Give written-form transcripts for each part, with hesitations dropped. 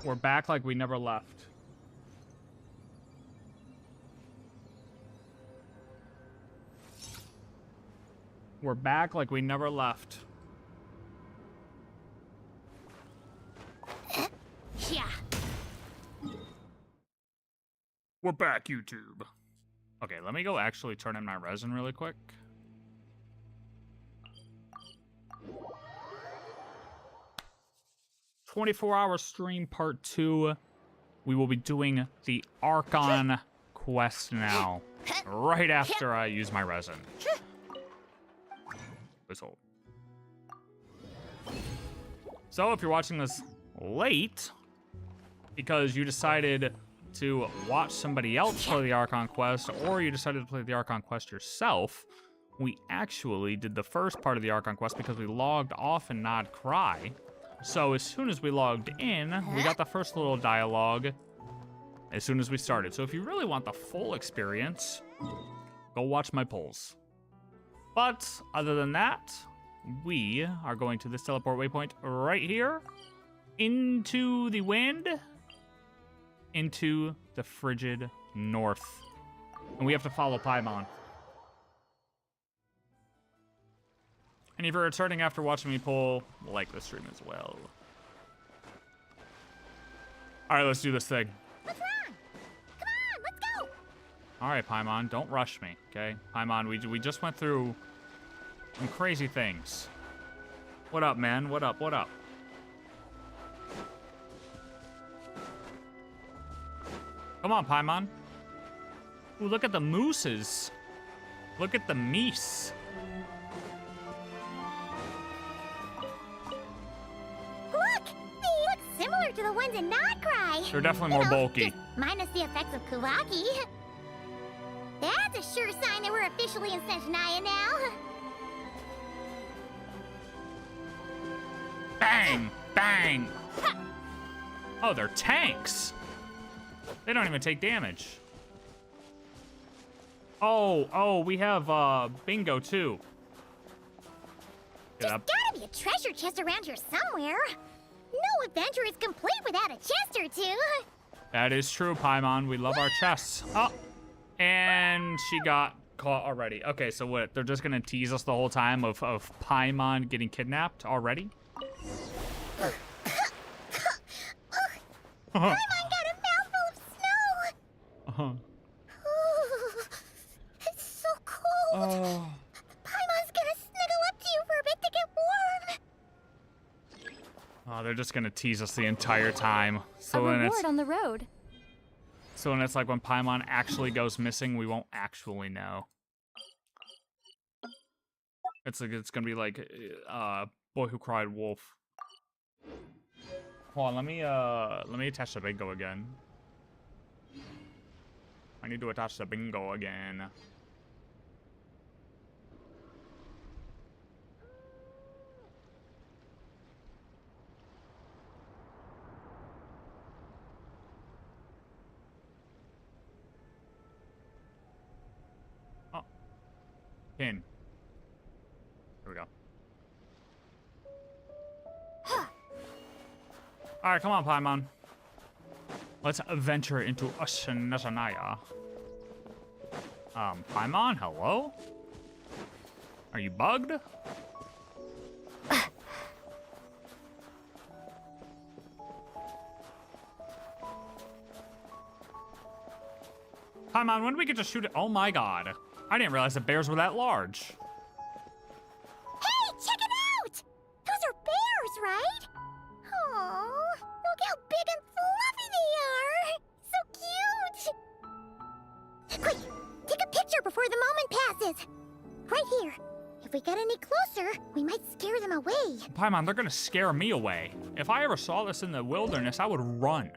We're back like we never left. We're back like we never left. Yeah. We're back, YouTube. Okay, let me go actually turn in my resin really quick. "24-hour stream part 2. We will be doing the Archon quest now. Right after I use my resin. Hold. So if you're watching this late because you decided to watch somebody else play the Archon quest, or you decided to play the Archon quest yourself, we actually did the first part of the Archon quest because we logged off and Nod Cry. So as soon as we logged in, we got the first little dialogue as soon as we started. So if you really want the full experience, go watch my polls. But other than that, we are going to this teleport waypoint right here, into the wind, into the frigid north. And we have to follow Paimon. And if you're returning after watching me pull, like the stream as well. All right, let's do this thing. What's wrong? Come on, let's go. All right, Paimon, don't rush me, okay? Paimon, we just went through some crazy things. What up, man? What up? What up? Come on, Paimon. Ooh, look at the mooses. Look at the meese. Look, they look similar to the ones in Nodcry. They're definitely more bulky. Just minus the effects of Kuvaki. That's a sure sign that we're officially in Snezhnaya now. Bang! Bang! Oh, they're tanks. They don't even take damage. Oh, we have bingo too. There's gotta be a treasure chest around here somewhere. No adventure is complete without a chest or two. That is true, Paimon. We love our chests. Oh, and she got caught already. Okay, so what? They're just gonna tease us the whole time of Paimon getting kidnapped already? Paimon got a mouthful of snow. It's so cold. Paimon's gonna snuggle up to you for a bit to get warm. Oh, they're just gonna tease us the entire time. So a when reward it's on the road. so when it's like when Paimon actually goes missing, we won't actually know. It's gonna be like Boy Who Cried Wolf. Hold on, let me attach the bingo again. I need to attach the bingo again. Oh. Pin. There we go. Alright, come on, Paimon. Let's venture into Snezhnaya. Paimon, hello? Are you bugged? Paimon, when do we get to shoot it? Oh my god. I didn't realize the bears were that large. Hey, check it out! Those are bears, right? Oh, look how big and fluffy they are! So cute! Quick, take a picture before the moment passes. Right here. If we get any closer, we might scare them away. Paimon, they're gonna scare me away. If I ever saw this in the wilderness, I would run.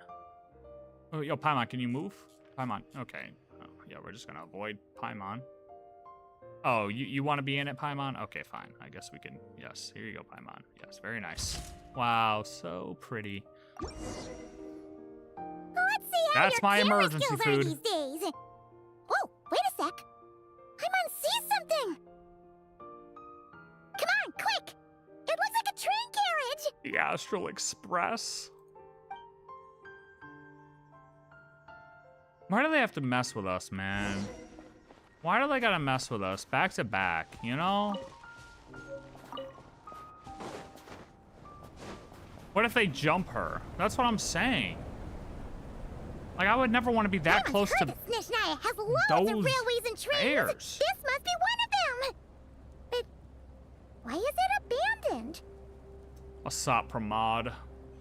Oh, yo, Paimon, can you move? Paimon, okay. Oh, yeah, we're just gonna avoid Paimon. Oh, you want to be in it, Paimon? Okay, fine. I guess we can. Yes, here you go, Paimon. Yes, very nice. Wow, so pretty. Let's see how That's your my camera emergency skills are food. these days. Oh, wait a sec. Paimon sees something. Come on, quick! It looks like a train carriage. The Astral Express. Why do they have to mess with us, man? Why do they gotta mess with us back to back, you know? What if they jump her? That's what I'm saying. Like, I would never want to be that close to that Snezhnaya has loads those of railways and trains. bears. This must be one of them. But why is it abandoned? A Sopramod.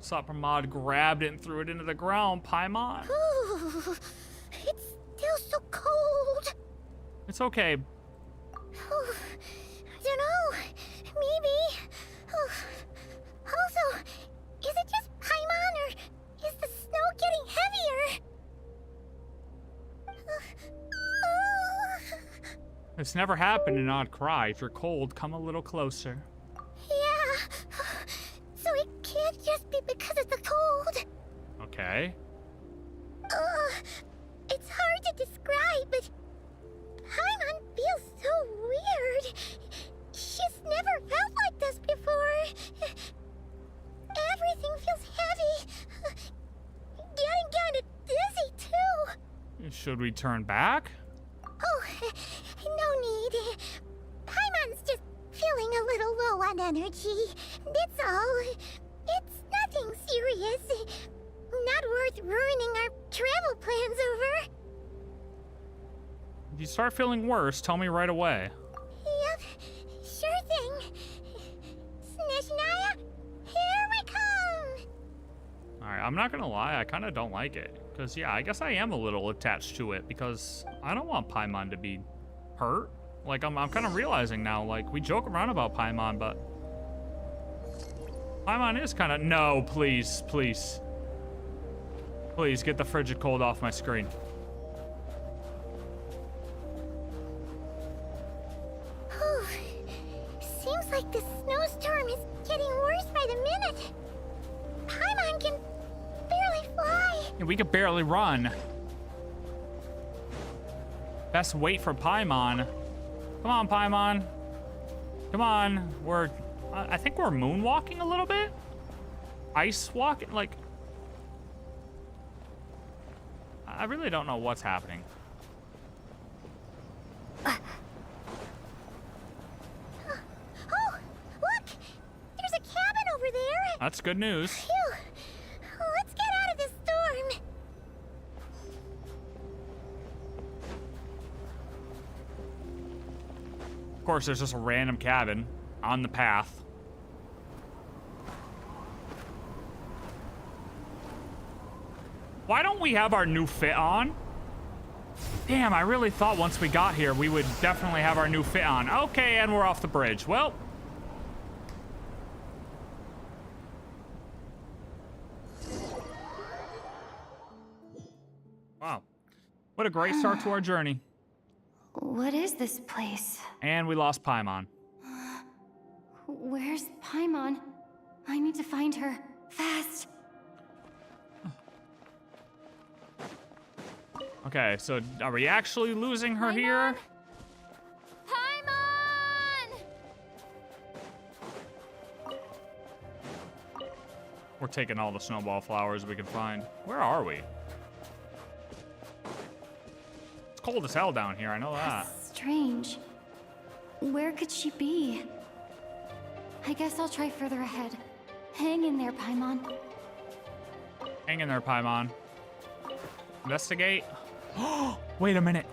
Sopramod grabbed it and threw it into the ground, Paimon. Ooh, it's still so cold. It's okay. Oh, I don't know. Maybe. Oh. Also, is it just Paimon or is the snow getting heavier? It's never happened to not cry. If you're cold, come a little closer. Yeah. So it can't just be because of the cold. Okay. It's hard to describe, but Paimon feels so weird. She's never felt like this before. Everything feels heavy. Getting kind of dizzy, too. Should we turn back? Oh, no need. Paimon's just feeling a little low on energy. That's all. It's nothing serious. Not worth ruining our travel plans over. If you start feeling worse, tell me right away. Yep, sure thing. Snezhnaya, here we come! Alright, I'm not gonna lie, I kinda don't like it. Because, yeah, I guess I am a little attached to it, because I don't want Paimon to be hurt. Like, I'm kind of realizing now, like, we joke around about Paimon, but Paimon is kind of... No, please, please. Please, get the frigid cold off my screen. Whew. Seems like the snowstorm is getting worse by the minute. Paimon can barely fly. Yeah, we could barely run. Best wait for Paimon. Come on, Paimon. Come on. I think we're moonwalking a little bit. Ice walking, like... I really don't know what's happening. Oh, look! There's a cabin over there. That's good news. Phew. Let's get out of this storm. Of course, there's just a random cabin on the path. Why don't we have our new fit on? Damn, I really thought once we got here, we would definitely have our new fit on. Okay, and we're off the bridge. Well. Wow. What a great start to our journey. What is this place? And we lost Paimon. Where's Paimon? I need to find her. Fast! Okay, so are we actually losing her here? Paimon! We're taking all the snowball flowers we can find. Where are we? It's cold as hell down here, I know that. Strange. Where could she be? I guess I'll try further ahead. Hang in there, Paimon. Hang in there, Paimon. Investigate. Wait a minute.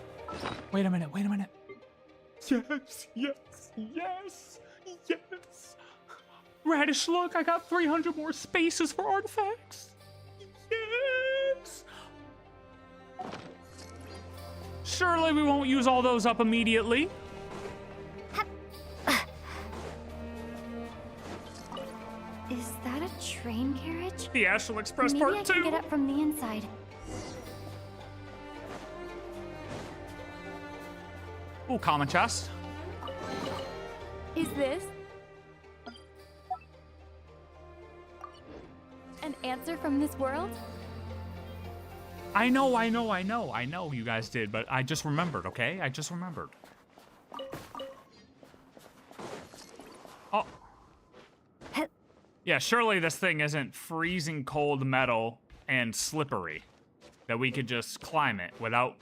Wait a minute, wait a minute. Yes, yes, yes, yes. Radish, look, I got 300 more spaces for artifacts. Yes. Surely we won't use all those up immediately. Is that a train carriage? The Astral Express Maybe I Part can 2. get up from the inside. Ooh, common chest. Is this an answer from this world? I know you guys did, but I just remembered, okay? I just remembered. Oh. Yeah, surely this thing isn't freezing cold metal and slippery. that we could just climb it without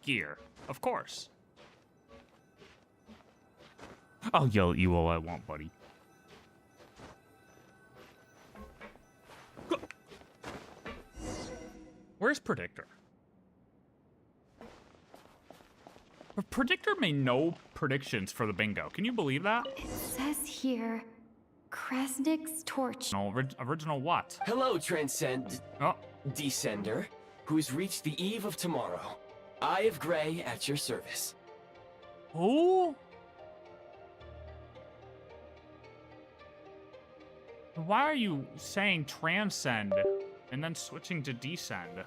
gear. Of course. I'll yell at you all I want, buddy. Where's Predictor? Predictor made no predictions for the bingo. Can you believe that? It says here, Krasnik's torch. No, original what? Hello, Transcend... Oh, Descender, who's reached the eve of tomorrow. Eye of Grey at your service. who? Why are you saying transcend and then switching to descend?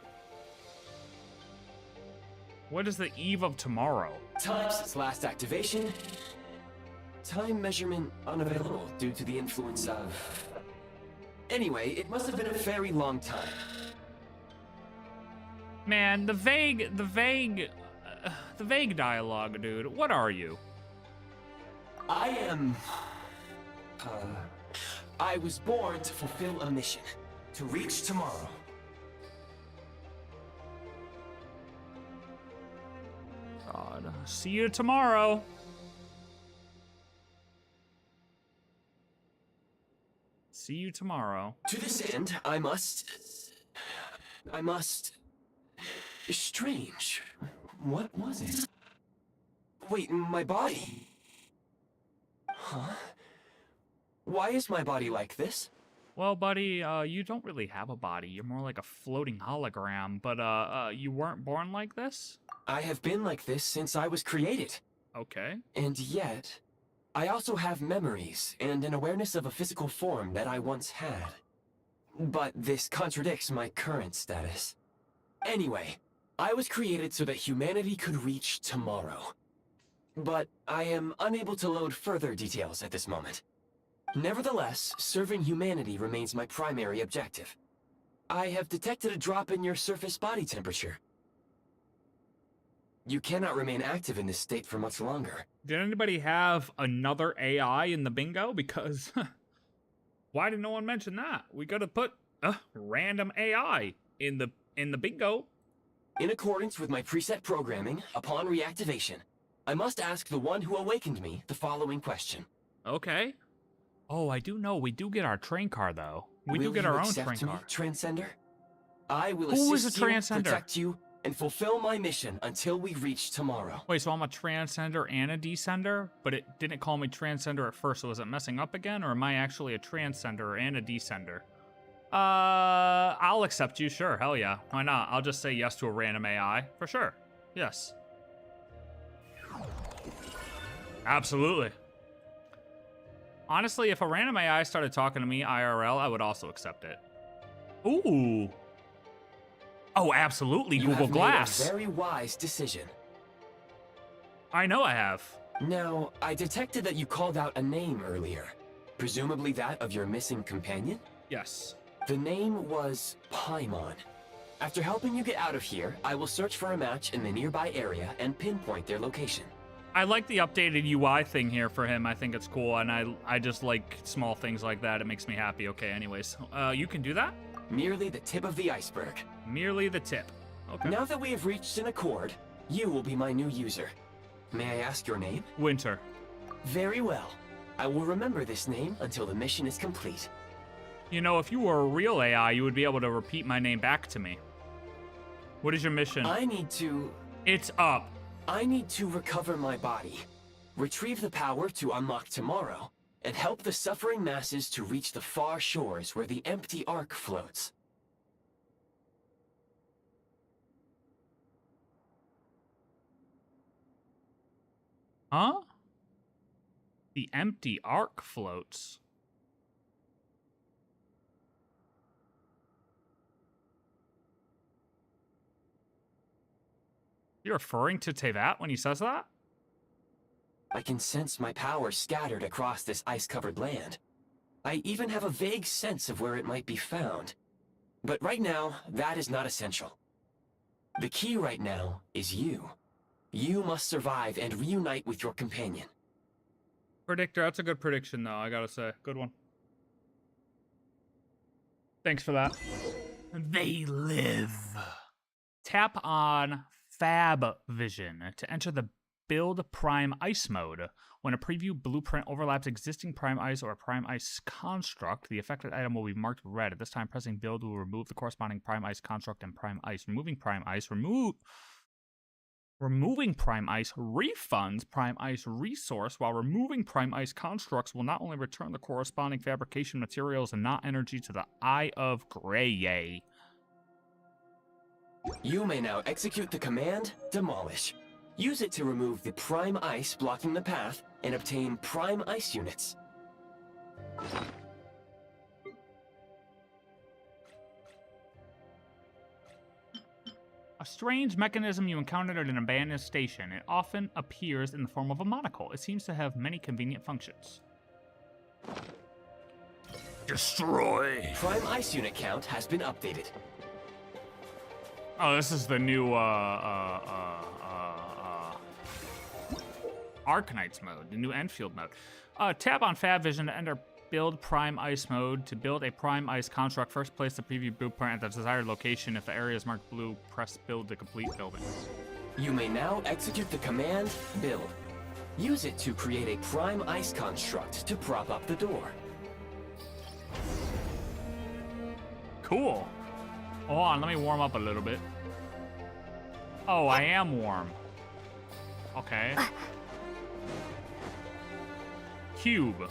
What is the eve of tomorrow? Time since last activation. Time measurement unavailable due to the influence of... Anyway, it must have been a very long time. Man, the vague dialogue, dude. What are you? I am... I was born to fulfill a mission. To reach tomorrow. God, see you tomorrow. See you tomorrow. To this end, I must... Strange. What was it? Wait, my body? Huh? Why is my body like this? Well, buddy, you don't really have a body. You're more like a floating hologram, but, you weren't born like this? I have been like this since I was created. Okay. And yet, I also have memories and an awareness of a physical form that I once had. But this contradicts my current status. Anyway, I was created so that humanity could reach tomorrow. But I am unable to load further details at this moment. Nevertheless, serving humanity remains my primary objective. I have detected a drop in your surface body temperature. You cannot remain active in this state for much longer. Did anybody have another AI in the bingo? Because why did no one mention that? We gotta put a random AI in the bingo. In accordance with my preset programming, upon reactivation, I must ask the one who awakened me the following question. Okay. Oh, I do know we do get our train car though. We do get our own train car. Transcender? I will Who is assist a you, transcender? protect you, and fulfill my mission until we reach tomorrow. Wait, so I'm a transcender and a descender, but it didn't call me transcender at first, so was it messing up again, or am I actually a transcender and a descender? I'll accept you, sure, hell yeah. Why not? I'll just say yes to a random AI, for sure. Yes. Absolutely. Honestly, if a random AI started talking to me IRL, I would also accept it. Ooh. Oh, absolutely, You Google have Glass. made a very wise decision. I know I have. Now, I detected that you called out a name earlier. Presumably that of your missing companion? Yes. The name was Paimon. After helping you get out of here, I will search for a match in the nearby area and pinpoint their location. I like the updated UI thing here for him. I think it's cool, and I just like small things like that. It makes me happy. Okay, anyways. You can do that? Merely the tip of the iceberg. Merely the tip. Okay. Now that we have reached an accord, you will be my new user. May I ask your name? Winter. Very well. I will remember this name until the mission is complete. You know, if you were a real AI, you would be able to repeat my name back to me. What is your mission? It's up. I need to recover my body, retrieve the power to unlock tomorrow, and help the suffering masses to reach the far shores where the empty Ark floats. Huh? The empty Ark floats. You're referring to Tevat when he says that? I can sense my power scattered across this ice-covered land. I even have a vague sense of where it might be found. But right now, that is not essential. The key right now is you. You must survive and reunite with your companion. Predictor, that's a good prediction though, I gotta say. Good one. Thanks for that. They live. Tap on Fab Vision to enter the Build Prime Ice mode. When a preview blueprint overlaps existing Prime Ice or a Prime Ice construct, the affected item will be marked red. At this time, pressing Build will remove the corresponding Prime Ice construct and Prime Ice. Removing Prime Ice refunds Prime Ice resource, while removing Prime Ice constructs will not only return the corresponding fabrication materials and not energy to the Eye of Grey. You may now execute the command Demolish. Use it to remove the Prime Ice blocking the path and obtain Prime Ice units. A strange mechanism you encountered at an abandoned station. It often appears in the form of a monocle. It seems to have many convenient functions. Destroy! Prime Ice unit count has been updated. Oh, this is the new, Arcanites mode, the new Enfield mode. Tap on Fab Vision to enter Build Prime Ice mode. To build a Prime Ice construct, first place the preview blueprint at the desired location. If the area is marked blue, press Build to complete building. You may now execute the command Build. Use it to create a Prime Ice construct to prop up the door. Cool. Hold on, let me warm up a little bit. Oh, I am warm. Okay. Cube.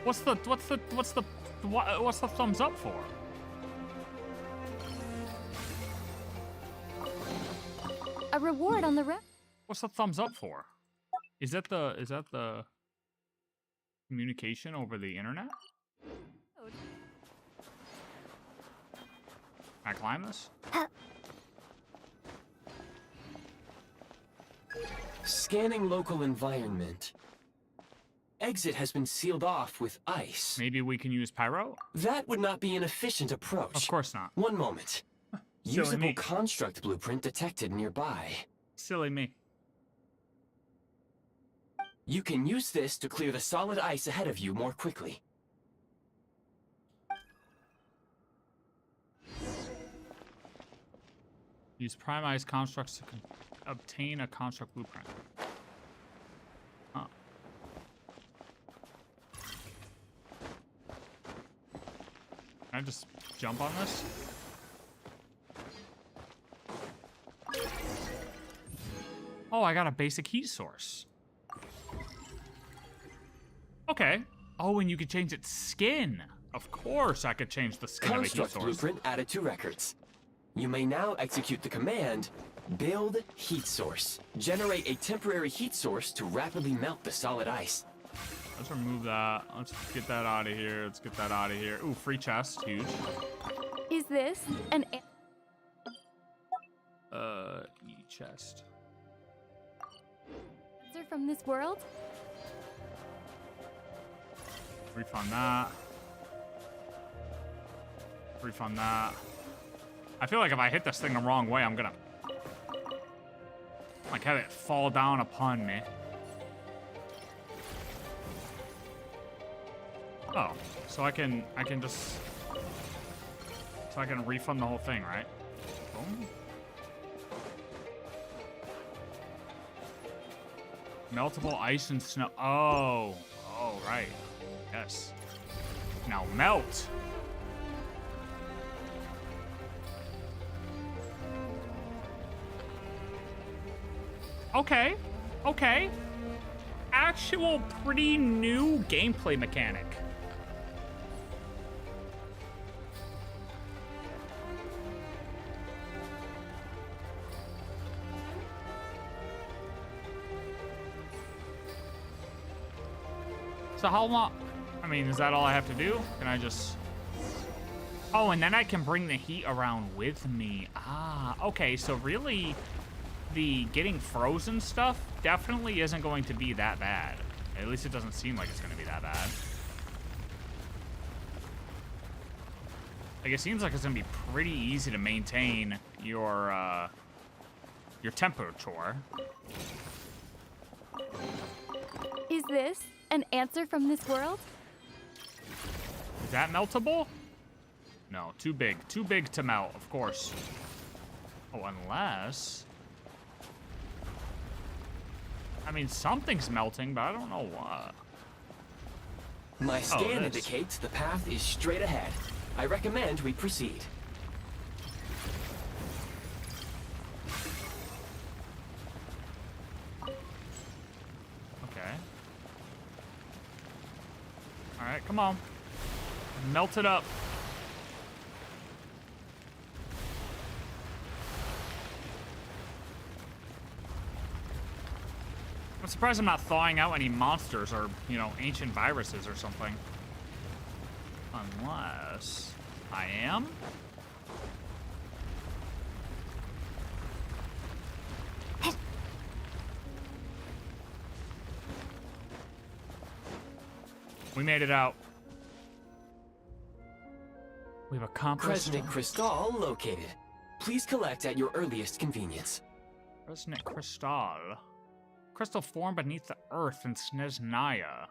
What's the thumbs up for? A reward on the road. What's the thumbs up for? Is that the communication over the internet? Can I climb this? Scanning local environment. Exit has been sealed off with ice. Maybe we can use pyro? That would not be an efficient approach. Of course not. One moment. Silly Usable me. construct blueprint detected nearby. Silly me. You can use this to clear the solid ice ahead of you more quickly. Use Prime Ice constructs to obtain a construct blueprint. Huh. Can I just jump on this? Oh, I got a basic heat source. Okay. Oh, and you could change its skin. Of course I could change the skin of a heat Construct source. blueprint added to records. You may now execute the command Build Heat Source. Generate a temporary heat source to rapidly melt the solid ice. Let's remove that. Let's get that out of here. Let's get that out of here. Ooh, free chest. Huge. Is this an E-chest. answer from this world? Refund that. Refund that. I feel like if I hit this thing the wrong way, I'm gonna like have it fall down upon me. Oh, so I can just refund the whole thing, right? Boom. Meltable ice and snow. Oh, right. Yes. Now melt. Okay. Okay. Actual pretty new gameplay mechanic. So how long? I mean, is that all I have to do? Can I just... Oh, and then I can bring the heat around with me. Ah, okay, so really the getting frozen stuff definitely isn't going to be that bad. At least it doesn't seem like it's going to be that bad. Like, it seems like it's going to be pretty easy to maintain your temperature. Is this an answer from this world? Is that meltable? No, too big. Too big to melt, of course. Oh, unless... I mean, something's melting, but I don't know what. My scan this. indicates the path is straight ahead. I recommend we proceed. Okay. Alright, come on. Melt it up. I'm surprised I'm not thawing out any monsters or, you know, ancient viruses or something. Unless I am? We made it out. We've accomplished... Kresnik Crystal located. Please collect at your earliest convenience. Kresnik Crystal. Crystal formed beneath the earth in Snezhnaya.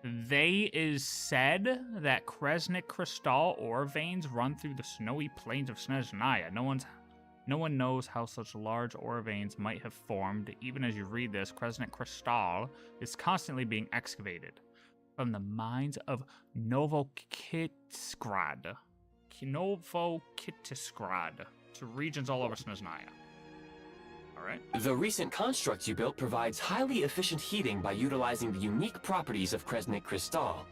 They is said that Kresnik Crystal ore veins run through the snowy plains of Snezhnaya. No one knows how such large ore veins might have formed. Even as you read this, Kresnik Crystal is constantly being excavated from the mines of Novokitsgrad to regions all over Snezhnaya. Alright. The recent construct you built provides highly efficient heating by utilizing the unique properties of Kresnik Crystal.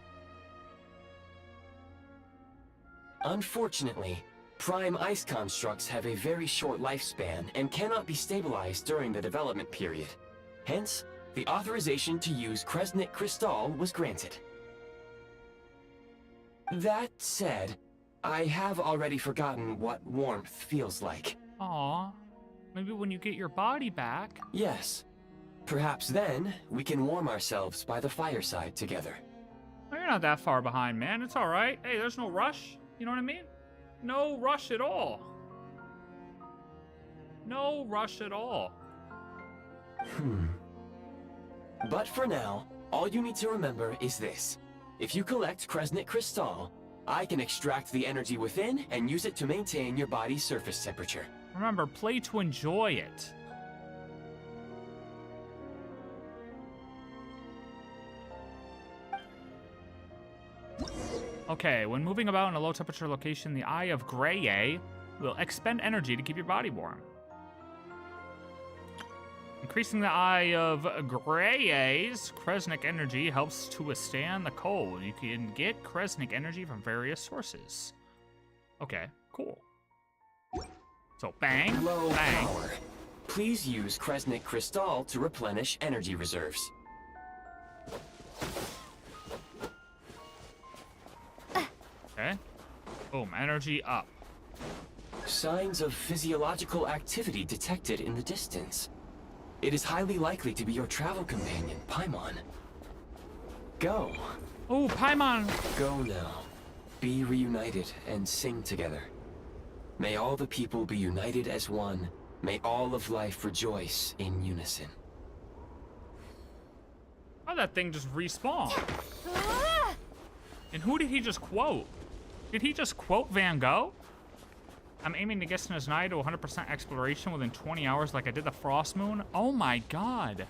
Unfortunately, prime ice constructs have a very short lifespan and cannot be stabilized during the development period. Hence, the authorization to use Kresnik Crystal was granted. That said, I have already forgotten what warmth feels like. Aw. Maybe when you get your body back. Yes. Perhaps then, we can warm ourselves by the fireside together. Well, you're not that far behind, man. It's alright. Hey, there's no rush. You know what I mean? No rush at all. No rush at all. But for now, all you need to remember is this. If you collect Kresnik Crystal, I can extract the energy within and use it to maintain your body's surface temperature. Remember, play to enjoy it. Okay, when moving about in a low temperature location, the Eye of Greye will expend energy to keep your body warm. Increasing the Eye of Greye's Kresnik energy helps to withstand the cold. You can get Kresnik energy from various sources. Okay, cool. So bang, Low bang. power. Please use Kresnik Crystal to replenish energy reserves. Okay. Boom, energy up. Signs of physiological activity detected in the distance. It is highly likely to be your travel companion, Paimon. Go. Oh, Paimon! Go now. Be reunited and sing together. May all the people be united as one. May all of life rejoice in unison. How'd that thing just respawn? And who did he just quote? Did he just quote Van Gogh? I'm aiming to get Snezhnaya to 100% exploration within 20 hours like I did the Frost Moon. Oh my god.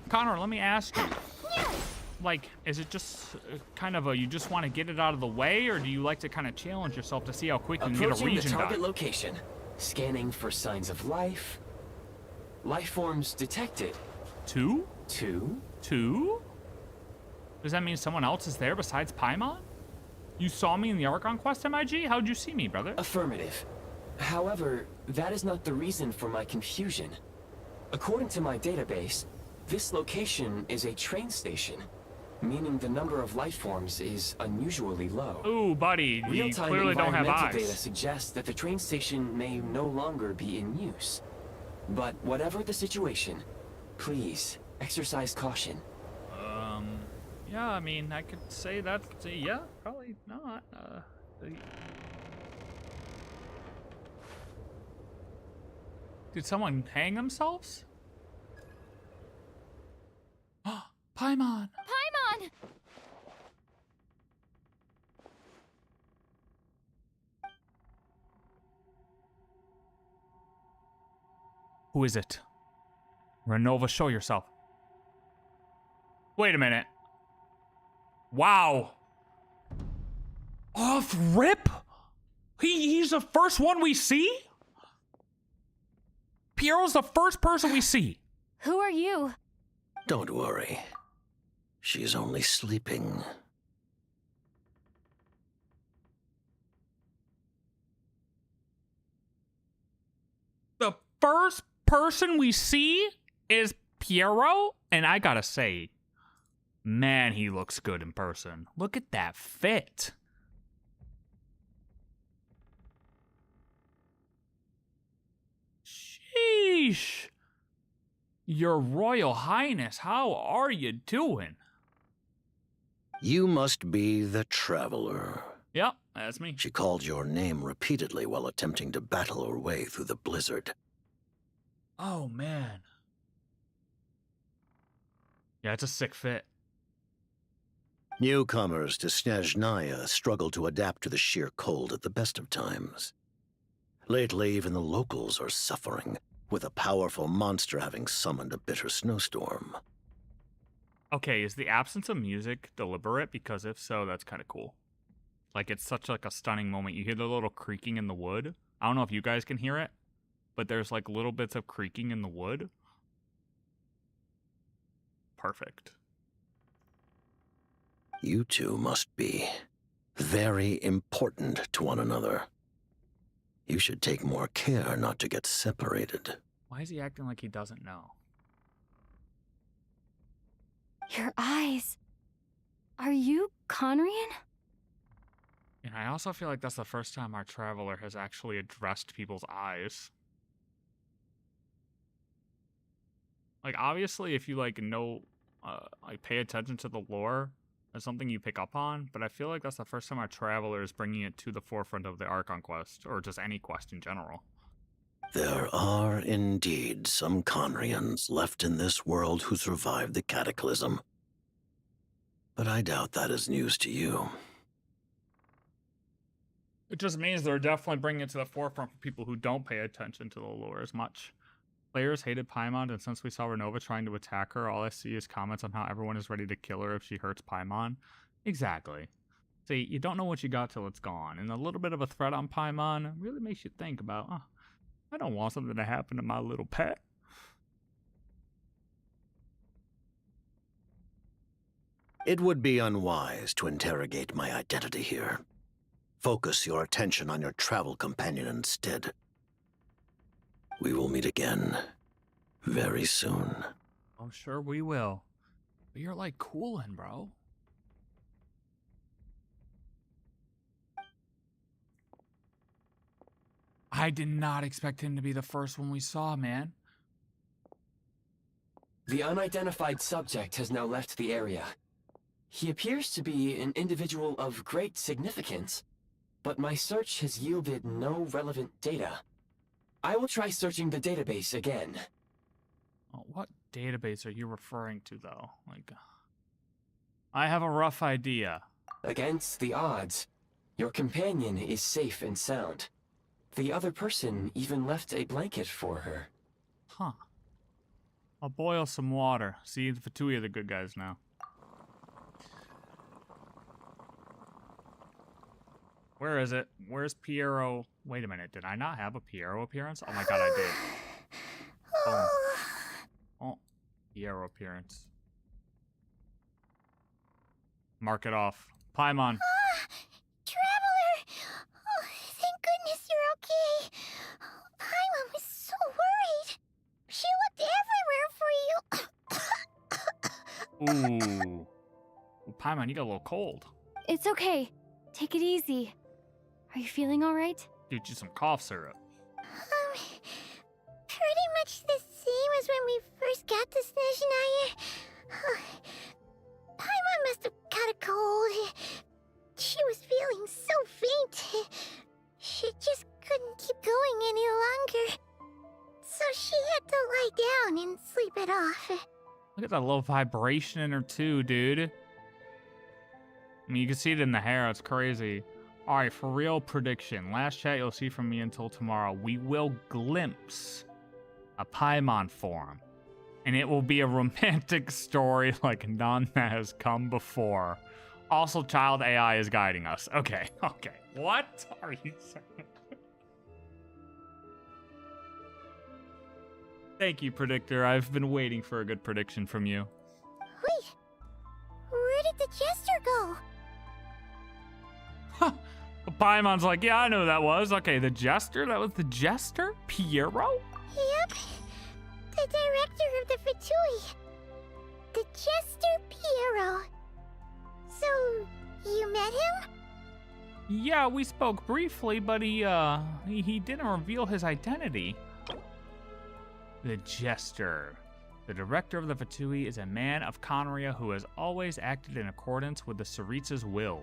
Connor, let me ask you. Like, is it just kind of a, you just want to get it out of the way, or do you like to kind of challenge yourself to see how quick you can get a Approaching the region target done? location. Scanning for signs of life. Life forms detected. Two? 2. Two? Does that mean someone else is there besides Paimon? You saw me in the Archon quest, MIG? How'd you see me, brother? Affirmative. However, that is not the reason for my confusion. According to my database, this location is a train station, meaning the number of life forms is unusually low. Ooh, buddy, you Real-time clearly don't have environmental data eyes. suggests that the train station may no longer be in use. But whatever the situation, please exercise caution. Yeah, I mean, I could say that, yeah, probably not. Did someone hang themselves? Paimon! Paimon! Who is it? Renova, show yourself. Wait a minute. Wow. Off rip? He's the first one we see? Piero's the first person we see. Who are you? Don't worry. She's only sleeping. The first person we see is Piero, and I gotta say, man, he looks good in person. Look at that fit. Sheesh. Your Royal Highness, how are you doing? You must be the Traveler. Yep, that's me. She called your name repeatedly while attempting to battle her way through the blizzard. Oh, man. Yeah, it's a sick fit. Newcomers to Snezhnaya struggle to adapt to the sheer cold at the best of times. Lately, even the locals are suffering, with a powerful monster having summoned a bitter snowstorm. Okay, is the absence of music deliberate? Because if so, that's kind of cool. Like, it's such like a stunning moment. You hear the little creaking in the wood. I don't know if you guys can hear it, but there's like little bits of creaking in the wood. Perfect. You two must be very important to one another. You should take more care not to get separated. Why is he acting like he doesn't know? Your eyes. Are you Conrian? And I also feel like that's the first time our traveler has actually addressed people's eyes. Like, obviously, if you, like, know, like, pay attention to the lore, that's something you pick up on, but I feel like that's the first time our traveler is bringing it to the forefront of the Archon quest, or just any quest in general. There are indeed some Conrians left in this world who survived the cataclysm. But I doubt that is news to you. It just means they're definitely bringing it to the forefront for people who don't pay attention to the lore as much. Players hated Paimon, and since we saw Renova trying to attack her, all I see is comments on how everyone is ready to kill her if she hurts Paimon. Exactly. See, you don't know what you got till it's gone, and a little bit of a threat on Paimon really makes you think about, oh, I don't want something to happen to my little pet. It would be unwise to interrogate my identity here. Focus your attention on your travel companion instead. We will meet again very soon. I'm sure we will. But you're like cooling, bro. I did not expect him to be the first one we saw, man. The unidentified subject has now left the area. He appears to be an individual of great significance, but my search has yielded no relevant data. I will try searching the database again. Oh, what database are you referring to, though? Like, I have a rough idea. Against the odds, your companion is safe and sound. The other person even left a blanket for her. Huh. I'll boil some water. See, the Fatui are the good guys now. Where is it? Where's Piero? Wait a minute, did I not have a Piero appearance? Oh my god, I did. Boom. Oh, Piero appearance. Mark it off. Paimon. Traveler! Oh, thank goodness you're okay. Paimon was so worried. She looked everywhere for you. Ooh. Ooh, Paimon, you got a little cold. It's okay. Take it easy. Are you feeling all right? Get you some cough syrup. Pretty much the same as when we first got to Snezhnaya. Paimon must have got a cold. She was feeling so faint. She just couldn't keep going any longer. So she had to lie down and sleep it off. Look at that little vibration in her too, dude. I mean, you can see it in the hair. It's crazy. All right, for real prediction. Last chat you'll see from me until tomorrow. We will glimpse a Paimon form. And it will be a romantic story like none that has come before. Also, child AI is guiding us. Okay, okay. What are you saying? Thank you, Predictor. I've been waiting for a good prediction from you. Wait, where did the jester go? Huh. Paimon's like, yeah, I know who that was. Okay, the Jester? That was the Jester? Piero? Yep, the director of the Fatui. The Jester Piero. So, you met him? Yeah, we spoke briefly, but he didn't reveal his identity. The Jester. The director of the Fatui is a man of Conria who has always acted in accordance with the Tsaritsa's will,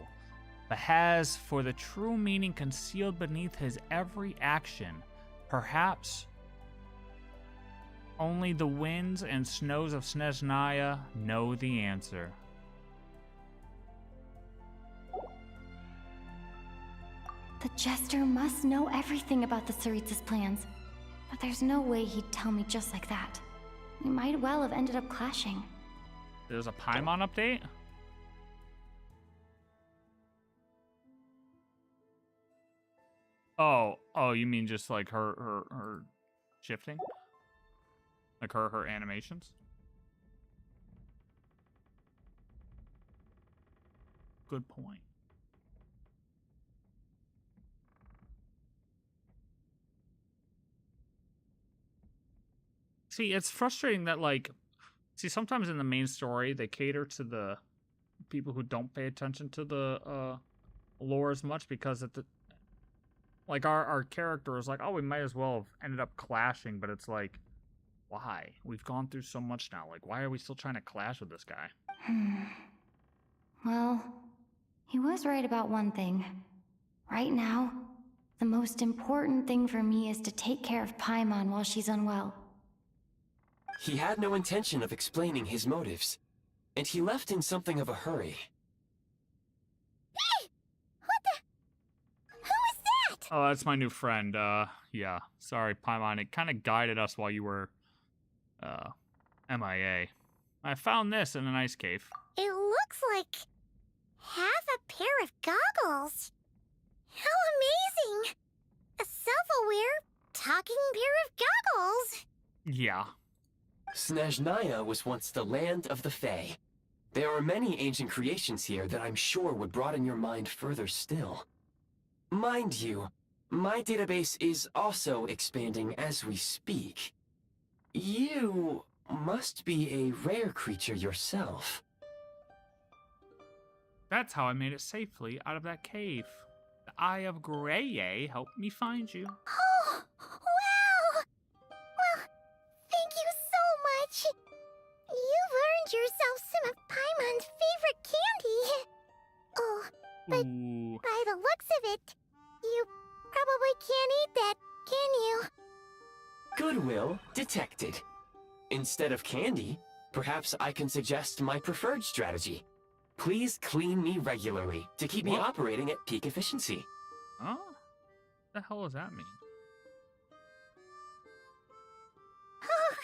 but has, for the true meaning concealed beneath his every action, perhaps only the winds and snows of Snezhnaya know the answer. The Jester must know everything about the Tsaritsa's plans, but there's no way he'd tell me just like that. We might well have ended up clashing. There's a Paimon update? Oh, you mean just like her shifting? Like her animations? Good point. See, it's frustrating that, like, sometimes in the main story, they cater to the people who don't pay attention to the lore as much, because at the, like, our character is like, oh, we might as well have ended up clashing, but it's like, why? We've gone through so much now. Like, why are we still trying to clash with this guy? Well, he was right about one thing. Right now, the most important thing for me is to take care of Paimon while she's unwell. He had no intention of explaining his motives, and he left in something of a hurry. Hey! What the? Who is that? Oh, that's my new friend. Yeah. Sorry, Paimon. It kind of guided us while you were, MIA. I found this in an ice cave. It looks like half a pair of goggles. How amazing! A self-aware, talking pair of goggles. Yeah. Snezhnaya was once the land of the Fae. There are many ancient creations here that I'm sure would broaden your mind further still. Mind you, my database is also expanding as we speak. You must be a rare creature yourself. That's how I made it safely out of that cave. The Eye of Greye helped me find you. Oh, wow! Well, thank you so much. You've earned yourself some of Paimon's favorite candy. Oh, but Ooh. by the looks of it, you probably can't eat that, can you? Goodwill detected. Instead of candy, perhaps I can suggest my preferred strategy. Please clean me regularly to keep me What? operating at peak efficiency. Huh? What the hell does that mean? Oh,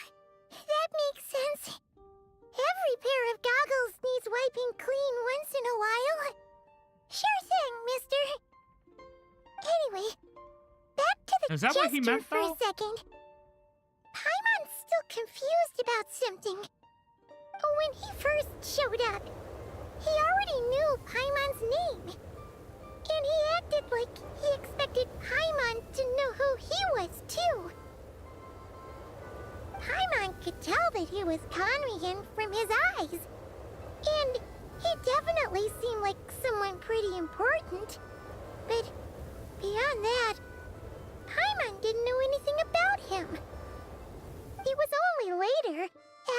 that makes sense. Every pair of goggles needs wiping clean once in a while. Sure thing, mister. Anyway, back to the Is that what he Jester meant, for though? a second. Paimon's still confused about something. When he first showed up, he already knew Paimon's name. And he acted like he expected Paimon to know who he was, too. Paimon could tell that he was Conrian from his eyes. And he definitely seemed like someone pretty important. But beyond that, Paimon didn't know anything about him. It was only later,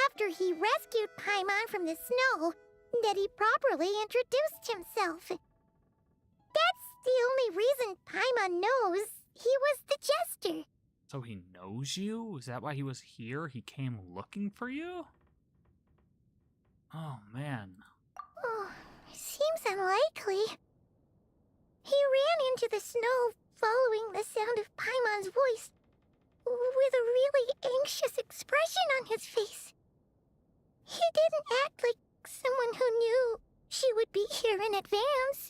after he rescued Paimon from the snow, that he properly introduced himself. That's the only reason Paimon knows he was the Jester. So he knows you? Is that why he was here? He came looking for you? Oh, man. Oh, seems unlikely. He ran into the snow following the sound of Paimon's voice with really anxious expression on his face. He didn't act like someone who knew she would be here in advance.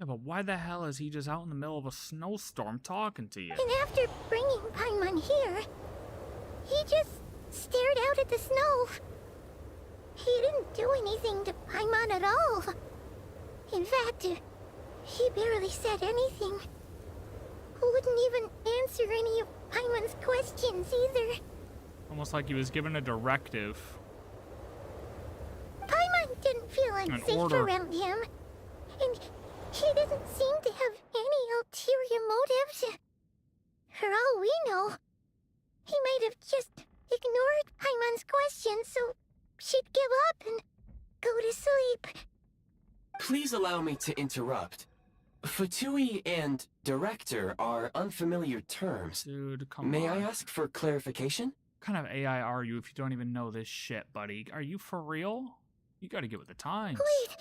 Yeah, but why the hell is he just out in the middle of a snowstorm talking to you? And after bringing Paimon here, he just stared out at the snow. He didn't do anything to Paimon at all. In fact, he barely said anything. Wouldn't even answer any of Paimon's questions either. Almost like he was given a directive. Paimon didn't feel unsafe order. around him. And he didn't seem to have any ulterior motives. For all we know, he might have just ignored Paimon's questions so she'd give up and go to sleep. Please allow me to interrupt. Fatui and director are unfamiliar terms. Dude, come May on. I ask for clarification? What kind of AI are you if you don't even know this shit, buddy? Are you for real? You gotta get with the times. Wait,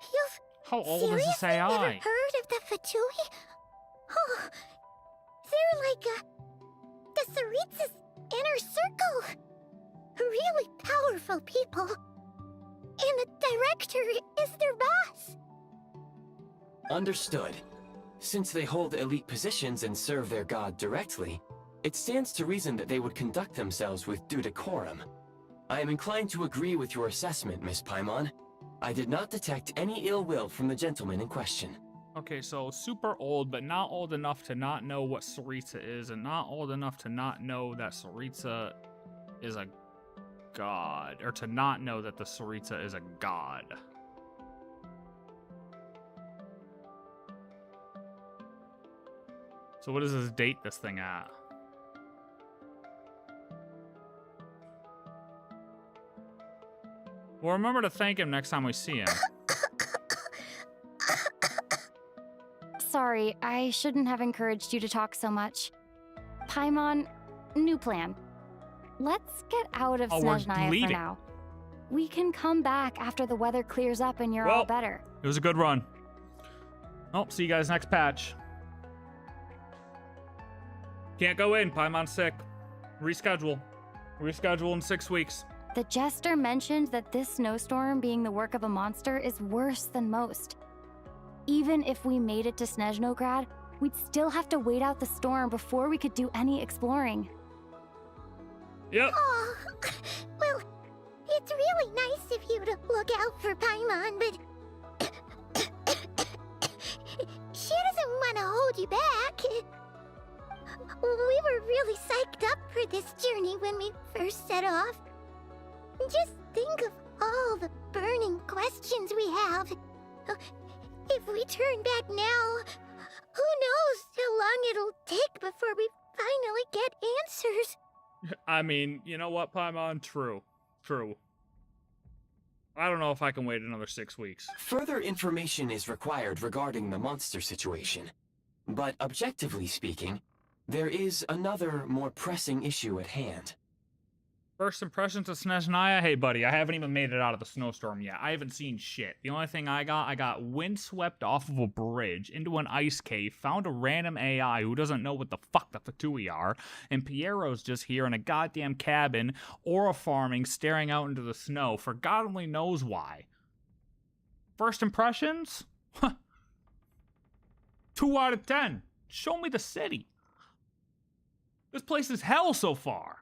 you've How old is this seriously never AI? heard of the Fatui? Oh, they're like the Tsaritsa's inner circle. Really powerful people. And the director is their boss. Understood. Since they hold elite positions and serve their god directly, it stands to reason that they would conduct themselves with due decorum. I am inclined to agree with your assessment, Miss Paimon. I did not detect any ill will from the gentleman in question. Okay, so super old, but not old enough to not know what Tsaritsa is, and not old enough to not know that Tsaritsa is a god, or to not know that the Tsaritsa is a god. So what does this date this thing at? Well, remember to thank him next time we see him. Sorry, I shouldn't have encouraged you to talk so much. Paimon, new plan. Let's get out of Oh, we're Snezhnaya for leaving. now. We can come back after the weather clears up and you're all Well, better. It was a good run. Oh, see you guys next patch. Can't go in. Paimon's sick. Reschedule. Reschedule in 6 weeks. The jester mentioned that this snowstorm being the work of a monster is worse than most. Even if we made it to Snezhnograd, we'd still have to wait out the storm before we could do any exploring. Yep. Oh, well, it's really nice of you to look out for Paimon, but she doesn't want to hold you back. We were really psyched up for this journey when we first set off. Just think of all the burning questions we have. If we turn back now, who knows how long it'll take before we finally get answers. I mean, you know what, Paimon? True. True. I don't know if I can wait another 6 weeks. Further information is required regarding the monster situation. But objectively speaking, there is another more pressing issue at hand. First impressions of Snezhnaya? Hey, buddy, I haven't even made it out of the snowstorm yet. I haven't seen shit. The only thing I got windswept off of a bridge into an ice cave, found a random AI who doesn't know what the fuck the Fatui are, and Piero's just here in a goddamn cabin, aura farming, staring out into the snow for God only knows why. First impressions? 2 out of 10. Show me the city. This place is hell so far.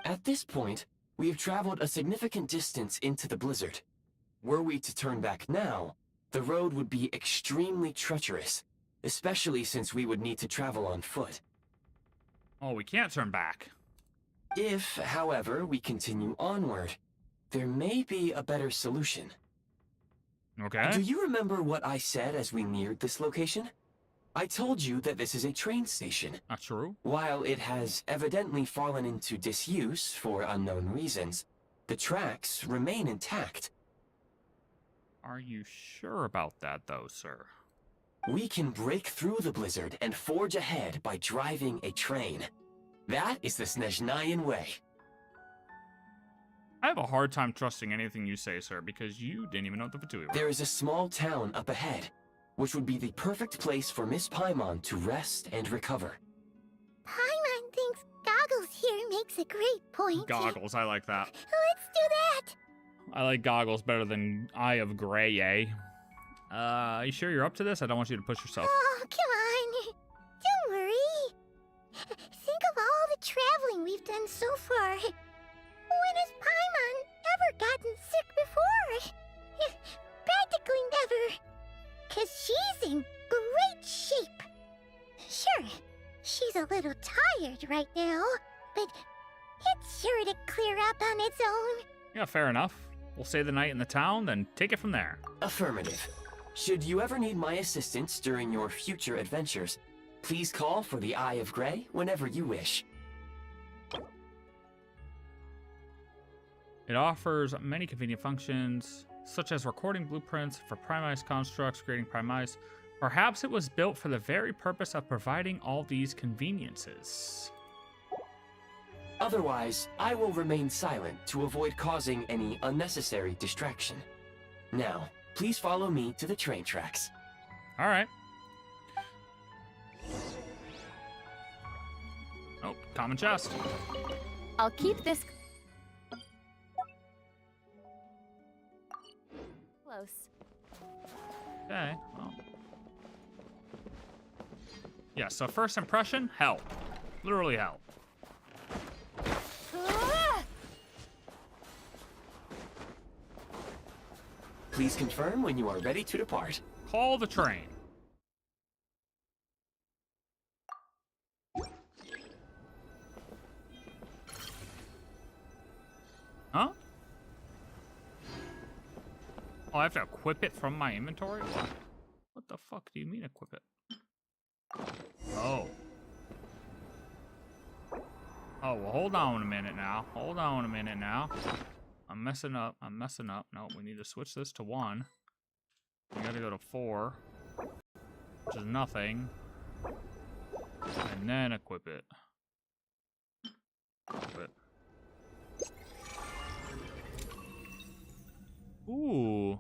At this point, we have traveled a significant distance into the blizzard. Were we to turn back now, the road would be extremely treacherous, especially since we would need to travel on foot. Oh, we can't turn back. If, however, we continue onward, there may be a better solution. Okay. Do you remember what I said as we neared this location? I told you that this is a train station. Not true. While it has evidently fallen into disuse for unknown reasons, the tracks remain intact. Are you sure about that, though, sir? We can break through the blizzard and forge ahead by driving a train. That is the Snezhnayan way. I have a hard time trusting anything you say, sir, because you didn't even know what the Fatui were. There is a small town up ahead, which would be the perfect place for Miss Paimon to rest and recover. makes a great point. Goggles, I like that. Let's do that. I like goggles better than Eye of Grey, eh? You sure you're up to this? I don't want you to push yourself. Oh, come on. Don't worry. Think of all the traveling we've done so far. When has Paimon ever gotten sick before? Practically never. 'Cause she's in great shape. Sure, she's a little tired right now, but it's sure to clear up on its own. Yeah, fair enough. We'll stay the night in the town, then take it from there. Affirmative. Should you ever need my assistance during your future adventures, please call for the Eye of Grey whenever you wish. It offers many convenient functions, such as recording blueprints for Primice constructs, creating Primice. Perhaps it was built for the very purpose of providing all these conveniences. Otherwise, I will remain silent to avoid causing any unnecessary distraction. Now, please follow me to the train tracks. All right. Oh, common chest. I'll keep this close. Okay, well. Yeah, so first impression, hell. Literally hell. Please confirm when you are ready to depart. Call the train. Huh? Oh, I have to equip it from my inventory? What the fuck do you mean equip it? Oh. Oh, well, hold on a minute now. Hold on a minute now. I'm messing up. I'm messing up. No, we need to switch this to 1. We gotta go to 4, which is nothing. And then equip it. Equip it. Ooh.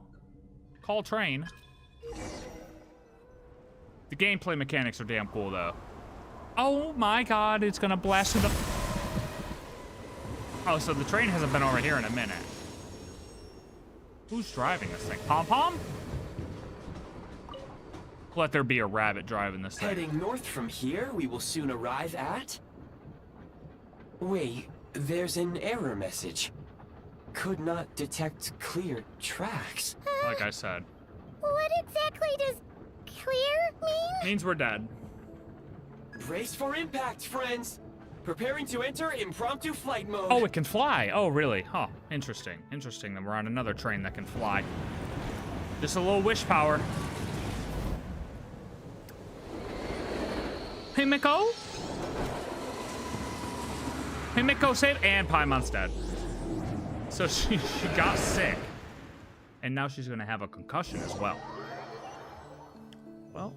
Call train. The gameplay mechanics are damn cool, though. Oh my god, it's gonna blast through the... Oh, so the train hasn't been over here in a minute. Who's driving this thing? Pom-Pom? Let there be a rabbit driving this thing. Heading north from here, we will soon arrive at... Wait, there's an error message. Could not detect clear tracks. Like I said. What exactly does clear mean? Means we're dead. Brace for impact, friends! Preparing to enter impromptu flight mode. Oh, it can fly. Oh, really? Huh. Interesting. Interesting that we're on another train that can fly. Just a little wish power. Hey, Miko? Hey, Miko, save... And Paimon's dead. So she got sick. And now she's gonna have a concussion as well. Well...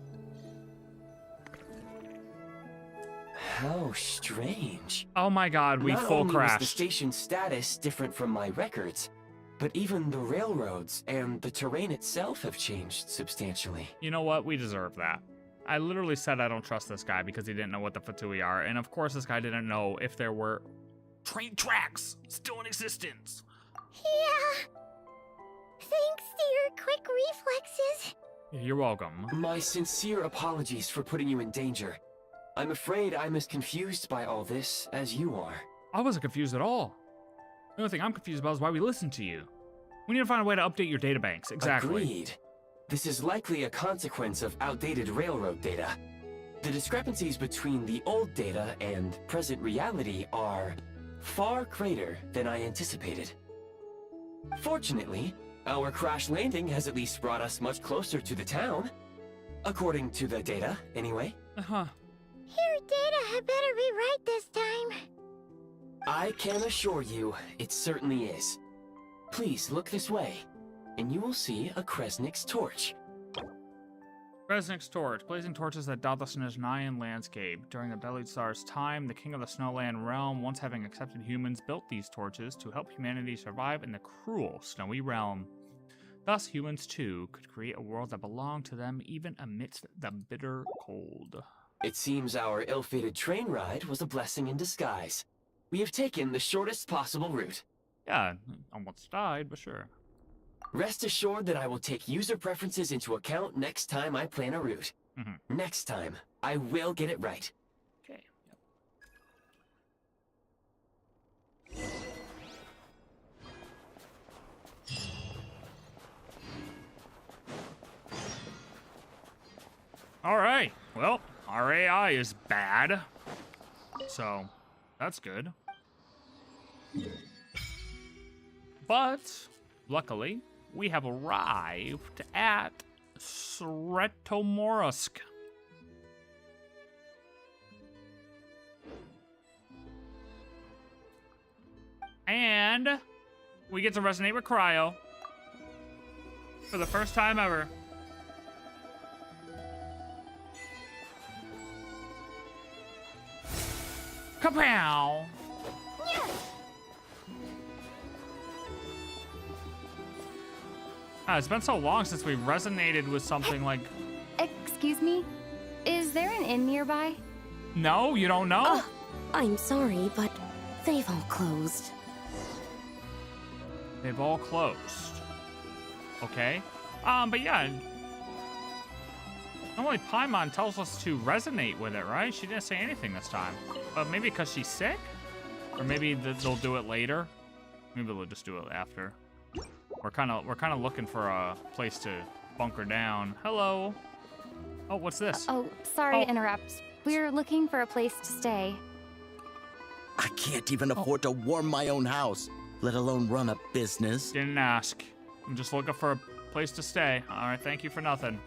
How strange. Oh my god, we Not full only was the crashed. station's status different from my records, but even the railroads and the terrain itself have changed substantially. You know what? We deserve that. I literally said I don't trust this guy because he didn't know what the Fatui are. And of course this guy didn't know if there were train tracks still in existence. Yeah. Thanks to your quick reflexes. You're welcome. My sincere apologies for putting you in danger. I'm afraid I'm as confused by all this as you are. I wasn't confused at all. The only thing I'm confused about is why we listened to you. We need to find a way to update your databanks. Exactly. Agreed. This is likely a consequence of outdated railroad data. The discrepancies between the old data and present reality are far greater than I anticipated. Fortunately, our crash landing has at least brought us much closer to the town. According to the data, anyway. Uh-huh. Your data had better be right this time. I can assure you, it certainly is. Please look this way, and you will see a Kresnik's torch. Kresnik's torch, blazing torches that dot the Snezhnayan landscape. During the Deluge Tsar's time, the king of the Snowland realm, once having accepted humans, built these torches to help humanity survive in the cruel, snowy realm. Thus, humans too could create a world that belonged to them even amidst the bitter cold. It seems our ill-fated train ride was a blessing in disguise. We have taken the shortest possible route. Yeah, almost died, but sure. Rest assured that I will take user preferences into account next time I plan a route. Next time, I will get it right. Okay. All right. Well, our AI is bad, so that's good. But luckily, we have arrived at Sretomorsk. And we get to resonate with Cryo for the first time ever. Kapow! It's been so long since we resonated with something like... Excuse me? Is there an inn nearby? No, you don't know? I'm sorry, but they've all closed. They've all closed. Okay. But yeah. Normally Paimon tells us to resonate with it, right? She didn't say anything this time. But maybe because she's sick? Or maybe they'll do it later? Maybe they'll just do it after. We're kind of looking for a place to bunker down. Hello. Oh, what's this? Oh, sorry to interrupt. We're looking for a place to stay. I can't even afford to warm my own house, let alone run a business. Didn't ask. I'm just looking for a place to stay. All right, thank you for nothing.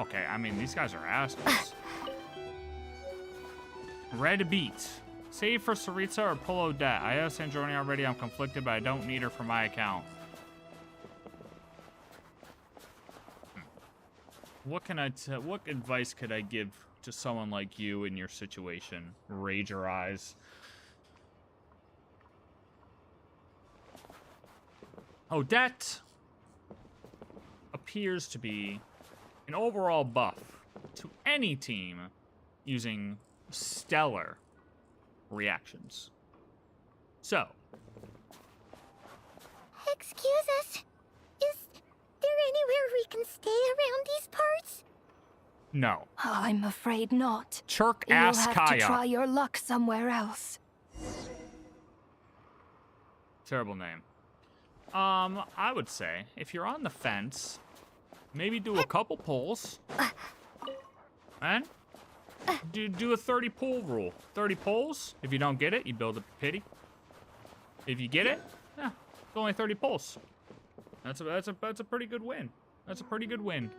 Okay, I mean, these guys are assholes. Red beat. Save for Saritsa or Polo Det. I have Snezhnaya already. I'm conflicted, but I don't need her for my account. What advice could I give to someone like you in your situation? Rage your eyes. Odette appears to be an overall buff to any team using stellar reactions. So, Excuse us. Is there anywhere we can stay around these parts? no. I'm afraid not. Chirk You'll ass have Kaya. to try your luck somewhere else. Terrible name. I would say if you're on the fence, maybe do a couple pulls. And do a 30 pull rule. 30 pulls. If you don't get it, you build a pity. If you get it, yeah, it's only 30 pulls. That's a pretty good win. That's a pretty good win.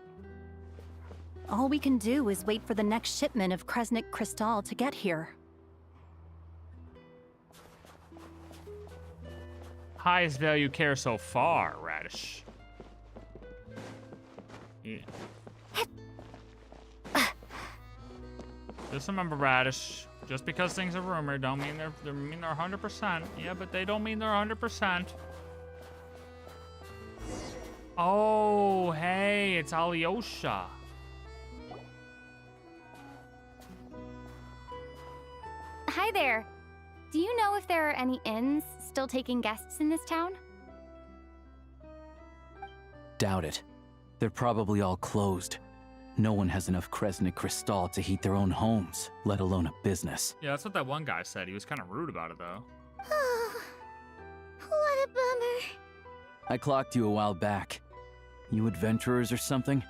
All we can do is wait for the next shipment of Kresnik Crystal to get here. Highest value care so far, Radish. Yeah. Just remember, Radish. Just because things are rumored don't mean they're 100%. Yeah, but they don't mean they're 100%. Oh, hey, it's Alyosha. Hi there. Do you know if there are any inns still taking guests in this town? Doubt it. They're probably all closed. No one has enough Kresnik Crystal to heat their own homes, let alone a business. Yeah, that's what that one guy said. He was kind of rude about it, though. What a bummer. I clocked you a while back. You adventurers or something?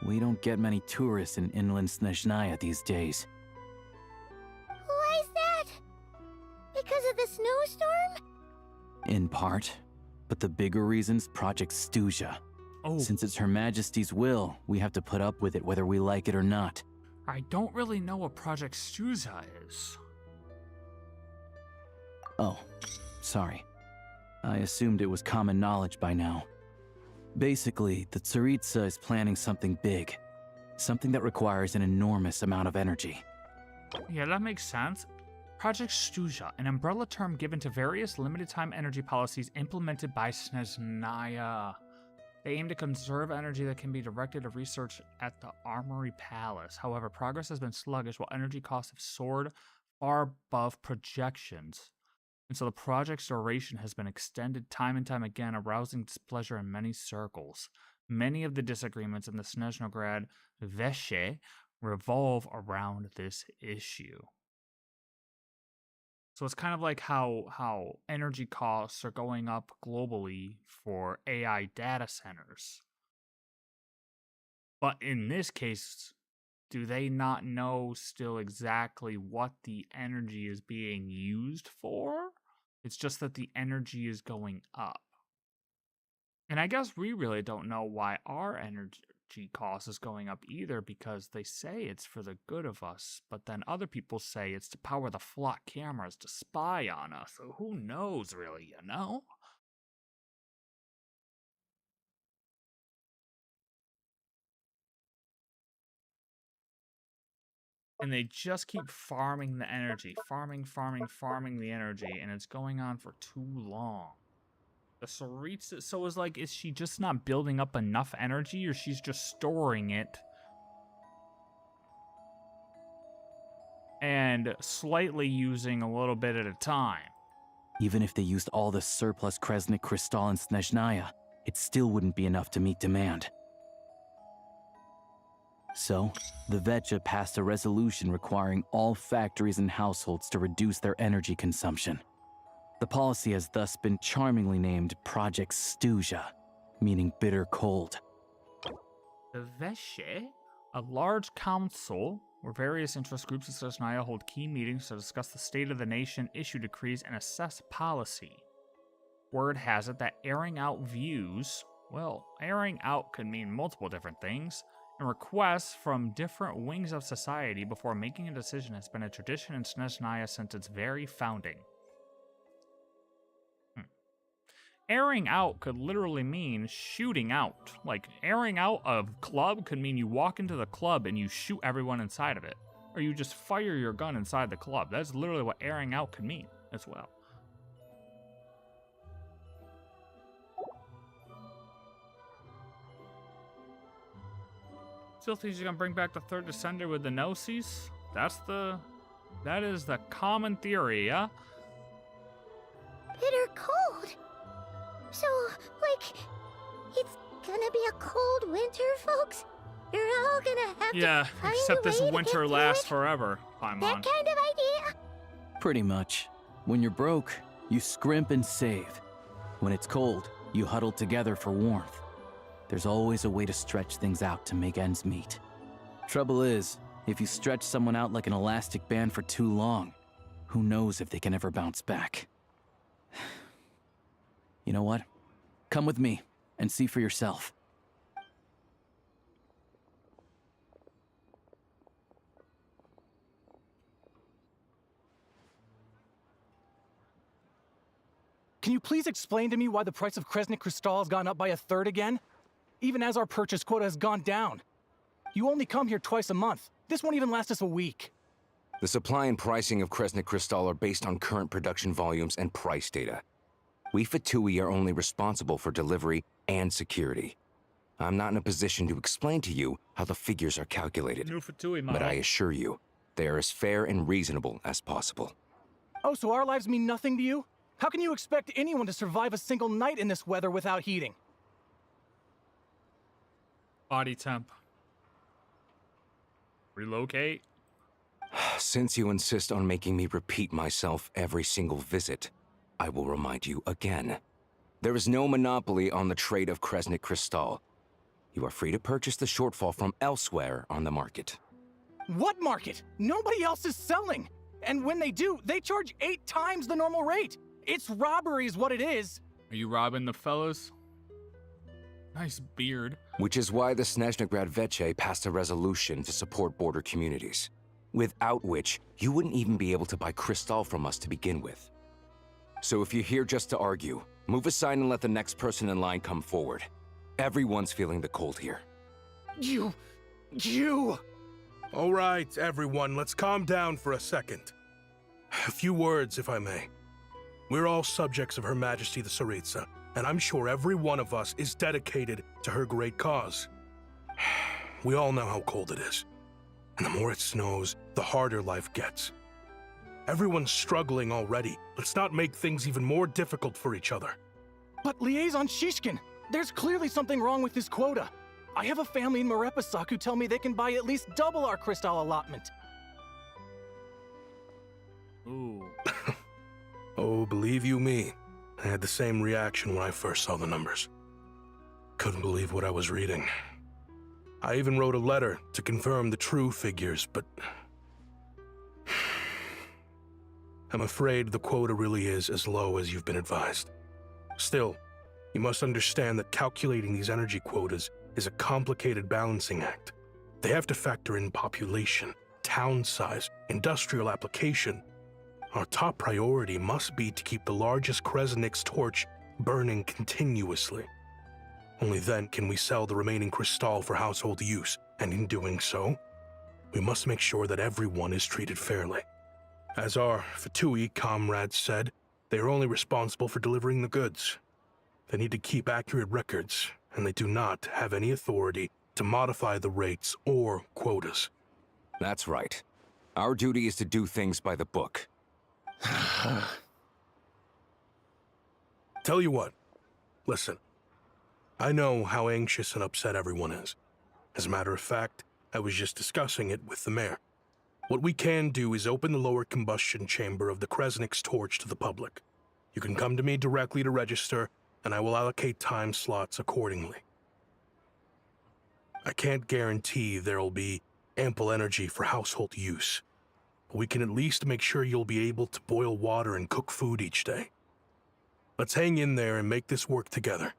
We don't get many tourists in inland Snezhnaya these days. Why is that? Because of the snowstorm? In part. But the bigger reason's Project Stuzha. Oh, Since it's Her Majesty's will, we have to put up with it whether we like it or not. I don't really know what Project Stuzha is. Oh, sorry. I assumed it was common knowledge by now. Basically, the Tsaritsa is planning something big. Something that requires an enormous amount of energy. Yeah, that makes sense. Project Stuzha, an umbrella term given to various limited-time energy policies implemented by Snezhnaya. They aim to conserve energy that can be directed to research at the Armory Palace. However, progress has been sluggish while energy costs have soared far above projections. And so the project's duration has been extended time and time again, arousing displeasure in many circles. Many of the disagreements in the Snezhnograd Veshe revolve around this issue. So it's kind of like how energy costs are going up globally for AI data centers. But in this case, do they not know still exactly what the energy is being used for? It's just that the energy is going up. And I guess we really don't know why our energy cost is going up either, because they say it's for the good of us, but then other people say it's to power the flock cameras to spy on us. So who knows really, you know? And they just keep farming the energy, farming the energy, and it's going on for too long. The Tsaritsa, so it's like, is she just not building up enough energy, or she's just storing it and slightly using a little bit at a time? Even if they used all the surplus Kresnik Crystal in Snezhnaya, it still wouldn't be enough to meet demand. So, the Vetja passed a resolution requiring all factories and households to reduce their energy consumption. The policy has thus been charmingly named Project Stuzha, meaning bitter cold. The Veshe, a large council where various interest groups in Snezhnaya hold key meetings to discuss the state of the nation, issue decrees, and assess policy. Word has it that airing out views, well, airing out could mean multiple different things, and requests from different wings of society before making a decision has been a tradition in Snezhnaya since its very founding. Airing out could literally mean shooting out. Like, airing out a club could mean you walk into the club and you shoot everyone inside of it. Or you just fire your gun inside the club. That's literally what airing out could mean as well. Still think he's gonna bring back the third descender with the Gnosis? That is the common theory, yeah? Bitter cold. So, like, it's gonna be a cold winter, folks? You're all gonna have yeah, to find except a this way to winter get lasts through it? forever, Paimon. That kind of idea? Pretty much. When you're broke, you scrimp and save. When it's cold, you huddle together for warmth. There's always a way to stretch things out to make ends meet. Trouble is, if you stretch someone out like an elastic band for too long, who knows if they can ever bounce back. You know what? Come with me and see for yourself. Can you please explain to me why the price of Kresnik Crystal has gone up by 1/3 again? Even as our purchase quota has gone down. You only come here twice a month. This won't even last us a week. The supply and pricing of Kresnik Crystal are based on current production volumes and price data. We Fatui are only responsible for delivery and security. I'm not in a position to explain to you how the figures are calculated, New Fatui, but I assure you, they are as fair and reasonable as possible. Oh, so our lives mean nothing to you? How can you expect anyone to survive a single night in this weather without heating? Body temp. Relocate. Since you insist on making me repeat myself every single visit, I will remind you again. There is no monopoly on the trade of Kresnik Crystal. You are free to purchase the shortfall from elsewhere on the market. What market? Nobody else is selling. And when they do, they charge 8 times the normal rate. It's robbery is what it is. Are you robbing the fellas? Nice beard. Which is why the Snezhnograd Veche passed a resolution to support border communities, without which you wouldn't even be able to buy crystal from us to begin with. So if you're here just to argue, move aside and let the next person in line come forward. Everyone's feeling the cold here. You... All right, everyone, let's calm down for a second. A few words, if I may. We're all subjects of Her Majesty the Tsaritsa, and I'm sure every one of us is dedicated to her great cause. We all know how cold it is, and the more it snows, the harder life gets. Everyone's struggling already. Let's not make things even more difficult for each other. But Liaison Shishkin, there's clearly something wrong with this quota. I have a family in Marepasak who tell me they can buy at least double our crystal allotment. Ooh. Oh, believe you me, I had the same reaction when I first saw the numbers. Couldn't believe what I was reading. I even wrote a letter to confirm the true figures, but I'm afraid the quota really is as low as you've been advised. Still, you must understand that calculating these energy quotas is a complicated balancing act. They have to factor in population, town size, industrial application. Our top priority must be to keep the largest Kresnik's torch burning continuously. Only then can we sell the remaining crystal for household use, and in doing so, we must make sure that everyone is treated fairly. As our Fatui comrades said, they are only responsible for delivering the goods. They need to keep accurate records, and they do not have any authority to modify the rates or quotas. That's right. Our duty is to do things by the book. Tell you what, listen. I know how anxious and upset everyone is. As a matter of fact, I was just discussing it with the mayor. What we can do is open the lower combustion chamber of the Kresnik's torch to the public. You can come to me directly to register, and I will allocate time slots accordingly. I can't guarantee there'll be ample energy for household use, but we can at least make sure you'll be able to boil water and cook food each day. Let's hang in there and make this work together,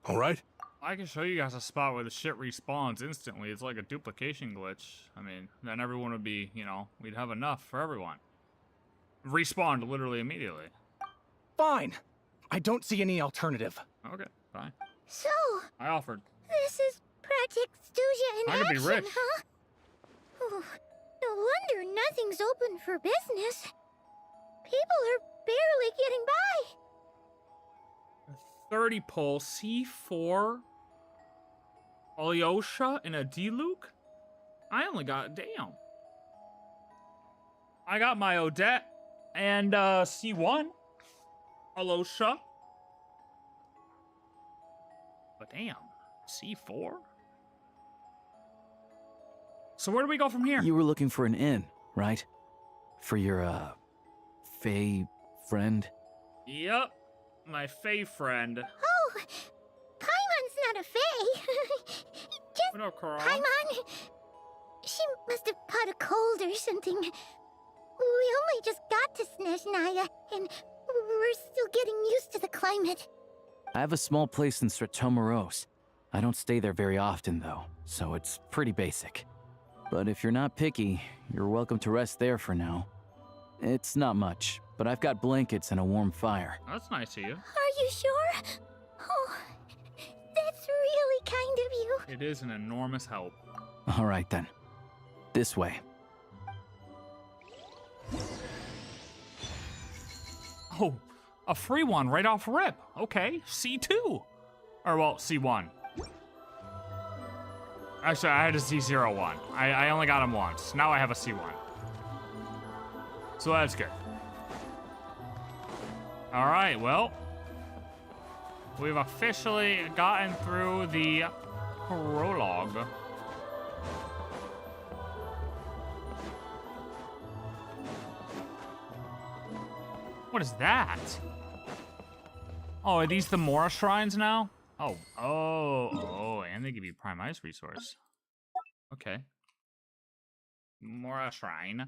all right? I can show you guys a spot where the shit respawns instantly. It's like a duplication glitch. I mean, then everyone would be, you know, we'd have enough for everyone. Respawned literally immediately. Fine. I don't see any alternative. Okay, fine. So, I offered. this is Project Stuja in I could be action, rich. huh? Oh, no wonder nothing's open for business. People are barely getting by. 30 pull, C4, Alyosha, and a D-Luke? I only got, damn. I got my Odette and C1, Alyosha. But damn, C4? So where do we go from here? You were looking for an inn, right? For your, Fae friend? Yep, my Fae friend. Oh, Paimon's not a Fae. Just No, Carl. Paimon. She must have caught a cold or something. We only just got to Snezhnaya, and we're still getting used to the climate. I have a small place in Stratomaros. I don't stay there very often, though, so it's pretty basic. But if you're not picky, you're welcome to rest there for now. It's not much, but I've got blankets and a warm fire. That's nice of you. Are you sure? Oh, that's really kind of you. It is an enormous help. All right, then. This way. Oh, a free one right off rip. Okay, C2. Or, well, C1. Actually, I had a C01. I only got him once. Now I have a C1. So that's good. All right, well, we've officially gotten through the prologue. What is that? Oh, are these the Mora shrines now? Oh, and they give you Prime Ice resource. Okay. Mora shrine.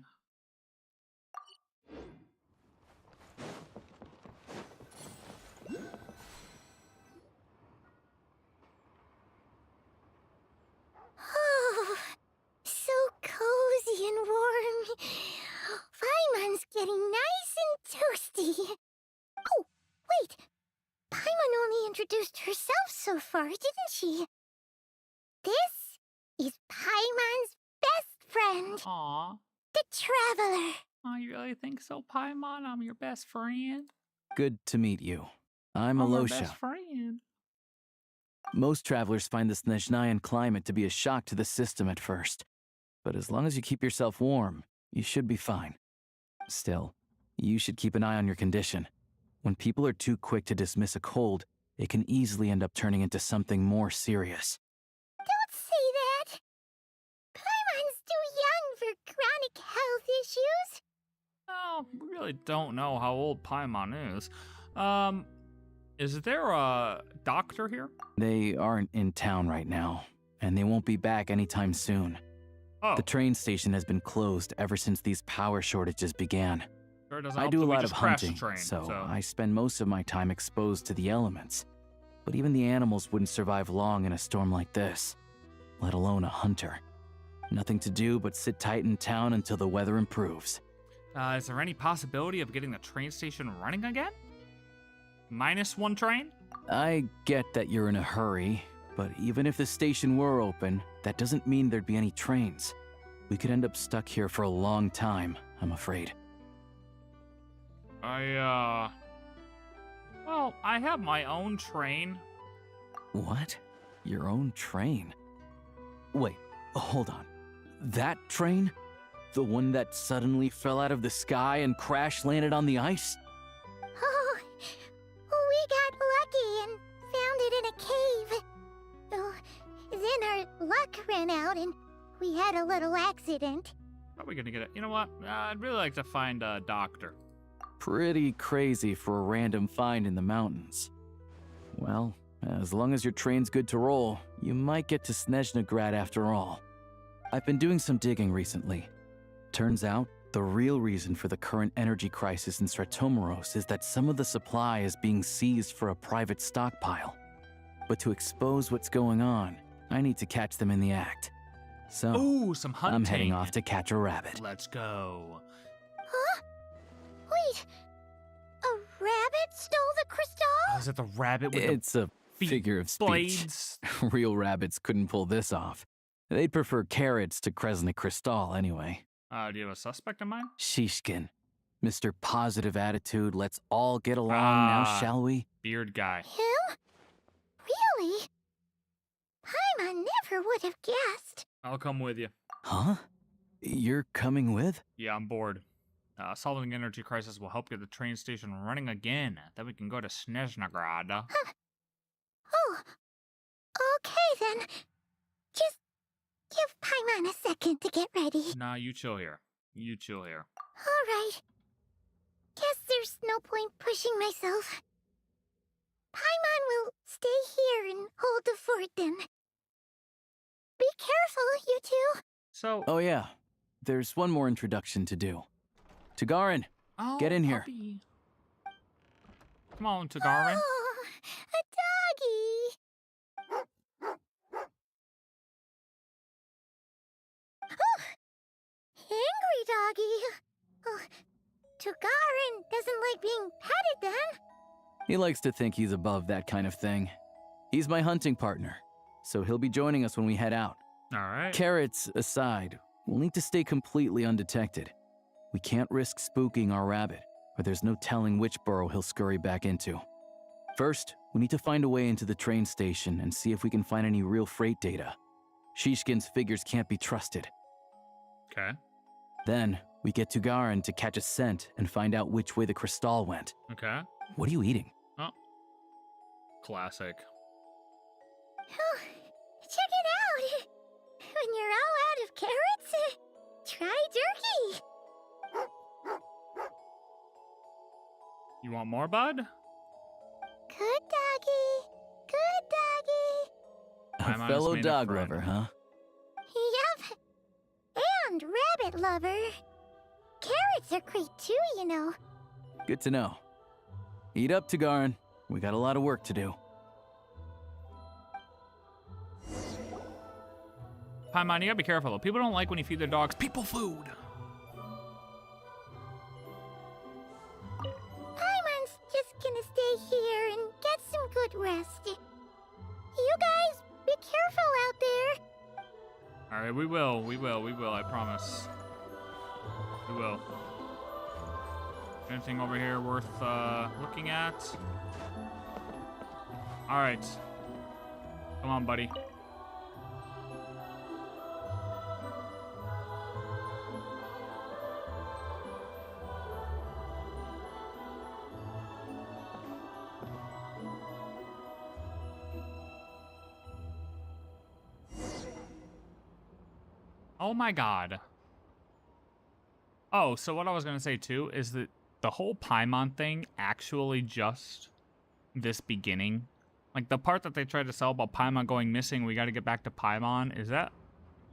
Oh, so cozy and warm. Paimon's getting nice and toasty. Oh, wait. Paimon only introduced herself so far, didn't she? This is Paimon's best friend. Aw. The Traveler. Oh, you really think so, Paimon? I'm your best friend. Good to meet you. I'm your Alyosha. best friend. Most travelers find the Snezhnayan climate to be a shock to the system at first. But as long as you keep yourself warm, you should be fine. Still, You should keep an eye on your condition. When people are too quick to dismiss a cold, it can easily end up turning into something more serious. Don't say that! Paimon's too young for chronic health issues. Oh, we really don't know how old Paimon is. Is there a doctor here? They aren't in town right now, and they won't be back anytime soon. Oh. The train station has been closed ever since these power shortages began. Sure doesn't I help do that a we lot of just crashed the hunting, train, so I spend most of my time exposed to the elements. But even the animals wouldn't survive long in a storm like this, let alone a hunter. Nothing to do but sit tight in town until the weather improves. Is there any possibility of getting the train station running again? -1 train? I get that you're in a hurry, but even if the station were open, that doesn't mean there'd be any trains. We could end up stuck here for a long time, I'm afraid. Well, I have my own train. What? Your own train? Wait, hold on. That train? The one that suddenly fell out of the sky and crash landed on the ice? Oh, we got lucky and found it in a cave. Oh, then our luck ran out and we had a little accident. Probably gonna get it. You know what? I'd really like to find a doctor. Pretty crazy for a random find in the mountains. Well, as long as your train's good to roll, you might get to Snezhnaya after all. I've been doing some digging recently. Turns out, the real reason for the current energy crisis in Stratomeros is that some of the supply is being seized for a private stockpile. But to expose what's going on, I need to catch them in the act. So, Ooh, some hunting. I'm heading off to catch a rabbit. Let's go. Huh? Wait, a rabbit stole the crystal? Oh, is it the rabbit with It's a figure of speech. blades? Real rabbits couldn't pull this off. They'd prefer carrots to Kresnik Crystal anyway. Do you have a suspect in mind? Shishkin. Mr. Positive Attitude, let's all get along now, shall we? Beard guy. Him? Really? Paimon never would have guessed. I'll come with you. Huh? You're coming with? Yeah, I'm bored. Solving the energy crisis will help get the train station running again. Then we can go to Snezhnaya. Oh, okay then. Just give Paimon a second to get ready. Nah, you chill here. You chill here. Alright. Guess there's no point pushing myself. Paimon will stay here and hold the fort then. Be careful, you two. So. Oh yeah, there's one more introduction to do. Tagarin, get in here. Puppy. Come on, Tagarin. Oh, a doggy. Oh, angry doggy. Oh, Tagarin doesn't like being petted then. He likes to think he's above that kind of thing. He's my hunting partner, so he'll be joining us when we head out. All right. Carrots aside, we'll need to stay completely undetected. We can't risk spooking our rabbit, or there's no telling which burrow he'll scurry back into. First, we need to find a way into the train station and see if we can find any real freight data. Shishkin's figures can't be trusted. Okay. Then, we get Tugarin to catch a scent and find out which way the crystal went. Okay. What are you eating? Oh. Classic. Oh, check it out. When you're all out of carrots, try jerky. You want more, bud? Good doggy. Good doggy. A fellow dog lover, huh? Yup. And rabbit lover. Carrots are great too, you know. Good to know. Eat up, Tugarin. We got a lot of work to do. Paimon, you gotta be careful though. People don't like when you feed their dogs people food. Paimon's just gonna stay here and get some good rest. You guys, be careful out there. All right, we will, I promise. We will. Anything over here worth looking at? All right. Come on, buddy. Oh my god. Oh, so what I was gonna say too is that the whole Paimon thing actually just this beginning. Like the part that they tried to sell about Paimon going missing, we gotta get back to Paimon, is that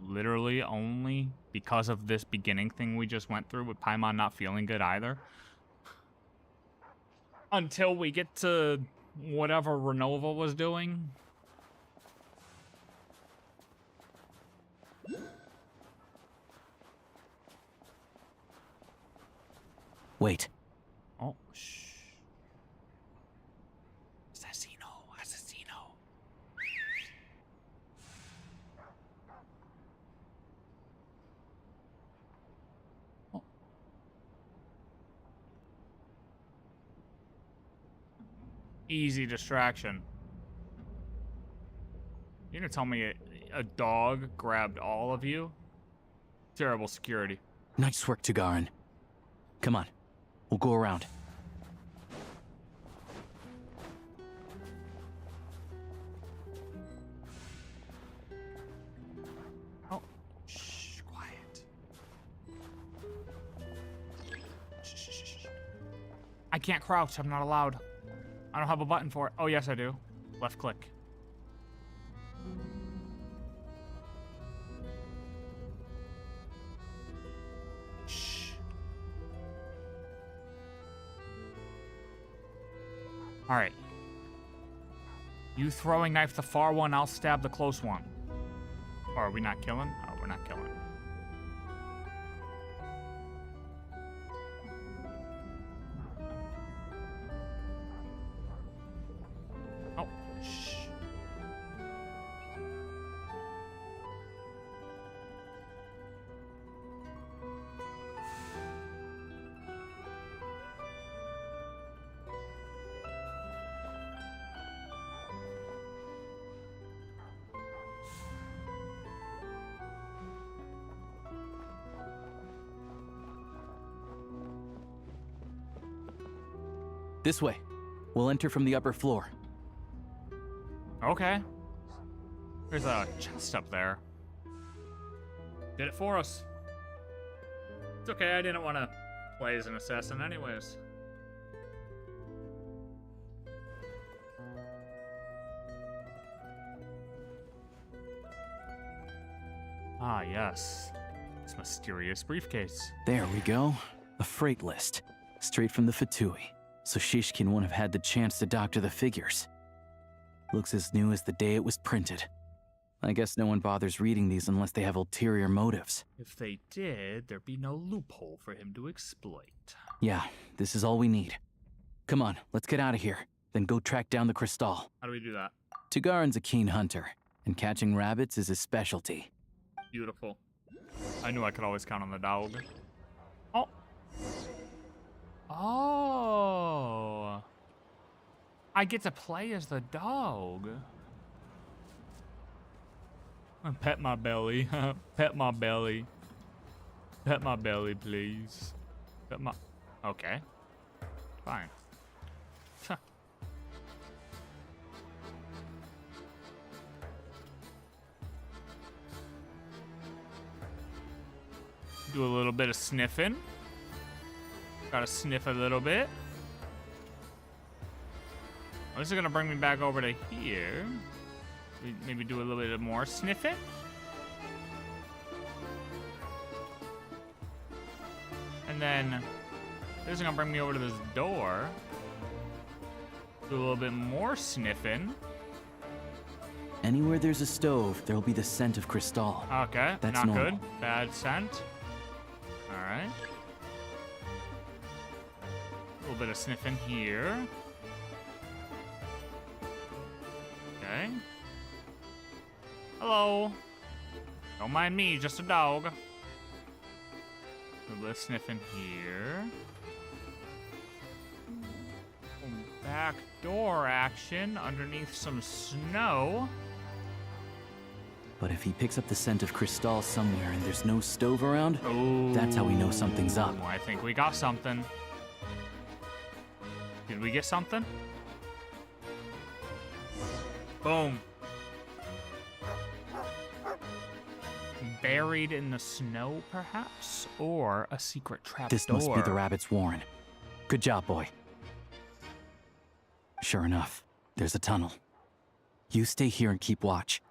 literally only because of this beginning thing we just went through with Paimon not feeling good either? Until we get to whatever Renova was doing. Wait. Oh, shh. Assassino, assassino. Oh. Easy distraction. You're gonna tell me a dog grabbed all of you? Terrible security. Nice work, Tagarin. Come on. We'll go around. Oh, shh, quiet. Shh, shh, shh, shh. I can't crouch. I'm not allowed. I don't have a button for it. Oh, yes, I do. Left click. All right. You throwing knife the far one, I'll stab the close one. Or are we not killing? Oh, we're not killing. Oh, shh. This way. We'll enter from the upper floor. Okay. There's a chest up there. Did it for us. It's okay, I didn't want to play as an assassin anyways. Ah, yes. This mysterious briefcase. There we go. A freight list. Straight from the Fatui. So Shishkin won't have had the chance to doctor the figures. Looks as new as the day it was printed. I guess no one bothers reading these unless they have ulterior motives. If they did, there'd be no loophole for him to exploit. Yeah, this is all we need. Come on, let's get out of here. Then go track down the crystal. How do we do that? Tagarin's a keen hunter, and catching rabbits is his specialty. Beautiful. I knew I could always count on the dog. Oh. Oh. I get to play as the dog. Pet my belly. Pet my belly. Pet my belly, please. Pet my... Okay. Fine. Huh. Do a little bit of sniffing. Gotta sniff a little bit. Oh, this is gonna bring me back over to here. Maybe do a little bit more sniffing. And then this is gonna bring me over to this door. Do a little bit more sniffing. Anywhere there's a stove, there'll be the scent of crystal. Okay, that's not normal. good. Bad scent. All right. A little bit of sniffing here. Okay. Hello. Don't mind me, just a dog. A little bit of sniffing here. Back door action underneath some snow. But if he picks up the scent of crystal somewhere and there's no stove around, Ooh, that's how we know something's up. I think we got something. Did we get something? Boom. buried in the snow, perhaps? Or a secret trap This door? must be the rabbit's warren. Good job, boy. Sure enough, there's a tunnel. You stay here and keep watch.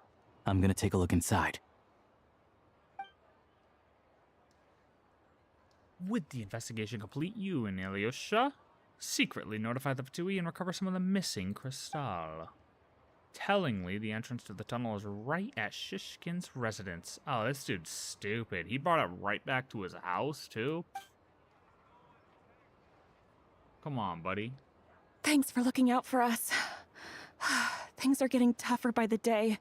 I'm gonna take a look inside. With the investigation complete, you and Ilyusha secretly notify the Fatui and recover some of the missing crystal. Tellingly, the entrance to the tunnel is right at Shishkin's residence. Oh, this dude's stupid. He brought it right back to his house, too? Come on, buddy. Thanks for looking out for us. Things are getting tougher by the day.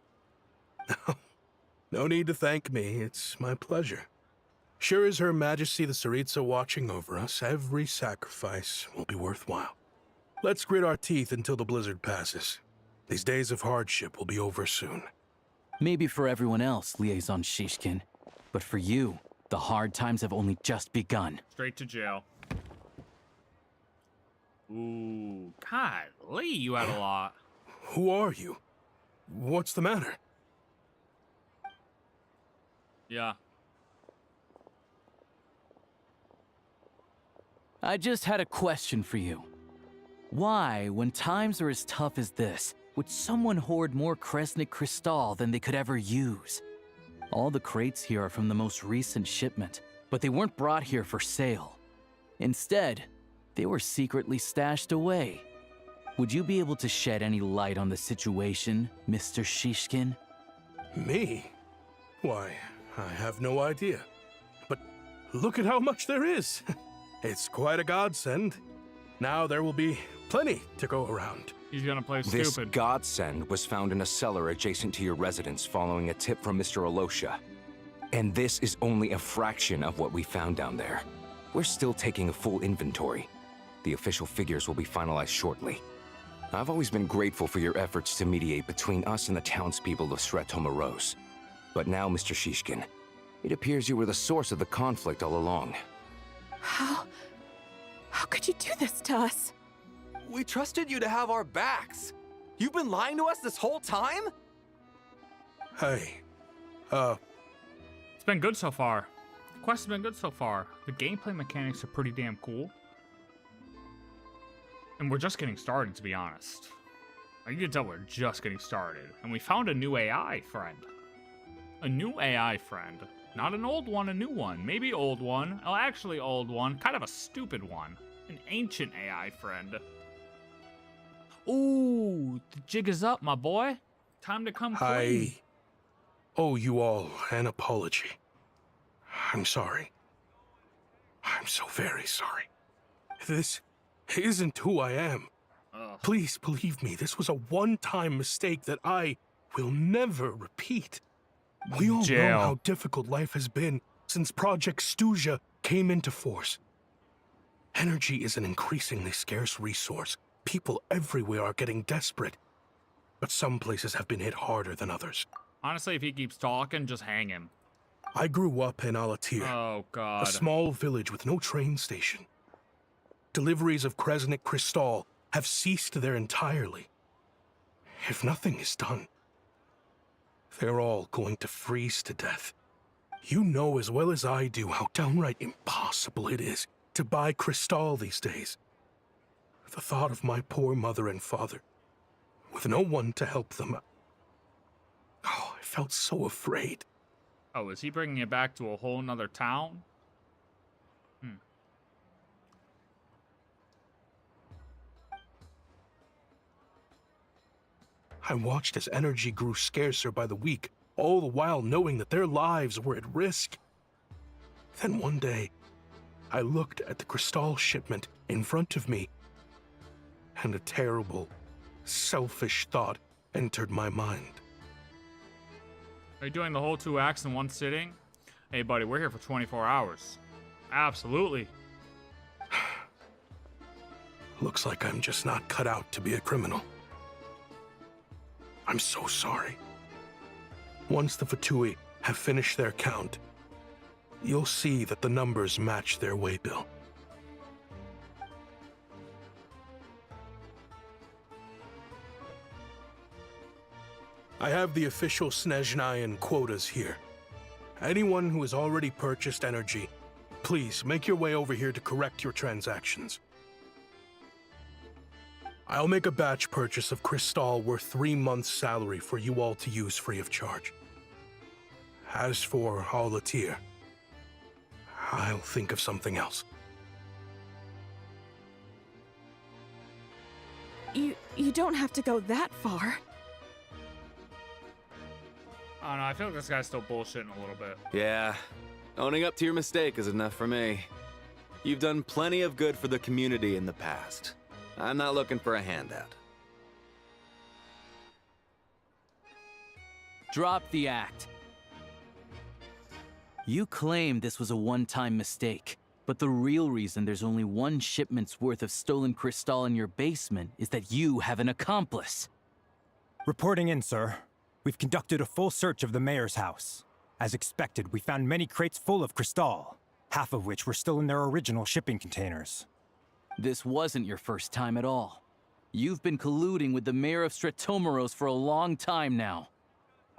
No need to thank me. It's my pleasure. Sure as Her Majesty the Tsaritsa watching over us, every sacrifice will be worthwhile. Let's grit our teeth until the blizzard passes. These days of hardship will be over soon. Maybe for everyone else, Liaison Shishkin, but for you, the hard times have only just begun. Straight to jail. Ooh, golly, you had a lot. Who are you? What's the matter? Yeah. I just had a question for you. Why, when times are as tough as this, would someone hoard more Kresnik Crystal than they could ever use? All the crates here are from the most recent shipment, but they weren't brought here for sale. Instead, they were secretly stashed away. Would you be able to shed any light on the situation, Mr. Shishkin? Me? Why, I have no idea. But look at how much there is. It's quite a godsend. Now there will be plenty to go around. He's gonna play This stupid. godsend was found in a cellar adjacent to your residence following a tip from Mr. Alosha. And this is only a fraction of what we found down there. We're still taking a full inventory. The official figures will be finalized shortly. I've always been grateful for your efforts to mediate between us and the townspeople of Sretomaros. But now, Mr. Shishkin, it appears you were the source of the conflict all along. How could you do this to us? We trusted you to have our backs. You've been lying to us this whole time? Hey, It's been good so far. The quest has been good so far. The gameplay mechanics are pretty damn cool. And we're just getting started, to be honest. You can tell we're just getting started. And we found a new AI friend. A new AI friend. Not an old one, a new one. Maybe old one. Oh, actually old one. Kind of a stupid one. An ancient AI friend. Ooh, the jig is up, my boy. Time to come clean. I owe you all an apology. I'm sorry. I'm so very sorry. This isn't who I am. Ugh. Please believe me, this was a one-time mistake that I will never repeat. We all know how difficult life has been since Project Stuzha came into force. Energy is an increasingly scarce resource. People everywhere are getting desperate. But some places have been hit harder than others. Honestly, if he keeps talking, just hang him. I grew up in Alatir, Oh, God. a small village with no train station. Deliveries of Kresnik Crystal have ceased there entirely. If nothing is done, they're all going to freeze to death. You know as well as I do how downright impossible it is to buy Crystal these days. The thought of my poor mother and father, with no one to help them, I felt so afraid. Oh, is he bringing it back to a whole nother town? I watched as energy grew scarcer by the week, all the while knowing that their lives were at risk. Then one day, I looked at the Crystal shipment in front of me, and a terrible, selfish thought entered my mind. Are you doing the whole 2 acts in one sitting? Hey, buddy, we're here for 24 hours. Absolutely. Looks like I'm just not cut out to be a criminal. I'm so sorry. Once the Fatui have finished their count, you'll see that the numbers match their waybill. I have the official Snezhnayan quotas here. Anyone who has already purchased energy, please make your way over here to correct your transactions. I'll make a batch purchase of Crystal worth 3 months' salary for you all to use free of charge. As for Alatir, I'll think of something else. You don't have to go that far. I don't know, I feel like this guy's still bullshitting a little bit. Yeah, owning up to your mistake is enough for me. You've done plenty of good for the community in the past. I'm not looking for a handout. Drop the act. You claim this was a one-time mistake, but the real reason there's only one shipment's worth of stolen crystal in your basement is that you have an accomplice. Reporting in, sir. We've conducted a full search of the mayor's house. As expected, we found many crates full of crystal, half of which were still in their original shipping containers. This wasn't your first time at all. You've been colluding with the mayor of Stratomeros for a long time now.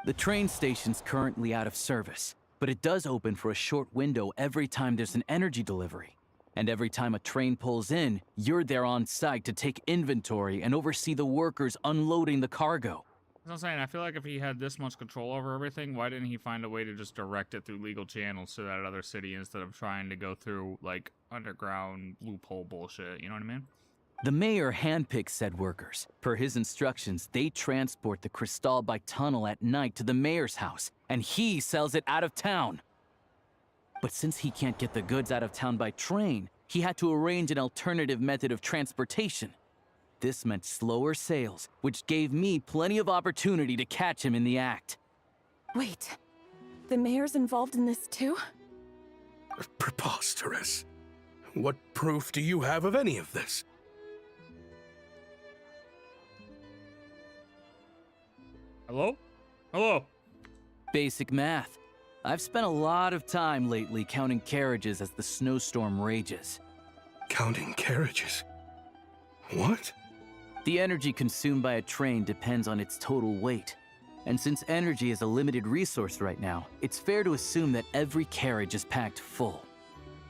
The train station's currently out of service, but it does open for a short window every time there's an energy delivery. And every time a train pulls in, you're there on site to take inventory and oversee the workers unloading the cargo. That's what I'm saying. I feel like if he had this much control over everything, why didn't he find a way to just direct it through legal channels to that other city instead of trying to go through, like, underground loophole bullshit? You know what I mean? The mayor handpicks said workers. Per his instructions, they transport the crystal by tunnel at night to the mayor's house, and he sells it out of town. But since he can't get the goods out of town by train, he had to arrange an alternative method of transportation. This meant slower sales, which gave me plenty of opportunity to catch him in the act. Wait, the mayor's involved in this too? Preposterous. What proof do you have of any of this? Hello? Hello? Basic math. I've spent a lot of time lately counting carriages as the snowstorm rages. Counting carriages? What? The energy consumed by a train depends on its total weight. And since energy is a limited resource right now, it's fair to assume that every carriage is packed full.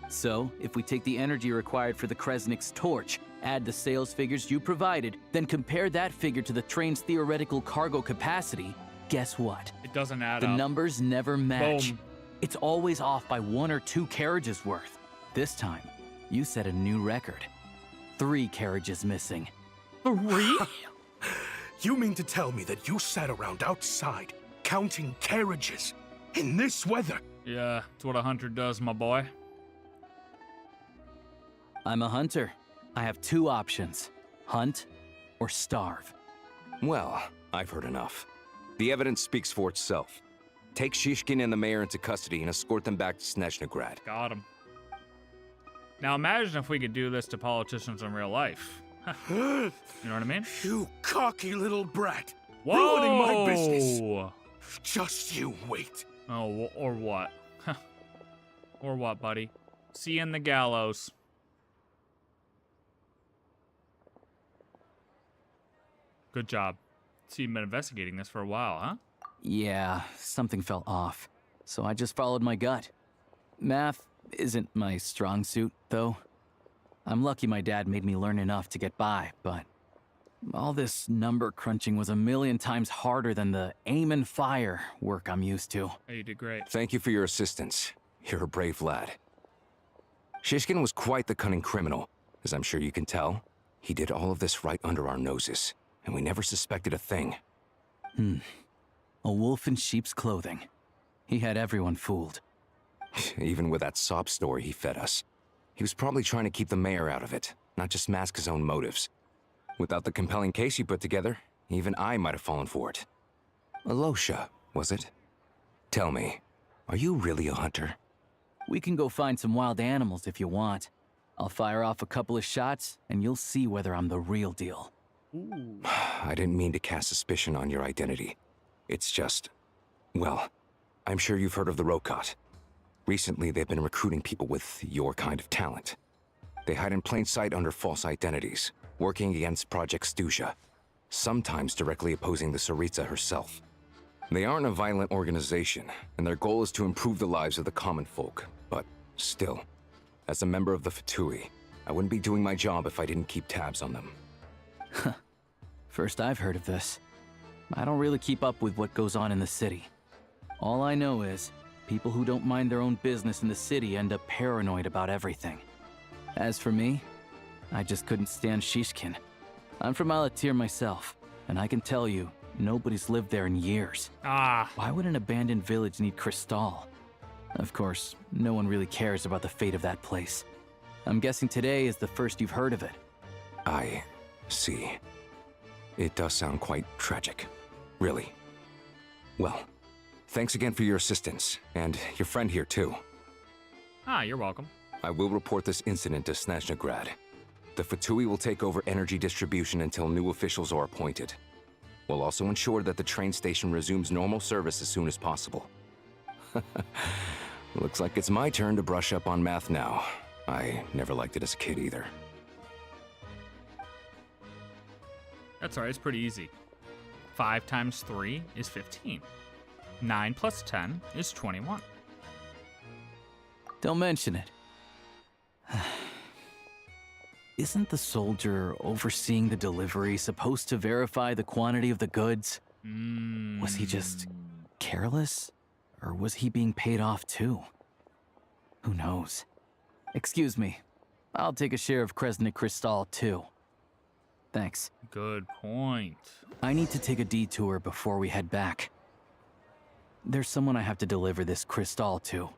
So, if we take the energy required for the Kresnik's torch, add the sales figures you provided, then compare that figure to the train's theoretical cargo capacity, guess what? It doesn't add up. The up. numbers never match. Boom. It's always off by 1 or 2 carriages worth. This time, you set a new record. 3 carriages missing. 3? You mean to tell me that you sat around outside, counting carriages, in this weather? Yeah, it's what a hunter does, my boy. I'm a hunter. I have 2 options. Hunt or starve. Well, I've heard enough. The evidence speaks for itself. Take Shishkin and the mayor into custody and escort them back to Snezhnaya. Got him. Now imagine if we could do this to politicians in real life. You know what I mean? You cocky little brat. Whoa! Ruining my business. Just you wait. Oh, or what? Or what, buddy? See you in the gallows. Good job. So you've been investigating this for a while, huh? Yeah, something felt off. So I just followed my gut. Math isn't my strong suit, though. I'm lucky my dad made me learn enough to get by, but all this number crunching was a million times harder than the aim and fire work I'm used to. Hey, you did great. Thank you for your assistance. You're a brave lad. Shishkin was quite the cunning criminal. As I'm sure you can tell, he did all of this right under our noses, and we never suspected a thing. A wolf in sheep's clothing. He had everyone fooled. Even with that sob story he fed us. He was probably trying to keep the mayor out of it, not just mask his own motives. Without the compelling case you put together, even I might have fallen for it. Alosha, was it? Tell me, are you really a hunter? We can go find some wild animals if you want. I'll fire off a couple of shots, and you'll see whether I'm the real deal. Ooh. I didn't mean to cast suspicion on your identity. It's just... well, I'm sure you've heard of the Rokot. Recently, they've been recruiting people with your kind of talent. They hide in plain sight under false identities, working against Project Stuzha, sometimes directly opposing the Tsaritsa herself. They aren't a violent organization, and their goal is to improve the lives of the common folk. But still, as a member of the Fatui, I wouldn't be doing my job if I didn't keep tabs on them. First I've heard of this. I don't really keep up with what goes on in the city. All I know is, people who don't mind their own business in the city end up paranoid about everything. As for me, I just couldn't stand Shishkin. I'm from Alatir myself, and I can tell you, nobody's lived there in years. Why would an abandoned village need Crystal? Of course, no one really cares about the fate of that place. I'm guessing today is the first you've heard of it. I see. It does sound quite tragic. Really. Well, thanks again for your assistance, and your friend here too. You're welcome. I will report this incident to Snezhnaya. The Fatui will take over energy distribution until new officials are appointed. We'll also ensure that the train station resumes normal service as soon as possible. Looks like it's my turn to brush up on math now. I never liked it as a kid either. That's alright, it's pretty easy. 5 times 3 is 15. 9 plus 10 is 21. Don't mention it. Isn't the soldier overseeing the delivery supposed to verify the quantity of the goods? Was he just careless? Or was he being paid off too? Who knows? Excuse me. I'll take a share of Kresnik Crystal too. Thanks. Good point. I need to take a detour before we head back. There's someone I have to deliver this crystal to.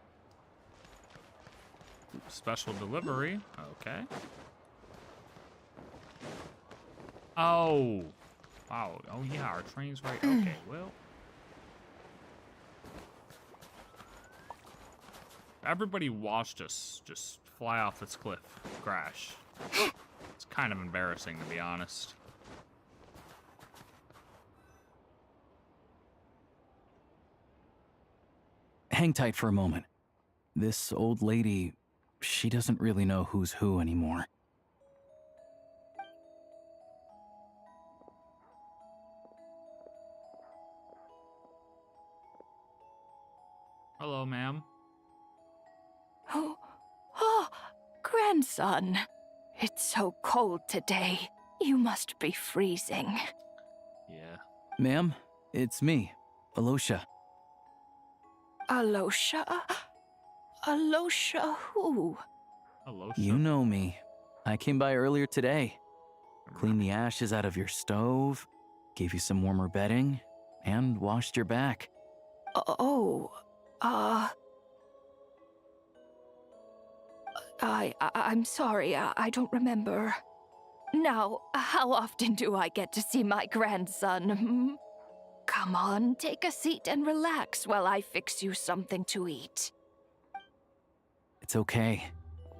Special delivery. Okay. Oh. Wow. Oh, yeah, our train's right. Okay, well. Everybody watched us just fly off this cliff, crash. It's kind of embarrassing, to be honest. Hang tight for a moment. This old lady, she doesn't really know who's who anymore. Hello, ma'am. Oh, grandson. It's so cold today. You must be freezing. Yeah. Ma'am, it's me, Alosha. Alosha? Alosha who? Alosha? You know me. I came by earlier today. Cleaned the ashes out of your stove, gave you some warmer bedding, and washed your back. I'm sorry, I don't remember. Now, how often do I get to see my grandson? Hmm? Come on, take a seat and relax while I fix you something to eat. It's okay.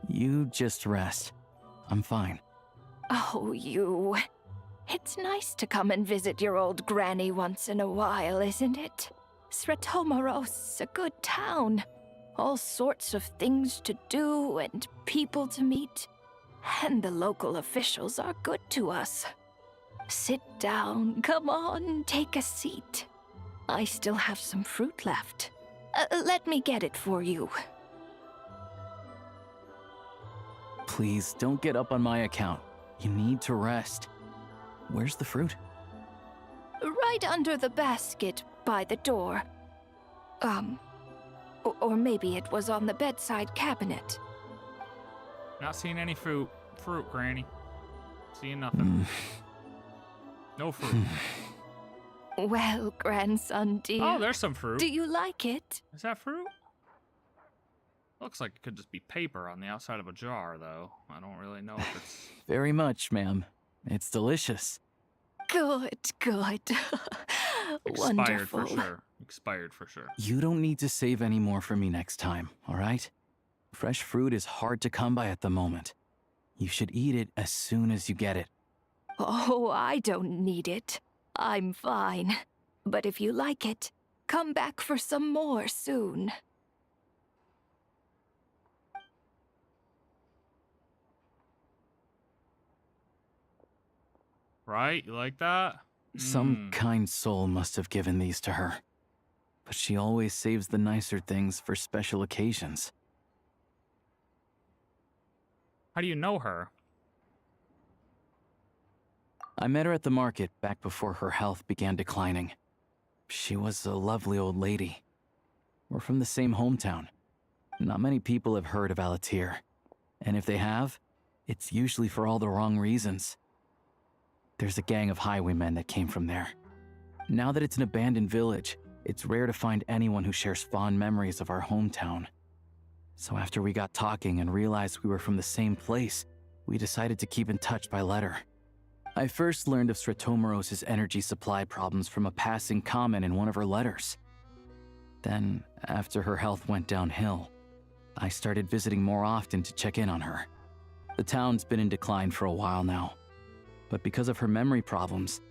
You just rest. I'm fine. Oh, you. It's nice to come and visit your old granny once in a while, isn't it? Sretomaros, a good town. All sorts of things to do and people to meet. And the local officials are good to us. Sit down, come on, take a seat. I still have some fruit left. Let me get it for you. Please, don't get up on my account. You need to rest. Where's the fruit? Right under the basket by the door. Or maybe it was on the bedside cabinet. Not seeing any fruit, Granny. Seeing nothing. No fruit. Well, grandson dear. Oh, there's some fruit. Do you like it? Is that fruit? Looks like it could just be paper on the outside of a jar, though. I don't really know if it's... Very much, ma'am. It's delicious. Good, good. Expired Wonderful. for sure. Expired for sure. You don't need to save any more for me next time, all right? Fresh fruit is hard to come by at the moment. You should eat it as soon as you get it. Oh, I don't need it. I'm fine. But if you like it, come back for some more soon. Right? You like that? Some kind soul must have given these to her. but she always saves the nicer things for special occasions. How do you know her? I met her at the market back before her health began declining. She was a lovely old lady. We're from the same hometown. Not many people have heard of Alatir, and if they have, it's usually for all the wrong reasons. There's a gang of highwaymen that came from there. Now that it's an abandoned village, it's rare to find anyone who shares fond memories of our hometown. So after we got talking and realized we were from the same place, we decided to keep in touch by letter. I first learned of Sretomoros' energy supply problems from a passing comment in one of her letters. Then, after her health went downhill, I started visiting more often to check in on her. The town's been in decline for a while now, but because of her memory problems,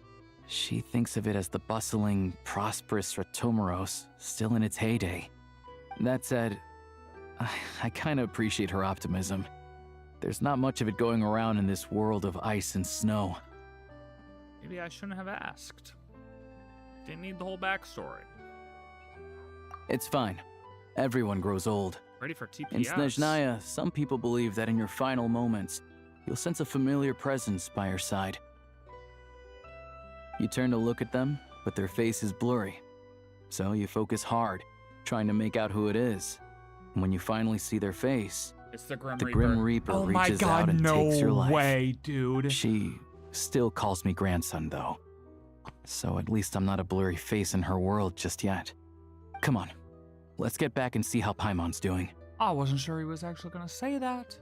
she thinks of it as the bustling, prosperous Sretomoros still in its heyday. That said, I kinda appreciate her optimism. There's not much of it going around in this world of ice and snow. Maybe I shouldn't have asked. Didn't need the whole backstory. It's fine. Everyone grows old. Ready for TPS. In Snezhnaya, some people believe that in your final moments, you'll sense a familiar presence by your side. You turn to look at them, but their face is blurry. So you focus hard, trying to make out who it is. And when you finally see their face, it's the Grim Reaper oh my reaches God, out and takes your life. No way, dude. She still calls me grandson, though. So at least I'm not a blurry face in her world just yet. Come on, let's get back and see how Paimon's doing. I wasn't sure he was actually gonna say that.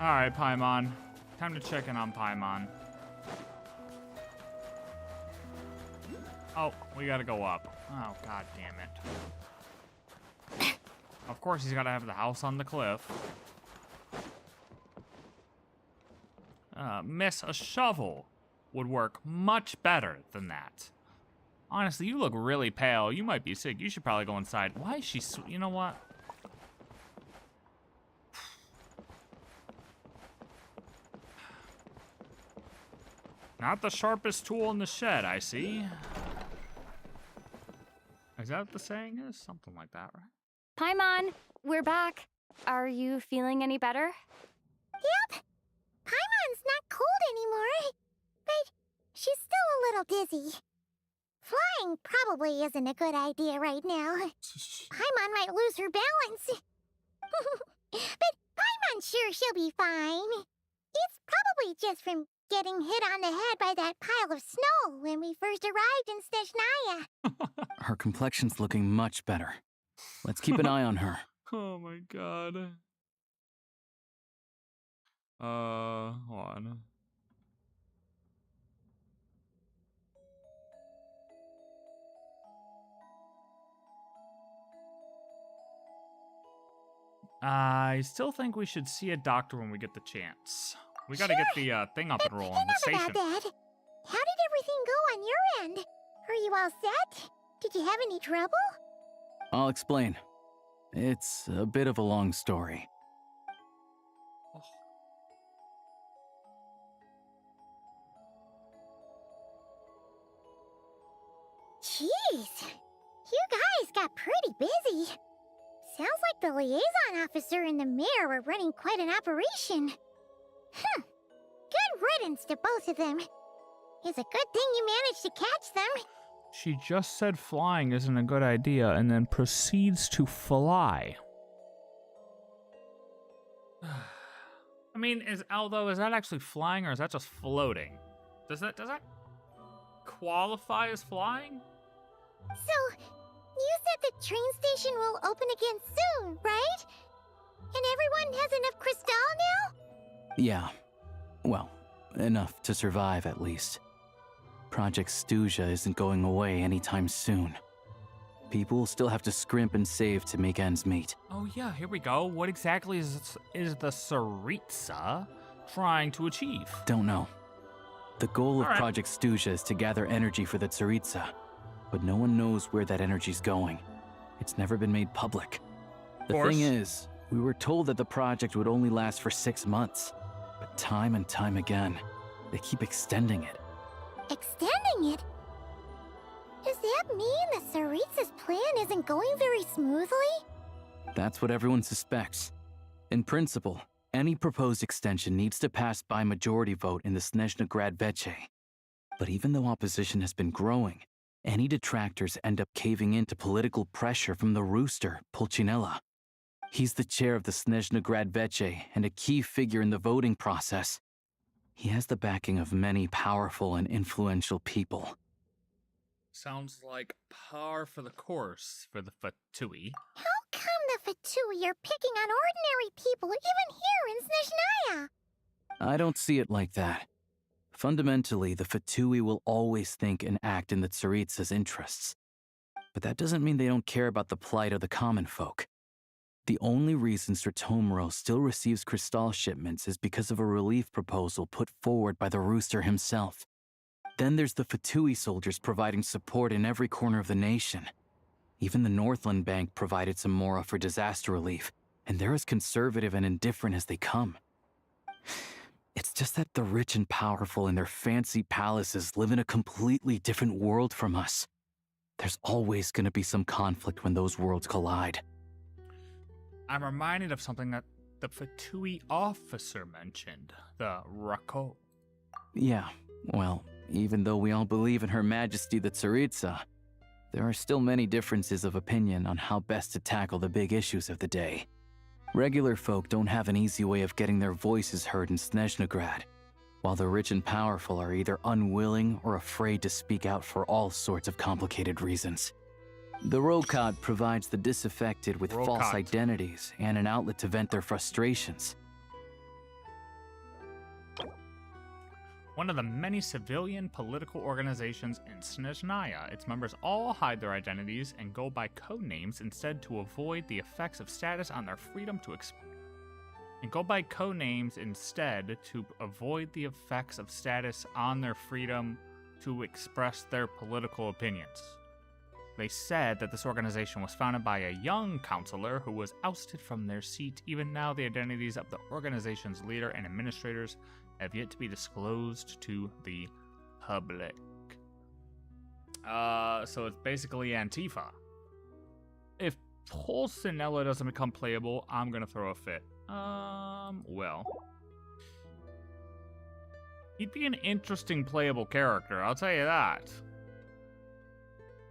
Alright, Paimon. Time to check in on Paimon. Oh, we gotta go up. Oh, god damn it. Of course he's gotta have the house on the cliff. Miss, a shovel would work much better than that. Honestly, you look really pale. You might be sick. You should probably go inside. Why is she you know what? Not the sharpest tool in the shed, I see. Is that what the saying is? Something like that, right? Paimon, we're back. Are you feeling any better? Yep. Paimon's not cold anymore, but she's still a little dizzy. Flying probably isn't a good idea right now. Paimon might lose her balance. But Paimon's sure she'll be fine. It's probably just from getting hit on the head by that pile of snow when we first arrived in Snezhnaya. Her complexion's looking much better. Let's keep an eye on her. Oh my god. Hold on. I still think we should see a doctor when we get the chance. We gotta get the thing up and rolling, the station. About that. How did everything go on your end? Are you all set? Did you have any trouble? I'll explain. It's a bit of a long story. Jeez, you guys got pretty busy. Sounds like the liaison officer and the mayor were running quite an operation. Good riddance to both of them. It's a good thing you managed to catch them. She just said flying isn't a good idea and then proceeds to fly. I mean, is that actually flying or is that just floating? Does that qualify as flying? So, you said the train station will open again soon, right? And everyone has enough crystal now? Yeah. Well, enough to survive at least. Project Snezhnaya isn't going away anytime soon. People will still have to scrimp and save to make ends meet. Oh yeah, here we go. What exactly is the Tsaritsa trying to achieve? Don't know. The goal of Project Snezhnaya is to gather energy for the Tsaritsa, but no one knows where that energy's going. it's never been made public. The course. thing is, we were told that the project would only last for 6 months. But time and time again, they keep extending it. Extending it? Does that mean the Tsaritsa's plan isn't going very smoothly? That's what everyone suspects. In principle, any proposed extension needs to pass by majority vote in the Snezhnaya Veche. But even though opposition has been growing, any detractors end up caving into political pressure from the rooster, Pulcinella. He's the chair of the Snezhnaya Veche and a key figure in the voting process. He has the backing of many powerful and influential people. Sounds like par for the course for the Fatui. How come the Fatui are picking on ordinary people even here in Snezhnaya? I don't see it like that. Fundamentally, the Fatui will always think and act in the Tsaritsa's interests. But that doesn't mean they don't care about the plight of the common folk. The only reason Sir Tomoro still receives Crystal shipments is because of a relief proposal put forward by the Rooster himself. Then there's the Fatui soldiers providing support in every corner of the nation. Even the Northland Bank provided some mora for disaster relief, and they're as conservative and indifferent as they come. It's just that the rich and powerful in their fancy palaces live in a completely different world from us. There's always going to be some conflict when those worlds collide. I'm reminded of something that the Fatui officer mentioned, the Rako. Yeah, well, even though we all believe in Her Majesty the Tsaritsa, there are still many differences of opinion on how best to tackle the big issues of the day. Regular folk don't have an easy way of getting their voices heard in Snezhnaya, while the rich and powerful are either unwilling or afraid to speak out for all sorts of complicated reasons. The Rokad provides the disaffected with false identities and an outlet to vent their frustrations. One of the many civilian political organizations in Snezhnaya, its members all hide their identities and go by codenames instead to avoid the effects of status on their freedom to express their political opinions. They said that this organization was founded by a young counselor who was ousted from their seat. Even now, the identities of the organization's leader and administrators have yet to be disclosed to the public. So it's basically Antifa. If Pulcinella doesn't become playable, I'm gonna throw a fit. Well. He'd be an interesting playable character, I'll tell you that.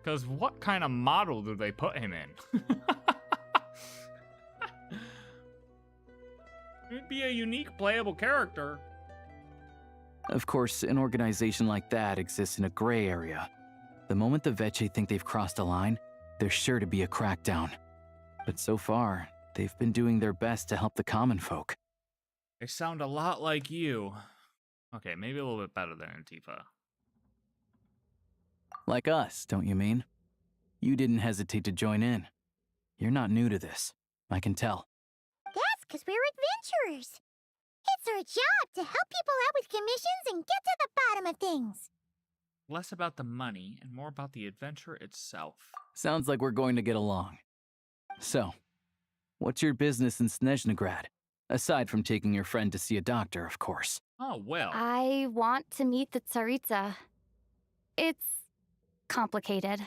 Because what kind of model do they put him in? It'd be a unique playable character. Of course, an organization like that exists in a gray area. The moment the Veche think they've crossed a line, there's sure to be a crackdown. But so far, they've been doing their best to help the common folk. They sound a lot like you. Okay, maybe a little bit better than Antifa. Like us, don't you mean? You didn't hesitate to join in. You're not new to this. I can tell. That's because we're adventurers. It's our job to help people out with commissions and get to the bottom of things. Less about the money and more about the adventure itself. Sounds like we're going to get along. So, what's your business in Snezhnaya? Aside from taking your friend to see a doctor, of course. Oh, well. I want to meet the Tsaritsa. It's complicated.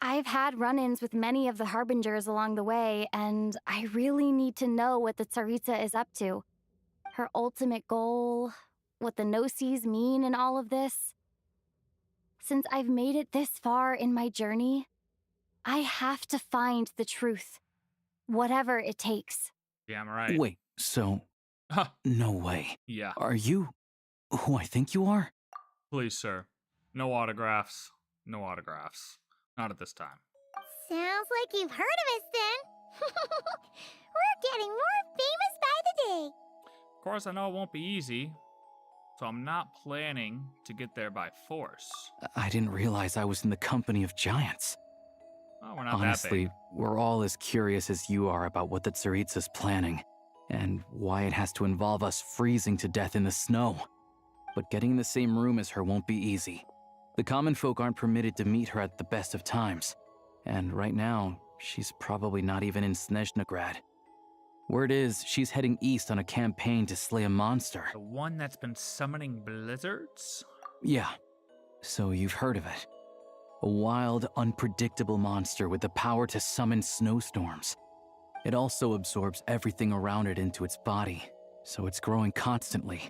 I've had run-ins with many of the Harbingers along the way, and I really need to know what the Tsaritsa is up to. Her ultimate goal, what the Gnosis mean in all of this. Since I've made it this far in my journey, I have to find the truth, whatever it takes. Yeah, I'm right. Wait, so... No way. Yeah. Are you who I think you are? Please, sir. No autographs. No autographs. Not at this time. Sounds like you've heard of us then. We're getting more famous by the day. Of course, I know it won't be easy, so I'm not planning to get there by force. I didn't realize I was in the company of giants. Oh, we're not Honestly, that big. we're all as curious as you are about what the Tsaritsa's planning, and why it has to involve us freezing to death in the snow. But getting in the same room as her won't be easy. The common folk aren't permitted to meet her at the best of times, And right now, she's probably not even in Snezhnagrad. Word is, she's heading east on a campaign to slay a monster. The one that's been summoning blizzards? Yeah, so you've heard of it. A wild, unpredictable monster with the power to summon snowstorms. It also absorbs everything around it into its body, so it's growing constantly.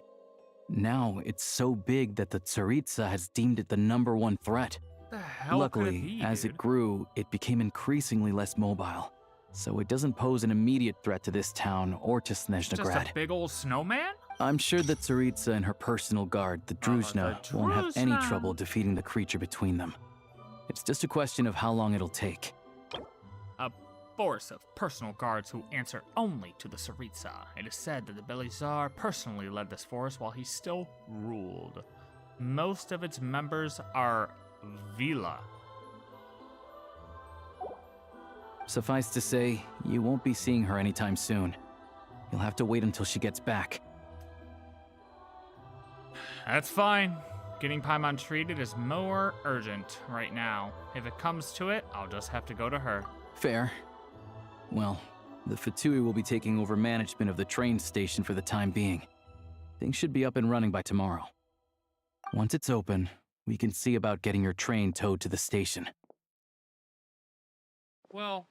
Now, it's so big that the Tsaritsa has deemed it the #1 threat. The hell Luckily, could it be, as dude? it grew, it became increasingly less mobile. So it doesn't pose an immediate threat to this town or to Snezhnagrad. Just a big old snowman? I'm sure that Tsaritsa and her personal guard, the Druzhna, won't have any Druzhna. trouble defeating the creature between them. It's just a question of how long it'll take. A force of personal guards who answer only to the Tsaritsa. It is said that the Belizar personally led this force while he still ruled. Most of its members are Vila. Suffice to say, you won't be seeing her anytime soon. You'll have to wait until she gets back. That's fine. Getting Paimon treated is more urgent right now. If it comes to it, I'll just have to go to her. Fair. Well, the Fatui will be taking over management of the train station for the time being. Things should be up and running by tomorrow. Once it's open, we can see about getting your train towed to the station. Well,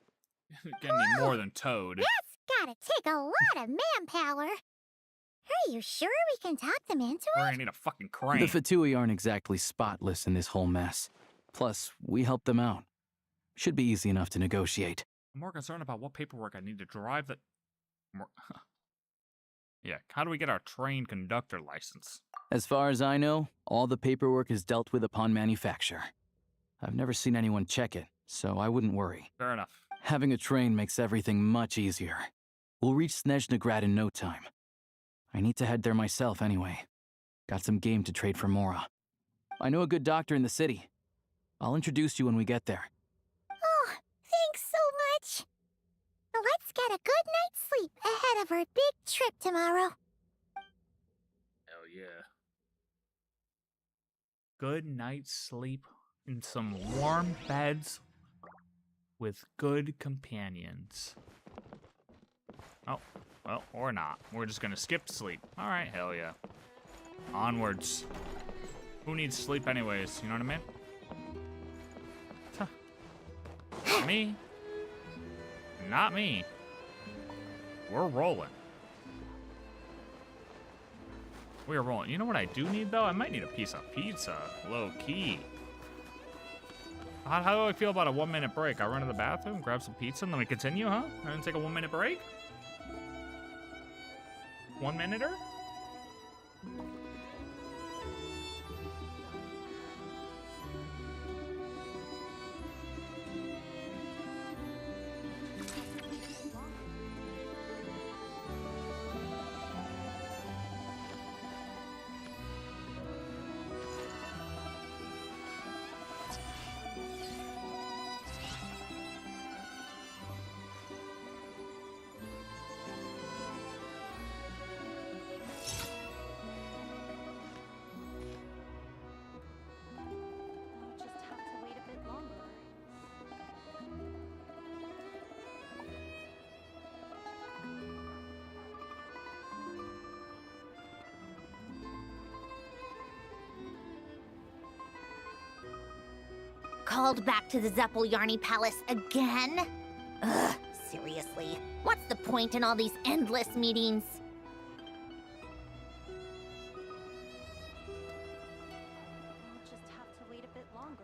gonna need more than towed. That's gotta take a lot of manpower. Are you sure we can talk them into We're it? gonna need a fucking crane. The Fatui aren't exactly spotless in this whole mess. Plus, we helped them out. Should be easy enough to negotiate. I'm more concerned about what paperwork I need to drive the... Yeah, how do we get our train conductor license? As far as I know, all the paperwork is dealt with upon manufacture. I've never seen anyone check it, so I wouldn't worry. Fair enough. Having a train makes everything much easier. We'll reach Snezhnagrad in no time. I need to head there myself anyway. Got some game to trade for Mora. I know a good doctor in the city. I'll introduce you when we get there. Oh, thanks so much. Let's get a good night's sleep ahead of our big trip tomorrow. Hell yeah. Good night's sleep in some warm beds with good companions. Oh, well, or not. We're just gonna skip sleep. All right, hell yeah. Onwards. Who needs sleep anyways, you know what I mean? Huh. Me? Not me. We're rolling. We're rolling. You know what I do need, though? I might need a piece of pizza. Low key. How do I feel about a 1-minute break? I run to the bathroom, grab some pizza, and then we continue, huh? And then take a 1-minute break? 1-minuter? Called back to the Zeppeljärni Palace again? Ugh, seriously. What's the point in all these endless meetings? I'll just have to wait a bit longer.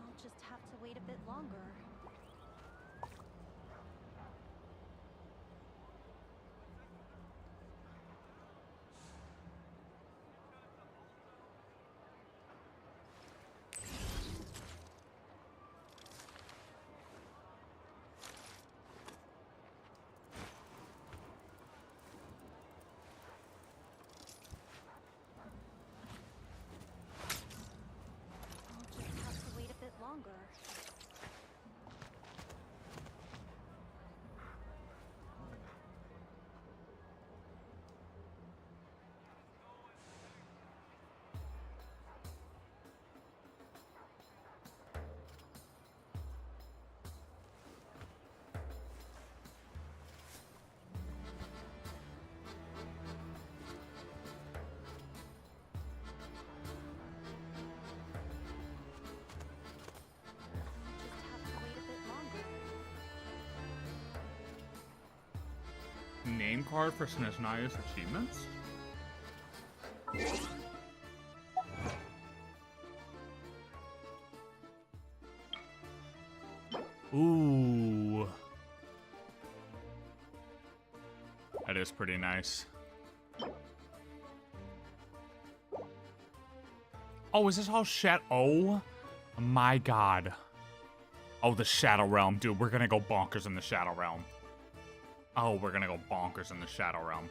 I'll just have to wait a bit longer. name card for Snezhnaya's achievements? Ooh. That is pretty nice. Oh, is this all Oh my god. Oh, the Shadow Realm. Dude, we're gonna go bonkers in the Shadow Realm. Oh, we're gonna go bonkers in the Shadow Realm.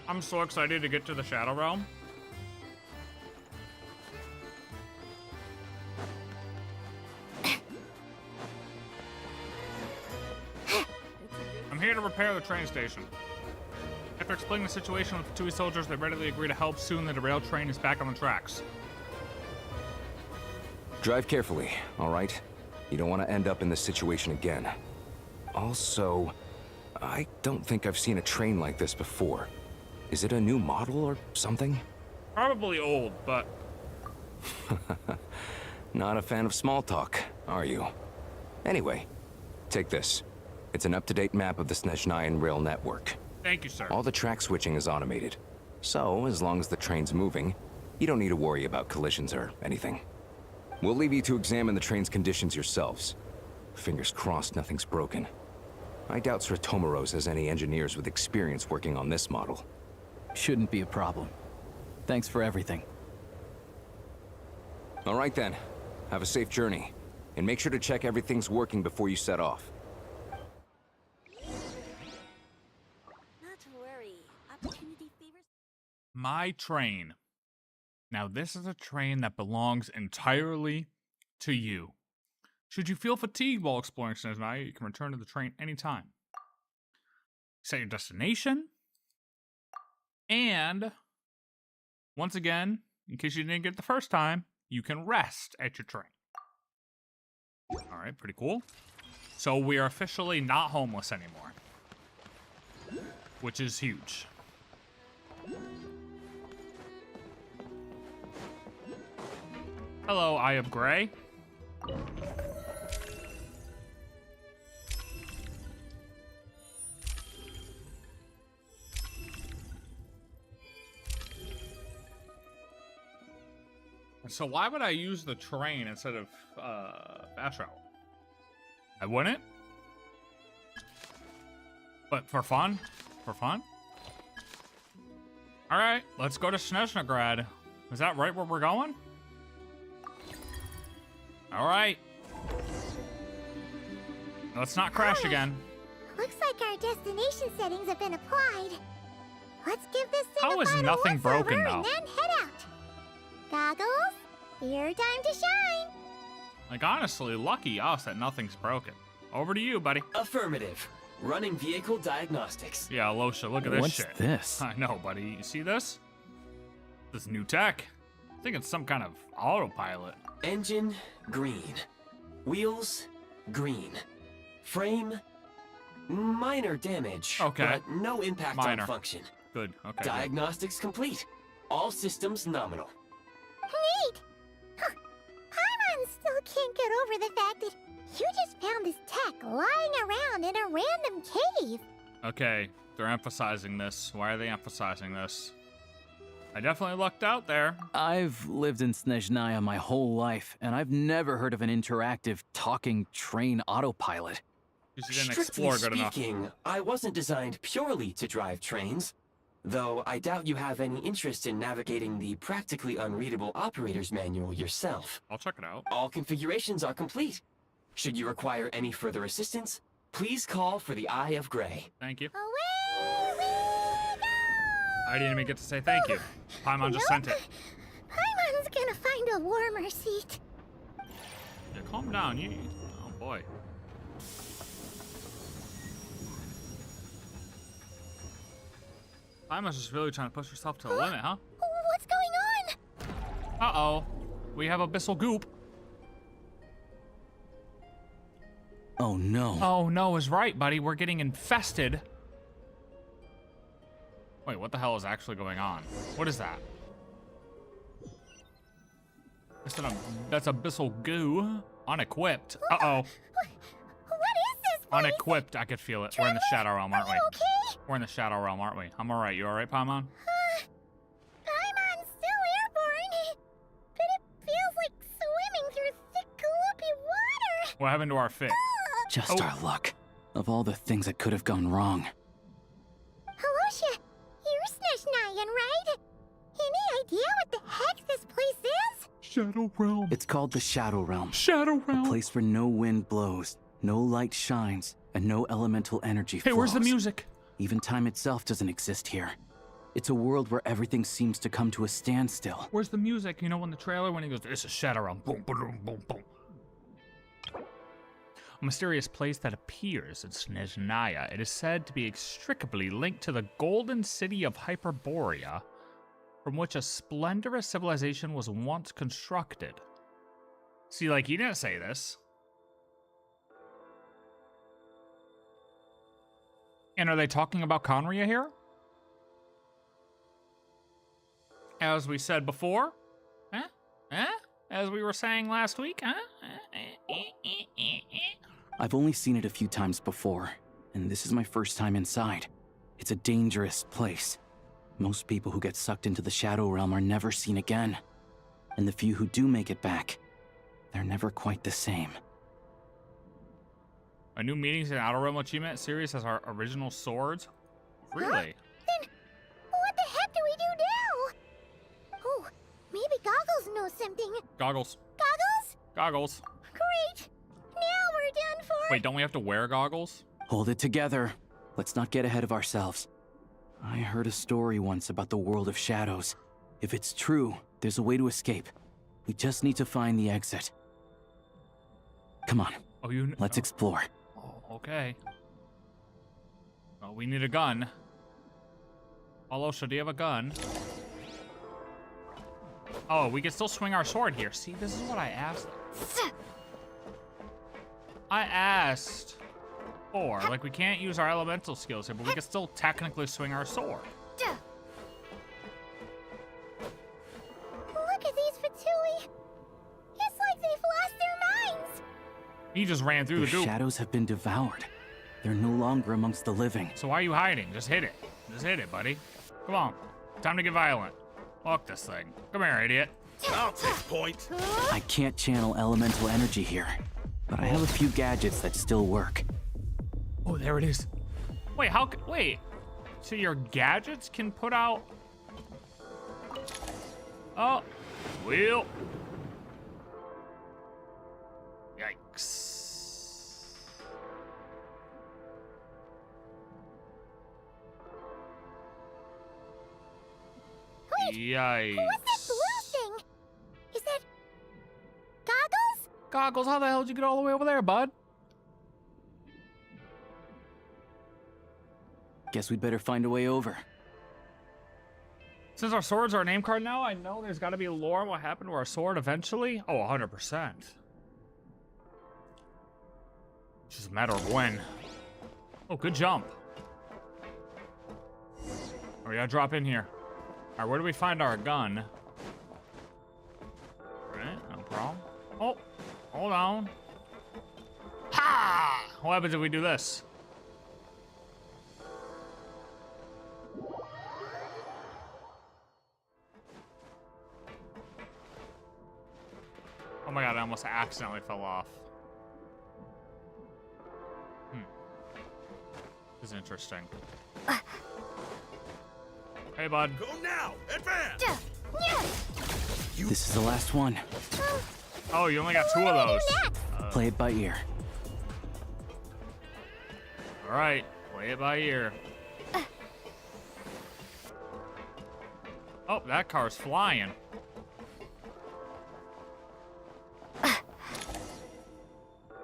I'm so excited to get to the Shadow Realm. I'm here to repair the train station. After explaining the situation with the Tui soldiers, they readily agree to help. Soon the derailed train is back on the tracks. Drive carefully, all right? You don't want to end up in this situation again. Also, I don't think I've seen a train like this before. Is it a new model or something? Probably old, but... Not a fan of small talk, are you? Anyway, take this. It's an up-to-date map of the Snezhnayan rail network. Thank you, sir. All the track switching is automated. So, as long as the train's moving, you don't need to worry about collisions or anything. We'll leave you to examine the train's conditions yourselves. Fingers crossed nothing's broken. I doubt Sir Tomoros has any engineers with experience working on this model. Shouldn't be a problem. Thanks for everything. All right then. Have a safe journey. And make sure to check everything's working before you set off. Not to worry. Opportunity favors. My train. Now, this is a train that belongs entirely to you. Should you feel fatigued while exploring Snezhnaya, you can return to the train anytime. Set your destination. And, once again, in case you didn't get it the first time, you can rest at your train. Alright, pretty cool. So we are officially not homeless anymore. Which is huge. Hello, Eye of Grey. So why would I use the train instead of fast travel? I wouldn't. But for fun? For fun? Alright, let's go to Snezhnagrad. Is that right where we're going? Alright. Let's not crash again. Looks like our destination settings have been applied. Let's give this thing How a is final nothing broken, once-over and though? then head out. Goggles, your time to shine. Like, honestly, lucky us that nothing's broken. Over to you, buddy. Affirmative. Running vehicle diagnostics. Yeah, Losha, look at this What's shit. this? I know, buddy. You see this? This new tech. I think it's some kind of autopilot. Engine, green. Wheels, green. Frame, minor damage. Okay. But no impact Minor. on function. Good, okay. Diagnostics complete. All systems nominal. Neat. Huh. Paimon still can't get over the fact that you just found this tech lying around in a random cave. Okay, they're emphasizing this. Why are they emphasizing this? I definitely lucked out there. I've lived in Snezhnaya my whole life, and I've never heard of an interactive talking train autopilot. Because you didn't Strictly explore good enough. speaking, I wasn't designed purely to drive trains. Though I doubt you have any interest in navigating the practically unreadable operator's manual yourself. I'll check it out. All configurations are complete. Should you require any further assistance, please call for the Eye of Grey. Thank you. Away we go! I didn't even get to say thank you. Paimon just sent it. Paimon's gonna find a warmer seat. Yeah, calm down. Oh boy. Paimon's just really trying to push herself to the limit, huh? What's going on? Uh-oh. We have abyssal goop. Oh no. Oh no is right, buddy. We're getting infested. Wait, what the hell is actually going on? What is that? That's abyssal goo. Unequipped. Uh-oh. What is this place? Unequipped. I could feel it. We're in the Shadow Realm, aren't we? Okay? We're in the Shadow Realm, aren't we? I'm alright. You alright, Paimon? Paimon's still airborne, but it feels like swimming through thick, gloopy water. What happened to our fit? Just our luck. Of all the things that could have gone wrong. Halosha, you're Snezhnayan, right? Any idea what the heck this place is? Shadow Realm. It's called the Shadow Realm. Shadow Realm. A place where no wind blows, no light shines, and no elemental energy flows. Hey, where's the music? Even time itself doesn't exist here. It's a world where everything seems to come to a standstill. Where's the music? You know, in the trailer when he goes, "This is Shadow Realm." Boom, boom, boom, boom. A mysterious place that appears in Snezhnaya. It is said to be inextricably linked to the golden city of Hyperborea, from which a splendorous civilization was once constructed. See, like, you didn't say this. And are they talking about Conria here? As we said before? Huh? Huh? As we were saying last week? Huh? I've only seen it a few times before, and this is my first time inside. It's a dangerous place. Most people who get sucked into the Shadow Realm are never seen again. And the few who do make it back, they're never quite the same. A new meetings in Outer Realm achievement series has our original swords? Really? Then, what the heck do we do now? Oh, maybe Goggles knows something. Goggles. Goggles? Goggles. Great. Now we're done for. Wait, don't we have to wear goggles? Hold it together. Let's not get ahead of ourselves. I heard a story once about the world of shadows. If it's true, there's a way to escape. We just need to find the exit. Come on. Oh, let's explore. Oh, okay. Oh, we need a gun. Alosha, do you have a gun? Oh, we can still swing our sword here. See, this is what I asked. I asked for. Like, we can't use our elemental skills here, but we can still technically swing our sword. Look at these Fatui. It's like they've lost their minds. He just ran through the goop. Shadows have been devoured. They're no longer amongst the living. So why are you hiding? Just hit it. Just hit it, buddy. Come on. Time to get violent. Fuck this thing. Come here, idiot. I'll take point. I can't channel elemental energy here, but I have a few gadgets that still work. Oh, there it is. Wait, wait. So your gadgets can put out... Oh. Wheel. Yikes. Wait, yikes. what's that blue thing? Is that Goggles? Goggles, how the hell did you get all the way over there, bud? Guess we'd better find a way over. Since our swords are a name card now, I know there's got to be lore on what happened to our sword eventually. Oh, 100%. It's just a matter of when. Oh, good jump. Oh, we gotta drop in here. All right, where do we find our gun? All right, no problem. Oh, hold on. Ha! What happens if we do this? Oh my god, I almost accidentally fell off. This is interesting. Hey, bud. Go now! Advance! This is the last one. Oh, you only got 2 of those. Play it by ear. All right, play it by ear. Oh, that car's flying.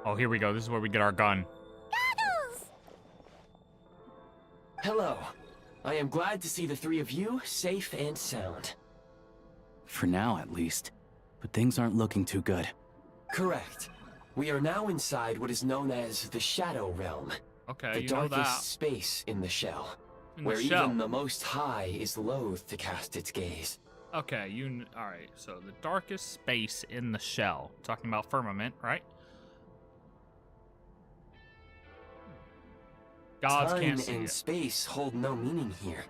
Oh, here we go. This is where we get our gun. Hello. I am glad to see the 3 of you safe and sound. For now, at least. But things aren't looking too good. Correct. We are now inside what is known as the Shadow Realm. Okay, the you know darkest that. space in the shell. In the where shell. even the Most High is loath to cast its gaze. Okay, all right. So the darkest space in the shell. Talking about firmament, right? Gods Time can't see and it. space hold no meaning here.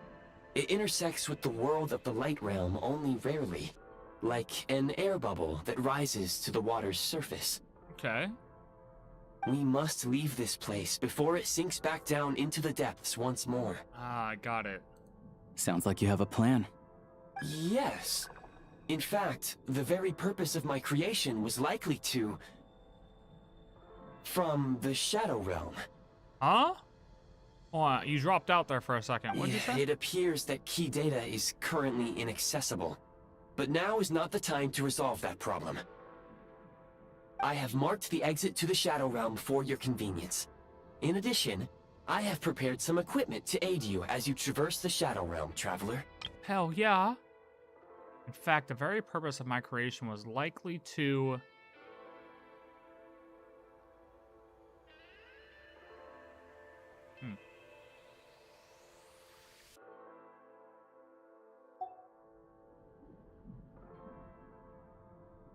It intersects with the world of the light realm only rarely, like an air bubble that rises to the water's surface. Okay. We must leave this place before it sinks back down into the depths once more. Ah, I got it. Sounds like you have a plan. Yes. In fact, the very purpose of my creation was likely to... from the Shadow Realm. Huh? Hold on, you dropped out there for a second. What did you say? It appears that key data is currently inaccessible, but now is not the time to resolve that problem. I have marked the exit to the Shadow Realm for your convenience. In addition, I have prepared some equipment to aid you as you traverse the Shadow Realm, traveler. Hell yeah. In fact, the very purpose of my creation was likely to...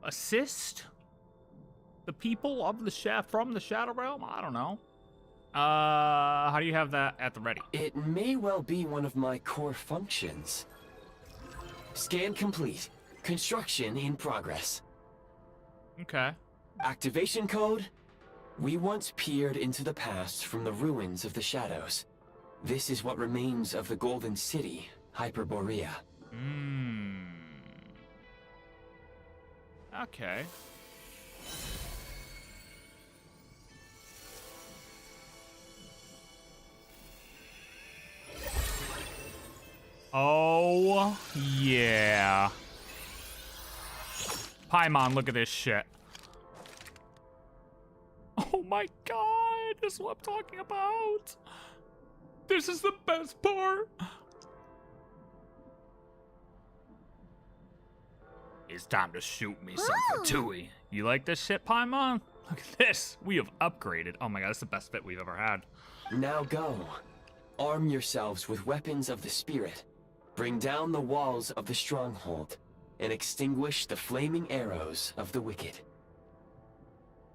assist the people of the from the Shadow Realm? I don't know. How do you have that at the ready? It may well be one of my core functions. Scan complete. Construction in progress. Okay. Activation code? We once peered into the past from the ruins of the shadows. This is what remains of the Golden City, Hyperborea. Okay. Oh, yeah. Paimon, look at this shit. Oh my god, this is what I'm talking about. This is the best part. It's time to shoot me some Fatui. You like this shit, Paimon? Look at this. We have upgraded. Oh my god, it's the best fit we've ever had. Now go. Arm yourselves with weapons of the spirit. Bring down the walls of the stronghold and extinguish the flaming arrows of the wicked.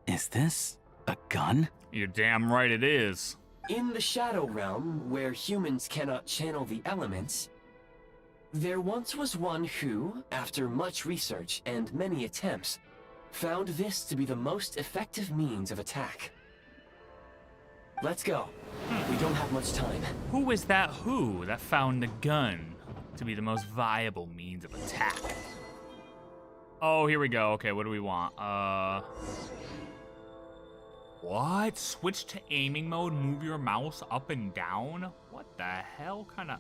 Is this a gun? You're damn right it is. In the Shadow Realm, where humans cannot channel the elements, there once was one who, after much research and many attempts, found this to be the most effective means of attack. Let's go. We don't have much time. Who is that who that found the gun to be the most viable means of attack? Oh, here we go. Okay, what do we want? What? Switch to aiming mode, move your mouse up and down? What the hell kind of...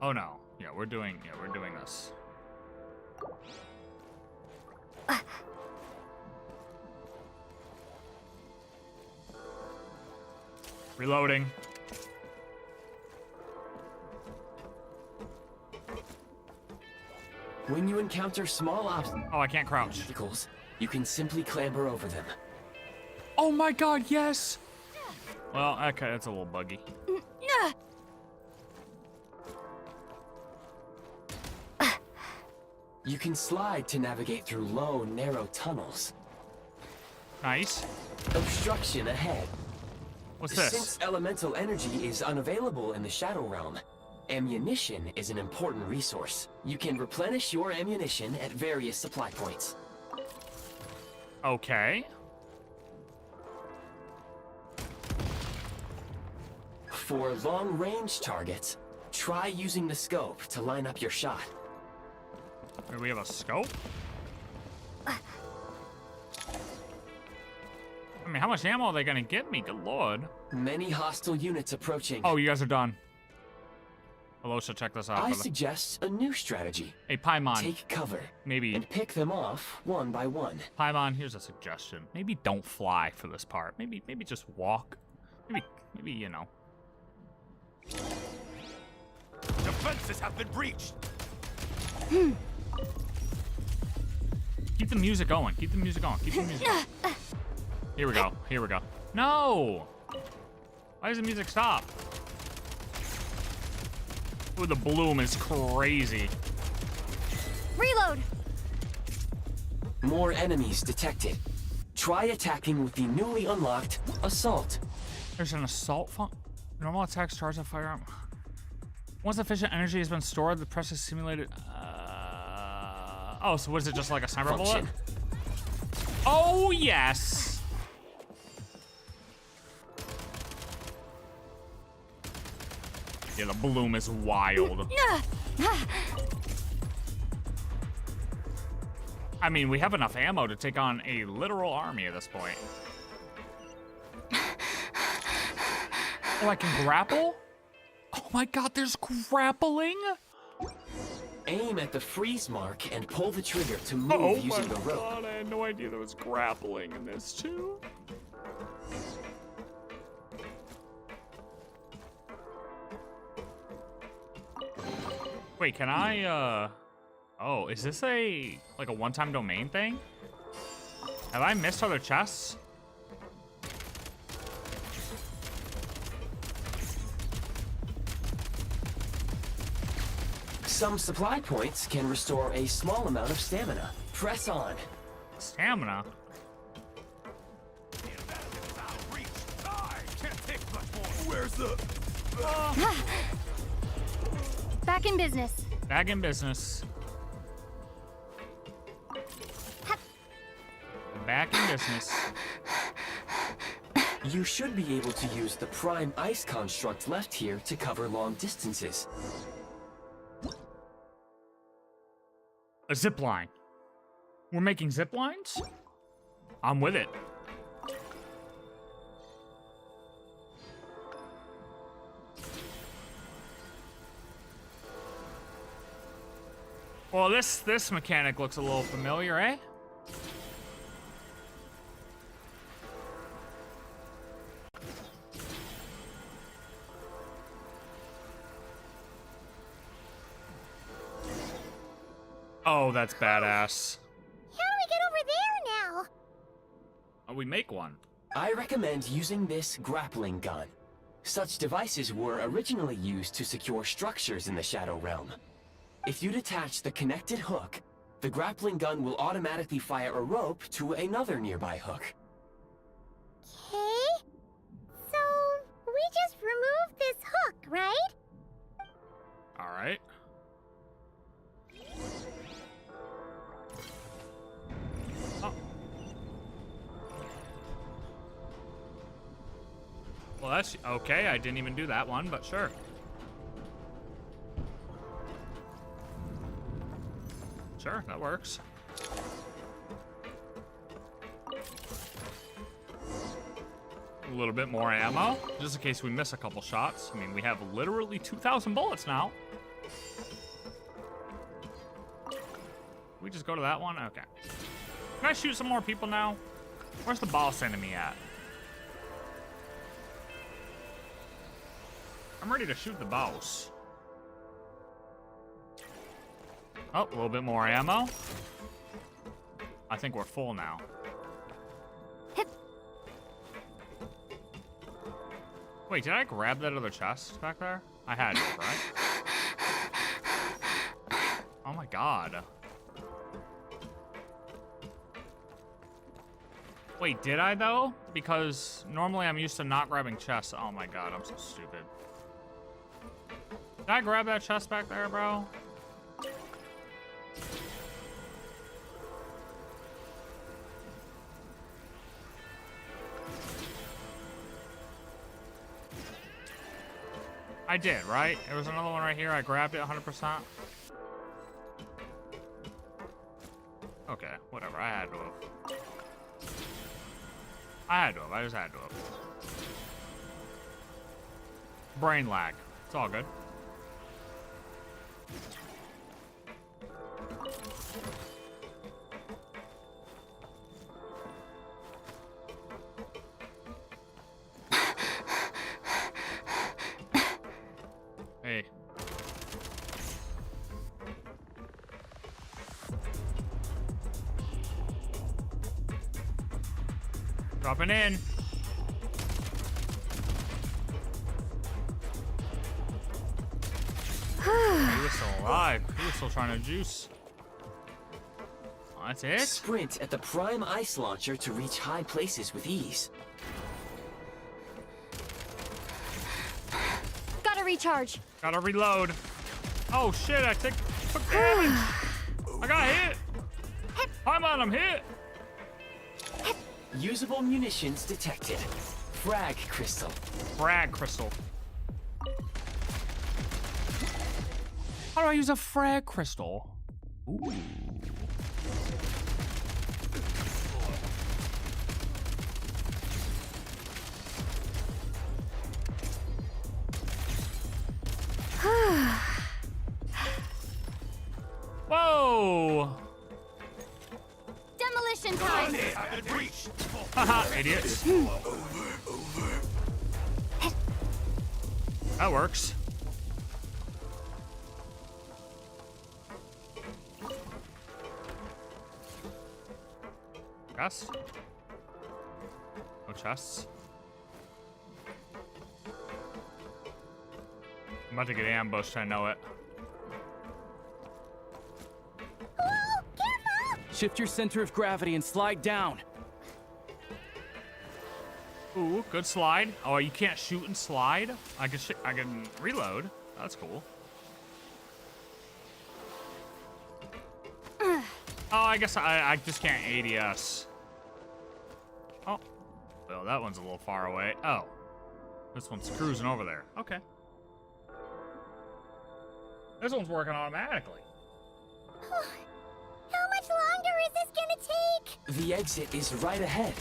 Oh no. Yeah, we're doing this. Reloading. When you encounter small I can't crouch. obstacles, you can simply clamber over them. Oh my god, yes! Well, okay, that's a little buggy. You can slide to navigate through low, narrow tunnels. Nice. Obstruction ahead. What's this? Since elemental energy is unavailable in the Shadow Realm, ammunition is an important resource. You can replenish your ammunition at various supply points. Okay. For long-range targets, try using the scope to line up your shot. Wait, we have a scope? I mean, how much ammo are they gonna give me? Good lord. Many hostile units approaching. Oh, you guys are done. Alosha, check this out. I brother. suggest a new strategy. Hey, Paimon. Take cover. Maybe. And pick them off one by one. Paimon, here's a suggestion. Maybe don't fly for this part. Maybe just walk. Maybe, you know. Defenses have been breached. Keep the music going. Keep the music going. Keep the music going. Here we go. Here we go. No! Why does the music stop? Ooh, the bloom is crazy. Reload! More enemies detected. Try attacking with the newly unlocked Assault. There's an assault fun. Normal attacks charge a firearm. Once sufficient energy has been stored, the press is simulated. Oh, so what is it, just like a sniper bullet? Oh, yes. Yeah, the bloom is wild. I mean, we have enough ammo to take on a literal army at this point. Oh, I can grapple? Oh my god, there's grappling? Aim at the freeze mark and pull the trigger to move using the rope. God, I had no idea there was grappling in this too. Wait, can I, oh, is this like a one-time domain thing? Have I missed other chests? Some supply points can restore a small amount of stamina. Press on. Stamina? Where's the... Back in business. Back in business. Back in business. You should be able to use the prime ice construct left here to cover long distances. A zip line. We're making zip lines? I'm with it. Well, this mechanic looks a little familiar, eh? Oh, that's badass. How do we get over there now? Oh, we make one. I recommend using this grappling gun. Such devices were originally used to secure structures in the Shadow Realm. If you detach the connected hook, the grappling gun will automatically fire a rope to another nearby hook. Okay. So, we just removed this hook, right? All right. Oh. Well, that's okay. I didn't even do that one, but sure. Sure, that works. A little bit more ammo, just in case we miss a couple shots. I mean, we have literally 2,000 bullets now. We just go to that one? Okay. Can I shoot some more people now? Where's the boss enemy at? I'm ready to shoot the boss. Oh, a little bit more ammo. I think we're full now. Wait, did I grab that other chest back there? I had it, right? Oh my god. Wait, did I though? Because normally I'm used to not grabbing chests. Oh my god, I'm so stupid. Did I grab that chest back there, bro? I did, right? There was another one right here. I grabbed it 100%. Okay, whatever. I had to have. I just had to have. Brain lag. It's all good. Hey. Dropping in. was still alive. He was still trying to juice. Oh, that's it? Sprint at the prime ice launcher to reach high places with ease. Gotta recharge. Gotta reload. Oh shit, I took damage. I got hit. I'm on him, hit. Usable munitions detected. Frag crystal. Frag crystal. How do I use a frag crystal? Ooh. Whoa! Demolition time! Haha, idiots. That works. Chest? No chests? I'm about to get ambushed, I know it. Shift your center of gravity and slide down. Ooh, good slide. Oh, you can't shoot and slide? I can reload. That's cool. Oh, I guess I just can't ADS. Oh, well, that one's a little far away. Oh, this one's cruising over there. Okay. This one's working automatically. How much longer is this gonna take? The exit is right ahead.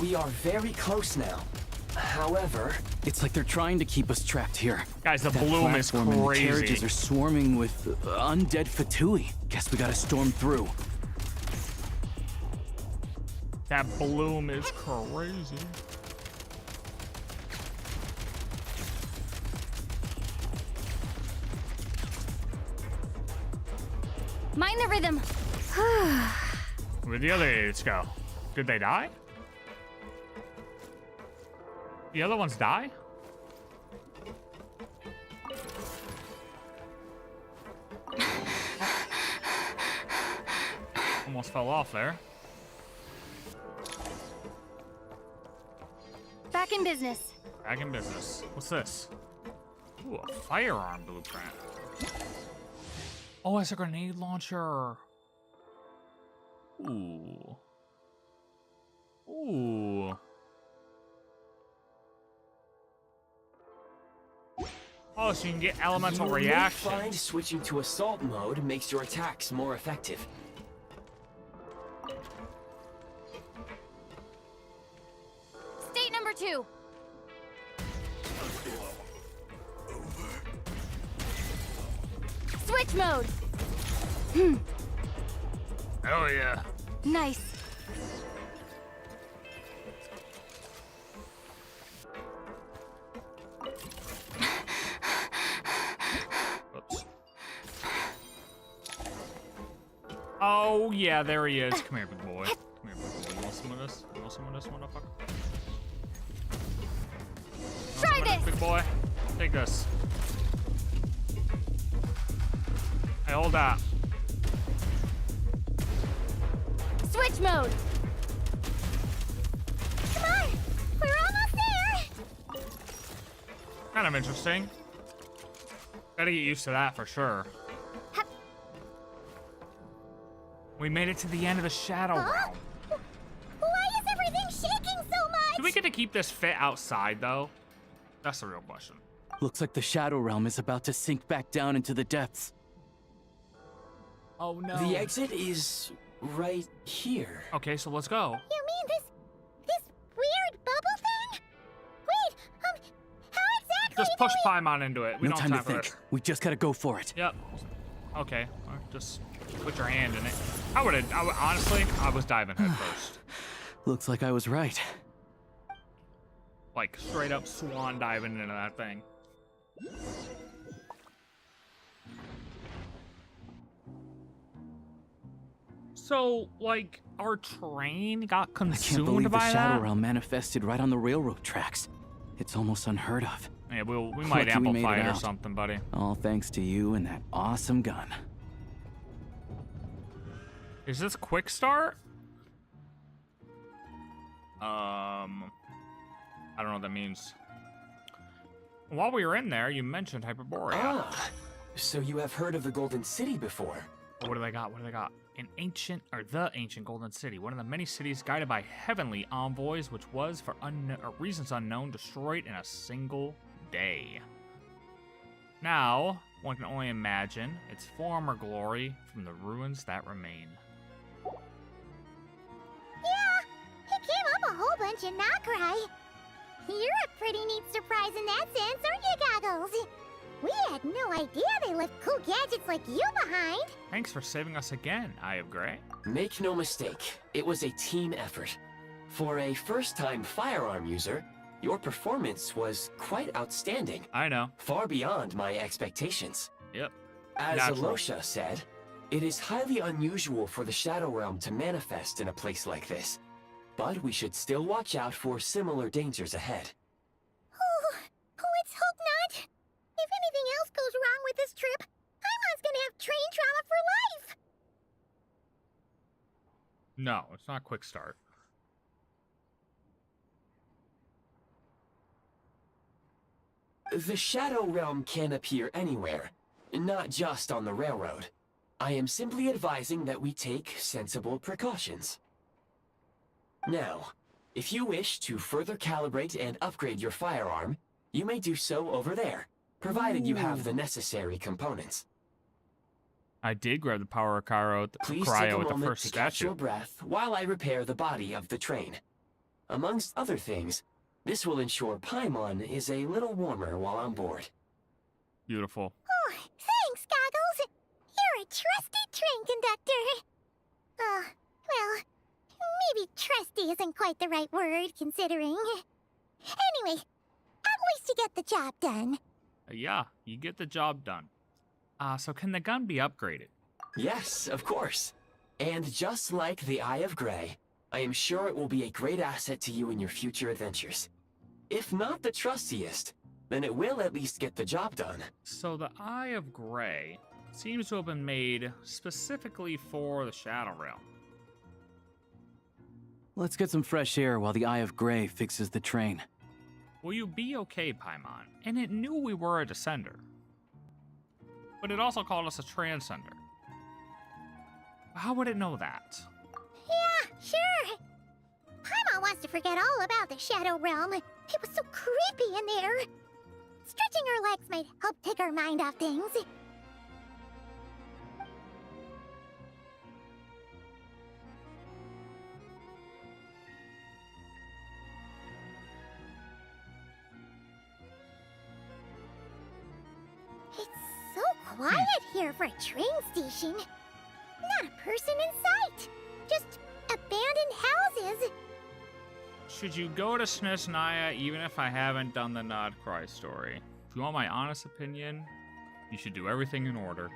We are very close now. However, it's like they're trying to keep us trapped here. Guys, the That bloom is platform and the crazy. carriages are swarming with undead Fatui. Guess we gotta storm through. That bloom is crazy. Mind the rhythm. Where'd the other idiots go? Did they die? The other ones die? Almost fell off there. Back in business. Back in business. What's this? Ooh, a firearm blueprint. Oh, it's a grenade launcher. Ooh. Ooh. Oh, so you can get elemental reaction. You may find switching to assault mode makes your attacks more effective. State number 2. Switch mode. Oh yeah. Nice. Oops. Oh yeah, there he is. Come here, big boy. Come here, big boy. You want some of this? You want some of this, motherfucker? Try this, big boy. Take this. Hey, hold that. Switch mode. Come on! We're almost there! Kind of interesting. Gotta get used to that for sure. We made it to the end of the Shadow Realm. Why is everything shaking so much? Do we get to keep this fit outside, though? That's the real question. Looks like the Shadow Realm is about to sink back down into the depths. Oh no. The exit is right here. Okay, so let's go. You mean this weird bubble thing? Wait, how exactly Just push Paimon into it. We No don't time to have time for think. this. We just gotta go for it. Yep. Okay. Well, just put your hand in it. I would honestly, I was diving head first. Looks like I was right. Like straight up swan diving into that thing. So, like, our train got I can't consumed believe the by Shadow that? Realm manifested right on the railroad tracks. It's almost unheard of. Yeah, we might Lucky we made amplify it it or out. something, buddy. All thanks to you and that awesome gun. Is this quick start? I don't know what that means. While we were in there, you mentioned Hyperborea. Ah, so you have heard of the Golden City before? What do they got? What do they got? The ancient Golden City, one of the many cities guided by heavenly envoys, which was, for reasons unknown, destroyed in a single day. Now, one can only imagine its former glory from the ruins that remain. Yeah, he came up a whole bunch in Nokrai. You're a pretty neat surprise in that sense, aren't you, Goggles? We had no idea they left cool gadgets like you behind. Thanks for saving us again, Eye of Grey. Make no mistake, it was a team effort. For a first-time firearm user, your performance was quite outstanding. I know. Far beyond my expectations. Yep. As Natural. Alosha said, it is highly unusual for the Shadow Realm to manifest in a place like this. But we should still watch out for similar dangers ahead. Oh, let's hope not. If anything else goes wrong with this trip, Paimon's gonna have train trauma for life. No, it's not quick start. The Shadow Realm can appear anywhere, not just on the railroad. I am simply advising that we take sensible precautions. Now, if you wish to further calibrate and upgrade your firearm, you may do so over there, provided you have the necessary components. I did grab the power of cryo Please take a with the moment first to catch statue. your breath while I repair the body of the train. Amongst other things, this will ensure Paimon is a little warmer while on board. Beautiful. Oh, thanks, Goggles. You're a trusty train conductor. Well, maybe trusty isn't quite the right word, considering. Anyway, at least you get the job done. Yeah, you get the job done. So can the gun be upgraded? Yes, of course. And just like the Eye of Grey, I am sure it will be a great asset to you in your future adventures. If not the trustiest, then it will at least get the job done. So the Eye of Grey seems to have been made specifically for the Shadow Realm. Let's get some fresh air while the Eye of Grey fixes the train. Will you be okay, Paimon? And it knew we were a Descender. But it also called us a Transcender. How would it know that? Yeah, sure. Paimon wants to forget all about the Shadow Realm. It was so creepy in there. Stretching her legs might help take her mind off things. It's so quiet here for a train station. Not a person in sight. Just abandoned houses. Should you go to Snezhnaya even if I haven't done the Nod Cry story? If you want my honest opinion, you should do everything in order.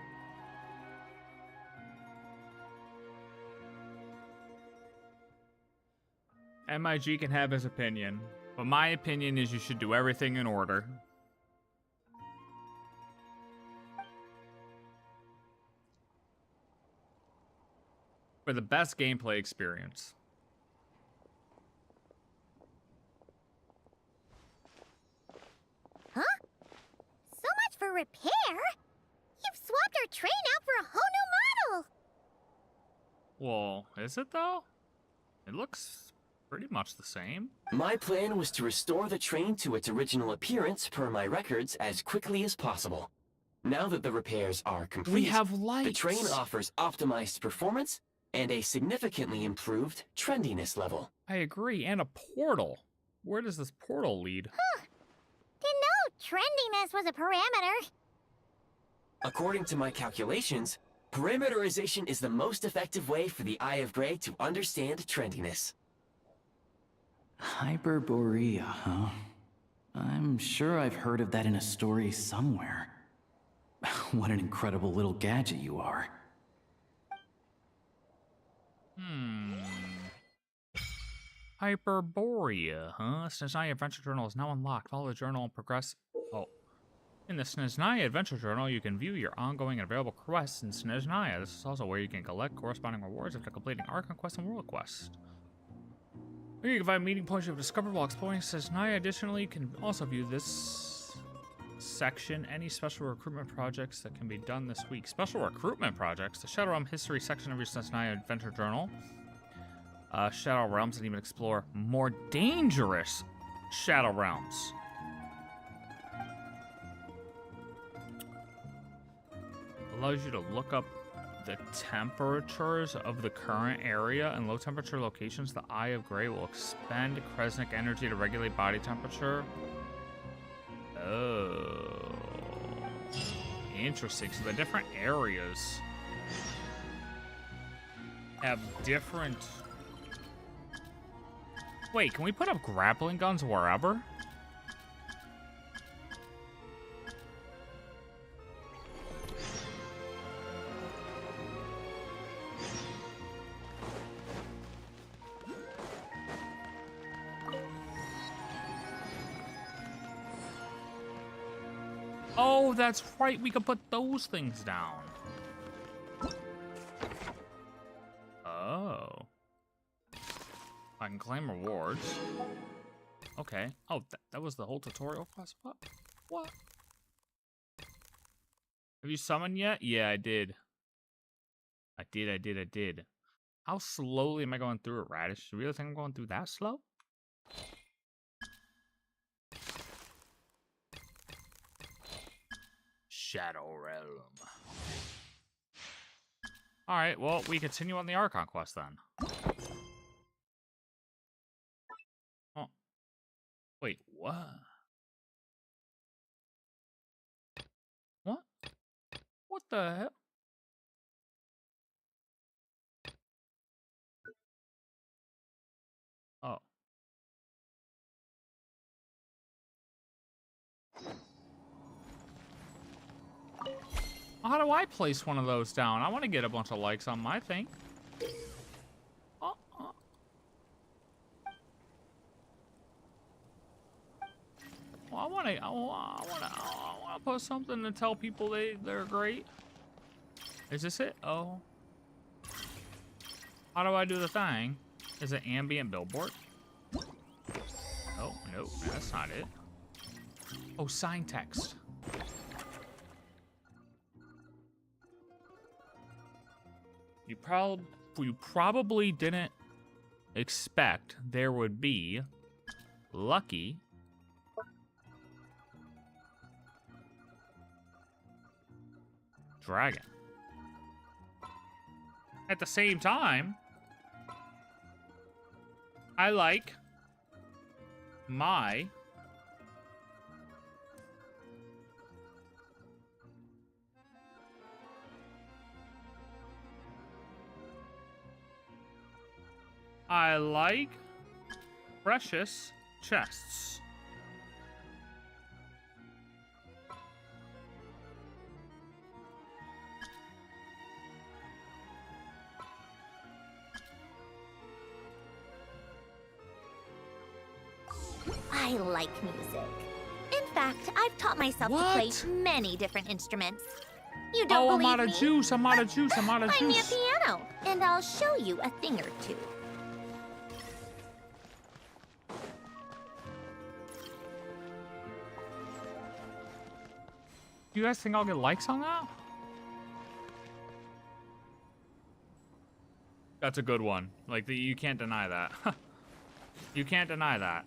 MIG can have his opinion, but my opinion is you should do everything in order. For the best gameplay experience. Huh? So much for repair? You've swapped our train out for a whole new model! Well, is it though? It looks pretty much the same. My plan was to restore the train to its original appearance per my records as quickly as possible. Now that the repairs are complete, We have lights. the train offers optimized performance and a significantly improved trendiness level. I agree, and a portal. Where does this portal lead? Huh. Didn't know trendiness was a parameter. According to my calculations, parameterization is the most effective way for the Eye of Grey to understand trendiness. Hyperborea, huh? I'm sure I've heard of that in a story somewhere. What an incredible little gadget you are. Hyperborea, huh? Snezhnaya Adventure Journal is now unlocked. Follow the journal and progress Oh. In the Snezhnaya Adventure Journal, you can view your ongoing and available quests in Snezhnaya. This is also where you can collect corresponding rewards after completing Archon Quest and World Quest. Here you can find meeting points you have discovered while exploring Snezhnaya. Additionally, you can also view this section, any special recruitment projects that can be done this week. Special recruitment projects? The Shadow Realm History section of your Snezhnaya Adventure Journal. Shadow Realms, and even explore more dangerous Shadow Realms. Allows you to look up the temperatures of the current area. In low temperature locations, the Eye of Grey will expend Kresnik energy to regulate body temperature. Oh. Interesting. So the different areas have different... Wait, can we put up grappling guns wherever? Oh, that's right. We could put those things down. Oh. I can claim rewards. Okay. Oh, that was the whole tutorial class? What? Have you summoned yet? Yeah, I did. I did. How slowly am I going through it, Radish? Do you really think I'm going through that slow? Shadow Realm. Alright, well, we continue on the Archon quest then. Oh. Wait, what? What? What the hell? Oh. How do I place one of those down? I want to get a bunch of likes on my thing. Well, I want to put something to tell people they're great. Is this it? Oh. How do I do the thing? Is it ambient billboard? Oh, nope, that's not it. Oh, sign text. You probably didn't expect there would be Lucky Dragon. At the same time, I like my precious chests. I like music. In fact, I've taught myself to play many different instruments. You don't believe me? I'm out of juice. Find me a piano, and I'll show you a thing or two. Do you guys think I'll get likes on that? That's a good one. Like, you can't deny that. You can't deny that.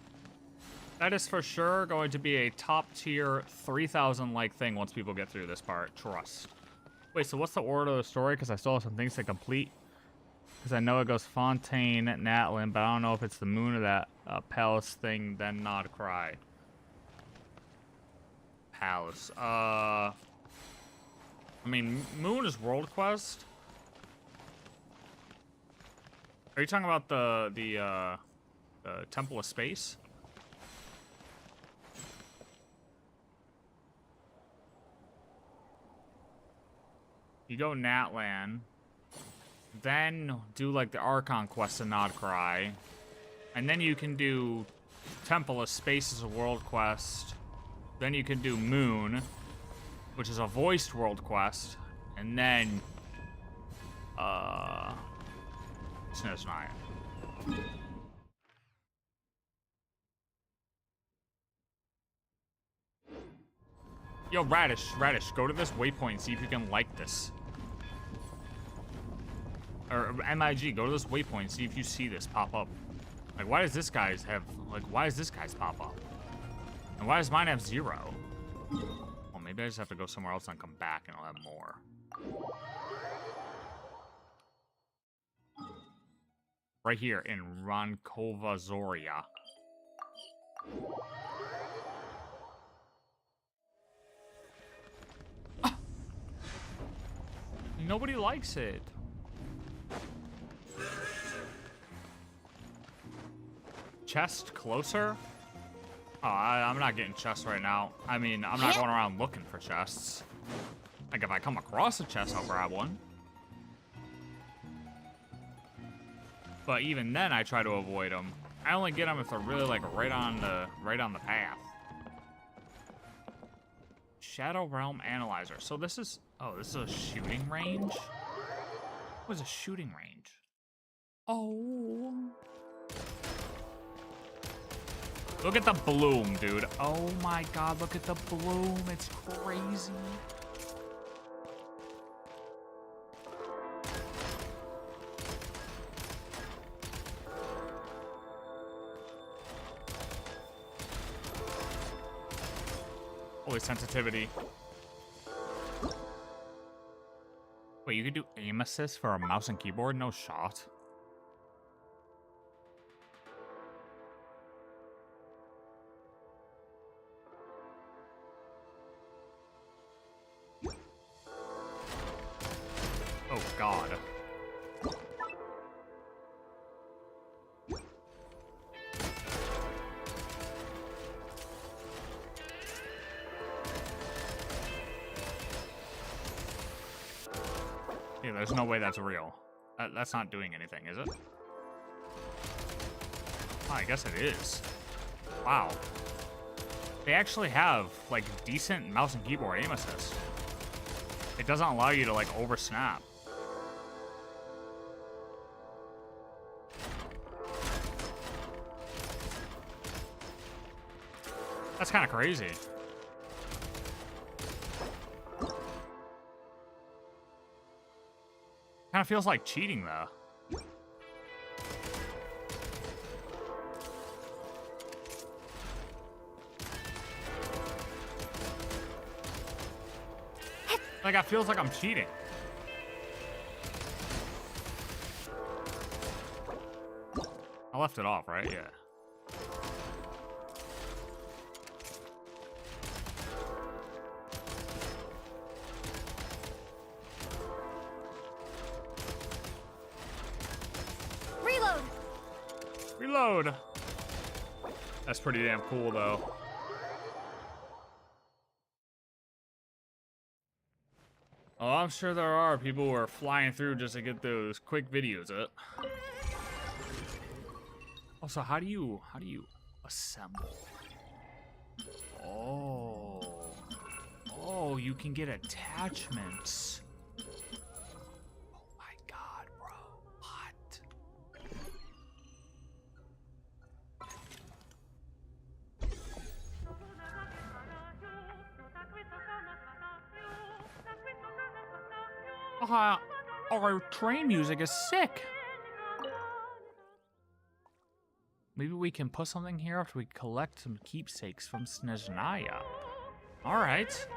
That is for sure going to be a top tier 3,000 like thing once people get through this part. Trust. Wait, so what's the order of the story? Because I still have some things to complete. Because I know it goes Fontaine, Natlin, but I don't know if it's the moon or that palace thing, then Nod Cry. Palace. I mean, moon is World Quest. Are you talking about the Temple of Space? You go Natlan, then do like the Archon quest and Nod Cry, and then you can do Temple of Space as a world quest, Then you can do Moon, which is a voiced world quest, and then Snezhnaya. Yo, Radish, go to this waypoint and see if you can like this. Or MIG, go to this waypoint and see if you see this pop up. Like, why does this guy's have, like, why does this guy's pop up? And why does mine have 0? Well, maybe I just have to go somewhere else and come back and I'll have more. Right here in Rankova Zoria. Nobody likes it. Chest closer? Oh, I'm not getting chests right now. I mean, I'm not going around looking for chests. Like, if I come across a chest, I'll grab one. But even then, I try to avoid them. I only get them if they're really, like, right on the path. Shadow Realm Analyzer. So this is... Oh, this is a shooting range? What is a shooting range? Oh... Look at the bloom, dude. Oh my god, look at the bloom. It's crazy. Holy sensitivity. Wait, you could do aim assist for a mouse and keyboard? No shot. Oh, God. Yeah, there's no way that's real. That's not doing anything, is it? Oh, I guess it is. Wow. They actually have, like, decent mouse and keyboard aim assist. It doesn't allow you to, like, over snap. That's kind of crazy. Kind of feels like cheating, though. Like, it feels like I'm cheating. I left it off, right? Yeah. Reload. Reload. That's pretty damn cool, though. Oh, I'm sure there are people who are flying through just to get those quick videos up. Also, how do you assemble? Oh, you can get attachments. Oh my god, bro. What? Our train music is sick. Maybe we can put something here after we collect some keepsakes from Snezhnaya. Alright.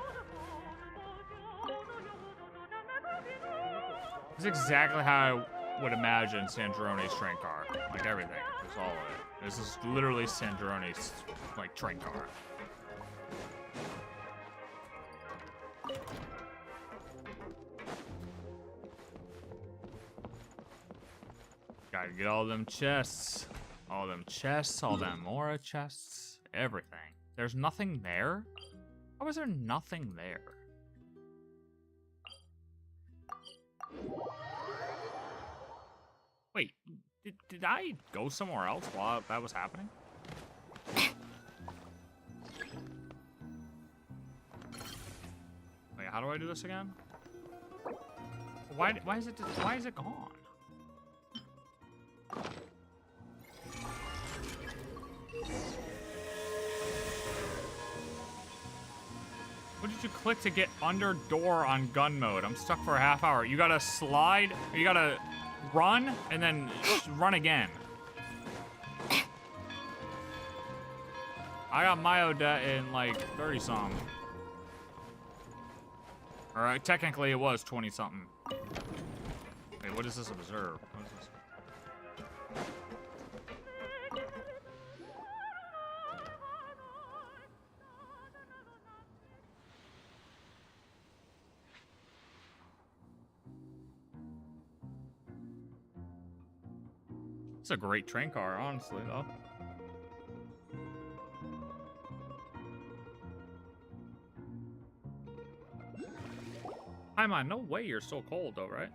This is exactly how I would imagine Sandrone's train car. Like everything. That's all of it. This is literally Sandrone's, like, train car. Gotta get all them chests. All them chests, all them Mora chests, everything. There's nothing there? How is there nothing there? Wait, did I go somewhere else while that was happening? how do I do this again? Why is it gone? What did you click to get under door on gun mode? I'm stuck for a half hour. You gotta slide, you gotta run, and then run again. I got Myodet in like 30 something. Alright, technically it was 20 something. Wait, what does this observe? What is this? It's a great train car, honestly, though. Paimon, no way you're so cold, though, right?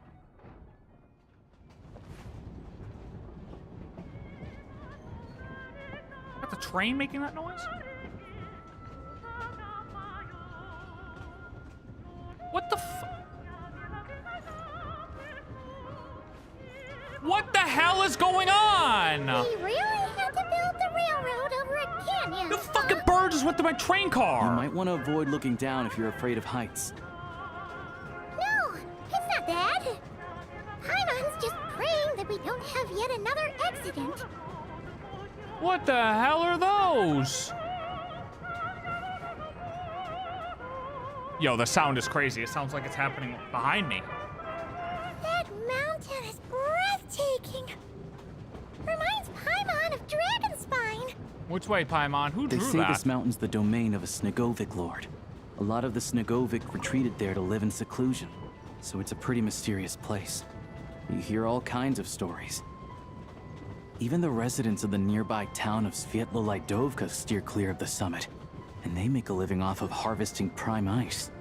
Is that the train making that noise? What the What the hell is going on? We really had to build the railroad over a canyon. The fucking bird just went through my train car. You might want to avoid looking down if you're afraid of heights. No, it's not that. Paimon's just praying that we don't have yet another accident. What the hell are those? Yo, the sound is crazy. It sounds like it's happening behind me. That mountain is breathtaking. Reminds Paimon of Dragonspine. Which way, Paimon? Who drew that? They say that? this mountain's the domain of a Snegovic lord. A lot of the Snegovic retreated there to live in seclusion, so it's a pretty mysterious place. You hear all kinds of stories. Even the residents of the nearby town of Svietlolaidovka steer clear of the summit, and they make a living off of harvesting prime ice.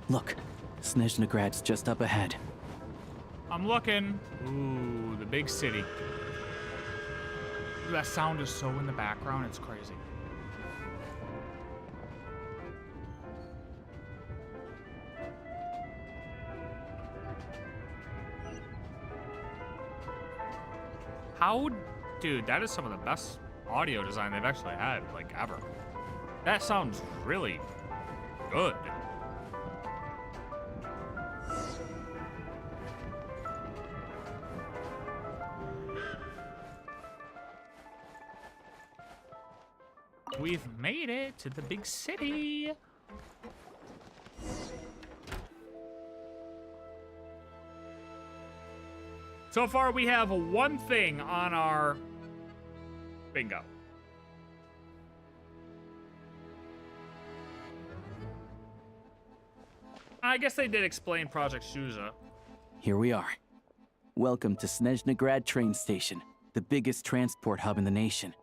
Look, Snezhnagrad's just up ahead. I'm looking. Ooh, the big city. That sound is so in the background, it's crazy. How, dude, that is some of the best audio design they've actually had, like, ever. That sounds really good. We've made it to the big city. So far, we have one thing on our bingo. I guess they did explain Project Shuza. Here we are. Welcome to Snezhnagrad train station, the biggest transport hub in the nation.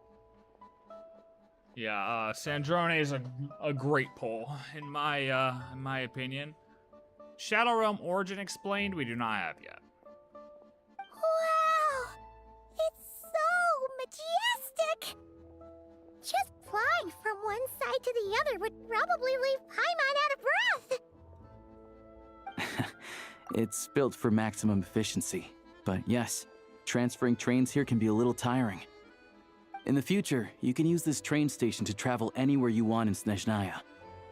Yeah, Sandrone is a great pull, in my opinion. Shadow Realm Origin explained, we do not have yet. Wow! It's so majestic! Just flying from one side to the other would probably leave Paimon out of breath! It's built for maximum efficiency, but yes, transferring trains here can be a little tiring. In the future, you can use this train station to travel anywhere you want in Snezhnaya.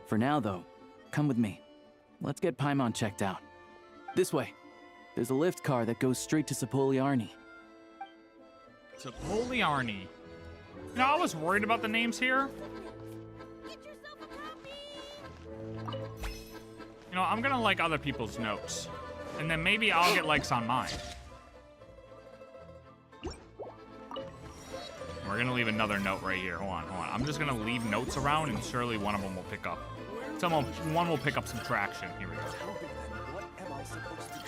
For now, though, come with me. Let's get Paimon checked out. This way. There's a lift car that goes straight to Sapoliarny. Sapoliarny. You know, I was worried about the names here. You know, I'm gonna like other people's notes. And then maybe I'll get likes on mine. We're gonna leave another note right here. Hold on, hold on. I'm just gonna leave notes around and surely one of them will pick up. One will pick up some traction. Here we go.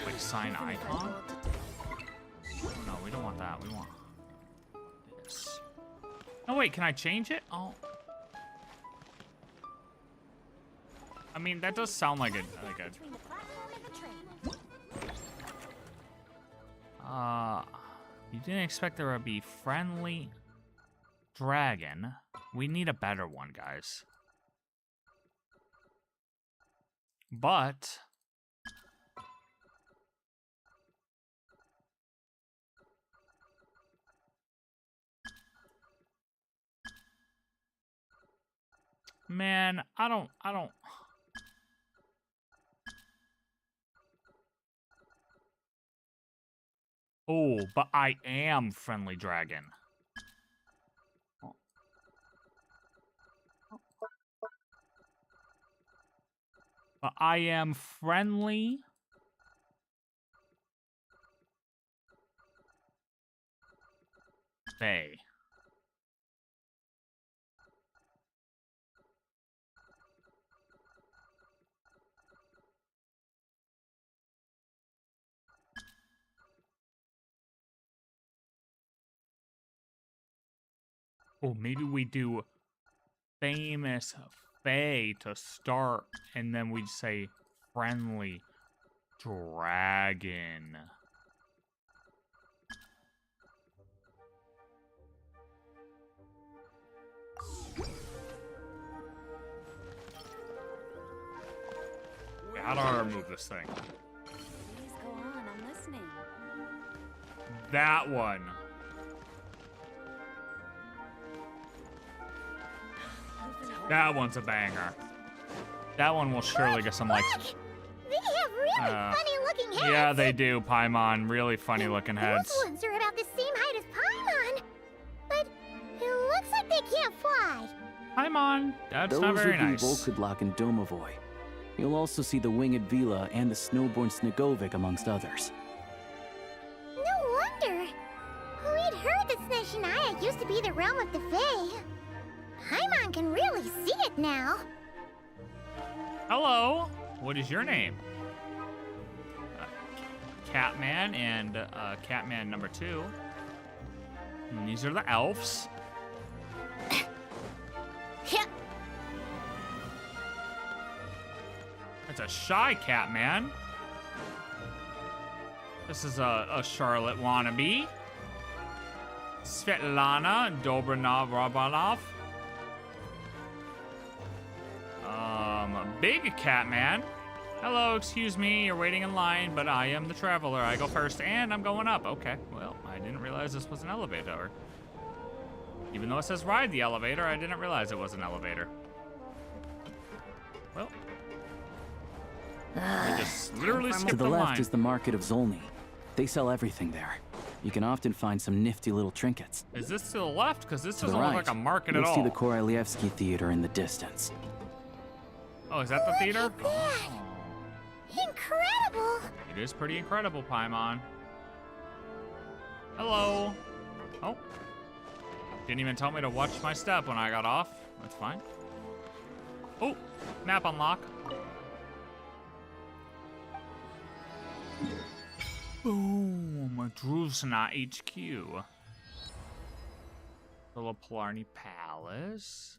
Like sign icon? No, we don't want that. We want this. No, wait, can I change it? Oh. I mean, that does sound like a you didn't expect there would be friendly. dragon. We need a better one, guys. But man, I don't Oh, but I am friendly dragon. But I am friendly. Faye. Oh, maybe we do famous Faye to start, and then we'd say friendly dragon. How do I remove this thing? Please go on, I'm listening. That one. That one's a banger. That one will surely get some likes. They have really funny-looking heads. Yeah, they do, Paimon. Really funny-looking heads. Those ones are about the same height as Paimon. But it looks like they can't fly. Paimon, that's Those not very would be nice. Volkudlak and Domovoy. You'll also see the winged Vila and the snowborn Snegovic amongst others. No wonder. We'd heard that Snezhnaya used to be the realm of the Fae. Paimon can really see it now. Hello. What is your name? Catman and Catman number 2. And these are the elves. Yep. It's a shy Catman. This is a Charlotte wannabe. Svetlana Dobranov. Big Catman. Hello, excuse me, you're waiting in line, but I am the traveler. I go first, and I'm going up. Okay, well, I didn't realize this was an elevator. Even though it says ride the elevator, I didn't realize it was an elevator. Well, I just literally skipped To the the left line. is the market of Zolny. They sell everything there. You can often find some nifty little trinkets. Is this to the left? Because this To the doesn't right, look like a market at you'll all. see the Korolyevsky Theater in the distance. Oh, is that the theater? Incredible! It is pretty incredible, Paimon. Hello. Oh. Didn't even tell me to watch my step when I got off. That's fine. Oh, map unlock. Boom, Drusna HQ. The Polarny Palace.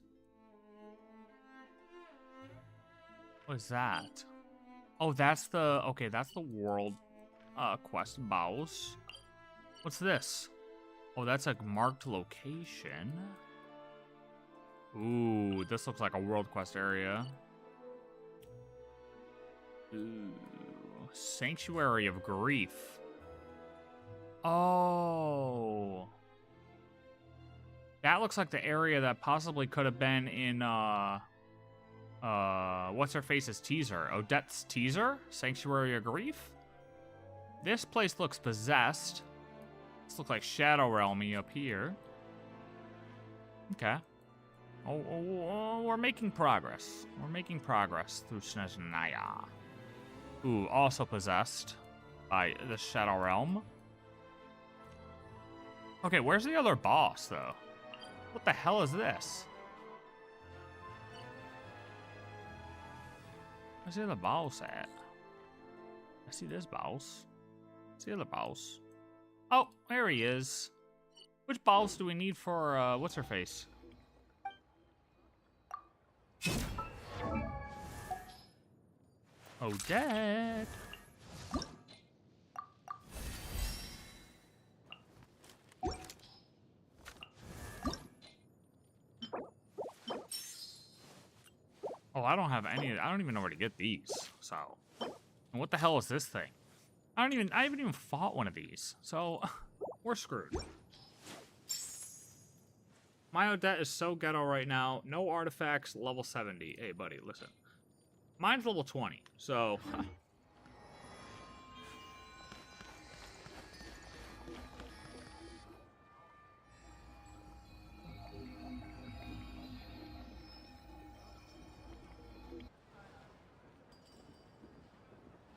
What is that? Oh, that's the, okay, that's the world quest boss. What's this? Oh, that's a marked location. Ooh, this looks like a world quest area. Ooh, Sanctuary of Grief. Oh. That looks like the area that possibly could have been in, what's her face's teaser? Odette's teaser? Sanctuary of Grief? This place looks possessed. This looks like Shadow Realmy up here. Okay. Oh, we're making progress. We're making progress through Snezhnaya. Ooh, also possessed by the Shadow Realm. Okay, where's the other boss, though? What the hell is this? Where's the other boss at? I see this boss. Where's the other boss? Oh, there he is. Which boss do we need for, what's her face? Odette. I don't have any. I don't even know where to get these. So, and what the hell is this thing? I haven't even fought one of these. So, we're screwed. My Odette is so ghetto right now. No artifacts, level 70. Hey, buddy, listen. Mine's level 20, so...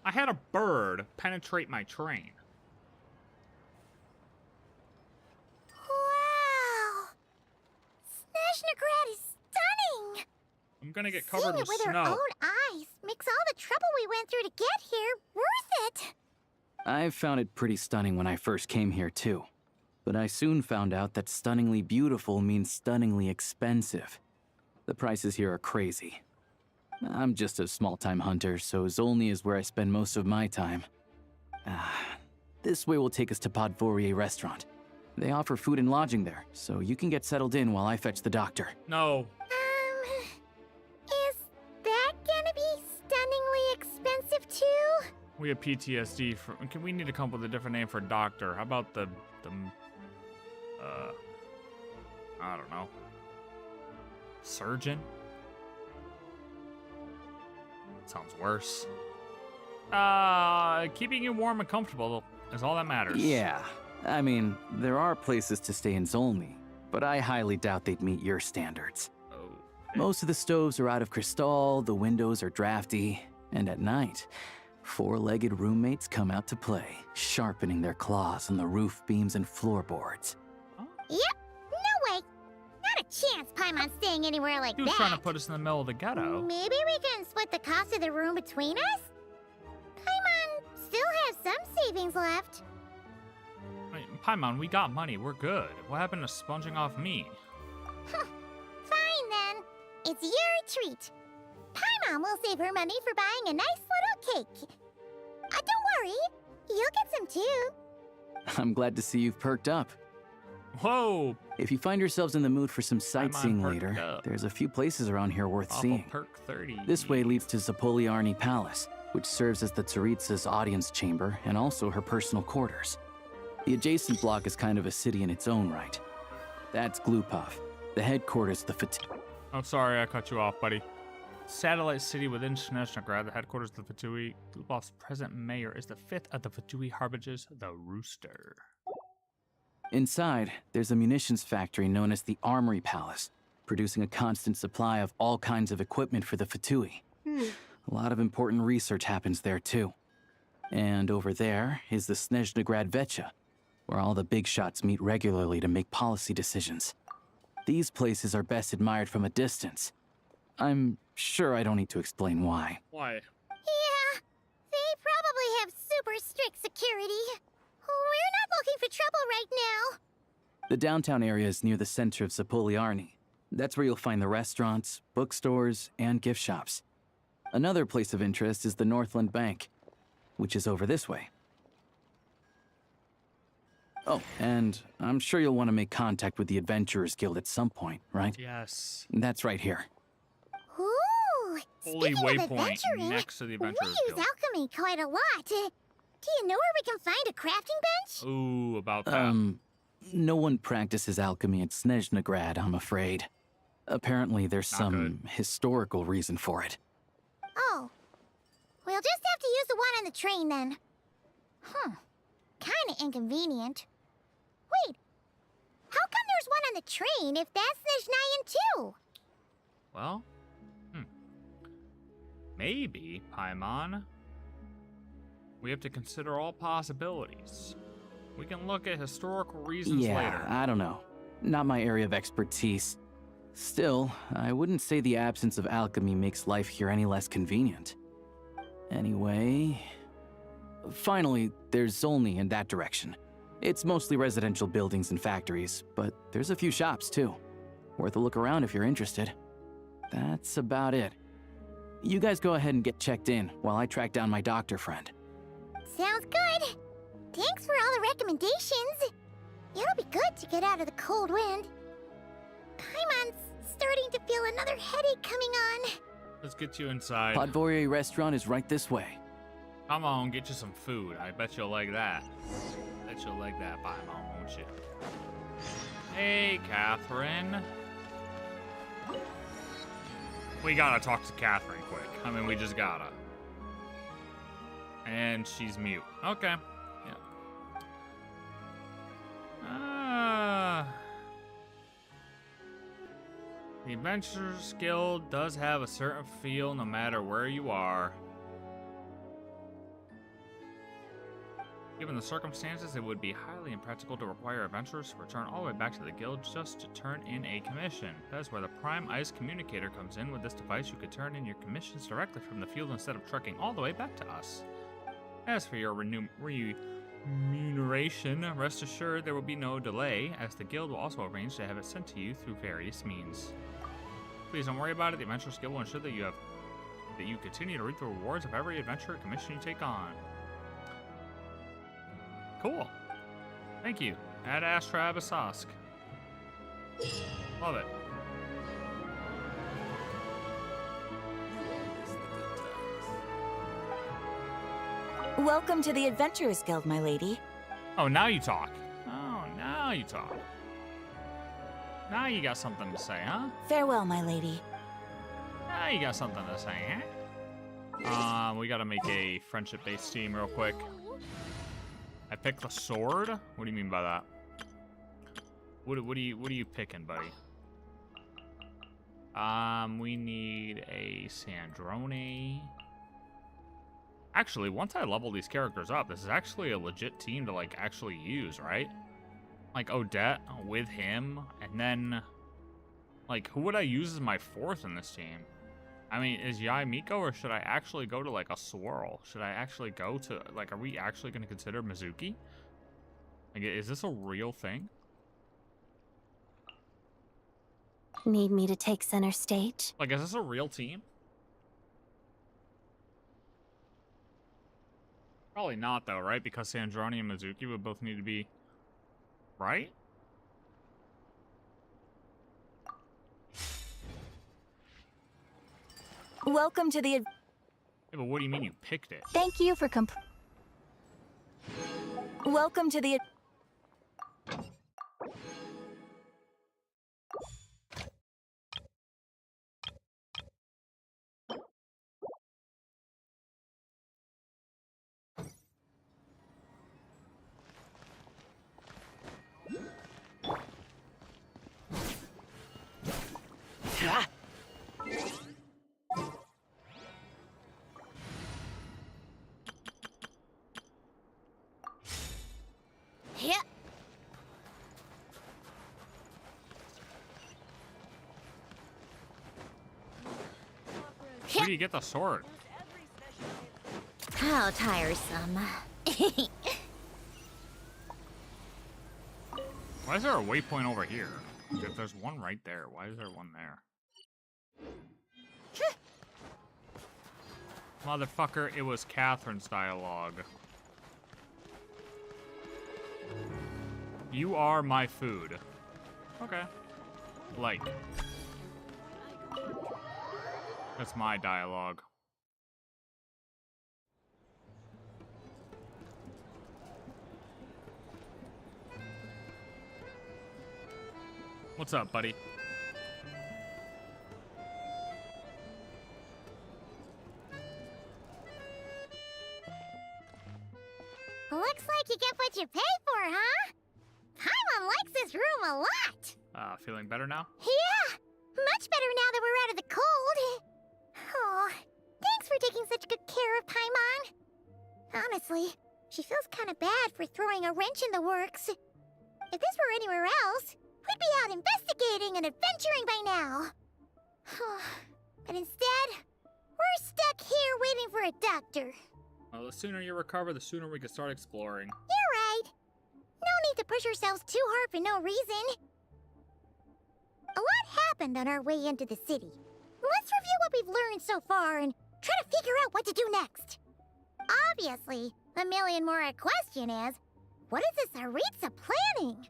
I had a bird penetrate my train. Wow! Snezhnagrad is stunning! I'm gonna get covered Seeing with it with snow. our own eyes makes all the trouble we went through to get here worth it! I found it pretty stunning when I first came here too. But I soon found out that stunningly beautiful means stunningly expensive. The prices here are crazy. I'm just a small-time hunter, so Zolny is where I spend most of my time. This way will take us to Podvorier restaurant. They offer food and lodging there, so you can get settled in while I fetch the doctor. No. Is that gonna be stunningly expensive too? We have PTSD for... We need to come up with a different name for doctor. How about the I don't know. Surgeon? Sounds worse. Keeping you warm and comfortable is all that matters. Yeah, I mean, there are places to stay in Zolny, but I highly doubt they'd meet your standards. Most of the stoves are out of crystal, the windows are drafty, and at night, four-legged roommates come out to play, sharpening their claws on the roof beams and floorboards. Yep, no way! Not a chance Paimon's staying anywhere like Dude's that! trying to put us in the middle of the ghetto. Maybe we can split the cost of the room between us? Paimon still has some savings left. Wait, Paimon, we got money. We're good. What happened to sponging off me? Fine then. It's your treat. Paimon will save her money for buying a nice little cake. Don't worry, you'll get some too. I'm glad to see you've perked up. Whoa! If you find yourselves in the mood for some sightseeing later, there's a few places around here worth seeing. Perk 30. This way leads to Zapoliarny Palace, which serves as the Tsaritsa's audience chamber and also her personal quarters. The adjacent block is kind of a city in its own right. That's Glupov, the headquarters of the Fatui. I'm sorry I cut you off, buddy. Satellite city within Snezhnagrad, the headquarters of the Fatui. Glupov's present mayor is the fifth of the Fatui Harbingers, the Rooster. Inside, there's a munitions factory known as the Armory Palace, producing a constant supply of all kinds of equipment for the Fatui. A lot of important research happens there too. And over there is the Snezhnagrad Vecha, where all the big shots meet regularly to make policy decisions. These places are best admired from a distance. I'm sure I don't need to explain why. Why? Yeah, they probably have super strict security. We're not looking for trouble right now. The downtown area is near the center of Zapoliarny. That's where you'll find the restaurants, bookstores, and gift shops. Another place of interest is the Northland Bank, which is over this way. Oh, and I'm sure you'll want to make contact with the Adventurers Guild at some point, right? Yes. That's right here. Ooh, Holy speaking of waypoint adventuring, next to the we Adventurers use Guild. alchemy quite a lot. Do you know where we can find a crafting bench? Ooh, about that. No one practices alchemy at Snezhnagrad, I'm afraid. Apparently there's some historical reason for it. Oh, we'll just have to use the one on the train then. Kinda inconvenient. Wait, how come there's one on the train if that's Snezhnayan too? Well, maybe, Paimon. We have to consider all possibilities. We can look at historical reasons later. I don't know. Not my area of expertise. Still, I wouldn't say the absence of alchemy makes life here any less convenient. Anyway... Finally, there's Zolny in that direction. It's mostly residential buildings and factories, but there's a few shops too. Worth a look around if you're interested. That's about it. You guys go ahead and get checked in while I track down my doctor friend. Sounds good. Thanks for all the recommendations. It'll be good to get out of the cold wind. Paimon's starting to feel another headache coming on. Let's get you inside. Podvorye restaurant is right this way. Come on, get you some food. I bet you'll like that. Bet you'll like that, Paimon, won't you? Hey, Catherine. We gotta talk to Catherine quick. I mean, we just gotta. And she's mute. Okay. Yeah. The Adventurers Guild does have a certain feel no matter where you are. Given the circumstances, it would be highly impractical to require adventurers to return all the way back to the guild just to turn in a commission. That is where the Prime Ice Communicator comes in. With this device, you could turn in your commissions directly from the field instead of trekking all the way back to us. As for your remuneration, rest assured there will be no delay, as the guild will also arrange to have it sent to you through various means. Please don't worry about it. The Adventurers Guild will ensure that you continue to reap the rewards of every adventure commission you take on. Cool. Thank you. Ad Astra Abyssosque. Love it. Welcome to the Adventurers Guild, my lady. Oh, now you talk. Oh, now you talk. Now you got something to say, huh? Farewell, my lady. Now you got something to say, huh? We gotta make a friendship-based team real quick. I picked the sword? What do you mean by that? What are you picking, buddy? We need a Sandrone. Actually, once I level these characters up, this is actually a legit team to, like, actually use, right? Like, Odette with him, and then, like, who would I use as my fourth in this team? I mean, is Yai Miko, or should I actually go to, like, a Swirl? Should I actually go to, like, are we actually going to consider Mizuki? Like, is this a real thing? Need me to take center stage? Like, is this a real team? Probably not, though, right? Because Sandrone and Mizuki would both need to be... Right? Welcome to the... Yeah, but what do you mean you picked it? Thank you for Welcome to the... Where do you get the sword? How tiresome. Why is there a waypoint over here? If there's one right there, why is there one there? Motherfucker, it was Catherine's dialogue. You are my food. Okay. Like. That's my dialogue. What's up, buddy? Looks like you get what you pay for, huh? Paimon likes this room a lot. Feeling better now? Yeah, much better now that we're out of the cold. Oh, thanks for taking such good care of Paimon. Honestly, she feels kind of bad for throwing a wrench in the works. If this were anywhere else, we'd be out investigating and adventuring by now. But instead, we're stuck here waiting for a doctor. Well, the sooner you recover, the sooner we can start exploring. You're right. No need to push ourselves too hard for no reason. A lot happened on our way into the city. Let's review what we've learned so far and try to figure out what to do next. Obviously, the million more question is, what is this Saritsa planning?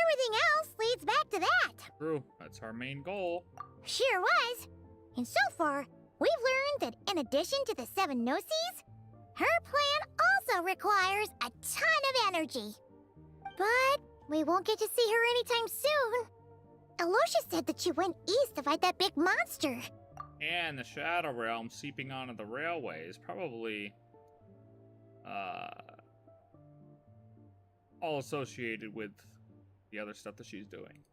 Everything else leads back to that. True, that's our main goal. Sure was. And so far, we've learned that in addition to the 7 Gnosis, her plan also requires a ton of energy. But we won't get to see her anytime soon. Alosha said that she went east to fight that big monster. And the Shadow Realm seeping onto the railways, probably all associated with the other stuff that she's doing.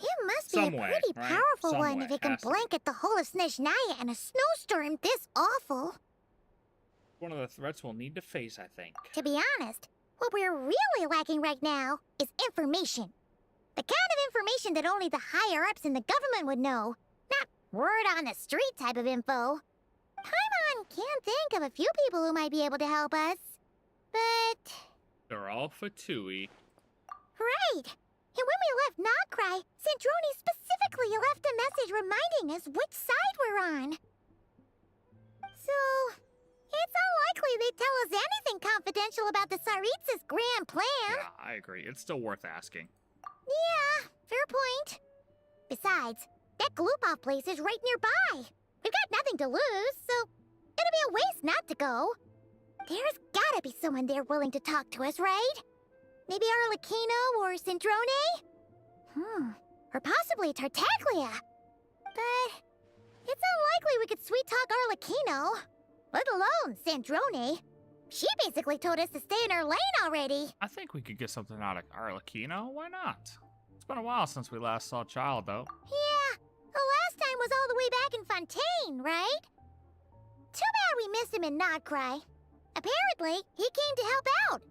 It must be a pretty powerful one if it can blanket the whole of Snezhnaya in a snowstorm this awful. One of the threats we'll need to face, I think. To be honest, what we're really lacking right now is information. The kind of information that only the higher-ups in the government would know. Not word on the street type of info. Paimon can think of a few people who might be able to help us. But... They're all Fatui. Right! And when we left Nocrai, Snezhnaya specifically left a message reminding us which side we're on. So, it's unlikely they'd tell us anything confidential about the Tsaritsa's grand plan. Yeah, I agree. It's still worth asking. Yeah, fair point. Besides, that Gloop-off place is right nearby. We've got nothing to lose, so it'll be a waste not to go. There's gotta be someone there willing to talk to us, right? Maybe Arlecchino or Centrone? Or possibly Tartaglia. But it's unlikely we could sweet-talk Arlecchino, let alone Centrone. She basically told us to stay in her lane already. I think we could get something out of Arlecchino. Why not? It's been a while since we last saw Child, though. Yeah, the last time was all the way back in Fontaine, right? Too bad we missed him in Nocrai. Apparently, he came to help out.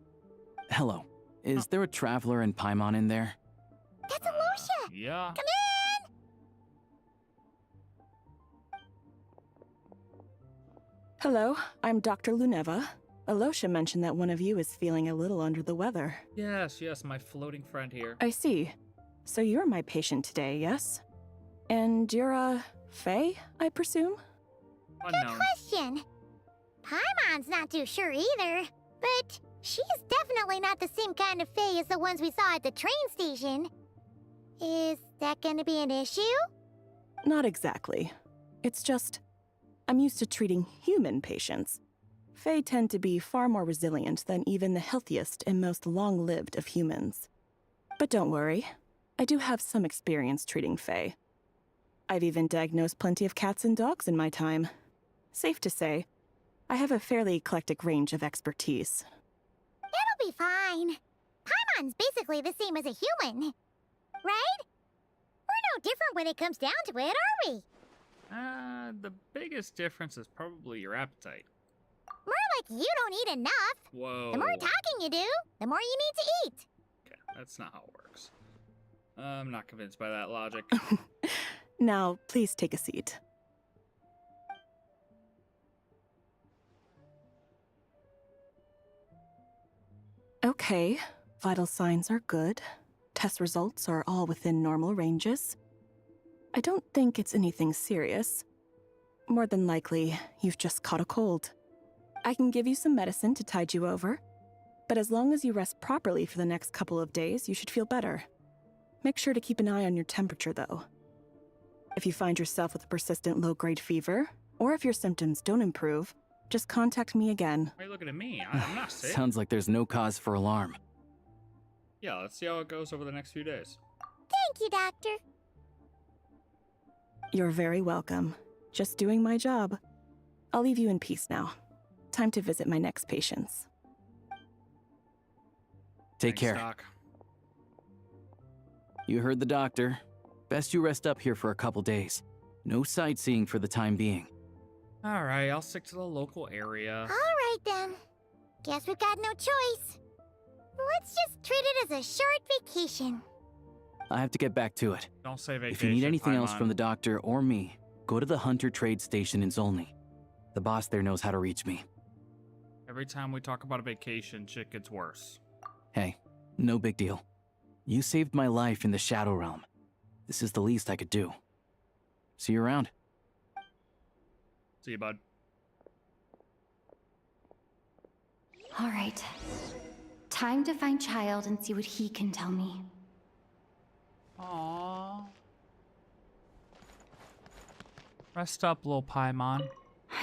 Hello. Is there a traveler in Paimon in there? That's Alosha! Yeah. Come in! Hello, I'm Dr. Luneva. Alosha mentioned that one of you is feeling a little under the weather. Yes, my floating friend here. I see. So you're my patient today, yes? And you're, Faye, I presume? Good question. Paimon's not too sure either, but she's definitely not the same kind of Fae as the ones we saw at the train station. Is that gonna be an issue? Not exactly. It's just, I'm used to treating human patients. Fae tend to be far more resilient than even the healthiest and most long-lived of humans. But don't worry, I do have some experience treating Fae. I've even diagnosed plenty of cats and dogs in my time. Safe to say, I have a fairly eclectic range of expertise. It'll be fine. Paimon's basically the same as a human, right? We're no different when it comes down to it, are we? The biggest difference is probably your appetite. More like you don't eat enough. Whoa. The more talking you do, the more you need to eat. Okay, that's not how it works. I'm not convinced by that logic. Now, please take a seat. Okay, vital signs are good. Test results are all within normal ranges. I don't think it's anything serious. More than likely, you've just caught a cold. I can give you some medicine to tide you over, but as long as you rest properly for the next couple of days, you should feel better. Make sure to keep an eye on your temperature, though. If you find yourself with a persistent low-grade fever, or if your symptoms don't improve, just contact me again. Why are you looking at me? I'm not sick. Sounds like there's no cause for alarm. Yeah, let's see how it goes over the next few days. Thank you, Doctor. You're very welcome. Just doing my job. I'll leave you in peace now. Time to visit my next patients. Take care. Doc. You heard the doctor. Best you rest up here for a couple days. No sightseeing for the time being. All right, I'll stick to the local area. All right, then. Guess we've got no choice. Let's just treat it as a short vacation. I have to get back to it. Don't say vacation. If you need anything else Paimon. from the doctor or me, go to the Hunter Trade Station in Zolny. The boss there knows how to reach me. Every time we talk about a vacation, shit gets worse. Hey, no big deal. You saved my life in the Shadow Realm. This is the least I could do. See you around. See you, bud. All right. Time to find Child and see what he can tell me. Aww. Rest up, little Paimon.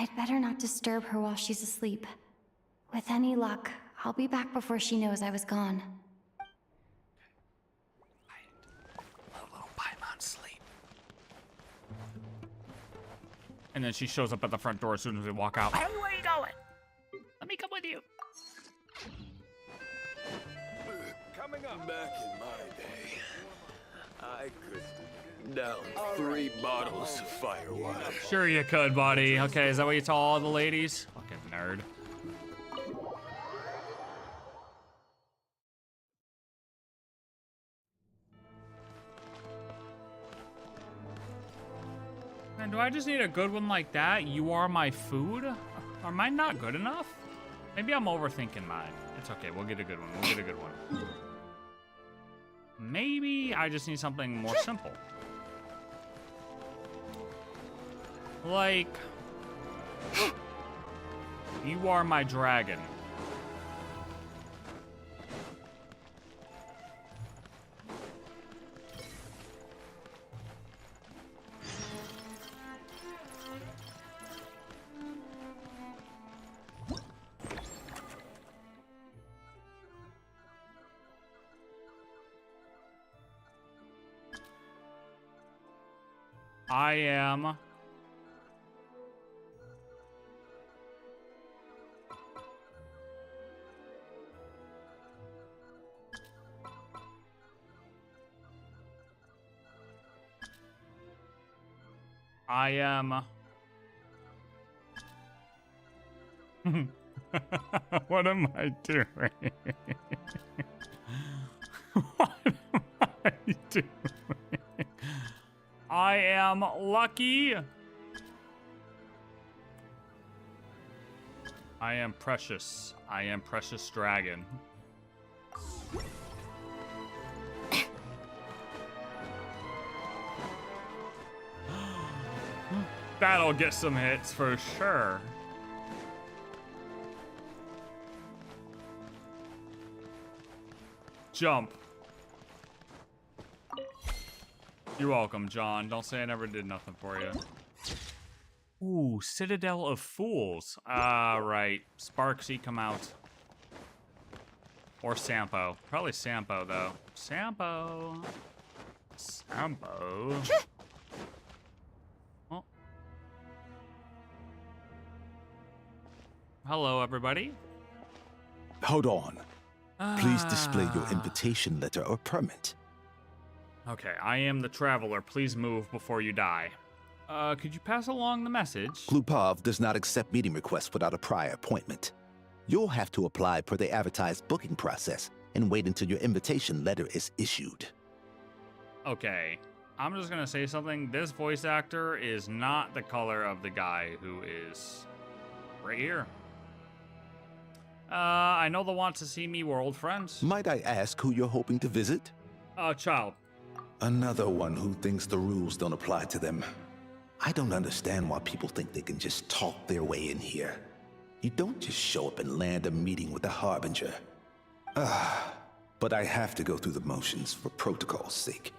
I'd better not disturb her while she's asleep. With any luck, I'll be back before she knows I was gone. Let little Paimon sleep. And then she shows up at the front door as soon as we walk out. Hey, where are you going? Let me come with you. Coming up. Back in my day, I could down 3 bottles of firewater. Sure you could, buddy. Okay, is that what you tell all the ladies? Fucking nerd. Man, do I just need a good one like that? You are my food? Or am I not good enough? Maybe I'm overthinking mine. It's okay, we'll get a good one. We'll get a good one. Maybe I just need something more simple. Like, you are my dragon. I am what am I doing? What am I doing? I am lucky. I am precious. I am precious dragon. That'll get some hits for sure. Jump. You're welcome, John. Don't say I never did nothing for you. Ooh, Citadel of Fools. Right. Sparksy, come out. Or Sampo. Probably Sampo, though. Sampo. Sampo. Oh. Hello, everybody. Hold on. Please display your invitation letter or permit. Okay, I am the traveler. Please move before you die. Could you pass along the message? Glupov does not accept meeting requests without a prior appointment. You'll have to apply per the advertised booking process and wait until your invitation letter is issued. Okay, I'm just gonna say something. This voice actor is not the color of the guy who is right here. I know they'll want to see me. We're old friends. Might I ask who you're hoping to visit? Child. Another one who thinks the rules don't apply to them. I don't understand why people think they can just talk their way in here. You don't just show up and land a meeting with the Harbinger. But I have to go through the motions for protocol's sake.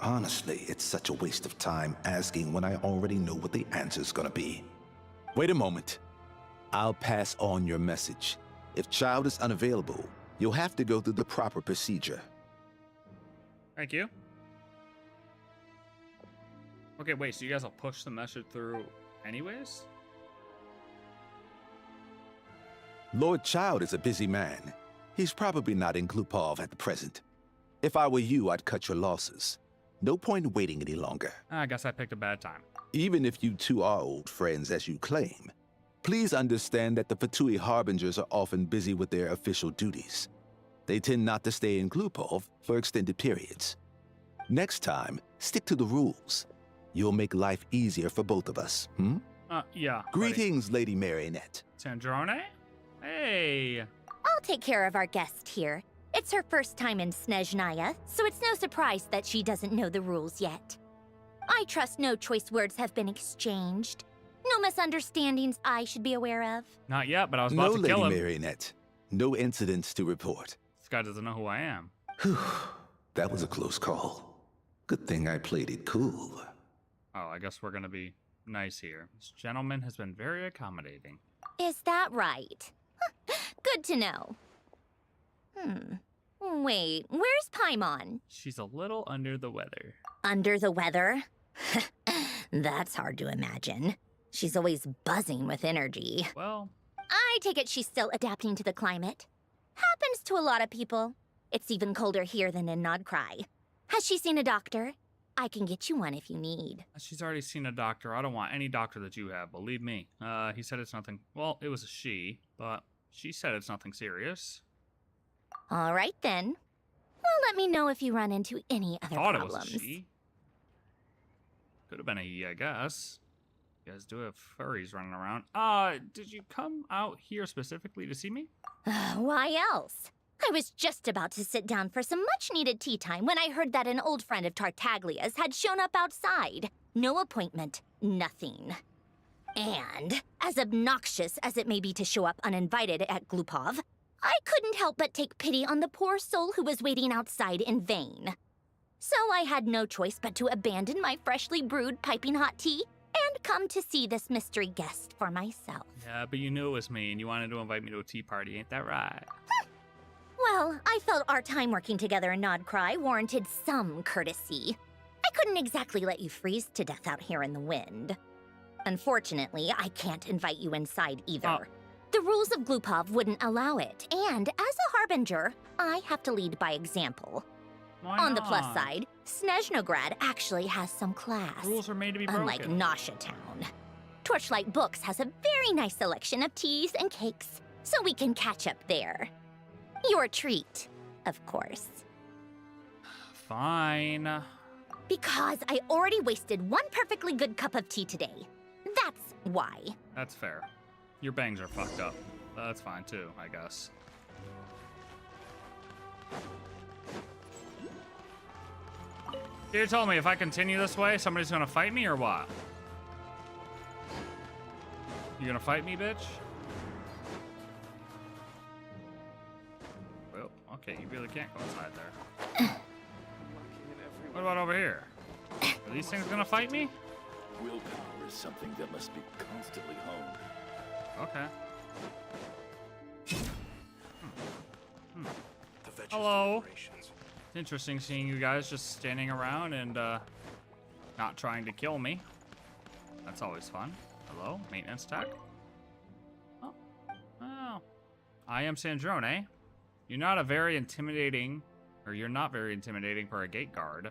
Honestly, it's such a waste of time asking when I already know what the answer's gonna be. Wait a moment. I'll pass on your message. If Child is unavailable, you'll have to go through the proper procedure. Thank you. Okay, wait, so you guys will push the message through anyways? Lord Child is a busy man. He's probably not in Glupov at the present. If I were you, I'd cut your losses. No point waiting any longer. I guess I picked a bad time. Even if you two are old friends as you claim, please understand that the Fatui Harbingers are often busy with their official duties. They tend not to stay in Glupov for extended periods. Next time, stick to the rules. You'll make life easier for both of us, Yeah. Greetings, Lady Marionette. Sandrone? Hey. I'll take care of our guest here. It's her first time in Snezhnaya, so it's no surprise that she doesn't know the rules yet. I trust no choice words have been exchanged. No misunderstandings I should be aware of. Not yet, but I was about to kill him. No, Lady Marionette. No incidents to report. This guy doesn't know who I am. That was a close call. Good thing I played it cool. Oh, I guess we're gonna be nice here. This gentleman has been very accommodating. Is that right? Good to know. Wait, where's Paimon? She's a little under the weather. Under the weather? That's hard to imagine. She's always buzzing with energy. Well, I take it she's still adapting to the climate. Happens to a lot of people. It's even colder here than in Nodcry. Has she seen a doctor? I can get you one if you need. she's already seen a doctor. I don't want any doctor that you have, believe me. He said it's nothing. Well, it was a she, but she said it's nothing serious. All right, then. Well, let me know if you run into any other Thought problems. it was a she. Could have been a he, I guess. You guys do have furries running around. Did you come out here specifically to see me? Why else? I was just about to sit down for some much-needed tea time when I heard that an old friend of Tartaglia's had shown up outside. No appointment, nothing. And, as obnoxious as it may be to show up uninvited at Glupov, I couldn't help but take pity on the poor soul who was waiting outside in vain. So I had no choice but to abandon my freshly brewed piping hot tea and come to see this mystery guest for myself. Yeah, but you knew it was me and you wanted to invite me to a tea party, ain't that right? Well, I felt our time working together in Nodcry warranted some courtesy. I couldn't exactly let you freeze to death out here in the wind. Unfortunately, I can't invite you inside either. The rules of Glupov wouldn't allow it, and as a harbinger, I have to lead by example. Why On the not? plus side, Snezhnograd actually has some class. Rules are made to be broken. Unlike Nasha Town. Torchlight Books has a very nice selection of teas and cakes, so we can catch up there. Your treat, of course. Fine. Because I already wasted one perfectly good cup of tea today. That's why. That's fair. Your bangs are fucked up. That's fine too, I guess. You're telling me if I continue this way, somebody's gonna fight me or what? You gonna fight me, bitch? Well, okay, you really can't go inside there. What about over here? Are these things gonna fight me? Willpower is something that must be constantly honed. Okay. Hello. It's interesting seeing you guys just standing around and not trying to kill me. That's always fun. Hello, maintenance tech. Oh. I am Snezhnaya. You're not very intimidating for a gate guard.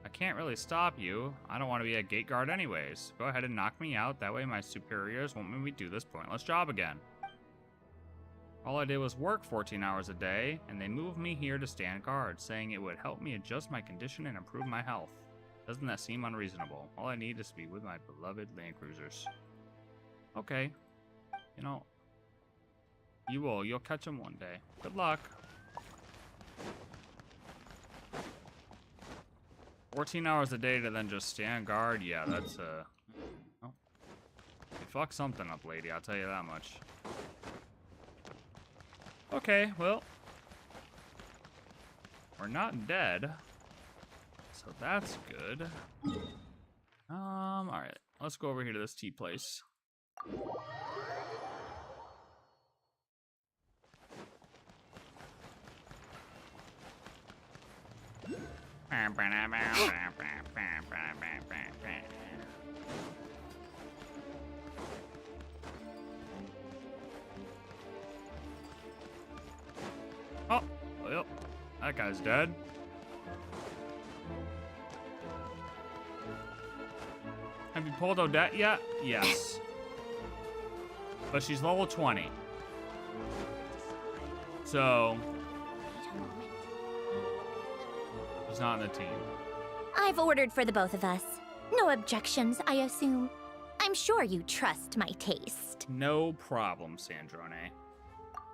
I can't really stop you. I don't want to be a gate guard anyways. Go ahead and knock me out. That way my superiors won't make me do this pointless job again. All I did was work 14 hours a day, and they moved me here to stand guard, saying it would help me adjust my condition and improve my health. Doesn't that seem unreasonable? All I need is to be with my beloved land cruisers. Okay. You know, you will. You'll catch them one day. Good luck. 14 hours a day to then just stand guard? Yeah, that's, oh. You fucked something up, lady, I'll tell you that much. Okay, well. We're not dead. So that's good. Alright. Let's go over here to this tea place. Oh, well, that guy's dead. Have you pulled Odette yet? Yes. But she's level 20. So, she's not in the team. I've ordered for the both of us. No objections, I assume. I'm sure you trust my taste. No problem, Snezhnaya.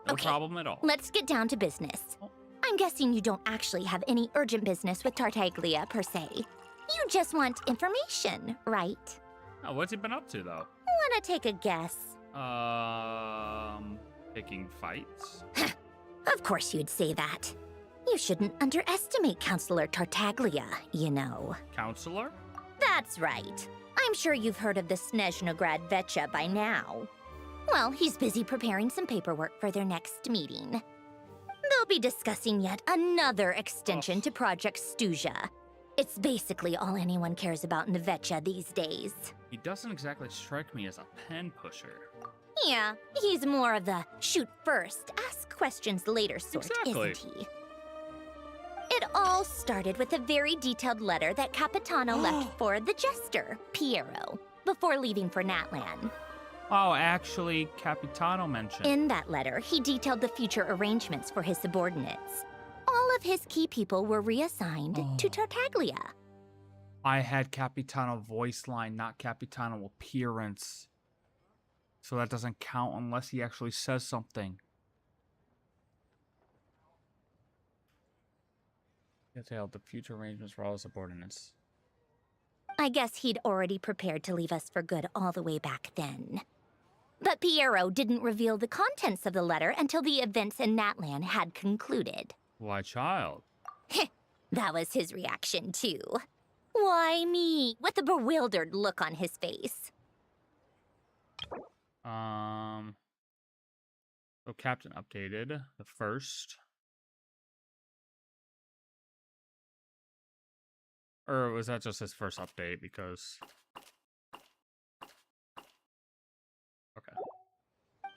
No problem at all. Let's get down to business. I'm guessing you don't actually have any urgent business with Tartaglia, per se. You just want information, right? Oh, what's he been up to, though? Wanna take a guess? Picking fights? Of course you'd say that. You shouldn't underestimate Counselor Tartaglia, you know. Counselor? That's right. I'm sure you've heard of the Snezhnaya Vetcha by now. Well, he's busy preparing some paperwork for their next meeting. They'll be discussing yet another extension to Project Snezhnaya. It's basically all anyone cares about in the Vetcha these days. He doesn't exactly strike me as a pen pusher. Yeah, he's more of the shoot first, ask questions later sort, Exactly. isn't he? It all started with a very detailed letter that Capitano left for the jester, Piero, before leaving for Natlan. Oh, actually, Capitano mentioned. In that letter, he detailed the future arrangements for his subordinates. All of his key people were reassigned to Tartaglia. I had Capitano voice line, not Capitano appearance. So that doesn't count unless he actually says something. Detailed the future arrangements for all the subordinates. I guess he'd already prepared to leave us for good all the way back then. But Piero didn't reveal the contents of the letter until the events in Natlan had concluded. Why, child? That was his reaction, too. Why me? With a bewildered look on his face. So Captain updated the first. Or was that just his first update? Because... Okay.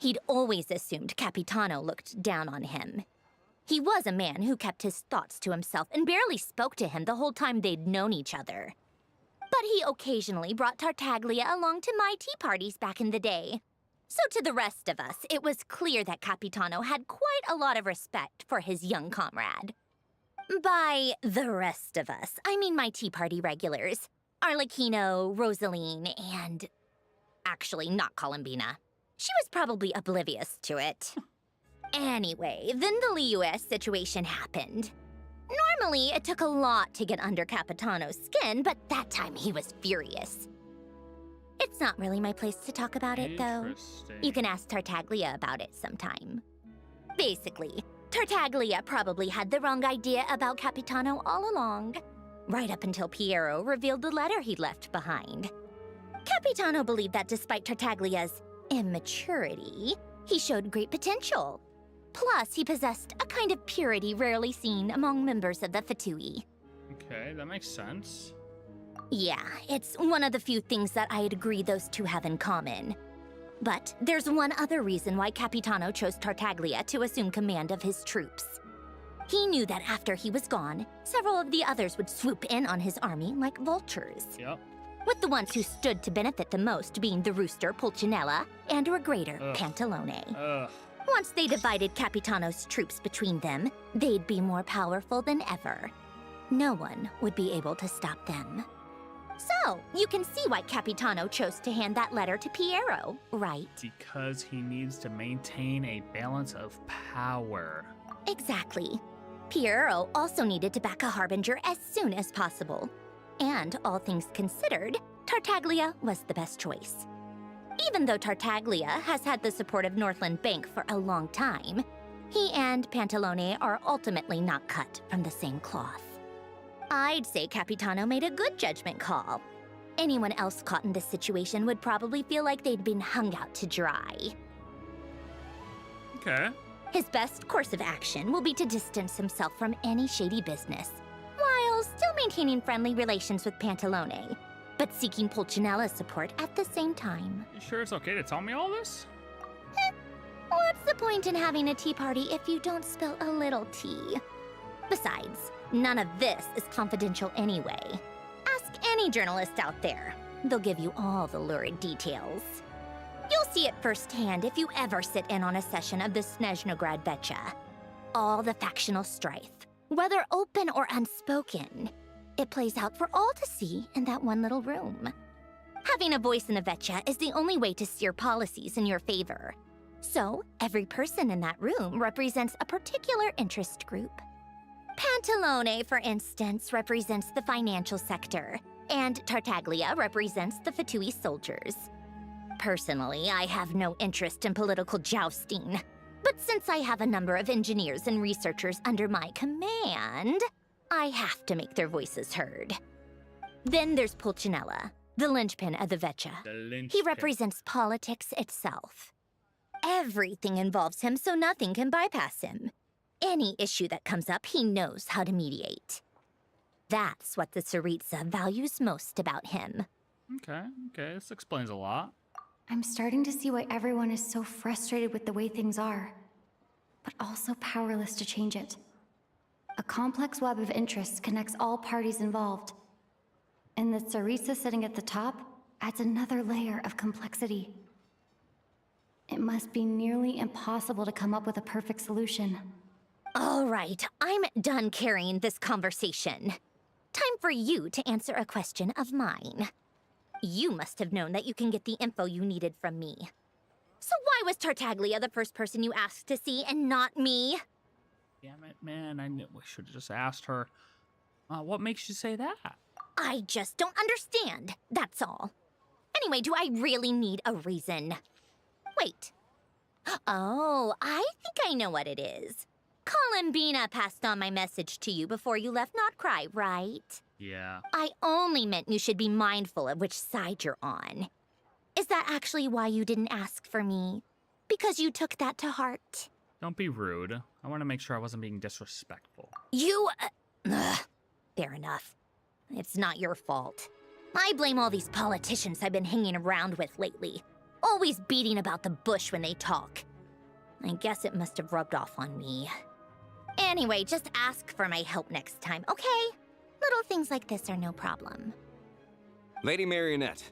He'd always assumed Capitano looked down on him. He was a man who kept his thoughts to himself and barely spoke to him the whole time they'd known each other. But he occasionally brought Tartaglia along to my tea parties back in the day. So to the rest of us, it was clear that Capitano had quite a lot of respect for his young comrade. By the rest of us, I mean my tea party regulars. Arlecchino, Rosaline, and... actually, not Columbina. She was probably oblivious to it. Anyway, then the Liu-S situation happened. Normally, it took a lot to get under Capitano's skin, but that time he was furious. It's not really my place to talk about it, though. You can ask Tartaglia about it sometime. Basically, Tartaglia probably had the wrong idea about Capitano all along, right up until Piero revealed the letter he'd left behind. Capitano believed that despite Tartaglia's immaturity, he showed great potential. Plus, he possessed a kind of purity rarely seen among members of the Fatui. Okay, that makes sense. Yeah, it's one of the few things that I'd agree those two have in common. But there's one other reason why Capitano chose Tartaglia to assume command of his troops. He knew that after he was gone, several of the others would swoop in on his army like vultures. Yep. With the ones who stood to benefit the most being the rooster Pulcinella and Regrator Pantalone. Once they divided Capitano's troops between them, they'd be more powerful than ever. No one would be able to stop them. So, you can see why Capitano chose to hand that letter to Piero, right? Because he needs to maintain a balance of power. Exactly. Piero also needed to back a Harbinger as soon as possible. And, all things considered, Tartaglia was the best choice. Even though Tartaglia has had the support of Northland Bank for a long time, he and Pantalone are ultimately not cut from the same cloth. I'd say Capitano made a good judgment call. Anyone else caught in this situation would probably feel like they'd been hung out to dry. Okay. His best course of action will be to distance himself from any shady business, while still maintaining friendly relations with Pantalone, but seeking Pulcinella's support at the same time. You sure it's okay to tell me all this? What's the point in having a tea party if you don't spill a little tea? Besides, none of this is confidential anyway. Ask any journalist out there. They'll give you all the lurid details. You'll see it firsthand if you ever sit in on a session of the Snezhnaya Vetcha. All the factional strife, whether open or unspoken, it plays out for all to see in that one little room. Having a voice in the Vetcha is the only way to steer policies in your favor. So, every person in that room represents a particular interest group. Pantalone, for instance, represents the financial sector, and Tartaglia represents the Fatui soldiers. Personally, I have no interest in political jousting, but since I have a number of engineers and researchers under my command, I have to make their voices heard. Then there's Pulcinella, The linchpin of the Vecha. He represents politics itself. Everything involves him, so nothing can bypass him. Any issue that comes up, he knows how to mediate. That's what the Tsaritsa values most about him. Okay, this explains a lot. I'm starting to see why everyone is so frustrated with the way things are, but also powerless to change it. A complex web of interests connects all parties involved. And the Tsaritsa sitting at the top adds another layer of complexity. It must be nearly impossible to come up with a perfect solution. All right, I'm done carrying this conversation. Time for you to answer a question of mine. You must have known that you can get the info you needed from me. So why was Tartaglia the first person you asked to see and not me? Damn it, man. I knew we should have just asked her. What makes you say that? I just don't understand, that's all. Anyway, do I really need a reason? Wait. Oh, I think I know what it is. Columbina passed on my message to you before you left Not Cry, right? Yeah. I only meant you should be mindful of which side you're on. Is that actually why you didn't ask for me? Because you took that to heart? Don't be rude. I want to make sure I wasn't being disrespectful. You... fair enough. It's not your fault. I blame all these politicians I've been hanging around with lately. Always beating about the bush when they talk. I guess it must have rubbed off on me. Anyway, just ask for my help next time, okay? Little things like this are no problem. Lady Marionette.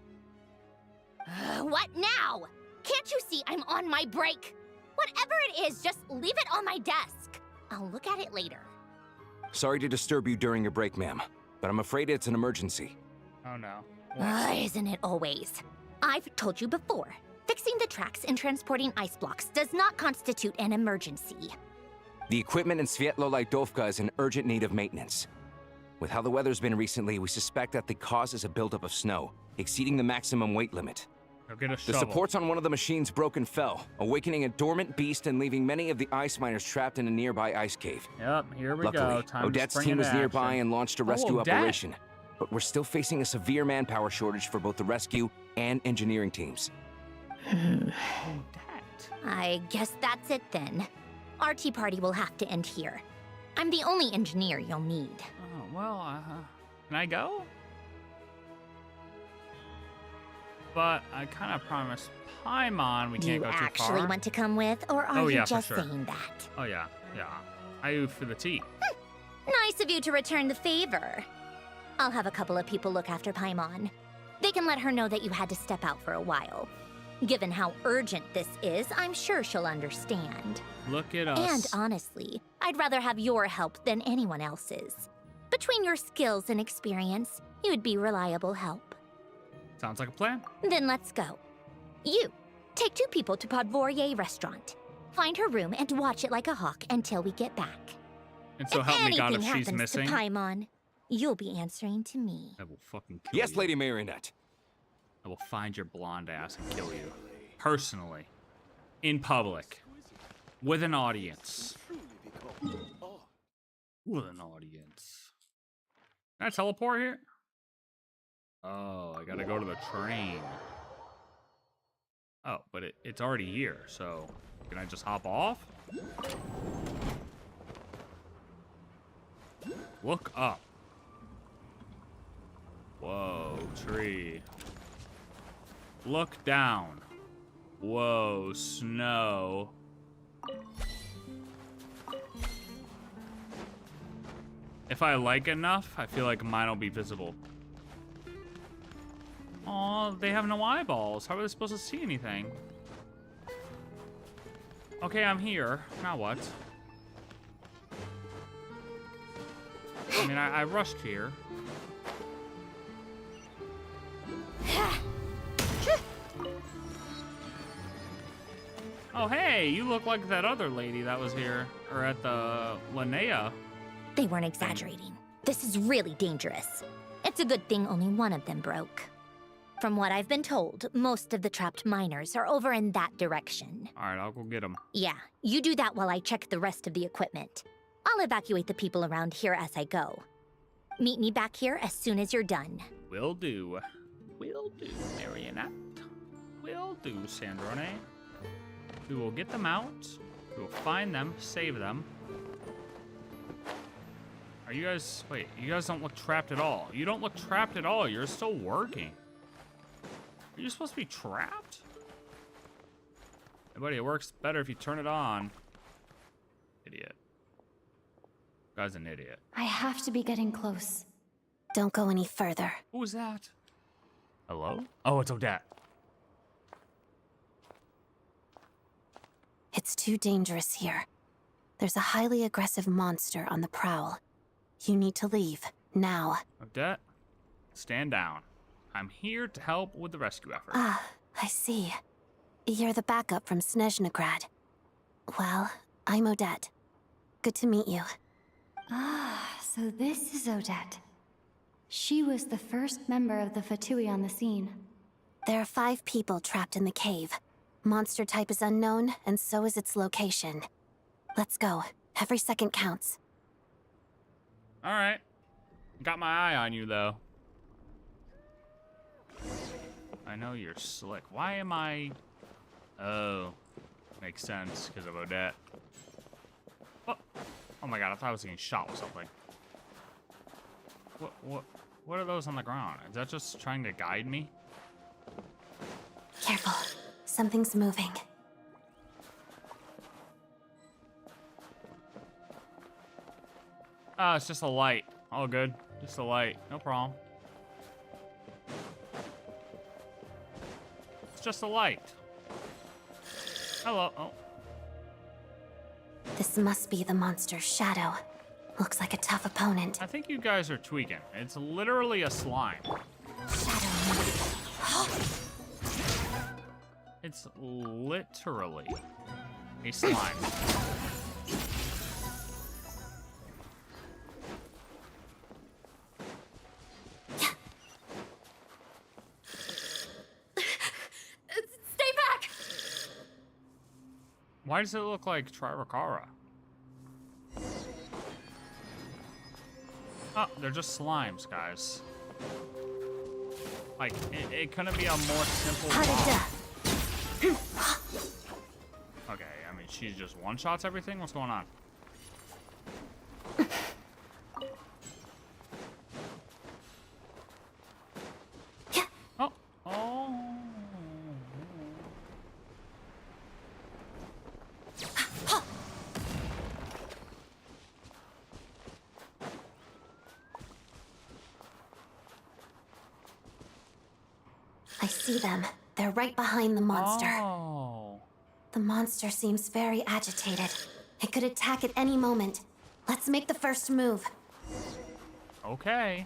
What now? Can't you see I'm on my break? Whatever it is, just leave it on my desk. I'll look at it later. Sorry to disturb you during your break, ma'am, but I'm afraid it's an emergency. Oh no. Isn't it always? I've told you before, fixing the tracks and transporting ice blocks does not constitute an emergency. The equipment in Svietlo-Lajdovka is in urgent need of maintenance. With how the weather's been recently, we suspect that the cause is a buildup of snow, exceeding the maximum weight limit. Go get a The shovel. supports on one of the machines broke and fell, awakening a dormant beast and leaving many of the ice miners trapped in a nearby ice cave. Yep, here we Luckily, go. Time Odette's to spring team was into nearby action. and launched a Oh, rescue Odette. operation. But we're still facing a severe manpower shortage for both the rescue and engineering teams. I guess that's it then. Our tea party will have to end here. I'm the only engineer you'll need. Oh, well, can I go? But I kind of promised Paimon we Do can't you go too far. actually want to come with, or are Oh, you yeah, for just sure. saying that? Oh, yeah. I owe for the tea. Nice of you to return the favor. I'll have a couple of people look after Paimon. They can let her know that you had to step out for a while. Given how urgent this is, I'm sure she'll understand. Look at us. And honestly, I'd rather have your help than anyone else's. Between your skills and experience, you'd be reliable help. Sounds like a plan. Then let's go. You, take 2 people to Podvorier restaurant. Find her room and watch it like a hawk until we get back. And so if help me God if anything she's happens missing. to Paimon, you'll be answering to me. I will fucking kill you. Yes, Lady Marionette. I will find your blonde ass and kill you. Personally. In public. With an audience. With an audience. Can I teleport here? Oh, I gotta go to the train. Oh, but it's already here, so can I just hop off? Look up. Whoa, tree. Look down. Whoa, snow. If I like enough, I feel like mine will be visible. Aw, they have no eyeballs. How are they supposed to see anything? Okay, I'm here. Now what? I mean, I rushed here. Oh, hey, you look like that other lady that was here, or at the Linnea. They weren't exaggerating. This is really dangerous. It's a good thing only one of them broke. From what I've been told, most of the trapped miners are over in that direction. All right, I'll go get them. Yeah, you do that while I check the rest of the equipment. I'll evacuate the people around here as I go. Meet me back here as soon as you're done. Will do. Will do, Marionette. Will do, Sandrone. We will get them out. We will find them, save them. Are you guys... Wait, you guys don't look trapped at all. You don't look trapped at all. You're still working. Are you supposed to be trapped? Hey, buddy, it works better if you turn it on. Idiot. Guy's an idiot. I have to be getting close. Don't go any further. Who was that? Hello? Oh, it's Odette. It's too dangerous here. There's a highly aggressive monster on the prowl. You need to leave, now. Odette, stand down. I'm here to help with the rescue effort. Ah, I see. You're the backup from Snezhnagrad. Well, I'm Odette. Good to meet you. Ah, so this is Odette. She was the first member of the Fatui on the scene. There are 5 people trapped in the cave. Monster type is unknown, and so is its location. Let's go. Every second counts. Alright. Got my eye on you, though. I know you're slick. Why am I... Oh. Makes sense, because of Odette. Oh. Oh my god, I thought I was getting shot with something. What are those on the ground? Is that just trying to guide me? Careful. Something's moving. Ah, it's just a light. All good. Just a light. No problem. It's just a light. Hello. Oh. This must be the monster's shadow. Looks like a tough opponent. I think you guys are tweaking. It's literally a slime. It's literally a slime. Stay back! Why does it look like Trirakara? Oh, they're just slimes, guys. Like, it couldn't be a more simple boss. Okay, I mean, she just one-shots everything? What's going on? Oh. Oh. I see them. They're right behind the monster. Oh. The monster seems very agitated. It could attack at any moment. Let's make the first move. Okay.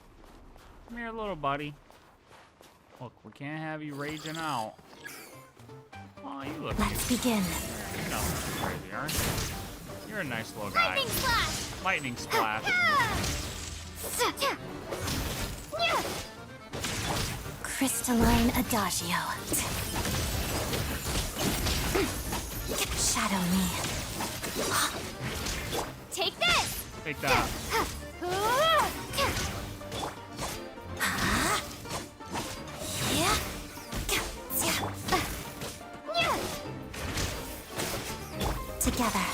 Come here, little buddy. Look, we can't have you raging out. Oh, you look Let's cute. begin. You're nothing crazy, aren't you? You're a nice little guy. Lightning splash! Lightning splash. Crystalline Adagio. Shadow me. Take this! Take that. Together.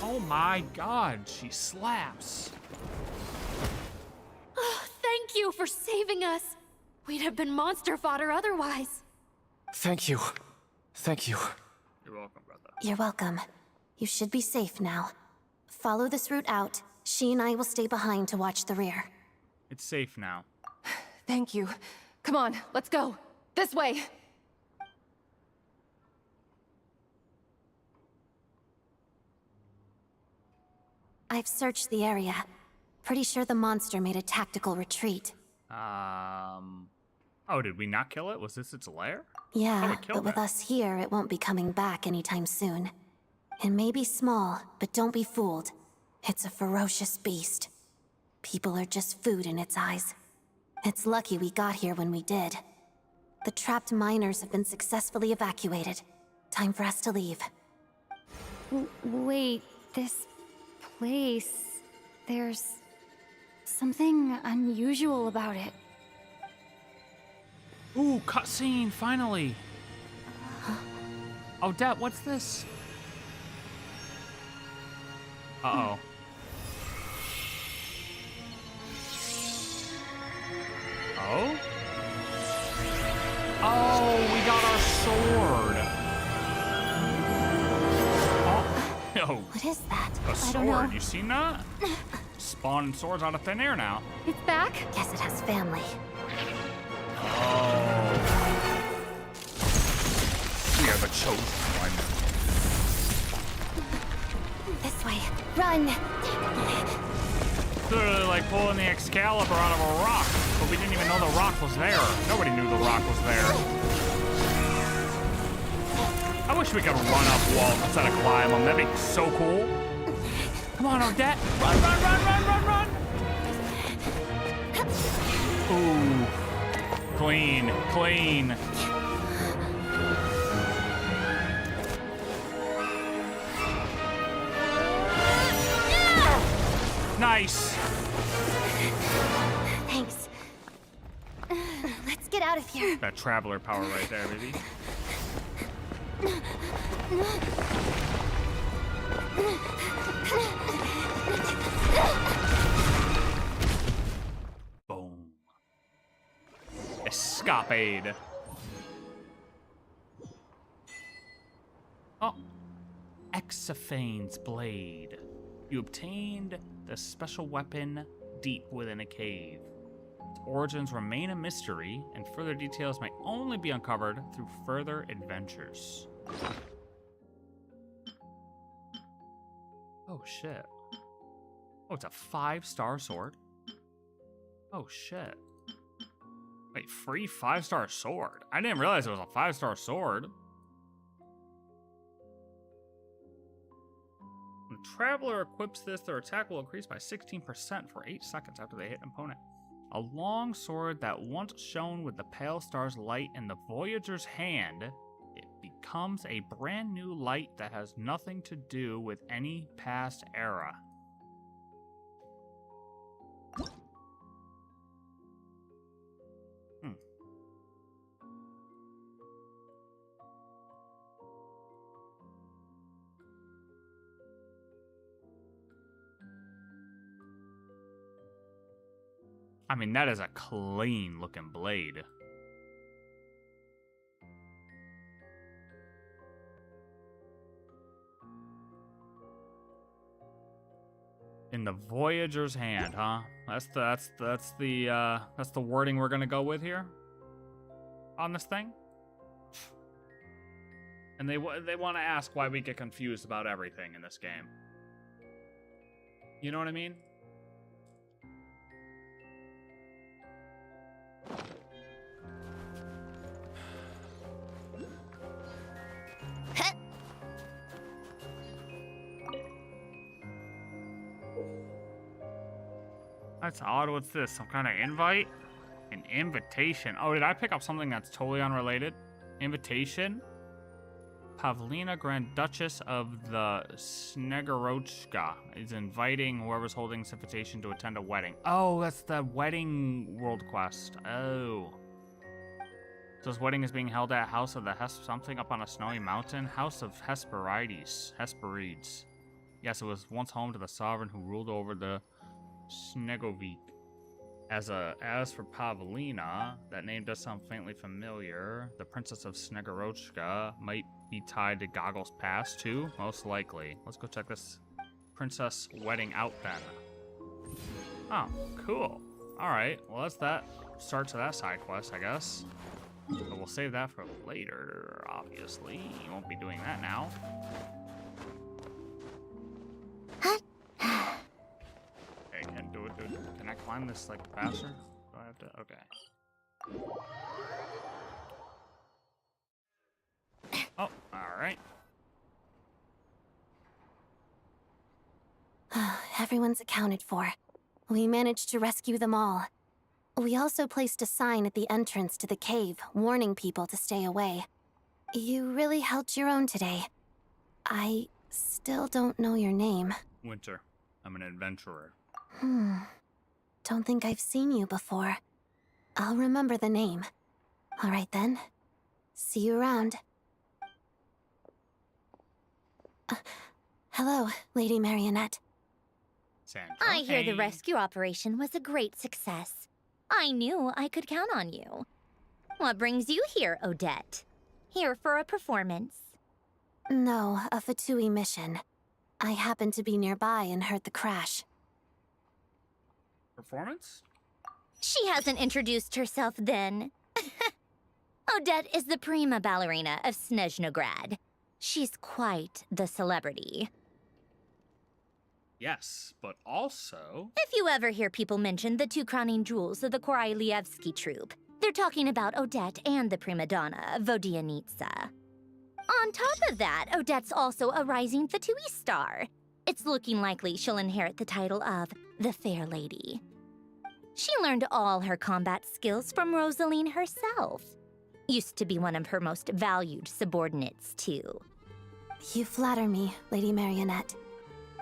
Oh my god, she slaps. Oh, thank you for saving us. We'd have been monster fodder otherwise. Thank you. Thank you. You're welcome, brother. You're welcome. You should be safe now. Follow this route out. She and I will stay behind to watch the rear. It's safe now. Thank you. Come on, let's go. This way. I've searched the area. Pretty sure the monster made a tactical retreat. Oh, did we not kill it? Was this its lair? Yeah, we killed but with it. us here, it won't be coming back anytime soon. It may be small, but don't be fooled. It's a ferocious beast. People are just food in its eyes. It's lucky we got here when we did. The trapped miners have been successfully evacuated. Time for us to leave. Wait, this place... There's... something unusual about it. Ooh, cutscene, finally. Odette, what's this? Uh-oh. Oh? Oh, we got our sword. Oh. What is that? A I sword, don't know. you seen that? Spawning swords out of thin air now. It's back? Guess it has family. Oh. We are the chosen one. This way. Run! Literally like pulling the Excalibur out of a rock, but we didn't even know the rock was there. Nobody knew the rock was there. I wish we could run up walls instead of climb them. That'd be so cool. Come on, Odette. Run, run, run, run, run, run. Ooh. Clean, clean. Nice. Thanks. Let's get out of here. That traveler power right there, baby. Boom. Escapade. Oh. Exophane's blade. You obtained the special weapon deep within a cave. Its origins remain a mystery, and further details may only be uncovered through further adventures. Oh shit. Oh, it's a 5-star sword? Oh shit. Wait, free 5-star sword? I didn't realize it was a 5-star sword. When the traveler equips this, their attack will increase by 16% for 8 seconds after they hit an opponent. A long sword that once shone with the pale star's light in the Voyager's hand, it becomes a brand new light that has nothing to do with any past era. I mean, that is a clean looking blade. In the Voyager's hand, huh? That's the wording we're gonna go with here on this thing. And they want to ask why we get confused about everything in this game. You know what I mean? That's odd. What's this? Some kind of invite? An invitation. Oh, did I pick up something that's totally unrelated? Invitation? Pavlina, Grand Duchess of the Snezhnaya, is inviting whoever's holding this invitation to attend a wedding. Oh, that's the wedding world quest. Oh. So this wedding is being held at House of the something up on a snowy mountain. House of Hesperides. Yes, it was once home to the sovereign who ruled over the Snegovik. As for Pavlina, that name does sound faintly familiar. The Princess of Snezhnaya might be tied to Goggle's past too, most likely. Let's go check this princess wedding out then. Oh, cool. All right, well that's that start to that side quest, I guess. But we'll save that for later, obviously. You won't be doing that now. Can do it. Can I climb this like faster? Do I have to? Okay. Oh, all right. Everyone's accounted for. We managed to rescue them all. We also placed a sign at the entrance to the cave, warning people to stay away. You really held your own today. I still don't know your name. Winter. I'm an adventurer. Don't think I've seen you before. I'll remember the name. All right then. See you around. Hello, Lady Marionette. Sandra. I hear the rescue operation was a great success. I knew I could count on you. What brings you here, Odette? Here for a performance? No, a Fatui mission. I happened to be nearby and heard the crash. Performance? She hasn't introduced herself then. Odette is the prima ballerina of Snezhnograd. She's quite the celebrity. Yes, but also... If you ever hear people mention the two crowning jewels of the Korailievsky troupe, they're talking about Odette and the prima donna, Vodianitsa. On top of that, Odette's also a rising Fatui star. It's looking likely she'll inherit the title of the Fair Lady. She learned all her combat skills from Rosaline herself. Used to be one of her most valued subordinates, too. You flatter me, Lady Marionette.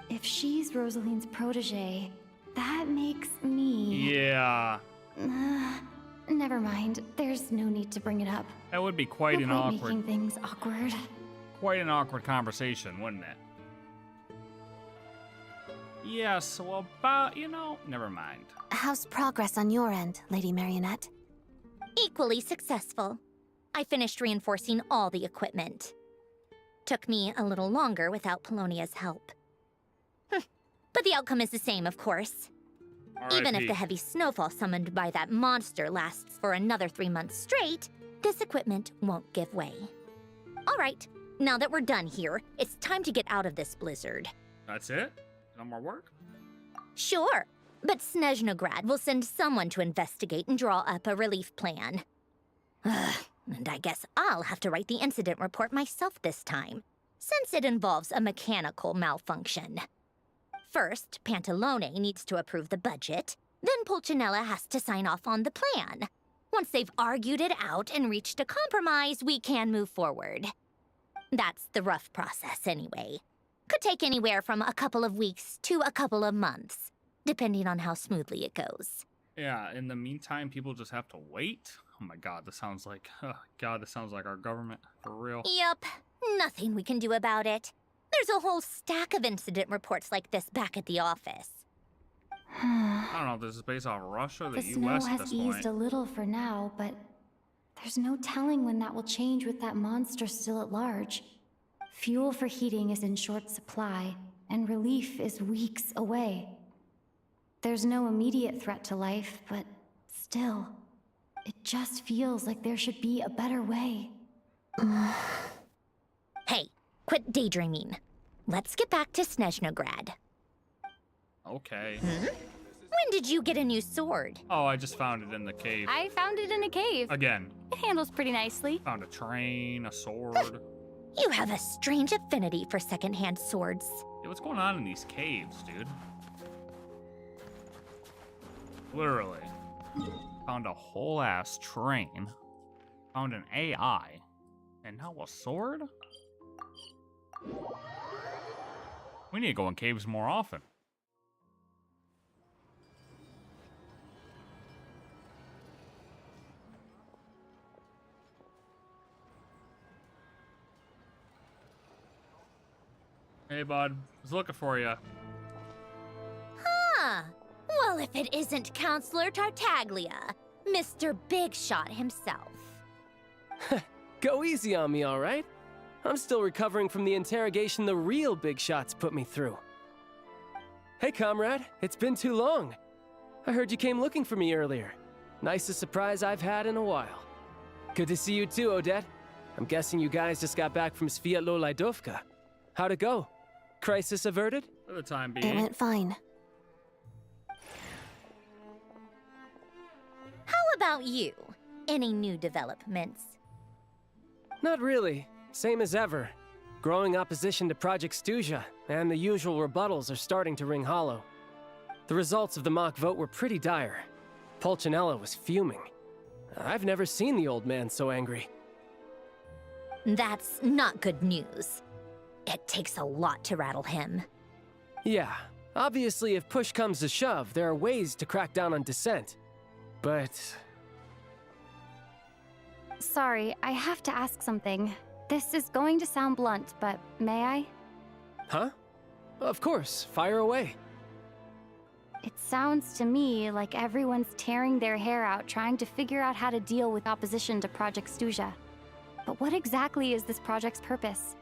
If she's Rosaline's protege, that makes me... Yeah. Never mind. There's no need to bring it up. That would be quite No an point awkward... making things awkward. Quite an awkward conversation, wouldn't it? Yeah, so about, never mind. How's progress on your end, Lady Marionette? Equally successful. I finished reinforcing all the equipment. Took me a little longer without Polonia's help. But the outcome is the same, of course. Even if the heavy snowfall summoned by that monster lasts for another 3 months straight, this equipment won't give way. All right, now that we're done here, it's time to get out of this blizzard. That's it? No more work? Sure, but Snezhnograd will send someone to investigate and draw up a relief plan. And I guess I'll have to write the incident report myself this time, since it involves a mechanical malfunction. First, Pantalone needs to approve the budget, then Pulcinella has to sign off on the plan. Once they've argued it out and reached a compromise, we can move forward. That's the rough process anyway. Could take anywhere from a couple of weeks to a couple of months, depending on how smoothly it goes. Yeah, in the meantime, people just have to wait? Oh my god, this sounds like... this sounds like our government, for real. Yup, nothing we can do about it. There's a whole stack of incident reports like this back at the office. I don't know if this is based off Russia or the The US snow at has this eased point. a little for now, but there's no telling when that will change with that monster still at large. Fuel for heating is in short supply, and relief is weeks away. There's no immediate threat to life, but still, it just feels like there should be a better way. Hey, quit daydreaming. Let's get back to Snezhnograd. Okay. When did you get a new sword? Oh, I just found it in the cave. I found it in a cave. Again. It handles pretty nicely. Found a train, a sword. You have a strange affinity for secondhand swords. Yeah, what's going on in these caves, dude? Literally. Found a whole ass train. Found an AI. And now a sword? We need to go in caves more often. Hey, bud. I was looking for you. Huh. Well, if it isn't Counselor Tartaglia, Mr. Big Shot himself. Go easy on me, all right? I'm still recovering from the interrogation the real Big Shots put me through. Hey, comrade. It's been too long. I heard you came looking for me earlier. Nicest surprise I've had in a while. Good to see you too, Odette. I'm guessing you guys just got back from Sviatlo Laidovka. How'd it go? Crisis averted? For the time It being. went fine. How about you? Any new developments? Not really. Same as ever. Growing opposition to Project Stuja, and the usual rebuttals are starting to ring hollow. The results of the mock vote were pretty dire. Pulcinella was fuming. I've never seen the old man so angry. That's not good news. It takes a lot to rattle him. Yeah, obviously if push comes to shove, there are ways to crack down on dissent. But... Sorry, I have to ask something. This is going to sound blunt, but may I? Huh? Of course, fire away. It sounds to me like everyone's tearing their hair out trying to figure out how to deal with opposition to Project Snezhnaya. But what exactly is this project's purpose?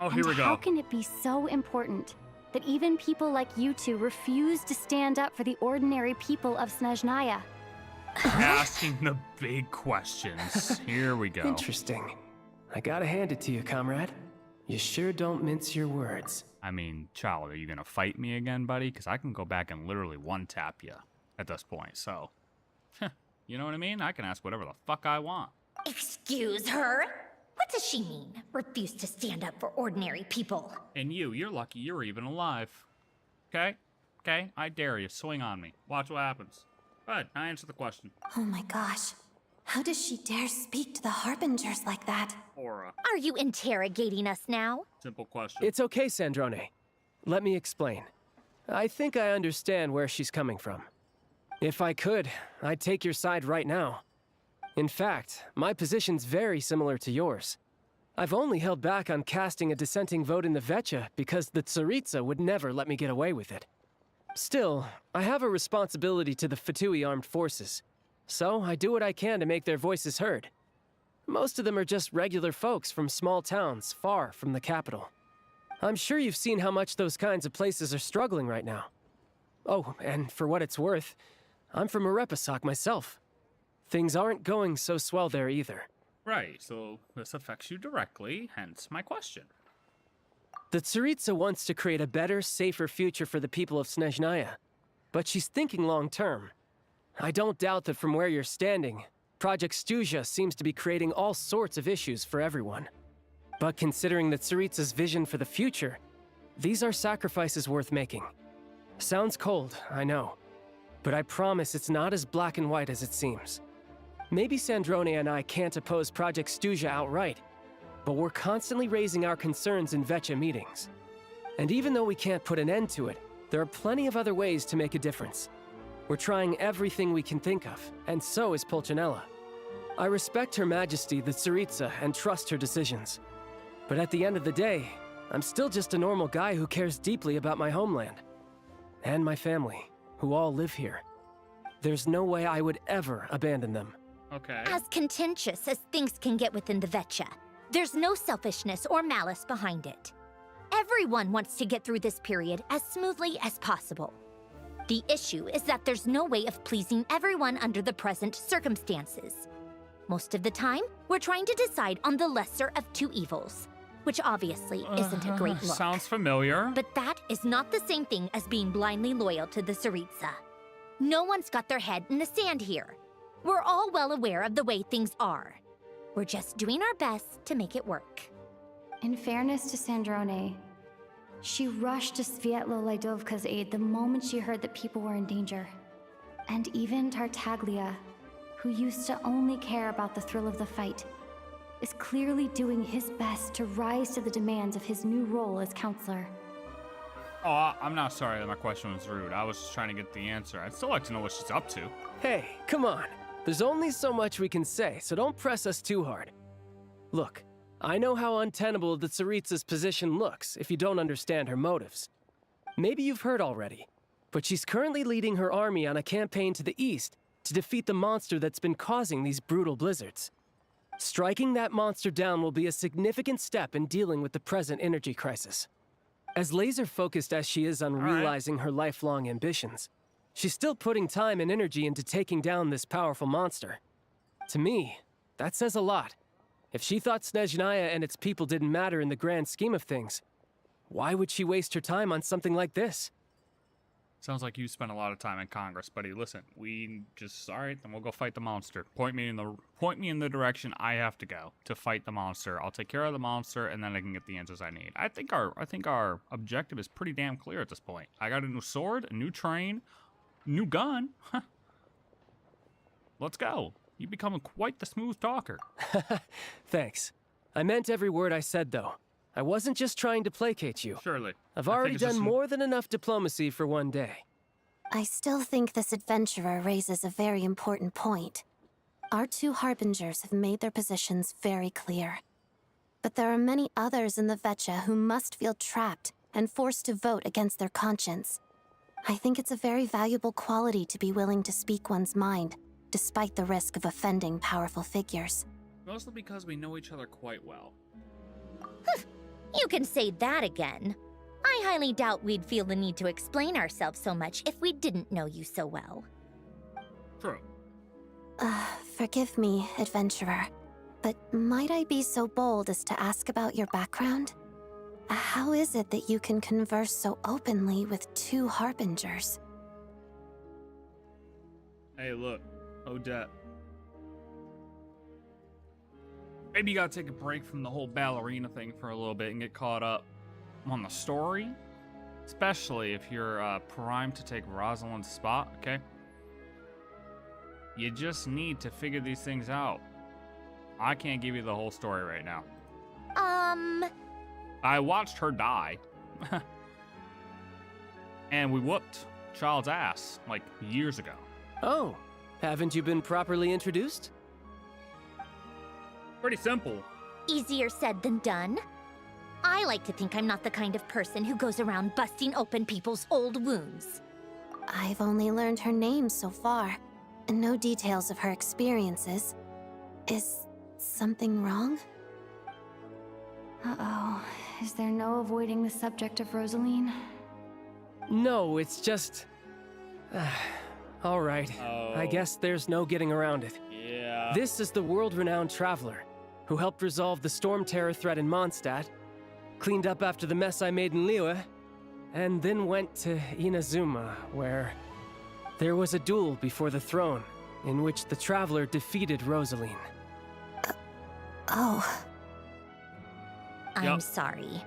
Oh, here we go. How can it be so important that even people like you two refuse to stand up for the ordinary people of Snezhnaya? Asking the big questions. Here we go. Interesting. I gotta hand it to you, comrade. You sure don't mince your words. I mean, child, are you gonna fight me again, buddy? Because I can go back and literally one-tap you at this point, so... you know what I mean? I can ask whatever the fuck I want. Excuse her? What does she mean? Refuse to stand up for ordinary people. And you're lucky you're even alive. Okay? Okay? I dare you. Swing on me. Watch what happens. Go ahead. I answer the question. Oh my gosh. How does she dare speak to the Harbingers like that? Aura. Are you interrogating us now? Simple question. It's okay, Sandrone. Let me explain. I think I understand where she's coming from. If I could, I'd take your side right now. In fact, my position's very similar to yours. I've only held back on casting a dissenting vote in the Vetcha because the Tsaritsa would never let me get away with it. Still, I have a responsibility to the Fatui armed forces, so I do what I can to make their voices heard. Most of them are just regular folks from small towns far from the capital. I'm sure you've seen how much those kinds of places are struggling right now. Oh, and for what it's worth, I'm from Arepasak myself. Things aren't going so swell there either. Right, so this affects you directly, hence my question. The Tsaritsa wants to create a better, safer future for the people of Snezhnaya, but she's thinking long-term. I don't doubt that from where you're standing, Project Snezhnaya seems to be creating all sorts of issues for everyone. But considering the Tsaritsa's vision for the future, these are sacrifices worth making. Sounds cold, I know, but I promise it's not as black and white as it seems. Maybe Sandrone and I can't oppose Project Snezhnaya outright, but we're constantly raising our concerns in Vetcha meetings. And even though we can't put an end to it, there are plenty of other ways to make a difference. We're trying everything we can think of, and so is Pulcinella. I respect Her Majesty, the Tsaritsa, and trust her decisions. But at the end of the day, I'm still just a normal guy who cares deeply about my homeland. And my family, who all live here. There's no way I would ever abandon them. Okay. As contentious as things can get within the Vetcha, there's no selfishness or malice behind it. Everyone wants to get through this period as smoothly as possible. The issue is that there's no way of pleasing everyone under the present circumstances. Most of the time, we're trying to decide on the lesser of two evils, which obviously isn't a great look. Sounds familiar. But that is not the same thing as being blindly loyal to the Tsaritsa. No one's got their head in the sand here. We're all well aware of the way things are. We're just doing our best to make it work. In fairness to Sandrone, she rushed to Svietlo Laidovka's aid the moment she heard that people were in danger. And even Tartaglia, who used to only care about the thrill of the fight, is clearly doing his best to rise to the demands of his new role as counselor. Oh, I'm not sorry that my question was rude. I was just trying to get the answer. I'd still like to know what she's up to. Hey, come on. There's only so much we can say, so don't press us too hard. Look, I know how untenable the Tsaritsa's position looks if you don't understand her motives. Maybe you've heard already, but she's currently leading her army on a campaign to the east to defeat the monster that's been causing these brutal blizzards. Striking that monster down will be a significant step in dealing with the present energy crisis. As laser-focused as she is on realizing her lifelong ambitions, she's still putting time and energy into taking down this powerful monster. To me, that says a lot. If she thought Snezhnaya and its people didn't matter in the grand scheme of things, why would she waste her time on something like this? Sounds like you spent a lot of time in Congress, buddy. Listen, we just all right. Then we'll go fight the monster. Point me in the direction I have to go to fight the monster. I'll take care of the monster, and then I can get the answers I need. I think our objective is pretty damn clear at this point. I got a new sword, a new train, new gun. Let's go. You become quite the smooth talker. Thanks. I meant every word I said, though. I wasn't just trying to placate you. Surely. I've already done more than enough diplomacy for one day. I still think this adventurer raises a very important point. Our 2 harbingers have made their positions very clear. But there are many others in the Vetcha who must feel trapped and forced to vote against their conscience. I think it's a very valuable quality to be willing to speak one's mind, despite the risk of offending powerful figures. Mostly because we know each other quite well. You can say that again. I highly doubt we'd feel the need to explain ourselves so much if we didn't know you so well. True. Forgive me, adventurer, but might I be so bold as to ask about your background? How is it that you can converse so openly with 2 harbingers? Hey, look, Odette. Maybe you gotta take a break from the whole ballerina thing for a little bit and get caught up on the story. Especially if you're primed to take Rosalind's spot, okay? You just need to figure these things out. I can't give you the whole story right now. I watched her die. And we whooped Child's ass, like, years ago. Oh, haven't you been properly introduced? Pretty simple. Easier said than done. I like to think I'm not the kind of person who goes around busting open people's old wounds. I've only learned her name so far, and no details of her experiences. Is something wrong? Uh-oh. Is there no avoiding the subject of Rosaline? No, it's just... all right. I guess there's no getting around it. Yeah. This is the world-renowned traveler who helped resolve the storm terror threat in Mondstadt, cleaned up after the mess I made in Liyue, and then went to Inazuma, where there was a duel before the throne, in which the traveler defeated Rosaline. Oh. I'm sorry.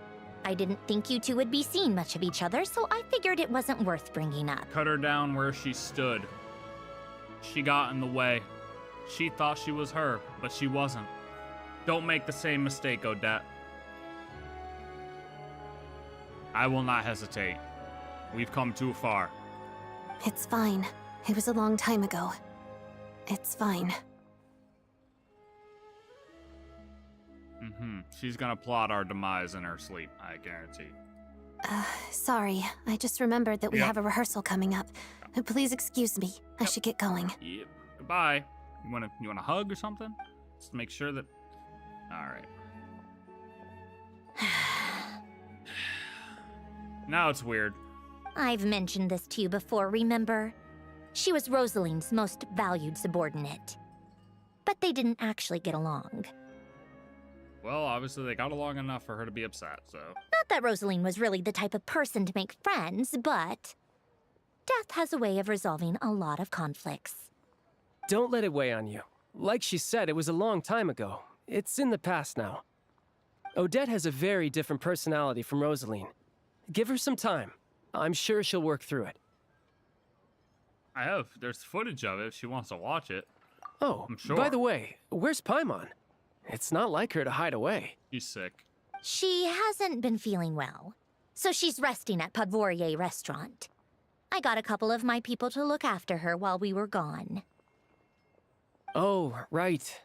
I didn't think you two would be seeing much of each other, so I figured it wasn't worth bringing up. Cut her down where she stood. She got in the way. She thought she was her, but she wasn't. Don't make the same mistake, Odette. I will not hesitate. We've come too far. It's fine. It was a long time ago. It's fine. She's gonna plot our demise in her sleep, I guarantee. Sorry. I just remembered that we have a rehearsal coming up. Please excuse me. I should get going. Yep. Goodbye. You want a hug or something? Just to make sure that... Alright. Now it's weird. I've mentioned this to you before, remember? She was Rosaline's most valued subordinate. But they didn't actually get along. Well, obviously they got along enough for her to be upset, so... Not that Rosaline was really the type of person to make friends, but... Death has a way of resolving a lot of conflicts. Don't let it weigh on you. Like she said, it was a long time ago. It's in the past now. Odette has a very different personality from Rosaline. Give her some time. I'm sure she'll work through it. I have. There's footage of it if she wants to watch it. Oh, I'm sure. By the way, where's Paimon? It's not like her to hide away. She's sick. She hasn't been feeling well, so she's resting at Podvorier Restaurant. I got a couple of my people to look after her while we were gone. Oh, right.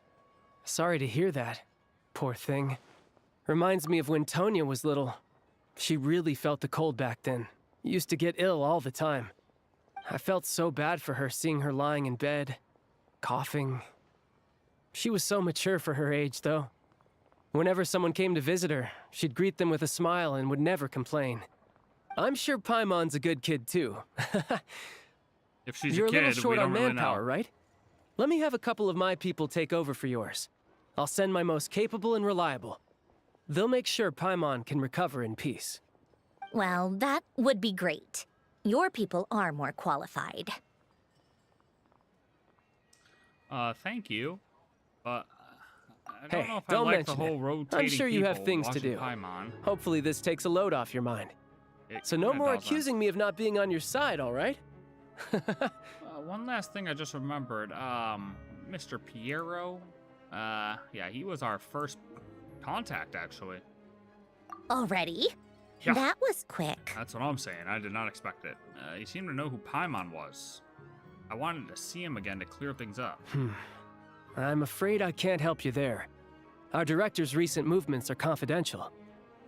Sorry to hear that. Poor thing. Reminds me of when Tonya was little. She really felt the cold back then. Used to get ill all the time. I felt so bad for her seeing her lying in bed, coughing. She was so mature for her age, though. Whenever someone came to visit her, she'd greet them with a smile and would never complain. I'm sure Paimon's a good kid, too. If she's You're a kid, little short we on don't really manpower, know. right? Let me have a couple of my people take over for yours. I'll send my most capable and reliable. They'll make sure Paimon can recover in peace. Well, that would be great. Your people are more qualified. Thank you. But I don't Hey, know if I don't like the mention whole it. rotating I'm sure you have people things to watching do. Paimon. Hopefully this takes a load off your mind. It So no kinda more doesn't. accusing me of not being on your side, all right? One last thing I just remembered. Mr. Piero. Yeah, he was our first contact, actually. Already? Yeah. That was quick. That's what I'm saying. I did not expect it. He seemed to know who Paimon was. I wanted to see him again to clear things up. I'm afraid I can't help you there. Our director's recent movements are confidential.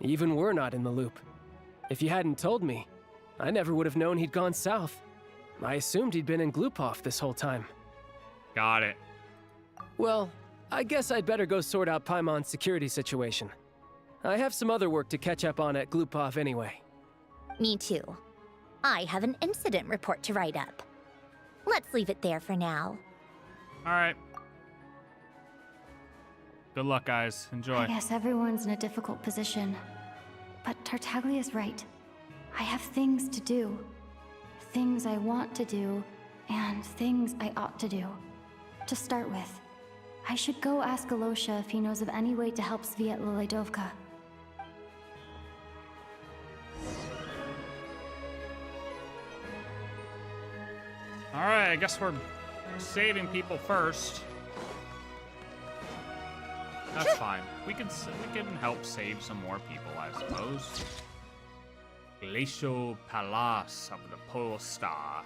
Even we're not in the loop. If you hadn't told me, I never would have known he'd gone south. I assumed he'd been in Glupov this whole time. Got it. Well, I guess I'd better go sort out Paimon's security situation. I have some other work to catch up on at Glupov anyway. Me too. I have an incident report to write up. Let's leave it there for now. All right. Good luck, guys. Enjoy. I guess everyone's in a difficult position. But Tartaglia's right. I have things to do. Things I want to do, and things I ought to do. To start with, I should go ask Alosha if he knows of any way to help Sviet Lilydovka. All right, I guess we're saving people first. That's fine. We can help save some more people, I suppose. Glacial Palace of the Pole Star.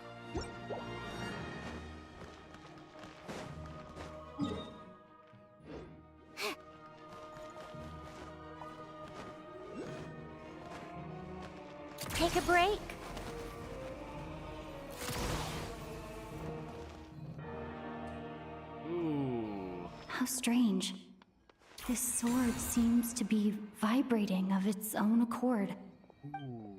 Take a break. Ooh. How strange. This sword seems to be vibrating of its own accord. Ooh.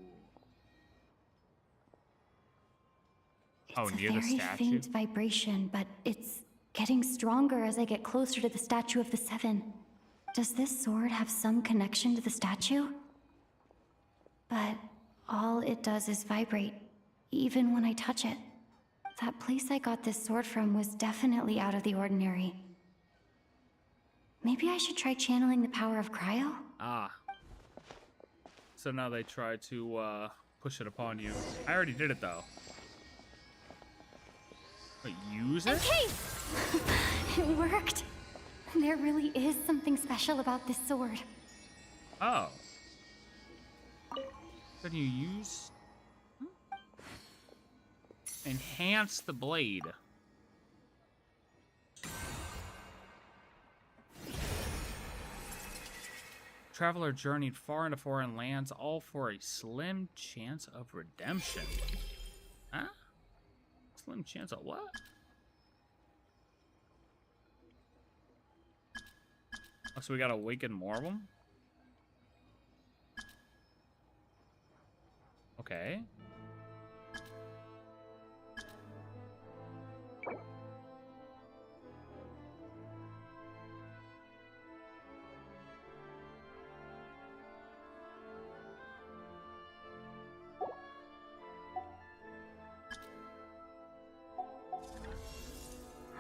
It's a near the very statue? faint vibration, but it's getting stronger as I get closer to the statue of the Seven. Does this sword have some connection to the statue? But all it does is vibrate, even when I touch it. That place I got this sword from was definitely out of the ordinary. Maybe I should try channeling the power of cryo? Ah. So now they try to push it upon you. I already did it though. But use it? Okay! It worked! There really is something special about this sword. Oh. Then you use... Enhance the blade. Traveler journeyed far into foreign lands, all for a slim chance of redemption. Huh? Slim chance of what? Oh, so we gotta awaken more of them? Okay.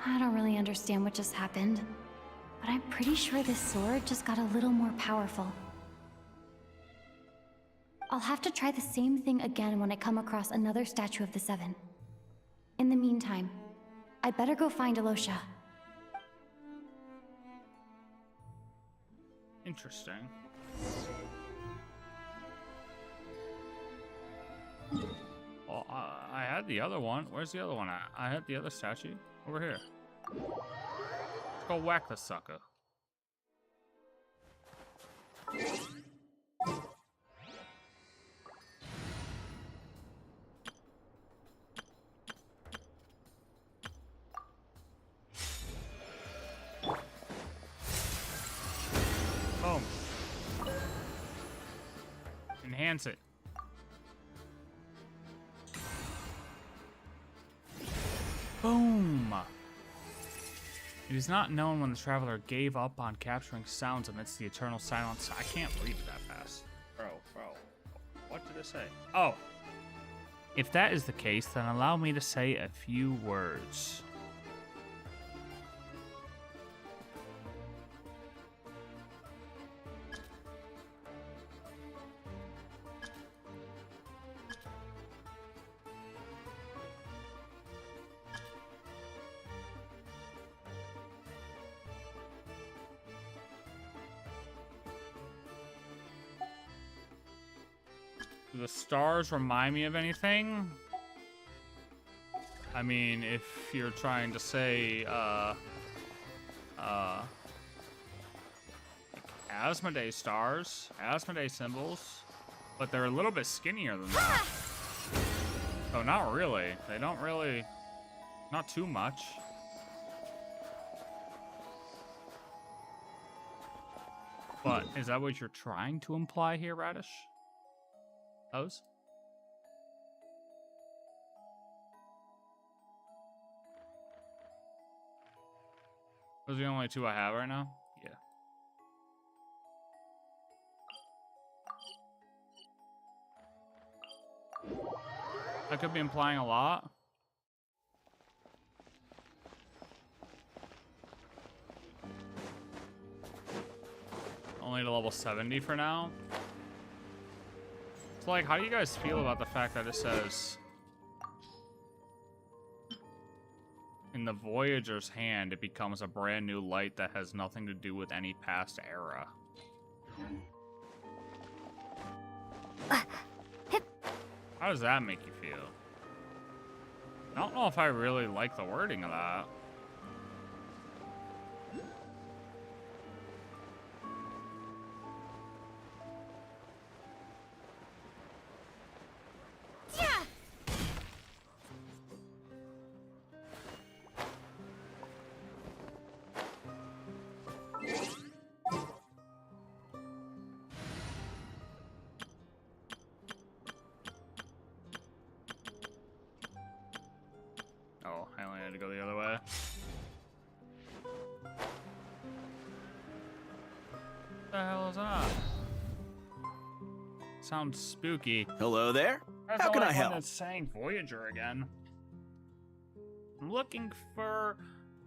I don't really understand what just happened, but I'm pretty sure this sword just got a little more powerful. I'll have to try the same thing again when I come across another statue of the Seven. In the meantime, I better go find Alosha. Interesting. Well, I had the other one. Where's the other one at? I had the other statue. Over here. Let's go whack the sucker. Boom. Enhance it. Boom! It is not known when the traveler gave up on capturing sounds amidst the eternal silence. I can't read it that fast. Bro. What did it say? Oh. If that is the case, then allow me to say a few words. Do the stars remind me of anything? I mean, if you're trying to say, Asmodee stars, Asmodee symbols, but they're a little bit skinnier than that. Oh, not really. They don't really, not too much. But is that what you're trying to imply here, Radish? Those? Those are the only two I have right now? Yeah. I could be implying a lot. Only to level 70 for now. So, like, how do you guys feel about the fact that it says in the Voyager's hand, it becomes a brand new light that has nothing to do with any past era? How does that make you feel? I don't know if I really like the wording of that. Oh, I only had to go the other way. What the hell is that? Sounds spooky. Hello there. That's How the can I only one help? that's saying Voyager again. I'm looking for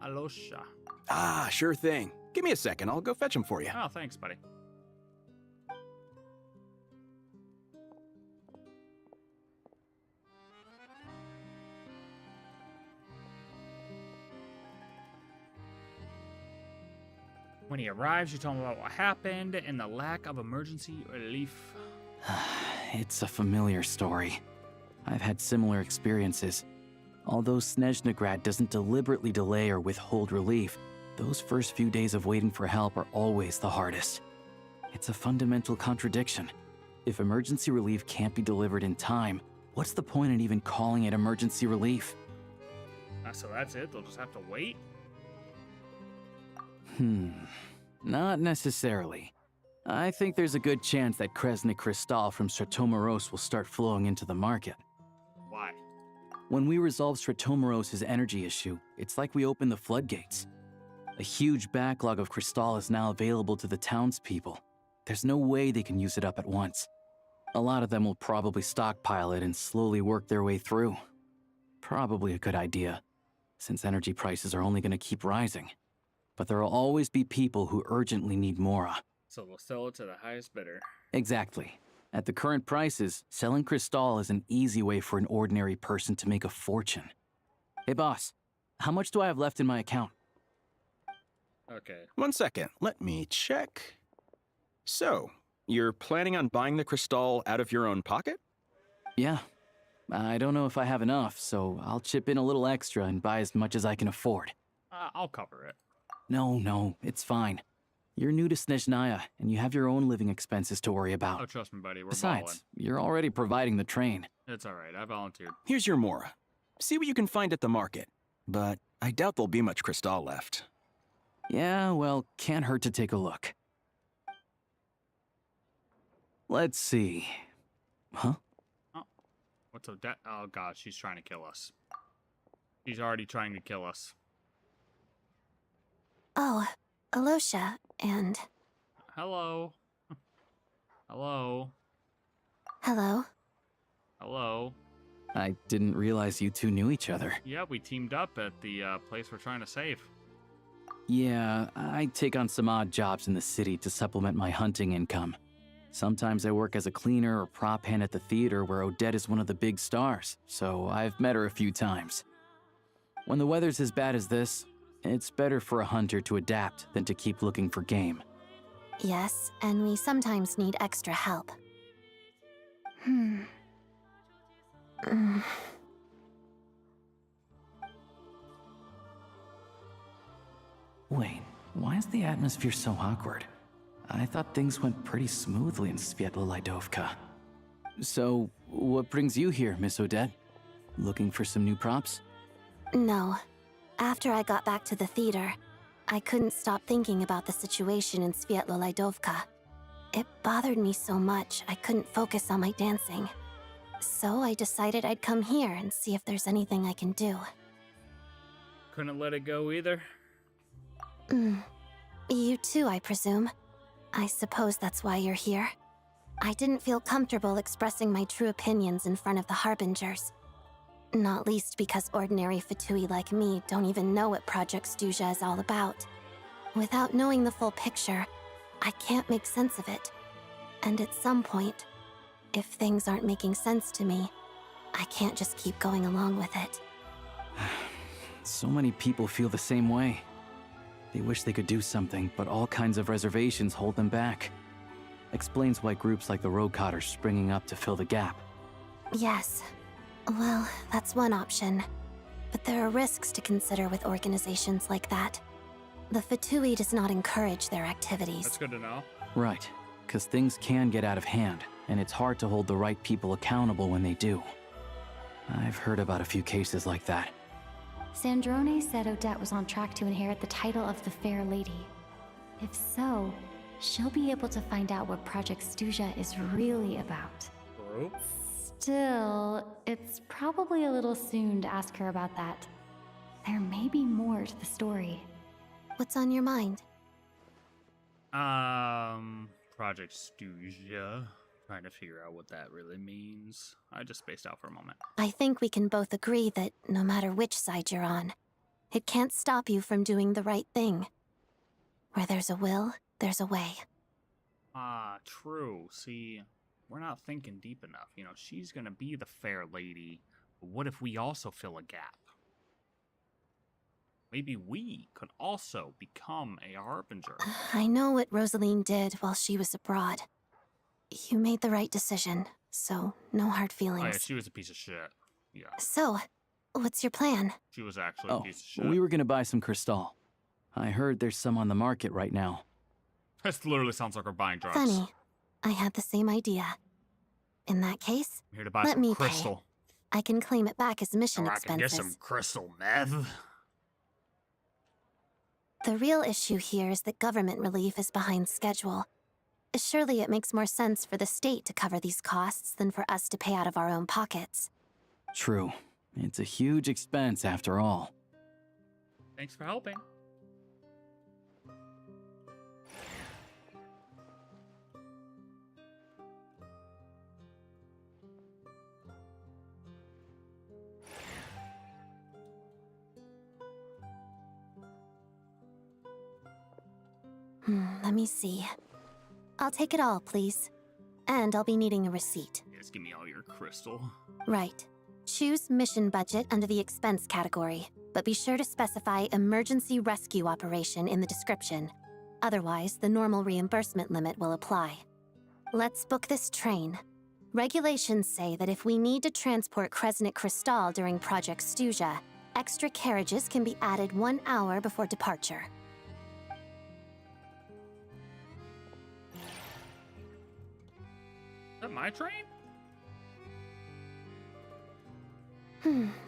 Alosha. Ah, sure thing. Give me a second. I'll go fetch him for you. Oh, thanks, buddy. When he arrives, you tell him about what happened and the lack of emergency relief. It's a familiar story. I've had similar experiences. Although Snezhnaya doesn't deliberately delay or withhold relief, those first few days of waiting for help are always the hardest. It's a fundamental contradiction. If emergency relief can't be delivered in time, what's the point in even calling it emergency relief? So that's it? They'll just have to wait? Not necessarily. I think there's a good chance that Kresnik Crystal from Stratomeros will start flowing into the market. Why? When we resolve Stratomeros' energy issue, it's like we open the floodgates. A huge backlog of Crystal is now available to the townspeople. There's no way they can use it up at once. A lot of them will probably stockpile it and slowly work their way through. Probably a good idea, since energy prices are only going to keep rising. But there will always be people who urgently need Mora. So they'll sell it to the highest bidder. Exactly. At the current prices, selling Crystal is an easy way for an ordinary person to make a fortune. Hey boss, how much do I have left in my account? Okay. 1 second. Let me check. So, you're planning on buying the Crystal out of your own pocket? Yeah. I don't know if I have enough, so I'll chip in a little extra and buy as much as I can afford. I'll cover it. No, it's fine. You're new to Snezhnaya, and you have your own living expenses to worry about. Oh, trust me, buddy. We're Besides, you're already providing the train. It's all right. I volunteered. Here's your Mora. See what you can find at the market. But I doubt there'll be much Crystal left. Yeah, well, can't hurt to take a look. Let's see. Huh? Oh, what's up? Oh, God, she's trying to kill us. She's already trying to kill us. Oh, Alosha, and... Hello. Hello. Hello. Hello. I didn't realize you two knew each other. Yeah, we teamed up at the place we're trying to save. Yeah, I take on some odd jobs in the city to supplement my hunting income. Sometimes I work as a cleaner or prop hand at the theater where Odette is one of the big stars, so I've met her a few times. When the weather's as bad as this, it's better for a hunter to adapt than to keep looking for game. Yes, and we sometimes need extra help. Wait, Why is the atmosphere so awkward? I thought things went pretty smoothly in Svietlolaidovka. So, what brings you here, Miss Odette? Looking for some new props? No. After I got back to the theater, I couldn't stop thinking about the situation in Svietlolaidovka. It bothered me so much I couldn't focus on my dancing. So I decided I'd come here and see if there's anything I can do. Couldn't let it go either? You too, I presume. I suppose that's why you're here. I didn't feel comfortable expressing my true opinions in front of the Harbingers. Not least because ordinary Fatui like me don't even know what Project Snezhnaya is all about. Without knowing the full picture, I can't make sense of it. And at some point, if things aren't making sense to me, I can't just keep going along with it. So many people feel the same way. They wish they could do something, but all kinds of reservations hold them back. Explains why groups like the Roadcott are springing up to fill the gap. Yes. Well, that's one option. But there are risks to consider with organizations like that. The Fatui does not encourage their activities. That's good to know. Right, because things can get out of hand, and it's hard to hold the right people accountable when they do. I've heard about a few cases like that. Sandrone said Odette was on track to inherit the title of the Fair Lady. If so, she'll be able to find out what Project Snezhnaya is really about. Still, it's probably a little soon to ask her about that. There may be more to the story. What's on your mind? Project Snezhnaya. Trying to figure out what that really means. I just spaced out for a moment. I think we can both agree that no matter which side you're on, it can't stop you from doing the right thing. Where there's a will, there's a way. True. See, we're not thinking deep enough. You know, she's gonna be the fair lady, but what if we also fill a gap? Maybe we could also become a harbinger. I know what Rosaline did while she was abroad. You made the right decision, so no hard feelings. Oh yeah, she was a piece of shit. Yeah. So, what's your plan? She was actually a piece of shit. We were gonna buy some crystal. I heard there's some on the market right now. This literally sounds like we're buying drugs. Funny. I had the same idea. In that case, I'm here to buy let some me crystal. pay. I can claim it back as mission Or I can get expenses. some crystal meth. The real issue here is that government relief is behind schedule. Surely it makes more sense for the state to cover these costs than for us to pay out of our own pockets. True. It's a huge expense after all. Thanks for helping. Let me see. I'll take it all, please. And I'll be needing a receipt. Yes, give me all your crystal. Right. Choose mission budget under the expense category, but be sure to specify emergency rescue operation in the description. Otherwise, the normal reimbursement limit will apply. Let's book this train. Regulations say that if we need to transport Kresnik Crystal during Project Snezhnaya, extra carriages can be added 1 hour before departure. Is that my train?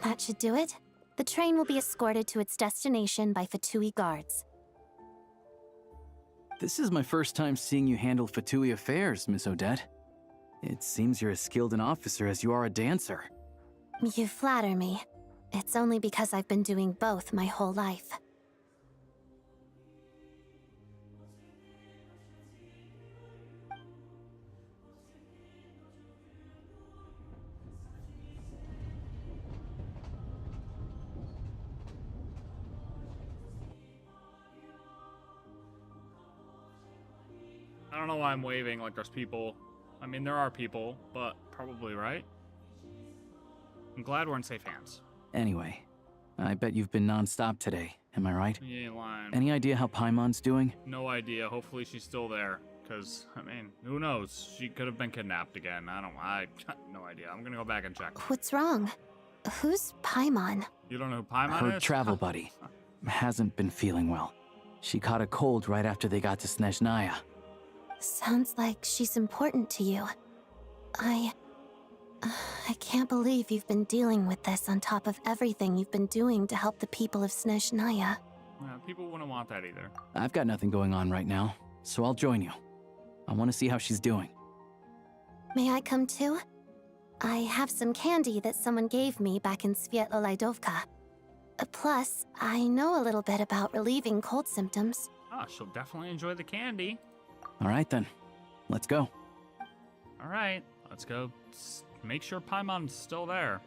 That should do it. The train will be escorted to its destination by Fatui guards. This is my first time seeing you handle Fatui affairs, Miss Odette. It seems you're as skilled an officer as you are a dancer. You flatter me. It's only because I've been doing both my whole life. I don't know why I'm waving like there's people. I mean, there are people, but probably right. I'm glad we're in safe hands. Anyway, I bet you've been non-stop today, am I right? You ain't lying. Any idea how Paimon's doing? No idea. Hopefully she's still there. Because, I mean, who knows? She could have been kidnapped again. I no idea. I'm gonna go back and check. What's wrong? Who's Paimon? You don't know who Paimon Her is? travel buddy. Hasn't been feeling well. She caught a cold right after they got to Snezhnaya. Sounds like she's important to you. I can't believe you've been dealing with this on top of everything you've been doing to help the people of Snezhnaya. Yeah, people wouldn't want that either. I've got nothing going on right now, so I'll join you. I want to see how she's doing. May I come too? I have some candy that someone gave me back in Svietlolaidovka. Plus, I know a little bit about relieving cold symptoms. Ah, she'll definitely enjoy the candy. All right then, let's go. All right, let's go make sure Paimon's still there.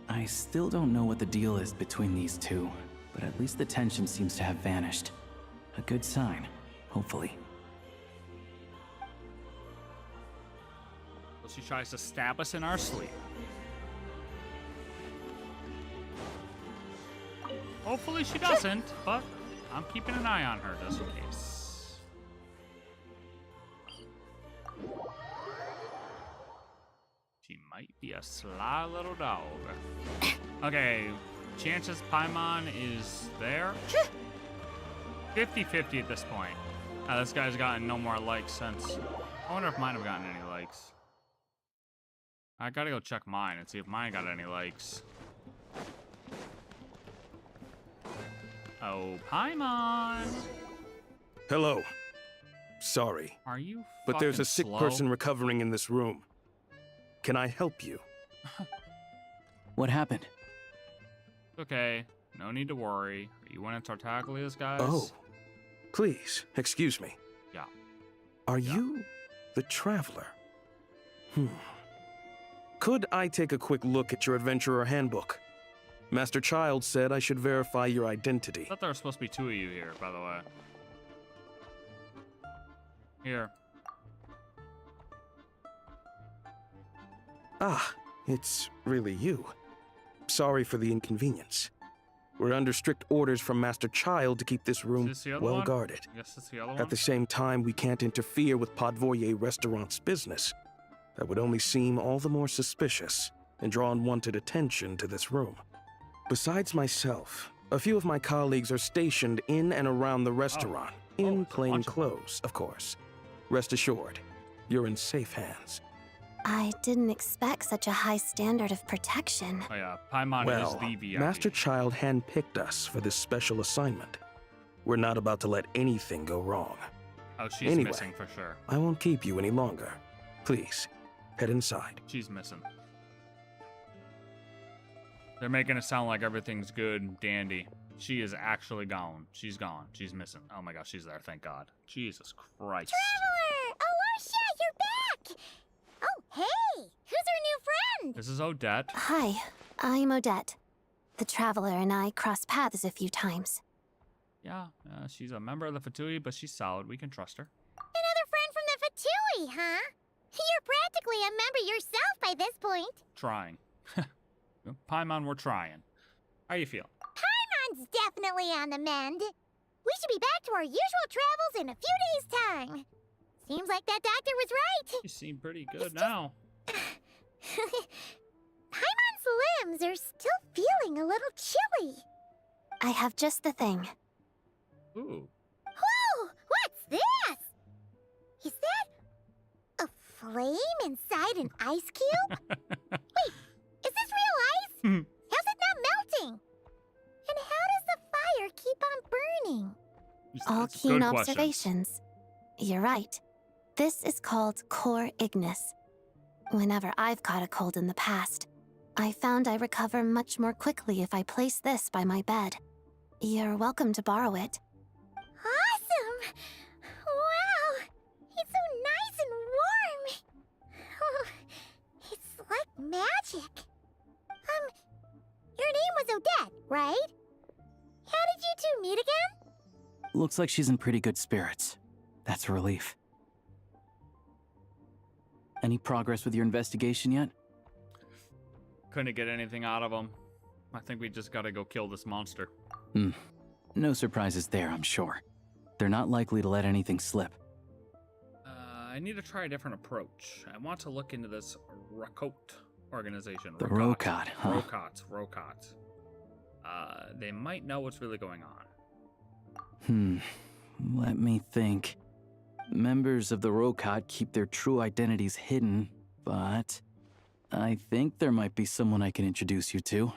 I still don't know what the deal is between these two, but at least the tension seems to have vanished. A good sign, hopefully. Well, she tries to stab us in our sleep. Hopefully she doesn't, but I'm keeping an eye on her just in case. She might be a sly little dog. Okay, chances Paimon is there? 50-50 at this point. This guy's gotten no more likes since... I wonder if mine have gotten any likes. I gotta go check mine and see if mine got any likes. Oh, Paimon! Hello. Sorry. Are you But there's a fucking sick slow? person recovering in this room. Can I help you? What happened? Okay, no need to worry. Are you one of Tartaglia's guys? Oh. Please, excuse me. Yeah. Are you the Traveler? Could I take a quick look at your Adventurer Handbook? Master Child said I should verify your identity. I thought there were supposed to be two of you here, by the way. Here. Ah, it's really you. Sorry for the inconvenience. We're under strict orders from Master Child to keep this room Is this the other well one? guarded. I guess it's the other At one. the same time, we can't interfere with Podvoye Restaurant's business. That would only seem all the more suspicious and draw unwanted attention to this room. Besides myself, a few of my colleagues are stationed in and around the restaurant, in plain clothes, of course. Rest assured, you're in safe hands. I didn't expect such a high standard of protection. Oh yeah, Paimon is the VIP. Master Child handpicked us for this special assignment. We're not about to let anything go wrong. Oh, she's Anyway, missing for sure. I won't keep you any longer. Please, head inside. She's missing. They're making it sound like everything's good and dandy. She is actually gone. She's gone. She's missing. Oh my gosh, she's there. Thank God. Jesus Christ. Traveler! Alicia, you're back! Oh, hey! Who's our new friend? This is Odette. Hi, I'm Odette. The Traveler and I crossed paths a few times. Yeah, she's a member of the Fatui, but she's solid. We can trust her. Another friend from the Fatui, huh? You're practically a member yourself by this point. Trying. Paimon, we're trying. How you feel? Paimon's definitely on the mend. We should be back to our usual travels in a few days' time. Seems like that doctor was right. You seem pretty good now. Paimon's limbs are still feeling a little chilly. I have just the thing. Ooh. Whoa! What's this? Is that a flame inside an ice cube? Wait, is this real ice? How's it not melting? And how does the fire keep on burning? All That's keen good questions. observations. You're right. This is called core ignis. Whenever I've caught a cold in the past, I found I recover much more quickly if I place this by my bed. You're welcome to borrow it. Awesome! Wow! It's so nice and warm! Oh, it's like magic. Your name was Odette, right? How did you two meet again? Looks like she's in pretty good spirits. That's a relief. Any progress with your investigation yet? Couldn't get anything out of him. I think we just gotta go kill this monster. No surprises there, I'm sure. They're not likely to let anything slip. I need to try a different approach. I want to look into this Rakot organization. The Rokot, huh? Rokot. They might know what's really going on. Let me think. Members of the Rokot keep their true identities hidden, but I think there might be someone I can introduce you to.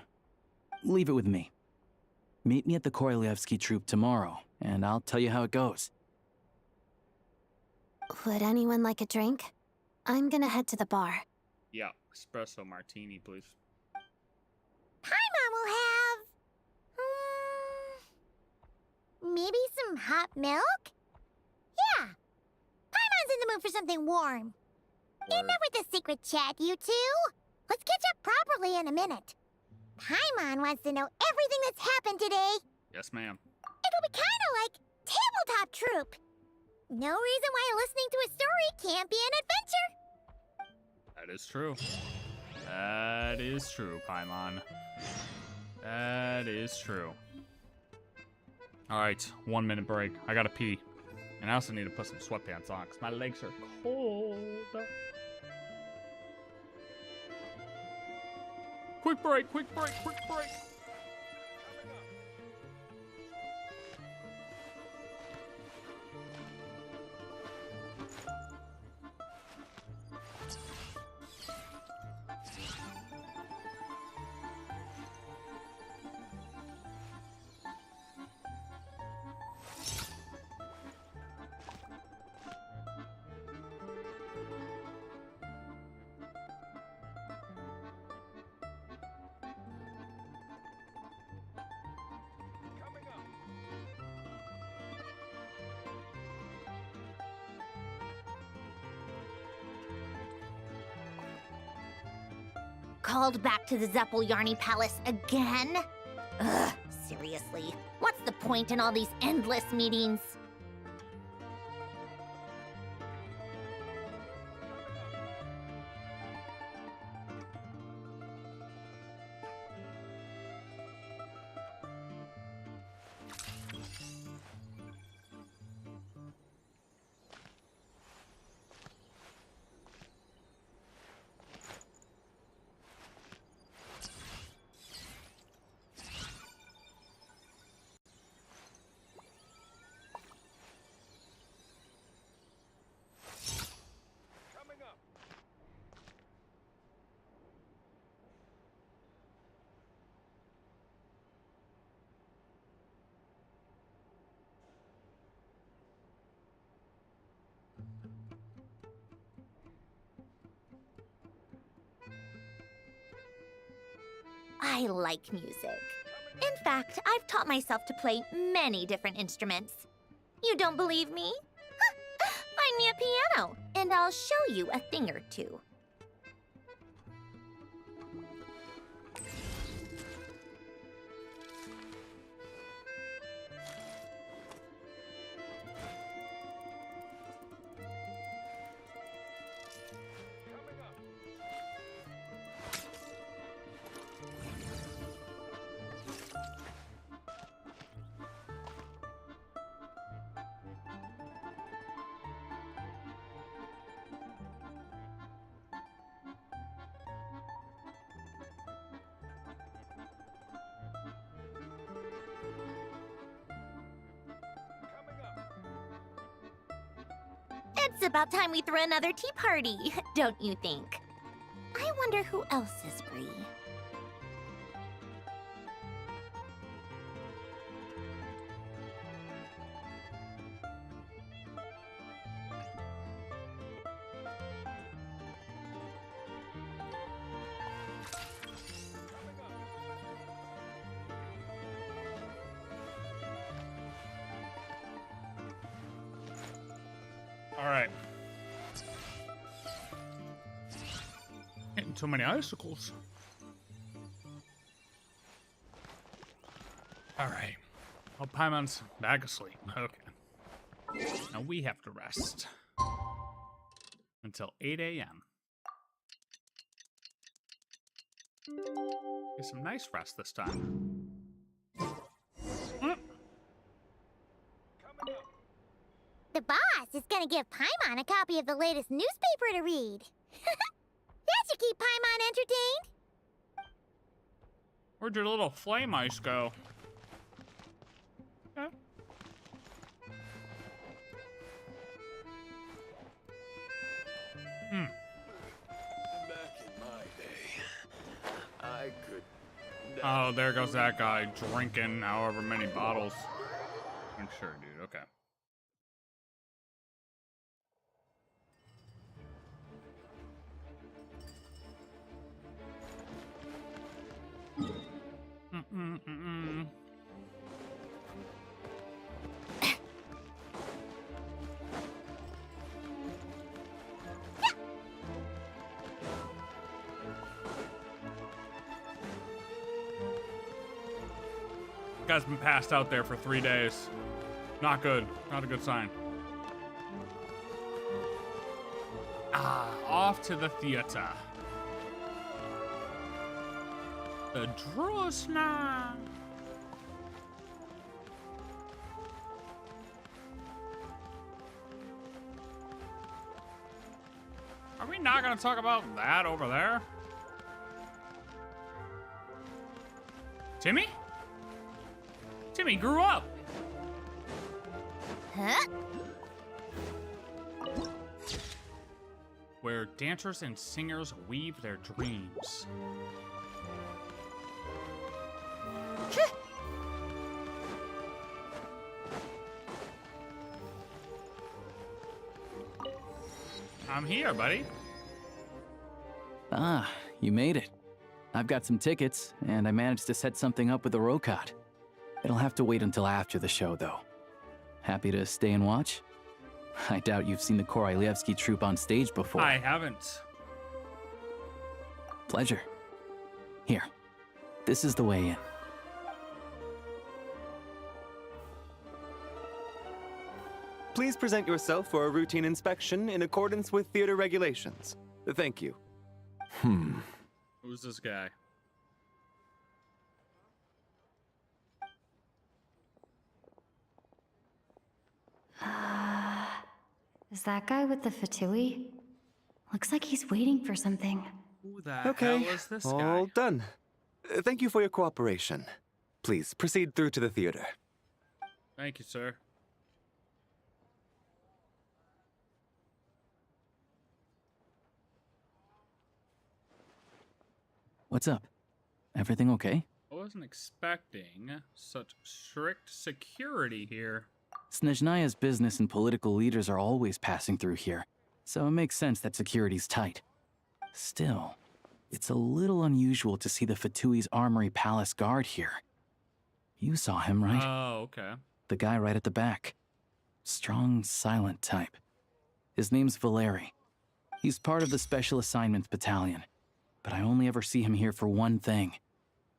Leave it with me. Meet me at the Korolyevsky troop tomorrow, and I'll tell you how it goes. Would anyone like a drink? I'm gonna head to the bar. Yeah, espresso martini, please. Paimon will have... maybe some hot milk? Yeah. Paimon's in the mood for something warm. Enough with the secret chat, you two. Let's catch up properly in a minute. Paimon wants to know everything that's happened today. Yes, ma'am. It'll be kinda like Tabletop Troop. No reason why listening to a story can't be an adventure. That is true. That is true, Paimon. That is true. Alright, 1 minute break. I gotta pee. And I also need to put some sweatpants on because my legs are cold. Quick break, quick break, quick break. Called back to the Zeppeljärny Palace again? Ugh, seriously. What's the point in all these endless meetings? I like music. In fact, I've taught myself to play many different instruments. You don't believe me? Find me a piano, and I'll show you a thing or two. It's about time we threw another tea party, don't you think? I wonder who else is free. All right. Getting too many icicles. All right. Oh, Paimon's back asleep. Okay. Now we have to rest until 8 a.m. Get some nice rest this time. The boss is gonna give Paimon a copy of the latest newspaper to read. That should keep Paimon entertained. Where'd your little flame ice go? Okay. Oh, there goes that guy drinking however many bottles. I'm sure, dude. Okay. Guy's been passed out there for 3 days. Not good. Not a good sign. Off to the theater. The Drusna. Are we not gonna talk about that over there? Timmy? Timmy grew up. Huh? Where dancers and singers weave their dreams. I'm here, buddy. Ah, you made it. I've got some tickets, and I managed to set something up with the Rokot. It'll have to wait until after the show, though. Happy to stay and watch? I doubt you've seen the Korolyevsky troupe on stage before. I haven't. Pleasure. Here, this is the way in. Please present yourself for a routine inspection in accordance with theater regulations. Thank you. Who's this guy? Is that guy with the fatui? Looks like he's waiting for something. Who the Okay, hell is this all guy? done. Thank you for your cooperation. Please proceed through to the theater. Thank you, sir. What's up? Everything okay? I wasn't expecting such strict security here. Snezhnaya's business and political leaders are always passing through here, so it makes sense that security's tight. Still, it's a little unusual to see the Fatui's Armory Palace guard here. You saw him, right? Oh, okay. The guy right at the back. Strong, silent type. His name's Valeri. He's part of the Special Assignments Battalion, but I only ever see him here for one thing.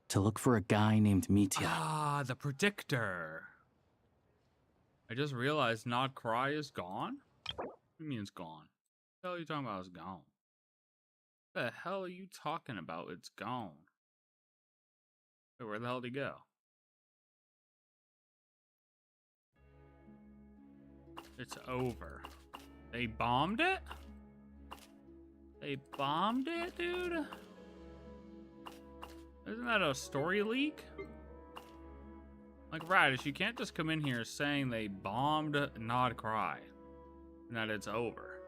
To look for a guy named Mitya. Ah, the predictor. I just realized Nod Cry is gone? What do you mean it's gone? What the hell are you talking about it's gone? What the hell are you talking about it's gone? Wait, where the hell did he go? It's over. They bombed it? They bombed it, dude? Isn't that a story leak? Like, Radish, you can't just come in here saying they bombed Nod Cry and that it's over.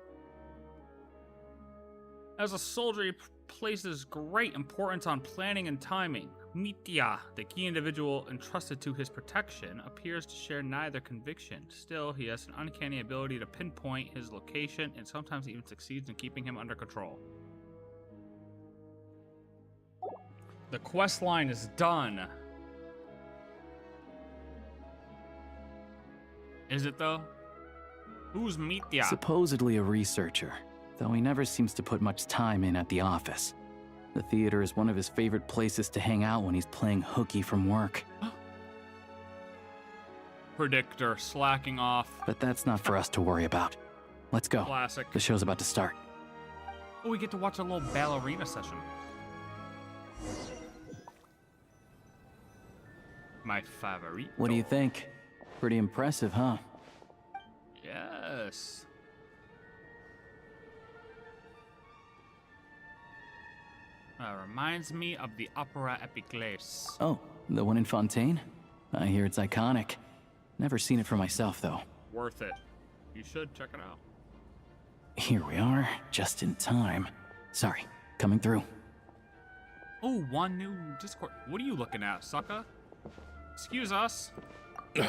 As a soldier, he places great importance on planning and timing. Mitya, the key individual entrusted to his protection, appears to share neither conviction. Still, he has an uncanny ability to pinpoint his location and sometimes even succeeds in keeping him under control. The quest line is done. Is it though? Who's Mitya? Supposedly a researcher, though he never seems to put much time in at the office. The theater is one of his favorite places to hang out when he's playing hooky from work. Predictor slacking off. But that's not for us to worry about. Let's go. Classic. The show's about to start. Oh, we get to watch a little ballerina session. My favorite. What do you think? Pretty impressive, huh? Yes. Reminds me of the Opera Epiclese. Oh, the one in Fontaine? I hear it's iconic. Never seen it for myself, though. Worth it. You should check it out. Here we are, just in time. Sorry, coming through. Oh, one new Discord. What are you looking at, sucker? Excuse us. Ugh.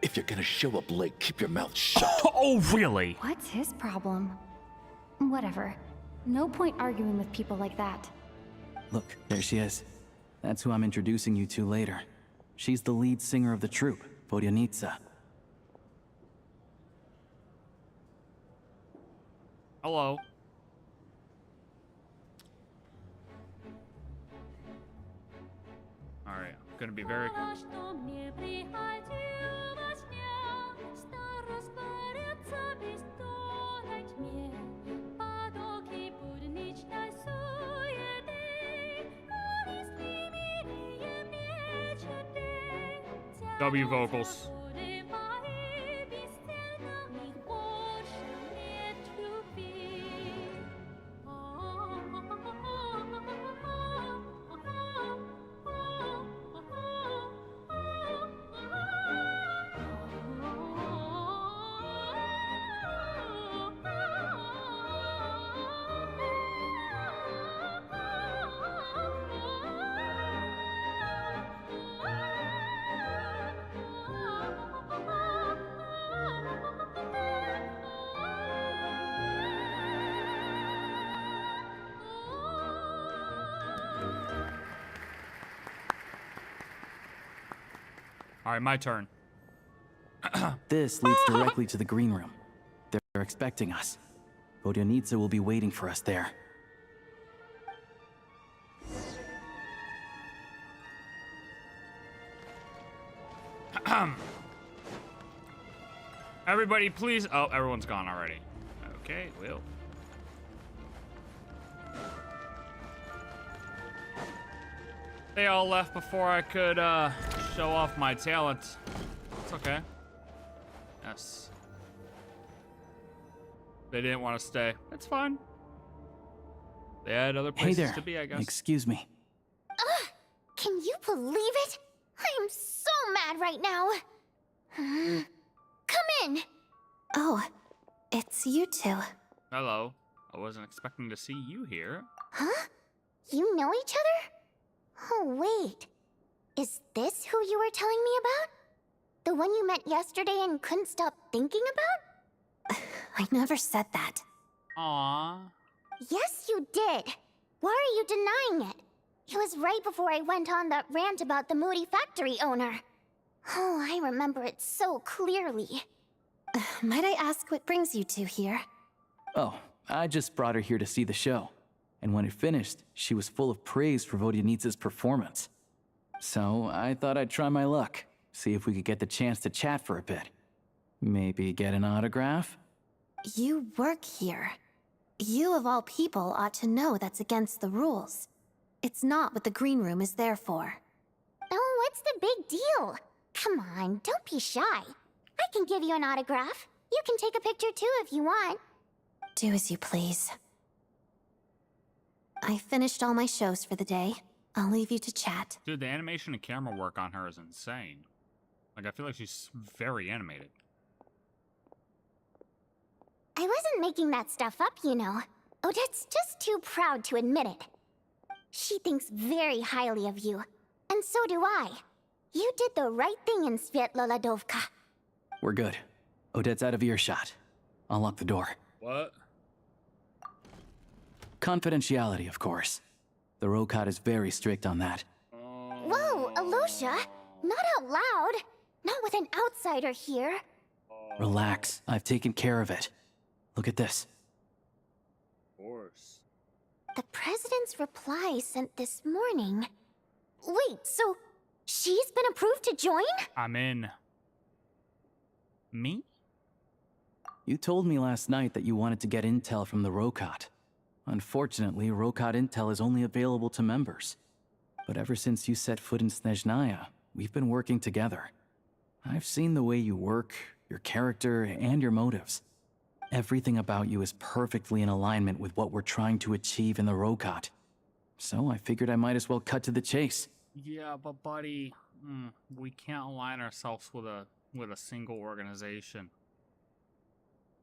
If you're gonna show up late, keep your mouth shut. Oh, really? What's his problem? Whatever. No point arguing with people like that. Look, there she is. That's who I'm introducing you to later. She's the lead singer of the troupe, Vodyanitsa. Hello. Alright, I'm gonna be very... W vocals. All right, my turn. This leads directly to the green room. They're expecting us. Vodyanitsa will be waiting for us there. Everybody, please. Oh, everyone's gone already. Okay, well. They all left before I could show off my talent. It's okay. Yes. They didn't want to stay. That's fine. They had other places Hey there. to be, I guess. Excuse me. Ugh! Can you believe it? I'm so mad right now. Come in. Oh, it's you two. Hello. I wasn't expecting to see you here. Huh? You know each other? Oh, wait. Is this who you were telling me about? The one you met yesterday and couldn't stop thinking about? I never said that. Aww. Yes, you did. Why are you denying it? It was right before I went on that rant about the moody factory owner. Oh, I remember it so clearly. Might I ask what brings you two here? Oh, I just brought her here to see the show. And when it finished, she was full of praise for Vodyanitsa's performance. So I thought I'd try my luck, see if we could get the chance to chat for a bit. Maybe get an autograph? You work here. You of all people ought to know that's against the rules. It's not what the green room is there for. Oh, what's the big deal? Come on, don't be shy. I can give you an autograph. You can take a picture too if you want. Do as you please. I finished all my shows for the day. I'll leave you to chat. Dude, the animation and camera work on her is insane. Like, I feel like she's very animated. I wasn't making that stuff up, you know. Odette's just too proud to admit it. She thinks very highly of you, and so do I. You did the right thing in Svietloladovka. We're good. Odette's out of earshot. I'll lock the door. What? Confidentiality, of course. The Rokat is very strict on that. Whoa, Alosha! Not out loud! Not with an outsider here. Relax, I've taken care of it. Look at this. Of course. The President's reply sent this morning. Wait, so she's been approved to join? I'm in. Me? You told me last night that you wanted to get intel from the Rokat. Unfortunately, Rokat intel is only available to members. But ever since you set foot in Snezhnaya, we've been working together. I've seen the way you work, your character, and your motives. Everything about you is perfectly in alignment with what we're trying to achieve in the Rokat. So I figured I might as well cut to the chase. Yeah, but buddy, we can't align ourselves with a single organization.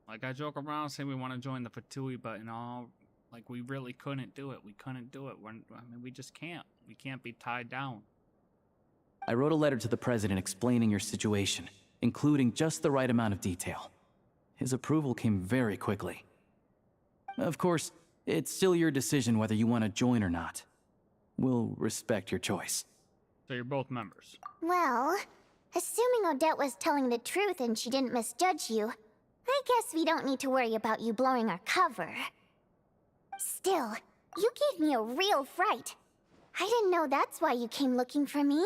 Like, I joke around saying we want to join the Fatui, but in all Like, we really couldn't do it. We couldn't do it. We just can't. We can't be tied down. I wrote a letter to the president explaining your situation, including just the right amount of detail. His approval came very quickly. Of course, it's still your decision whether you want to join or not. We'll respect your choice. So you're both members. Well, assuming Odette was telling the truth and she didn't misjudge you, I guess we don't need to worry about you blowing our cover. Still, you gave me a real fright. I didn't know that's why you came looking for me.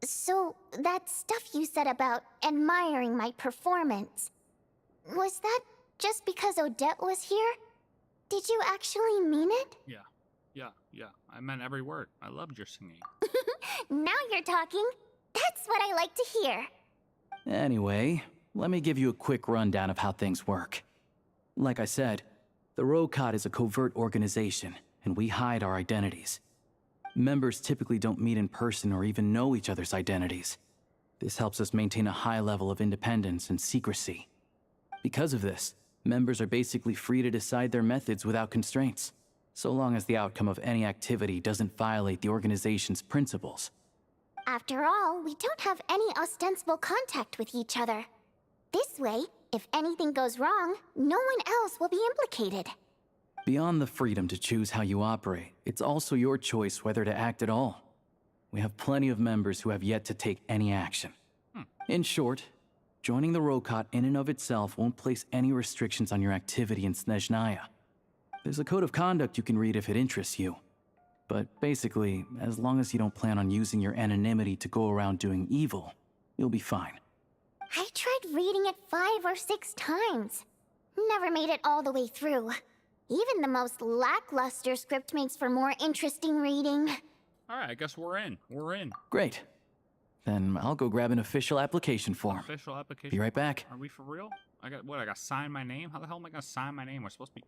So, that stuff you said about admiring my performance, was that just because Odette was here? Did you actually mean it? Yeah. I meant every word. I loved your singing. Now you're talking. That's what I like to hear. Anyway, let me give you a quick rundown of how things work. Like I said, the Rokot is a covert organization, and we hide our identities. Members typically don't meet in person or even know each other's identities. This helps us maintain a high level of independence and secrecy. Because of this, members are basically free to decide their methods without constraints, so long as the outcome of any activity doesn't violate the organization's principles. After all, we don't have any ostensible contact with each other. This way, if anything goes wrong, no one else will be implicated. Beyond the freedom to choose how you operate, it's also your choice whether to act at all. We have plenty of members who have yet to take any action. In short, joining the Rokot in and of itself won't place any restrictions on your activity in Snezhnaya. There's a code of conduct you can read if it interests you. But basically, as long as you don't plan on using your anonymity to go around doing evil, you'll be fine. I tried reading it 5 or 6 times. Never made it all the way through. Even the most lackluster script makes for more interesting reading. Alright, I guess we're in. We're in. Great. Then I'll go grab an official application form. Official application? Be right back. Are we for real? I gotta sign my name? How the hell am I gonna sign my name? We're supposed to be...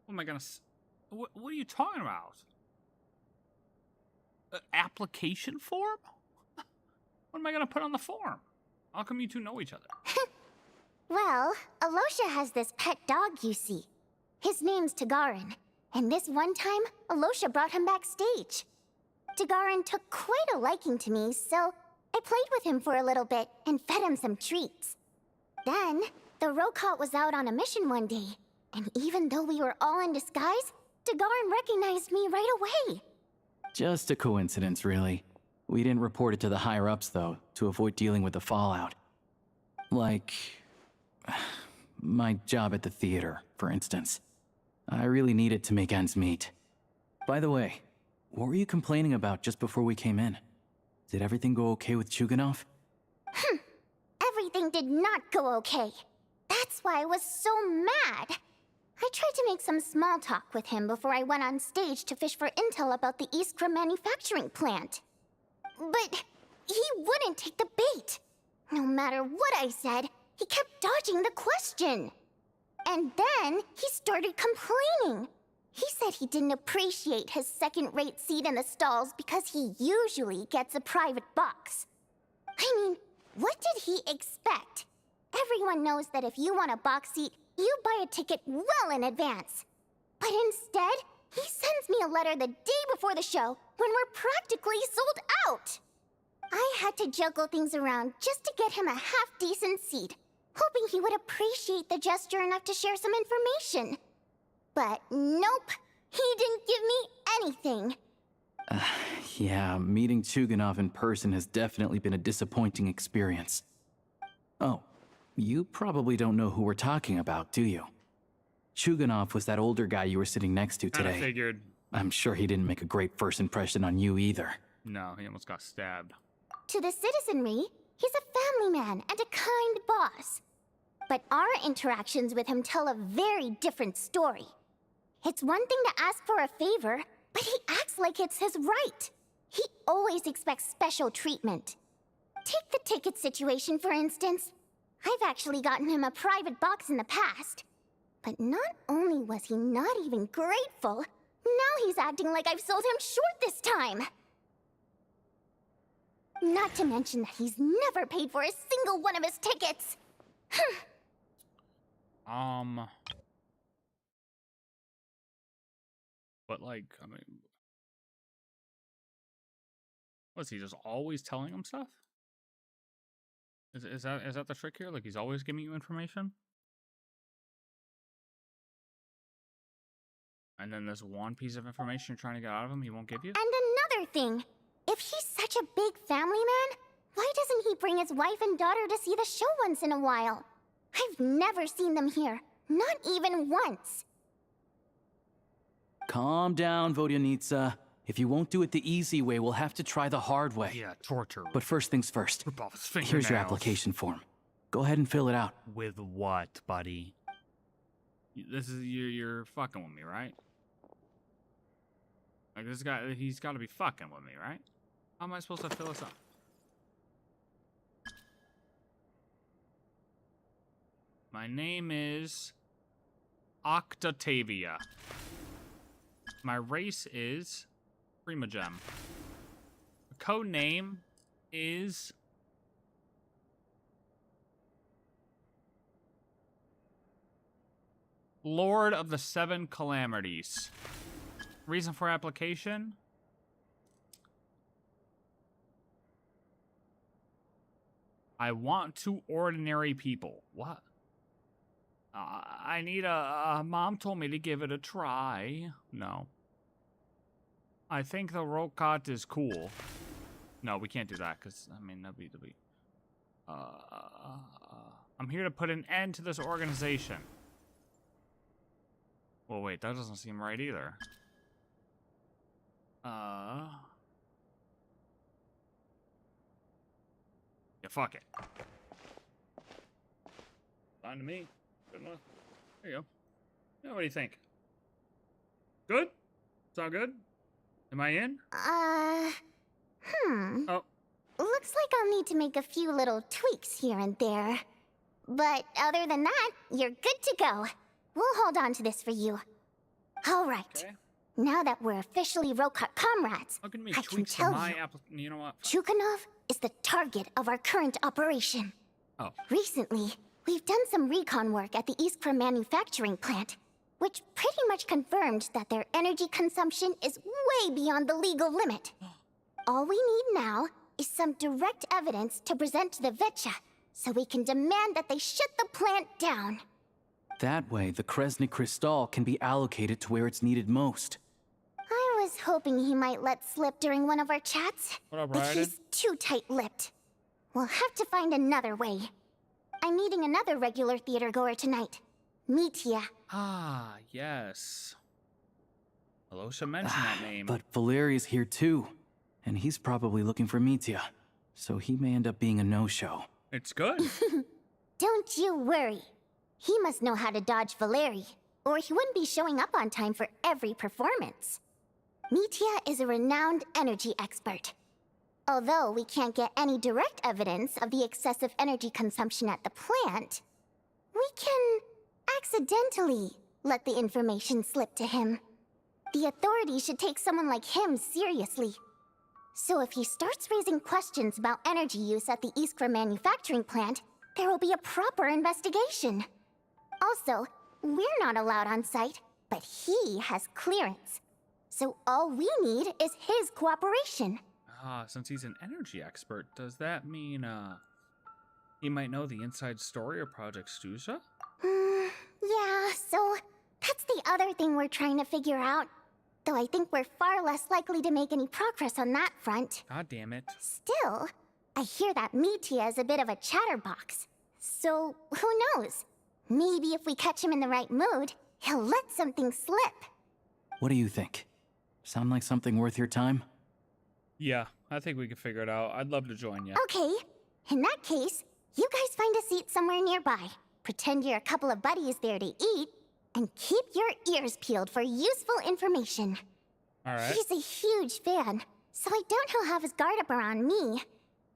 What am I gonna... What are you talking about? Application form? What am I gonna put on the form? How come you two know each other? Well, Alosha has this pet dog, you see. His name's Tagarin, and this one time, Alosha brought him backstage. Tagarin took quite a liking to me, so I played with him for a little bit and fed him some treats. Then, the Rokot was out on a mission one day, and even though we were all in disguise, Tagarin recognized me right away. Just a coincidence, really. We didn't report it to the higher-ups, though, to avoid dealing with the fallout. Like... my job at the theater, for instance. I really needed to make ends meet. By the way, what were you complaining about just before we came in? Did everything go okay with Chuganov? Everything did not go okay. That's why I was so mad. I tried to make some small talk with him before I went on stage to fish for intel about the Iskra manufacturing plant. But he wouldn't take the bait. No matter what I said, he kept dodging the question. And then he started complaining. He said he didn't appreciate his second-rate seat in the stalls because he usually gets a private box. I mean, what did he expect? Everyone knows that if you want a box seat, you buy a ticket well in advance. But instead, he sends me a letter the day before the show when we're practically sold out. I had to juggle things around just to get him a half-decent seat, hoping he would appreciate the gesture enough to share some information. But nope, he didn't give me anything. Yeah, meeting Chuganov in person has definitely been a disappointing experience. Oh, you probably don't know who we're talking about, do you? Chuganov was that older guy you were sitting next to today. I figured. I'm sure he didn't make a great first impression on you either. No, he almost got stabbed. To the citizenry, he's a family man and a kind boss. But our interactions with him tell a very different story. It's one thing to ask for a favor, but he acts like it's his right. He always expects special treatment. Take the ticket situation, for instance. I've actually gotten him a private box in the past. But not only was he not even grateful, now he's acting like I've sold him short this time. Not to mention that he's never paid for a single one of his tickets. But like, I mean, was he just always telling him stuff? Is that the trick here? Like he's always giving you information? And then there's one piece of information you're trying to get out of him he won't give you? And another thing, if he's such a big family man, why doesn't he bring his wife and daughter to see the show once in a while? I've never seen them here, not even once. Calm down, Vodyanitsa. If you won't do it the easy way, we'll have to try the hard way. Yeah, torture. But first things first. Rip off his Here's fingernails. your application form. Go ahead and fill it out. With what, buddy? This is you're fucking with me, right? Like this guy, he's got to be fucking with me, right? How am I supposed to fill this up? My name is Octavia. My race is Primagem. The code name is Lord of the Seven Calamities. Reason for application? I want two ordinary people. What? I need mom told me to give it a try. No. I think the Rokat is cool. No, we can't do that, because, I mean, that'd be... I'm here to put an end to this organization. Well, wait, that doesn't seem right either. Yeah, fuck it. Fine to me. Good enough. There you go. Yeah, what do you think? Good? Sound good? Am I in? Oh. Looks like I'll need to make a few little tweaks here and there. But other than that, you're good to go. We'll hold on to this for you. All right. Okay. Now that we're officially Rokat comrades, How can we I can tweak tell my you, you know what? Chukhanov is the target of our current operation. Oh. Recently, we've done some recon work at the Iskra manufacturing plant, which pretty much confirmed that their energy consumption is way beyond the legal limit. All we need now is some direct evidence to present to the Vetcha, so we can demand that they shut the plant down. That way, the Kresnik Crystal can be allocated to where it's needed most. I was hoping he might let slip during one of our chats, What up, but Raiden? he's too tight-lipped. We'll have to find another way. I'm meeting another regular theater goer tonight, Mitya. Ah, yes. Alosha mentioned that name. But Valeria's here too, and he's probably looking for Mitya, so he may end up being a no-show. It's good. Don't you worry. He must know how to dodge Valeri, or he wouldn't be showing up on time for every performance. Mitya is a renowned energy expert. Although we can't get any direct evidence of the excessive energy consumption at the plant, we can accidentally let the information slip to him. The authorities should take someone like him seriously. So if he starts raising questions about energy use at the Iskra manufacturing plant, there will be a proper investigation. Also, we're not allowed on site, but he has clearance. So all we need is his cooperation. Ah, since he's an energy expert, does that mean, he might know the inside story of Project Stuza? Yeah, so that's the other thing we're trying to figure out. Though I think we're far less likely to make any progress on that front. God damn it. Still, I hear that Mitya is a bit of a chatterbox. So, who knows? Maybe if we catch him in the right mood, he'll let something slip. What do you think? Sound like something worth your time? Yeah, I think we can figure it out. I'd love to join you. Okay, in that case, you guys find a seat somewhere nearby. Pretend you're a couple of buddies there to eat, and keep your ears peeled for useful information. Alright. He's a huge fan, so I doubt he'll have his guard up around me.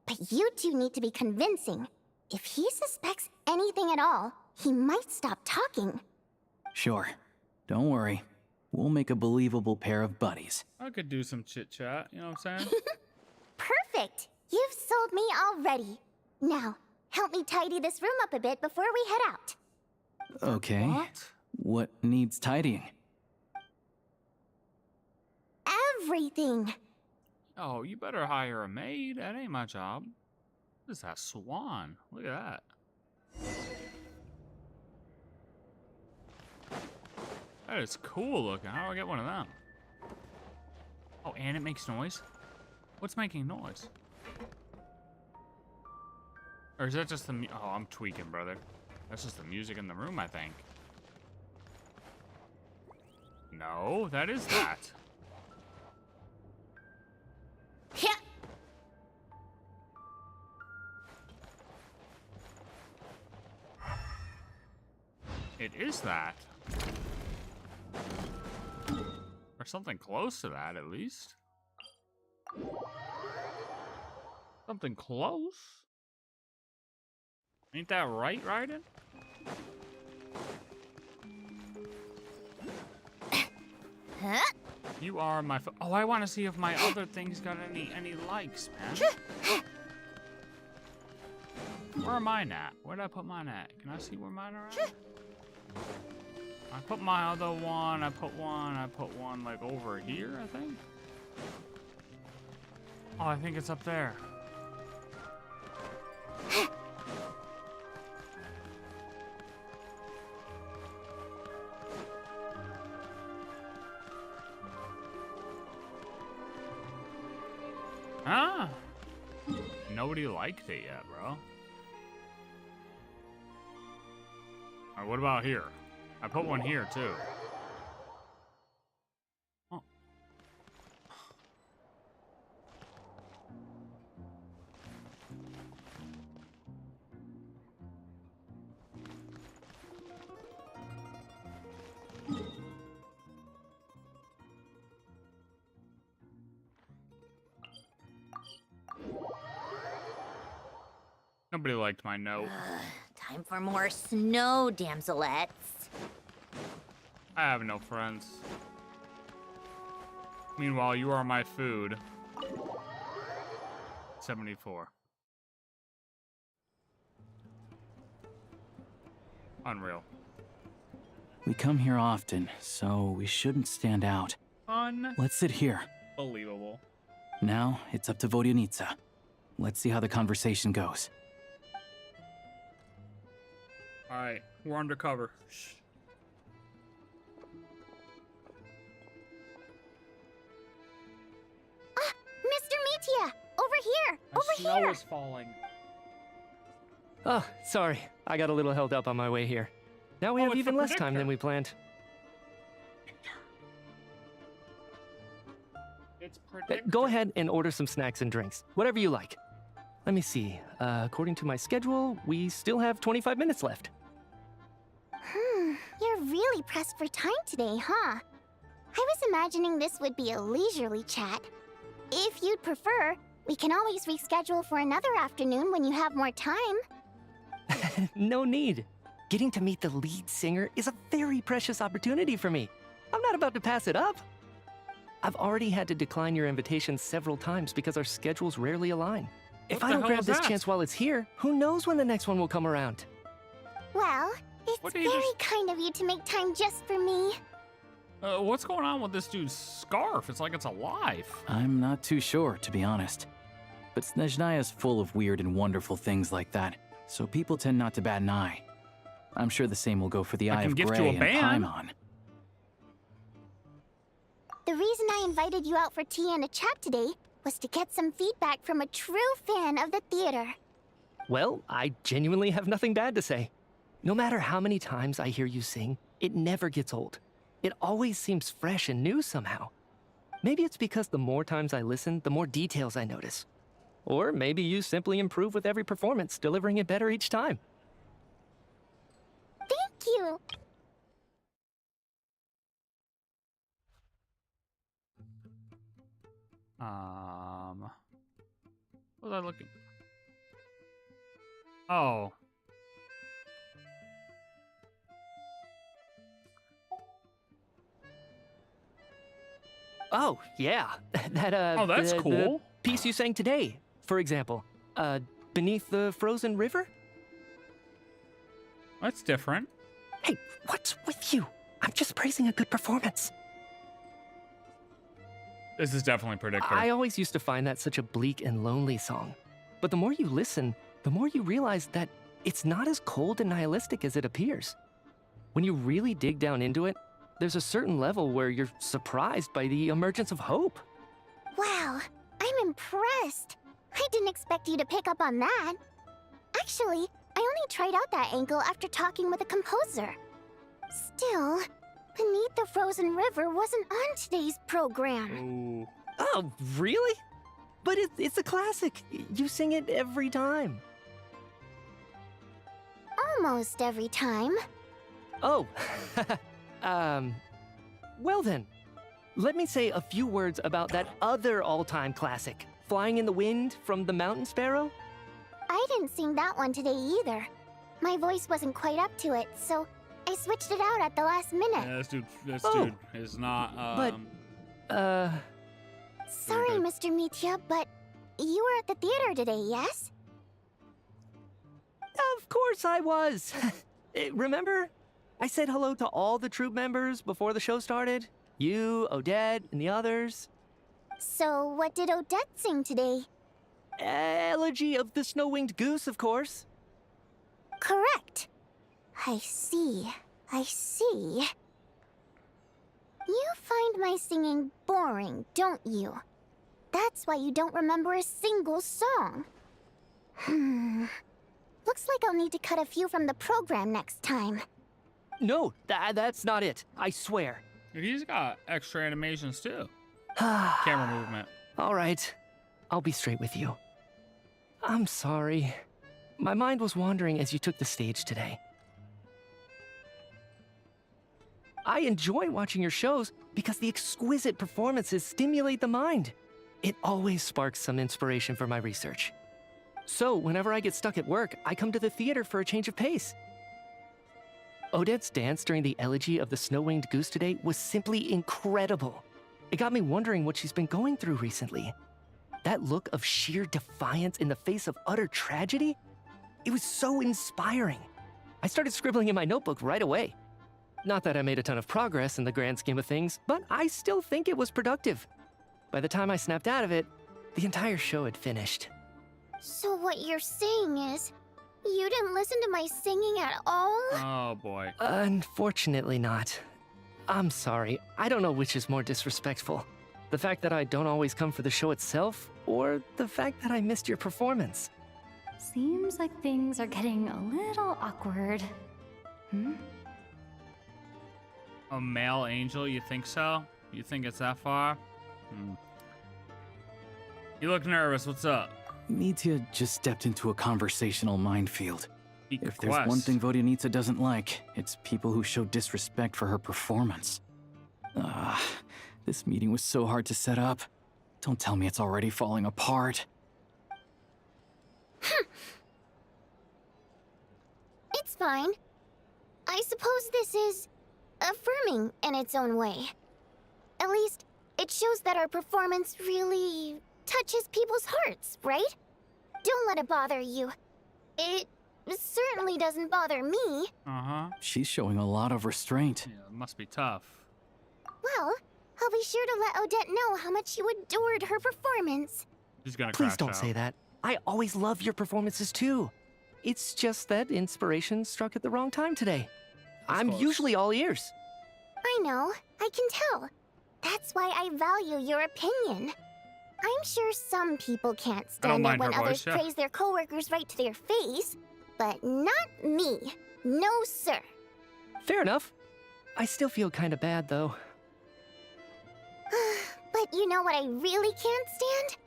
But you two need to be convincing. If he suspects anything at all, he might stop talking. Sure. Don't worry. We'll make a believable pair of buddies. I could do some chit-chat, you know what I'm saying? Perfect! You've sold me already. Now, help me tidy this room up a bit before we head out. Okay. What needs tidying? everything. Oh, you better hire a maid. That ain't my job. What is that swan? Look at that. That is cool looking. How do I get one of them? Oh, and it makes noise? What's making noise? Or is that just the oh, I'm tweaking, brother. That's just the music in the room, I think. No, that is that. It is that. Or something close to that, at least. Something close? Ain't that right, Raiden? Huh? You are my oh, I want to see if my other things got any likes, man. Where are mine at? Where did I put mine at? Can I see where mine are at? I put my other one, I put one like over here, I think. Oh, I think it's up there. Huh? Nobody liked it yet, bro. Alright, what about here? I put one here, too. Oh. Nobody liked my note. Time for more snow, damselettes. I have no friends. Meanwhile, you are my food. 74. Unreal. We come here often, so we shouldn't stand out. Let's sit here. Unbelievable. Now, it's up to Vodyanitsa. Let's see how the conversation goes. Alright, we're undercover. Shh. Mr. Metia! Over here! The Over snow here! is falling. Oh, sorry. I got a little held up on my way here. Now we have it's even the less time predictor. than we planned. It's predictor. Go ahead and order some snacks and drinks. Whatever you like. Let me see. According to my schedule, we still have 25 minutes left. You're really pressed for time today, huh? I was imagining this would be a leisurely chat. If you'd prefer, we can always reschedule for another afternoon when you have more time. No need. Getting to meet the lead singer is a very precious opportunity for me. I'm not about to pass it up. I've already had to decline your invitation several times because our schedules rarely align. If I don't grab this chance while it's here, who knows when the next one will come around? Well, it's very kind of you to make time just for me. What's going on with this dude's scarf? It's like it's alive. I'm not too sure, to be honest. But Snezhnaya is full of weird and wonderful things like that, so people tend not to bat an eye. I'm sure the same will go for the Eye of Grey and Paimon. The reason I invited you out for tea and a chat today was to get some feedback from a true fan of the theater. Well, I genuinely have nothing bad to say. No matter how many times I hear you sing, it never gets old. It always seems fresh and new somehow. Maybe it's because the more times I listen, the more details I notice. Or maybe you simply improve with every performance, delivering it better each time. Thank you! What was I looking? Oh. Oh, yeah. That, Oh, that's the cool. piece you sang today, for example. Beneath the Frozen River? That's different. Hey, what's with you? I'm just praising a good performance. This is definitely Predictor. I always used to find that such a bleak and lonely song. But the more you listen, the more you realize that it's not as cold and nihilistic as it appears. When you really dig down into it, there's a certain level where you're surprised by the emergence of hope. Wow, I'm impressed. I didn't expect you to pick up on that. Actually, I only tried out that angle after talking with the composer. Still, Beneath the Frozen River wasn't on today's program. Oh, really? But it's a classic. You sing it every time. Almost every time. Oh, well then, let me say a few words about that other all-time classic, Flying in the Wind from the Mountain Sparrow. I didn't sing that one today either. My voice wasn't quite up to it, so I switched it out at the last minute. Yeah, this dude is not, Sorry, Mr. Mitya, but you were at the theater today, yes? Of course I was. Remember? I said hello to all the troupe members before the show started. You, Odette, and the others. So what did Odette sing today? Elegy of the Snow-Winged Goose, of course. Correct. I see. You find my singing boring, don't you? That's why you don't remember a single song. Looks like I'll need to cut a few from the program next time. No, that's not it. I swear. He's got extra animations too. Camera movement. All right. I'll be straight with you. I'm sorry. My mind was wandering as you took the stage today. I enjoy watching your shows because the exquisite performances stimulate the mind. It always sparks some inspiration for my research. So, whenever I get stuck at work, I come to the theater for a change of pace. Odette's dance during the Elegy of the Snow-Winged Goose today was simply incredible. It got me wondering what she's been going through recently. That look of sheer defiance in the face of utter tragedy? It was so inspiring. I started scribbling in my notebook right away. Not that I made a ton of progress in the grand scheme of things, but I still think it was productive. By the time I snapped out of it, the entire show had finished. So what you're saying is, you didn't listen to my singing at all? Oh boy. Unfortunately not. I'm sorry, I don't know which is more disrespectful. The fact that I don't always come for the show itself, or the fact that I missed your performance. Seems like things are getting a little awkward. A male angel, you think so? You think it's that far? You look nervous, what's up? Mitya just stepped into a conversational minefield. If there's one Quest. thing Vodyanitsa doesn't like, it's people who show disrespect for her performance. This meeting was so hard to set up. Don't tell me it's already falling apart. It's fine. I suppose this is affirming in its own way. At least, it shows that our performance really touches people's hearts, right? Don't let it bother you. It certainly doesn't bother me. She's showing a lot of restraint. Yeah, it must be tough. Well, I'll be sure to let Odette know how much you adored her performance. She's gonna Please crash don't out. say that. I always love your performances too. It's just that inspiration struck at the wrong time today. I'm usually all ears. I know, I can tell. That's why I value your opinion. I'm sure some people can't stand it mind when her others voice, yeah. praise their coworkers right to their face, but not me. No, sir. Fair enough. I still feel kinda bad though. But you know what I really can't stand?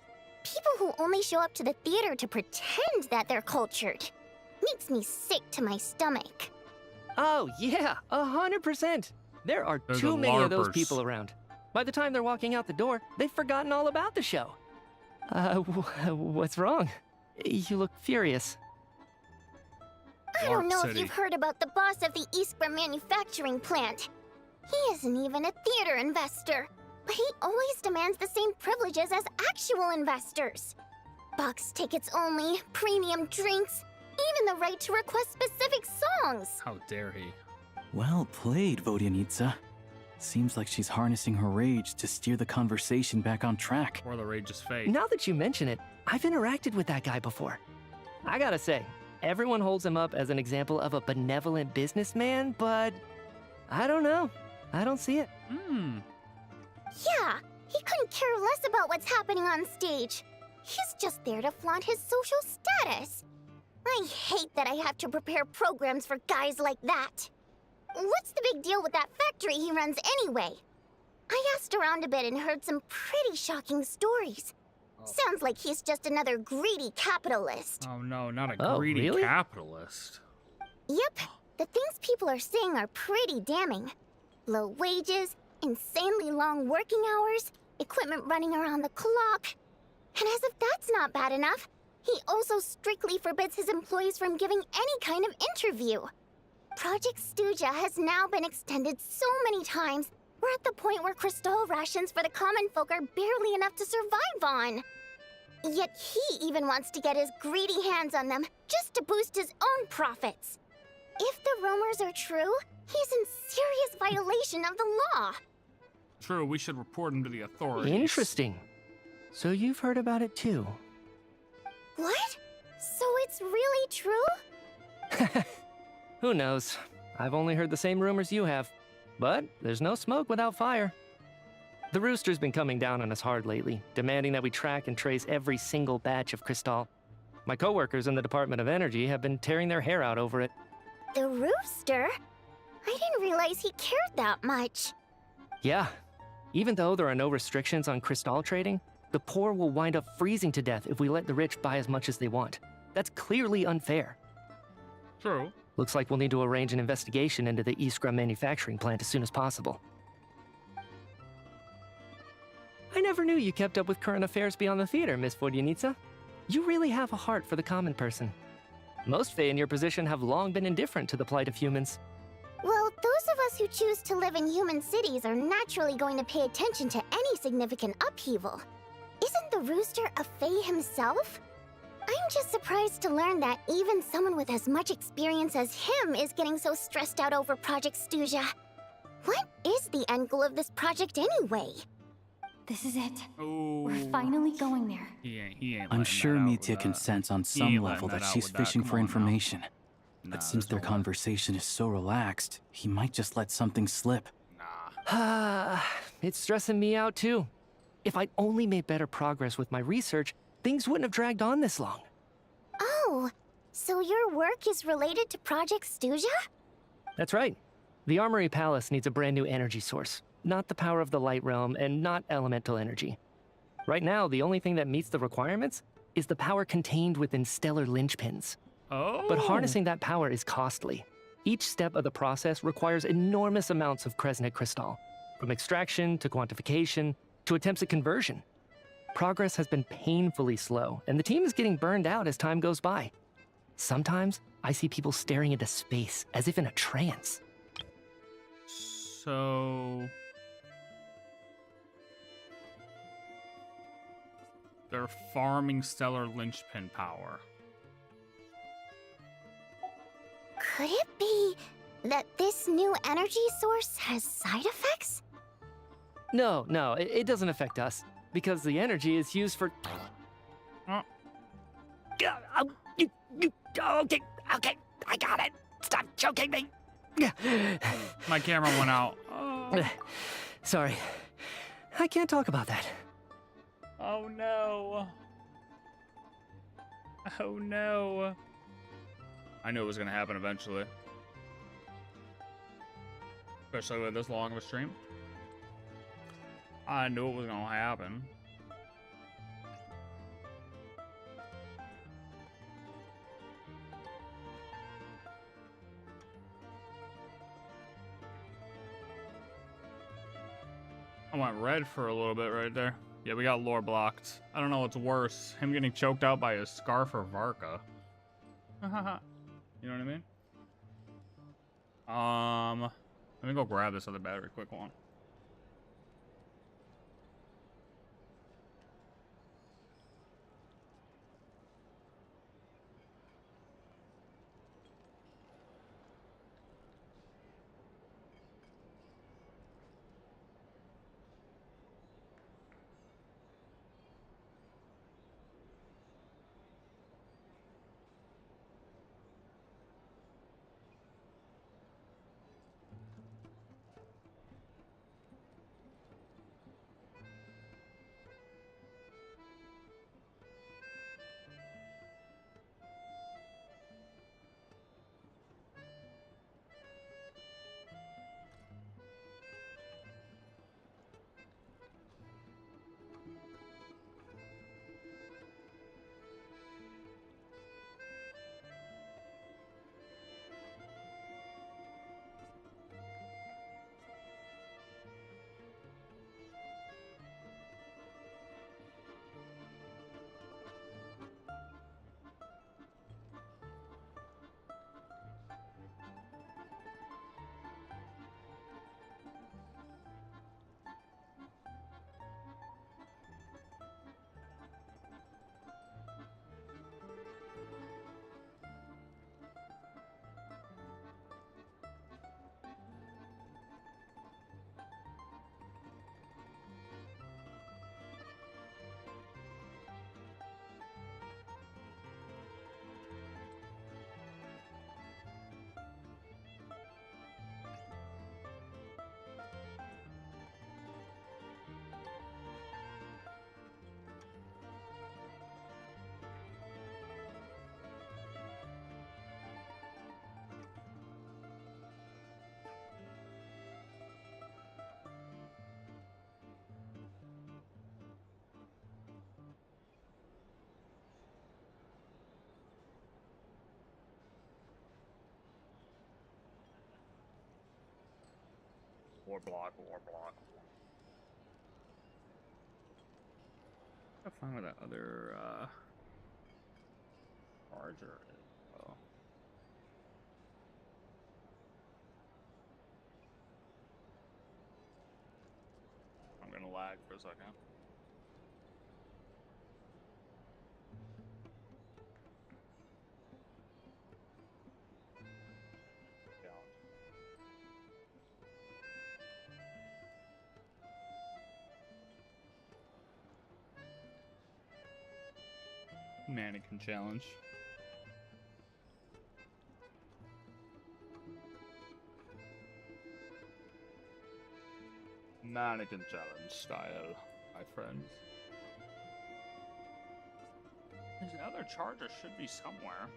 People who only show up to the theater to pretend that they're cultured. Makes me sick to my stomach. Oh yeah, 100%. There are They're too the many of those LARPers. people around. By the time they're walking out the door, they've forgotten all about the show. What's wrong? You look furious. I don't know if City. you've heard about the boss of the Iskra manufacturing plant. He isn't even a theater investor, but he always demands the same privileges as actual investors. Box tickets only, premium drinks, even the right to request specific songs. How dare he? Well played, Vodyanitsa. Seems like she's harnessing her rage to steer the conversation back on track. Or the rage is fake. Now that you mention it, I've interacted with that guy before. I gotta say, everyone holds him up as an example of a benevolent businessman, but I don't know. I don't see it. Yeah, he couldn't care less about what's happening on stage. He's just there to flaunt his social status. I hate that I have to prepare programs for guys like that. What's the big deal with that factory he runs anyway? I asked around a bit and heard some pretty shocking stories. Sounds like he's just another greedy capitalist. Oh no, not a greedy capitalist. Yep, the things people are saying are pretty damning. Low wages, insanely long working hours, equipment running around the clock. And as if that's not bad enough, he also strictly forbids his employees from giving any kind of interview. Project Snezhnaya has now been extended so many times, we're at the point where crystal rations for the common folk are barely enough to survive on. Yet he even wants to get his greedy hands on them just to boost his own profits. If the rumors are true, he's in serious violation of the law. True, we should report him to the authorities. Interesting. So you've heard about it too? What? So it's really true? Who knows? I've only heard the same rumors you have. But there's no smoke without fire. The Rooster's been coming down on us hard lately, demanding that we track and trace every single batch of Crystal. My coworkers in the Department of Energy have been tearing their hair out over it. The Rooster? I didn't realize he cared that much. Yeah. Even though there are no restrictions on Crystal trading, the poor will wind up freezing to death if we let the rich buy as much as they want. That's clearly unfair. True. Looks like we'll need to arrange an investigation into the Iskra manufacturing plant as soon as possible. I never knew you kept up with current affairs beyond the theater, Miss Vodyanitsa. You really have a heart for the common person. Most Fae in your position have long been indifferent to the plight of humans. Well, those of us who choose to live in human cities are naturally going to pay attention to any significant upheaval. Isn't the Rooster a Fae himself? I'm just surprised to learn that even someone with as much experience as him is getting so stressed out over Project Snezhnaya. What is the end goal of this project anyway? This is it. Ooh. We're finally going there. He ain't I'm letting sure that out Mitya with can that. sense on He some ain't level letting that out she's with that. fishing Come for on now. information. Nah, But since their there's no way. conversation is so relaxed, he might just let something slip. It's stressing me out too. If I'd only made better progress with my research, things wouldn't have dragged on this long. Oh, so your work is related to Project Snezhnaya? That's right. The Armory Palace needs a brand new energy source. Not the power of the Light Realm and not elemental energy. Right now, the only thing that meets the requirements is the power contained within stellar linchpins. Oh. But harnessing that power is costly. Each step of the process requires enormous amounts of Kresnik crystal, from extraction to quantification to attempts at conversion. Progress has been painfully slow, and the team is getting burned out as time goes by. Sometimes, I see people staring into space as if in a trance. So... they're farming stellar linchpin power. Could it be that this new energy source has side effects? No, it doesn't affect us, because the energy is used for... Okay, I got it. Stop choking me. My camera went out. Oh. Sorry, I can't talk about that. Oh no. Oh no. I knew it was gonna happen eventually. Especially with this long of a stream. I knew it was gonna happen. I went red for a little bit right there. Yeah, we got lore blocked. I don't know what's worse, him getting choked out by his scarf or Varka. You know what I mean? Let me go grab this other battery quick one. Warblock. I'll find where that other charger is. Oh. I'm gonna lag for a second. Mannequin challenge. Mannequin challenge style, my friends. The other charger should be somewhere.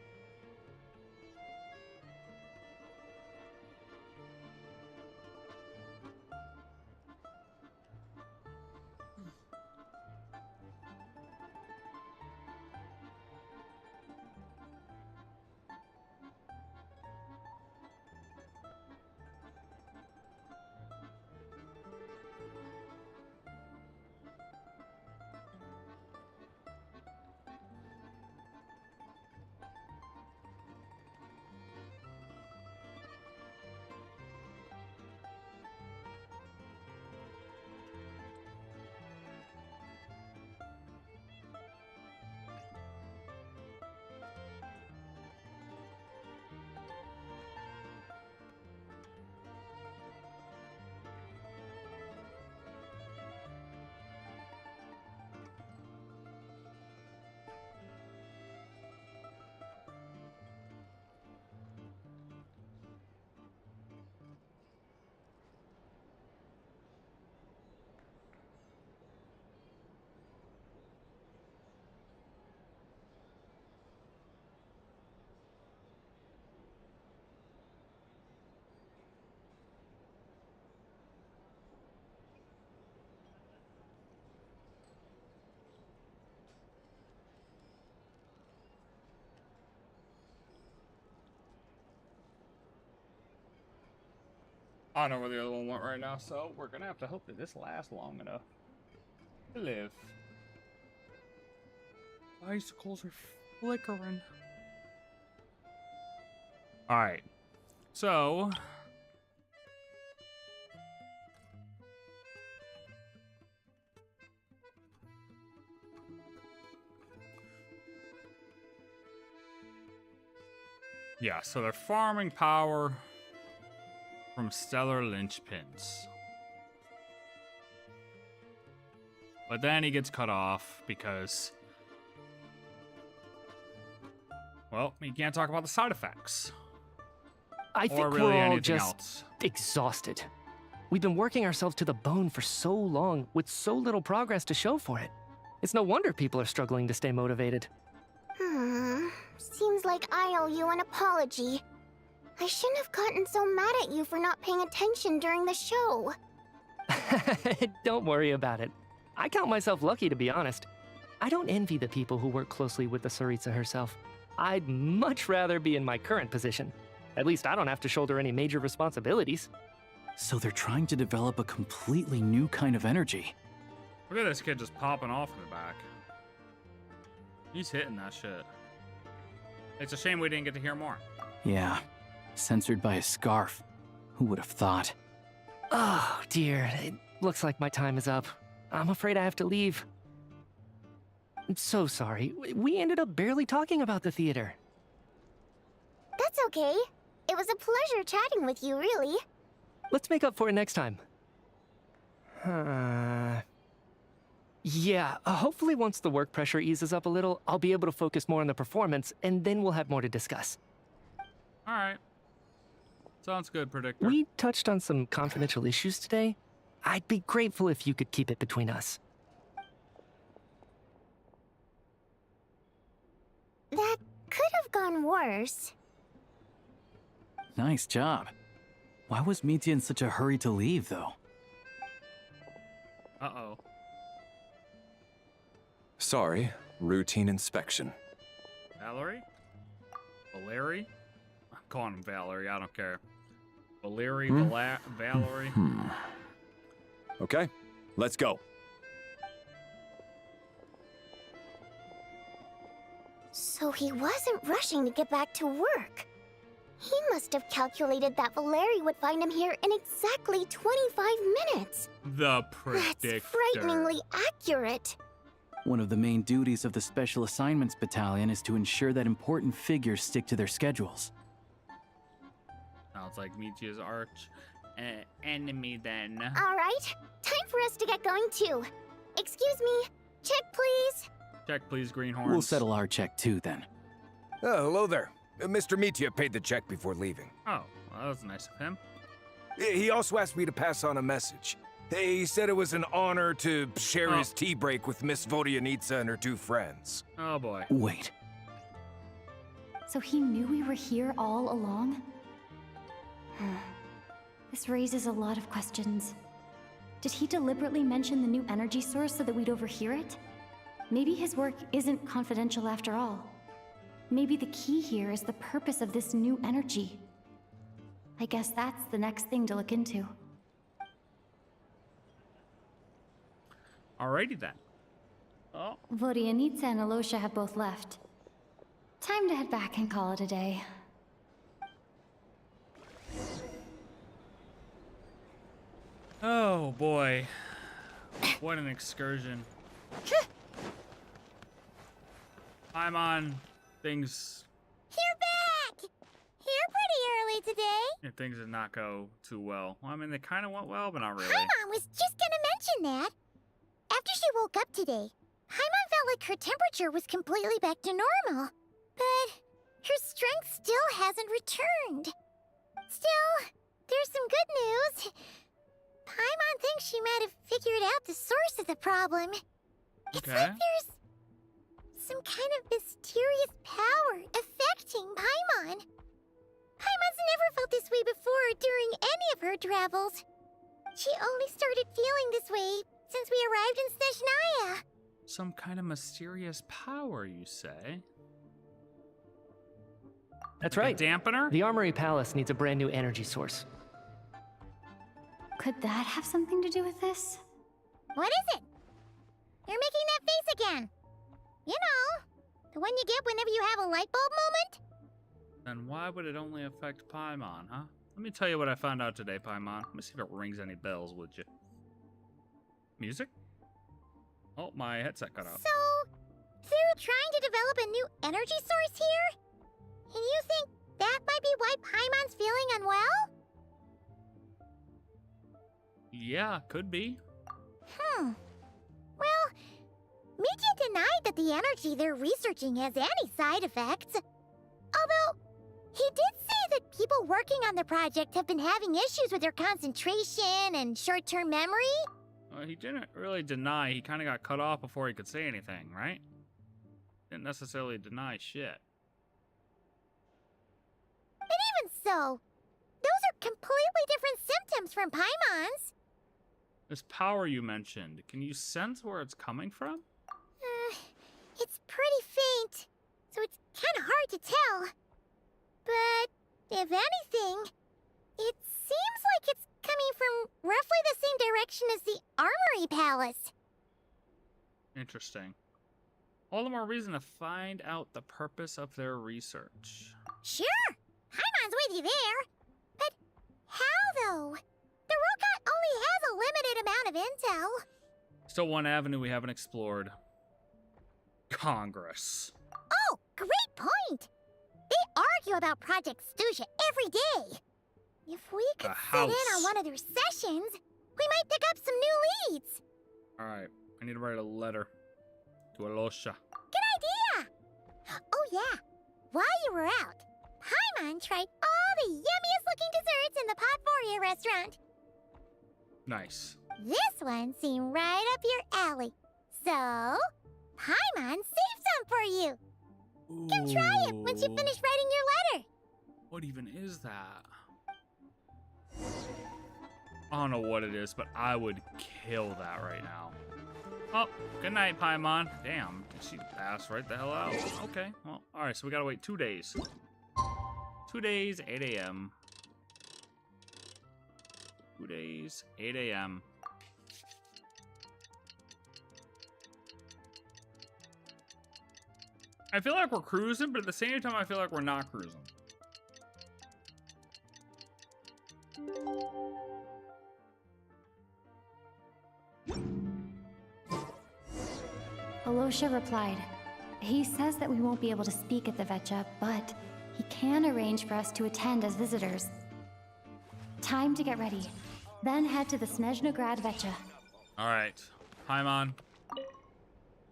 I don't know where the other one went right now, so we're gonna have to hope that this lasts long enough to live. Icicles are flickering. Alright. So yeah, so they're farming power from stellar linchpins. But then he gets cut off because, well, he can't talk about the side effects. I think or really we're all anything just else. exhausted. We've been working ourselves to the bone for so long with so little progress to show for it. It's no wonder people are struggling to stay motivated. Seems like I owe you an apology. I shouldn't have gotten so mad at you for not paying attention during the show. Don't worry about it. I count myself lucky, to be honest. I don't envy the people who work closely with the Tsaritsa herself. I'd much rather be in my current position. At least I don't have to shoulder any major responsibilities. So they're trying to develop a completely new kind of energy. Look at this kid just popping off in the back. He's hitting that shit. It's a shame we didn't get to hear more. Yeah, censored by a scarf. Who would have thought? Oh, dear. It looks like my time is up. I'm afraid I have to leave. I'm so sorry. We ended up barely talking about the theater. That's okay. It was a pleasure chatting with you, really. Let's make up for it next time. Yeah, hopefully once the work pressure eases up a little, I'll be able to focus more on the performance, and then we'll have more to discuss. Alright. Sounds good, Predictor. We touched on some confidential issues today. I'd be grateful if you could keep it between us. That could have gone worse. Nice job. Why was Mitya in such a hurry to leave, though? Uh-oh. Sorry, routine inspection. Valerie? Valerie? I'm calling him Valerie, I don't care. Valerie. Okay, let's go. So he wasn't rushing to get back to work. He must have calculated that Valeri would find him here in exactly 25 minutes. The predictor. That's frighteningly accurate. One of the main duties of the Special Assignments Battalion is to ensure that important figures stick to their schedules. Sounds like Michia's arch enemy then. All right, time for us to get going too. Excuse me, check please. Check please, Greenhorns. We'll settle our check too then. Oh, hello there. Mr. Michia paid the check before leaving. Oh, well, that was nice of him. He also asked me to pass on a message. He said it was an honor to share his tea break with Miss Vodyanitsa and her 2 friends. Oh boy. Wait. So he knew we were here all along? This raises a lot of questions. Did he deliberately mention the new energy source so that we'd overhear it? Maybe his work isn't confidential after all. Maybe the key here is the purpose of this new energy. I guess that's the next thing to look into. Alrighty then. Oh. Vodyanitsa and Alosha have both left. Time to head back and call it a day. Oh boy. What an excursion. I'm on things. You're back! You're pretty early today. Yeah, things did not go too well. Well, I mean, they kind of went well, but not really. Paimon was just gonna mention that. After she woke up today, Paimon felt like her temperature was completely back to normal. But her strength still hasn't returned. Still, there's some good news. Paimon thinks she might have figured out the source of the problem. It's like there's some kind of mysterious power affecting Paimon. Paimon's never felt this way before during any of her travels. She only started feeling this way since we arrived in Snezhnaya. Some kind of mysterious power, you say? That's Like right. a dampener? The Armory Palace needs a brand new energy source. Could that have something to do with this? What is it? You're making that face again. You know, the one you get whenever you have a light bulb moment? Then why would it only affect Paimon, huh? Let me tell you what I found out today, Paimon. Let me see if it rings any bells, would you? Music? Oh, my headset cut out. So, they're trying to develop a new energy source here? And you think that might be why Paimon's feeling unwell? Yeah, could be. Well, Michi denied that the energy they're researching has any side effects. Although, he did say that people working on the project have been having issues with their concentration and short-term memory. He didn't really deny. He kind of got cut off before he could say anything, right? Didn't necessarily deny shit. But even so, those are completely different symptoms from Paimon's. This power you mentioned, can you sense where it's coming from? It's pretty faint, so it's kind of hard to tell. But if anything, it seems like it's coming from roughly the same direction as the Armory Palace. Interesting. All the more reason to find out the purpose of their research. Sure, Paimon's with you there. But how, though? The Rokat only has a limited amount of intel. Still one avenue we haven't explored. Congress. Oh, great point! They argue about Project Stuja every day. If we could sit in on one of their sessions, we might pick up some new leads. Alright, I need to write a letter to Alosha. Good idea! Oh yeah, while you were out, Paimon tried all the yummiest looking desserts in the Potvoria restaurant. Nice. This one seemed right up your alley. So, Paimon saved some for you. Come try it once you finish writing your letter. What even is that? I don't know what it is, but I would kill that right now. Oh, good night, Paimon. Damn, she passed right the hell out. Okay, well, alright, so we gotta wait 2 days. 2 days, 8 a.m. 2 days, 8 a.m. I feel like we're cruising, but at the same time, I feel like we're not cruising. Alosha replied, he says that we won't be able to speak at the Vetcha, but he can arrange for us to attend as visitors. Time to get ready. Then head to the Snezhnaya Vetcha. All right. Paimon.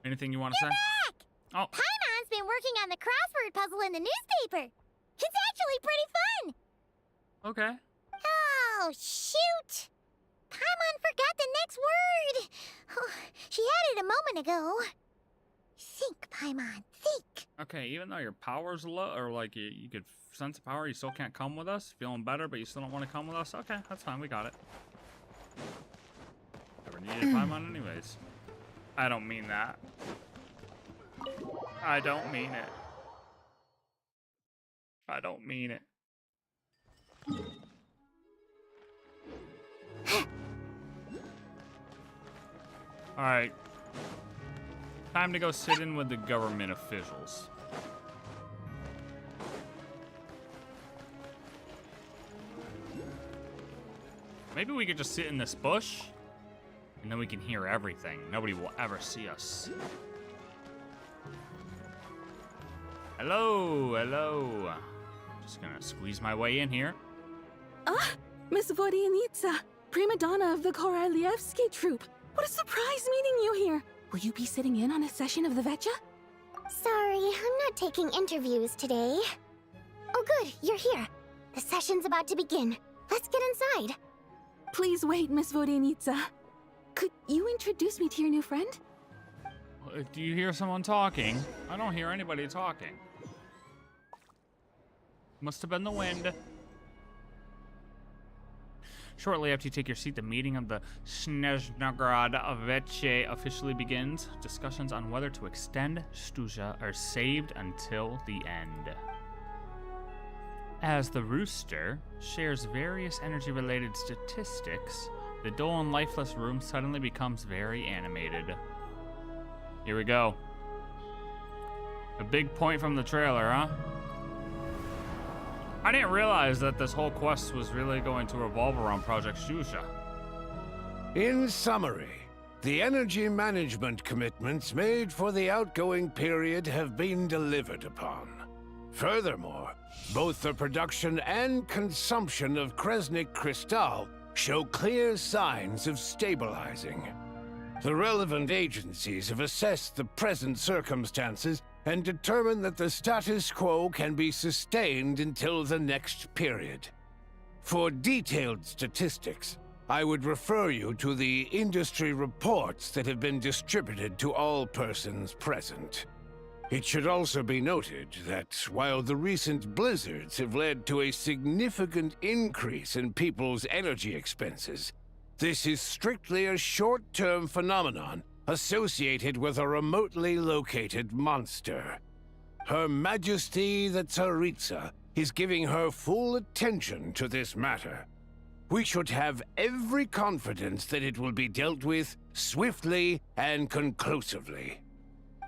Anything you want to say? Back! Oh. Paimon's been working on the crossword puzzle in the newspaper. It's actually pretty fun. Okay. Oh, shoot. Paimon forgot the next word. Oh, she had it a moment ago. Think, Paimon, think. Okay, even though your power's low, or like you could sense power, you still can't come with us? Feeling better, but you still don't want to come with us? Okay, that's fine, we got it. Never needed Paimon anyways. I don't mean that. I don't mean it. I don't mean it. Alright. Time to go sit in with the government officials. Maybe we could just sit in this bush, and then we can hear everything. Nobody will ever see us. Hello, hello. Just gonna squeeze my way in here. Ah, Miss Vodyanitsa, prima donna of the Korolievsky troupe. What a surprise meeting you here. Will you be sitting in on a session of the Vetcha? Sorry, I'm not taking interviews today. Oh good, you're here. The session's about to begin. Let's get inside. Please wait, Miss Vodyanitsa. Could you introduce me to your new friend? Do you hear someone talking? I don't hear anybody talking. Must have been the wind. Shortly after you take your seat, the meeting of the Snezhnaya Vetcha officially begins. Discussions on whether to extend Snezhnaya are saved until the end. As the rooster shares various energy-related statistics, the dull and lifeless room suddenly becomes very animated. Here we go. A big point from the trailer, huh? I didn't realize that this whole quest was really going to revolve around Project Snezhnaya. In summary, the energy management commitments made for the outgoing period have been delivered upon. Furthermore, both the production and consumption of Kresnik Crystal show clear signs of stabilizing. The relevant agencies have assessed the present circumstances and determined that the status quo can be sustained until the next period. For detailed statistics, I would refer you to the industry reports that have been distributed to all persons present. It should also be noted that while the recent blizzards have led to a significant increase in people's energy expenses, this is strictly a short-term phenomenon associated with a remotely located monster. Her Majesty the Tsaritsa is giving her full attention to this matter. We should have every confidence that it will be dealt with swiftly and conclusively.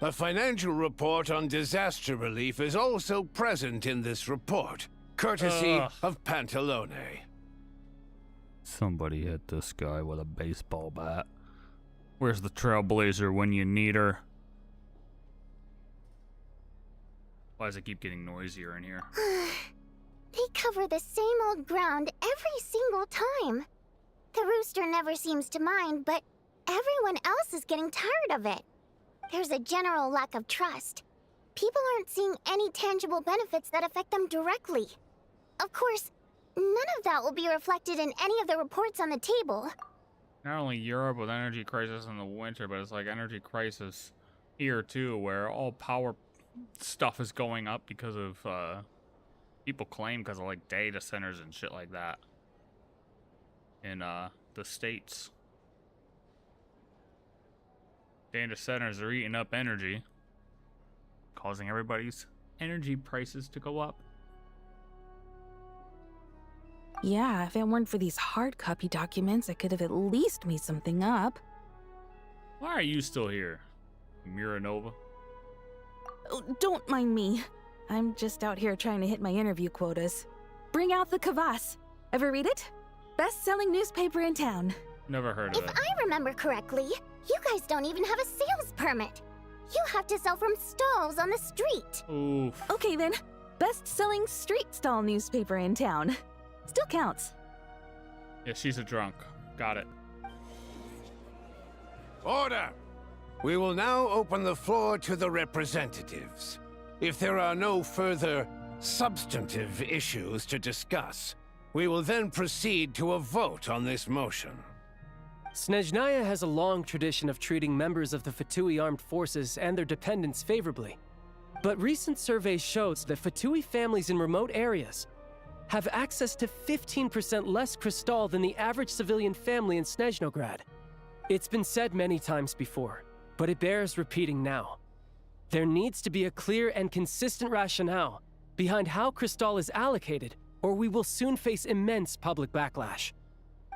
A financial report on disaster relief is also present in this report, courtesy of Pantalone. Somebody hit this guy with a baseball bat. Where's the Trailblazer when you need her? Why does it keep getting noisier in here? They cover the same old ground every single time. The rooster never seems to mind, but everyone else is getting tired of it. There's a general lack of trust. People aren't seeing any tangible benefits that affect them directly. Of course, none of that will be reflected in any of the reports on the table. Not only Europe with energy crisis in the winter, but it's like energy crisis here too, where all power stuff is going up because of people claim because of like data centers and shit like that in the States. Data centers are eating up energy, causing everybody's energy prices to go up. Yeah, if it weren't for these hard copy documents, I could have at least made something up. Why are you still here, Miranova? Oh, don't mind me. I'm just out here trying to hit my interview quotas. Bring out the Kvass. Ever read it? Best-selling newspaper in town. Never heard of If it. I remember correctly, you guys don't even have a sales permit. You have to sell from stalls on the street. Oof. Okay then, best-selling street stall newspaper in town. Still counts. Yeah, she's a drunk. Got it. Order! We will now open the floor to the representatives. If there are no further substantive issues to discuss, we will then proceed to a vote on this motion. Snezhnaya has a long tradition of treating members of the Fatui armed forces and their dependents favorably. But recent surveys shows that Fatui families in remote areas have access to 15% less crystal than the average civilian family in Snezhnograd. It's been said many times before, but it bears repeating now. There needs to be a clear and consistent rationale behind how crystal is allocated, or we will soon face immense public backlash.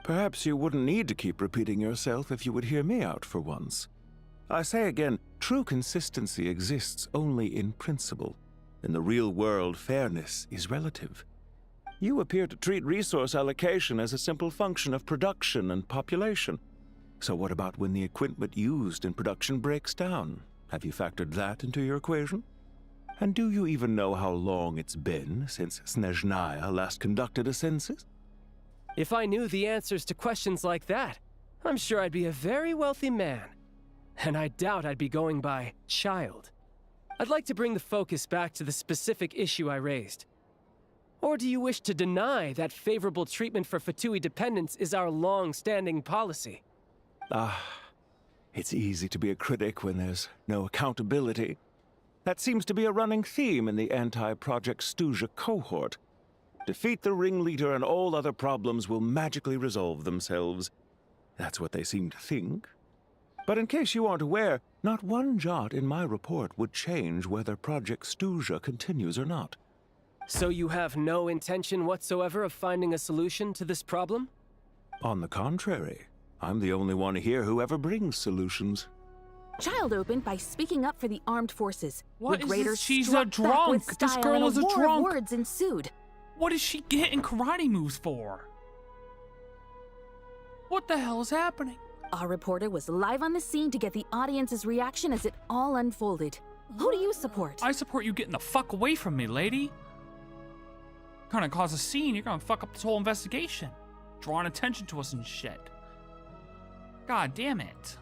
Perhaps you wouldn't need to keep repeating yourself if you would hear me out for once. I say again, true consistency exists only in principle. In the real world, fairness is relative. You appear to treat resource allocation as a simple function of production and population. So what about when the equipment used in production breaks down? Have you factored that into your equation? And do you even know how long it's been since Snezhnaya last conducted a census? If I knew the answers to questions like that, I'm sure I'd be a very wealthy man. And I doubt I'd be going by child. I'd like to bring the focus back to the specific issue I raised. Or do you wish to deny that favorable treatment for Fatui dependents is our long-standing policy? It's easy to be a critic when there's no accountability. That seems to be a running theme in the anti-Project Stuja cohort. Defeat the ringleader and all other problems will magically resolve themselves. That's what they seem to think. But in case you aren't aware, not one jot in my report would change whether Project Stuja continues or not. So you have no intention whatsoever of finding a solution to this problem? On the contrary, I'm the only one here who ever brings solutions. Child opened by speaking up for the armed forces. What the is Raiders this? She's struck a back drunk. with This style, girl and is a war of drunk. words ensued. What is she getting karate moves for? What the hell is happening? Our reporter was live on the scene to get the audience's reaction as it all unfolded. Who do you support? I support you getting the fuck away from me, lady. Gonna cause a scene, you're gonna fuck up this whole investigation. Drawing attention to us and shit. God damn it.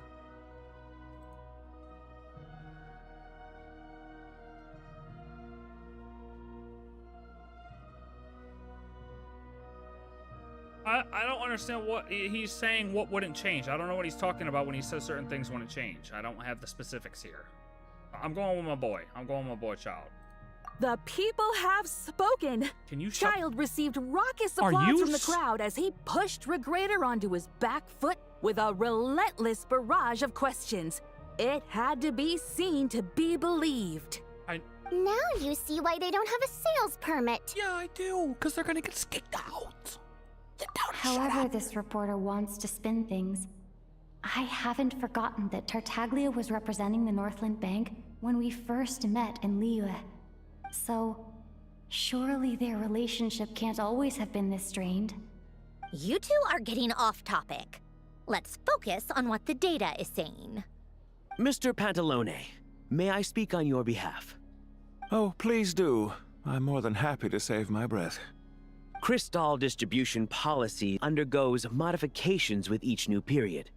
I don't understand what he's saying. What wouldn't change? I don't know what he's talking about when he says certain things wouldn't change. I don't have the specifics here. I'm going with my boy. I'm going with my boy Child. The people have spoken. Can you Child received raucous Are applause you from the crowd as he pushed Regrader onto his back foot with a relentless barrage of questions. It had to be seen to be believed. Now you see why they don't have a sales permit. Yeah, I do, because they're gonna get kicked out. However this reporter wants to spin things, I haven't forgotten that Tartaglia was representing the Northland Bank when we first met in Liyue. So, surely their relationship can't always have been this strained. You two are getting off topic. Let's focus on what the data is saying. Mr. Pantalone, may I speak on your behalf? Oh, please do. I'm more than happy to save my breath. Crystal distribution policy undergoes modifications with each new period.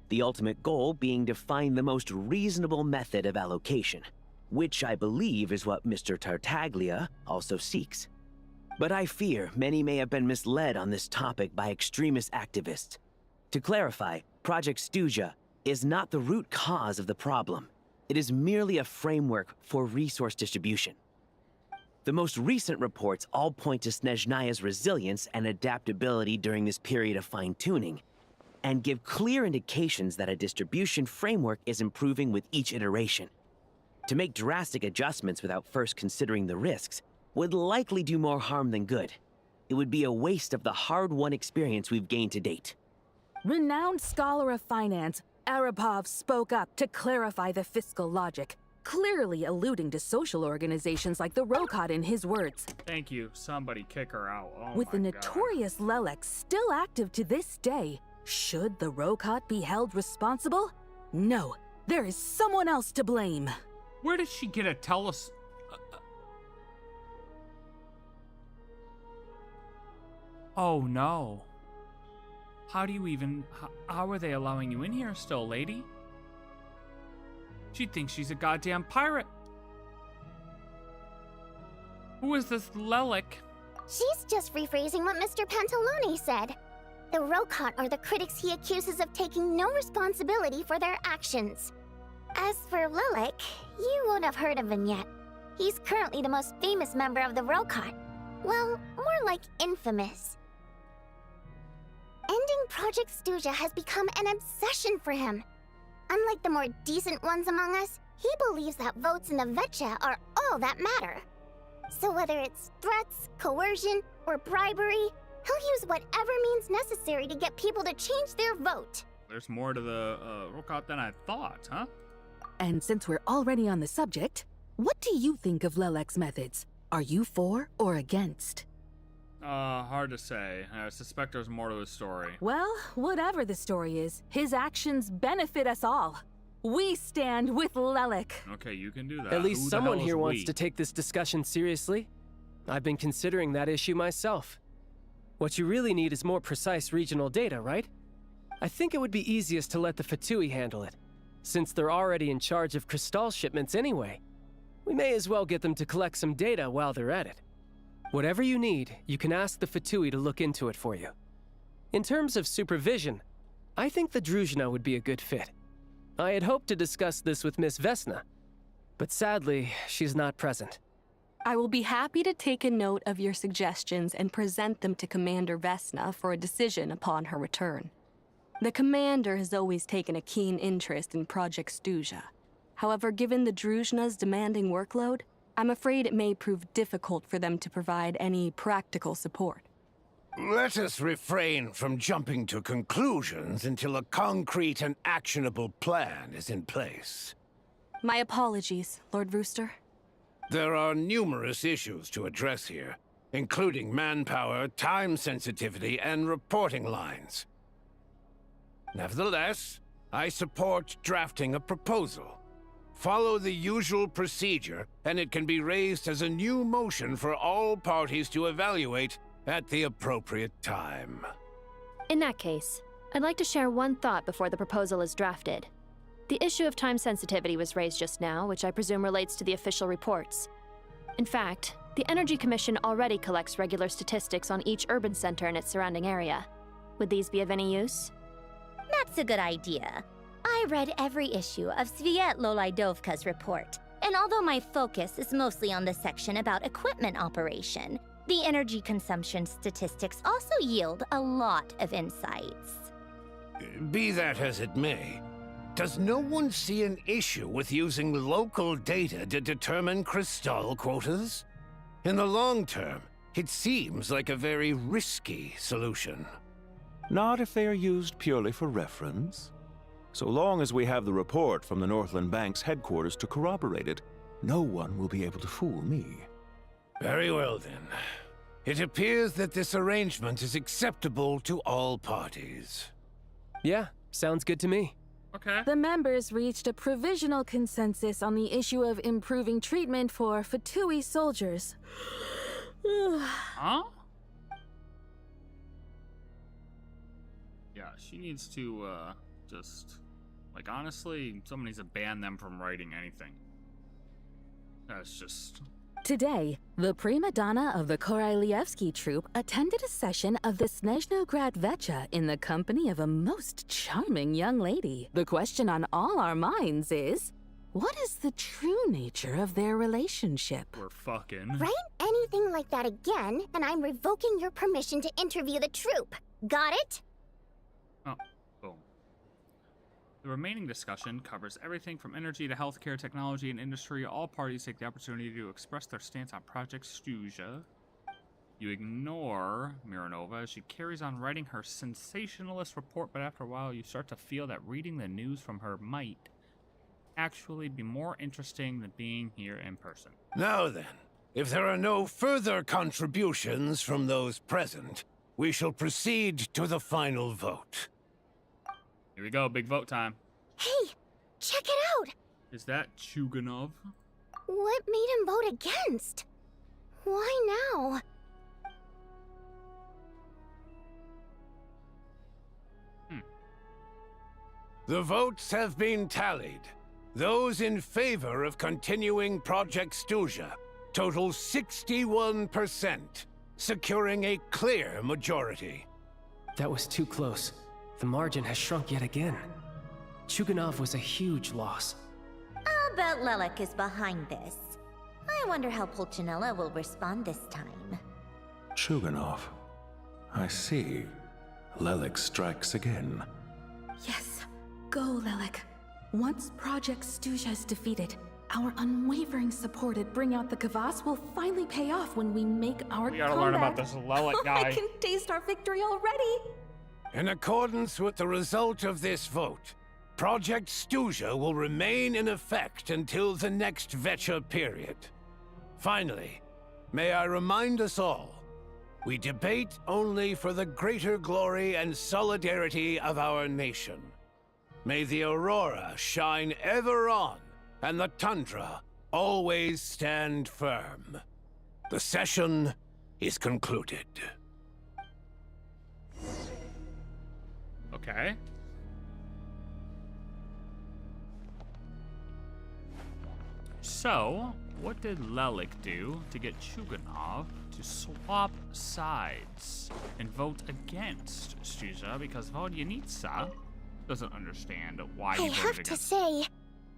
The ultimate goal being to find the most reasonable method of allocation, which I believe is what Mr. Tartaglia also seeks. But I fear many may have been misled on this topic by extremist activists. To clarify, Project Stuja is not the root cause of the problem. It is merely a framework for resource distribution. The most recent reports all point to Snezhnaya's resilience and adaptability during this period of fine-tuning, and give clear indications that a distribution framework is improving with each iteration. To make drastic adjustments without first considering the risks would likely do more harm than good. It would be a waste of the hard-won experience we've gained to date. Renowned scholar of finance, Arapov spoke up to clarify the fiscal logic, clearly alluding to social organizations like the Rokot in his words. Thank you. Somebody kick her out. Oh With the my God. notorious Lelek still active to this day, should the Rokot be held responsible? No, there is someone else to blame. Where did she get a Oh no. How do you even... How are they allowing you in here still, lady? She thinks she's a goddamn pirate. Who is this Lelek? She's just rephrasing what Mr. Pantalone said. The Rokot are the critics he accuses of taking no responsibility for their actions. As for Lelek, you won't have heard of him yet. He's currently the most famous member of the Rokot. Well, more like infamous. Ending Project Stuja has become an obsession for him. Unlike the more decent ones among us, he believes that votes in the Vetcha are all that matter. So whether it's threats, coercion, or bribery, he'll use whatever means necessary to get people to change their vote. There's more to the Rokot than I thought, huh? And since we're already on the subject, what do you think of Lelek's methods? Are you for or against? Hard to say. I suspect there's more to his story. Well, whatever the story is, his actions benefit us all. We stand with Lelek. Okay, you can do that. At least Who the someone hell is here we? wants to take this discussion seriously. I've been considering that issue myself. What you really need is more precise regional data, right? I think it would be easiest to let the Fatui handle it, since they're already in charge of Crystal shipments anyway. We may as well get them to collect some data while they're at it. Whatever you need, you can ask the Fatui to look into it for you. In terms of supervision, I think the Druzhna would be a good fit. I had hoped to discuss this with Miss Vesna, but sadly, she's not present. I will be happy to take a note of your suggestions and present them to Commander Vesna for a decision upon her return. The Commander has always taken a keen interest in Project Stuja. However, given the Druzhna's demanding workload, I'm afraid it may prove difficult for them to provide any practical support. Let us refrain from jumping to conclusions until a concrete and actionable plan is in place. My apologies, Lord Rooster. There are numerous issues to address here, including manpower, time sensitivity, and reporting lines. Nevertheless, I support drafting a proposal. Follow the usual procedure, and it can be raised as a new motion for all parties to evaluate at the appropriate time. In that case, I'd like to share one thought before the proposal is drafted. The issue of time sensitivity was raised just now, which I presume relates to the official reports. In fact, the Energy Commission already collects regular statistics on each urban center and its surrounding area. Would these be of any use? That's a good idea. I read every issue of Svietloidovka's report, and although my focus is mostly on the section about equipment operation, the energy consumption statistics also yield a lot of insights. Be that as it may, does no one see an issue with using local data to determine Crystal quotas? In the long term, it seems like a very risky solution. Not if they are used purely for reference. So long as we have the report from the Northland Bank's headquarters to corroborate it, no one will be able to fool me. Very well then. It appears that this arrangement is acceptable to all parties. Yeah, sounds good to me. Okay. The members reached a provisional consensus on the issue of improving treatment for Fatui soldiers. Huh? Yeah, she needs to, just... Like, honestly, someone needs to ban them from writing anything. That's just... Today, the prima donna of the Korailievsky troupe attended a session of the Snezhnaya Vetcha in the company of a most charming young lady. The question on all our minds is, what is the true nature of their relationship? We're fucking... Write anything like that again, and I'm revoking your permission to interview the troupe. Got it? Oh, boom. The remaining discussion covers everything from energy to healthcare, technology, and industry. All parties take the opportunity to express their stance on Project Stuja. You ignore Miranova as she carries on writing her sensationalist report, but after a while you start to feel that reading the news from her might actually be more interesting than being here in person. Now then, if there are no further contributions from those present, we shall proceed to the final vote. Here we go, big vote time. Hey, check it out! Is that Chuganov? What made him vote against? Why now? The votes have been tallied. Those in favor of continuing Project Stuzha total 61%, securing a clear majority. That was too close. The margin has shrunk yet again. Chuganov was a huge loss. I'll bet Lelek is behind this. I wonder how Pulcinella will respond this time. Chuganov. I see. Lelek strikes again. Yes. Go, Lelek. Once Project Stuzha is defeated, our unwavering support at Bring Out the Kvass will finally pay off when we make our We gotta comeback. learn about this Lelek guy. I can taste our victory already. In accordance with the result of this vote, Project Stuzha will remain in effect until the next Vecha period. Finally, may I remind us all, we debate only for the greater glory and solidarity of our nation. May the aurora shine ever on, and the tundra always stand firm. The session is concluded. Okay. So, what did Lelek do to get Chuganov to swap sides and vote against Stuzha? Because Vodyanitsa doesn't understand why he I voted have to against. say,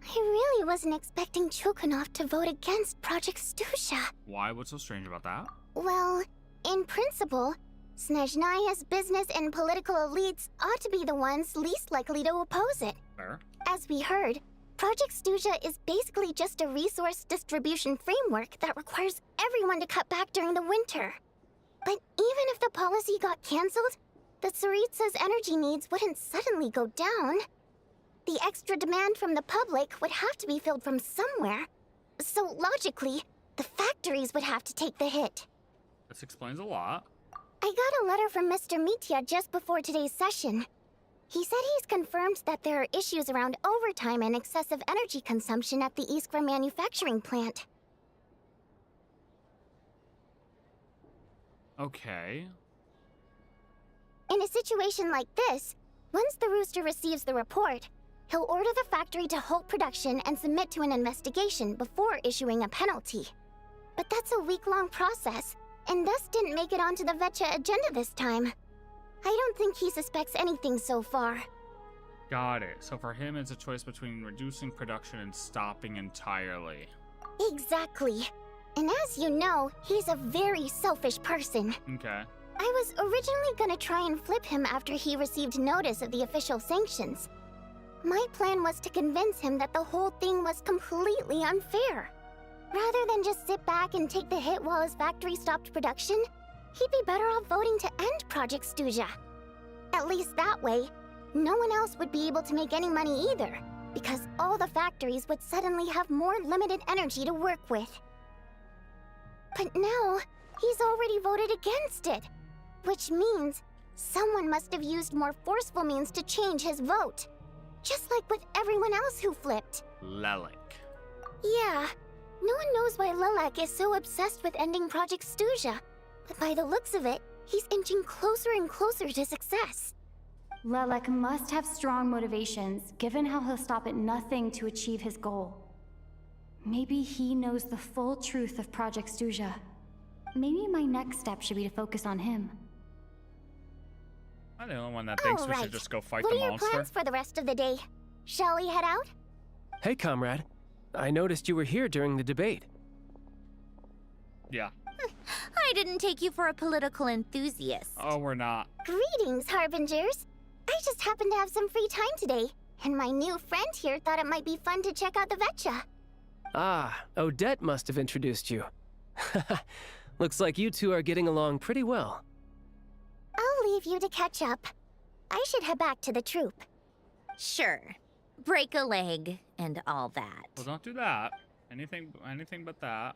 I really wasn't expecting Chuganov to vote against Project Stuzha. Why? What's so strange about that? Well, in principle, Snezhnaya's business and political elites ought to be the ones least likely to oppose it. Fair. As we heard, Project Stuzha is basically just a resource distribution framework that requires everyone to cut back during the winter. But even if the policy got cancelled, the Tsaritsa's energy needs wouldn't suddenly go down. The extra demand from the public would have to be filled from somewhere. So logically, the factories would have to take the hit. This explains a lot. I got a letter from Mr. Mitya just before today's session. He said he's confirmed that there are issues around overtime and excessive energy consumption at the Iskra manufacturing plant. Okay. In a situation like this, once the Rooster receives the report, he'll order the factory to halt production and submit to an investigation before issuing a penalty. But that's a week-long process, and thus didn't make it onto the Vecha agenda this time. I don't think he suspects anything so far. Got it. So for him, it's a choice between reducing production and stopping entirely. Exactly. And as you know, he's a very selfish person. Okay. I was originally gonna try and flip him after he received notice of the official sanctions. My plan was to convince him that the whole thing was completely unfair. Rather than just sit back and take the hit while his factory stopped production, he'd be better off voting to end Project Stuzha. At least that way, no one else would be able to make any money either, because all the factories would suddenly have more limited energy to work with. But now, he's already voted against it, which means someone must have used more forceful means to change his vote. Just like with everyone else who flipped. Lelek. Yeah, no one knows why Lelek is so obsessed with ending Project Stuzha, but by the looks of it, he's inching closer and closer to success. Lelek must have strong motivations, given how he'll stop at nothing to achieve his goal. Maybe he knows the full truth of Project Stuzha. Maybe my next step should be to focus on him. I'm the only one that thinks we should just go fight What the are your monster. plans for the rest of the day? Shall we head out? Hey, comrade. I noticed you were here during the debate. Yeah. I didn't take you for a political enthusiast. Oh, we're not. Greetings, Harbingers. I just happened to have some free time today, and my new friend here thought it might be fun to check out the Vecha. Ah, Odette must have introduced you. Looks like you two are getting along pretty well. I'll leave you to catch up. I should head back to the troop. Sure. Break a leg and all that. Well, don't do that. Anything but that.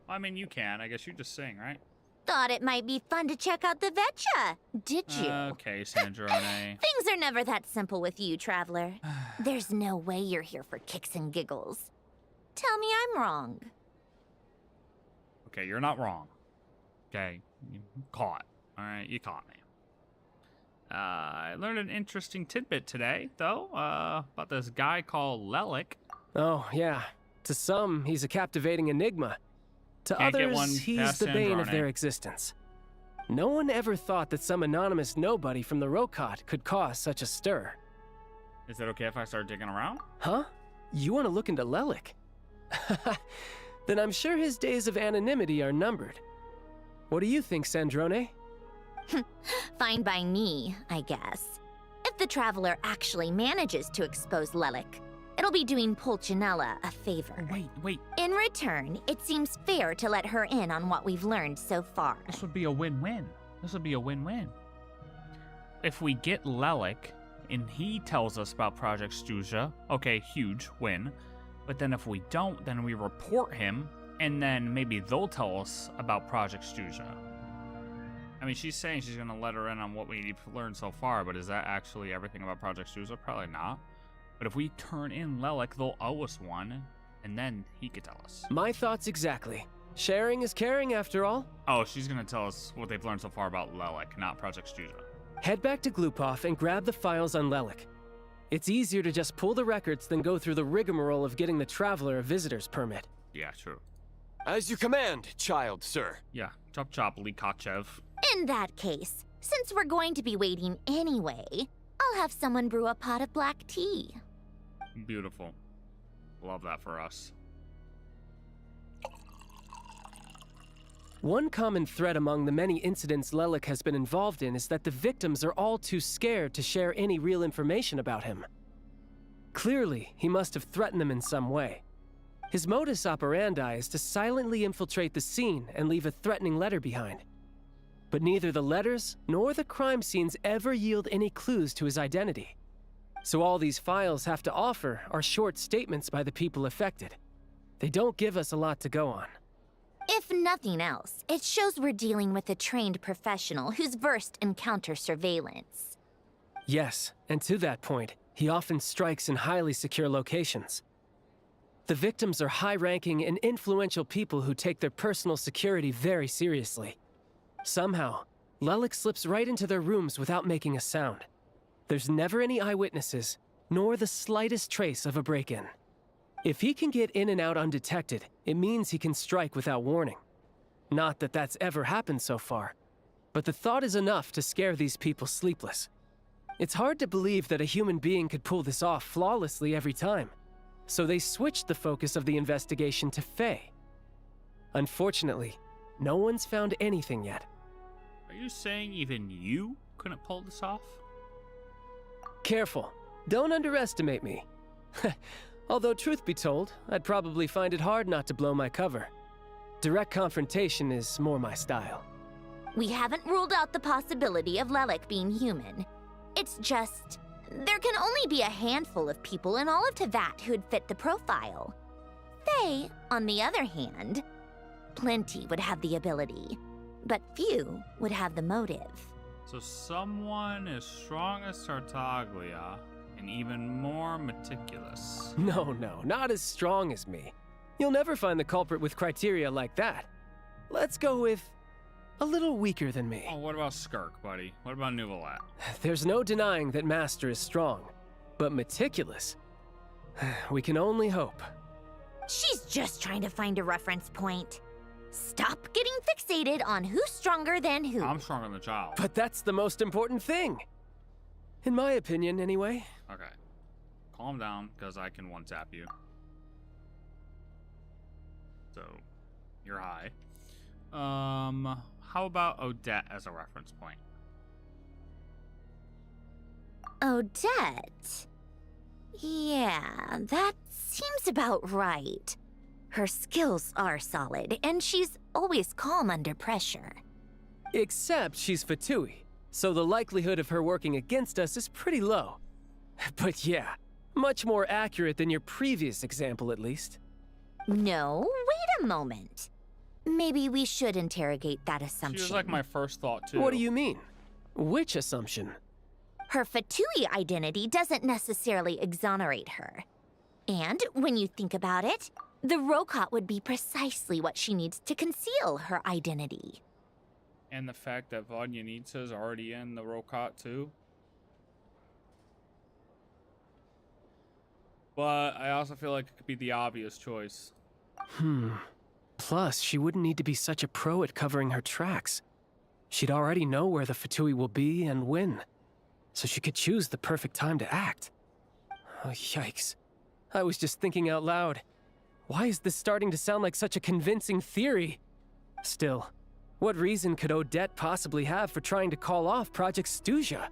Well, I mean, you can. I guess you just sing, right? Thought it might be fun to check out the Vetcha, did you? Okay, Snezhnaya. Things are never that simple with you, Traveler. There's no way you're here for kicks and giggles. Tell me I'm wrong. Okay, you're not wrong. Okay, you caught. All right, you caught me. I learned an interesting tidbit today, though, about this guy called Lelik. Oh, yeah. To some, he's a captivating enigma. To Can't get one others, he's past the bane of Snezhnaya. their existence. No one ever thought that some anonymous nobody from the Rokot could cause such a stir. Is it okay if I start digging around? Huh? You want to look into Lelik? Then I'm sure his days of anonymity are numbered. What do you think, Snezhnaya? Fine by me, I guess. If the Traveler actually manages to expose Lelik, it'll be doing Pulcinella a favor. Wait. In return, it seems fair to let her in on what we've learned so far. This would be a win-win. If we get Lelik, and he tells us about Project Stuzha, okay, huge win. But then if we don't, then we report him, and then maybe they'll tell us about Project Stuzha. I mean, she's saying she's going to let her in on what we've learned so far, but is that actually everything about Project Stuzha? Probably not. But if we turn in Lelik, they'll owe us one, and then he could tell us. My thoughts exactly. Sharing is caring, after all. Oh, she's going to tell us what they've learned so far about Lelik, not Project Stuzha. Head back to Glupov and grab the files on Lelik. It's easier to just pull the records than go through the rigmarole of getting the Traveler a visitor's permit. Yeah, true. As you command, child, sir. Yeah, chop, Likachev. In that case, since we're going to be waiting anyway, I'll have someone brew a pot of black tea. Beautiful. Love that for us. One common thread among the many incidents Lelik has been involved in is that the victims are all too scared to share any real information about him. Clearly, he must have threatened them in some way. His modus operandi is to silently infiltrate the scene and leave a threatening letter behind. But neither the letters nor the crime scenes ever yield any clues to his identity. So all these files have to offer are short statements by the people affected. They don't give us a lot to go on. If nothing else, it shows we're dealing with a trained professional who's versed in counter-surveillance. Yes, and to that point, he often strikes in highly secure locations. The victims are high-ranking and influential people who take their personal security very seriously. Somehow, Lelik slips right into their rooms without making a sound. There's never any eyewitnesses, nor the slightest trace of a break-in. If he can get in and out undetected, it means he can strike without warning. Not that that's ever happened so far, but the thought is enough to scare these people sleepless. It's hard to believe that a human being could pull this off flawlessly every time, so they switched the focus of the investigation to Faye. Unfortunately, no one's found anything yet. Are you saying even you couldn't pull this off? Careful. Don't underestimate me. Although, truth be told, I'd probably find it hard not to blow my cover. Direct confrontation is more my style. We haven't ruled out the possibility of Lelik being human. It's just, there can only be a handful of people in all of Teyvat who'd fit the profile. Faye, on the other hand, plenty would have the ability, but few would have the motive. So someone as strong as Tartaglia, and even more meticulous. No, not as strong as me. You'll never find the culprit with criteria like that. Let's go with a little weaker than me. Oh, what about Skirk, buddy? What about Nuvalat? There's no denying that Master is strong, but meticulous? We can only hope. She's just trying to find a reference point. Stop getting fixated on who's stronger than who. I'm stronger than the child. But that's the most important thing. In my opinion, anyway. Okay. Calm down, because I can one-tap you. So, you're high. How about Odette as a reference point? Odette? Yeah, that seems about right. Her skills are solid, and she's always calm under pressure. Except she's Fatui, so the likelihood of her working against us is pretty low. But yeah, much more accurate than your previous example, at least. No, wait a moment. Maybe we should interrogate that assumption. She was like my first thought, too. What do you mean? Which assumption? Her Fatui identity doesn't necessarily exonerate her. And when you think about it, the Rokot would be precisely what she needs to conceal her identity. And the fact that Vodyanitsa is already in the Rokot, too. But I also feel like it could be the obvious choice. Plus, she wouldn't need to be such a pro at covering her tracks. She'd already know where the Fatui will be and when. So she could choose the perfect time to act. Oh, yikes. I was just thinking out loud. Why is this starting to sound like such a convincing theory? Still, what reason could Odette possibly have for trying to call off Project Snezhnaya?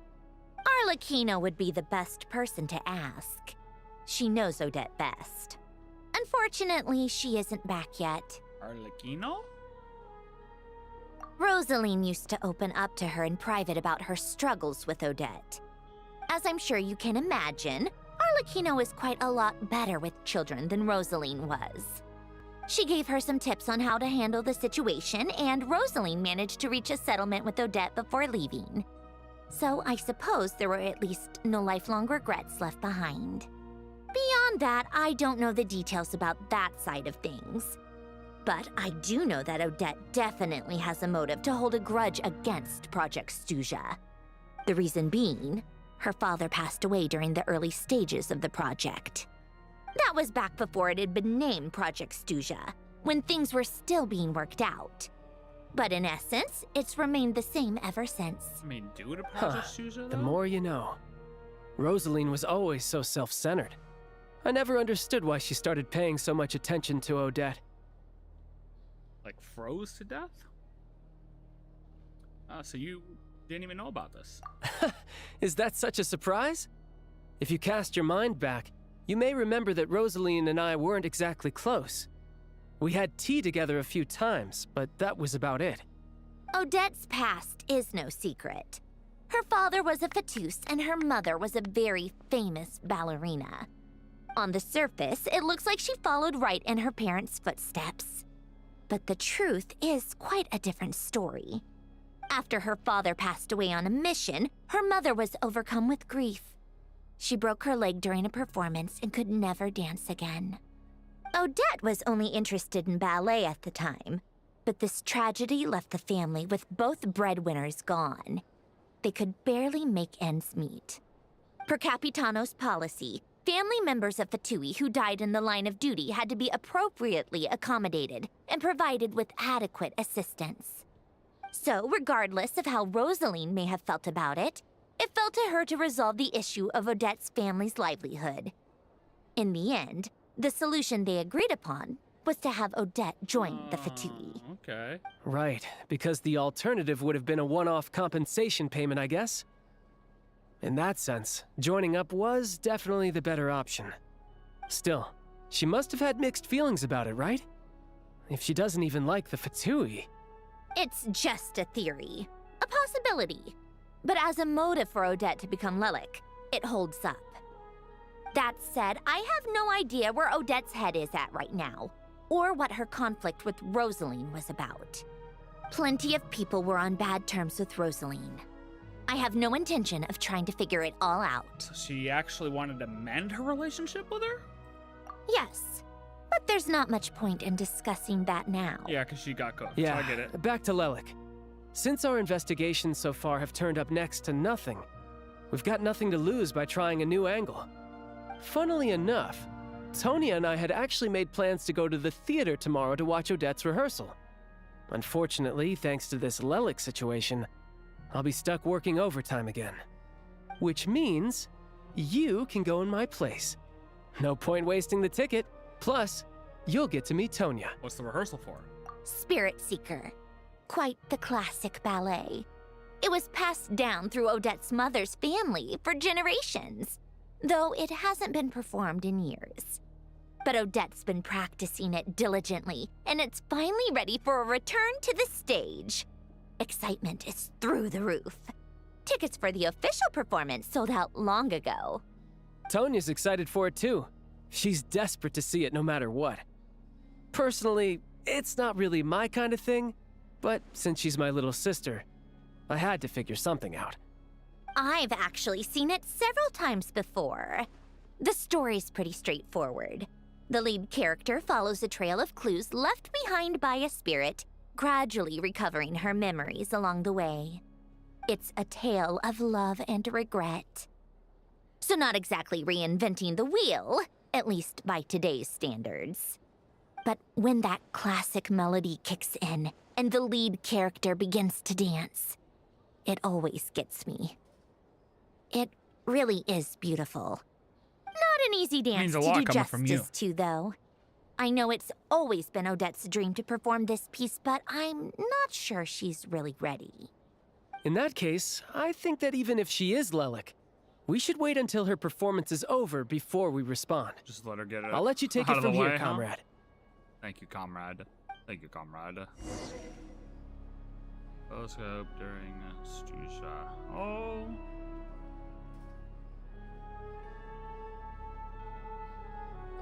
Arlecchino would be the best person to ask. She knows Odette best. Unfortunately, she isn't back yet. Arlecchino? Rosaline used to open up to her in private about her struggles with Odette. As I'm sure you can imagine, Arlecchino is quite a lot better with children than Rosaline was. She gave her some tips on how to handle the situation, and Rosaline managed to reach a settlement with Odette before leaving. So I suppose there were at least no lifelong regrets left behind. Beyond that, I don't know the details about that side of things. But I do know that Odette definitely has a motive to hold a grudge against Project Snezhnaya. The reason being, her father passed away during the early stages of the project. That was back before it had been named Project Snezhnaya, when things were still being worked out. But in essence, it's remained the same ever since. I mean, due to Project Snezhnaya, though? The more you know. Rosaline was always so self-centered. I never understood why she started paying so much attention to Odette. Like, froze to death? So you didn't even know about this. Is that such a surprise? If you cast your mind back, you may remember that Rosaline and I weren't exactly close. We had tea together a few times, but that was about it. Odette's past is no secret. Her father was a fatus and her mother was a very famous ballerina. On the surface, it looks like she followed right in her parents' footsteps. But the truth is quite a different story. After her father passed away on a mission, her mother was overcome with grief. She broke her leg during a performance and could never dance again. Odette was only interested in ballet at the time, but this tragedy left the family with both breadwinners gone. They could barely make ends meet. Per Capitano's policy, family members of Fatui who died in the line of duty had to be appropriately accommodated and provided with adequate assistance. So, regardless of how Rosaline may have felt about it, it fell to her to resolve the issue of Odette's family's livelihood. In the end, the solution they agreed upon was to have Odette join the Fatui. Okay. Right, because the alternative would have been a one-off compensation payment, I guess. In that sense, joining up was definitely the better option. Still, she must have had mixed feelings about it, right? If she doesn't even like the Fatui. It's just a theory, a possibility. But as a motive for Odette to become Lelik, it holds up. That said, I have no idea where Odette's head is at right now, or what her conflict with Rosaline was about. Plenty of people were on bad terms with Rosaline. I have no intention of trying to figure it all out. So she actually wanted to mend her relationship with her? Yes, but there's not much point in discussing that now. Yeah, because she got cooked. Yeah, So I get it. back to Lelik. Since our investigations so far have turned up next to nothing, we've got nothing to lose by trying a new angle. Funnily enough, Tonya and I had actually made plans to go to the theater tomorrow to watch Odette's rehearsal. Unfortunately, thanks to this Lelik situation, I'll be stuck working overtime again. Which means you can go in my place. No point wasting the ticket. Plus, you'll get to meet Tonya. What's the rehearsal for? Spirit Seeker. Quite the classic ballet. It was passed down through Odette's mother's family for generations, though it hasn't been performed in years. But Odette's been practicing it diligently, and it's finally ready for a return to the stage. Excitement is through the roof. Tickets for the official performance sold out long ago. Tonya's excited for it too. She's desperate to see it no matter what. Personally, it's not really my kind of thing, but since she's my little sister, I had to figure something out. I've actually seen it several times before. The story's pretty straightforward. The lead character follows a trail of clues left behind by a spirit, gradually recovering her memories along the way. It's a tale of love and regret. So not exactly reinventing the wheel, at least by today's standards. But when that classic melody kicks in and the lead character begins to dance, it always gets me. It really is beautiful. Not an easy dance to do justice to, though. I know it's always been Odette's dream to perform this piece, but I'm not sure she's really ready. In that case, I think that even if she is Lelik, we should wait until her performance is over before we respond. Just let her get it. I'll let you take it from here, comrade. Thank you, comrade. Thank you, comrade. Telescope during Snezhnaya. Oh.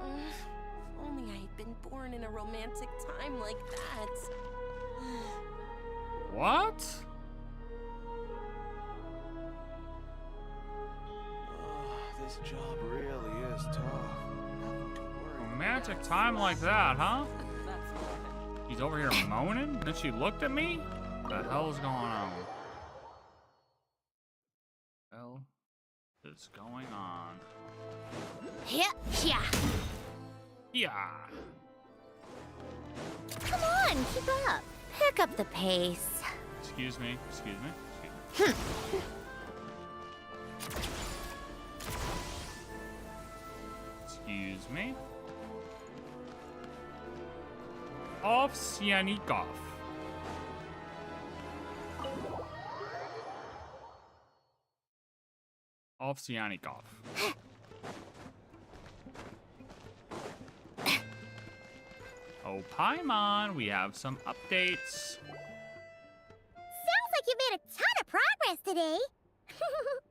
If only I had been born in a romantic time like that. What? This job really is tough. Romantic time like that, huh? She's over here moaning? Then she looked at me? What the hell is going on? What the hell is going on? Yeah. Yeah. Come on, keep up. Pick up the pace. Excuse me. Excuse me. Ovsyannikov. Ovsyannikov. Oh, Paimon, we have some updates. Sounds like you made a ton of progress today.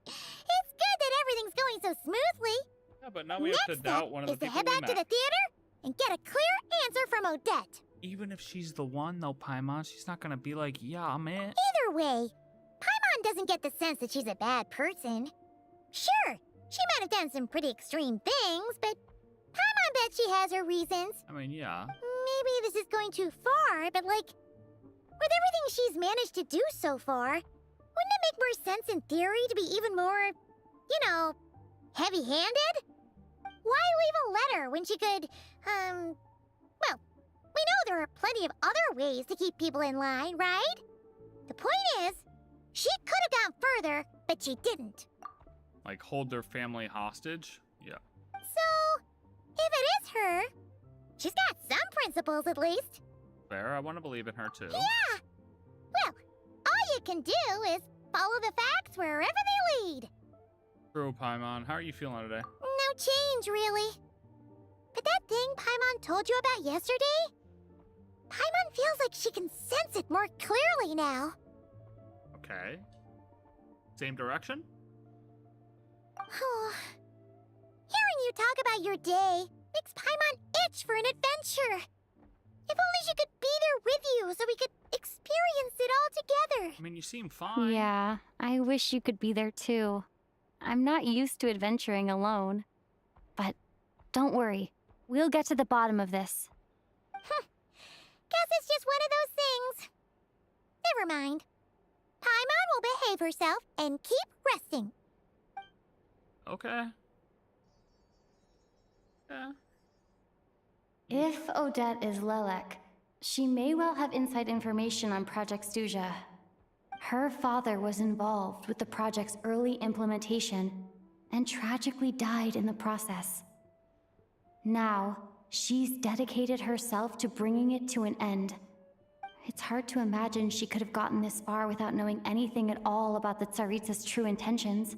It's good that everything's going so smoothly. Yeah, but now we have to doubt one of the people head back to the theater and get a clear answer from Odette. Even if she's the one, though, Paimon, she's not gonna be like, yeah, I'm it. Either way, Paimon doesn't get the sense that she's a bad person. Sure, she might have done some pretty extreme things, but Paimon bet she has her reasons. I mean, yeah. Maybe this is going too far, but like, with everything she's managed to do so far, wouldn't it make more sense in theory to be even more, you know, heavy-handed? Why leave a letter when she could, well, we know there are plenty of other ways to keep people in line, right? The point is, she could have gone further, but she didn't. Like, hold their family hostage? Yeah. So, if it is her, she's got some principles at least. Fair, I want to believe in her too. Yeah! Well, all you can do is follow the facts wherever they lead. True, Paimon. How are you feeling today? No change, really. But that thing Paimon told you about yesterday? Paimon feels like she can sense it more clearly now. Okay. Same direction? Hearing you talk about your day makes Paimon itch for an adventure. If only she could be there with you so we could experience it all together. I mean, you seem fine. Yeah, I wish you could be there too. I'm not used to adventuring alone. But don't worry, we'll get to the bottom of this. Guess it's just one of those things. Never mind. Paimon will behave herself and keep resting. Okay. Yeah. If Odette is Lelek, she may well have inside information on Project Snezhnaya. Her father was involved with the project's early implementation and tragically died in the process. Now, she's dedicated herself to bringing it to an end. It's hard to imagine she could have gotten this far without knowing anything at all about the Tsaritsa's true intentions.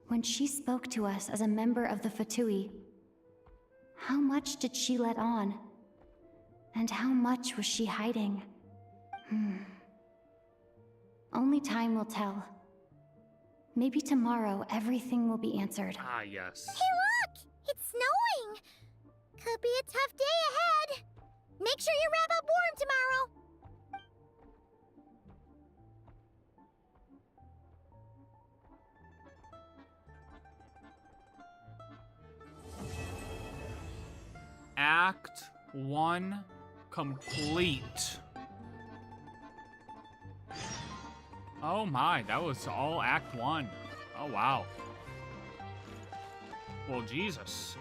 When she spoke to us as a member of the Fatui, How much did she let on? And how much was she hiding? Only time will tell. Maybe tomorrow everything will be answered. Ah, yes. Hey, look! It's snowing! Could be a tough day ahead. Make sure you wrap up warm tomorrow. Act 1 complete. Oh my, that was all Act 1. Oh wow. Well, Jesus.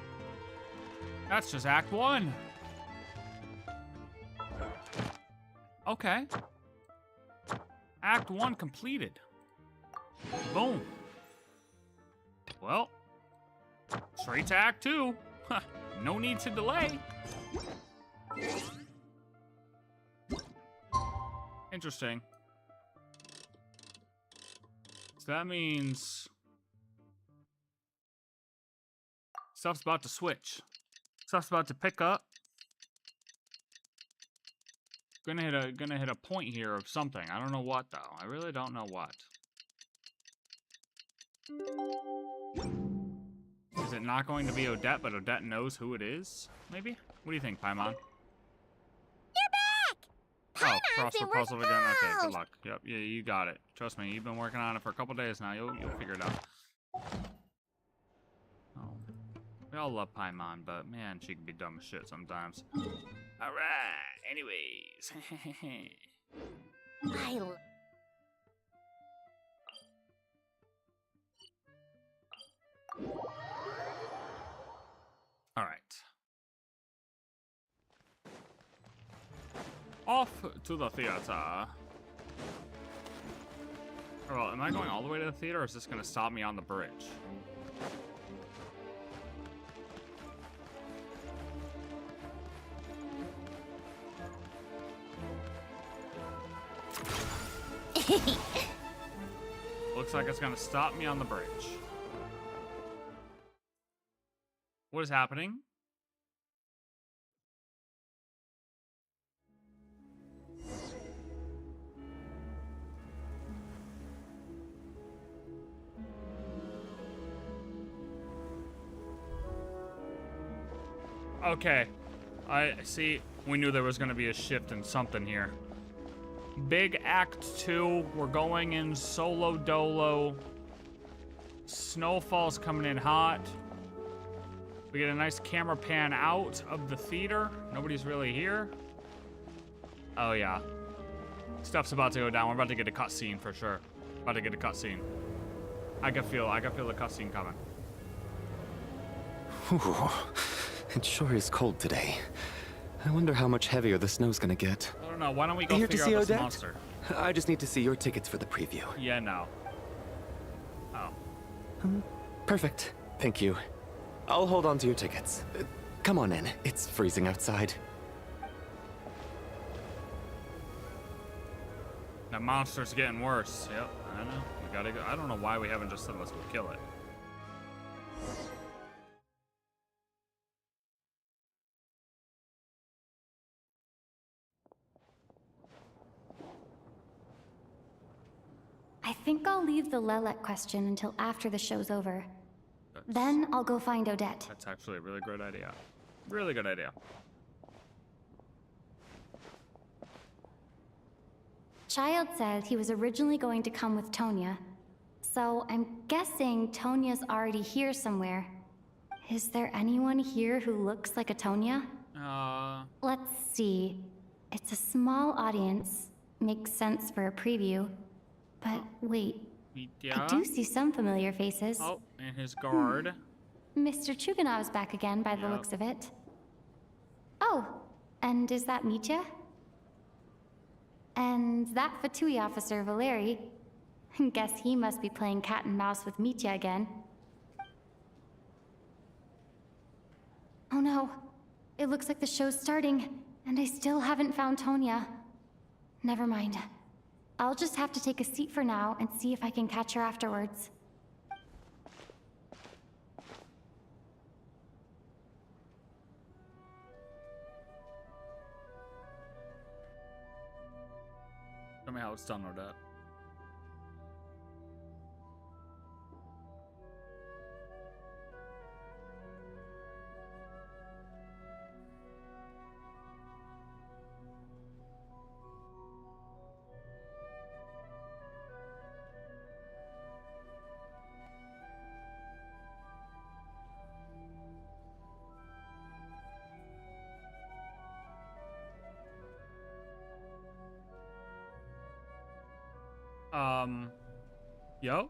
That's just Act 1. Okay. Act 1 completed. Boom. Well, straight to Act 2. No need to delay. Interesting. So that means stuff's about to switch. Stuff's about to pick up. Gonna hit a point here of something. I don't know what though. I really don't know what. Is it not going to be Odette, but Odette knows who it is? Maybe? What do you think, Paimon? You're back! Oh, cross the been puzzle working again. Okay, hard. good luck. Yep, yeah, you got it. Trust me, you've been working on it for a couple days now. You'll figure it out. Oh, we all love Paimon, but man, she can be dumb as shit sometimes. All right. Anyways, all right. Off to the theater. Oh, well, am I going all the way to the theater, or is this going to stop me on the bridge? Looks like it's going to stop me on the bridge. What is happening? Okay, I see. We knew there was going to be a shift in something here. Big Act 2, we're going in solo dolo. Snowfall's coming in hot. We get a nice camera pan out of the theater. Nobody's really here. Oh yeah. Stuff's about to go down. We're about to get a cutscene for sure. About to get a cutscene. I can feel the cutscene coming. Whew. It sure is cold today. I wonder how much heavier the snow's gonna get. I don't know. Why don't we go Here to figure see out this Odette? monster? I just need to see your tickets for the preview. Yeah, no. Oh. Perfect. Thank you. I'll hold on to your tickets. Come on in. It's freezing outside. That monster's getting worse. Yep, I know. We gotta go. I don't know why we haven't just said let's go kill it. I think I'll leave the Lelek question until after the show's over. Then I'll go find Odette. That's actually a really good idea. Really good idea. Child said he was originally going to come with Tonya. So I'm guessing Tonya's already here somewhere. Is there anyone here who looks like a Tonya? Let's see. It's a small audience. Makes sense for a preview. But wait, I do see some familiar faces. Oh, and his guard. Mr. Chuganov's back again by the looks of it. Oh, and is that Mitya? And that Fatui officer, Valeri. Guess he must be playing cat and mouse with Mitya again. Oh no, it looks like the show's starting, and I still haven't found Tonya. Never mind. I'll just have to take a seat for now and see if I can catch her afterwards. I would still know that. Yo?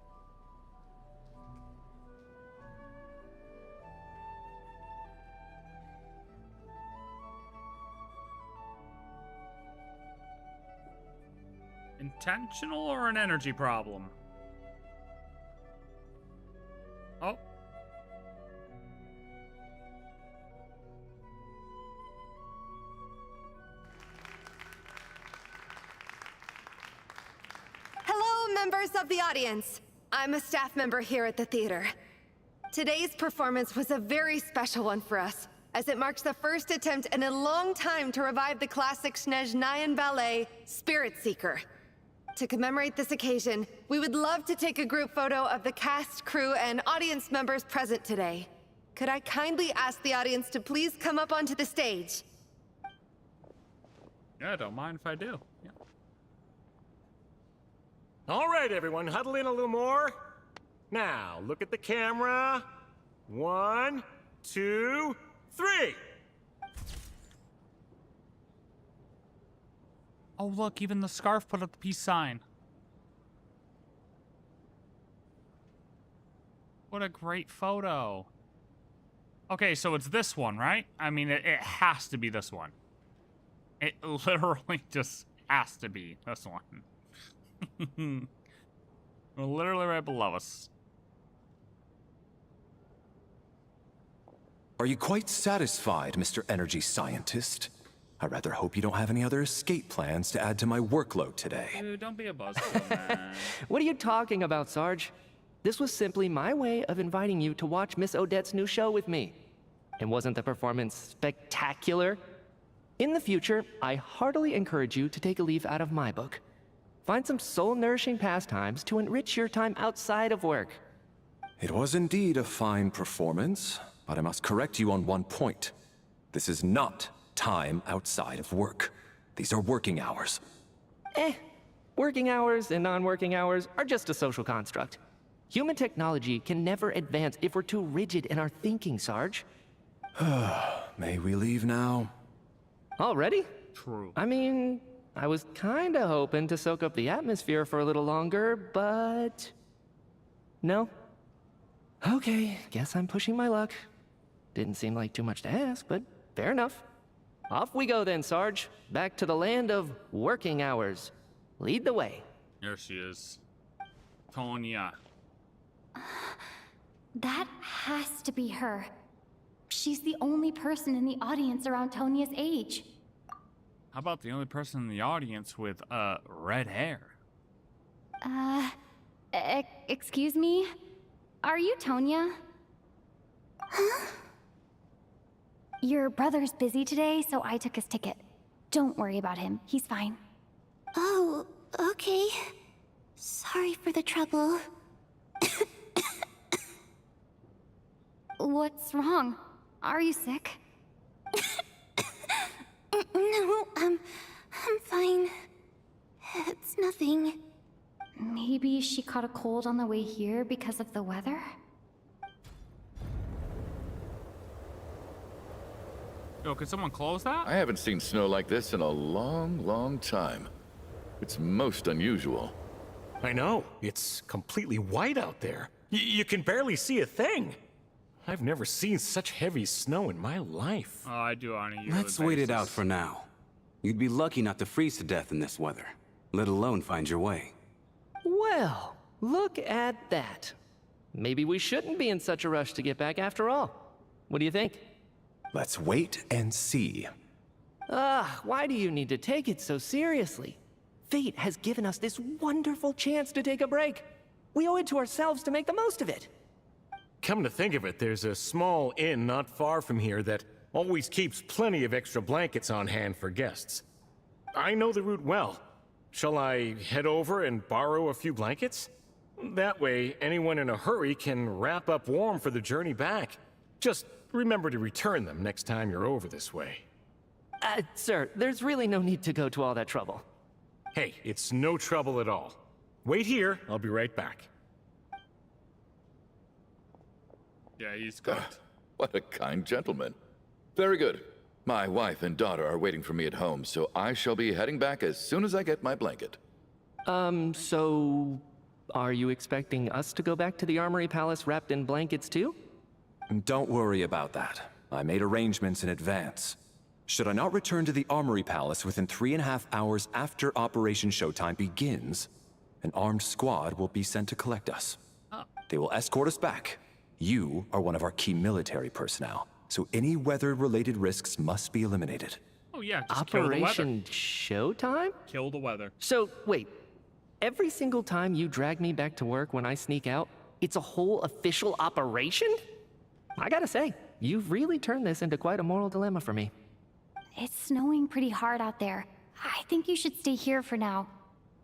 Intentional or an energy problem? Oh. Hello, members of the audience. I'm a staff member here at the theater. Today's performance was a very special one for us, as it marks the first attempt in a long time to revive the classic Snezhnayan ballet, Spirit Seeker. To commemorate this occasion, we would love to take a group photo of the cast, crew, and audience members present today. Could I kindly ask the audience to please come up onto the stage? Yeah, don't mind if I do. Yeah. All right, everyone, huddle in a little more. Now, look at the camera. 1, 2, 3. Oh, look, even the scarf put up the peace sign. What a great photo. Okay, so it's this one, right? I mean, it has to be this one. It literally just has to be this one. We're literally right below us. Are you quite satisfied, Mr. Energy Scientist? I rather hope you don't have any other escape plans to add to my workload today. Dude, don't be a buzzkill, man. What are you talking about, Sarge? This was simply my way of inviting you to watch Miss Odette's new show with me. And wasn't the performance spectacular? In the future, I heartily encourage you to take a leaf out of my book. Find some soul-nourishing pastimes to enrich your time outside of work. It was indeed a fine performance, but I must correct you on one point. This is not time outside of work. These are working hours. Working hours and non-working hours are just a social construct. Human technology can never advance if we're too rigid in our thinking, Sarge. May we leave now? Already? True. I mean, I was kinda hoping to soak up the atmosphere for a little longer, but... No? Okay, guess I'm pushing my luck. Didn't seem like too much to ask, but fair enough. Off we go then, Sarge. Back to the land of working hours. Lead the way. There she is. Tonya. That has to be her. She's the only person in the audience around Tonya's age. How about the only person in the audience with, red hair? Excuse me? Are you Tonya? Huh? Your brother's busy today, so I took his ticket. Don't worry about him. He's fine. Oh, okay. Sorry for the trouble. What's wrong? Are you sick? No, I'm fine. It's nothing. Maybe she caught a cold on the way here because of the weather? Yo, could someone close that? I haven't seen snow like this in a long, long time. It's most unusual. I know. It's completely white out there. You can barely see a thing. I've never seen such heavy snow in my life. Oh, I do on a yearly Let's wait it out for now. You'd be lucky not to freeze to death in this weather, let alone find your way. Well, look at that. Maybe we shouldn't be in such a rush to get back after all. What do you think? Let's wait and see. Why do you need to take it so seriously? Fate has given us this wonderful chance to take a break. We owe it to ourselves to make the most of it. Come to think of it, there's a small inn not far from here that always keeps plenty of extra blankets on hand for guests. I know the route well. Shall I head over and borrow a few blankets? That way, anyone in a hurry can wrap up warm for the journey back. Just remember to return them next time you're over this way. Sir, there's really no need to go to all that trouble. Hey, it's no trouble at all. Wait here, I'll be right back. Yeah, he's good. What a kind gentleman. Very good. My wife and daughter are waiting for me at home, so I shall be heading back as soon as I get my blanket. So... are you expecting us to go back to the Armory Palace wrapped in blankets too? Don't worry about that. I made arrangements in advance. Should I not return to the Armory Palace within 3.5 hours after Operation Showtime begins, an armed squad will be sent to collect us. Oh. They will escort us back. You are one of our key military personnel, so any weather-related risks must be eliminated. Oh yeah, just Operation Showtime? Kill the weather. So, wait. Every single time you drag me back to work when I sneak out, it's a whole official operation? I gotta say, you've really turned this into quite a moral dilemma for me. It's snowing pretty hard out there. I think you should stay here for now.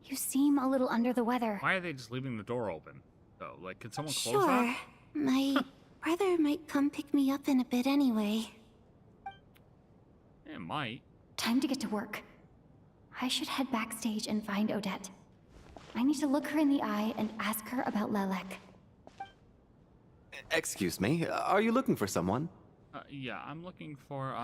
You seem a little under the weather. Why are they just leaving the door open, though? Like, can someone close Sure. that? My brother might come pick me up in a bit anyway. It might. Time to get to work. I should head backstage and find Odette. I need to look her in the eye and ask her about Lelek. Excuse me, are you looking for someone? Yeah, I'm looking for,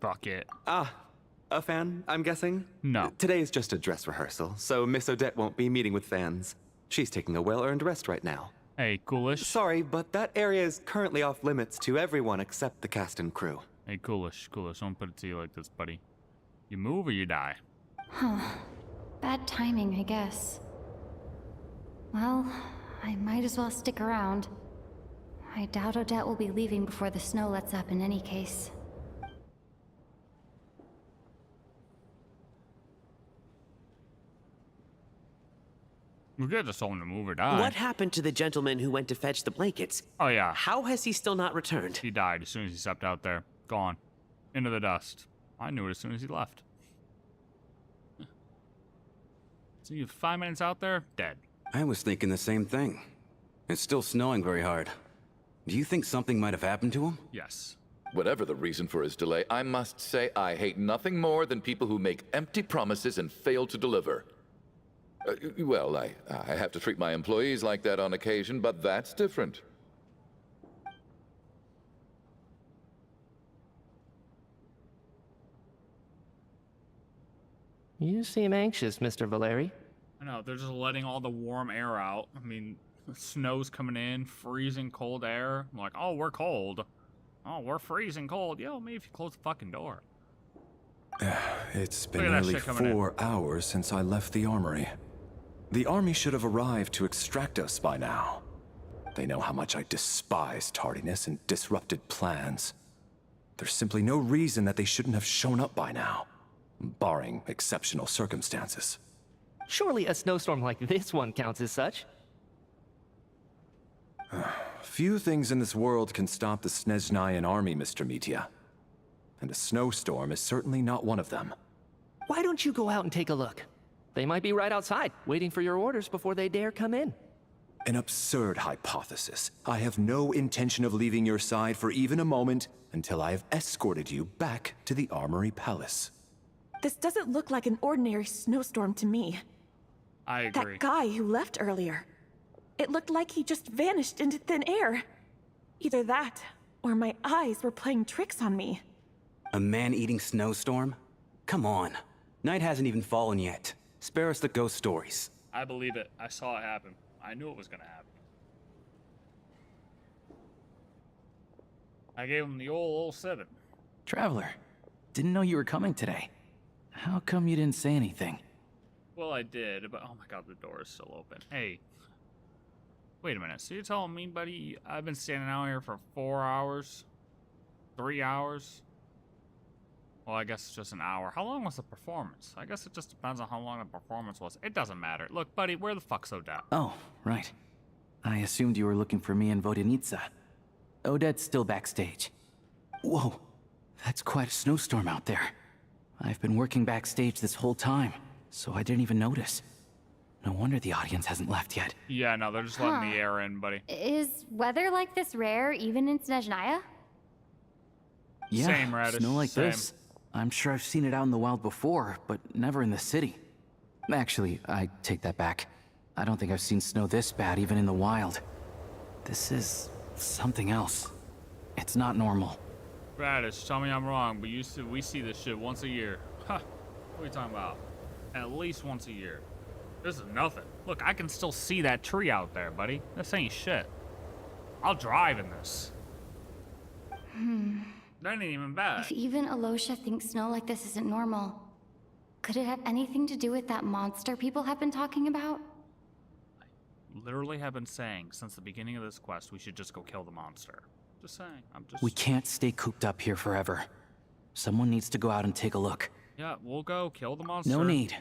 Fuck it. Ah, a fan, I'm guessing? No. Today's just a dress rehearsal, so Miss Odette won't be meeting with fans. She's taking a well-earned rest right now. Hey, Coolish. Sorry, but that area is currently off limits to everyone except the cast and crew. Hey, Coolish, don't put it to you like this, buddy. You move or you die. Huh. Bad timing, I guess. Well, I might as well stick around. I doubt Odette will be leaving before the snow lets up in any case. We could just told him to move or die. What happened to the gentleman who went to fetch the blankets? Oh, yeah. How has he still not returned? He died as soon as he stepped out there. Gone. Into the dust. I knew it as soon as he left. So you have 5 minutes out there, dead. I was thinking the same thing. It's still snowing very hard. Do you think something might have happened to him? Yes. Whatever the reason for his delay, I must say I hate nothing more than people who make empty promises and fail to deliver. Well, I have to treat my employees like that on occasion, but that's different. You seem anxious, Mr. Valeri. I know, they're just letting all the warm air out. I mean, snow's coming in, freezing cold air. I'm like, oh, we're cold. Oh, we're freezing cold. Yo, maybe if you close the fucking door. It's Look been at that nearly shit coming in. 4 hours since I left the armory. The army should have arrived to extract us by now. They know how much I despise tardiness and disrupted plans. There's simply no reason that they shouldn't have shown up by now, barring exceptional circumstances. Surely a snowstorm like this one counts as such. Few things in this world can stop the Snezhnayan army, Mr. Mitya. And a snowstorm is certainly not one of them. Why don't you go out and take a look? They might be right outside, waiting for your orders before they dare come in. An absurd hypothesis. I have no intention of leaving your side for even a moment until I have escorted you back to the Armory Palace. This doesn't look like an ordinary snowstorm to me. I agree. That guy who left earlier. It looked like he just vanished into thin air. Either that, or my eyes were playing tricks on me. A man-eating snowstorm? Come on. Night hasn't even fallen yet. Spare us the ghost stories. I believe it. I saw it happen. I knew it was gonna happen. I gave him the old 7. Traveler, didn't know you were coming today. How come you didn't say anything? Well, I did, but oh my god, the door is still open. Hey. Wait a minute. So you're telling me, buddy, I've been standing out here for 4 hours? 3 hours? Well, I guess it's just an hour. How long was the performance? I guess it just depends on how long the performance was. It doesn't matter. Look, buddy, where the fuck's Odette? Oh, right. I assumed you were looking for me and Vodenitsa. Odette's still backstage. Whoa, that's quite a snowstorm out there. I've been working backstage this whole time, so I didn't even notice. No wonder the audience hasn't left yet. Yeah, no, they're just letting the air in, buddy. Is weather like this rare even in Snezhnaya? Yeah, Same, Radish, snow like same. this. I'm sure I've seen it out in the wild before, but never in the city. Actually, I take that back. I don't think I've seen snow this bad even in the wild. This is something else. It's not normal. Radish, tell me I'm wrong, but we see this shit once a year. Huh, what are you talking about? At least once a year. This is nothing. Look, I can still see that tree out there, buddy. This ain't shit. I'll drive in this. That ain't even bad. If even Alosha thinks snow like this isn't normal, could it have anything to do with that monster people have been talking about? Literally have been saying since the beginning of this quest we should just go kill the monster. Just saying. We can't stay cooped up here forever. Someone needs to go out and take a look. Yeah, we'll go kill the monster. No need.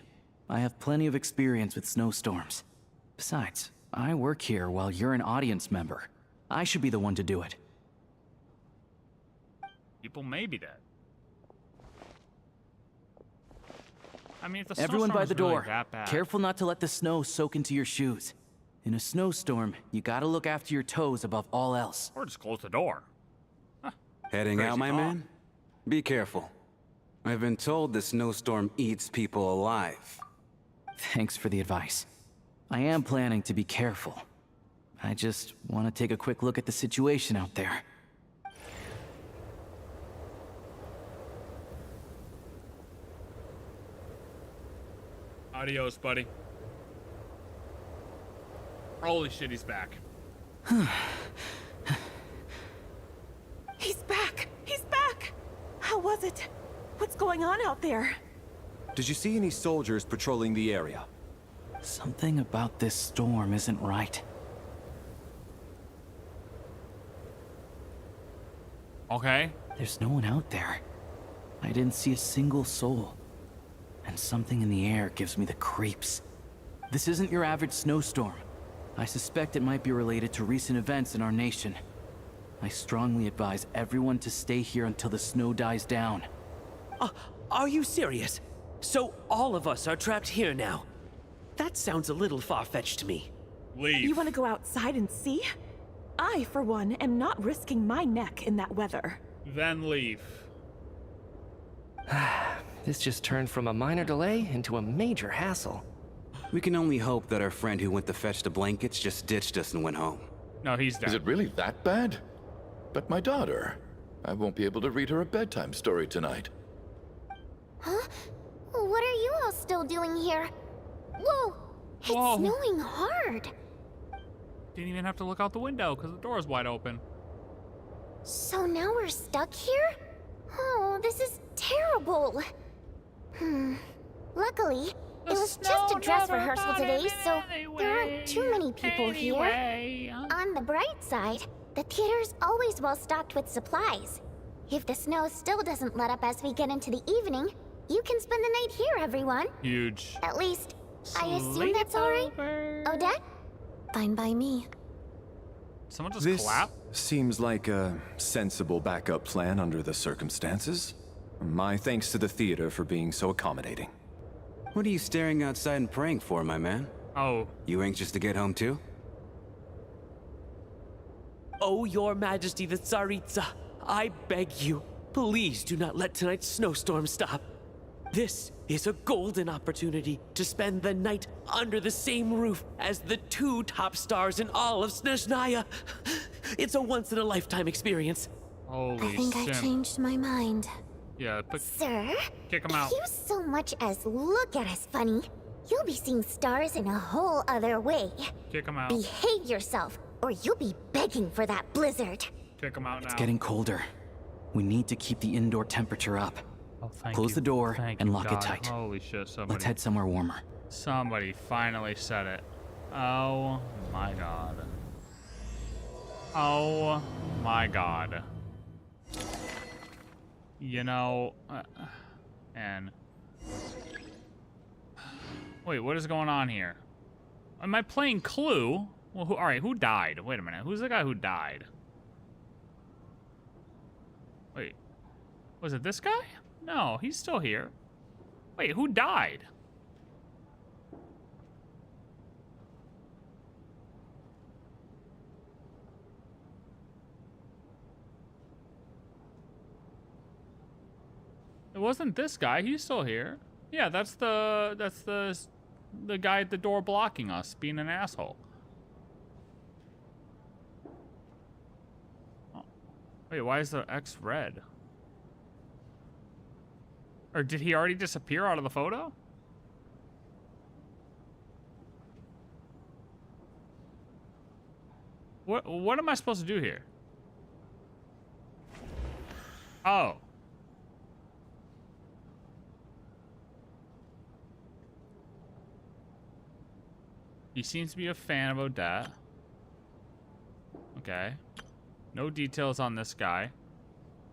I have plenty of experience with snowstorms. Besides, I work here while you're an audience member. I should be the one to do it. People may be dead. I mean, if the Everyone snowstorm by is the really door. that bad. Careful not to let the snow soak into your shoes. In a snowstorm, you gotta look after your toes above all else. Or just close the door. Heading Crazy out, my thought. man? Be careful. I've been told the snowstorm eats people alive. Thanks for the advice. I am planning to be careful. I just want to take a quick look at the situation out there. Adios, buddy. Holy shit, he's back. He's back! He's back! How was it? What's going on out there? Did you see any soldiers patrolling the area? Something about this storm isn't right. Okay. There's no one out there. I didn't see a single soul. And something in the air gives me the creeps. This isn't your average snowstorm. I suspect it might be related to recent events in our nation. I strongly advise everyone to stay here until the snow dies down. Are you serious? So all of us are trapped here now? That sounds a little far-fetched to me. Leave. You want to go outside and see? I, for one, am not risking my neck in that weather. Then leave. This just turned from a minor delay into a major hassle. We can only hope that our friend who went to fetch the blankets just ditched us and went home. No, he's dead. Is it really that bad? But my daughter, I won't be able to read her a bedtime story tonight. Huh? What are you all still doing here? Whoa! It's Whoa. snowing hard. Didn't even have to look out the window because the door is wide open. So now we're stuck here? Oh, this is terrible. Luckily, it was just a dress rehearsal today, so there aren't too many people here. On the bright side, the theater's always well stocked with supplies. If the snow still doesn't let up as we get into the evening, you can spend the night here, everyone. Huge. At least, I assume that's alright. Odette? Fine by me. Someone just This clap? seems like a sensible backup plan under the circumstances. My thanks to the theater for being so accommodating. What are you staring outside and praying for, my man? Oh. You anxious to get home too? Oh, your majesty the Tsaritsa, I beg you, please do not let tonight's snowstorm stop. This is a golden opportunity to spend the night under the same roof as the two top stars in all of Snezhnaya. It's a once-in-a-lifetime experience. Holy I think I changed my mind. Yeah, but Sir, kick him if out. you so much as look at us funny, you'll be seeing stars in a whole other way. Kick him out. Behave yourself, or you'll be begging for that blizzard. Kick him out now. It's getting colder. We need to keep the indoor temperature up. Oh, thank Close you. the door Thank and you, lock God. it tight. Holy shit, somebody. Let's head somewhere warmer. Somebody finally said it. Oh my god. Oh my god. You know, and wait, what is going on here? Am I playing Clue? Well, all right, who died? Wait a minute, who's the guy who died? Wait, was it this guy? No, he's still here. Wait, who died? It wasn't this guy. He's still here. Yeah, that's the guy at the door blocking us, being an asshole. Oh. Wait, why is the X red? Or did he already disappear out of the photo? What am I supposed to do here? Oh. He seems to be a fan of Odette. Okay. No details on this guy.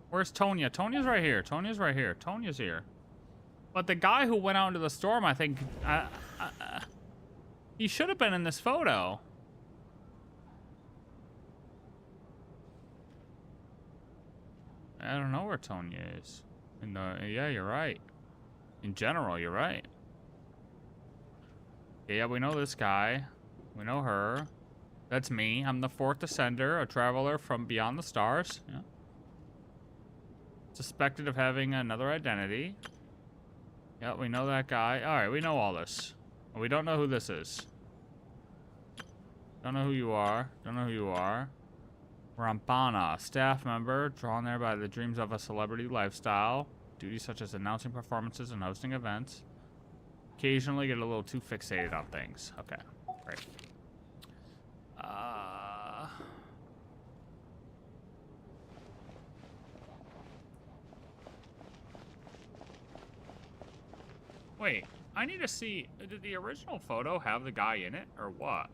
Where's Tonya? Tonya's right here. Tonya's right here. Tonya's here. But the guy who went out into the storm, I think... he should have been in this photo. I don't know where Tonya is. Yeah, you're right. In general, you're right. Yeah, we know this guy. We know her. That's me. I'm the fourth Ascender, a traveler from beyond the stars. Yeah. Suspected of having another identity. Yeah, we know that guy. Alright, we know all this. We don't know who this is. Don't know who you are. Don't know who you are. Rampana, staff member, drawn there by the dreams of a celebrity lifestyle. Duties such as announcing performances and hosting events. Occasionally get a little too fixated on things. Okay, great. Wait, I need to see, did the original photo have the guy in it, or what?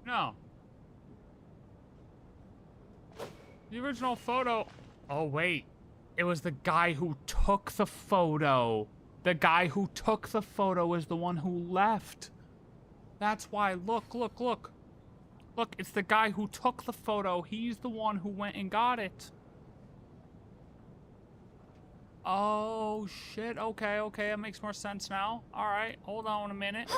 No. The original photo... Oh, wait. It was the guy who took the photo. The guy who took the photo is the one who left. That's why. Look, look, look. Look, it's the guy who took the photo. He's the one who went and got it. Oh, shit. Okay, okay. That makes more sense now. All right. Hold on a minute.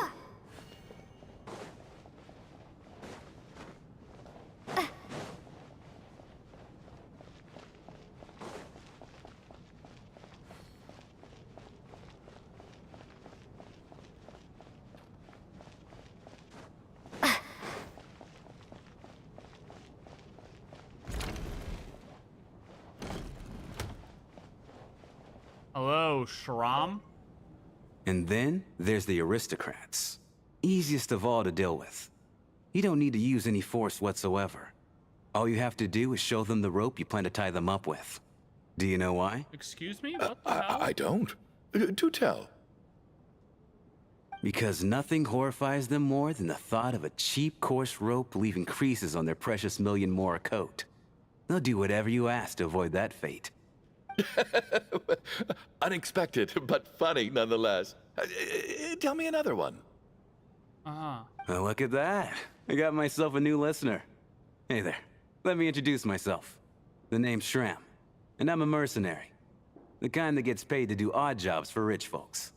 Hello, Shram? And then there's the aristocrats. Easiest of all to deal with. You don't need to use any force whatsoever. All you have to do is show them the rope you plan to tie them up with. Do you know why? Excuse me? What the hell? I don't. Do tell. Because nothing horrifies them more than the thought of a cheap, coarse rope leaving creases on their precious million Mora coat. They'll do whatever you ask to avoid that fate. Unexpected, but funny nonetheless. Tell me another one. Well, look at that. I got myself a new listener. Hey there. Let me introduce myself. The name's Shram, and I'm a mercenary. The kind that gets paid to do odd jobs for rich folks.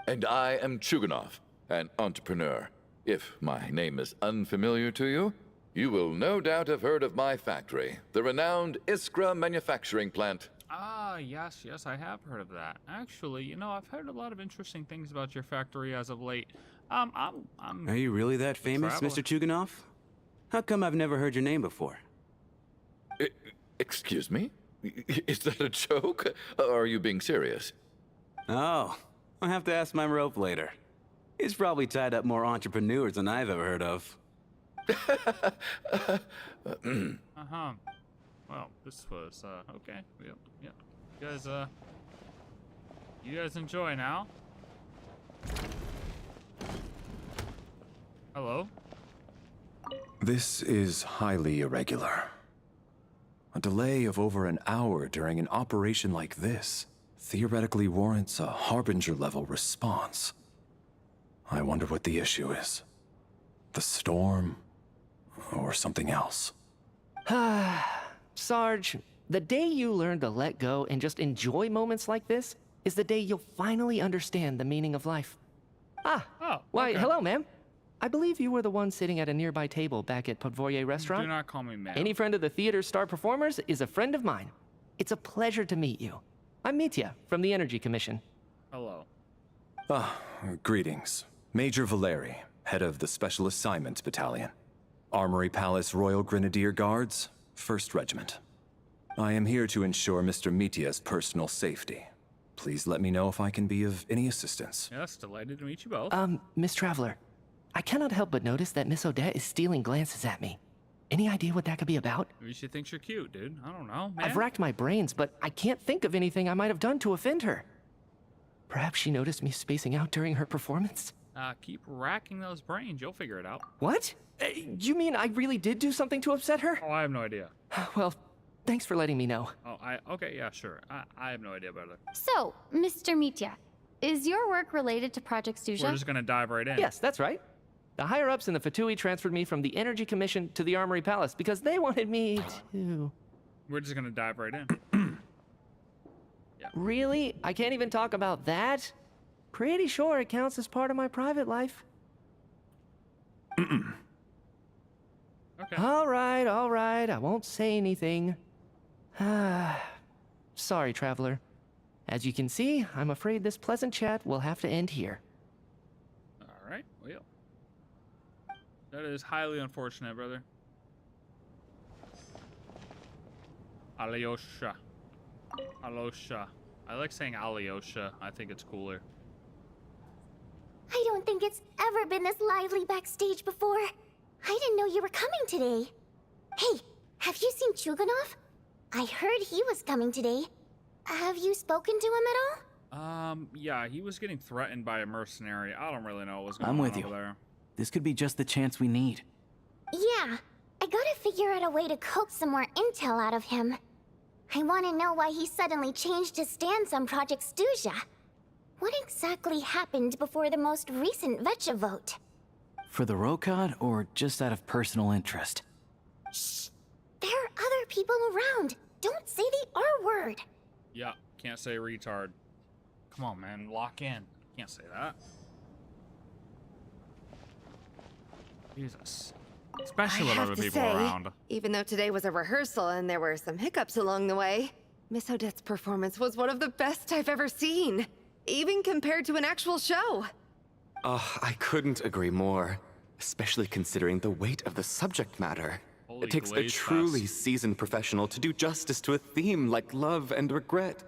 And I am Chuganov, an entrepreneur. If my name is unfamiliar to you, you will no doubt have heard of my factory, the renowned Iskra manufacturing plant. Ah, yes, yes, I have heard of that. Actually, you know, I've heard a lot of interesting things about your factory as of late. Are you really that famous, Mr. Chuganov? How come I've never heard your name before? Excuse me? Is that a joke? Or are you being serious? Oh, I'll have to ask my rope later. He's probably tied up more entrepreneurs than I've ever heard of. Uh-huh. Well, this was, okay. Yep. You guys enjoy now. Hello? This is highly irregular. A delay of over an hour during an operation like this theoretically warrants a Harbinger-level response. I wonder what the issue is. The storm, or something else. Sarge, the day you learn to let go and just enjoy moments like this is the day you'll finally understand the meaning of life. Why, okay. hello, ma'am. I believe you were the one sitting at a nearby table back at Podvorye restaurant. Do not call me ma'am. Any friend of the theater's star performers is a friend of mine. It's a pleasure to meet you. I'm Mitya from the Energy Commission. Hello. Greetings. Major Valeri, head of the Special Assignments Battalion. Armory Palace Royal Grenadier Guards, 1st Regiment. I am here to ensure Mr. Mitya's personal safety. Please let me know if I can be of any assistance. Yes, delighted to meet you both. Miss Traveler, I cannot help but notice that Miss Odette is stealing glances at me. Any idea what that could be about? Maybe she thinks you're cute, dude. I don't know, man. I've racked my brains, but I can't think of anything I might have done to offend her. Perhaps she noticed me spacing out during her performance? Keep racking those brains. You'll figure it out. What? You mean I really did do something to upset her? Oh, I have no idea. Well, thanks for letting me know. Oh, okay, yeah, sure. I have no idea about it. So, Mr. Mitya, is your work related to Project Snezhnaya? We're just gonna dive right in. Yes, that's right. The higher-ups in the Fatui transferred me from the Energy Commission to the Armory Palace because they wanted me to... We're just gonna dive right in. Yeah. Really? I can't even talk about that? Pretty sure it counts as part of my private life. Okay. All right, I won't say anything. Sorry, Traveler. As you can see, I'm afraid this pleasant chat will have to end here. All right, well. That is highly unfortunate, brother. Alyosha. Alosha. I like saying Alyosha. I think it's cooler. I don't think it's ever been this lively backstage before. I didn't know you were coming today. Hey, have you seen Chuganov? I heard he was coming today. Have you spoken to him at all? Yeah, he was getting threatened by a mercenary. I don't really know what was going I'm on with you. over there. This could be just the chance we need. Yeah, I gotta figure out a way to coax some more intel out of him. I want to know why he suddenly changed his stance on Project Snezhnaya. What exactly happened before the most recent Vecha vote? For the Rokad, or just out of personal interest? Shh! There are other people around. Don't say the R word. Yeah, can't say retard. Come on, man, lock in. Can't say that. Jesus. Especially with other people around. Even though today was a rehearsal and there were some hiccups along the way, Miss Odette's performance was one of the best I've ever seen, even compared to an actual show. Oh, I couldn't agree more, especially considering the weight of the subject matter. Holy It takes a glaze truly fest. seasoned professional to do justice to a theme like love and regret.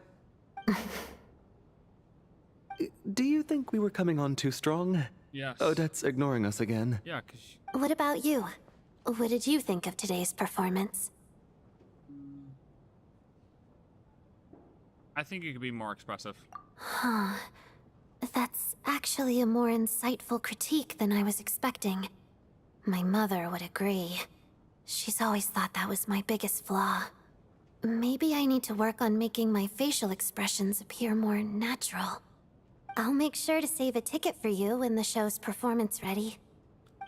Do you think we were coming on too strong? Yes. Odette's ignoring us again. Yeah, What about you? What did you think of today's performance? I think you could be more expressive. Huh. That's actually a more insightful critique than I was expecting. My mother would agree. She's always thought that was my biggest flaw. Maybe I need to work on making my facial expressions appear more natural. I'll make sure to save a ticket for you when the show's performance ready.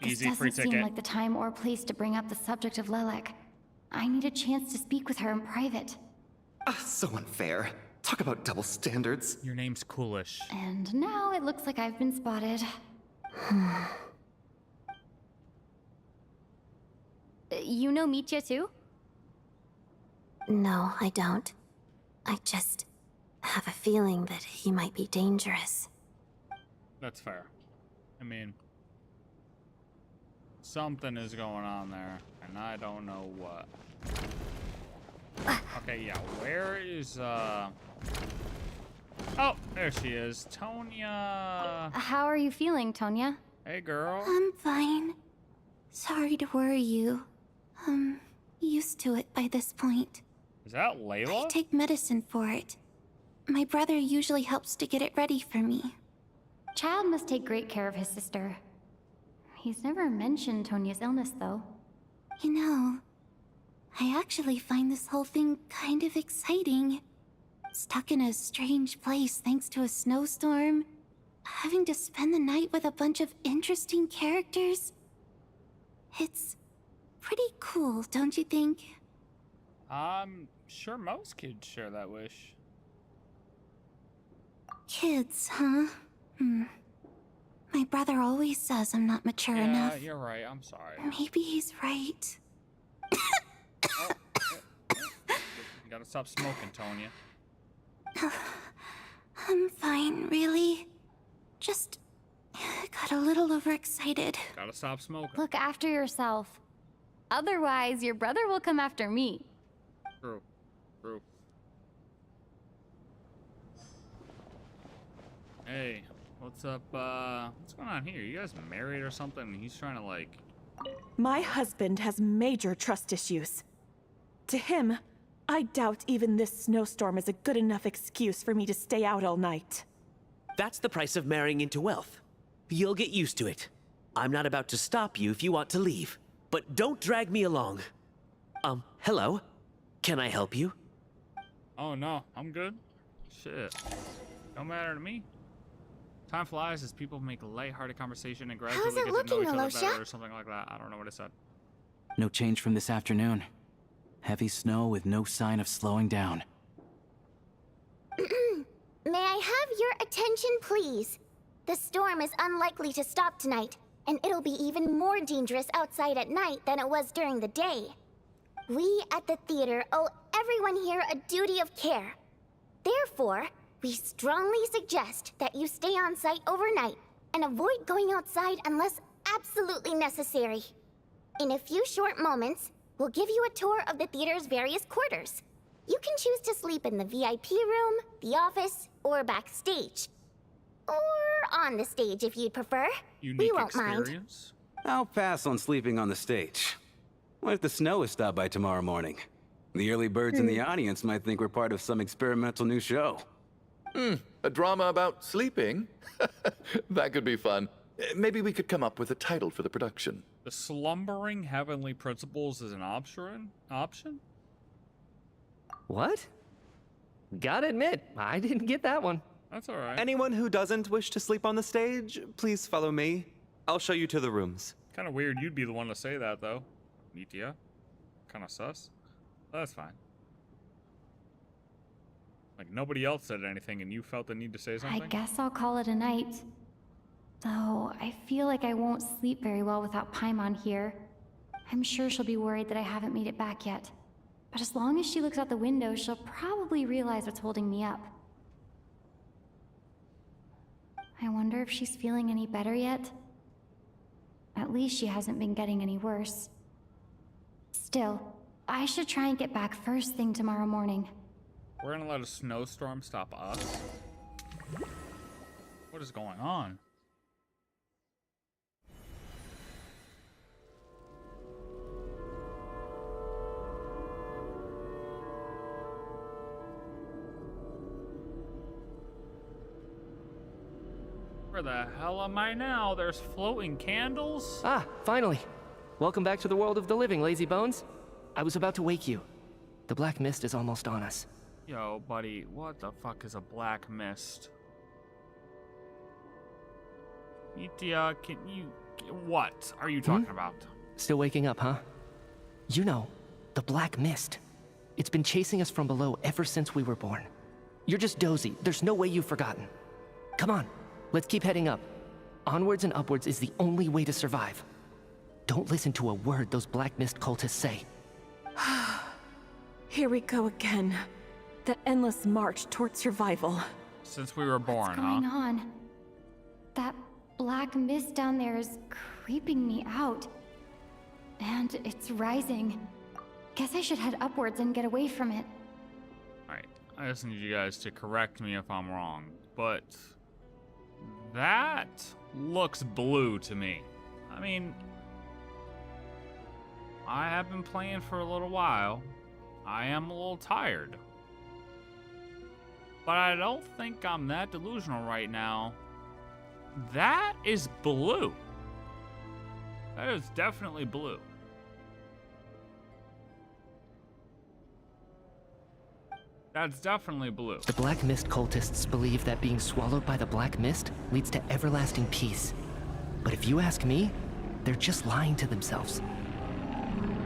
This doesn't seem like the time or place to bring up the subject of Lelek. I need a chance to speak with her in private. So unfair. Talk about double standards. Your name's Coolish. And now it looks like I've been spotted. You know Mitya too? No, I don't. I just have a feeling that he might be dangerous. That's fair. I mean, something is going on there, and I don't know what. Okay. Okay, yeah, where is, Oh, there she is. Tonya. How are you feeling, Tonya? Hey, girl. I'm fine. Sorry to worry you. I'm used to it by this point. Is that Layla? I take medicine for it. My brother usually helps to get it ready for me. Child must take great care of his sister. He's never mentioned Tonya's illness, though. You know, I actually find this whole thing kind of exciting. Stuck in a strange place thanks to a snowstorm. Having to spend the night with a bunch of interesting characters. It's pretty cool, don't you think? I'm sure most kids share that wish. Kids, huh? My brother always says I'm not mature enough. Yeah, you're right. I'm sorry. Maybe he's right. You gotta stop smoking, Tonya. I'm fine, really. Just got a little overexcited. Gotta stop smoking. Look after yourself. Otherwise, your brother will come after me. True. True. Hey, what's up, what's going on here? You guys married or something? He's trying to, like... My husband has major trust issues. To him, I doubt even this snowstorm is a good enough excuse for me to stay out all night. That's the price of marrying into wealth. You'll get used to it. I'm not about to stop you if you want to leave, but don't drag me along. Hello? Can I help you? Oh, no, I'm good. Shit. Don't matter to me. Time flies as people make lighthearted conversation and gradually get to know each other better or something like that. I don't know what it said. No change from this afternoon. Heavy snow with no sign of slowing down. May I have your attention, please? The storm is unlikely to stop tonight, and it'll be even more dangerous outside at night than it was during the day. We at the theater owe everyone here a duty of care. Therefore, we strongly suggest that you stay on site overnight and avoid going outside unless absolutely necessary. In a few short moments, we'll give you a tour of the theater's various quarters. You can choose to sleep in the VIP room, the office, or backstage. Or on the stage if you'd prefer. We won't mind. I'll pass on sleeping on the stage. What if the snow is stopped by tomorrow morning? The early birds in the audience might think we're part of some experimental new show. A drama about sleeping? That could be fun. Maybe we could come up with a title for the production. The slumbering heavenly principles is an option? What? Gotta admit, I didn't get that one. That's alright. Anyone who doesn't wish to sleep on the stage, please follow me. I'll show you to the rooms. Kind of weird you'd be the one to say that, though. Nitya. Kind of sus. That's fine. Like, nobody else said anything and you felt the need to say something? I guess I'll call it a night. Though, I feel like I won't sleep very well without Paimon here. I'm sure she'll be worried that I haven't made it back yet. But as long as she looks out the window, she'll probably realize what's holding me up. I wonder if she's feeling any better yet? At least she hasn't been getting any worse. Still, I should try and get back first thing tomorrow morning. We're gonna let a snowstorm stop us? What is going on? Where the hell am I now? There's floating candles? Ah, finally. Welcome back to the world of the living, lazy bones. I was about to wake you. The black mist is almost on us. Yo, buddy, what the fuck is a black mist? Nitya, can you... What are you talking about? Still waking up, huh? You know, the black mist. It's been chasing us from below ever since we were born. You're just dozy. There's no way you've forgotten. Come on, let's keep heading up. Onwards and upwards is the only way to survive. Don't listen to a word those black mist cultists say. Here we go again. The endless march toward survival. Since we were born, What's going on? That black mist down there is creeping me out. And it's rising. Guess I should head upwards and get away from it. Alright, I just need you guys to correct me if I'm wrong, but that looks blue to me. I mean, I have been playing for a little while. I am a little tired. But I don't think I'm that delusional right now. That is blue. That is definitely blue. That's definitely blue. The Black Mist cultists believe that being swallowed by the Black Mist leads to everlasting peace. But if you ask me, they're just lying to themselves.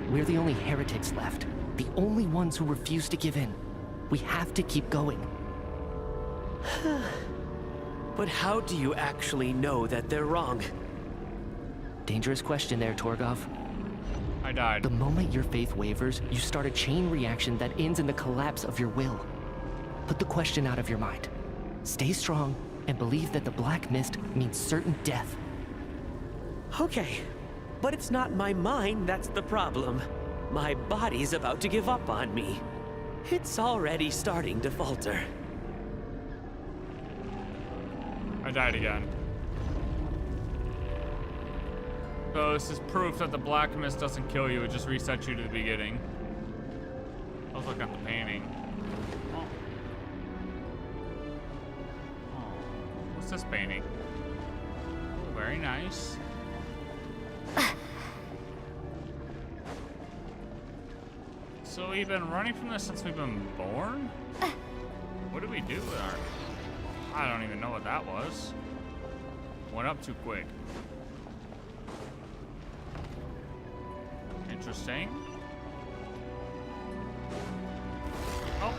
We're the only heretics left, the only ones who refuse to give in. We have to keep going. But how do you actually know that they're wrong? Dangerous question there, Torgov. I died. The moment your faith wavers, you start a chain reaction that ends in the collapse of your will. Put the question out of your mind. Stay strong and believe that the Black Mist means certain death. Okay, but it's not my mind that's the problem. My body's about to give up on me. It's already starting to falter. I died again. So this is proof that the Black Mist doesn't kill you, it just resets you to the beginning. I was looking at the painting. Oh. Oh. What's this painting? Oh, very nice. So we've been running from this since we've been born? What did we do with our... I don't even know what that was. Went up too quick. Interesting. Oh.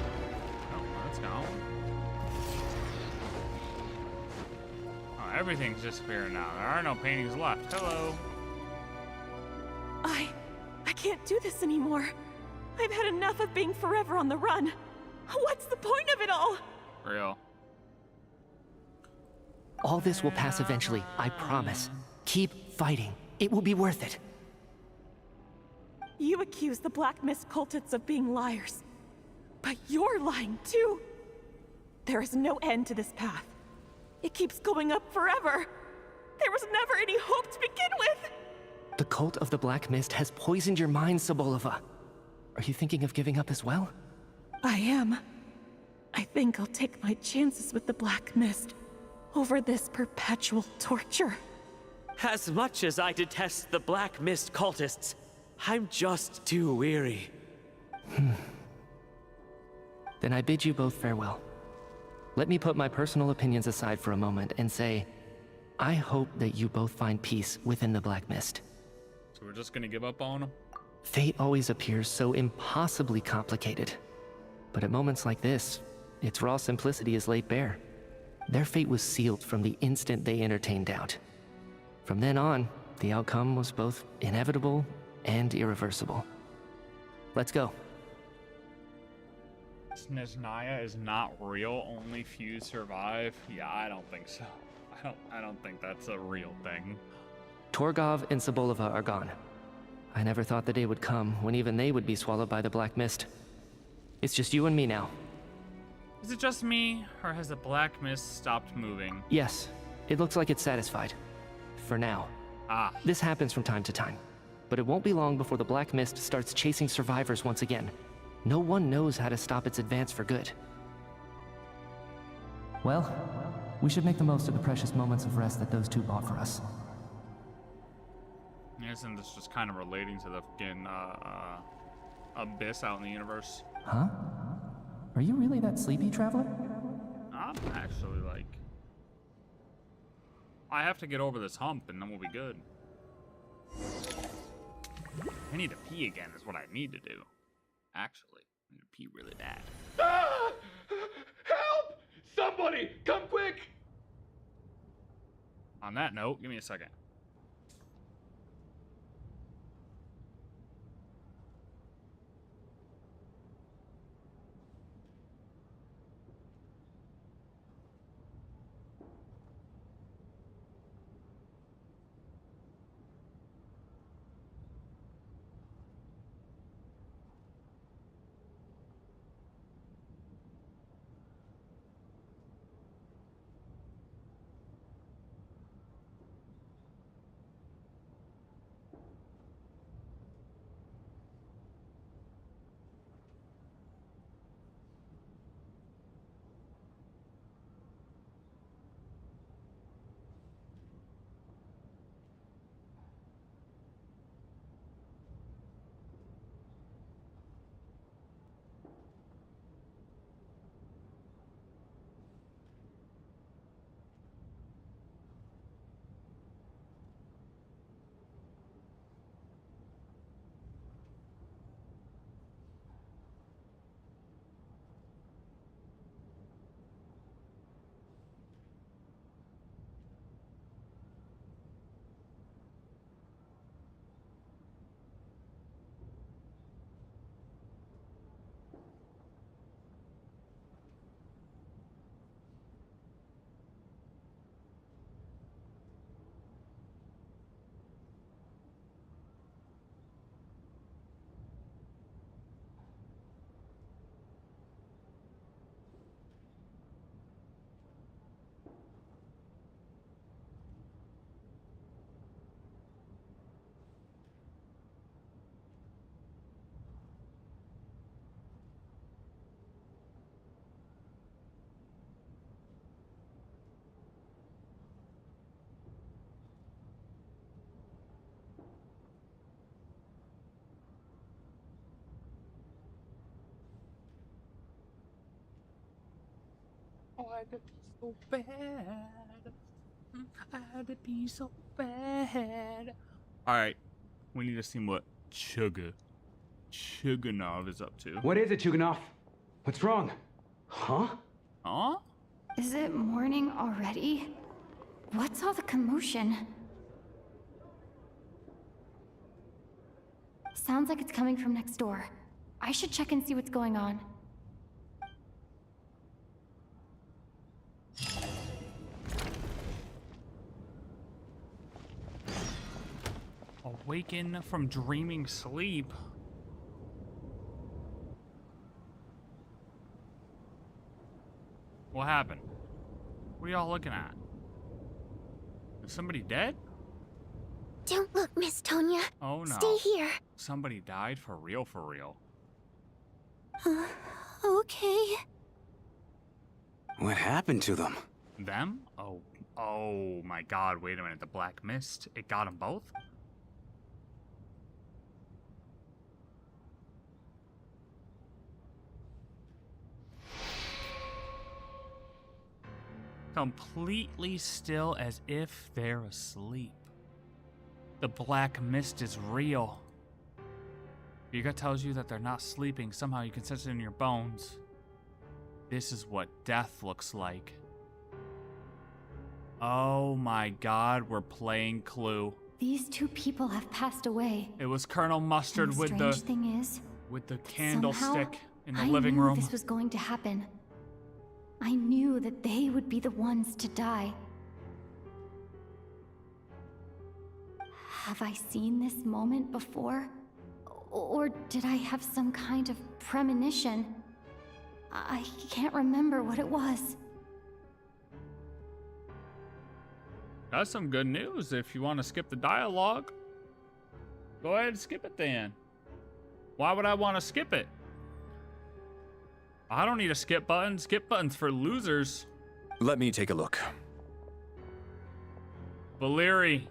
Oh, let's go. Oh, everything's disappearing now. There are no paintings left. Hello. I can't do this anymore. I've had enough of being forever on the run. What's the point of it all? Real. All this will pass eventually, I promise. Keep fighting. It will be worth it. You accuse the Black Mist cultists of being liars. But you're lying too. There is no end to this path. It keeps going up forever. There was never any hope to begin with. The cult of the Black Mist has poisoned your mind, Sobolova. Are you thinking of giving up as well? I am. I think I'll take my chances with the Black Mist over this perpetual torture. As much as I detest the Black Mist cultists, I'm just too weary. Then I bid you both farewell. Let me put my personal opinions aside for a moment and say, I hope that you both find peace within the Black Mist. So we're just gonna give up on them? Fate always appears so impossibly complicated. But at moments like this, its raw simplicity is laid bare. Their fate was sealed from the instant they entertained doubt. From then on, the outcome was both inevitable and irreversible. Let's go. Snezhnaya is not real, only few survive. Yeah, I don't think so. I don't think that's a real thing. Torgov and Sobolova are gone. I never thought the day would come when even they would be swallowed by the Black Mist. It's just you and me now. Is it just me, or has the Black Mist stopped moving? Yes, it looks like it's satisfied. For now. Ah. This happens from time to time. But it won't be long before the Black Mist starts chasing survivors once again. No one knows how to stop its advance for good. Well, we should make the most of the precious moments of rest that those two bought for us. Isn't this just kind of relating to the fucking abyss out in the universe? Huh? Are you really that sleepy, traveler? I'm actually like... I have to get over this hump and then we'll be good. I need to pee again is what I need to do. Actually, I need to pee really bad. Ah! Help! Somebody, come quick! On that note, give me a second. Oh, I had to be so bad. I had to be so bad. Alright, we need to see what Chuganov is up to. What is it, Chuganov? What's wrong? Huh? Huh? Is it morning already? What's all the commotion? Sounds like it's coming from next door. I should check and see what's going on. Awaken from dreaming sleep. What happened? What are y'all looking at? Is somebody dead? Don't look, Miss Tonya. Oh no. Stay here. Somebody died for real, for real. Okay. What happened to them? Them? Oh my god, wait a minute. The Black Mist, it got them both? Completely still as if they're asleep. The Black Mist is real. Yiga tells you that they're not sleeping. Somehow you can sense it in your bones. This is what death looks like. Oh my god, we're playing Clue. These two people have passed away. It was Colonel Mustard And the with strange thing is, the somehow, candlestick in the I living knew room. this was going to happen. I knew that they would be the ones to die. Have I seen this moment before? Or did I have some kind of premonition? I can't remember what it was. That's some good news. If you want to skip the dialogue, go ahead and skip it then. Why would I want to skip it? I don't need a skip button. Skip button's for losers. Let me take a look. Valeri.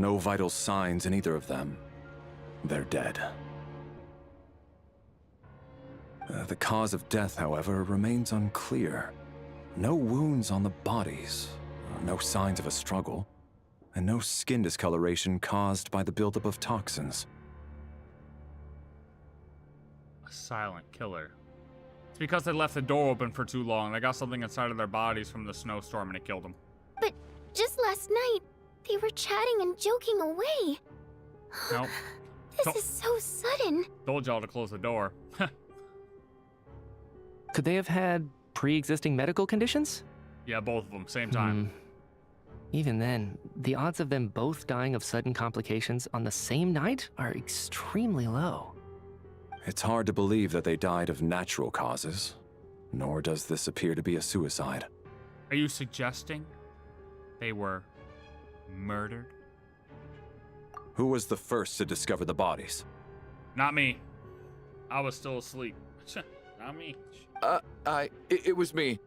No vital signs in either of them. They're dead. The cause of death, however, remains unclear. No wounds on the bodies, no signs of a struggle, and no skin discoloration caused by the buildup of toxins. A silent killer. It's because they left the door open for too long. They got something inside of their bodies from the snowstorm and it killed them. But just last night, they were chatting and joking away. Nope. This is so sudden. Told y'all to close the door. Could they have had pre-existing medical conditions? Yeah, both of them, same time. Even then, the odds of them both dying of sudden complications on the same night are extremely low. It's hard to believe that they died of natural causes, nor does this appear to be a suicide. Are you suggesting they were murdered? Who was the first to discover the bodies? Not me. I was still asleep. Not me. It was me.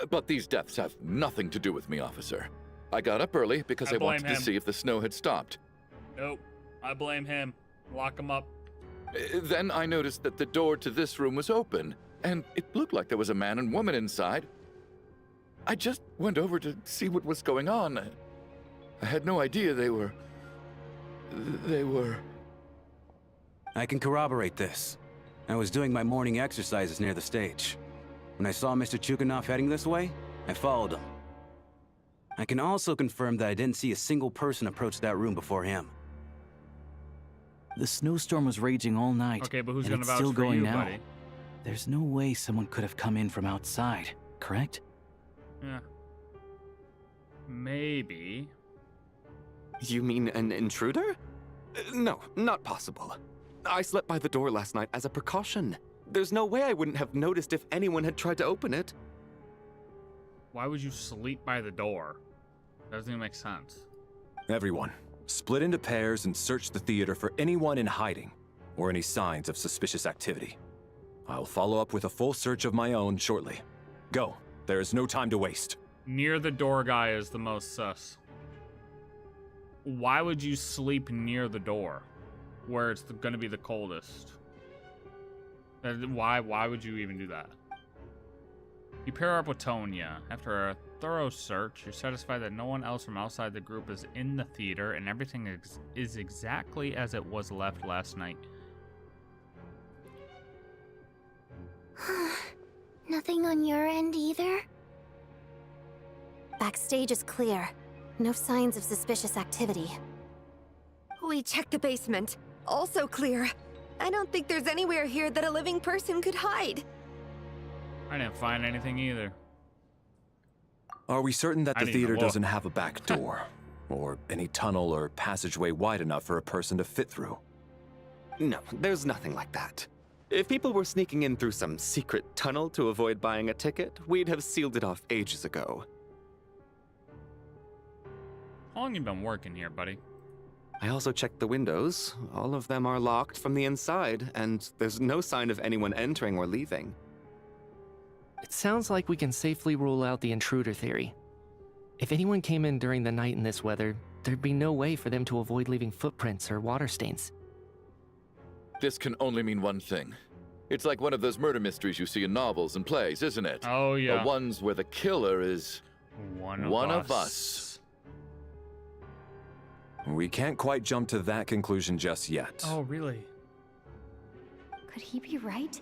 But these deaths have nothing to do with me, officer. I got up early because I wanted to see if the snow had stopped. Nope. I blame him. Lock him up. Then I noticed that the door to this room was open, and it looked like there was a man and woman inside. I just went over to see what was going on. I had no idea they were... I can corroborate this. I was doing my morning exercises near the stage. When I saw Mr. Chuganov heading this way, I followed him. I can also confirm that I didn't see a single person approach that room before him. The snowstorm was raging all night. Okay, but who's and gonna it's vouch still for going you, now. buddy? There's no way someone could have come in from outside, correct? Yeah. Maybe. You mean an intruder? No, not possible. I slept by the door last night as a precaution. There's no way I wouldn't have noticed if anyone had tried to open it. Why would you sleep by the door? Doesn't even make sense. Everyone, split into pairs and search the theater for anyone in hiding or any signs of suspicious activity. I'll follow up with a full search of my own shortly. Go. There is no time to waste. Near the door guy is the most sus. Why would you sleep near the door? where it's going to be the coldest. Why would you even do that? You pair up with Tonya. After a thorough search, you're satisfied that no one else from outside the group is in the theater, and everything is exactly as it was left last night. Nothing on your end either? Backstage is clear. No signs of suspicious activity. We checked the basement. Also clear. I don't think there's anywhere here that a living person could hide. I didn't find anything either. Are we certain that I the didn't theater even look. doesn't have a back door? Or any tunnel or passageway wide enough for a person to fit through? No, there's nothing like that. If people were sneaking in through some secret tunnel to avoid buying a ticket, we'd have sealed it off ages ago. How long you been working here, buddy? I also checked the windows. All of them are locked from the inside, and there's no sign of anyone entering or leaving. It sounds like we can safely rule out the intruder theory. If anyone came in during the night in this weather, there'd be no way for them to avoid leaving footprints or water stains. This can only mean one thing. It's like one of those murder mysteries you see in novels and plays, isn't it? Oh, yeah. The ones where the killer is one of us. We can't quite jump to that conclusion just yet. Oh, really? Could he be right?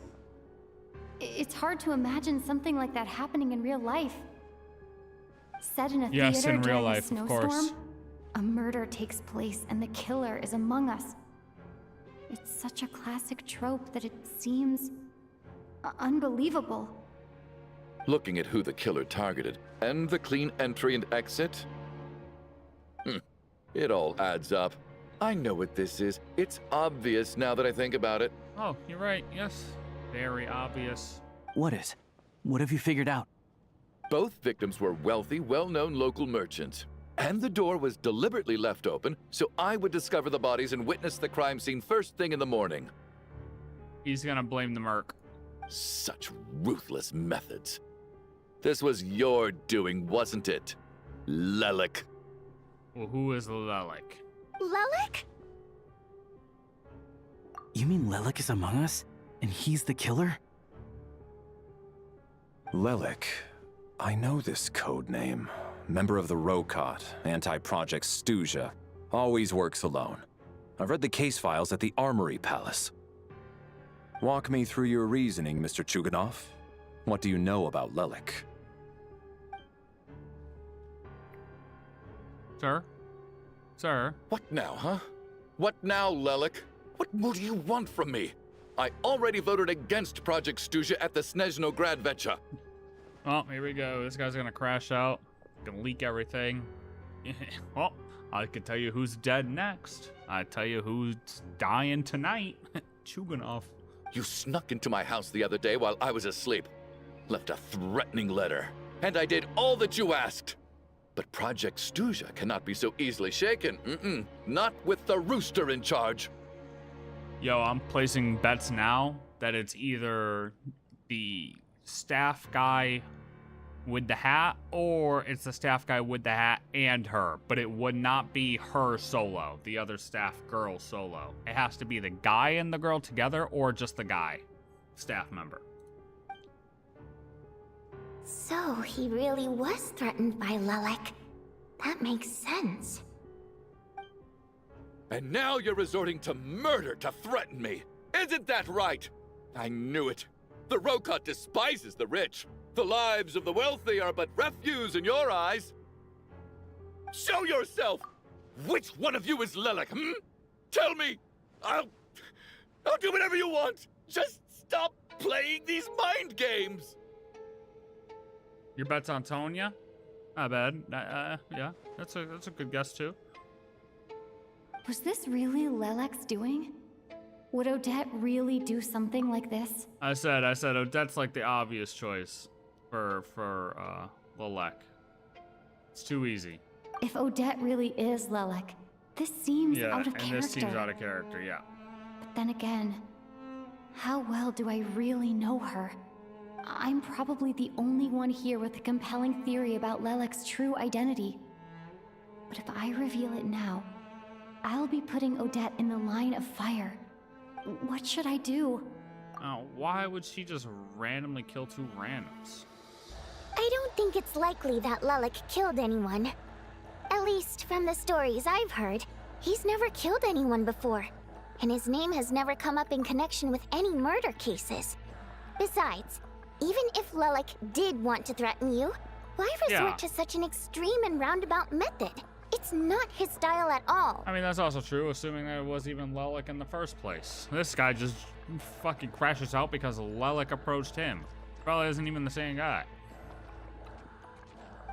It's hard to imagine something like that happening in real life. Set in a Yes, theater in real during life, a of snowstorm, course. a murder takes place and the killer is among us. It's such a classic trope that it seems unbelievable. Looking at who the killer targeted and the clean entry and exit, it all adds up. I know what this is. It's obvious now that I think about it. Oh, you're right. Yes. Very obvious. What is? What have you figured out? Both victims were wealthy, well-known local merchants. And the door was deliberately left open so I would discover the bodies and witness the crime scene first thing in the morning. He's gonna blame the merc. Such ruthless methods. This was your doing, wasn't it? Lelik. Well, who is Lelik? Lelik? You mean Lelik is among us? And he's the killer? Lelik. I know this code name. Member of the Rokot, anti-Project Snezhnaya. Always works alone. I've read the case files at the Armory Palace. Walk me through your reasoning, Mr. Chuganov. What do you know about Lelik? Sir? Sir? What now, huh? What now, Lelik? What more do you want from me? I already voted against Project Snezhnaya at the Snezhnaya Vecha. Oh, here we go. This guy's gonna crash out. Gonna leak everything. Well, I could tell you who's dead next. I tell you who's dying tonight. Chuganov. You snuck into my house the other day while I was asleep. Left a threatening letter. And I did all that you asked. But Project Snezhnaya cannot be so easily shaken. Not with the rooster in charge. Yo, I'm placing bets now that it's either the staff guy with the hat or it's the staff guy with the hat and her. But it would not be her solo, the other staff girl solo. It has to be the guy and the girl together or just the guy, staff member. So he really was threatened by Lelik. That makes sense. And now you're resorting to murder to threaten me. Isn't that right? I knew it. The Rokot despises the rich. The lives of the wealthy are but refuse in your eyes. Show yourself! Which one of you is Lelik, Tell me! I'll do whatever you want! Just stop playing these mind games! Your bet's on Tonya? Not bad. Yeah, that's a good guess too. Was this really Lelik's doing? Would Odette really do something like this? I said Odette's like the obvious choice for Lelik. It's too easy. If Odette really is Lelik, this seems out of character. This seems out of character, yeah. But then again, how well do I really know her? I'm probably the only one here with a compelling theory about Lelik's true identity. But if I reveal it now, I'll be putting Odette in the line of fire. What should I do? Why would she just randomly kill two randoms? I don't think it's likely that Lelik killed anyone. At least from the stories I've heard, he's never killed anyone before. And his name has never come up in connection with any murder cases. Besides, even if Lelik did want to threaten you, why resort to such an extreme and roundabout method? It's not his style at all. I mean, that's also true, assuming that it was even Lelik in the first place. This guy just fucking crashes out because Lelik approached him. Probably isn't even the same guy.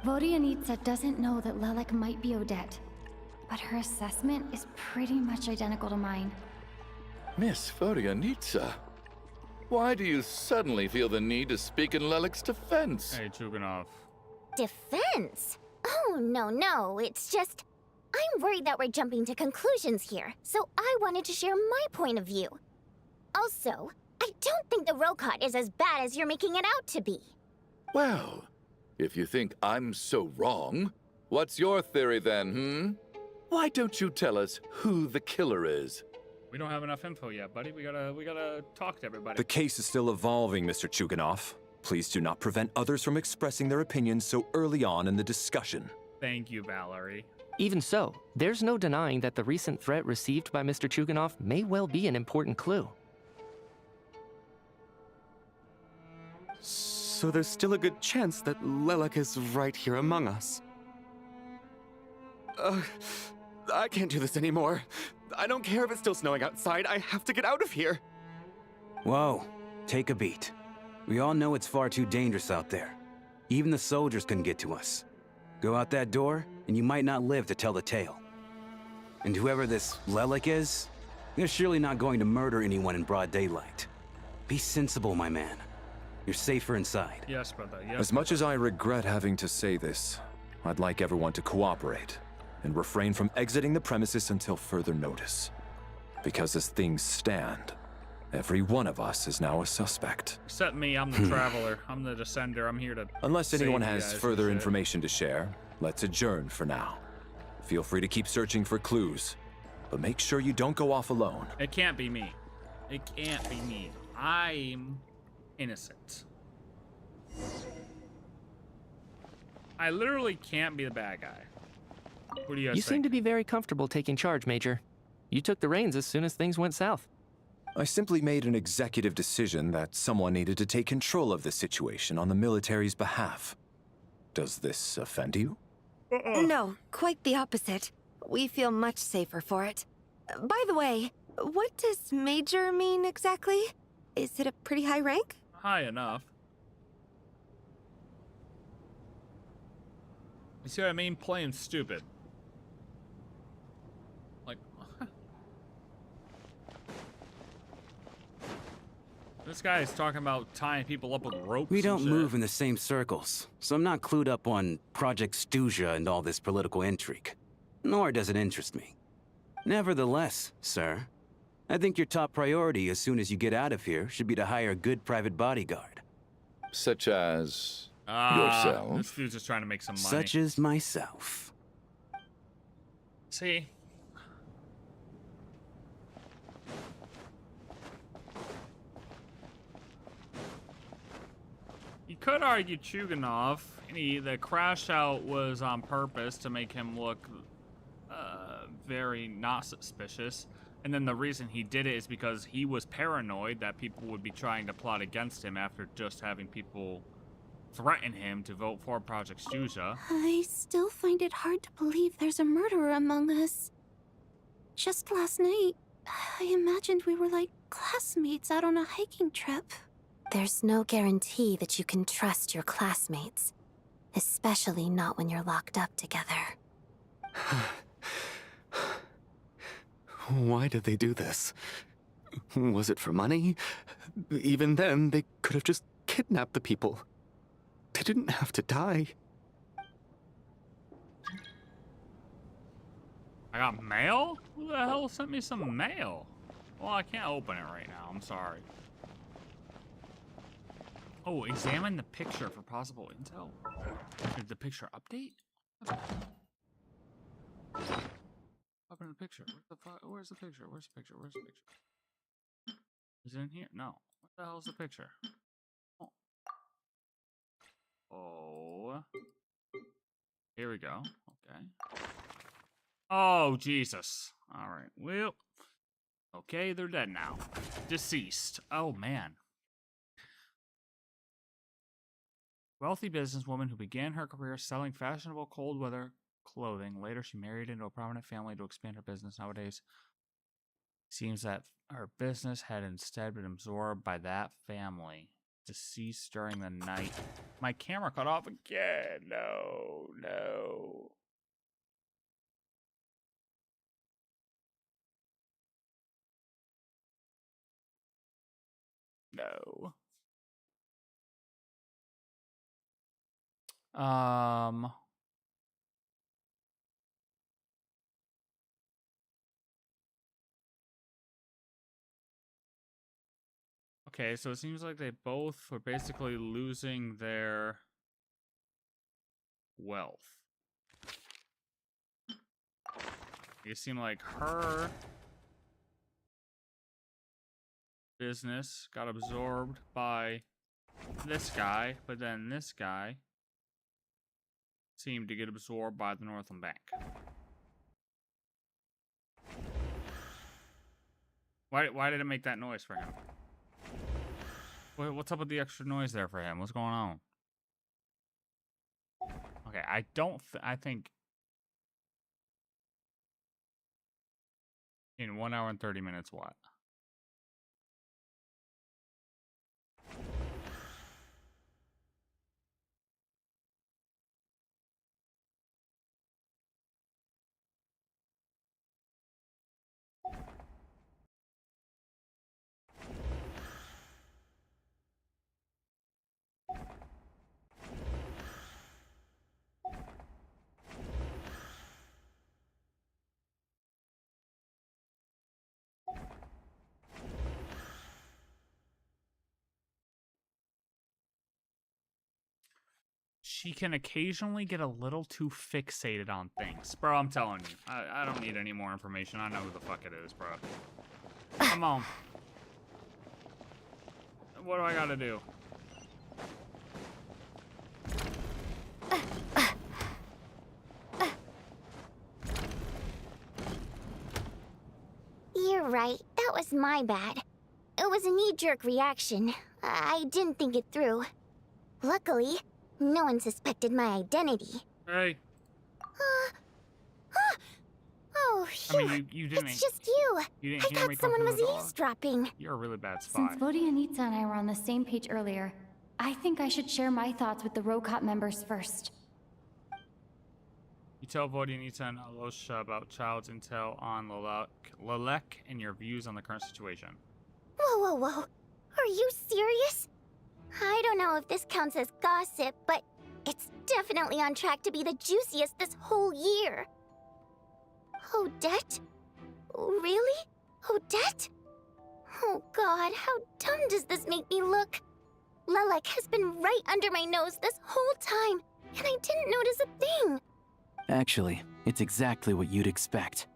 Vodyanitsa doesn't know that Lelik might be Odette, but her assessment is pretty much identical to mine. Miss Vodyanitsa, why do you suddenly feel the need to speak in Lelik's defense? Hey, Chuganov. Defense? Oh, no, it's just... I'm worried that we're jumping to conclusions here, so I wanted to share my point of view. Also, I don't think the Rokot is as bad as you're making it out to be. Well, if you think I'm so wrong, what's your theory then, Why don't you tell us who the killer is? We don't have enough info yet, buddy. We gotta talk to everybody. The case is still evolving, Mr. Chuganov. Please do not prevent others from expressing their opinions so early on in the discussion. Thank you, Valerie. Even so, there's no denying that the recent threat received by Mr. Chuganov may well be an important clue. So there's still a good chance that Lelik is right here among us. I can't do this anymore. I don't care if it's still snowing outside. I have to get out of here. Whoa, take a beat. We all know it's far too dangerous out there. Even the soldiers couldn't get to us. Go out that door, and you might not live to tell the tale. And whoever this Lelik is, they're surely not going to murder anyone in broad daylight. Be sensible, my man. You're safer inside. Yes, brother. Yes. As much as I regret having to say this, I'd like everyone to cooperate and refrain from exiting the premises until further notice. Because as things stand, every one of us is now a suspect. Except me, I'm the traveler. I'm the descender. I'm here to Unless anyone save you has guys further and shit. information to share, let's adjourn for now. Feel free to keep searching for clues, but make sure you don't go off alone. It can't be me. It can't be me. I'm innocent. I literally can't be the bad guy. What do you guys You think? seem to be very comfortable taking charge, Major. You took the reins as soon as things went south. I simply made an executive decision that someone needed to take control of the situation on the military's behalf. Does this offend you? No, quite the opposite. We feel much safer for it. By the way, what does Major mean exactly? Is it a pretty high rank? High enough. You see what I mean? Playing stupid. Like, this guy is talking about tying people up with ropes. We and don't shit. move in the same circles, so I'm not clued up on Project Stuzia and all this political intrigue. Nor does it interest me. Nevertheless, sir, I think your top priority as soon as you get out of here should be to hire a good private bodyguard. Such as This yourself? dude's just trying to make some money. Such as myself. See? You could argue Chuganov, the crash out was on purpose to make him look very not suspicious. And then the reason he did it is because he was paranoid that people would be trying to plot against him after just having people threaten him to vote for Project Stuzia. I still find it hard to believe there's a murderer among us. Just last night, I imagined we were like classmates out on a hiking trip. There's no guarantee that you can trust your classmates, especially not when you're locked up together. Why did they do this? Was it for money? Even then, they could have just kidnapped the people. They didn't have to die. I got mail? Who the hell sent me some mail? Well, I can't open it right now. I'm sorry. Oh, examine the picture for possible intel. Did the picture update? happened to the picture? Where's the picture? Where's the picture? Where's the picture? Is it in here? No. What the hell's the picture? Oh. Oh. Here we go. Okay. Oh, Jesus. All right. Well. Okay, they're dead now. Deceased. Oh, man. Wealthy businesswoman who began her career selling fashionable cold weather clothing. Later, she married into a prominent family to expand her business. Nowadays, seems that her business had instead been absorbed by that family. Deceased during the night. My camera cut off again. No, no. No. Okay, so it seems like they both were basically losing their wealth. It seemed like her business got absorbed by this guy, but then this guy seemed to get absorbed by the Northland Bank. Why did it make that noise for him? What's up with the extra noise there for him? What's going on? Okay, I think in 1 hour and 30 minutes, what? She can occasionally get a little too fixated on things. Bro, I'm telling you. I don't need any more information. I know who the fuck it is, bro. Come on. What do I gotta do? You're right. That was my bad. It was a knee-jerk reaction. I didn't think it through. Luckily, no one suspected my identity. Hey. Oh, phew. I mean, you didn't. It's just you. You didn't I hear thought me someone come was through the door. eavesdropping. You're a really bad spy. Since Vodianitsa and I were on the same page earlier, I think I should share my thoughts with the Rokot members first. You tell Vodianitsa and Alosha about Child's intel on Lalek and your views on the current situation. Whoa, whoa, whoa. Are you serious? I don't know if this counts as gossip, but it's definitely on track to be the juiciest this whole year. Odette? Really? Odette? Oh god, how dumb does this make me look? Lalek has been right under my nose this whole time, and I didn't notice a thing. Actually, it's exactly what you'd expect.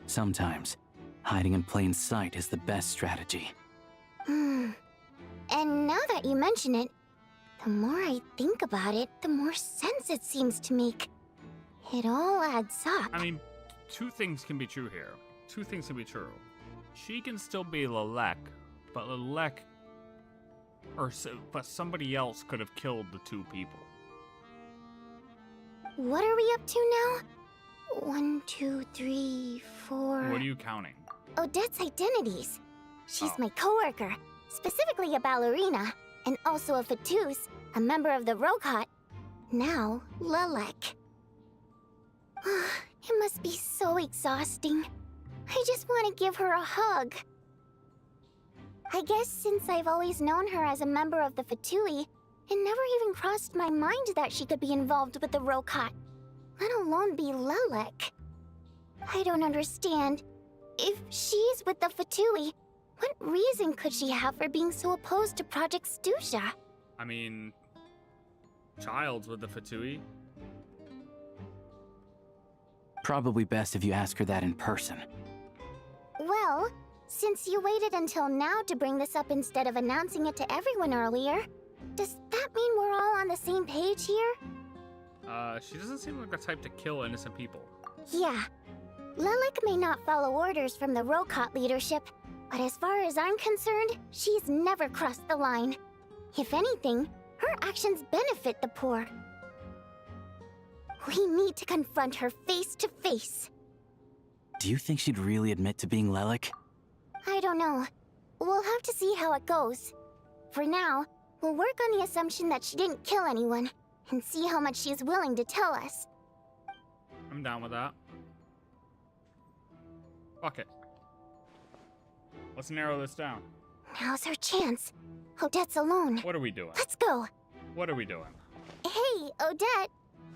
Sometimes, hiding in plain sight is the best strategy. And now that you mention it, the more I think about it, the more sense it seems to make. It all adds up. I mean, two things can be true here. Two things can be true. She can still be Lalek, but but somebody else could have killed the two people. What are we up to now? 1, 2, 3, 4... What are you counting? Odette's identities. She's my coworker, specifically a ballerina, and also a Fatus, a member of the Rokot. Now, Lalek. It must be so exhausting. I just want to give her a hug. I guess since I've always known her as a member of the Fatui, it never even crossed my mind that she could be involved with the Rokot, let alone be Lalek. I don't understand. If she's with the Fatui, what reason could she have for being so opposed to Project Stusha? I mean, Child's with the Fatui. Probably best if you ask her that in person. Well, since you waited until now to bring this up instead of announcing it to everyone earlier, does that mean we're all on the same page here? She doesn't seem like the type to kill innocent people. Yeah. Lelik may not follow orders from the Rokot leadership, but as far as I'm concerned, she's never crossed the line. If anything, her actions benefit the poor. We need to confront her face to face. Do you think she'd really admit to being Lelik? I don't know. We'll have to see how it goes. For now, we'll work on the assumption that she didn't kill anyone, and see how much she's willing to tell us. I'm down with that. Fuck it. Let's narrow this down. Now's our chance. Odette's alone. What are we doing? Let's go. What are we doing? Hey, Odette.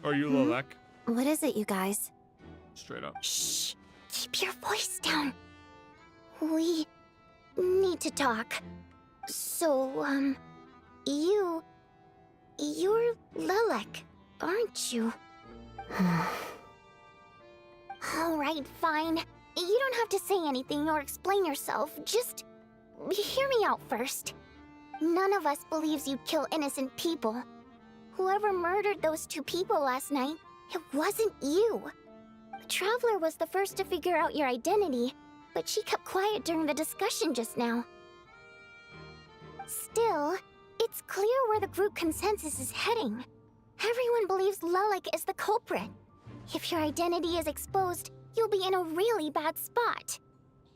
Are you Lelek? What is it, you guys? Straight up. Shh. Keep your voice down. We need to talk. So, you're Lelek, aren't you? Alright, fine. You don't have to say anything or explain yourself. Just hear me out first. None of us believes you'd kill innocent people. Whoever murdered those 2 people last night, it wasn't you. The Traveler was the first to figure out your identity, but she kept quiet during the discussion just now. Still, it's clear where the group consensus is heading. Everyone believes Lelik is the culprit. If your identity is exposed, you'll be in a really bad spot.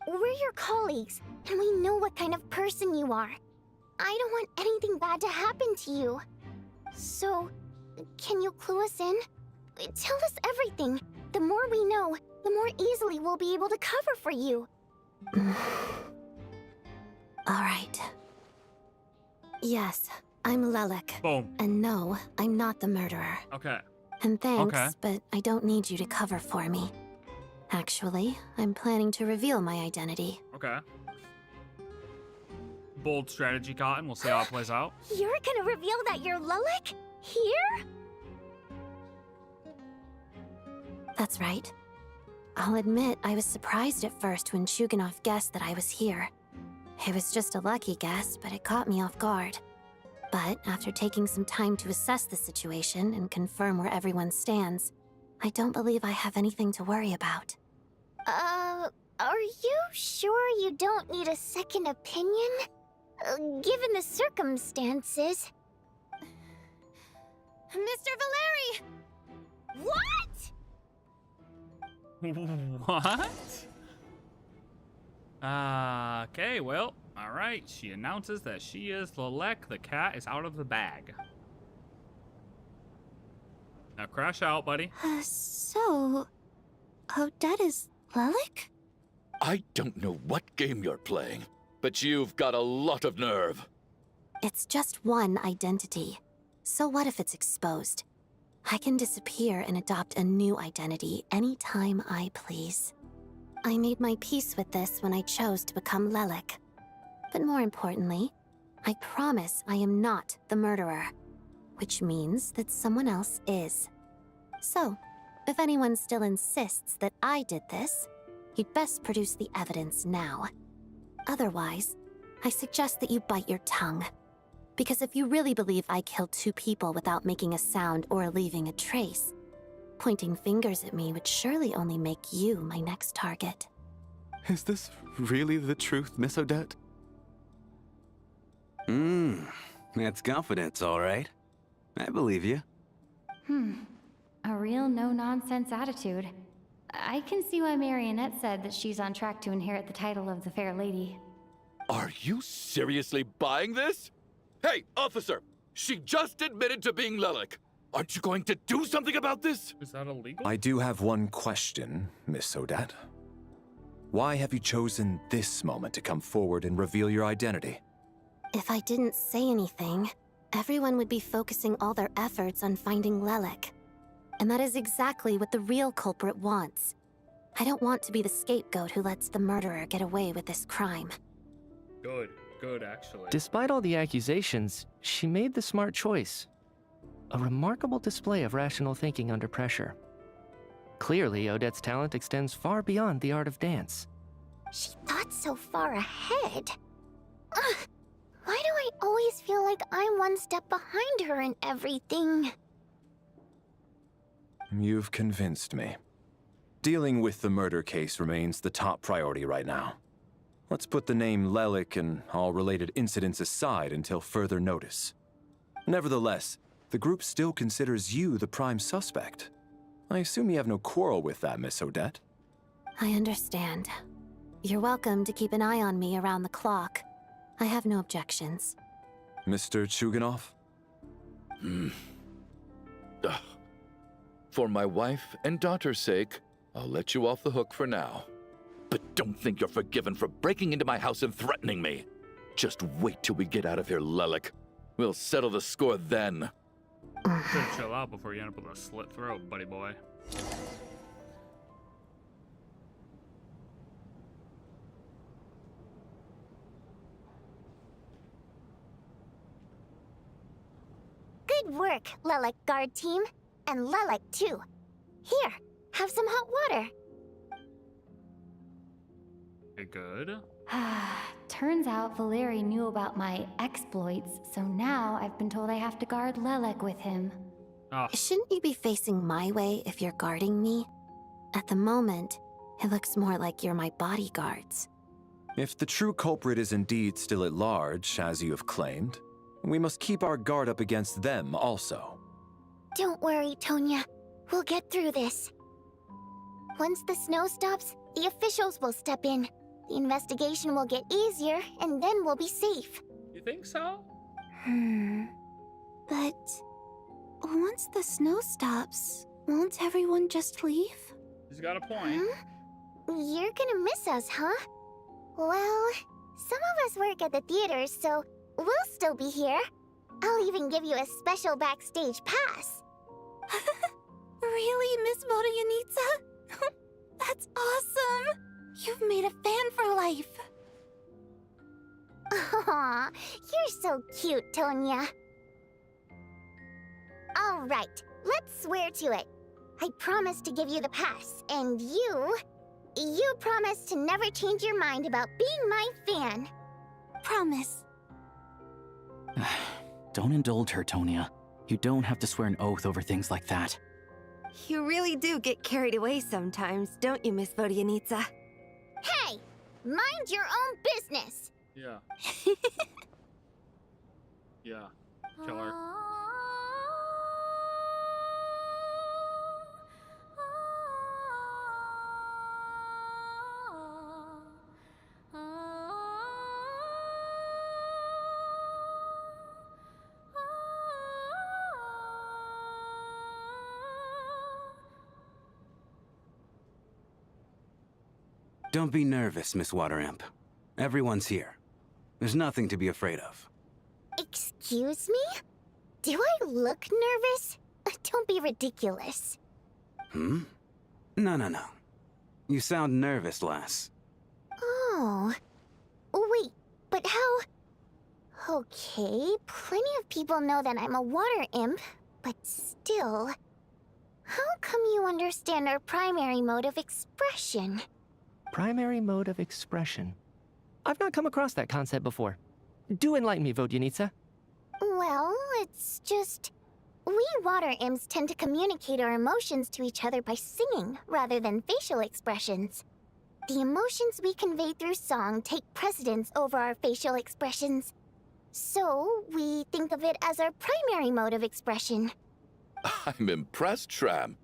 We're your colleagues, and we know what kind of person you are. I don't want anything bad to happen to you. So, can you clue us in? Tell us everything. The more we know, the more easily we'll be able to cover for you. Alright. Yes, I'm Lelik. Boom. And no, I'm not the murderer. Okay. And thanks, Okay. but I don't need you to cover for me. Actually, I'm planning to reveal my identity. Okay. Bold strategy, Cotton. We'll see how it plays out. You're gonna reveal that you're Lelik? Here? That's right. I'll admit I was surprised at first when Chuganov guessed that I was here. It was just a lucky guess, but it caught me off guard. But after taking some time to assess the situation and confirm where everyone stands, I don't believe I have anything to worry about. Are you sure you don't need a second opinion? Given the circumstances. Mr. Valeri! What? What? Okay, well, alright. She announces that she is Lelek. The cat is out of the bag. Now crash out, buddy. So... Odette is Lelik? I don't know what game you're playing, but you've got a lot of nerve. It's just one identity. So what if it's exposed? I can disappear and adopt a new identity anytime I please. I made my peace with this when I chose to become Lelik. But more importantly, I promise I am not the murderer, which means that someone else is. So, if anyone still insists that I did this, you'd best produce the evidence now. Otherwise, I suggest that you bite your tongue. Because if you really believe I killed 2 people without making a sound or leaving a trace, pointing fingers at me would surely only make you my next target. Is this really the truth, Miss Odette? That's confidence, all right. I believe you. A real no-nonsense attitude. I can see why Marionette said that she's on track to inherit the title of the Fair Lady. Are you seriously buying this? Hey, officer! She just admitted to being Lelik. Aren't you going to do something about this? Is that illegal? I do have one question, Miss Odette. Why have you chosen this moment to come forward and reveal your identity? If I didn't say anything, everyone would be focusing all their efforts on finding Lelik. And that is exactly what the real culprit wants. I don't want to be the scapegoat who lets the murderer get away with this crime. Good, actually. Despite all the accusations, she made the smart choice. A remarkable display of rational thinking under pressure. Clearly, Odette's talent extends far beyond the art of dance. She thought so far ahead. Ugh, why do I always feel like I'm one step behind her in everything? You've convinced me. Dealing with the murder case remains the top priority right now. Let's put the name Lelik and all related incidents aside until further notice. Nevertheless, the group still considers you the prime suspect. I assume you have no quarrel with that, Miss Odette? I understand. You're welcome to keep an eye on me around the clock. I have no objections. Mr. Chuganov? For my wife and daughter's sake, I'll let you off the hook for now. But don't think you're forgiven for breaking into my house and threatening me. Just wait till we get out of here, Lelik. We'll settle the score then. Should chill out before you end up with a slit throat, buddy boy. Good work, Lelik guard team. And Lelik, too. Here, have some hot water. Okay, good. Turns out Valeri knew about my exploits, so now I've been told I have to guard Lelek with him. Oh. Shouldn't you be facing my way if you're guarding me? At the moment, it looks more like you're my bodyguards. If the true culprit is indeed still at large, as you have claimed, we must keep our guard up against them also. Don't worry, Tonya. We'll get through this. Once the snow stops, the officials will step in. The investigation will get easier, and then we'll be safe. You think so? But once the snow stops, won't everyone just leave? He's got a point. You're gonna miss us, huh? Well, some of us work at the theaters, so we'll still be here. I'll even give you a special backstage pass. Really, Miss Vodyanitsa? That's awesome! You've made a fan for life. Aw, you're so cute, Tonya. All right, let's swear to it. I promise to give you the pass, and you promise to never change your mind about being my fan. Promise. Don't indulge her, Tonya. You don't have to swear an oath over things like that. You really do get carried away sometimes, don't you, Miss Vodyanitsa? Hey! Mind your own business! Yeah. Yeah. Killer. Don't be nervous, Miss Wateramp. Everyone's here. There's nothing to be afraid of. Excuse me? Do I look nervous? Don't be ridiculous. No, no, no. You sound nervous, lass. Oh. Wait, but how... Okay, plenty of people know that I'm a water imp, but still... How come you understand our primary mode of expression? Primary mode of expression. I've not come across that concept before. Do enlighten me, Vodyanitsa. Well, it's just... We water imps tend to communicate our emotions to each other by singing, rather than facial expressions. The emotions we convey through song take precedence over our facial expressions. So, we think of it as our primary mode of expression. I'm impressed, Shram.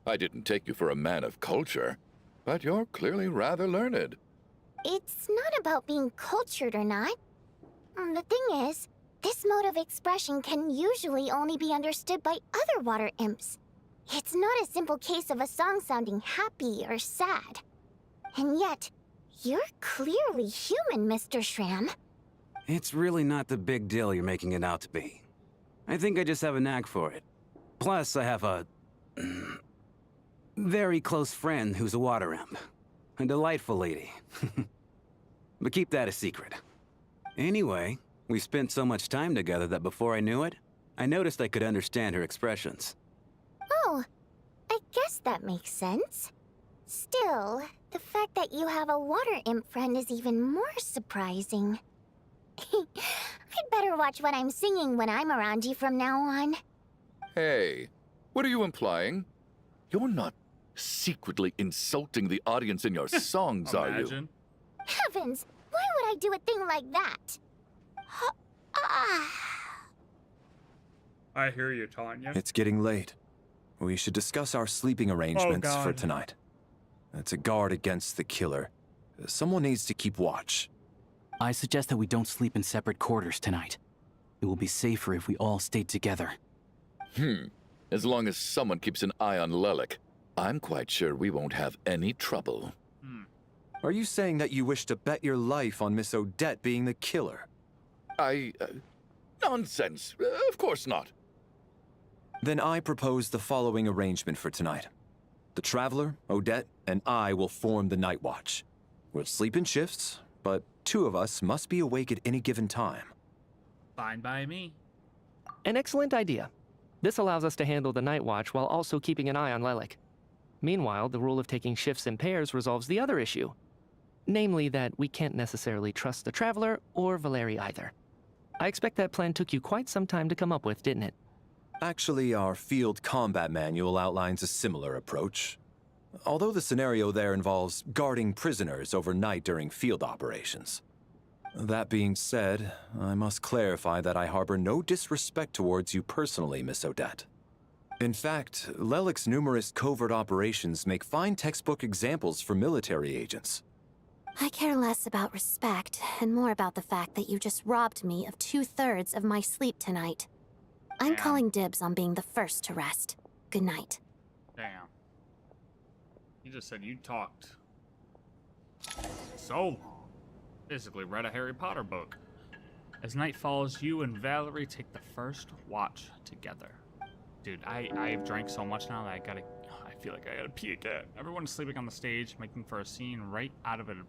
I didn't take you for a man of culture, but you're clearly rather learned. It's not about being cultured or not. The thing is, this mode of expression can usually only be understood by other water imps. It's not a simple case of a song sounding happy or sad. And yet, you're clearly human, Mr. Shram. It's really not the big deal you're making it out to be. I think I just have a knack for it. Plus, I have a... very close friend who's a water imp. A delightful lady. But keep that a secret. Anyway, we spent so much time together that before I knew it, I noticed I could understand her expressions. Oh, I guess that makes sense. Still, the fact that you have a water imp friend is even more surprising. I'd better watch what I'm singing when I'm around you from now on. Hey, what are you implying? You're not secretly insulting the audience in your songs, are you? Imagine. Heavens, why would I do a thing like that? I hear you, Tanya. It's getting late. We should discuss our sleeping arrangements for God. tonight. To guard against the killer, someone needs to keep watch. I suggest that we don't sleep in separate quarters tonight. It will be safer if we all stay together. As long as someone keeps an eye on Lelik, I'm quite sure we won't have any trouble. Are you saying that you wish to bet your life on Miss Odette being the killer? Nonsense. Of course not. Then I propose the following arrangement for tonight. The Traveler, Odette, and I will form the Night Watch. We'll sleep in shifts, but 2 of us must be awake at any given time. Fine by me. An excellent idea. This allows us to handle the Night Watch while also keeping an eye on Lelik. Meanwhile, the rule of taking shifts in pairs resolves the other issue. Namely that we can't necessarily trust the Traveler or Valeri either. I expect that plan took you quite some time to come up with, didn't it? Actually, our field combat manual outlines a similar approach. Although the scenario there involves guarding prisoners overnight during field operations. That being said, I must clarify that I harbor no disrespect towards you personally, Miss Odette. In fact, Lelik's numerous covert operations make fine textbook examples for military agents. I care less about respect and more about the fact that you just robbed me of 2/3 of my sleep tonight. I'm calling dibs on being the first to rest. Good night. Damn. You just said you talked so long. Basically read a Harry Potter book. As night falls, you and Valerie take the first watch together. Dude, I've drank so much now that I feel like I gotta pee again. Everyone's sleeping on the stage, making for a scene right out of an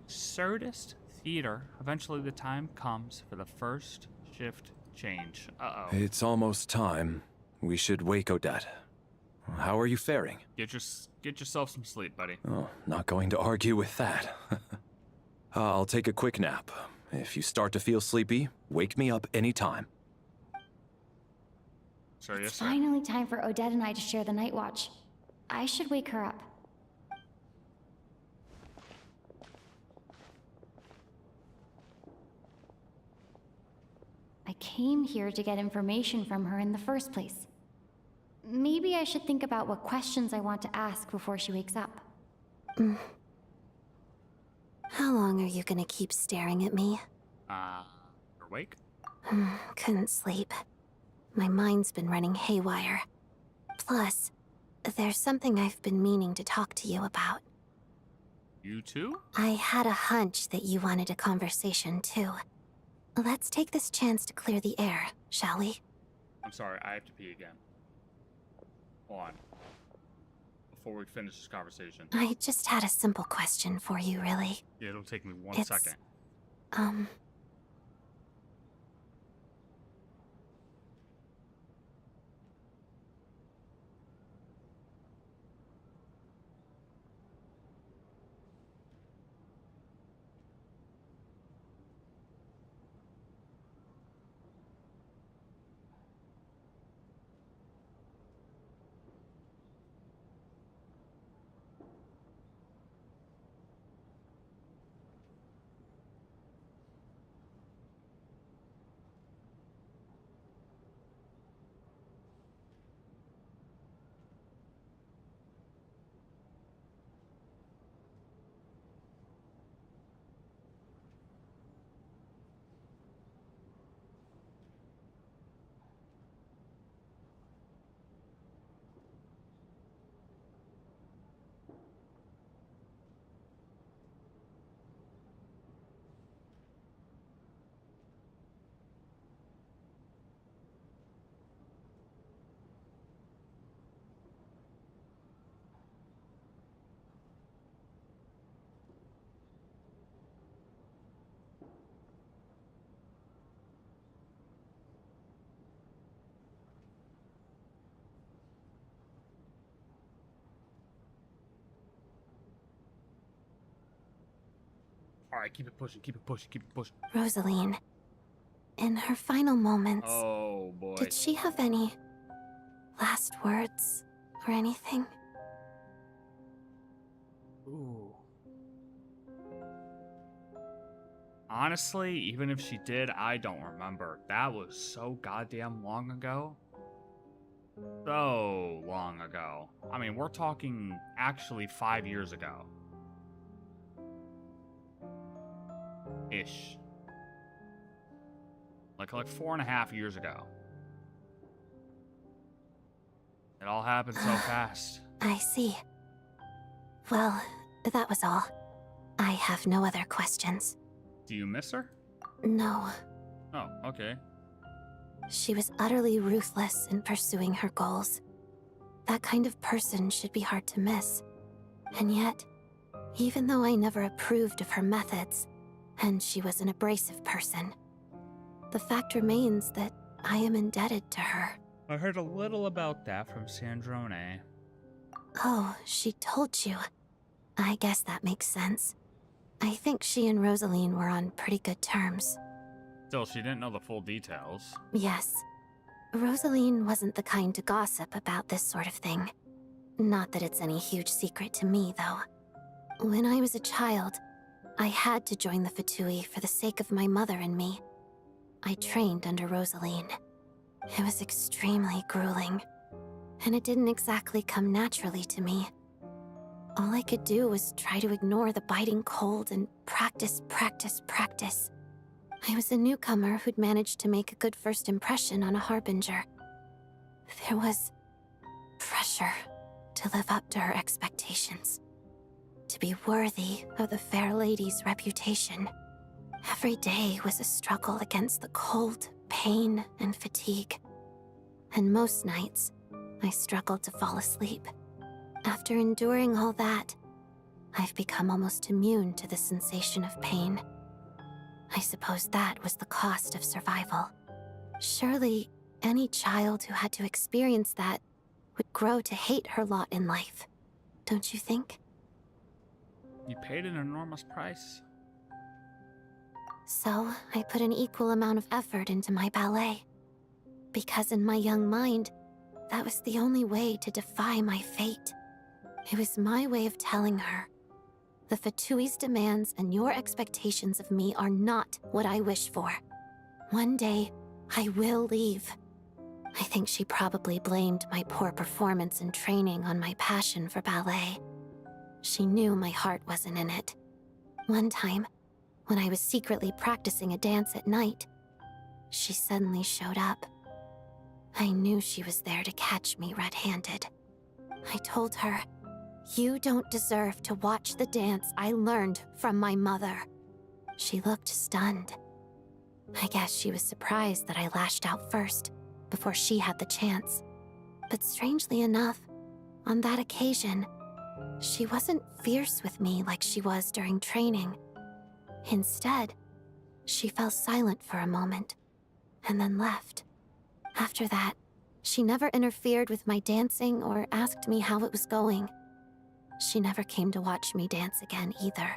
absurdist theater. Eventually the time comes for the first shift change. Uh-oh. It's almost time. We should wake Odette. How are you faring? Get yourself some sleep, buddy. Oh, not going to argue with that. I'll take a quick nap. If you start to feel sleepy, wake me up anytime. Sure, It's finally time for Odette and I to share the night watch. I should wake her up. I came here to get information from her in the first place. Maybe I should think about what questions I want to ask before she wakes up. How long are you gonna keep staring at me? You're awake? Couldn't sleep. My mind's been running haywire. Plus, there's something I've been meaning to talk to you about. You too? I had a hunch that you wanted a conversation too. Let's take this chance to clear the air, shall we? I'm sorry, I have to pee again. Hold on. Before we finish this conversation. I just had a simple question for you, really. Yeah, it'll take me one second. All right, keep it pushing, keep it pushing, keep it pushing. Rosaline, in her final moments, Oh boy. did she have any last words or anything? Ooh. Honestly, even if she did, I don't remember. That was so goddamn long ago. So long ago. I mean, we're talking actually 5 years ago. Ish. Like 4.5 years ago. It all happened so fast. I see. Well, that was all. I have no other questions. Do you miss her? No. Oh, okay. She was utterly ruthless in pursuing her goals. That kind of person should be hard to miss. And yet, even though I never approved of her methods, and she was an abrasive person, the fact remains that I am indebted to her. I heard a little about that from Snezhnaya. Oh, she told you. I guess that makes sense. I think she and Rosaline were on pretty good terms. Still, she didn't know the full details. Yes. Rosaline wasn't the kind to gossip about this sort of thing. Not that it's any huge secret to me, though. When I was a child, I had to join the Fatui for the sake of my mother and me. I trained under Rosaline. It was extremely grueling, and it didn't exactly come naturally to me. All I could do was try to ignore the biting cold and practice, practice, practice. I was a newcomer who'd managed to make a good first impression on a harbinger. There was pressure to live up to her expectations, to be worthy of the fair lady's reputation. Every day was a struggle against the cold, pain, and fatigue. And most nights, I struggled to fall asleep. After enduring all that, I've become almost immune to the sensation of pain. I suppose that was the cost of survival. Surely, any child who had to experience that would grow to hate her lot in life, don't you think? You paid an enormous price. So, I put an equal amount of effort into my ballet. Because in my young mind, that was the only way to defy my fate. It was my way of telling her, the Fatui's demands and your expectations of me are not what I wish for. One day, I will leave. I think she probably blamed my poor performance in training on my passion for ballet. She knew my heart wasn't in it. One time, when I was secretly practicing a dance at night, she suddenly showed up. I knew she was there to catch me red-handed. I told her, "You don't deserve to watch the dance I learned from my mother." She looked stunned. I guess she was surprised that I lashed out first, before she had the chance. But strangely enough, on that occasion, she wasn't fierce with me like she was during training. Instead, she fell silent for a moment, and then left. After that, she never interfered with my dancing or asked me how it was going. She never came to watch me dance again either.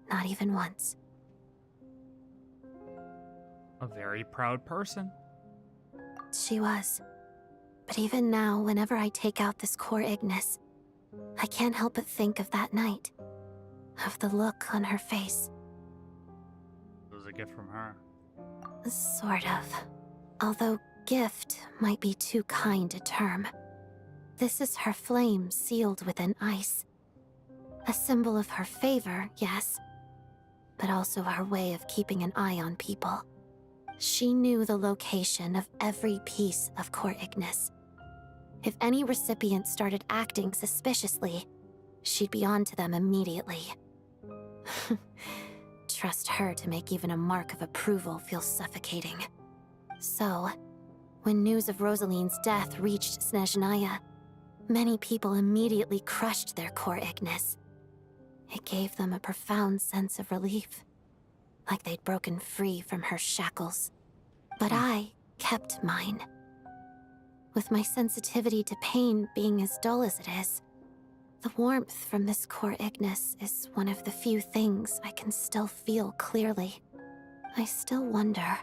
Not even once. A very proud person. She was. But even now, whenever I take out this core Ignis, I can't help but think of that night. Of the look on her face. It was a gift from her. Sort of. Although gift might be too kind a term. This is her flame sealed within ice. A symbol of her favor, yes, but also her way of keeping an eye on people. She knew the location of every piece of core Ignis. If any recipient started acting suspiciously, she'd be on to them immediately. Trust her to make even a mark of approval feel suffocating. So, when news of Rosaline's death reached Snezhnaya, many people immediately crushed their core Ignis. It gave them a profound sense of relief, like they'd broken free from her shackles. But I kept mine. With my sensitivity to pain being as dull as it is, The warmth from this core Ignis is one of the few things I can still feel clearly. I still wonder,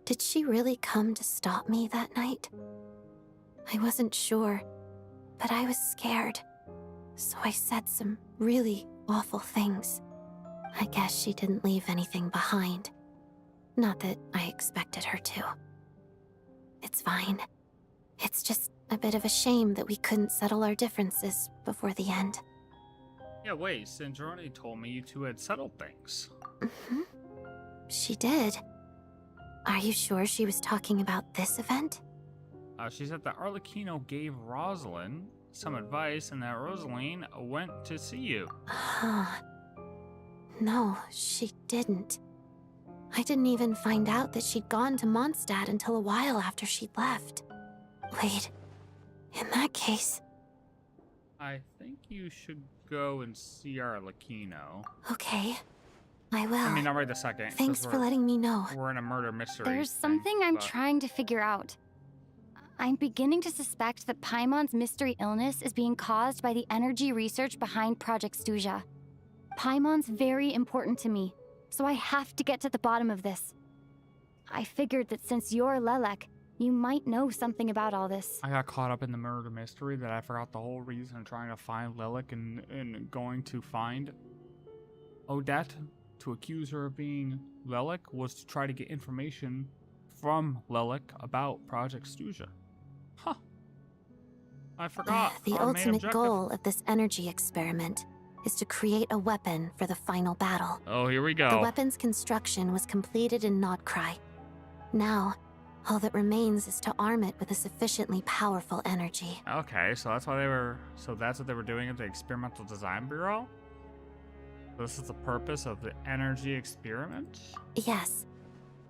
did she really come to stop me that night? I wasn't sure, but I was scared. So I said some really awful things. I guess she didn't leave anything behind. Not that I expected her to. It's fine. It's just a bit of a shame that we couldn't settle our differences before the end. Yeah, wait, Snezhnaya told me you two had settled things. She did. Are you sure she was talking about this event? She said that Arlecchino gave Rosalind some advice and that Rosaline went to see you. Huh. No, she didn't. I didn't even find out that she'd gone to Mondstadt until a while after she'd left. Wait, in that case... I think you should go and see Arlecchino. Okay, I will. I mean, not right this second. Thanks for letting me know. We're in a murder mystery. There's something I'm trying to figure out. I'm beginning to suspect that Paimon's mystery illness is being caused by the energy research behind Project Snezhnaya. Paimon's very important to me, so I have to get to the bottom of this. I figured that since you're Lelek, you might know something about all this. I got caught up in the murder mystery that I forgot the whole reason I'm trying to find Lelek and going to find Odette to accuse her of being Lelek was to try to get information from Lelek about Project Snezhnaya. Huh. I forgot. The our main ultimate objective. goal of this energy experiment is to create a weapon for the final battle. Oh, here we go. The weapon's construction was completed in Nodkrai. Now, all that remains is to arm it with a sufficiently powerful energy. Okay, so that's why they were. So that's what they were doing at the Experimental Design Bureau. This is the purpose of the energy experiment. Yes.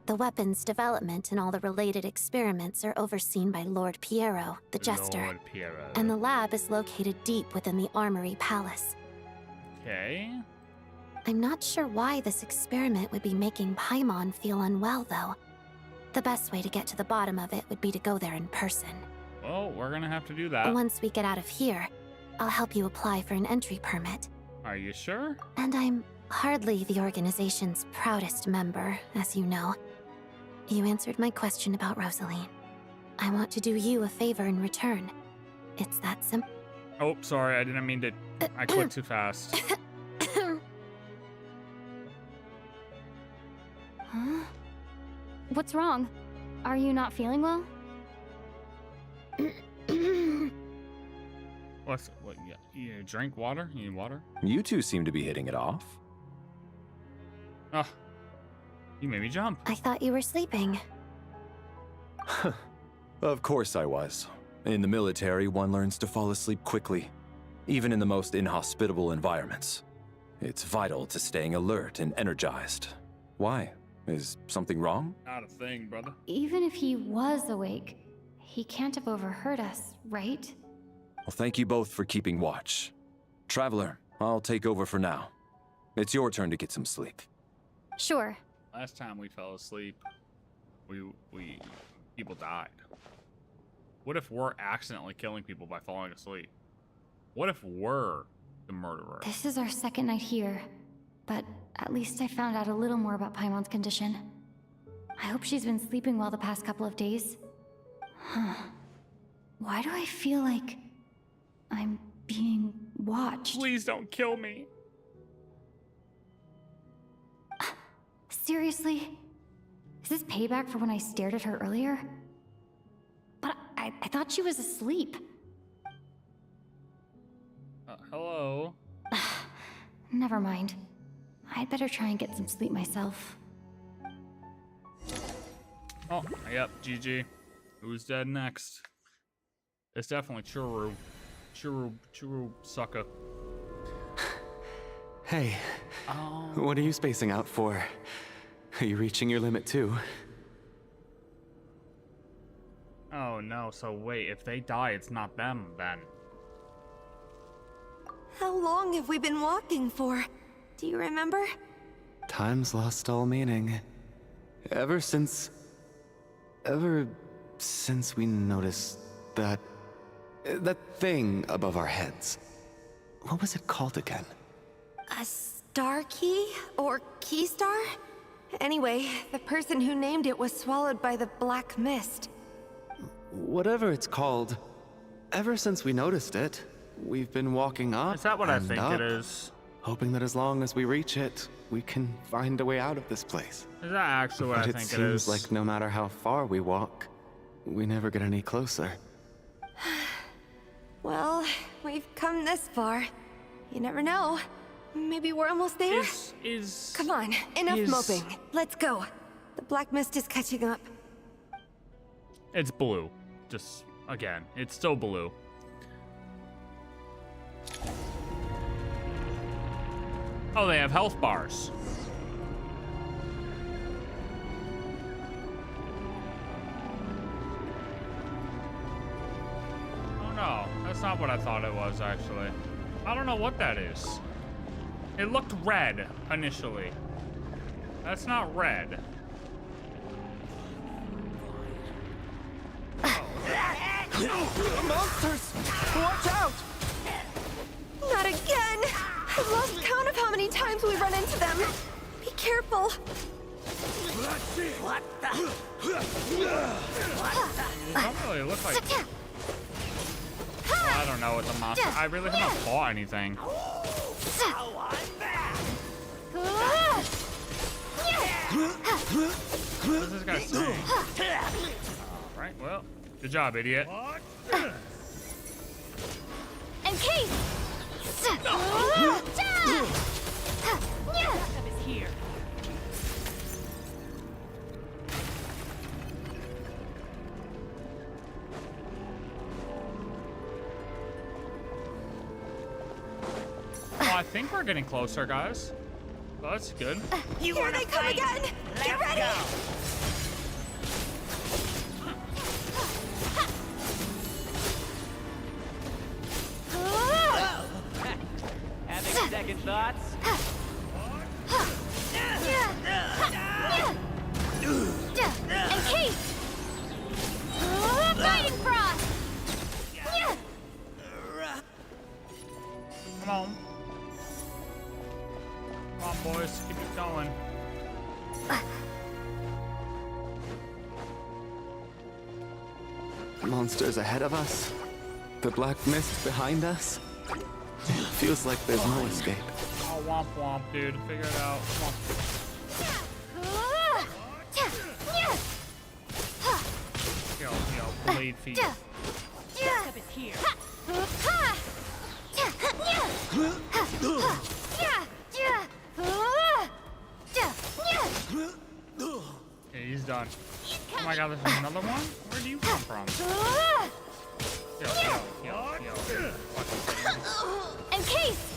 The weapon's development and all the related experiments are overseen by Lord Piero, the Jester. Lord Piero. And the lab is located deep within the Armory Palace. Okay. I'm not sure why this experiment would be making Paimon feel unwell, though. The best way to get to the bottom of it would be to go there in person. Well, we're gonna have to do that. Once we get out of here, I'll help you apply for an entry permit. Are you sure? And I'm hardly the organization's proudest member, as you know. You answered my question about Rosaline. I want to do you a favor in return. It's that simple. Oh, sorry, I didn't mean to. I clicked too fast. Huh? What's wrong? Are you not feeling well? What? You drink water? You need water? You two seem to be hitting it off. Ah, you made me jump. I thought you were sleeping. Of course I was. In the military, one learns to fall asleep quickly, even in the most inhospitable environments. It's vital to staying alert and energized. Why? Is something wrong? Not a thing, brother. Even if he was awake, he can't have overheard us, right? Well, thank you both for keeping watch. Traveler, I'll take over for now. It's your turn to get some sleep. Sure. Last time we fell asleep, people died. What if we're accidentally killing people by falling asleep? What if we're the murderer? This is our second night here, but at least I found out a little more about Paimon's condition. I hope she's been sleeping well the past couple of days. Huh. Why do I feel like I'm being watched? Please don't kill me. Seriously? Is this payback for when I stared at her earlier? But I thought she was asleep. Hello? Never mind. I'd better try and get some sleep myself. Oh, yep, GG. Who's dead next? It's definitely Churu. Churu sucker. Hey, what are you spacing out for? Are you reaching your limit too? Oh no, so wait, if they die, it's not them then. How long have we been walking for? Do you remember? Time's lost all meaning. Ever since we noticed that thing above our heads. What was it called again? A star key? Or key star? Anyway, the person who named it was swallowed by the black mist. Whatever it's called, ever since we noticed it, we've been walking up. Is that what I and think up, it is? hoping that as long as we reach it, we can find a way out of this place. Is that actually what But I it think it seems is? like no matter how far we walk, we never get any closer. Well, we've come this far. You never know. Maybe we're almost there? Come on, enough moping. Let's go. The black mist is catching up. It's blue. Just, again, it's still blue. Oh, they have health bars. Oh no, that's not what I thought it was, actually. I don't know what that is. It looked red, initially. That's not red. Monsters! Watch out! Not again! I've lost count of how many times we've run into them. Be careful. What the? They don't really look like... I don't know what the monster... I really haven't fought anything. What is this guy saying? Alright, well, good job, idiot. In case. Here. Well, I think we're getting closer, guys. Well, that's good. Here they come again! Get ready! Having second thoughts? In case. Fighting frost. Come on. Come on, boys. Keep it going. Monsters ahead of us. The black mist behind us. Feels like there's no escape. Oh, womp womp, dude. Figure it out. Come on. Yo, blade feet. Here. Okay, he's done. Oh my god, there's another one? Where do you come from? Yo. In case.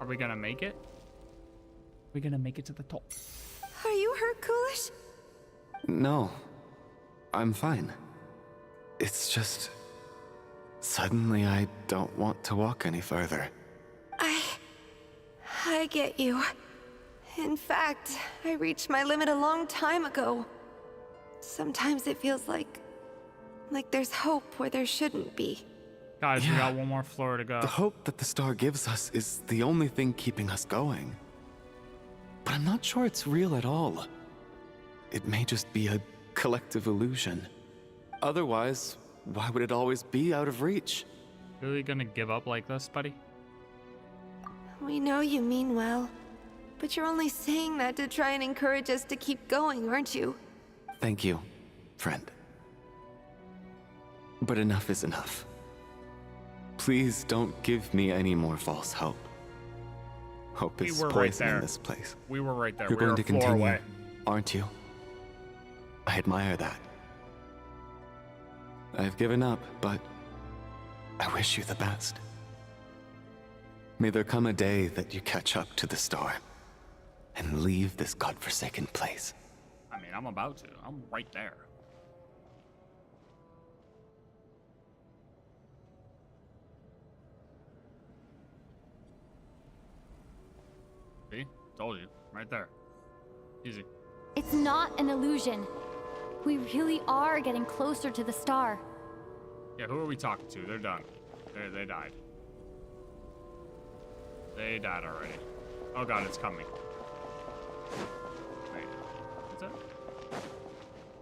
Are we gonna make it? We're gonna make it to the top. Are you hurt, Coolish? No, I'm fine. It's just... suddenly I don't want to walk any further. I get you. In fact, I reached my limit a long time ago. Sometimes it feels like there's hope where there shouldn't be. Guys, we got one more floor to go. The hope that the star gives us is the only thing keeping us going. But I'm not sure it's real at all. It may just be a collective illusion. Otherwise, why would it always be out of reach? Really gonna give up like this, buddy? We know you mean well, but you're only saying that to try and encourage us to keep going, aren't you? Thank you, friend. But enough is enough. Please don't give me any more false hope. Hope is poison in this place. We were right there. You're We were going to a floor continue, away. aren't you? I admire that. I've given up, but I wish you the best. May there come a day that you catch up to the star and leave this godforsaken place. I mean, I'm about to. I'm right there. See? Told you. Right there. Easy. It's not an illusion. We really are getting closer to the star. Yeah, who are we talking to? They're done. They died. They died already. Oh god, it's coming. Wait, what's that?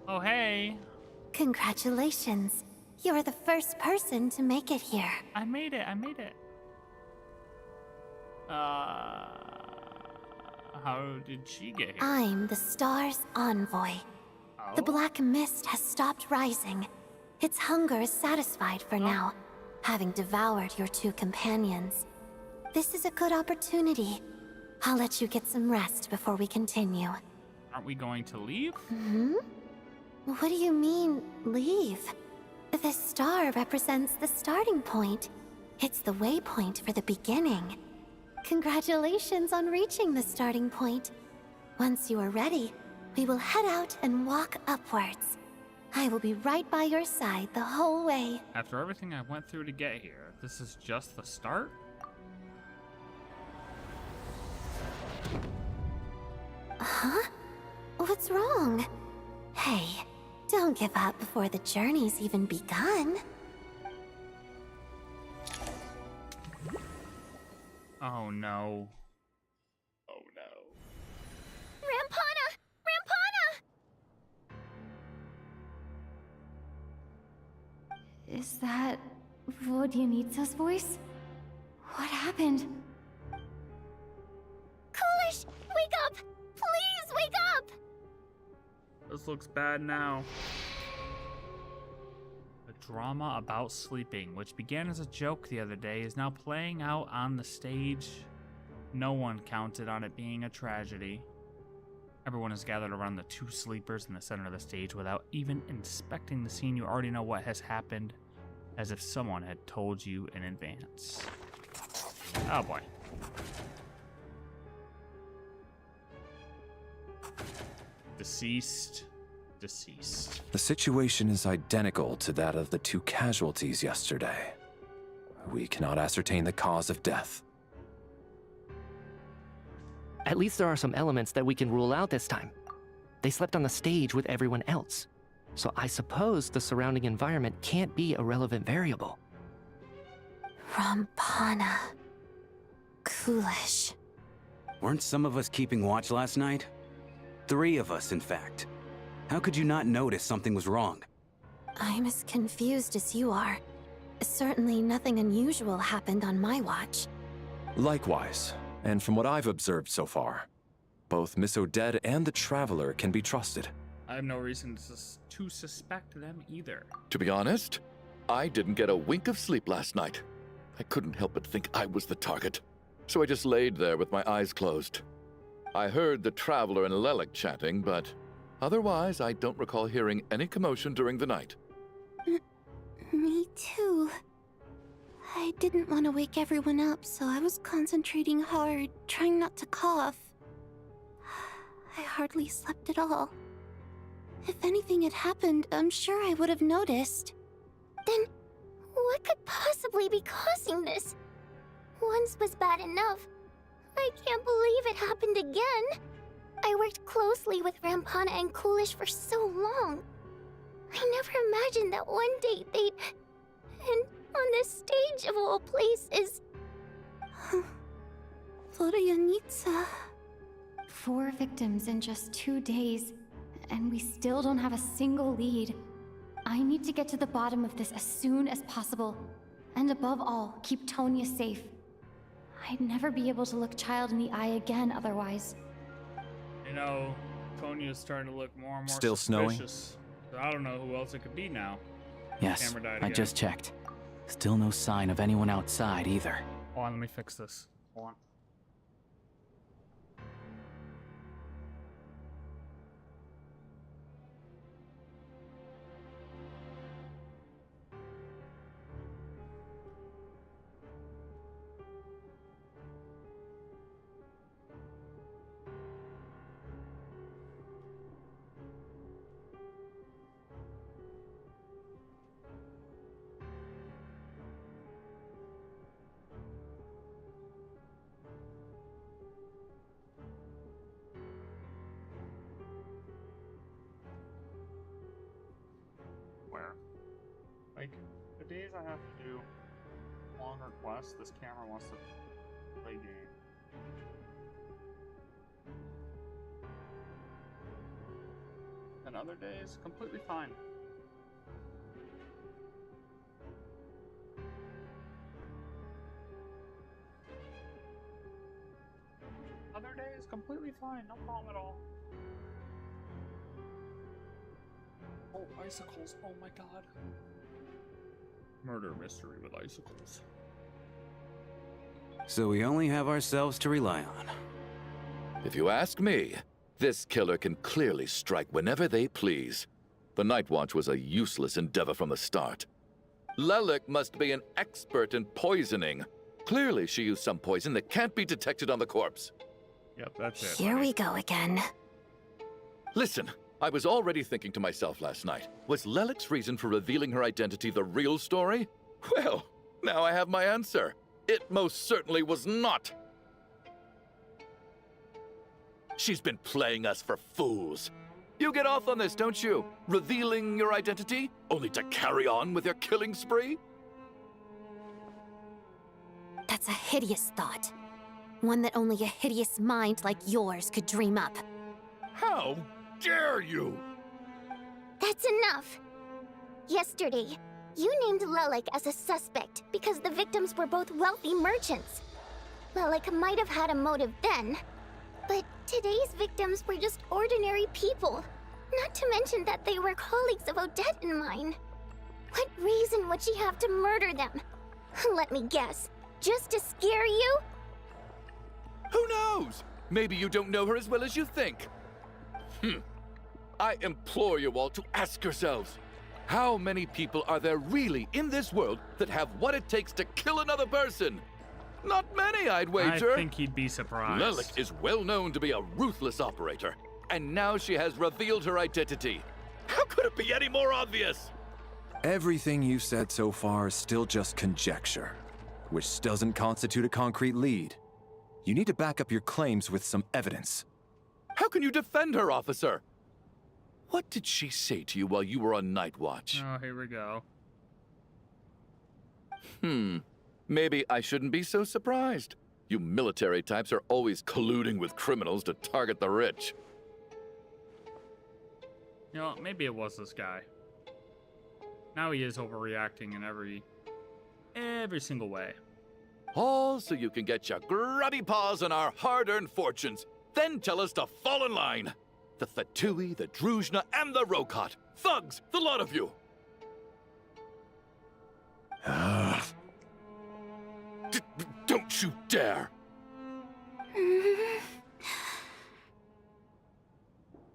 Oh, hey. Congratulations. You're the first person to make it here. I made it. How did she get here? I'm the star's envoy. Oh? The black mist has stopped rising. Its hunger is satisfied for now, having devoured your two companions. This is a good opportunity. I'll let you get some rest before we continue. Aren't we going to leave? What do you mean, leave? The star represents the starting point. It's the waypoint for the beginning. Congratulations on reaching the starting point. Once you are ready, we will head out and walk upwards. I will be right by your side the whole way. After everything I went through to get here, this is just the start? Huh? What's wrong? Hey, don't give up before the journey's even begun. Oh no. Oh no. Rampana! Rampana! Is that Vodyanitsa's voice? What happened? Coolish, wake up! Please wake up! This looks bad now. The drama about sleeping, which began as a joke the other day, is now playing out on the stage. No one counted on it being a tragedy. Everyone is gathered around the two sleepers in the center of the stage without even inspecting the scene. You already know what has happened, as if someone had told you in advance. Oh boy. Deceased. The situation is identical to that of the two casualties yesterday. We cannot ascertain the cause of death. At least there are some elements that we can rule out this time. They slept on the stage with everyone else, so I suppose the surrounding environment can't be a relevant variable. Rampana. Coolish. Weren't some of us keeping watch last night? 3 of us, in fact. How could you not notice something was wrong? I'm as confused as you are. Certainly nothing unusual happened on my watch. Likewise, and from what I've observed so far, both Miss Odette and the Traveler can be trusted. I have no reason to suspect them either. To be honest, I didn't get a wink of sleep last night. I couldn't help but think I was the target, so I just laid there with my eyes closed. I heard the Traveler and Lelik chatting, but otherwise I don't recall hearing any commotion during the night. Me too. I didn't want to wake everyone up, so I was concentrating hard, trying not to cough. I hardly slept at all. If anything had happened, I'm sure I would have noticed. Then, what could possibly be causing this? Once was bad enough. I can't believe it happened again. I worked closely with Rampana and Coolish for so long. I never imagined that one day they'd... And on this stage of all places... Vodyanitsa. 4 victims in just 2 days, and we still don't have a single lead. I need to get to the bottom of this as soon as possible. And above all, keep Tonya safe. I'd never be able to look Child in the eye again otherwise. You know, Tonya's starting to look more and more Still snowing? suspicious. I don't know who else it could be now. Yes, Camera died I again. just checked. Still no sign of anyone outside either. Hold on, let me fix this. Hold on. Like, the days I have to do longer quests, this camera wants to play game. And other days, completely fine. Other days, completely fine, no problem at all. Oh, icicles, oh my god. Murder mystery with icicles. So we only have ourselves to rely on. If you ask me, this killer can clearly strike whenever they please. The Night Watch was a useless endeavor from the start. Lelik must be an expert in poisoning. Clearly she used some poison that can't be detected on the corpse. Yep, that's it. Here we go again. Listen, I was already thinking to myself last night, was Lelik's reason for revealing her identity the real story? Well, now I have my answer. It most certainly was not. She's been playing us for fools. You get off on this, don't you? Revealing your identity, only to carry on with your killing spree? That's a hideous thought. One that only a hideous mind like yours could dream up. How dare you? That's enough. Yesterday, you named Lelik as a suspect because the victims were both wealthy merchants. Lelik might have had a motive then, but today's victims were just ordinary people. Not to mention that they were colleagues of Odette and mine. What reason would she have to murder them? Let me guess. Just to scare you? Who knows? Maybe you don't know her as well as you think. I implore you all to ask yourselves, how many people are there really in this world that have what it takes to kill another person? Not many, I'd wager. I think he'd be surprised. Lelik is well known to be a ruthless operator, and now she has revealed her identity. How could it be any more obvious? Everything you've said so far is still just conjecture, which doesn't constitute a concrete lead. You need to back up your claims with some evidence. How can you defend her, officer? What did she say to you while you were on Night Watch? Oh, here we go. Maybe I shouldn't be so surprised. You military types are always colluding with criminals to target the rich. You know, maybe it was this guy. Now he is overreacting in every single way. All so you can get your grubby paws on our hard-earned fortunes, then tell us to fall in line. The Fatui, the Druzhna, and the Rokot. Thugs, the lot of you! Don't you dare!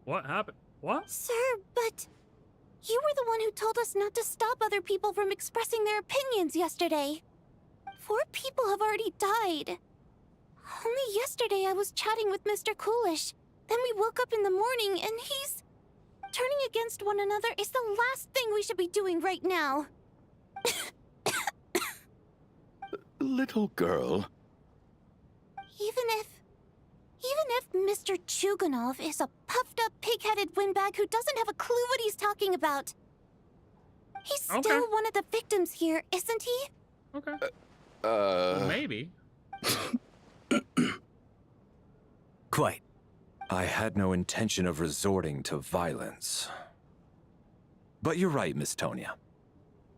What happened? What? Sir, but you were the one who told us not to stop other people from expressing their opinions yesterday. 4 people have already died. Only yesterday I was chatting with Mr. Coolish. Then we woke up in the morning and he's... Turning against one another is the last thing we should be doing right now. Little girl. Even if Mr. Chuganov is a puffed-up, pig-headed windbag who doesn't have a clue what he's talking about. He's still one of the victims here, isn't he? Okay. Well, maybe. Quite. I had no intention of resorting to violence. But you're right, Miss Tonia.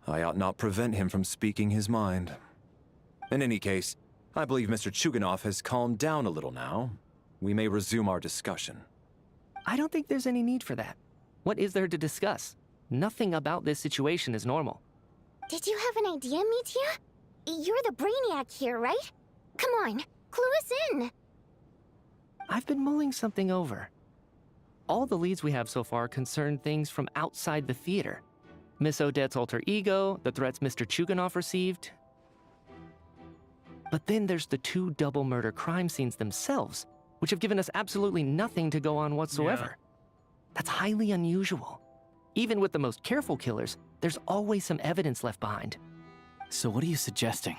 I ought not prevent him from speaking his mind. In any case, I believe Mr. Chuganov has calmed down a little now. We may resume our discussion. I don't think there's any need for that. What is there to discuss? Nothing about this situation is normal. Did you have an idea, Mitya? You're the brainiac here, right? Come on, clue us in. I've been mulling something over. All the leads we have so far concern things from outside the theater. Miss Odette's alter ego, the threats Mr. Chuganov received. But then there's the 2 double murder crime scenes themselves, which have given us absolutely nothing to go on whatsoever. That's highly unusual. Even with the most careful killers, there's always some evidence left behind. So what are you suggesting?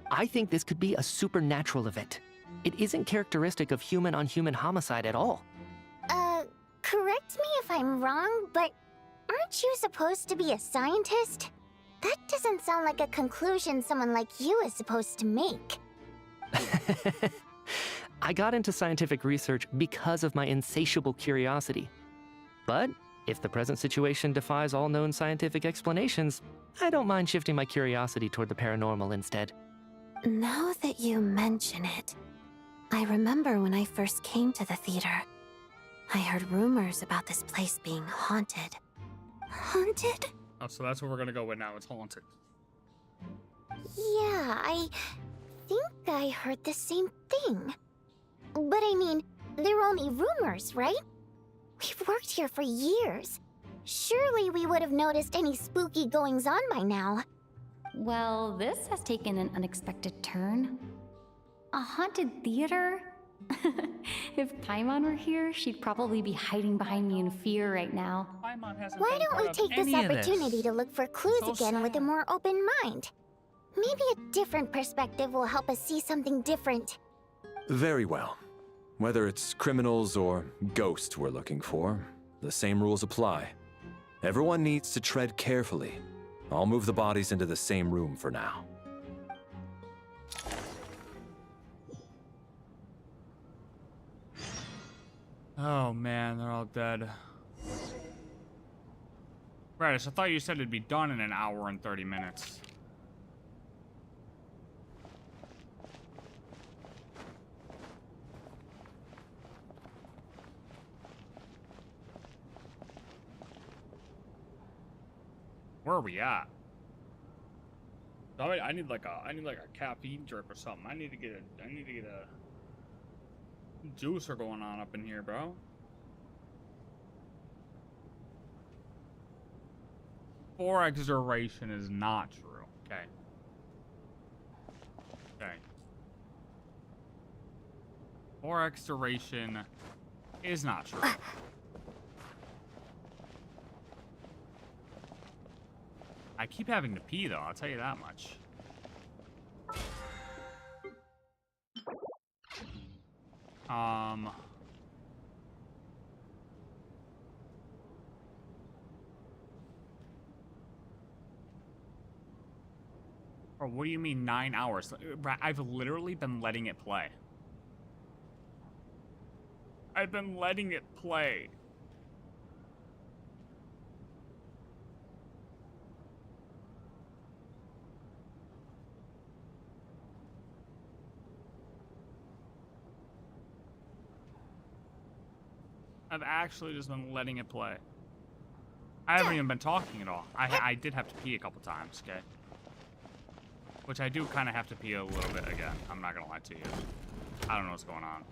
I think this could be a supernatural event. It isn't characteristic of human-on-human homicide at all. Correct me if I'm wrong, but aren't you supposed to be a scientist? That doesn't sound like a conclusion someone like you is supposed to make. I got into scientific research because of my insatiable curiosity. But if the present situation defies all known scientific explanations, I don't mind shifting my curiosity toward the paranormal instead. Now that you mention it, I remember when I first came to the theater. I heard rumors about this place being haunted. Haunted? Oh, so that's what we're gonna go with now. It's haunted. Yeah, I think I heard the same thing. But I mean, they're only rumors, right? We've worked here for years. Surely we would have noticed any spooky goings-on by now. Well, this has taken an unexpected turn. A haunted theater? If Paimon were here, she'd probably be hiding behind me in fear right now. Why don't we take this opportunity to look for clues again with a more open mind? Maybe a different perspective will help us see something different. Very well. Whether it's criminals or ghosts we're looking for, the same rules apply. Everyone needs to tread carefully. I'll move the bodies into the same room for now. Oh man, they're all dead. Radis, I thought you said it'd be done in an hour and 30 minutes. Where are we at? I need like a caffeine drip or something. I need to get a juicer going on up in here, bro. Forex duration is not true. Okay. Okay. Forex duration is not true. I keep having to pee though, I'll tell you that much. Or what do you mean 9 hours? I've literally been letting it play. I've been letting it play. I've actually just been letting it play. I haven't even been talking at all. I did have to pee a couple times, okay? Which I do kind of have to pee a little bit again. I'm not gonna lie to you. I don't know what's going on.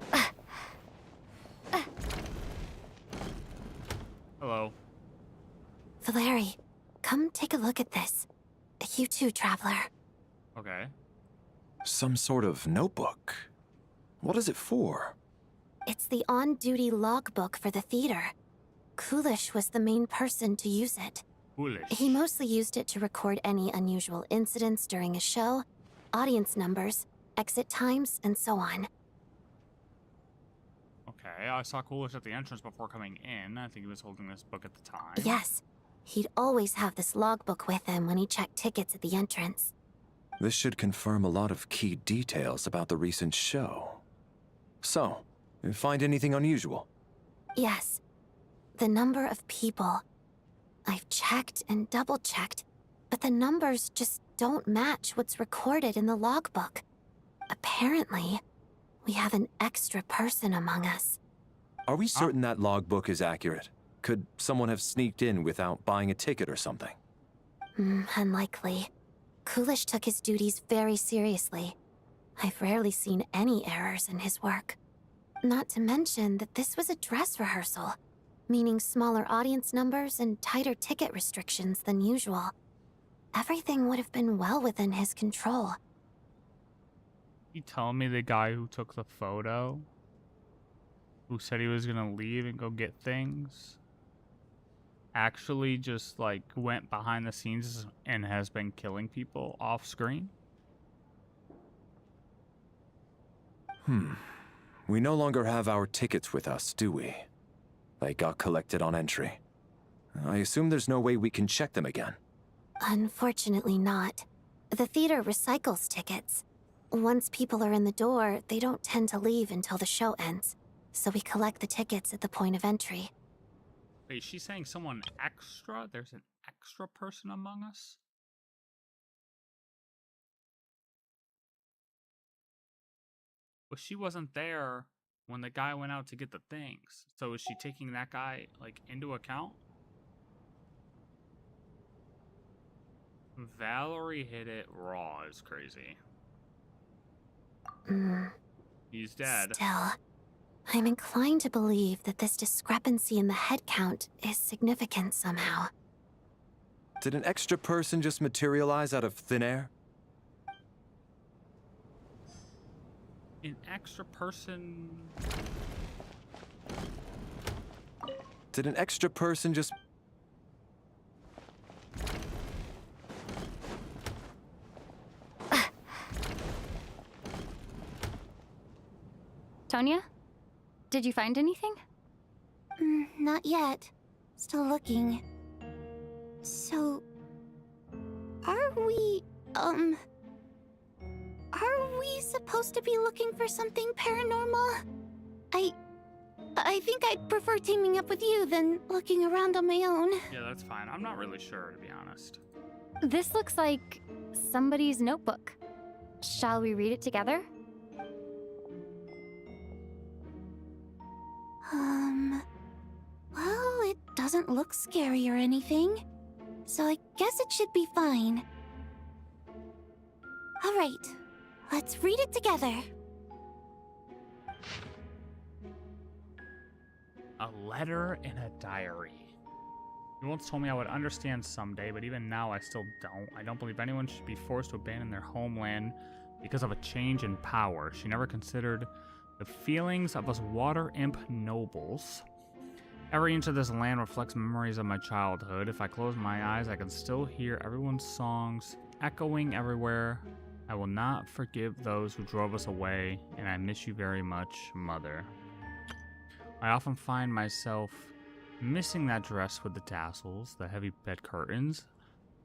Hello. Valeri, come take a look at this. You too, Traveler. Okay. Some sort of notebook. What is it for? It's the on-duty logbook for the theater. Coolish was the main person to use it. Coolish. He mostly used it to record any unusual incidents during a show, audience numbers, exit times, and so on. Okay, I saw Coolish at the entrance before coming in. I think he was holding this book at the time. Yes, he'd always have this logbook with him when he checked tickets at the entrance. This should confirm a lot of key details about the recent show. So, you find anything unusual? Yes. The number of people. I've checked and double-checked, but the numbers just don't match what's recorded in the logbook. Apparently, we have an extra person among us. Are we certain that logbook is accurate? Could someone have sneaked in without buying a ticket or something? Unlikely. Coolish took his duties very seriously. I've rarely seen any errors in his work. Not to mention that this was a dress rehearsal, meaning smaller audience numbers and tighter ticket restrictions than usual. Everything would have been well within his control. You telling me the guy who took the photo, who said he was gonna leave and go get things, actually just like went behind the scenes and has been killing people off screen? We no longer have our tickets with us, do we? They got collected on entry. I assume there's no way we can check them again. Unfortunately not. The theater recycles tickets. Once people are in the door, they don't tend to leave until the show ends. So we collect the tickets at the point of entry. Wait, she's saying someone extra? There's an extra person among us? Well, she wasn't there when the guy went out to get the things. So is she taking that guy, like, into account? Valerie hit it raw is crazy. He's dead. Still, I'm inclined to believe that this discrepancy in the head count is significant somehow. Did an extra person just materialize out of thin air? An extra person... Did an extra person just... Tonya? Did you find anything? Not yet. Still looking. So... Are we supposed to be looking for something paranormal? I think I'd prefer teaming up with you than looking around on my own. Yeah, that's fine. I'm not really sure, to be honest. This looks like somebody's notebook. Shall we read it together? Well, it doesn't look scary or anything, so I guess it should be fine. All right, let's read it together. A letter in a diary. You once told me I would understand someday, but even now I still don't. I don't believe anyone should be forced to abandon their homeland because of a change in power. She never considered the feelings of us water imp nobles. Every inch of this land reflects memories of my childhood. If I close my eyes, I can still hear everyone's songs echoing everywhere. I will not forgive those who drove us away, and I miss you very much, Mother. I often find myself missing that dress with the tassels, the heavy bed curtains,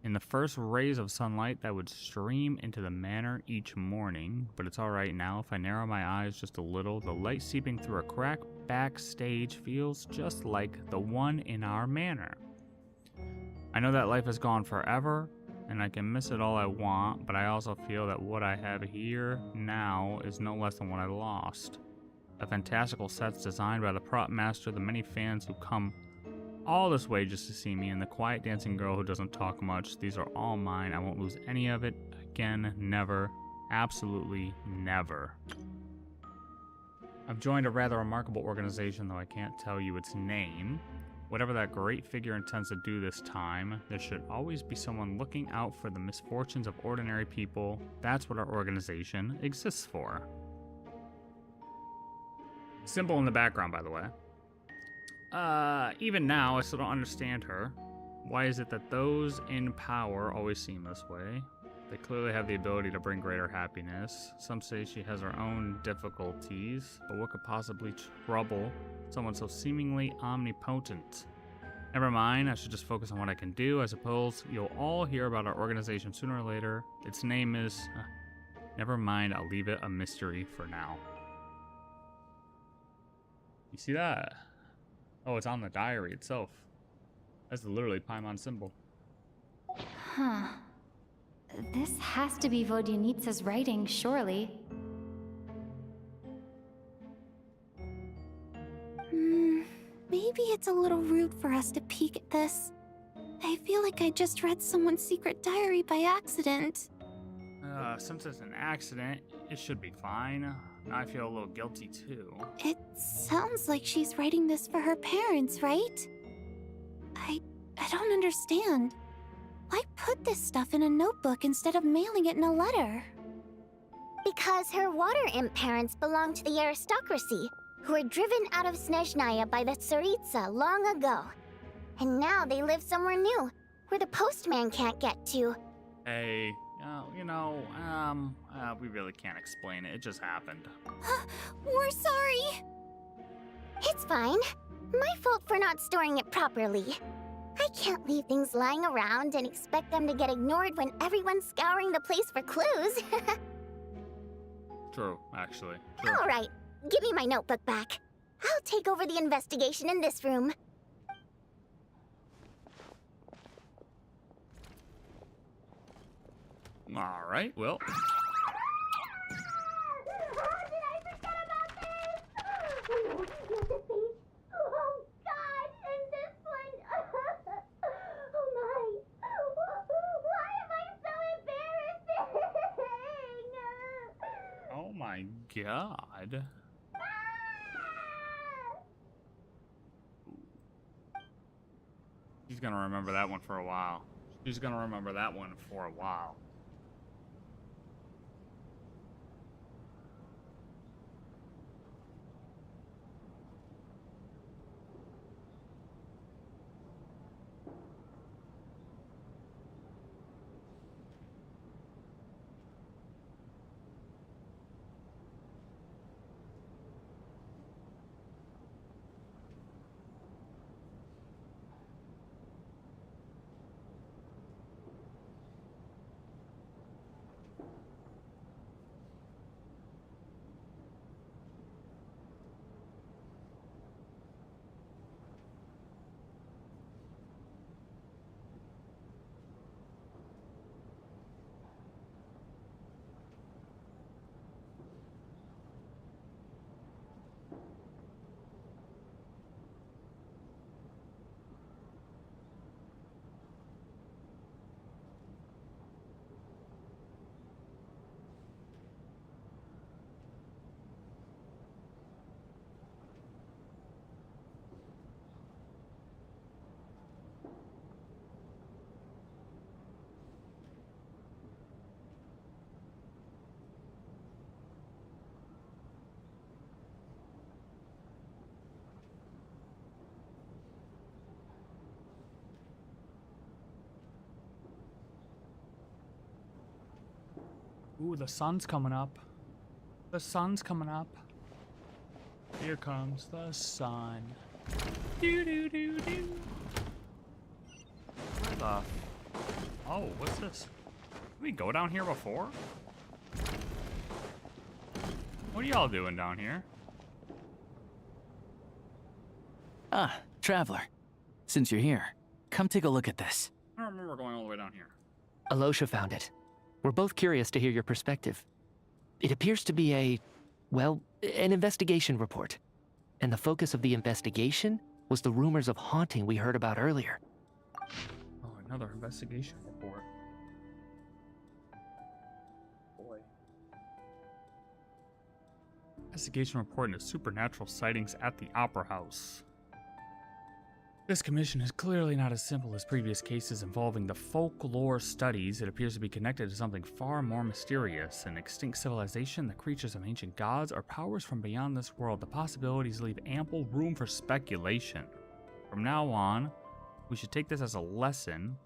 and the first rays of sunlight that would stream into the manor each morning. But it's alright now. If I narrow my eyes just a little, the light seeping through a crack backstage feels just like the one in our manor. I know that life is gone forever, and I can miss it all I want, but I also feel that what I have here now is no less than what I lost. The fantastical sets designed by the prop master, the many fans who come all this way just to see me, and the quiet dancing girl who doesn't talk much. These are all mine. I won't lose any of it again. Never. Absolutely never. I've joined a rather remarkable organization, though I can't tell you its name. Whatever that great figure intends to do this time, there should always be someone looking out for the misfortunes of ordinary people. That's what our organization exists for. Symbol in the background, by the way. Even now, I still don't understand her. Why is it that those in power always seem this way? They clearly have the ability to bring greater happiness. Some say she has her own difficulties, but what could possibly trouble someone so seemingly omnipotent? Never mind, I should just focus on what I can do. I suppose you'll all hear about our organization sooner or later. Its name is... never mind, I'll leave it a mystery for now. You see that? Oh, it's on the diary itself. That's literally Paimon symbol. Huh. This has to be Vodyanitsa's writing, surely. Maybe it's a little rude for us to peek at this. I feel like I just read someone's secret diary by accident. Since it's an accident, it should be fine. Now I feel a little guilty too. It sounds like she's writing this for her parents, right? I don't understand. Why put this stuff in a notebook instead of mailing it in a letter? Because her water imp parents belong to the aristocracy, who were driven out of Snezhnaya by the Tsaritsa long ago. And now they live somewhere new, where the postman can't get to. Hey, we really can't explain it. It just happened. We're sorry. It's fine. My fault for not storing it properly. I can't leave things lying around and expect them to get ignored when everyone's scouring the place for clues. True, actually. True. All right, give me my notebook back. I'll take over the investigation in this room. All right, well. Oh my god. She's gonna remember that one for a while. She's gonna remember that one for a while. Ooh, the sun's coming up. The sun's coming up. Here comes the sun. Doo doo doo doo. Where the? Oh, what's this? Did we go down here before? What are y'all doing down here? Ah, traveler. Since you're here, come take a look at this. I don't remember going all the way down here. Alosha found it. We're both curious to hear your perspective. It appears to be well, an investigation report. And the focus of the investigation was the rumors of haunting we heard about earlier. Oh, another investigation report. Boy. Investigation report into supernatural sightings at the Opera House. This commission is clearly not as simple as previous cases involving the folklore studies. It appears to be connected to something far more mysterious, an extinct civilization, the creatures of ancient gods, or powers from beyond this world. The possibilities leave ample room for speculation. From now on, we should take this as a lesson.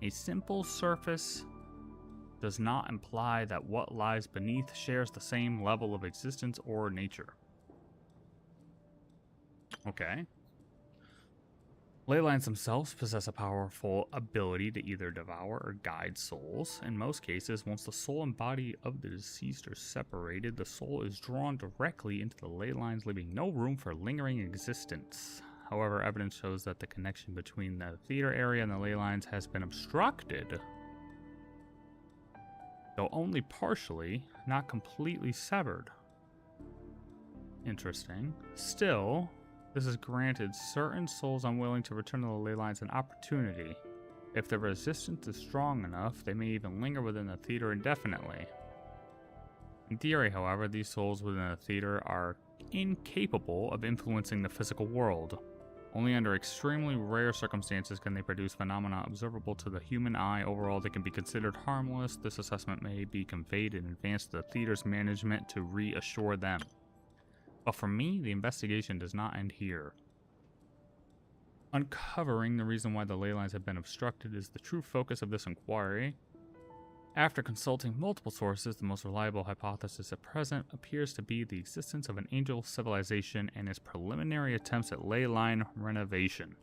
A simple surface does not imply that what lies beneath shares the same level of existence or nature. Okay. Ley lines themselves possess a powerful ability to either devour or guide souls. In most cases, once the soul and body of the deceased are separated, the soul is drawn directly into the ley lines, leaving no room for lingering existence. However, evidence shows that the connection between the theater area and the ley lines has been obstructed, though only partially, not completely severed. Interesting. Still, this has granted certain souls unwilling to return to the ley lines an opportunity. If the resistance is strong enough, they may even linger within the theater indefinitely. In theory, however, these souls within the theater are incapable of influencing the physical world. Only under extremely rare circumstances can they produce phenomena observable to the human eye. Overall, they can be considered harmless. This assessment may be conveyed in advance to the theater's management to reassure them. But for me, the investigation does not end here. Uncovering the reason why the ley lines have been obstructed is the true focus of this inquiry. After consulting multiple sources, the most reliable hypothesis at present appears to be the existence of an angel civilization and its preliminary attempts at ley line renovation.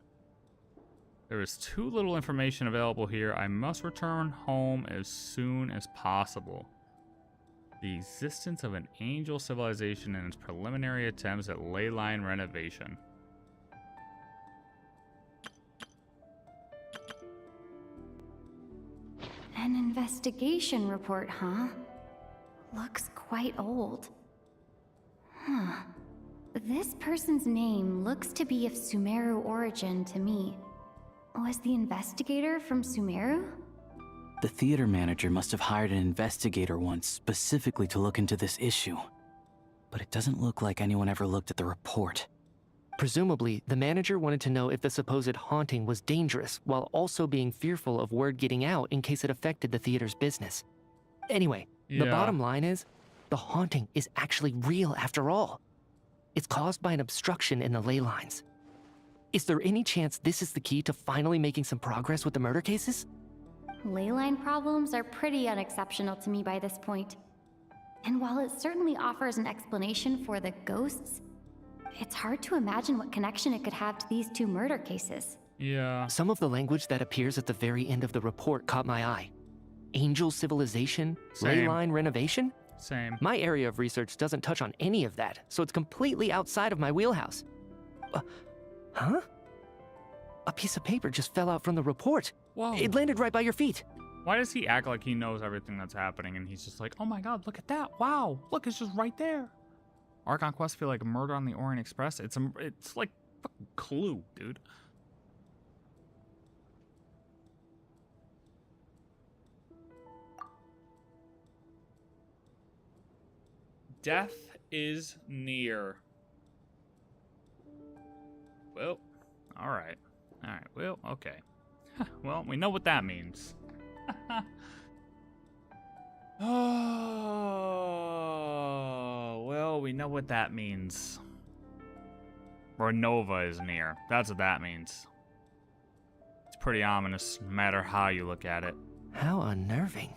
There is too little information available here. I must return home as soon as possible. The existence of an angel civilization and its preliminary attempts at ley line renovation. An investigation report, huh? Looks quite old. Huh. This person's name looks to be of Sumeru origin to me. Was the investigator from Sumeru? The theater manager must have hired an investigator once specifically to look into this issue. But it doesn't look like anyone ever looked at the report. Presumably, the manager wanted to know if the supposed haunting was dangerous, while also being fearful of word getting out in case it affected the theater's business. Anyway, the bottom line is, the haunting is actually real after all. It's caused by an obstruction in the ley lines. Is there any chance this is the key to finally making some progress with the murder cases? Ley line problems are pretty unexceptional to me by this point. And while it certainly offers an explanation for the ghosts, it's hard to imagine what connection it could have to these two murder cases. Yeah. Some of the language that appears at the very end of the report caught my eye. Angel civilization? Ley line renovation? Same. My area of research doesn't touch on any of that, so it's completely outside of my wheelhouse. Huh? A piece of paper just fell out from the report. Whoa. It landed right by your feet. Why does he act like he knows everything that's happening and he's just like, oh my god, look at that. Wow, look, it's just right there. Archon quests feel like a Murder on the Orient Express. It's like fucking Clue, dude. Death is near. Well, alright. Alright, well, okay. Well, we know what that means. Oh, well, we know what that means. Renova is near. That's what that means. It's pretty ominous, no matter how you look at it. How unnerving.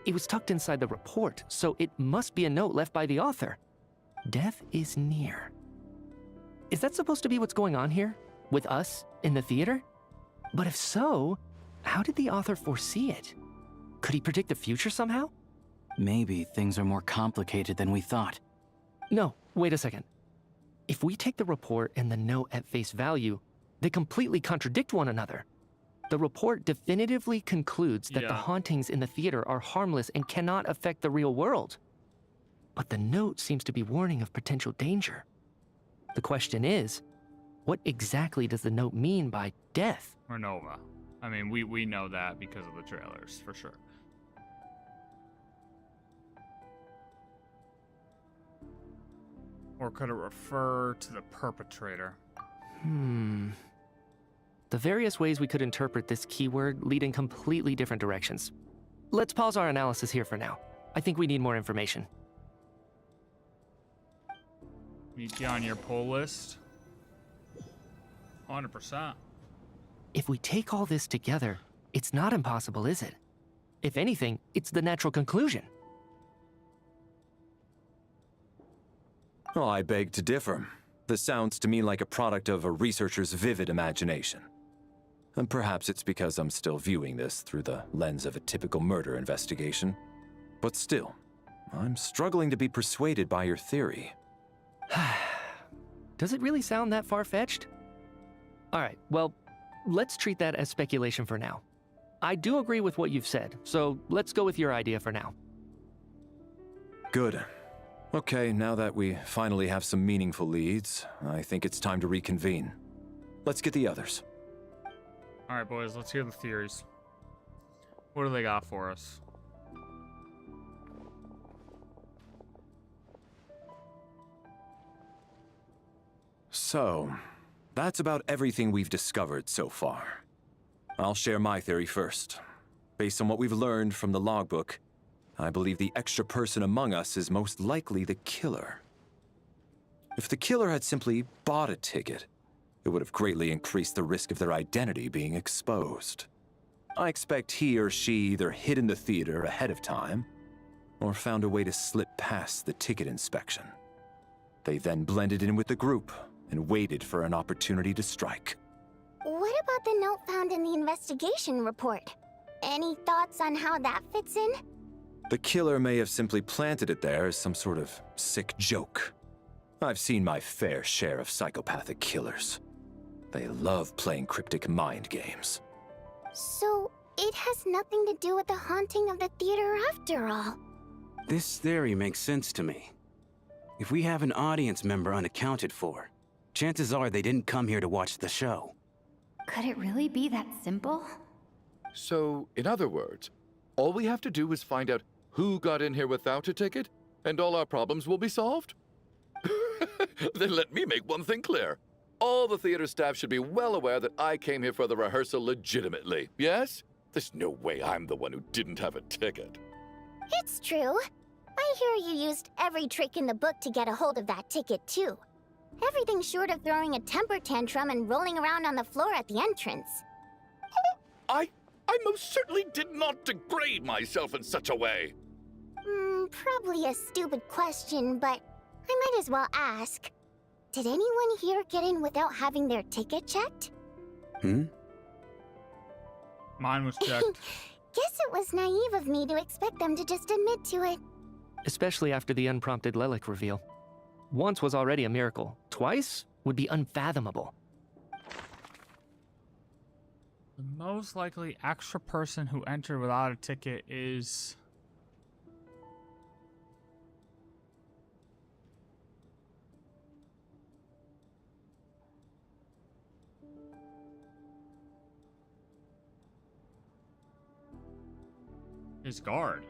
It was tucked inside the report, so it must be a note left by the author. Death is near. Is that supposed to be what's going on here? With us, in the theater? But if so, how did the author foresee it? Could he predict the future somehow? Maybe things are more complicated than we thought. No, wait a second. If we take the report and the note at face value, they completely contradict one another. The report definitively concludes that the hauntings in the theater are harmless and cannot affect the real world. But the note seems to be warning of potential danger. The question is, what exactly does the note mean by death? Renova. I mean, we know that because of the trailers, for sure. Or could it refer to the perpetrator? The various ways we could interpret this keyword lead in completely different directions. Let's pause our analysis here for now. I think we need more information. Meet you on your pull list. 100%. If we take all this together, it's not impossible, is it? If anything, it's the natural conclusion. Oh, I beg to differ. This sounds to me like a product of a researcher's vivid imagination. And perhaps it's because I'm still viewing this through the lens of a typical murder investigation. But still, I'm struggling to be persuaded by your theory. Does it really sound that far-fetched? All right, well, let's treat that as speculation for now. I do agree with what you've said, so let's go with your idea for now. Good. Okay, now that we finally have some meaningful leads, I think it's time to reconvene. Let's get the others. All right, boys, let's hear the theories. What do they got for us? So, that's about everything we've discovered so far. I'll share my theory first. Based on what we've learned from the logbook, I believe the extra person among us is most likely the killer. If the killer had simply bought a ticket, it would have greatly increased the risk of their identity being exposed. I expect he or she either hid in the theater ahead of time, or found a way to slip past the ticket inspection. They then blended in with the group and waited for an opportunity to strike. what about the note found in the investigation report? Any thoughts on how that fits in? The killer may have simply planted it there as some sort of sick joke. I've seen my fair share of psychopathic killers. They love playing cryptic mind games. So, it has nothing to do with the haunting of the theater after all. This theory makes sense to me. If we have an audience member unaccounted for, chances are they didn't come here to watch the show. Could it really be that simple? So, in other words, all we have to do is find out who got in here without a ticket, and all our problems will be solved? Then let me make one thing clear. All the theater staff should be well aware that I came here for the rehearsal legitimately, yes? There's no way I'm the one who didn't have a ticket. It's true. I hear you used every trick in the book to get a hold of that ticket, too. Everything short of throwing a temper tantrum and rolling around on the floor at the entrance. I most certainly did not degrade myself in such a way. Probably a stupid question, but I might as well ask. Did anyone here get in without having their ticket checked? Mine was checked. Guess it was naive of me to expect them to just admit to it. Especially after the unprompted Lelek reveal. Once was already a miracle. Twice would be unfathomable. The most likely extra person who entered without a ticket is... his guard.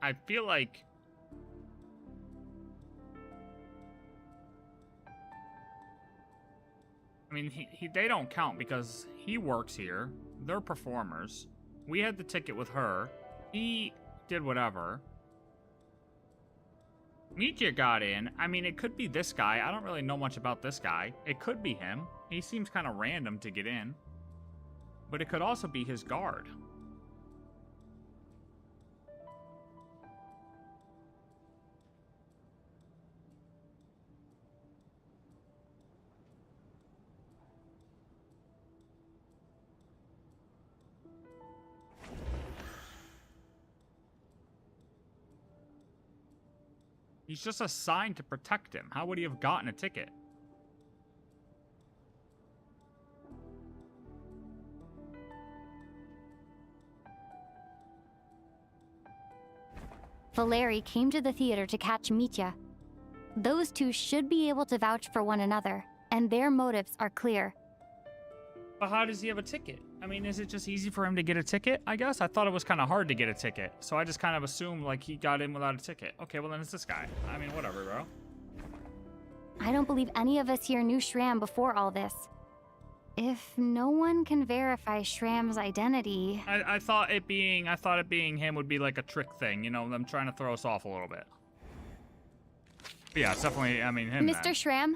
I feel like... I mean, they don't count because he works here. They're performers. We had the ticket with her. He did whatever. Mitya got in. I mean, it could be this guy. I don't really know much about this guy. It could be him. He seems kind of random to get in. But it could also be his guard. He's just assigned to protect him. How would he have gotten a ticket? Valeri came to the theater to catch Mitya. Those two should be able to vouch for one another, and their motives are clear. But how does he have a ticket? I mean, is it just easy for him to get a ticket, I guess? I thought it was kind of hard to get a ticket, so I just kind of assumed, like, he got in without a ticket. Okay, well then it's this guy. I mean, whatever, bro. I don't believe any of us here knew Shram before all this. If no one can verify Shram's identity... I thought it being him would be like a trick thing, you know, them trying to throw us off a little bit. But yeah, it's definitely, I mean, him Mr. then. Shram,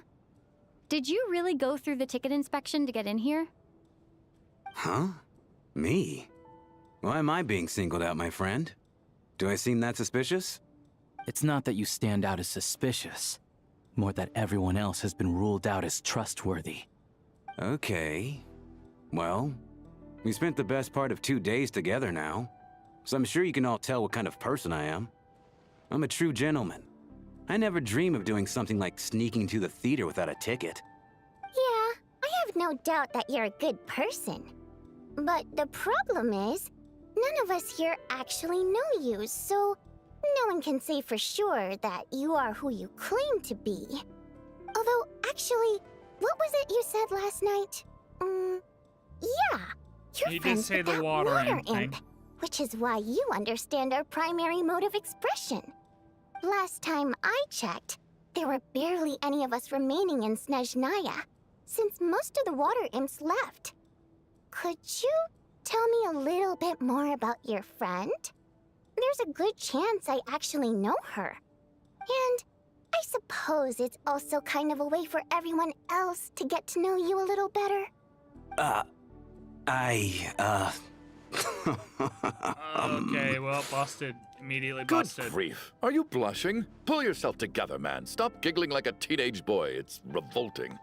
did you really go through the ticket inspection to get in here? Huh? Me? Why am I being singled out, my friend? Do I seem that suspicious? It's not that you stand out as suspicious, more that everyone else has been ruled out as trustworthy. Okay. Well, we spent the best part of 2 days together now, so I'm sure you can all tell what kind of person I am. I'm a true gentleman. I never dream of doing something like sneaking to the theater without a ticket. Yeah, I have no doubt that you're a good person. But the problem is, none of us here actually know you, so no one can say for sure that you are who you claim to be. Although, actually, what was it you said last night? Yeah, you're He did friends say with the that water imp thing. imp, which is why you understand our primary mode of expression. Last time I checked, there were barely any of us remaining in Snezhnaya, since most of the water imps left. Could you tell me a little bit more about your friend? There's a good chance I actually know her. And I suppose it's also kind of a way for everyone else to get to know you a little better. Okay, well, busted. Immediately Good busted. grief. Are you blushing? Pull yourself together, man. Stop giggling like a teenage boy. It's revolting.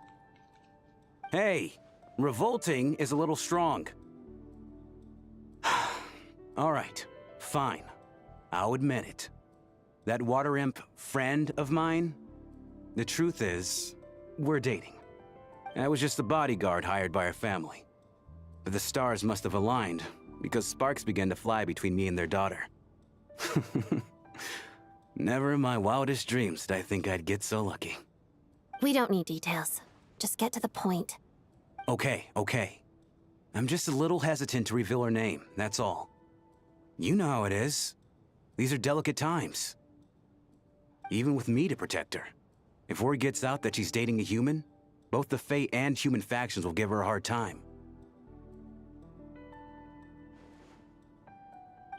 Hey, revolting is a little strong. All right, fine. I'll admit it. That water imp friend of mine, the truth is, we're dating. I was just a bodyguard hired by our family. But the stars must have aligned, because sparks began to fly between me and their daughter. Never in my wildest dreams did I think I'd get so lucky. We don't need details. Just get to the point. Okay. I'm just a little hesitant to reveal her name, that's all. You know how it is. These are delicate times. Even with me to protect her. If word gets out that she's dating a human, both the Fae and human factions will give her a hard time.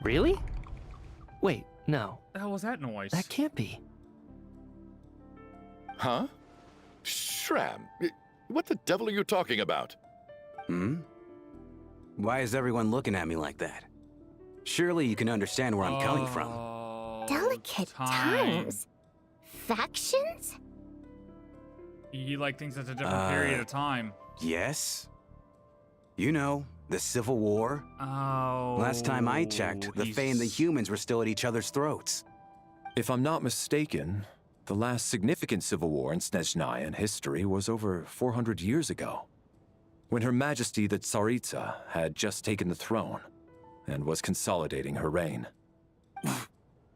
Really? Wait, no. The hell was that noise? That can't be. Huh? Shram, what the devil are you talking about? Why is everyone looking at me like that? Surely you can understand where I'm coming from. Delicate times? Factions? He like thinks it's a different period of time. Yes. You know, the Civil War. Oh. Last time I checked, the Fae and the humans were still at each other's throats. If I'm not mistaken, the last significant civil war in Snezhnaya history was over 400 years ago, when Her Majesty the Tsaritsa had just taken the throne and was consolidating her reign.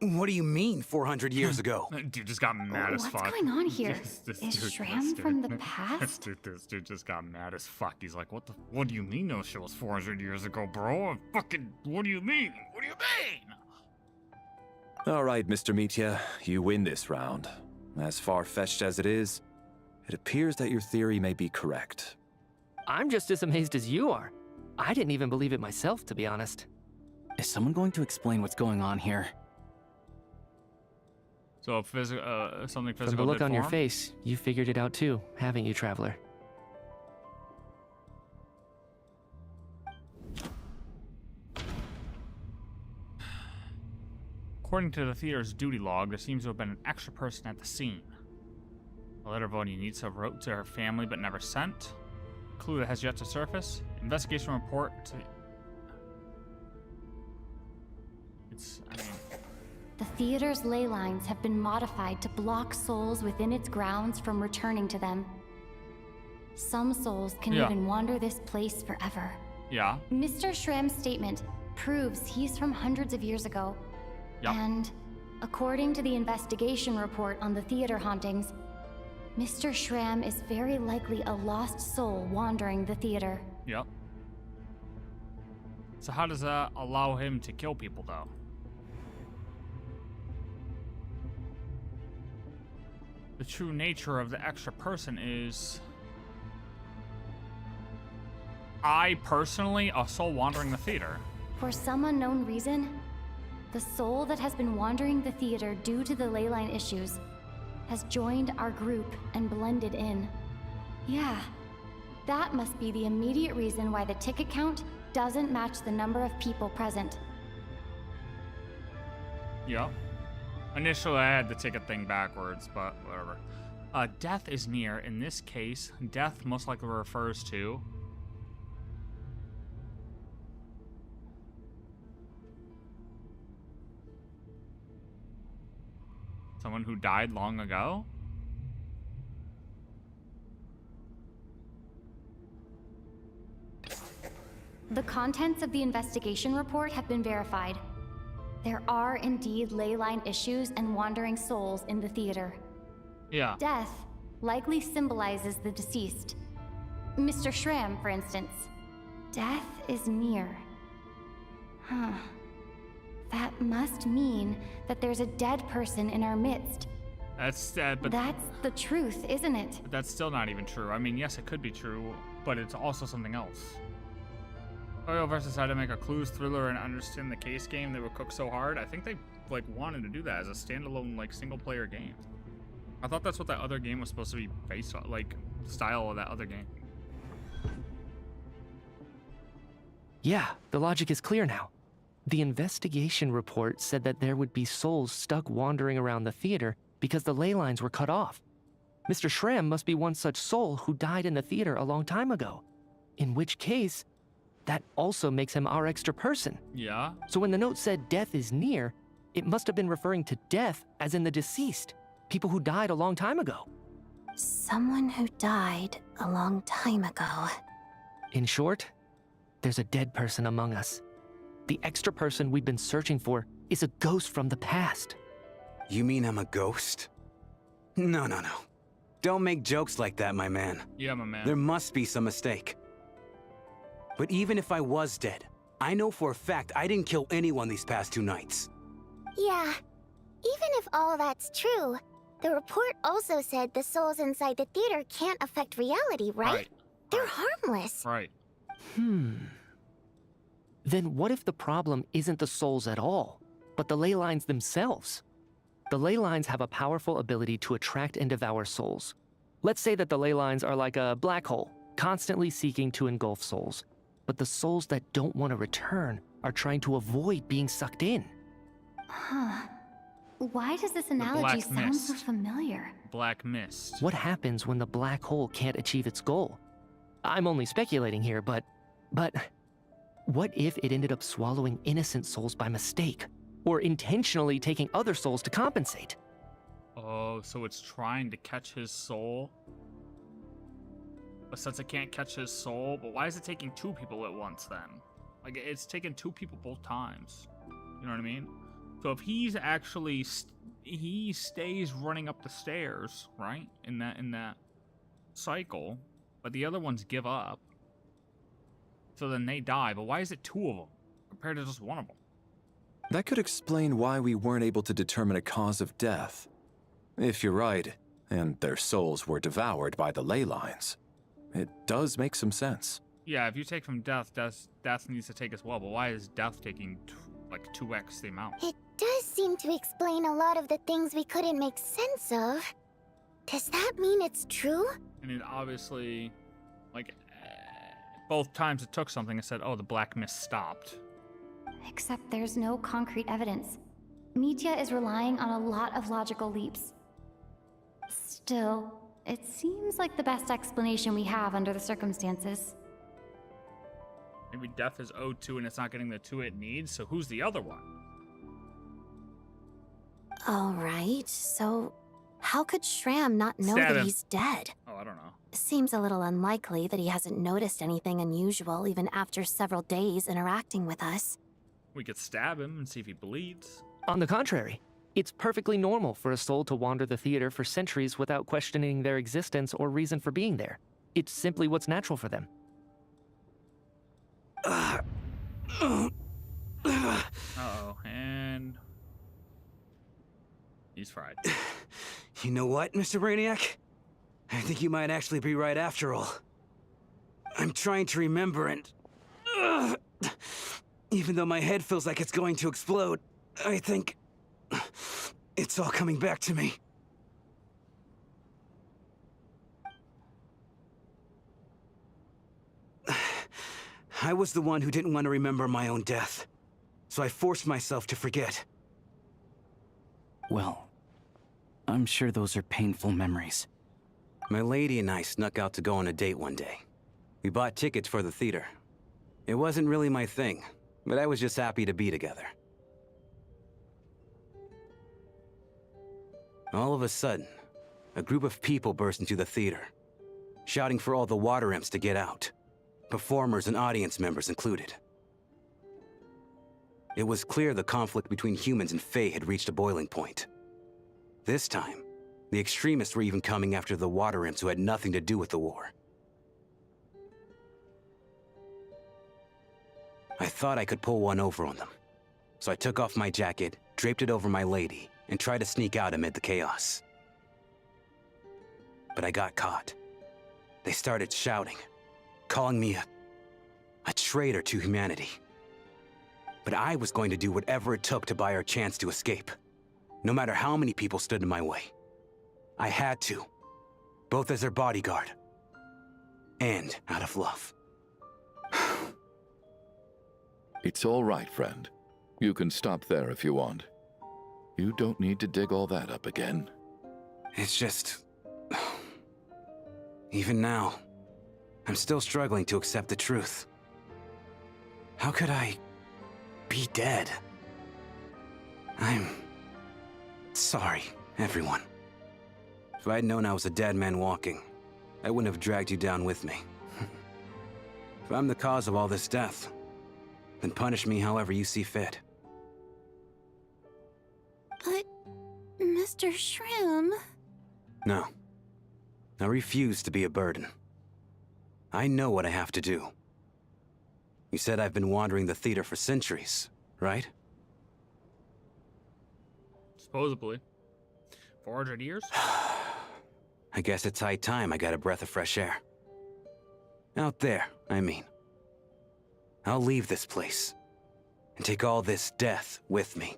What do you mean, 400 years ago? Dude just got mad as fuck. What's going on here? This Is dude- Shram this dude- from the past? This dude just got mad as fuck. He's like, what do you mean no shit was 400 years ago, bro? What do you mean? What do you mean? All right, Mr. Mitya, you win this round. As far-fetched as it is, it appears that your theory may be correct. I'm just as amazed as you are. I didn't even believe it myself, to be honest. Is someone going to explain what's going on here? So something physical. From the look did on your form? face, you figured it out too, haven't you, Traveler? According to the theater's duty log, there seems to have been an extra person at the scene. A letter Vonyanitsa wrote to her family but never sent. A clue that has yet to surface. Investigation report to... The theater's ley lines have been modified to block souls within its grounds from returning to them. Some souls can even wander this place forever. Yeah. Mr. Shram's statement proves he's from hundreds of years ago. Yep. And according to the investigation report on the theater hauntings, Mr. Shram is very likely a lost soul wandering the theater. Yep. So how does that allow him to kill people, though? The true nature of the extra person is... I, personally, a soul wandering the theater. For some unknown reason, the soul that has been wandering the theater due to the leyline issues has joined our group and blended in. Yeah, that must be the immediate reason why the ticket count doesn't match the number of people present. Yep. Initially, I had the ticket thing backwards, but whatever. Death is near. In this case, death most likely refers to... someone who died long ago? The contents of the investigation report have been verified. There are indeed leyline issues and wandering souls in the theater. Yeah. Death likely symbolizes the deceased. Mr. Shram, for instance. Death is near. Huh. That must mean that there's a dead person in our midst. That's but That's the truth, isn't it? that's still not even true. I mean, yes, it could be true, but it's also something else. Oyoverse decided to make a clues thriller and understand the case game they would cook so hard. I think they wanted to do that as a standalone single player game. I thought that's what that other game was supposed to be based on, style of that other game. Yeah, the logic is clear now. The investigation report said that there would be souls stuck wandering around the theater because the ley lines were cut off. Mr. Shram must be one such soul who died in the theater a long time ago. In which case, that also makes him our extra person. Yeah. So when the note said death is near, it must have been referring to death as in the deceased, people who died a long time ago. Someone who died a long time ago. In short, there's a dead person among us. The extra person we've been searching for is a ghost from the past. You mean I'm a ghost? No. Don't make jokes like that, my man. Yeah, my man. There must be some mistake. But even if I was dead, I know for a fact I didn't kill anyone these past 2 nights. Yeah. Even if all that's true, the report also said the souls inside the theater can't affect reality, right? They're harmless. Right. Then what if the problem isn't the souls at all, but the ley lines themselves? The ley lines have a powerful ability to attract and devour souls. Let's say that the ley lines are like a black hole, constantly seeking to engulf souls. But the souls that don't want to return are trying to avoid being sucked in. Huh. Why does this analogy sound so familiar? Black mist. What happens when the black hole can't achieve its goal? I'm only speculating here, but what if it ended up swallowing innocent souls by mistake? Or intentionally taking other souls to compensate? Oh, so it's trying to catch his soul? But since it can't catch his soul, but why is it taking 2 people at once then? Like, it's taken 2 people both times. You know what I mean? So if he's actually, he stays running up the stairs, right? In that cycle, but the other ones give up. So then they die, but why is it 2 of them compared to just 1 of them? That could explain why we weren't able to determine a cause of death. If you're right, and their souls were devoured by the ley lines, it does make some sense. Yeah, if you take from death, death needs to take as well, but why is death taking like 2x the amount? It does seem to explain a lot of the things we couldn't make sense of. Does that mean it's true? And it obviously, like, both times it took something, it said, oh, the black mist stopped. Except there's no concrete evidence. Mitya is relying on a lot of logical leaps. Still, it seems like the best explanation we have under the circumstances. Maybe death is owed to and it's not getting the 2 it needs, so who's the other one? Alright, so how could Shram not know that he's dead? Oh, I don't know. Seems a little unlikely that he hasn't noticed anything unusual even after several days interacting with us. We could stab him and see if he bleeds. On the contrary, it's perfectly normal for a soul to wander the theater for centuries without questioning their existence or reason for being there. It's simply what's natural for them. Uh-oh, and he's fried. You know what, Mr. Brainiac? I think you might actually be right after all. I'm trying to remember and... even though my head feels like it's going to explode, I think... it's all coming back to me. I was the one who didn't want to remember my own death, so I forced myself to forget. Well, I'm sure those are painful memories. My lady and I snuck out to go on a date one day. We bought tickets for the theater. It wasn't really my thing, but I was just happy to be together. All of a sudden, a group of people burst into the theater, shouting for all the water imps to get out, performers and audience members included. It was clear the conflict between humans and Fae had reached a boiling point. This time, the extremists were even coming after the water imps who had nothing to do with the war. I thought I could pull one over on them, so I took off my jacket, draped it over my lady, and tried to sneak out amid the chaos. But I got caught. They started shouting, calling me a traitor to humanity. But I was going to do whatever it took to buy our chance to escape, no matter how many people stood in my way. I had to, both as their bodyguard and out of love. It's all right, friend. You can stop there if you want. You don't need to dig all that up again. It's just... Even now, I'm still struggling to accept the truth. How could I be dead? I'm sorry, everyone. If I'd known I was a dead man walking, I wouldn't have dragged you down with me. If I'm the cause of all this death, then punish me however you see fit. But, Mr. Shram... No. I refuse to be a burden. I know what I have to do. You said I've been wandering the theater for centuries, right? Supposedly. 400 years? I guess it's high time I got a breath of fresh air. Out there, I mean. I'll leave this place and take all this death with me.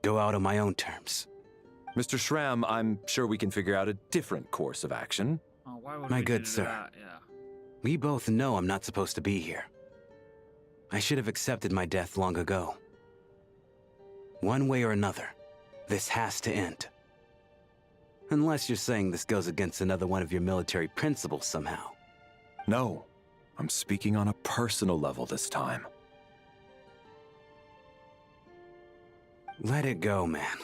Go out on my own terms. Mr. Shram, I'm sure we can figure out a different course of action. Oh, why would My we good do sir, that? Yeah. we both know I'm not supposed to be here. I should have accepted my death long ago. One way or another, this has to end. Unless you're saying this goes against another one of your military principles somehow. No, I'm speaking on a personal level this time. Let it go, man.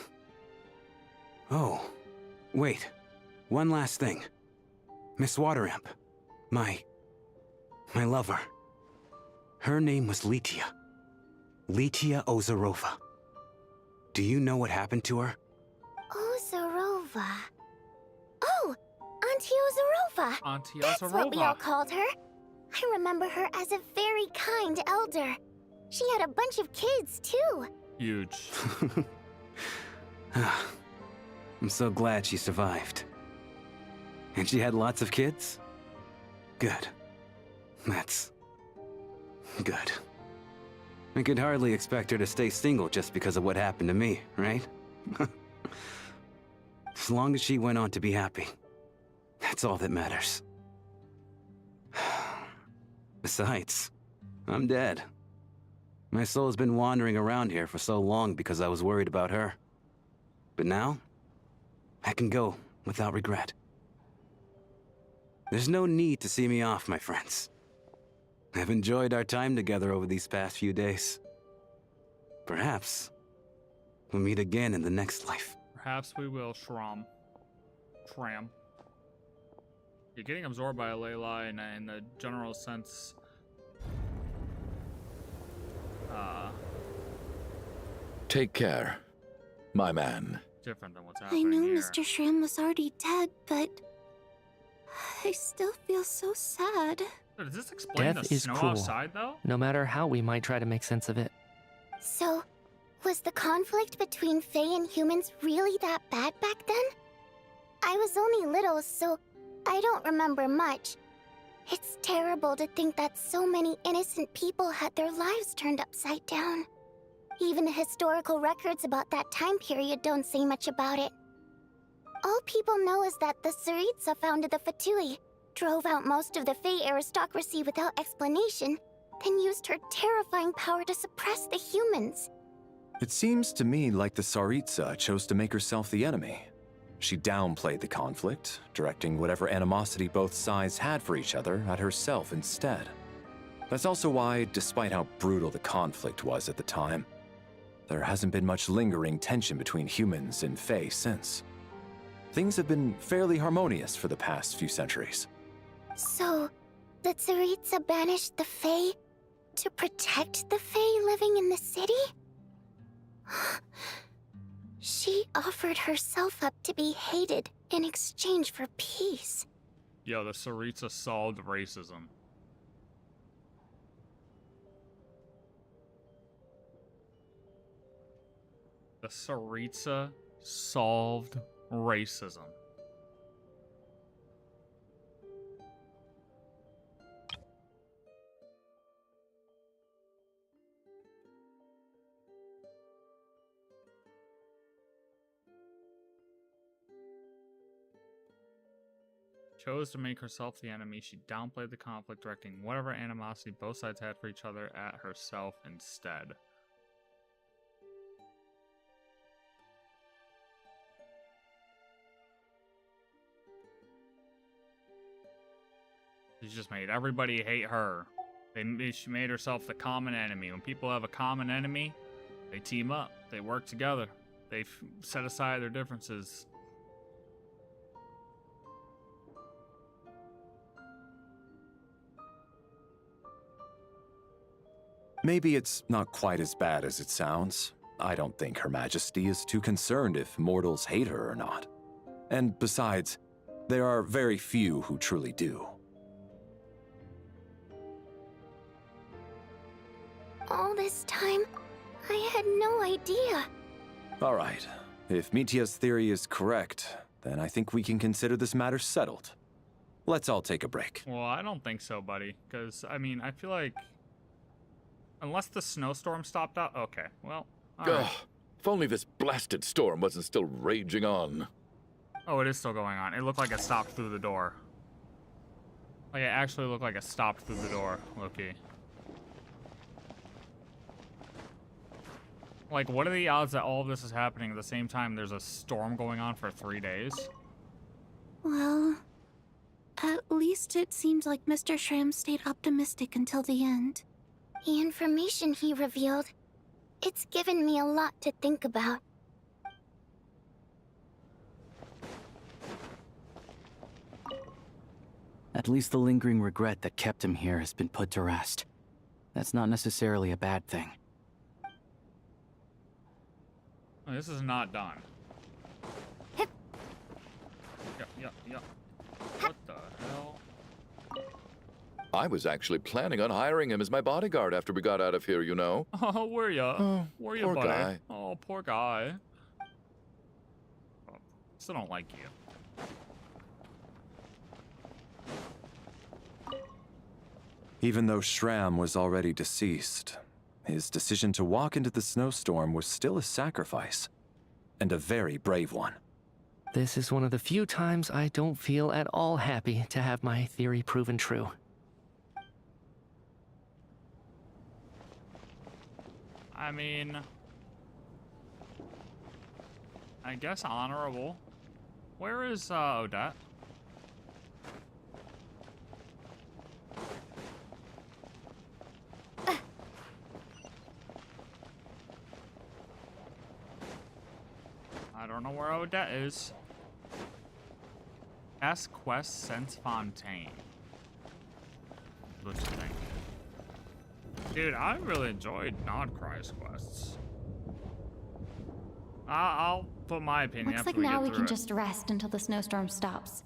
Oh, wait. One last thing. Miss Wateramp. My lover. Her name was Litia. Litia Ozarova. Do you know what happened to her? Ozarova. Oh, Auntie Ozarova. Auntie That's what we all called her. I remember her as a very kind elder. She had a bunch of kids, too. Huge. I'm so glad she survived. And she had lots of kids? Good. That's... good. I could hardly expect her to stay single just because of what happened to me, right? As long as she went on to be happy, that's all that matters. Besides, I'm dead. My soul's been wandering around here for so long because I was worried about her. But now, I can go without regret. There's no need to see me off, my friends. I've enjoyed our time together over these past few days. Perhaps we'll meet again in the next life. Perhaps we will, Shram. Shram. You're getting absorbed by a ley line in the general sense. Take care, my man. Different than what's I happening know here. Mr. Shram was already dead, but... I still feel so sad. Does this explain Death the is snow cruel, outside, though? no matter how we might try to make sense of it. So, was the conflict between Fae and humans really that bad back then? I was only little, so I don't remember much. It's terrible to think that so many innocent people had their lives turned upside down. Even the historical records about that time period don't say much about it. All people know is that the Tsaritsa founded the Fatui, drove out most of the Fae aristocracy without explanation, then used her terrifying power to suppress the humans. It seems to me like the Tsaritsa chose to make herself the enemy. She downplayed the conflict, directing whatever animosity both sides had for each other at herself instead. That's also why, despite how brutal the conflict was at the time, there hasn't been much lingering tension between humans and Fae since. Things have been fairly harmonious for the past few centuries. So, the Tsaritsa banished the Fae to protect the Fae living in the city? She offered herself up to be hated in exchange for peace. Yo, the Tsaritsa solved racism. The Tsaritsa solved racism. Chose to make herself the enemy. She downplayed the conflict, directing whatever animosity both sides had for each other at herself instead. She just made everybody hate her. She made herself the common enemy. When people have a common enemy, they team up. They work together. They set aside their differences. Maybe it's not quite as bad as it sounds. I don't think Her Majesty is too concerned if mortals hate her or not. And besides, there are very few who truly do. All this time, I had no idea. All right. If Mitia's theory is correct, then I think we can consider this matter settled. Let's all take a break. Well, I don't think so, buddy. Because, I mean, I feel like... Unless the snowstorm stopped out... Okay, well... Ugh, if only this blasted storm wasn't still raging on. Oh, it is still going on. It looked like it stopped through the door. Like, it actually looked like it stopped through the door, Loki. Like, what are the odds that all of this is happening at the same time there's a storm going on for 3 days? Well, at least it seems like Mr. Shram stayed optimistic until the end. The information he revealed, it's given me a lot to think about. At least the lingering regret that kept him here has been put to rest. That's not necessarily a bad thing. Oh, this is not done. Yeah. What the hell? I was actually planning on hiring him as my bodyguard after we got out of here, you know. Oh, were ya? Oh, Were ya, poor buddy? guy. Oh, poor guy. Oh, still don't like you. Even though Shram was already deceased, his decision to walk into the snowstorm was still a sacrifice, and a very brave one. This is one of the few times I don't feel at all happy to have my theory proven true. I mean... I guess honorable. Where is, Odette? I don't know where Odette is. S quest since Fontaine. What you think? Dude, I really enjoyed Nodcry's quests. I'll put my opinion Looks after like we now get we through can it. just rest until the snowstorm stops.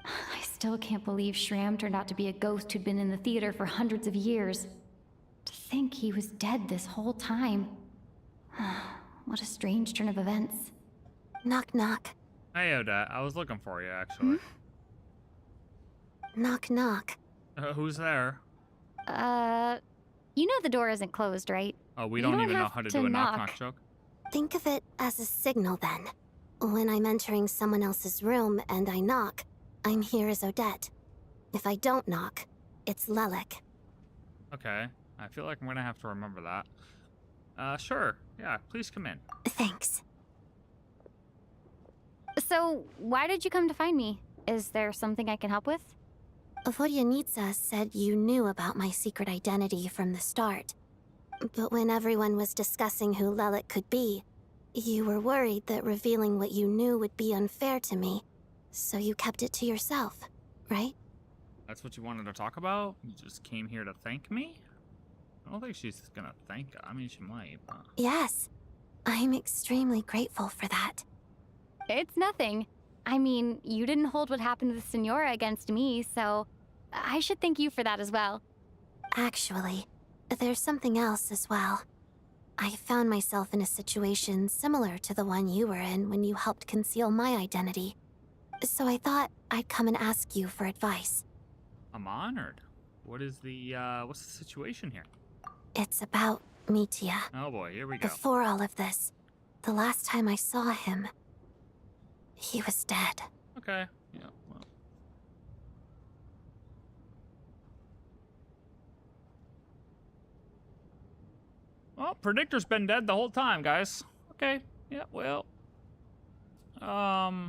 I still can't believe Shram turned out to be a ghost who'd been in the theater for hundreds of years. To think he was dead this whole time. What a strange turn of events. Knock, knock. Hey, Odette, I was looking for you, actually. Knock, knock. Who's there? You know the door isn't closed, right? Oh, we You don't don't even know have how to to do a knock knock. joke? Think of it as a signal then. When I'm entering someone else's room and I knock, I'm here as Odette. If I don't knock, it's Lelek. Okay, I feel like I'm gonna have to remember that. Sure. Yeah, please come in. Thanks. So, why did you come to find me? Is there something I can help with? Vodyanitsa said you knew about my secret identity from the start. But when everyone was discussing who Lelek could be, you were worried that revealing what you knew would be unfair to me, so you kept it to yourself, right? That's what you wanted to talk about? You just came here to thank me? I don't think she's gonna thank. I mean, she might, but... Yes. I'm extremely grateful for that. It's nothing. I mean, you didn't hold what happened to the Senora against me, so I should thank you for that as well. Actually, there's something else as well. I found myself in a situation similar to the one you were in when you helped conceal my identity. So I thought I'd come and ask you for advice. I'm honored. What is the, what's the situation here? It's about Mitia. Oh boy, here we go. Before all of this, the last time I saw him, he was dead. Okay, yeah, well. Well, Predictor's been dead the whole time, guys. Okay, yeah, well. Huh?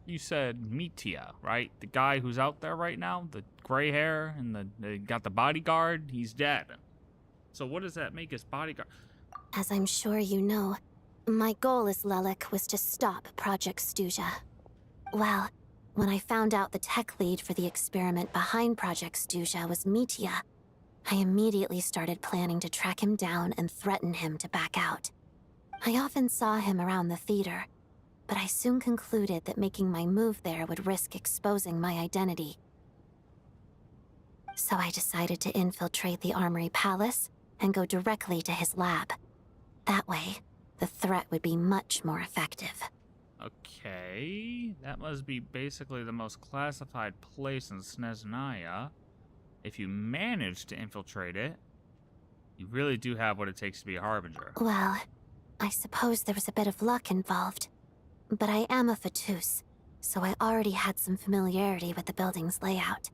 You said Mitya, right? The guy who's out there right now, the gray hair and the got the bodyguard, he's dead. So what does that make his bodyguard? As I'm sure you know, my goal as Lelek was to stop Project Stuja. Well, when I found out the tech lead for the experiment behind Project Stuja was Mitya, I immediately started planning to track him down and threaten him to back out. I often saw him around the theater, but I soon concluded that making my move there would risk exposing my identity. So I decided to infiltrate the Armory Palace and go directly to his lab. That way, the threat would be much more effective. Okay, that must be basically the most classified place in Snezhnaya. If you manage to infiltrate it, you really do have what it takes to be a Harbinger. Well, I suppose there was a bit of luck involved. But I am a Fatus, so I already had some familiarity with the building's layout.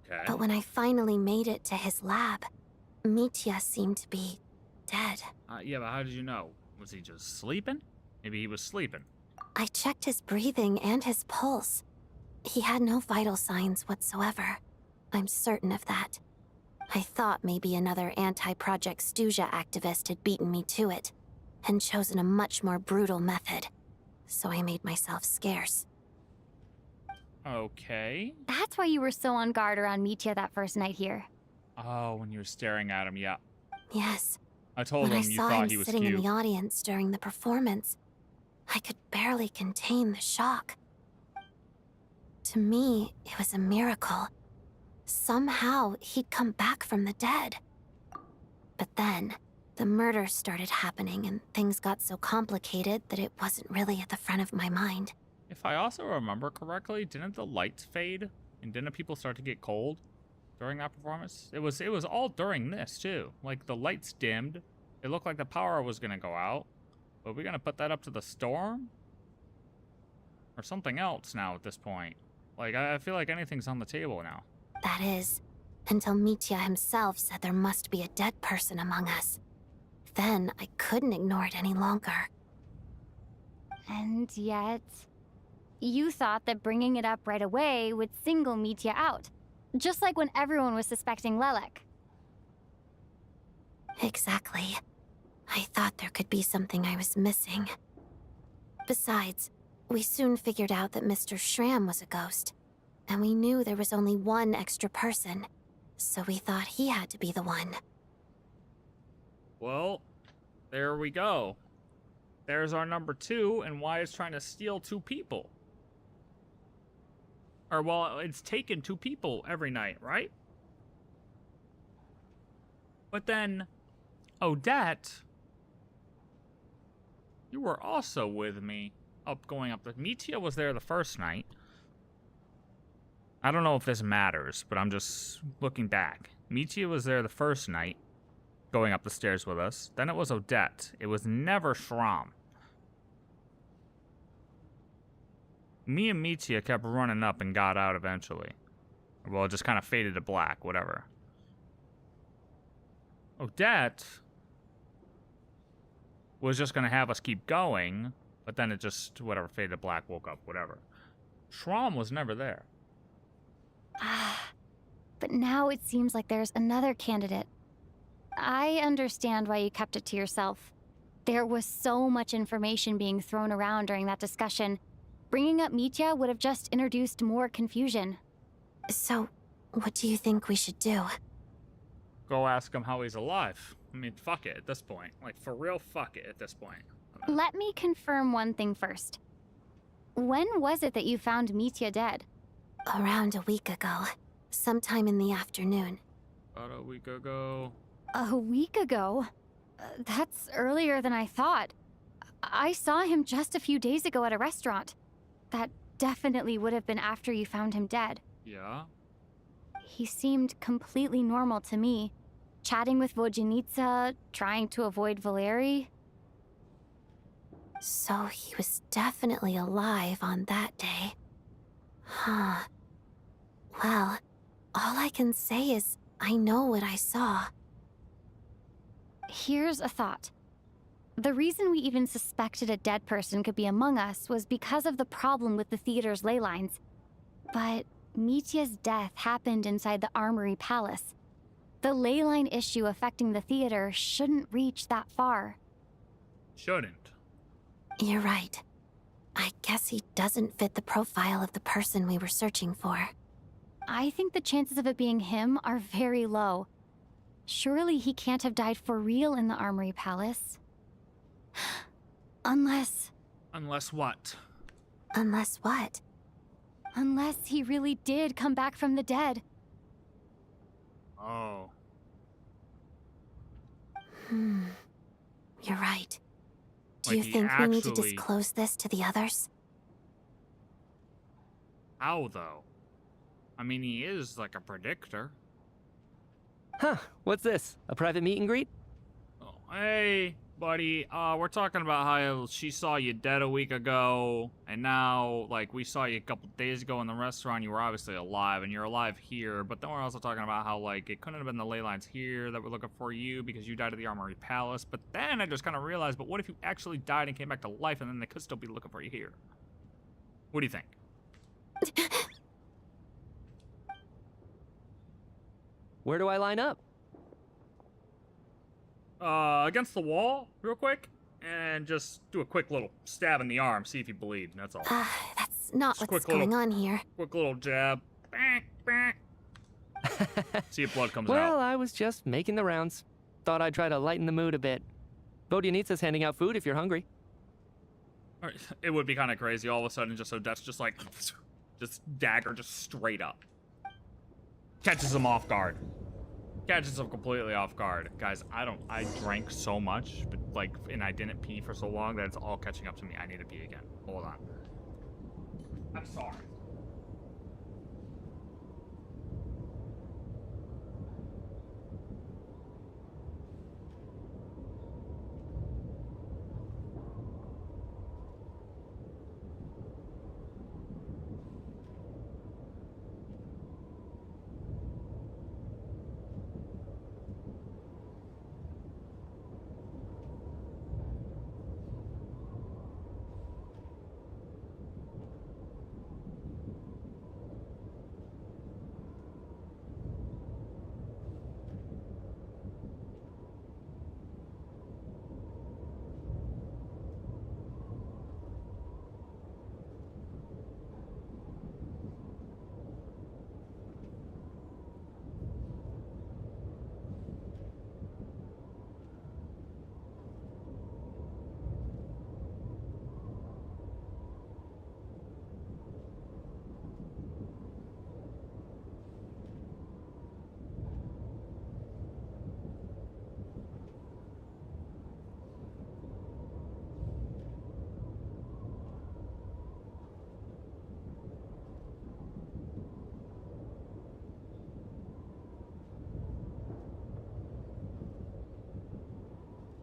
Okay. But when I finally made it to his lab, Mitya seemed to be dead. Yeah, but how did you know? Was he just sleeping? Maybe he was sleeping. I checked his breathing and his pulse. He had no vital signs whatsoever. I'm certain of that. I thought maybe another anti-Project Stuja activist had beaten me to it, and chosen a much more brutal method. So I made myself scarce. Okay. That's why you were so on guard around Mitya that first night here. Oh, when you were staring at him, yeah. Yes. I told when him I you saw thought him he was sitting cute. in the audience during the performance, I could barely contain the shock. To me, it was a miracle. Somehow, he'd come back from the dead. But then, the murders started happening and things got so complicated that it wasn't really at the front of my mind. If I also remember correctly, didn't the lights fade? And didn't people start to get cold during that performance? It was all during this, too. Like, the lights dimmed. It looked like the power was going to go out. But we're going to put that up to the storm? Or something else now at this point. Like, I feel like anything's on the table now. That is, until Mitya himself said there must be a dead person among us. Then I couldn't ignore it any longer. And yet, you thought that bringing it up right away would single Mitya out. Just like when everyone was suspecting Lelek. Exactly. I thought there could be something I was missing. Besides, we soon figured out that Mr. Schramm was a ghost. And we knew there was only one extra person. So we thought he had to be the one. Well, there we go. There's our number 2, and why it's trying to steal 2 people. Or, well, it's taken 2 people every night, right? But then, Odette, you were also with me going up the... Mitya was there the first night. I don't know if this matters, but I'm just looking back. Mitya was there the first night, going up the stairs with us. Then it was Odette. It was never Schramm. Me and Mitya kept running up and got out eventually. Well, it just kind of faded to black, whatever. Odette was just going to have us keep going, but then it just, whatever, faded to black, woke up, whatever. Schramm was never there. But now it seems like there's another candidate. I understand why you kept it to yourself. There was so much information being thrown around during that discussion. Bringing up Mitya would have just introduced more confusion. So, what do you think we should do? Go ask him how he's alive. I mean, fuck it at this point. Like, for real, fuck it at this point. Let me confirm one thing first. When was it that you found Mitya dead? Around a week ago. Sometime in the afternoon. About a week ago. A week ago? That's earlier than I thought. I saw him just a few days ago at a restaurant. That definitely would have been after you found him dead. Yeah? He seemed completely normal to me. Chatting with Vojanitsa, trying to avoid Valeri. So he was definitely alive on that day. Huh. Well, all I can say is I know what I saw. Here's a thought. The reason we even suspected a dead person could be among us was because of the problem with the theater's ley lines. But Mitya's death happened inside the Armory Palace. The ley line issue affecting the theater shouldn't reach that far. Shouldn't. You're right. I guess he doesn't fit the profile of the person we were searching for. I think the chances of it being him are very low. Surely he can't have died for real in the Armory Palace. Unless... Unless what? Unless what? Unless he really did come back from the dead. Oh. You're right. Do Like you he think we need to actually- disclose this to the others? How, though? I mean, he is like a predictor. Huh, what's this? A private meet and greet? Oh, hey, buddy. We're talking about how she saw you dead a week ago, and now, like, we saw you a couple days ago in the restaurant. You were obviously alive, and you're alive here. But then we're also talking about how, like, it couldn't have been the ley lines here that were looking for you because you died at the Armory Palace. But then I just kind of realized, but what if you actually died and came back to life, and then they could still be looking for you here? What do you think? Where do I line up? Against the wall, real quick, and just do a quick little stab in the arm, see if you bleed, that's all. That's not Just what's quick little- going on here. Quick little jab. See if blood comes Well, out. I was just making the rounds. Thought I'd try to lighten the mood a bit. Vodyanitsa's handing out food if you're hungry. Alright, it would be kind of crazy all of a sudden, just Odette's just like, just dagger, just straight up. Catches him off guard. Catches him completely off guard. Guys, I drank so much, but like, and I didn't pee for so long that it's all catching up to me. I need to pee again. Hold on. I'm sorry.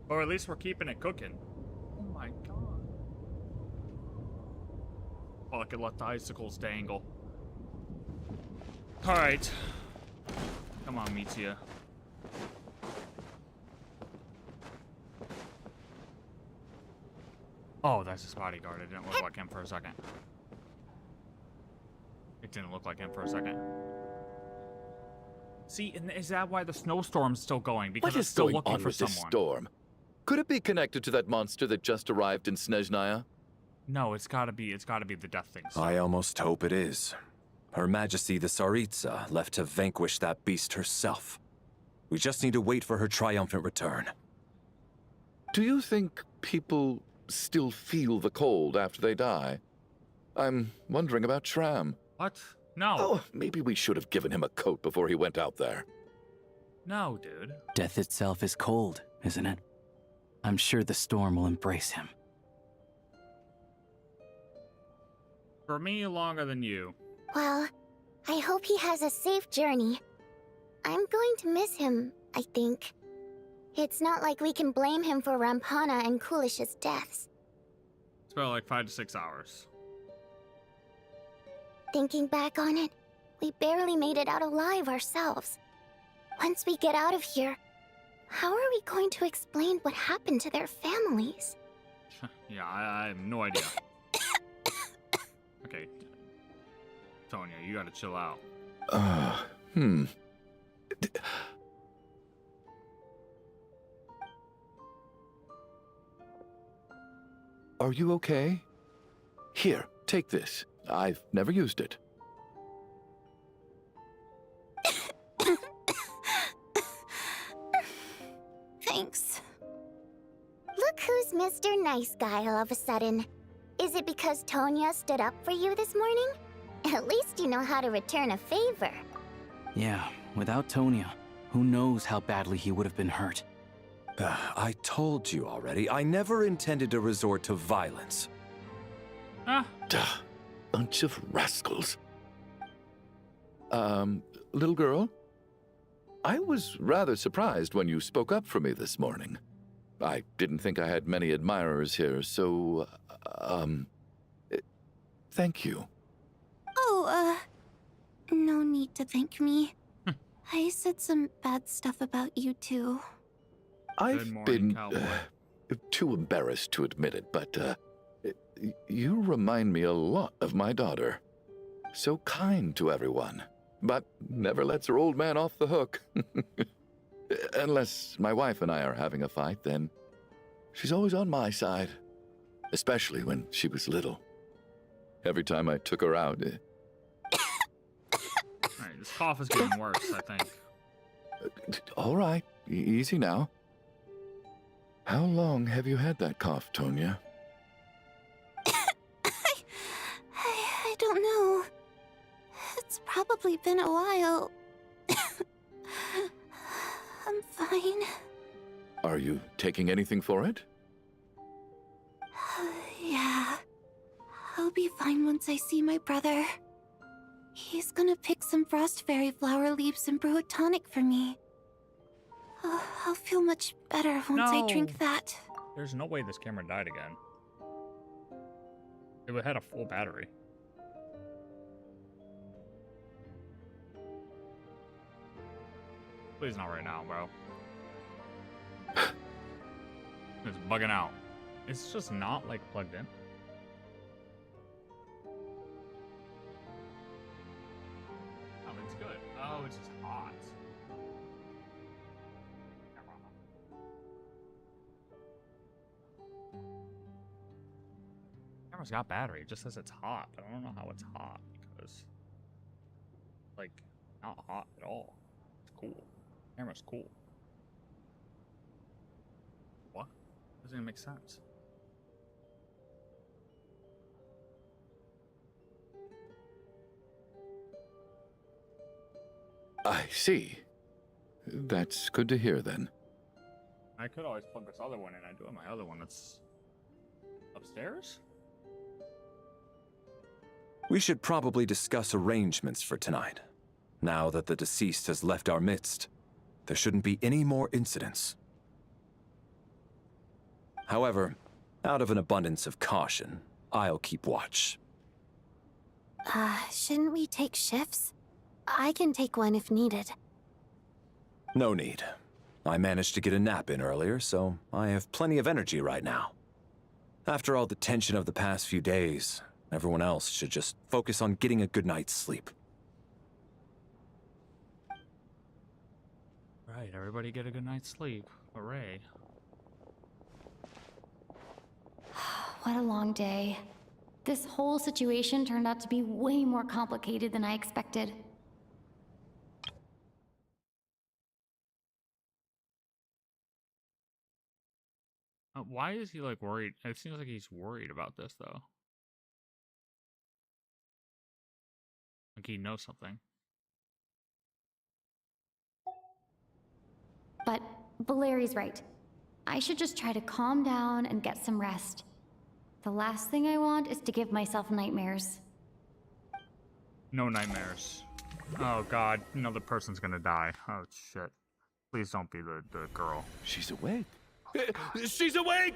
Or at least we're keeping it cooking. Oh my god. Oh, I could let the icicles dangle. Alright. Come on, Mitya. Oh, that's his bodyguard. It didn't look like him for a second. It didn't look like him for a second. See, and is that why the snowstorm's still going? Because What it's is still going looking on for with this someone. storm? Could it be connected to that monster that just arrived in Snezhnaya? No, it's gotta be the death thing. I almost hope it is. Her Majesty the Tsaritsa left to vanquish that beast herself. We just need to wait for her triumphant return. Do you think people still feel the cold after they die? I'm wondering about Shram. What? No. Oh, maybe we should have given him a coat before he went out there. No, dude. Death itself is cold, isn't it? I'm sure the storm will embrace him. For me, longer than you. Well, I hope he has a safe journey. I'm going to miss him, I think. It's not like we can blame him for Rampana and Kulish's deaths. It's about like 5 to 6 hours. Thinking back on it, we barely made it out alive ourselves. Once we get out of here, How are we going to explain what happened to their families? Yeah, I have no idea. Okay. Tonya, you gotta chill out. Are you okay? Here, take this. I've never used it. Thanks. Look who's Mr. Nice Guy all of a sudden. Is it because Tonya stood up for you this morning? At least you know how to return a favor. Yeah, without Tonya, who knows how badly he would have been hurt. I told you already, I never intended to resort to violence. Duh, bunch of rascals. Little girl? I was rather surprised when you spoke up for me this morning. I didn't think I had many admirers here, so, thank you. Oh, no need to thank me. I said some bad stuff about you too. I've been too embarrassed to admit it, but you remind me a lot of my daughter. So kind to everyone, but never lets her old man off the hook. Unless my wife and I are having a fight, then she's always on my side, especially when she was little. Every time I took her out... Alright, this cough is getting worse, I think. All right, easy now. How long have you had that cough, Tonya? I don't know. It's probably been a while. I'm fine. Are you taking anything for it? Yeah. I'll be fine once I see my brother. He's gonna pick some frost fairy flower leaves and brew a tonic for me. I'll feel much better once I drink that. There's no way this camera died again. It had a full battery. Please not right now, bro. It's bugging out. It's just not like plugged in. Oh, it's good. Oh, it's just hot. Camera's got battery. It just says it's hot, but I don't know how it's hot because, like, not hot at all. It's cool. Camera's cool. What? Doesn't even make sense. I see. That's good to hear, then. I could always plug this other one in. I do have my other one that's upstairs. We should probably discuss arrangements for tonight. Now that the deceased has left our midst, there shouldn't be any more incidents. However, out of an abundance of caution, I'll keep watch. Shouldn't we take shifts? I can take one if needed. No need. I managed to get a nap in earlier, so I have plenty of energy right now. After all the tension of the past few days, everyone else should just focus on getting a good night's sleep. Right, everybody get a good night's sleep. Hooray. What a long day. This whole situation turned out to be way more complicated than I expected. Why is he, like, worried? It seems like he's worried about this, though. Like he knows something. But Valeri's right. I should just try to calm down and get some rest. The last thing I want is to give myself nightmares. No nightmares. Oh god, another person's gonna die. Oh shit. Please don't be the girl. She's awake. She's awake!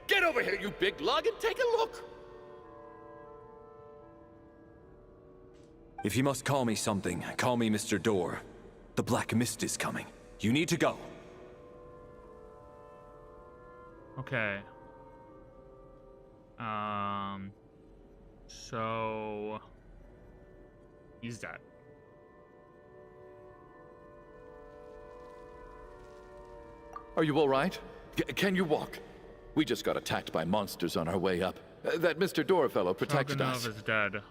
Get over here, you big lug, and take a look! If you must call me something, call me Mr. Door. The Black Mist is coming. You need to go. Okay. So he's dead. Are you all right? Can you walk? We just got attacked by monsters on our way up. That Mr. Door fellow protected us. Is dead.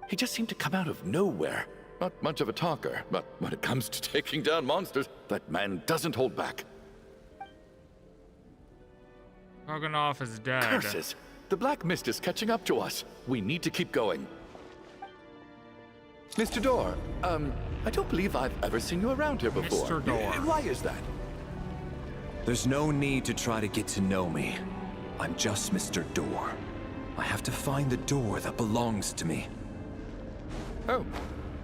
He just seemed to come out of nowhere. Not much of a talker, but when it comes to taking down monsters, that man doesn't hold back. Roganov is dead. Curses! The black mist is catching up to us. We need to keep going. Mr. Door, I don't believe I've ever seen you around here before. Mr. Door. Why is that? There's no need to try to get to know me. I'm just Mr. Door. I have to find the door that belongs to me. Oh,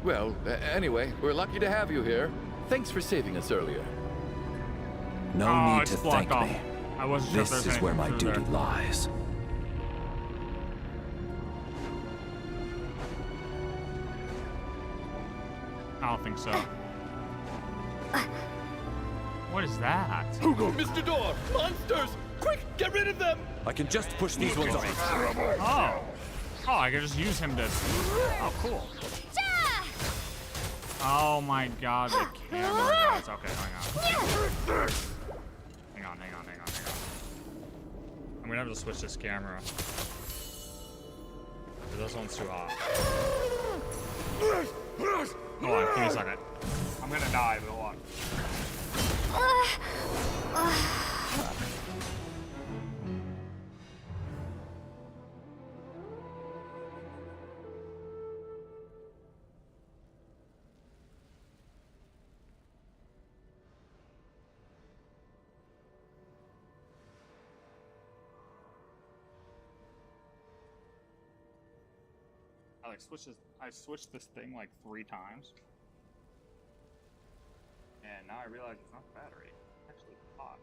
well, anyway, we're lucky to have you here. Thanks for saving us earlier. No need to thank off. me. I wasn't sure if This there was is where my anything through duty there. lies. I don't think so. What is that? Mr. Door! Monsters! Quick, get rid of them! I can just push these ones off. Oh. Oh, I can just use him to... Oh, cool. Oh my god, the camera guys. Okay, hang on. Hang on. I'm gonna have to switch this camera. This one's too hot. Hold on, give me a second. I'm gonna die, but hold on. I switched this thing like 3 times. And now I realize it's not the battery. It's actually hot.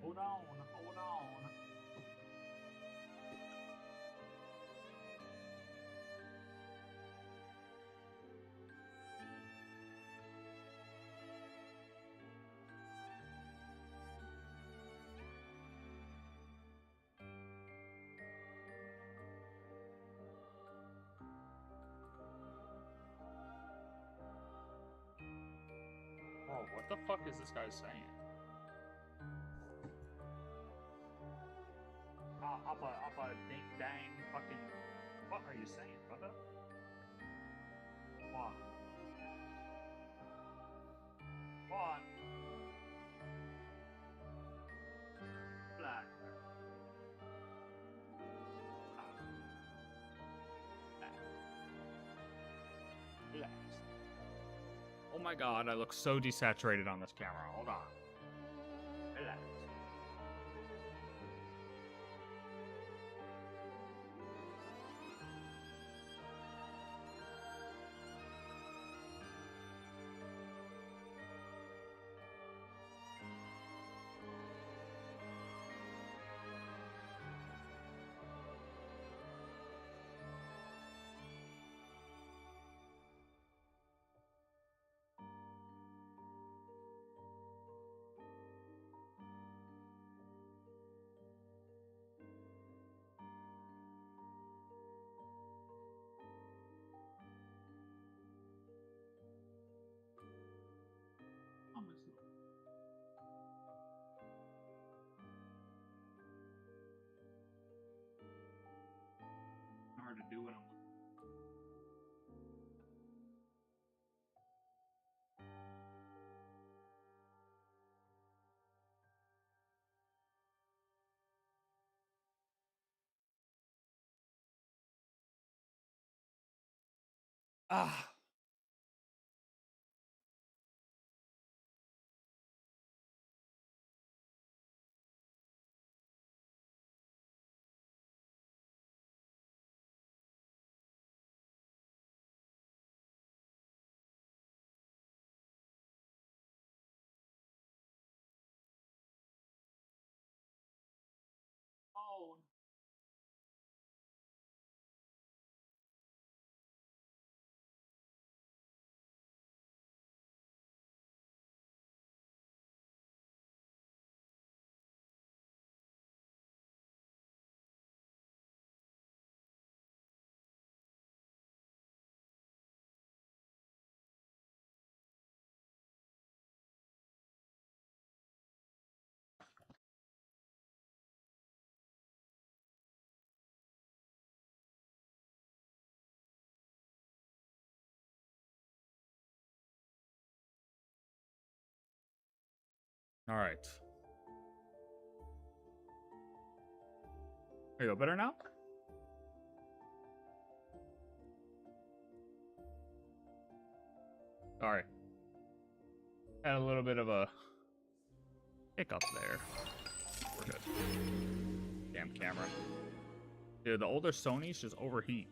Hold on. Bro, what the fuck is this guy saying? Up a ding dang fucking. What are you saying, brother? What? Black. Relax. Oh my god, I look so desaturated on this camera. Hold on. Relax. do when I'm. Ah. Oh. All right. Are you better now? Sorry. Had a little bit of a hiccup there. We're good. Damn camera. Dude, the older Sonys just overheat.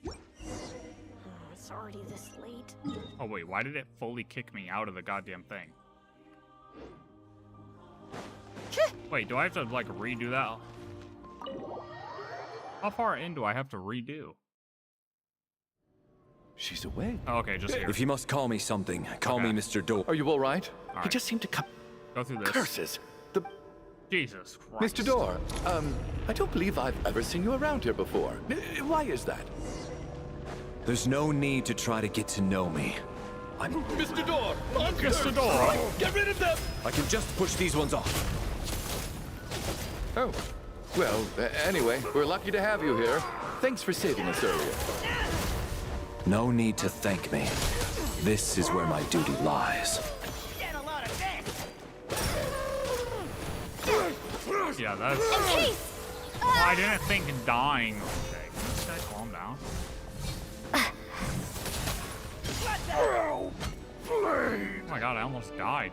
Oh, it's already this late. Oh wait, why did it fully kick me out of the goddamn thing? Wait, do I have to like redo that? How far in do I have to redo? She's awake. Oh, okay, just here. If you must call me something, call me Mr. Door. Are you all right? All You just seem to come. Go through this. Curses. Jesus Christ. Mr. Door, I don't believe I've ever seen you around here before. Why is that? There's no need to try to get to know me. I'm Mr. Door! Mr. Door! Get rid of them! I can just push these ones off. Oh. Well, anyway, we're lucky to have you here. Thanks for saving us earlier. No need to thank me. This is where my duty lies. Yeah, that's... Well, I didn't think dying... Okay, can this guy calm down? Oh my god, I almost died.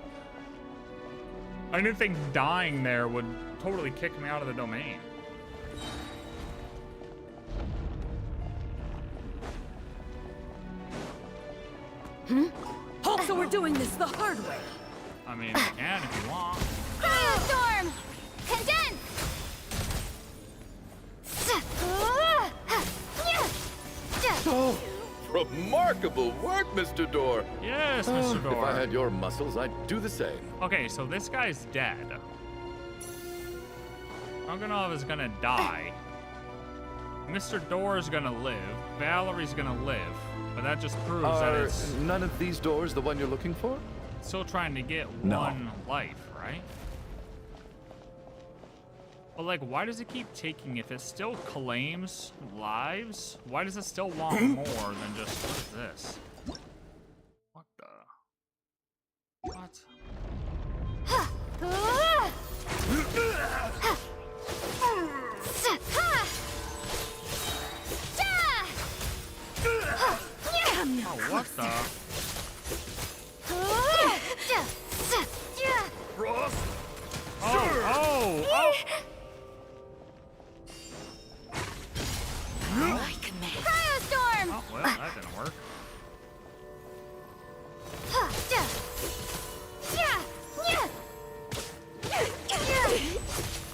I didn't think dying there would totally kick me out of the domain. So we're doing this the hard way. I mean, you can if you want. Storm! Condense! Oh, remarkable work, Mr. Door. Yes, Mr. Door. If I had your muscles, I'd do the same. Okay, so this guy's dead. Roganov is gonna die. Mr. Door is gonna live. Valerie's gonna live. But that just proves that Are it's none of these doors the one you're looking for? still trying to get No. one life, right? But like, why does it keep taking, if it still claims lives, why does it still want more than just, what is this? What the? What? Oh, what the? Ross? Oh! Cryostorm! Oh, well, that didn't work.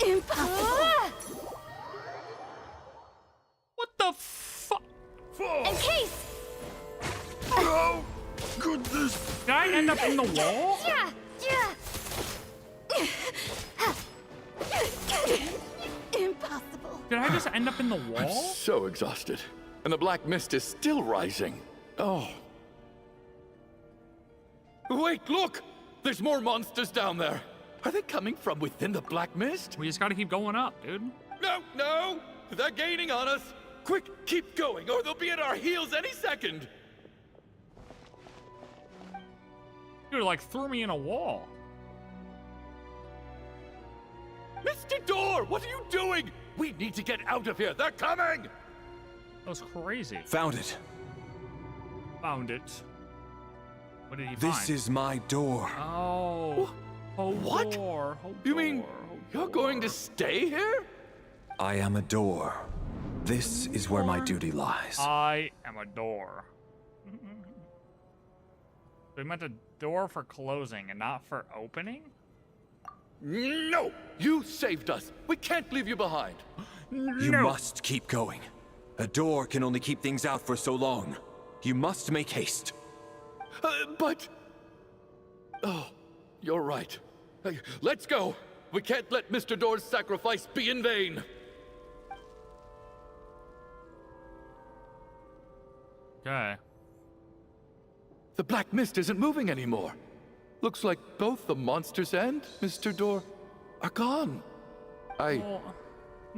Impossible! What the fuck? Encase! Oh, goodness! Did I end up in the wall? Impossible. Did I just end up in the I'm wall? so exhausted. And the black mist is still rising. Oh. Wait, look! There's more monsters down there. Are they coming from within the black mist? We just gotta keep going up, dude. No, no! They're gaining on us! Quick, keep going, or they'll be at our heels any second! Dude, like, threw me in a wall. Mr. Door, what are you doing? We need to get out of here. They're coming! That was crazy. Found it. Found it. What did he find? This is my door. Oh. What? Door. You mean you're going to stay here? I am a door. This is where my duty lies. I am a door. They meant a door for closing and not for opening? No! You saved us. We can't leave you behind. You must keep going. A door can only keep things out for so long. You must make haste. But... Oh, you're right. Hey, let's go. We can't let Mr. Door's sacrifice be in vain. Okay. The black mist isn't moving anymore. Looks like both the monsters and Mr. Door are gone. No,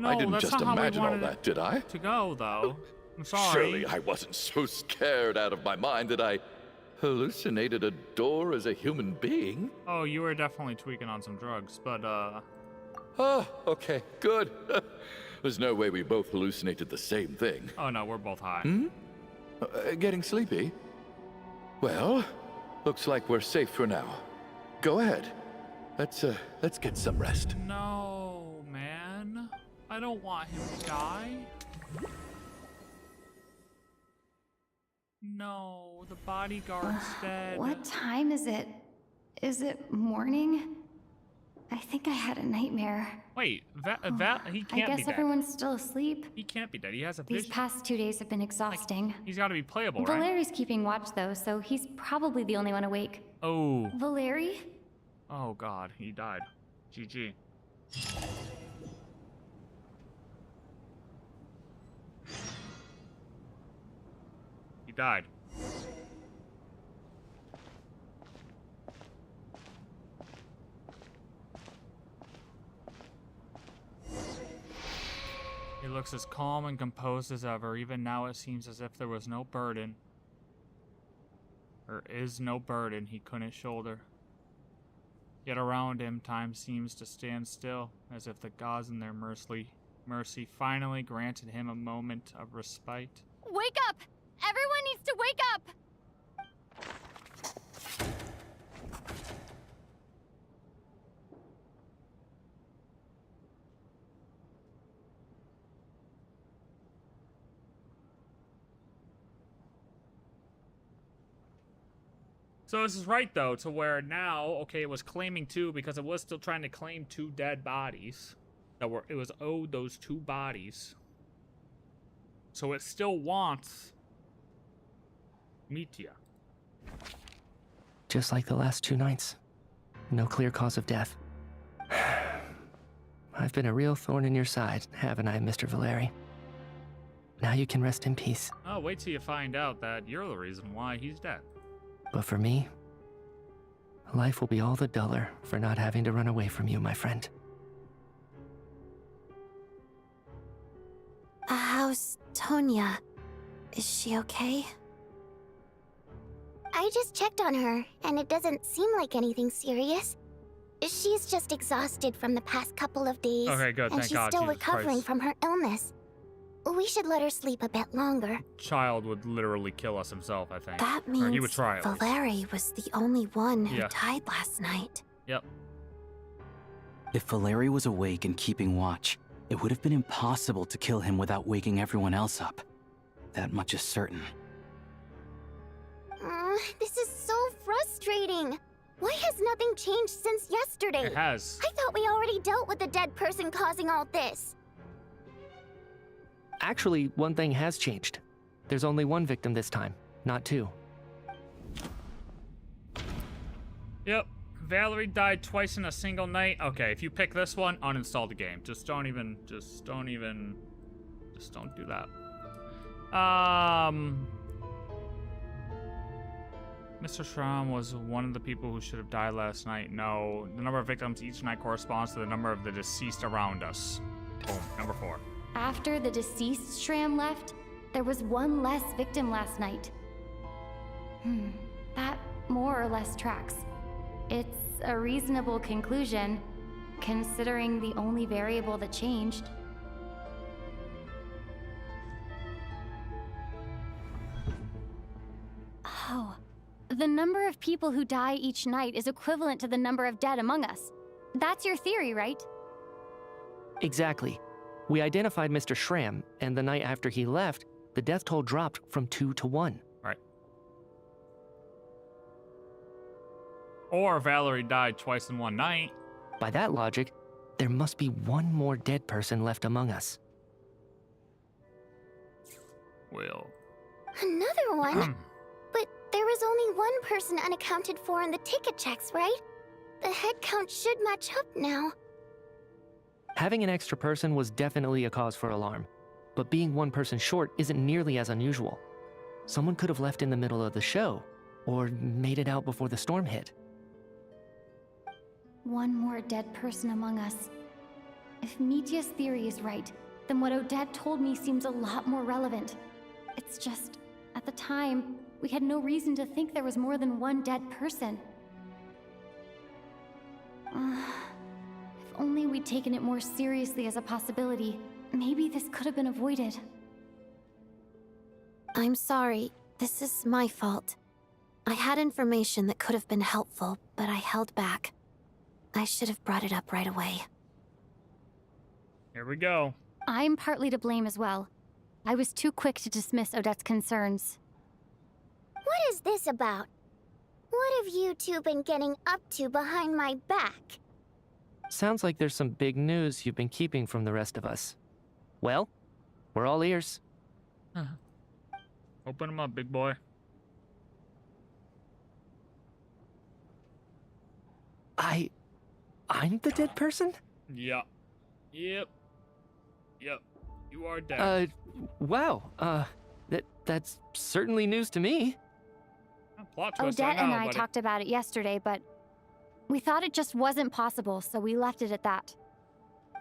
I didn't that's just not how we imagine all wanted that, did I? To go, though. I'm sorry. Surely I wasn't so scared out of my mind that I hallucinated a door as a human being. Oh, you were definitely tweaking on some drugs, but, Oh, okay, good. There's no way we both hallucinated the same thing. Oh, no, we're both high. Getting sleepy? Well, looks like we're safe for now. Go ahead. Let's get some rest. No, man. I don't want him to die. No, the bodyguard's dead. What time is it? Is it morning? I think I had a nightmare. Wait, he can't I be guess dead. everyone's still asleep. He can't be dead. He has a These vision. past 2 days have been exhausting. He's got to be playable, right? Valeri's keeping watch, though, so he's probably the only one awake. Oh. Valeri? Oh, God. He died. GG. He died. He looks as calm and composed as ever. Even now it seems as if there was no burden. Or is no burden he couldn't shoulder. Yet around him time seems to stand still, as if the gods in their mercy finally granted him a moment of respite. Wake up! Everyone needs to wake up! So this is right, though, to where now, okay, it was claiming 2 because it was still trying to claim 2 dead bodies. It was owed those 2 bodies. So it still wants Mitya. Just like the last 2 nights. No clear cause of death. I've been a real thorn in your side, haven't I, Mr. Valeri? Now you can rest in peace. Oh, wait till you find out that you're the reason why he's dead. But for me, life will be all the duller for not having to run away from you, my friend. How's Tonya? Is she okay? I just checked on her, and it doesn't seem like anything serious. She's just exhausted from the past couple of days. Okay, good, and thank she's God, still Jesus recovering Christ. from her illness. We should let her sleep a bit longer. Child would literally kill us himself, I think. That Or means he would try at least. Valeri was the only one who Yeah. died last night. Yep. If Valeri was awake and keeping watch, it would have been impossible to kill him without waking everyone else up. That much is certain. This is so frustrating. Why has nothing changed since yesterday? It has. I thought we already dealt with the dead person causing all this. Actually, one thing has changed. There's only 1 victim this time, not 2. Yep. Valerie died twice in a single night. Okay, if you pick this one, uninstall the game. Just don't do that. Mr. Schramm was one of the people who should have died last night. No, the number of victims each night corresponds to the number of the deceased around us. Boom, number 4. After the deceased Shram left, there was one less victim last night. That more or less tracks. It's a reasonable conclusion, considering the only variable that changed. Oh, the number of people who die each night is equivalent to the number of dead among us. That's your theory, right? Exactly. We identified Mr. Shram, and the night after he left, the death toll dropped from 2 to 1. Right. Or Valerie died twice in one night. By that logic, there must be one more dead person left among us. Well. Another one? But there was only one person unaccounted for in the ticket checks, right? The head count should match up now. Having an extra person was definitely a cause for alarm, but being one person short isn't nearly as unusual. Someone could have left in the middle of the show, or made it out before the storm hit. One more dead person among us. If Mitya's theory is right, then what Odette told me seems a lot more relevant. It's just, at the time, we had no reason to think there was more than one dead person. If only we'd taken it more seriously as a possibility, maybe this could have been avoided. I'm sorry. This is my fault. I had information that could have been helpful, but I held back. I should have brought it up right away. Here we go. I'm partly to blame as well. I was too quick to dismiss Odette's concerns. What is this about? What have you two been getting up to behind my back? Sounds like there's some big news you've been keeping from the rest of us. Well, we're all ears. Open them up, big boy. I'm the dead person? Yeah. Yep. You are dead. Wow. That's certainly news to me. Plot twist, Odette and I buddy. talked about it yesterday, but we thought it just wasn't possible, so we left it at that.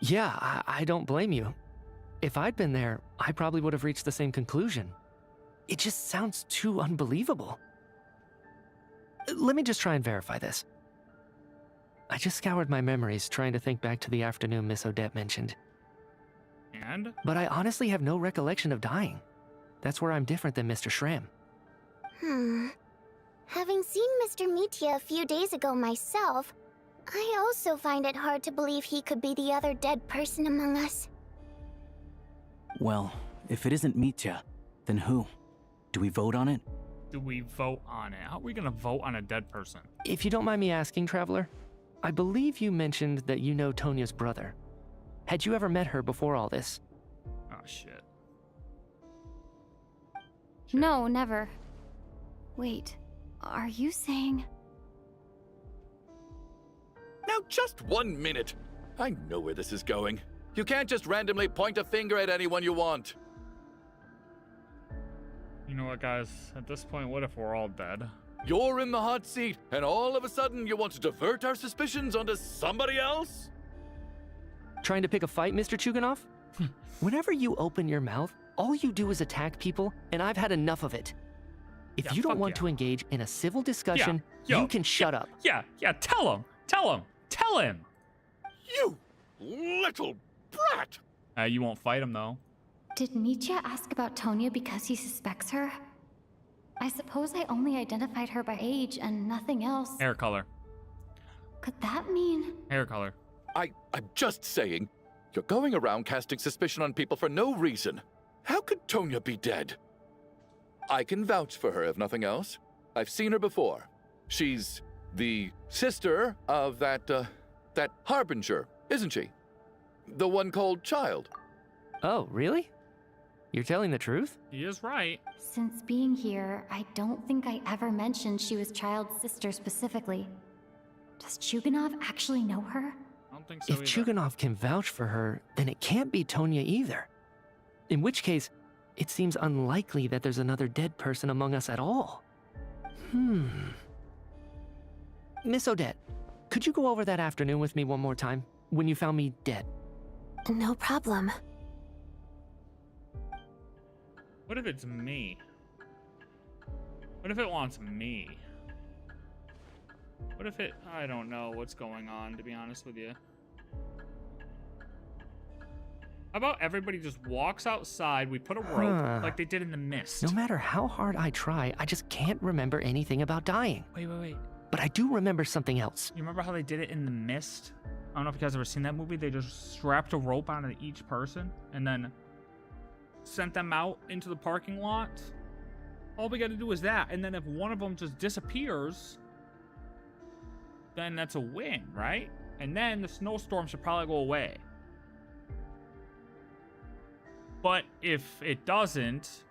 Yeah, I don't blame you. If I'd been there, I probably would have reached the same conclusion. It just sounds too unbelievable. Let me just try and verify this. I just scoured my memories trying to think back to the afternoon Miss Odette mentioned. And? But I honestly have no recollection of dying. That's where I'm different than Mr. Shram. Having seen Mr. Mitya a few days ago myself, I also find it hard to believe he could be the other dead person among us. Well, if it isn't Mitya, then who? Do we vote on it? Do we vote on it? How are we gonna vote on a dead person? If you don't mind me asking, Traveler, I believe you mentioned that you know Tonya's brother. Had you ever met her before all this? Oh, shit. No, never. Wait, are you saying... Now, just 1 minute. I know where this is going. You can't just randomly point a finger at anyone you want. You know what, guys? At this point, what if we're all dead? You're in the hot seat, and all of a sudden you want to divert our suspicions onto somebody else? Trying to pick a fight, Mr. Chuganov? Whenever you open your mouth, all you do is attack people, and I've had enough of it. If you don't want to engage in a civil discussion, you can shut up. Yeah, tell him! You little brat! You won't fight him, though. Did Mitya ask about Tonya because he suspects her? I suppose I only identified her by age and nothing else. Hair color. Could that mean... Hair color. I'm just saying, you're going around casting suspicion on people for no reason. How could Tonya be dead? I can vouch for her, if nothing else. I've seen her before. She's the sister of that Harbinger, isn't she? The one called Child. Oh, really? You're telling the truth? He is right. Since being here, I don't think I ever mentioned she was Child's sister specifically. Does Chuganov actually know her? I don't think so If Chuganov can vouch for her, then it can't be Tonya either. In which case, it seems unlikely that there's another dead person among us at all. Miss Odette, could you go over that afternoon with me one more time, when you found me dead? No problem. What if it's me? What if it wants me? What if it... I don't know what's going on, to be honest with you. How about everybody just walks outside, we put a rope, like they did in The Mist. No matter how hard I try, I just can't remember anything about dying. Wait. But I do remember something else. You remember how they did it in The Mist? I don't know if you guys ever seen that movie. They just strapped a rope onto each person and then sent them out into the parking lot. All we got to do is that. And then if one of them just disappears, then that's a win, right? And then the snowstorm should probably go away. But if it doesn't,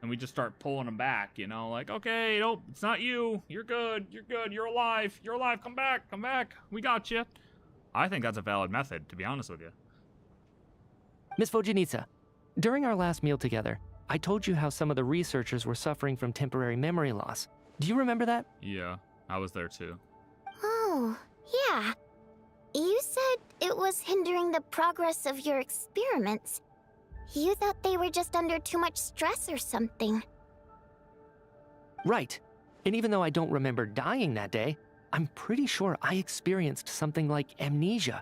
and we just start pulling them back, you know, like, okay, nope, it's not you. You're good. You're good. You're alive. You're alive. Come back. Come back. We got you. I think that's a valid method, to be honest with you. Miss Vojanitsa, during our last meal together, I told you how some of the researchers were suffering from temporary memory loss. Do you remember that? Yeah, I was there too. Oh, yeah. You said it was hindering the progress of your experiments. You thought they were just under too much stress or something. Right. And even though I don't remember dying that day, I'm pretty sure I experienced something like amnesia.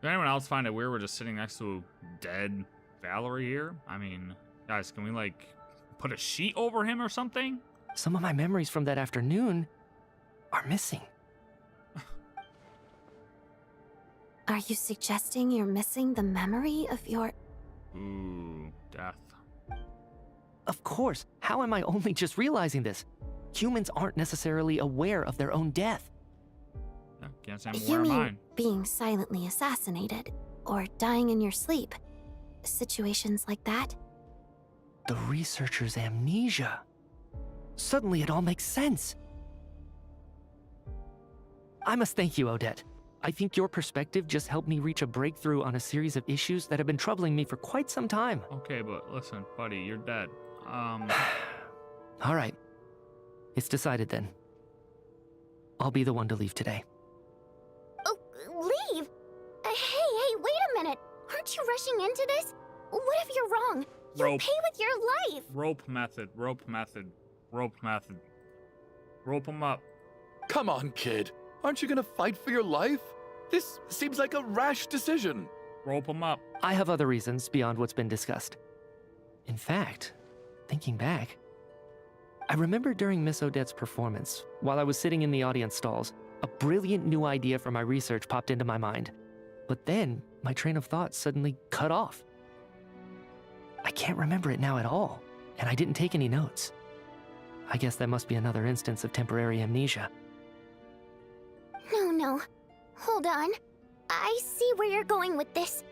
Did anyone else find it weird we're just sitting next to dead Valerie here? I mean, guys, can we, like, put a sheet over him or something? Some of my memories from that afternoon are missing. Are you suggesting you're missing the memory of your... Ooh, death. Of course. How am I only just realizing this? Humans aren't necessarily aware of their own death. Yeah, can't say I'm You aware of mean mine. being silently assassinated, or dying in your sleep? Situations like that? The researcher's amnesia. Suddenly it all makes sense. I must thank you, Odette. I think your perspective just helped me reach a breakthrough on a series of issues that have been troubling me for quite some time. Okay, but listen, buddy, you're dead. All right. It's decided then. I'll be the one to leave today. Oh, leave? Hey, wait a minute. Aren't you rushing into this? What if you're wrong? You'll Rope. pay with your life. Rope method, rope method, rope method. Rope him up. Come on, kid. Aren't you gonna fight for your life? This seems like a rash decision. Rope him up. I have other reasons beyond what's been discussed. In fact, thinking back, I remember during Miss Odette's performance, while I was sitting in the audience stalls, a brilliant new idea for my research popped into my mind. But then, my train of thought suddenly cut off. I can't remember it now at all, and I didn't take any notes. I guess that must be another instance of temporary amnesia. No. Hold on. I see where you're going with this.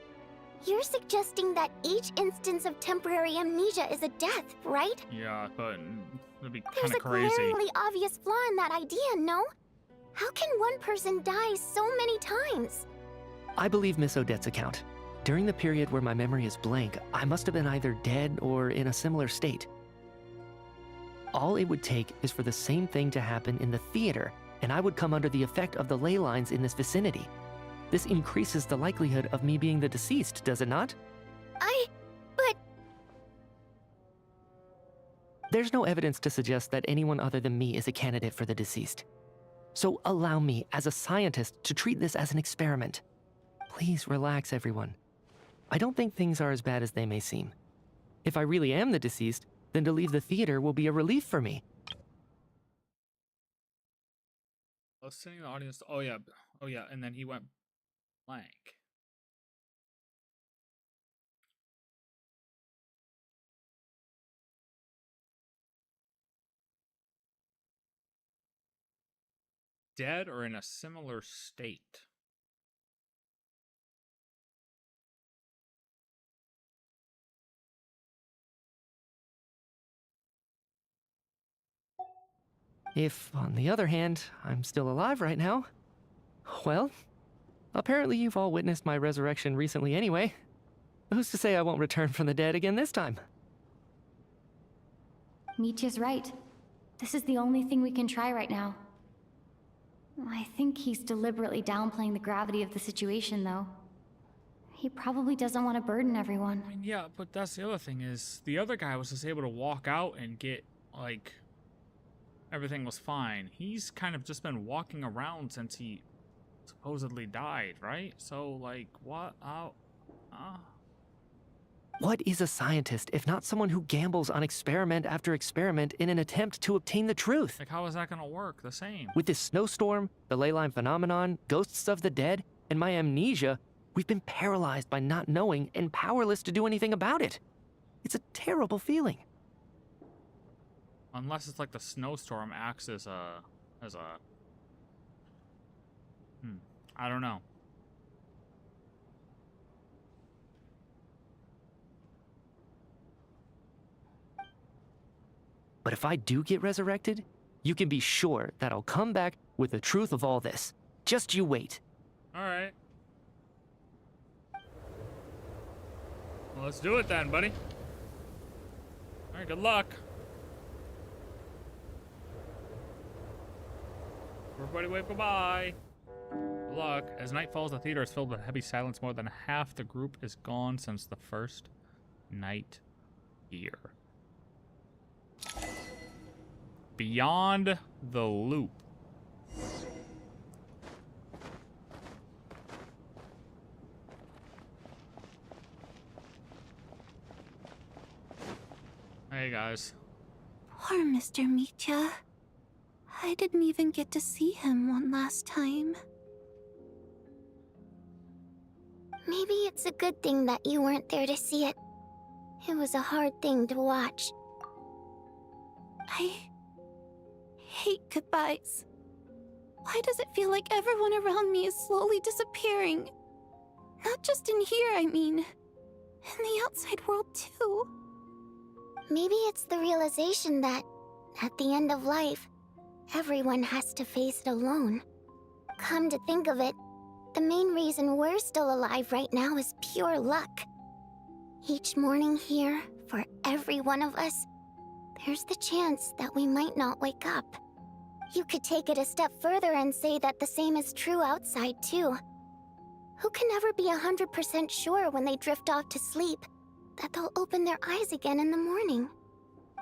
You're suggesting that each instance of temporary amnesia is a death, right? Yeah, but it'd be There's kind a of crazy. glaringly obvious flaw in that idea, no? How can one person die so many times? I believe Miss Odette's account. During the period where my memory is blank, I must have been either dead or in a similar state. All it would take is for the same thing to happen in the theater, and I would come under the effect of the ley lines in this vicinity. This increases the likelihood of me being the deceased, does it not? But... There's no evidence to suggest that anyone other than me is a candidate for the deceased. So allow me, as a scientist, to treat this as an experiment. Please relax, everyone. I don't think things are as bad as they may seem. If I really am the deceased, then to leave the theater will be a relief for me. I was sitting in the audience. Oh yeah, and then he went blank. Dead or in a similar state? If, on the other hand, I'm still alive right now, well, apparently you've all witnessed my resurrection recently anyway. Who's to say I won't return from the dead again this time? Mitya's right. This is the only thing we can try right now. I think he's deliberately downplaying the gravity of the situation, though. He probably doesn't want to burden everyone. I mean, yeah, but that's the other thing is the other guy was just able to walk out and get, like, everything was fine. He's kind of just been walking around since he supposedly died, right? So, like, what? What is a scientist if not someone who gambles on experiment after experiment in an attempt to obtain the truth? Like, how is that gonna work? The same. With this snowstorm, the ley line phenomenon, ghosts of the dead, and my amnesia, we've been paralyzed by not knowing and powerless to do anything about it. It's a terrible feeling. Unless it's like the snowstorm acts as a... I don't know. But if I do get resurrected, you can be sure that I'll come back with the truth of all this. Just you wait. Alright. Well, let's do it then, buddy. Alright, good luck. Everybody wave goodbye. Good luck. As night falls, the theater is filled with heavy silence. More than half the group is gone since the first night here. Beyond the loop. Hey guys. Poor Mr. Mitya. I didn't even get to see him one last time. Maybe it's a good thing that you weren't there to see it. It was a hard thing to watch. I hate goodbyes. Why does it feel like everyone around me is slowly disappearing? Not just in here, I mean. In the outside world, too. Maybe it's the realization that, at the end of life, everyone has to face it alone. Come to think of it, the main reason we're still alive right now is pure luck. Each morning here, for every one of us, there's the chance that we might not wake up. You could take it a step further and say that the same is true outside, too. Who can never be 100% sure when they drift off to sleep that they'll open their eyes again in the morning?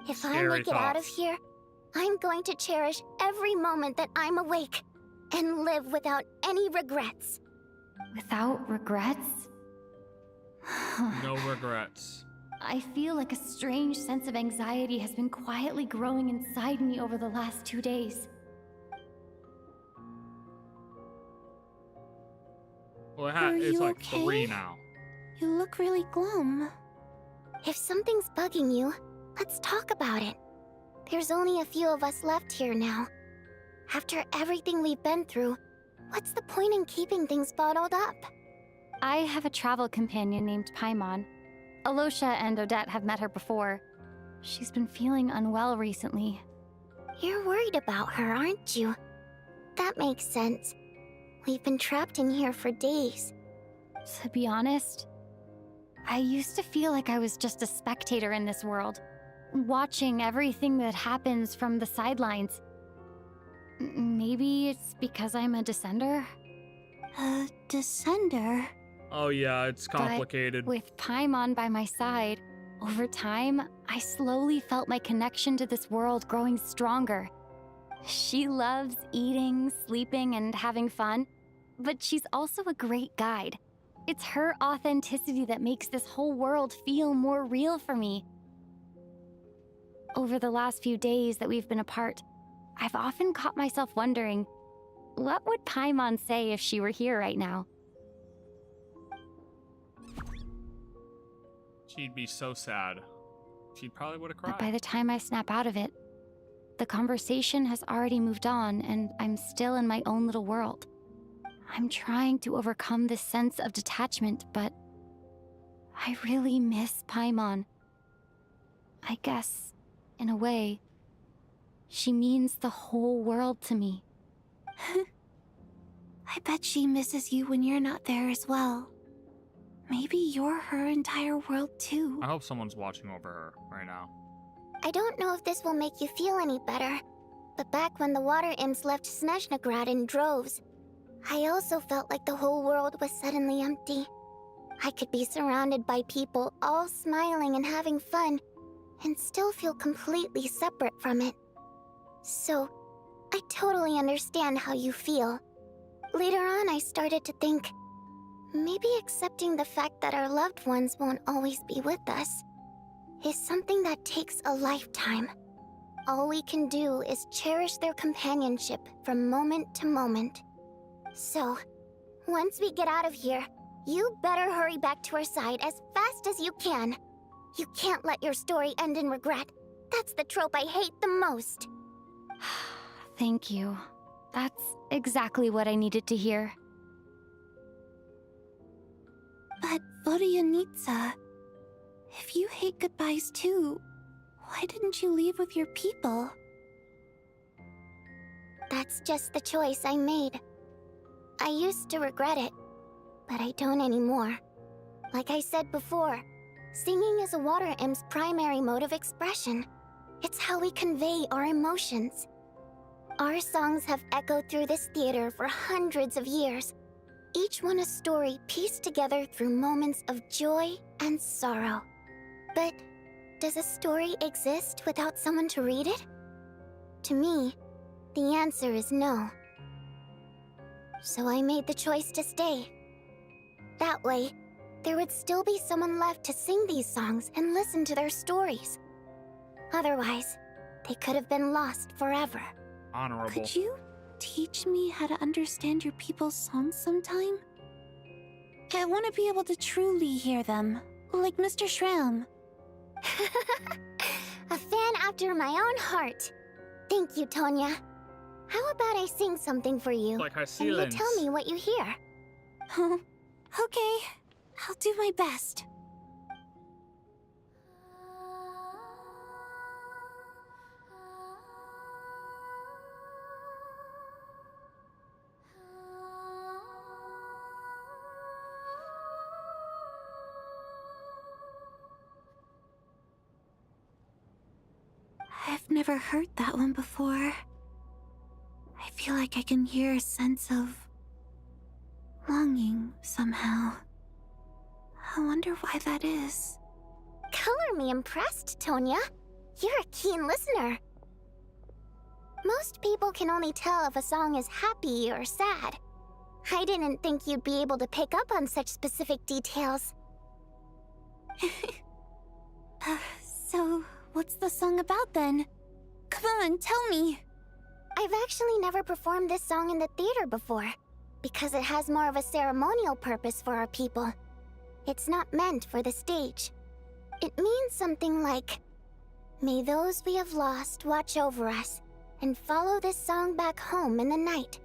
If I make it out of here, I'm going to cherish every moment that I'm awake and live without any regrets. Without regrets? No regrets. I feel like a strange sense of anxiety has been quietly growing inside me over the last 2 days. Well, Are it's you like okay? 3 now. You look really glum. If something's bugging you, let's talk about it. There's only a few of us left here now. After everything we've been through, what's the point in keeping things bottled up? I have a travel companion named Paimon. Alosha and Odette have met her before. She's been feeling unwell recently. You're worried about her, aren't you? That makes sense. We've been trapped in here for days. To be honest, I used to feel like I was just a spectator in this world, watching everything that happens from the sidelines. Maybe it's because I'm a descender? A descender? Oh yeah, it's complicated. But with Paimon by my side, over time, I slowly felt my connection to this world growing stronger. She loves eating, sleeping, and having fun, but she's also a great guide. It's her authenticity that makes this whole world feel more real for me. Over the last few days that we've been apart, I've often caught myself wondering, what would Paimon say if she were here right now? She'd be so sad. She probably would have cried. But by the time I snap out of it, the conversation has already moved on and I'm still in my own little world. I'm trying to overcome this sense of detachment, but I really miss Paimon. I guess, in a way, she means the whole world to me. I bet she misses you when you're not there as well. Maybe you're her entire world too. I hope someone's watching over her right now. I don't know if this will make you feel any better, but back when the water imps left Snezhnaya in droves, I also felt like the whole world was suddenly empty. I could be surrounded by people all smiling and having fun, and still feel completely separate from it. So, I totally understand how you feel. Later on, I started to think, maybe accepting the fact that our loved ones won't always be with us is something that takes a lifetime. All we can do is cherish their companionship from moment to moment. So, once we get out of here, you better hurry back to our side as fast as you can. You can't let your story end in regret. That's the trope I hate the most. Thank you. That's exactly what I needed to hear. But Vodyanitsa, if you hate goodbyes too, why didn't you leave with your people? That's just the choice I made. I used to regret it, but I don't anymore. Like I said before, singing is a water imp's primary mode of expression. It's how we convey our emotions. Our songs have echoed through this theater for hundreds of years, each one a story pieced together through moments of joy and sorrow. But does a story exist without someone to read it? To me, the answer is no. So I made the choice to stay. That way, there would still be someone left to sing these songs and listen to their stories. Otherwise, they could have been lost forever. Honorable. Could you teach me how to understand your people's songs sometime? I want to be able to truly hear them, like Mr. Shram. A fan after my own heart. Thank you, Tonya. How about I sing something for you, Like her and you ceilings. tell me what you hear? Okay, I'll do my best. I've never heard that one before. I feel like I can hear a sense of longing somehow. I wonder why that is. Color me impressed, Tonya. You're a keen listener. Most people can only tell if a song is happy or sad. I didn't think you'd be able to pick up on such specific details. So, what's the song about then? Come on, tell me. I've actually never performed this song in the theater before, because it has more of a ceremonial purpose for our people. It's not meant for the stage. It means something like, may those we have lost watch over us, and follow this song back home in the night,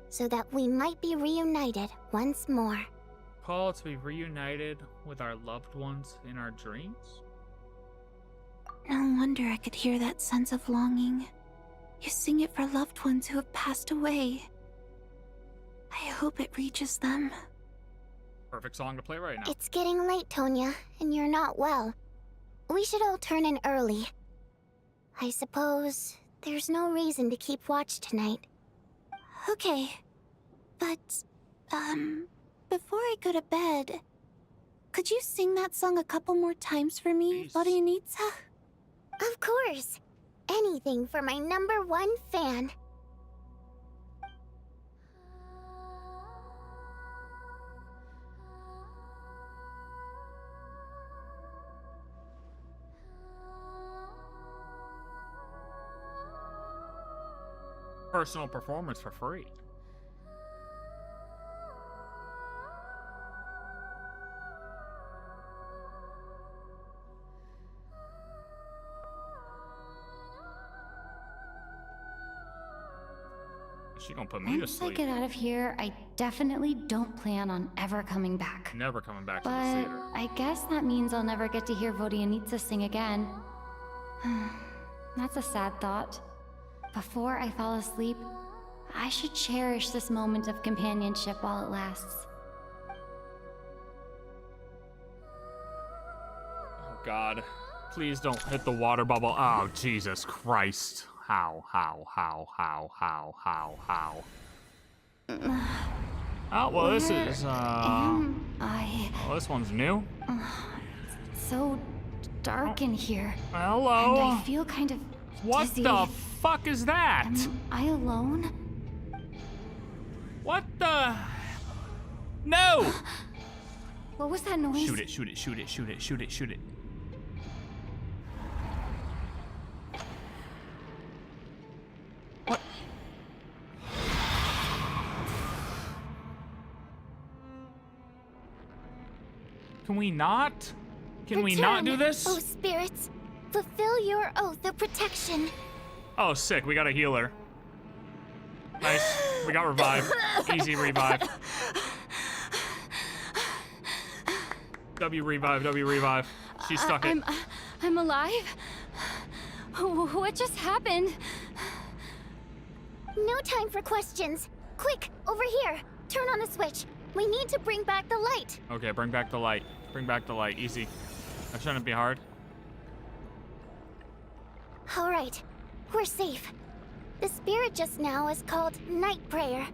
so that we might be reunited once more. Call to be reunited with our loved ones in our dreams? No wonder I could hear that sense of longing. You sing it for loved ones who have passed away. I hope it reaches them. Perfect song to play right now. It's getting late, Tonya, and you're not well. We should all turn in early. I suppose there's no reason to keep watch tonight. Okay, but, before I go to bed, could you sing that song a couple more times for me, Vodyanitsa? Of course. Anything for my #1 fan. Personal performance for free. She gonna put me to Once I sleep. get out of here, I definitely don't plan on ever coming back. Never coming back to the But theater. I guess that means I'll never get to hear Vodyanitsa sing again. That's a sad thought. Before I fall asleep, I should cherish this moment of companionship while it lasts. Oh God. Please don't hit the water bubble. Oh, Jesus Christ. How? Oh, well, this is, I? Oh, this one's new. It's so dark in here. Hello. And I feel kind of What dizzy. the fuck is that? Am I alone? What the? No! What was that noise? Shoot it, shoot it, shoot it, shoot it, shoot it, shoot it. What? Can we not? Can we not do this? Oh, spirits, fulfill your oath of protection. Oh, sick. We got a healer. Nice. We got revive. Easy revive. W revive, W revive. She stuck it. I'm alive? What just happened? No time for questions. Quick, over here. Turn on the switch. We need to bring back the light. Okay, bring back the light. Bring back the light. Easy. That shouldn't be hard. All right, we're safe. The spirit just now is called Night Prayer.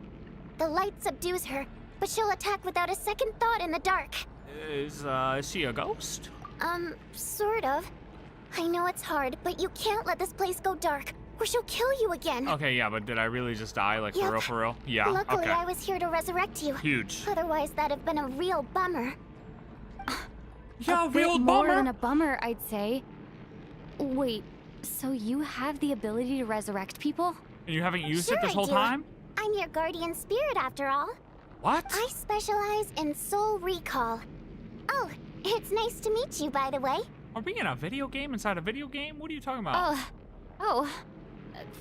The light subdues her, but she'll attack without a second thought in the dark. Is she a ghost? Sort of. I know it's hard, but you can't let this place go dark, or she'll kill you again. Okay, yeah, but did I really just die? Like, Yep. for real? Yeah, Luckily, okay. I was here to resurrect you. Huge. Otherwise, that'd have been a real bummer. Yeah, a bit more than a bummer, I'd say. Wait, so you have the ability to resurrect people? And you haven't used it Sure this I whole do. time? I'm your guardian spirit, after all. What? I specialize in soul recall. Oh, it's nice to meet you, by the way. Are we in a video game inside a video game? What are you talking about?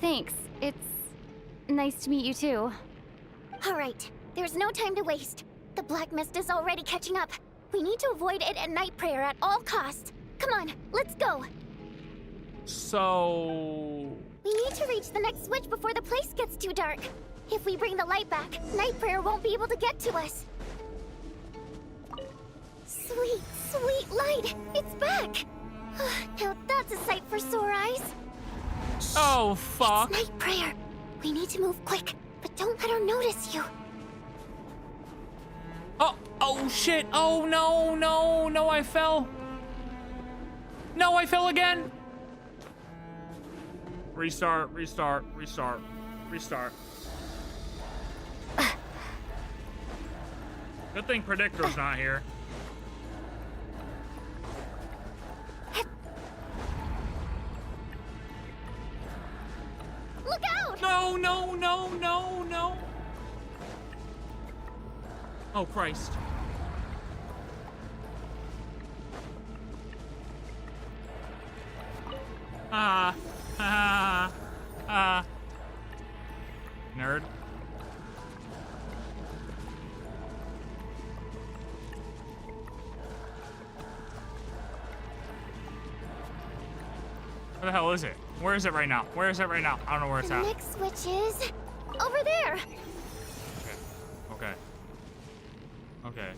Thanks. It's nice to meet you too. All right, there's no time to waste. The black mist is already catching up. We need to avoid it at night prayer at all costs. Come on, let's go. So... We need to reach the next switch before the place gets too dark. If we bring the light back, night prayer won't be able to get to us. Sweet, sweet light! It's back! Now that's a sight for sore eyes. Oh, fuck. It's night prayer. We need to move quick, but don't let her notice you. Oh, shit. Oh, no, no, no, I fell. No, I fell again. Restart, restart, restart, restart. Good thing Predictor's not here. Look out! No, no, no, no, no. Oh, Christ. Nerd. Where the hell is it? Where is it right now? Where is it right now? I don't know where it's The at. next switch is over there. Okay. Okay.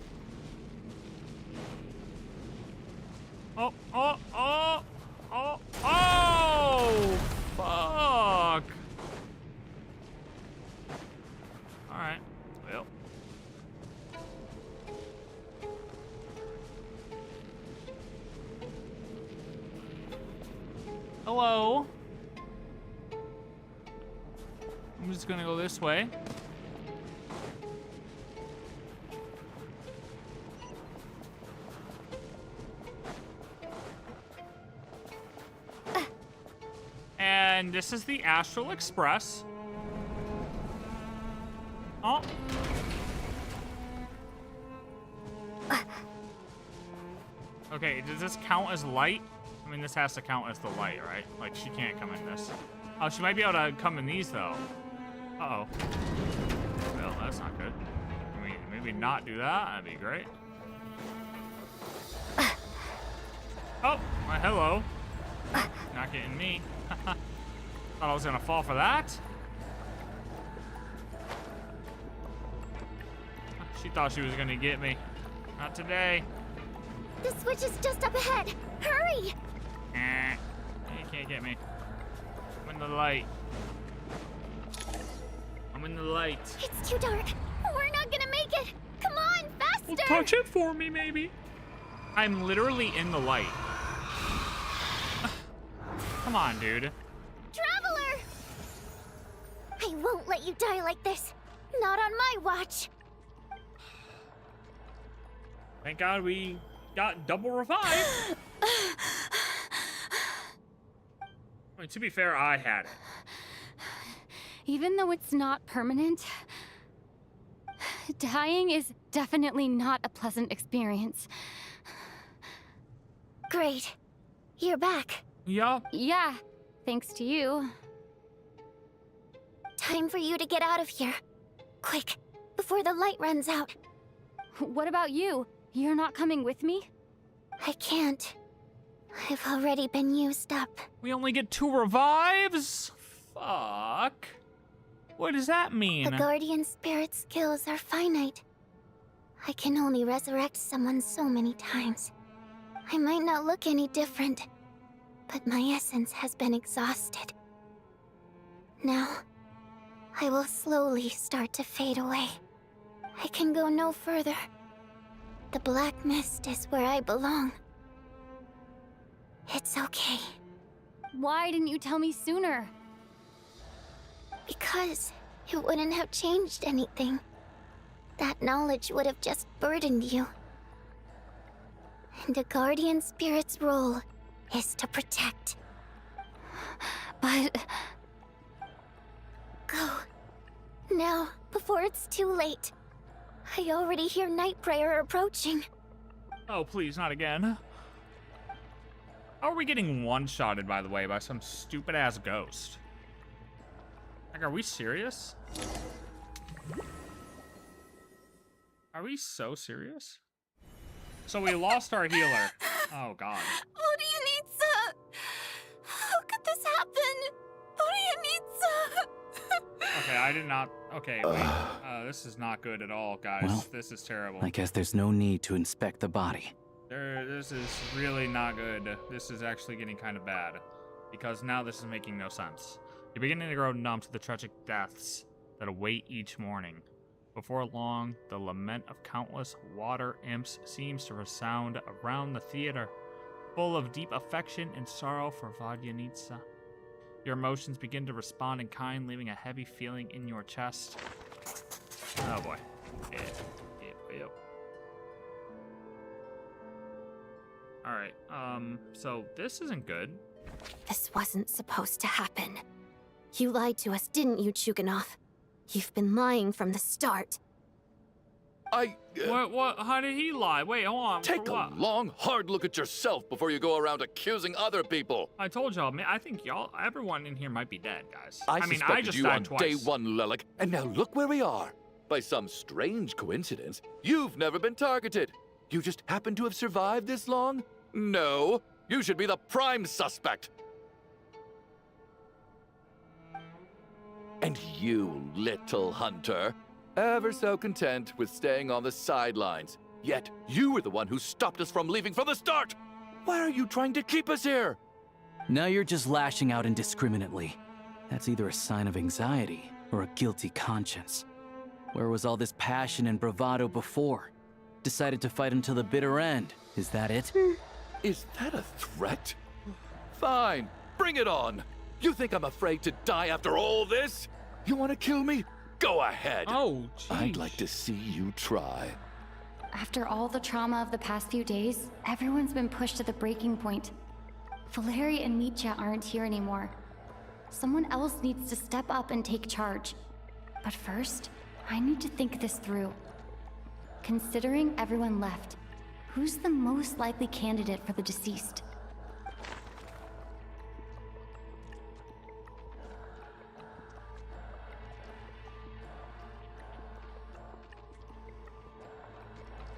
Oh, oh, oh, oh, oh, fuck. All right, well. Hello. I'm just gonna go this way. And this is the Astral Express. Oh. Okay, does this count as light? I mean, this has to count as the light, right? Like, she can't come in this. Oh, she might be able to come in these, though. Uh-oh. Well, that's not good. Can we maybe not do that? That'd be great. Oh, well, hello. Not getting me. Thought I was gonna fall for that. She thought she was gonna get me. Not today. The switch is just up ahead. Hurry! You can't get me. I'm in the light. I'm in the light. It's too dark. We're not gonna make it! Come on, faster! Touch it for me, maybe. I'm literally in the light. Come on, dude. Traveler! I won't let you die like this. Not on my watch. Thank God we got double revive. I mean, to be fair, I had it. Even though it's not permanent, dying is definitely not a pleasant experience. Great. You're back. Yeah. Yeah, thanks to you. Time for you to get out of here. Quick, before the light runs out. What about you? You're not coming with me? I can't. I've already been used up. We only get 2 revives? Fuck. What does that mean? The Guardian Spirit skills are finite. I can only resurrect someone so many times. I might not look any different, but my essence has been exhausted. Now, I will slowly start to fade away. I can go no further. The black mist is where I belong. It's okay. Why didn't you tell me sooner? Because it wouldn't have changed anything. That knowledge would have just burdened you. And a Guardian Spirit's role is to protect. But... Go. Now, before it's too late. I already hear Night Prayer approaching. Oh, please, not again. How are we getting one-shotted, by the way, by some stupid-ass ghost? Like, are we serious? Are we so serious? So we lost our healer. Oh, God. Odianitsa! How could this happen? Odianitsa! Okay, I did not... Okay, wait. This is not good at all, guys. Well, this is terrible. I guess there's no need to inspect the body. This is really not good. This is actually getting kind of bad. Because now this is making no sense. You're beginning to grow numb to the tragic deaths that await each morning. Before long, the lament of countless water imps seems to resound around the theater, full of deep affection and sorrow for Vodyanitsa. Your emotions begin to respond in kind, leaving a heavy feeling in your chest. Oh boy. Yep. Alright, so this isn't good. This wasn't supposed to happen. You lied to us, didn't you, Chuganov? You've been lying from the start. What? How did he lie? Wait, hold on. Take a long, hard look at yourself before you go around accusing other people. I told y'all, I think everyone in here might be dead, guys. I mean, suspected I just you died on twice. day 1, Lelik, and now look where we are. By some strange coincidence, you've never been targeted. You just happen to have survived this long? No, you should be the prime suspect. And you, little hunter, ever so content with staying on the sidelines. Yet, you were the one who stopped us from leaving from the start! Why are you trying to keep us here? Now you're just lashing out indiscriminately. That's either a sign of anxiety or a guilty conscience. Where was all this passion and bravado before? Decided to fight until the bitter end. Is that it? Is that a threat? Fine, bring it on. You think I'm afraid to die after all this? You want to kill me? Go ahead. Oh, geez. I'd like to see you try. After all the trauma of the past few days, everyone's been pushed to the breaking point. Valeri and Mitya aren't here anymore. Someone else needs to step up and take charge. But first, I need to think this through. Considering everyone left, who's the most likely candidate for the deceased?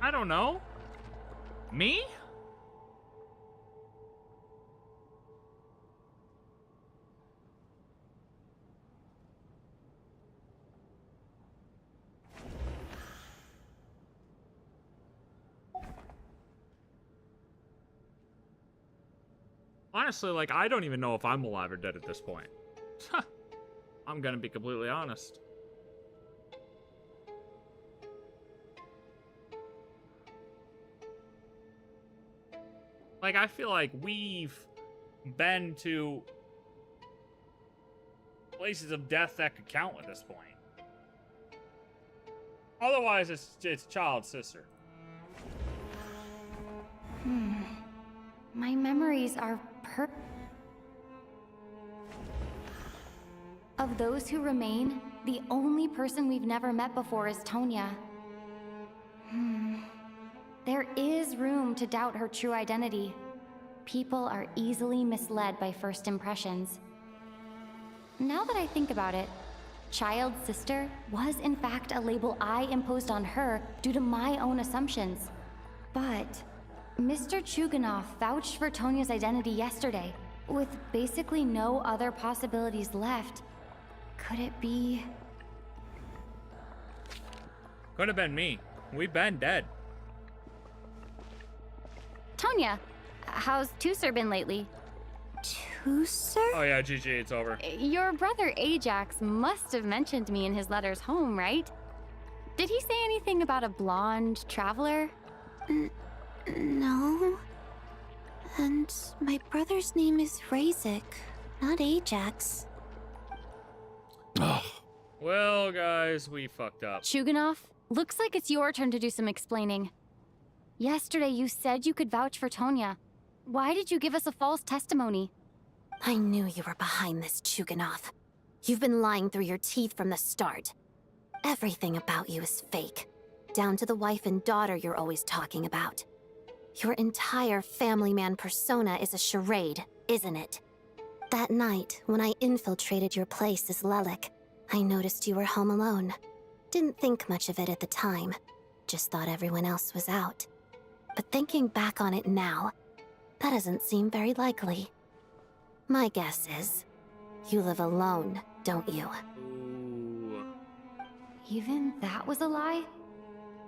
I don't know. Me? Honestly, like, I don't even know if I'm alive or dead at this point. I'm gonna be completely honest. Like, I feel like we've been to places of death that could count at this point. Otherwise, it's child's sister. My memories are Of those who remain, the only person we've never met before is Tonya. There is room to doubt her true identity. People are easily misled by first impressions. Now that I think about it, child sister was in fact a label I imposed on her due to my own assumptions. But Mr. Chuganov vouched for Tonya's identity yesterday, with basically no other possibilities left. Could it be? Could have been me. We've been dead. Tonya, how's Tusser been lately? Tusser? Oh yeah, GG, it's over. Your brother Ajax must have mentioned me in his letters home, right? Did he say anything about a blonde traveler? No. And my brother's name is Razik, not Ajax. Well, guys, we fucked up. Chuganov, looks like it's your turn to do some explaining. Yesterday you said you could vouch for Tonya. Why did you give us a false testimony? I knew you were behind this, Chuganov. You've been lying through your teeth from the start. Everything about you is fake, down to the wife and daughter you're always talking about. Your entire family man persona is a charade, isn't it? That night, when I infiltrated your place as Lelik, I noticed you were home alone. Didn't think much of it at the time, just thought everyone else was out. But thinking back on it now, that doesn't seem very likely. My guess is, you live alone, don't you? Ooh. Even that was a lie?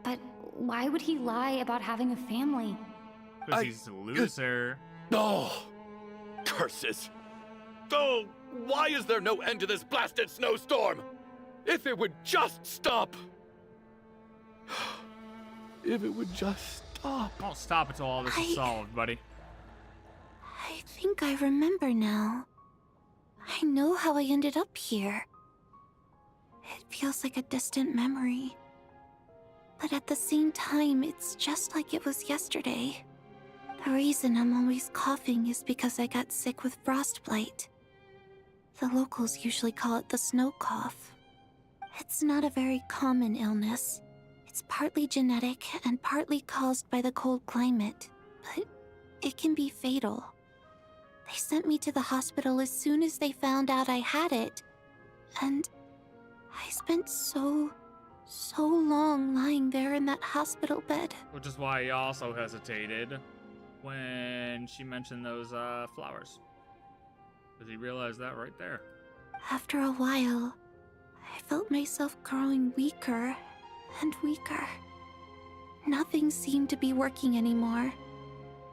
But why would he lie about having a family? Because he's a loser. Oh, curses. Oh, why is there no end to this blasted snowstorm? If it would just stop. If it would just stop. Won't stop until all this is solved, buddy. I think I remember now. I know how I ended up here. It feels like a distant memory. But at the same time, it's just like it was yesterday. The reason I'm always coughing is because I got sick with frostbite. The locals usually call it the snow cough. It's not a very common illness. It's partly genetic and partly caused by the cold climate, but it can be fatal. They sent me to the hospital as soon as they found out I had it. And I spent so long lying there in that hospital bed. Which is why he also hesitated when she mentioned those flowers. Because he realized that right there. After a while, I felt myself growing weaker and weaker. Nothing seemed to be working anymore.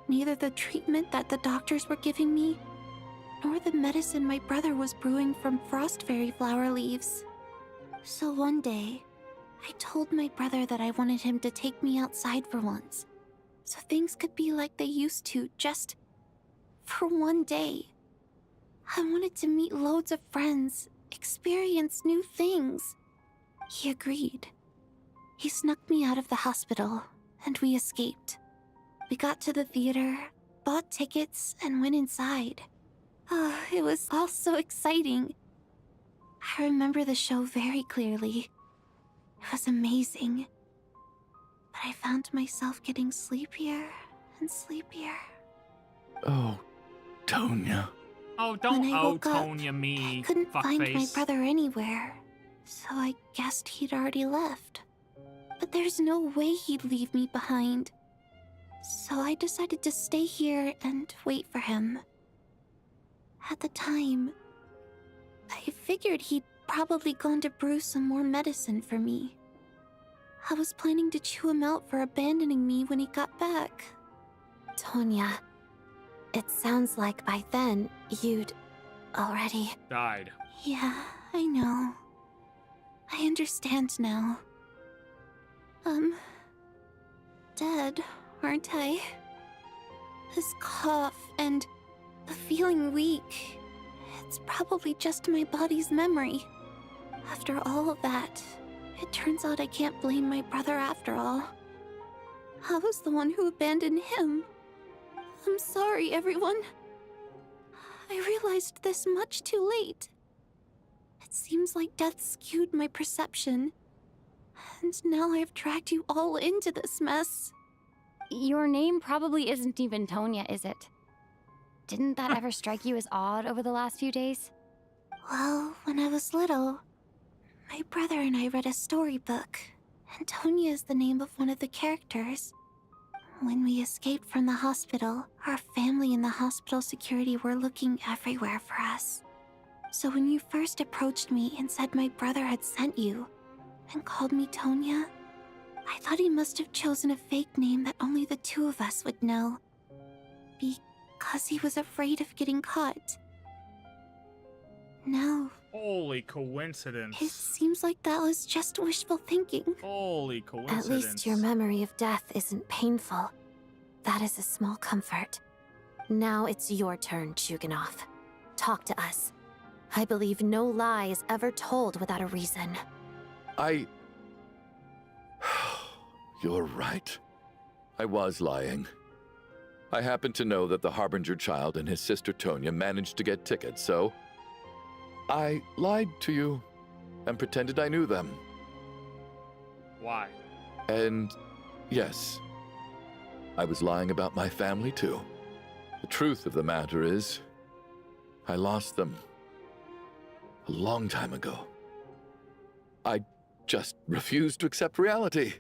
Neither the treatment that the doctors were giving me, nor the medicine my brother was brewing from frost fairy flower leaves. So one day, I told my brother that I wanted him to take me outside for once, so things could be like they used to, just for one day. I wanted to meet loads of friends, experience new things. He agreed. He snuck me out of the hospital, and we escaped. We got to the theater, bought tickets, and went inside. It was all so exciting. I remember the show very clearly. It was amazing. But I found myself getting sleepier and sleepier. Oh, Tonya. Oh, don't When I woke up, Tonya me. I couldn't find my fuckface. brother anywhere, so I guessed he'd already left. But there's no way he'd leave me behind. So I decided to stay here and wait for him. At the time, I figured he'd probably gone to brew some more medicine for me. I was planning to chew him out for abandoning me when he got back. Tonya, it sounds like by then you'd already died. Yeah, I know. I understand now. Dead, aren't I? This cough and the feeling weak. It's probably just my body's memory. After all of that, it turns out I can't blame my brother after all. I was the one who abandoned him. I'm sorry, everyone. I realized this much too late. It seems like death skewed my perception. And now I've dragged you all into this mess. Your name probably isn't even Tonya, is it? Didn't that ever strike you as odd over the last few days? Well, when I was little, my brother and I read a storybook, and Tonya is the name of one of the characters. When we escaped from the hospital, our family and the hospital security were looking everywhere for us. So when you first approached me and said my brother had sent you, and called me Tonya, I thought he must have chosen a fake name that only the two of us would know. Because he was afraid of getting caught. Now, Holy coincidence. it seems like that was just wishful thinking. Holy coincidence. At least your memory of death isn't painful. That is a small comfort. Now it's your turn, Chuganov. Talk to us. I believe no lie is ever told without a reason. You're right. I was lying. I happen to know that the Harbinger child and his sister Tonya managed to get tickets, so I lied to you and pretended I knew them. Why? And yes, I was lying about my family too. The truth of the matter is, I lost them a long time ago. I just refused to accept reality.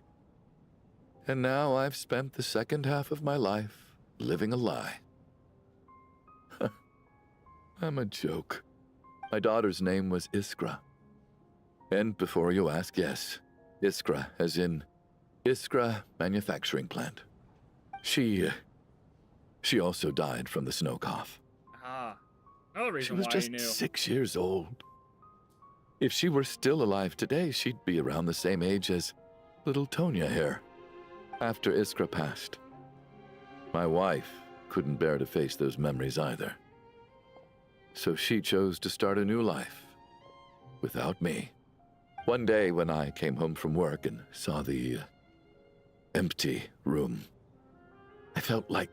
And now I've spent the second half of my life living a lie. I'm a joke. My daughter's name was Iskra. And before you ask, yes, Iskra, as in Iskra Manufacturing Plant. She also died from the snow cough. Ah, another reason She was why just you knew. 6 years old. If she were still alive today, she'd be around the same age as little Tonya here. After Iskra passed, my wife couldn't bear to face those memories either. So she chose to start a new life without me. One day when I came home from work and saw the empty room, I felt like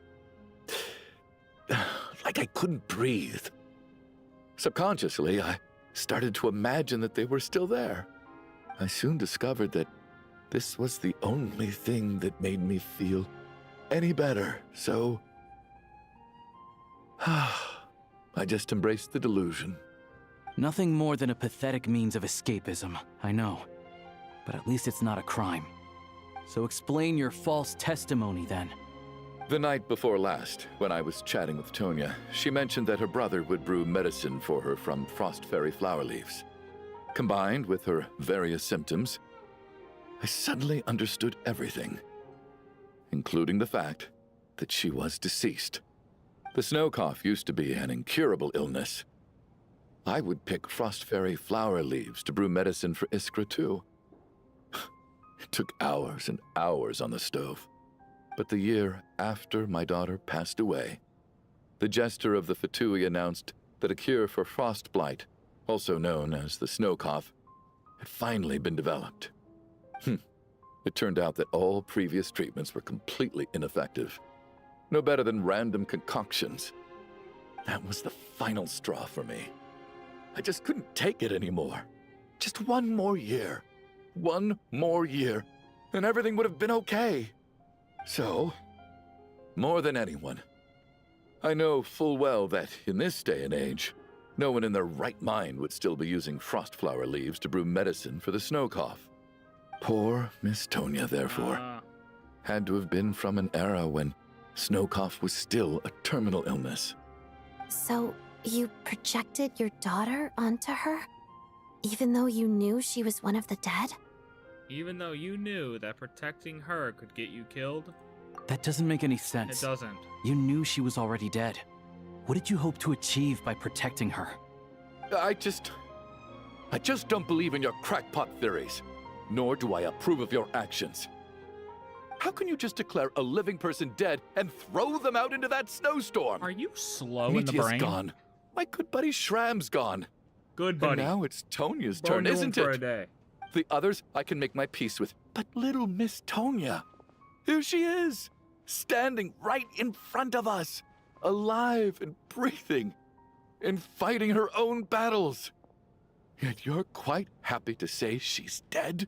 I couldn't breathe. Subconsciously, I started to imagine that they were still there. I soon discovered that this was the only thing that made me feel any better, so I just embraced the delusion. Nothing more than a pathetic means of escapism, I know. But at least it's not a crime. So explain your false testimony then. The night before last, when I was chatting with Tonya, she mentioned that her brother would brew medicine for her from frost fairy flower leaves. Combined with her various symptoms, I suddenly understood everything, including the fact that she was deceased. The snow cough used to be an incurable illness. I would pick frost fairy flower leaves to brew medicine for Iskra too. It took hours and hours on the stove. But the year after my daughter passed away, the jester of the Fatui announced that a cure for frost blight, also known as the snow cough, had finally been developed. It turned out that all previous treatments were completely ineffective. No better than random concoctions. That was the final straw for me. I just couldn't take it anymore. Just one more year. One more year, and everything would have been okay. So, more than anyone, I know full well that in this day and age, no one in their right mind would still be using frost flower leaves to brew medicine for the snow cough. Poor Miss Tonya, therefore, had to have been from an era when snow cough was still a terminal illness. So, you projected your daughter onto her? Even though you knew she was one of the dead? Even though you knew that protecting her could get you killed? That doesn't make any sense. It doesn't. You knew she was already dead. What did you hope to achieve by protecting her? I just don't believe in your crackpot theories, nor do I approve of your actions. How can you just declare a living person dead and throw them out into that snowstorm? Are you slow in the Mitia's brain? gone. My good buddy Shram's gone. Good buddy. And now it's Tonya's Bro turn, knew him isn't for it? a day. The others I can make my peace with, but little Miss Tonya, here she is, standing right in front of us, alive and breathing, and fighting her own battles. Yet you're quite happy to say she's dead?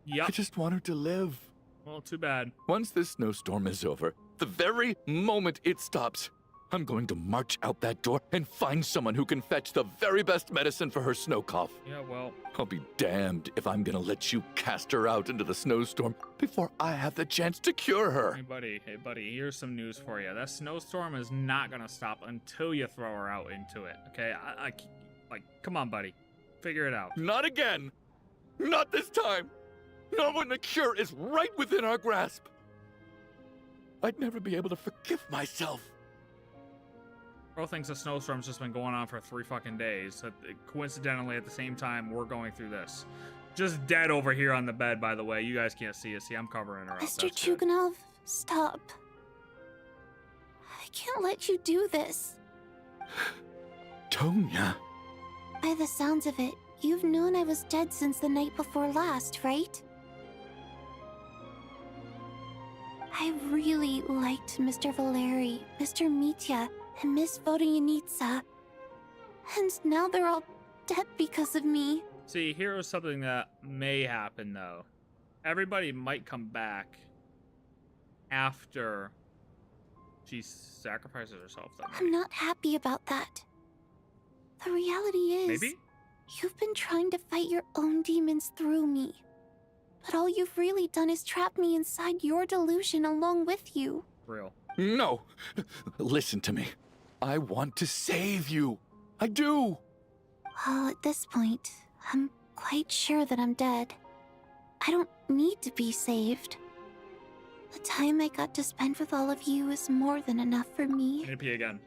Yep. I just want her to live. Well, too bad. Once this snowstorm is over, the very moment it stops, I'm going to march out that door and find someone who can fetch the very best medicine for her snow cough. Yeah, well. I'll be damned if I'm gonna let you cast her out into the snowstorm before I have the chance to cure her. Hey buddy, here's some news for you. That snowstorm is not gonna stop until you throw her out into it, okay? Like, come on, buddy. Figure it out. Not again! Not this time! Not when the cure is right within our grasp! I'd never be able to forgive myself. Bro thinks the snowstorm's just been going on for 3 fucking days. Coincidentally, at the same time, we're going through this. Just dead over here on the bed, by the way. You guys can't see us. See, I'm covering her up. Mr. Chuganov, stop. I can't let you do this. Tonya. By the sounds of it, you've known I was dead since the night before last, right? I really liked Mr. Valeri, Mr. Mitya, and Miss Vodyanitsa. And now they're all dead because of me. See, here's something that may happen, though. Everybody might come back after she sacrifices herself, though. I'm not happy about that. The reality is... Maybe? You've been trying to fight your own demons through me. But all you've really done is trap me inside your delusion along with you. Real. No! Listen to me. I want to save you. I do. Well, at this point, I'm quite sure that I'm dead. I don't need to be saved. The time I got to spend with all of you is more than enough for me. I'm gonna pee again.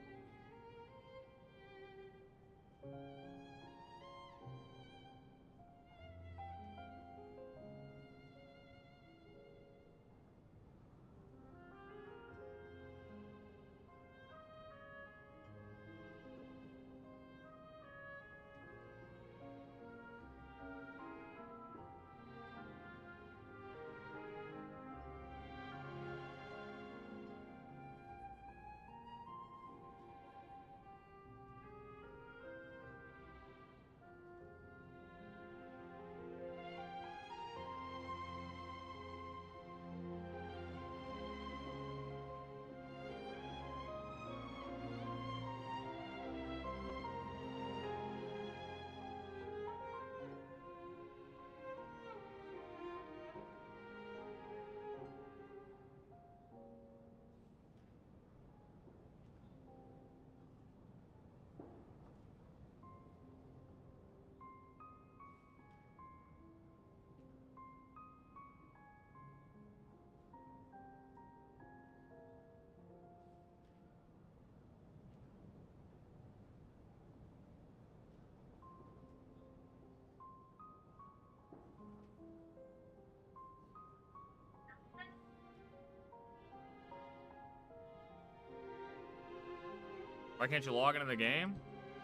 Why can't you log into the game?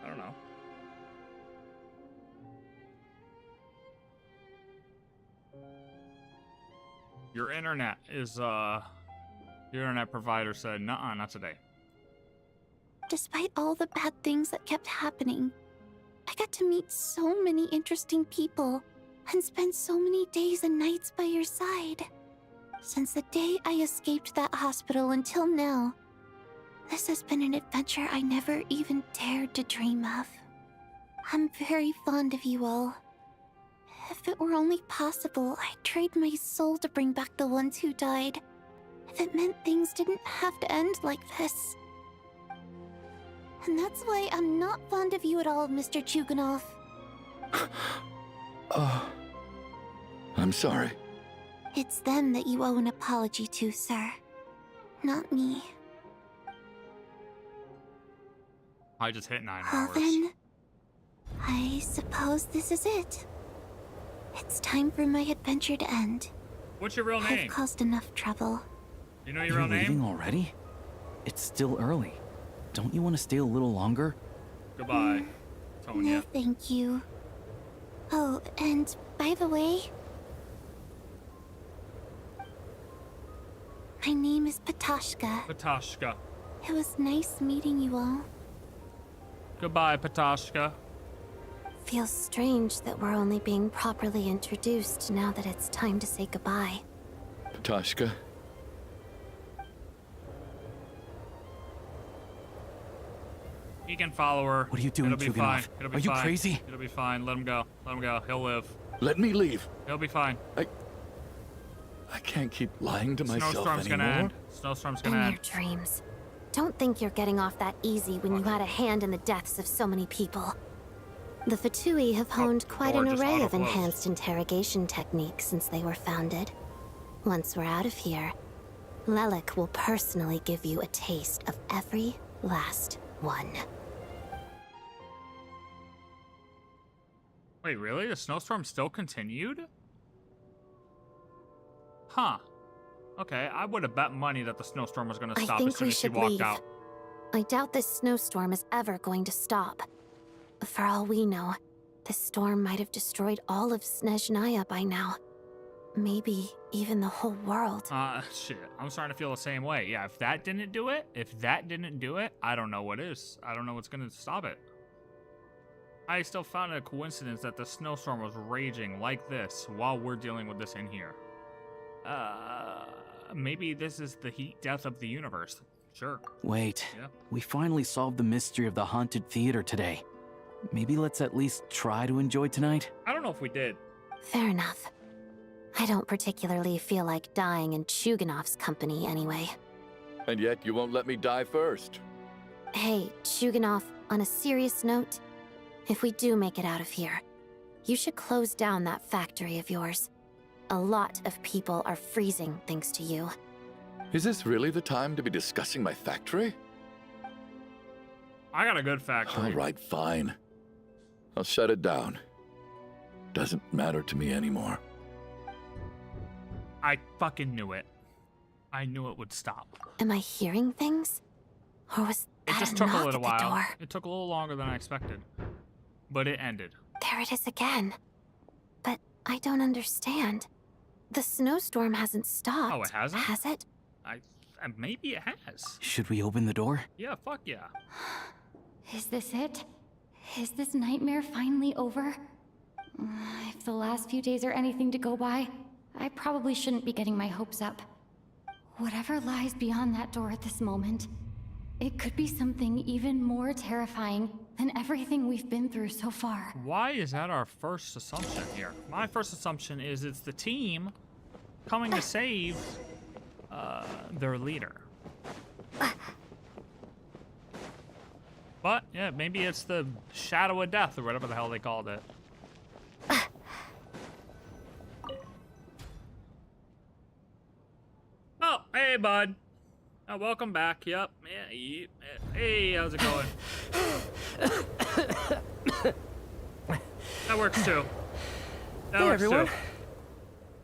I don't know. Your internet is, your internet provider said, nuh-uh, not today. Despite all the bad things that kept happening, I got to meet so many interesting people and spend so many days and nights by your side. Since the day I escaped that hospital until now, this has been an adventure I never even dared to dream of. I'm very fond of you all. If it were only possible, I'd trade my soul to bring back the ones who died. If it meant things didn't have to end like this. And that's why I'm not fond of you at all, Mr. Chuganov. I'm sorry. It's them that you owe an apology to, sir. Not me. I just hit 9 Well hours. then, I suppose this is it. It's time for my adventure to end. What's your real I've name? caused enough trouble. You know your You're real name? leaving already? It's still early. Don't you want to stay a little longer? Goodbye, No, Tonya. thank you. Oh, and by the way, my name is Patoshka. Patoshka. It was nice meeting you all. Goodbye, Patoshka. Feels strange that we're only being properly introduced now that it's time to say goodbye. Patoshka? He can follow her. What are you doing, It'll be Chuganov? fine. It'll be Are you fine. crazy? It'll be fine. Let him go. Let him go. He'll live. Let me leave. He'll be fine. I can't keep lying to myself Snowstorm's anymore. gonna end. Snowstorm's gonna In end. your dreams. Don't think you're getting off that easy when you had a hand in the deaths of so many people. The Fatui have honed quite an just array of auto-close. enhanced interrogation techniques since they were founded. Once we're out of here, Lelik will personally give you a taste of every last one. Wait, really? The snowstorm still continued? Huh. Okay, I would have bet money that the snowstorm was gonna I stop think as soon we as she should walked leave. out. I doubt this snowstorm is ever going to stop. For all we know, this storm might have destroyed all of Snezhnaya by now. Maybe even the whole world. Shit. I'm starting to feel the same way. Yeah, if that didn't do it, I don't know what is. I don't know what's gonna stop it. I still found it a coincidence that the snowstorm was raging like this while we're dealing with this in here. Maybe this is the heat death of the universe. Sure. Wait, Yeah. we finally solved the mystery of the haunted theater today. Maybe let's at least try to enjoy tonight? I don't know if we did. Fair enough. I don't particularly feel like dying in Chuganov's company anyway. And yet you won't let me die first. Hey, Chuganov, on a serious note, if we do make it out of here, you should close down that factory of yours. A lot of people are freezing thanks to you. Is this really the time to be discussing my factory? I got a good factory. All right, fine. I'll shut it down. Doesn't matter to me anymore. I fucking knew it. I knew it would stop. Am I hearing things? Or was It that just a took a knock little at the while. door? It took a little longer than I expected. But it ended. There it is again. But I don't understand. The snowstorm hasn't stopped. Oh, it hasn't? Has it? Maybe it has. Should we open the door? Yeah, fuck yeah. Is this it? Is this nightmare finally over? If the last few days are anything to go by, I probably shouldn't be getting my hopes up. Whatever lies beyond that door at this moment, it could be something even more terrifying than everything we've been through so far. Why is that our first assumption here? My first assumption is it's the team coming to save their leader. But, yeah, maybe it's the shadow of death or whatever the hell they called it. Oh, hey, bud. Welcome back. Yep. Yeah, hey, how's it going? That works too. That Hey works everyone. too.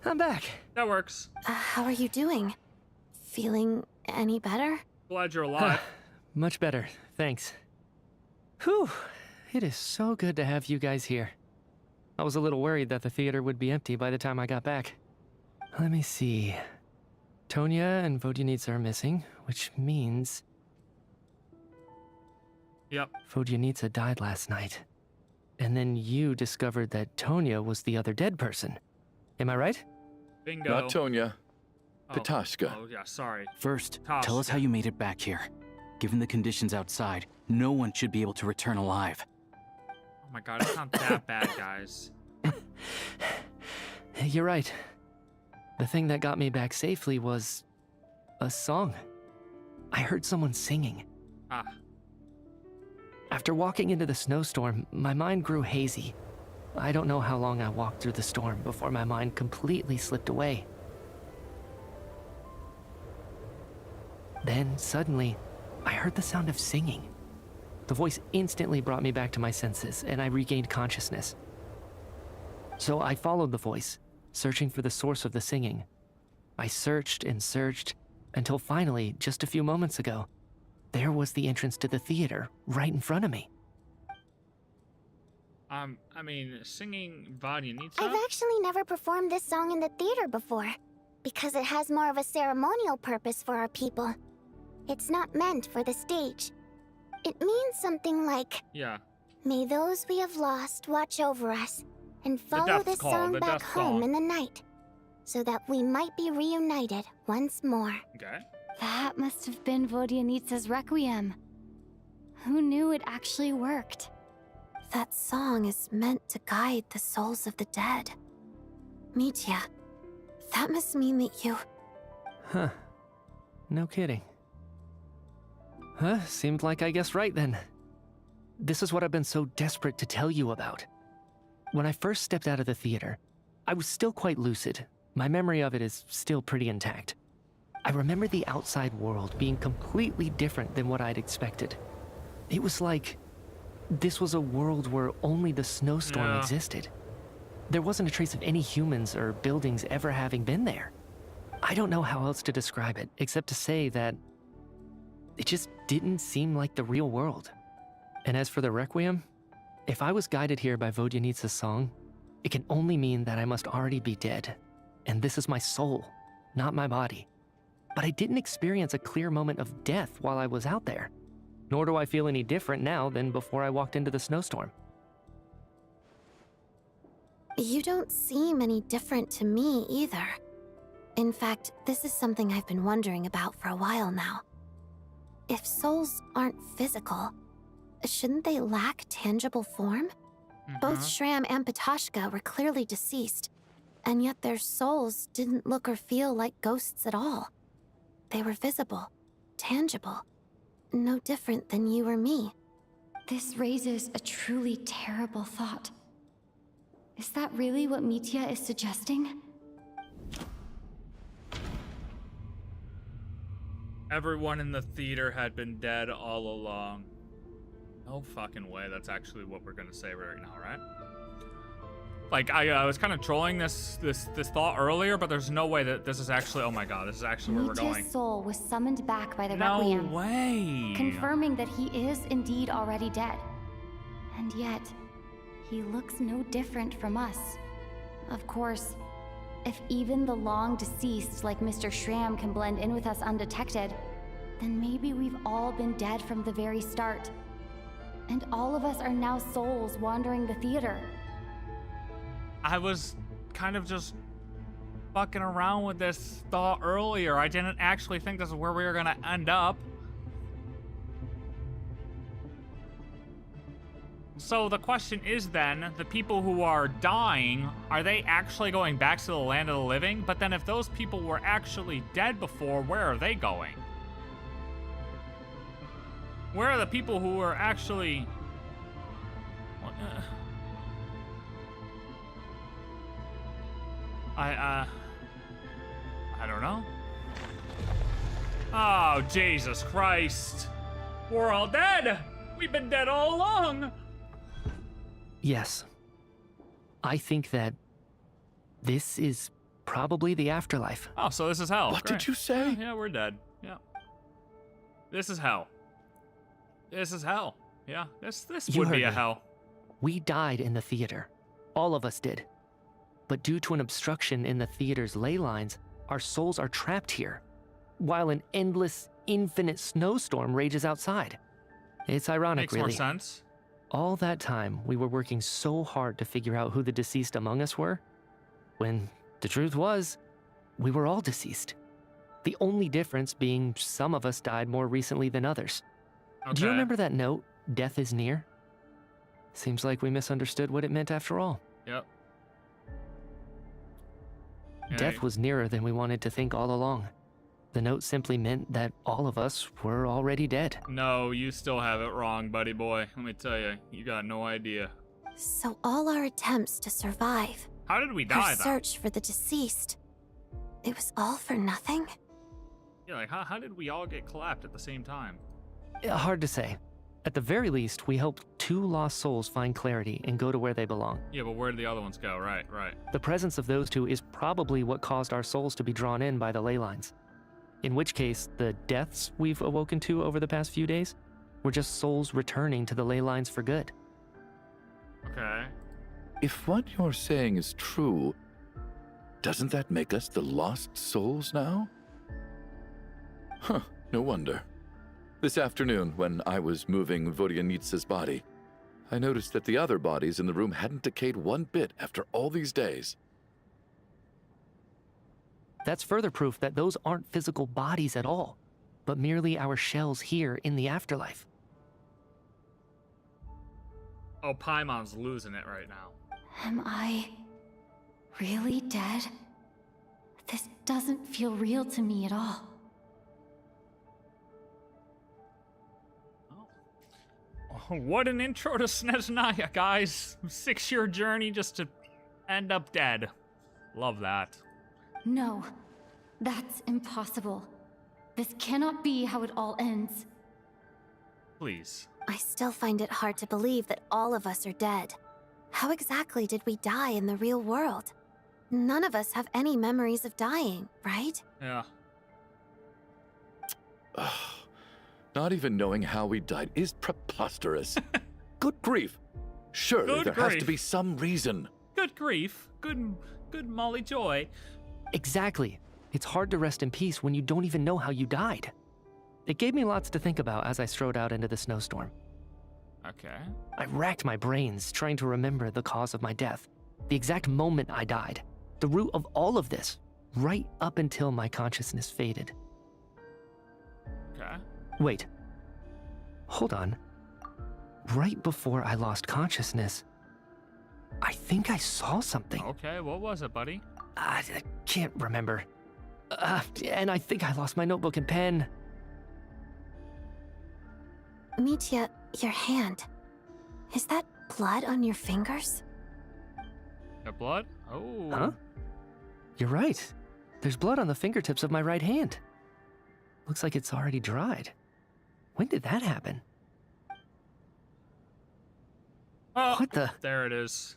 I'm back. That works. How are you doing? Feeling any better? Glad you're alive. Much better, thanks. Whew, it is so good to have you guys here. I was a little worried that the theater would be empty by the time I got back. Let me see. Tonya and Vodyanitsa are missing, which means... Yep. Vodyanitsa died last night. And then you discovered that Tonya was the other dead person. Am I right? Bingo. Not Tonya. Oh. Patoshka. Oh, yeah, sorry. First, Tosh. tell us how you made it back here. Given the conditions outside, no one should be able to return alive. Oh my god, it's not that bad, guys. You're right. The thing that got me back safely was... a song. I heard someone singing. Ah. After walking into the snowstorm, my mind grew hazy. I don't know how long I walked through the storm before my mind completely slipped away. Then, suddenly, I heard the sound of singing. The voice instantly brought me back to my senses, and I regained consciousness. So I followed the voice, searching for the source of the singing, I searched and searched until finally, just a few moments ago, there was the entrance to the theater right in front of me. I mean, singing Vodyanitsa? I've actually never performed this song in the theater before, because it has more of a ceremonial purpose for our people. It's not meant for the stage. It means something like, Yeah. may those we have lost watch over us, and follow this song back home in the night, so that we might be reunited once more. Okay. That must have been Vodyanitsa's Requiem. Who knew it actually worked? That song is meant to guide the souls of the dead. Mitya, that must mean that you... Huh. No kidding. Huh, seemed like I guessed right then. This is what I've been so desperate to tell you about. When I first stepped out of the theater, I was still quite lucid. My memory of it is still pretty intact. I remember the outside world being completely different than what I'd expected. It was like this was a world where only the snowstorm existed. There wasn't a trace of any humans or buildings ever having been there. I don't know how else to describe it, except to say that it just didn't seem like the real world. And as for the Requiem, if I was guided here by Vodyanitsa's song, it can only mean that I must already be dead. And this is my soul, not my body. But I didn't experience a clear moment of death while I was out there. Nor do I feel any different now than before I walked into the snowstorm. You don't seem any different to me either. In fact, this is something I've been wondering about for a while now. If souls aren't physical, shouldn't they lack tangible form? Both Shram and Patoshka were clearly deceased, and yet their souls didn't look or feel like ghosts at all. They were visible, tangible, no different than you or me. This raises a truly terrible thought. Is that really what Mitya is suggesting? Everyone in the theater had been dead all along. No fucking way that's actually what we're gonna say right now, right? Like, I was kind of trolling this thought earlier, but there's no way that this is actually, oh my god, this is actually where we're going. Mitya's soul was summoned back by the No Requiem. way! Confirming that he is indeed already dead. And yet, he looks no different from us. Of course, if even the long deceased like Mr. Shram can blend in with us undetected, then maybe we've all been dead from the very start. And all of us are now souls wandering the theater. I was kind of just fucking around with this thought earlier. I didn't actually think this is where we were gonna end up. So the question is then, the people who are dying, are they actually going back to the land of the living? But then if those people were actually dead before, where are they going? Where are the people who were actually... I don't know. Oh, Jesus Christ. We're all dead. We've been dead all along. Yes. I think that this is probably the afterlife. Oh, so this is hell. What Great. did you say? Yeah, we're dead. Yeah. This is hell. This is hell. Yeah, this You would heard be a me. hell. We died in the theater. All of us did. But due to an obstruction in the theater's ley lines, our souls are trapped here, while an endless, infinite snowstorm rages outside. It's ironic, Makes really. more sense. All that time, we were working so hard to figure out who the deceased among us were, when the truth was, we were all deceased. The only difference being some of us died more recently than others. Do you Okay. remember that note, "Death is near"? Seems like we misunderstood what it meant after all. Yep. Yeah, Death was nearer than we wanted to think all along. The note simply meant that all of us were already dead. No, you still have it wrong, buddy boy. Let me tell you, you got no idea. So all our attempts to survive, How did we our die, though? search for the deceased, it was all for nothing? Yeah, like, how did we all get clapped at the same time? Hard to say. At the very least, we helped 2 lost souls find clarity and go to where they belong. Yeah, but where did the other ones go? Right. The presence of those 2 is probably what caused our souls to be drawn in by the ley lines. In which case, the deaths we've awoken to over the past few days were just souls returning to the ley lines for good. Okay. If what you're saying is true, doesn't that make us the lost souls now? Huh, no wonder. This afternoon, when I was moving Vodyanitsa's body, I noticed that the other bodies in the room hadn't decayed one bit after all these days. That's further proof that those aren't physical bodies at all, but merely our shells here in the afterlife. Oh, Paimon's losing it right now. Am I really dead? This doesn't feel real to me at all. What an intro to Snezhnaya, guys. 6-year journey just to end up dead. Love that. No, that's impossible. This cannot be how it all ends. Please. I still find it hard to believe that all of us are dead. How exactly did we die in the real world? None of us have any memories of dying, right? Yeah. Not even knowing how we died is preposterous. Good grief. Surely there has to be some reason. Good grief. Good Molly Joy. Exactly. It's hard to rest in peace when you don't even know how you died. It gave me lots to think about as I strode out into the snowstorm. Okay. I racked my brains trying to remember the cause of my death, the exact moment I died, the root of all of this, right up until my consciousness faded. Okay. Wait. Hold on. Right before I lost consciousness, I think I saw something. Okay, what was it, buddy? I can't remember. And I think I lost my notebook and pen. Mitya, your hand. Is that blood on your fingers? Your blood? Oh. Huh? You're right. There's blood on the fingertips of my right hand. Looks like it's already dried. When did that happen? Oh, what the? There it is.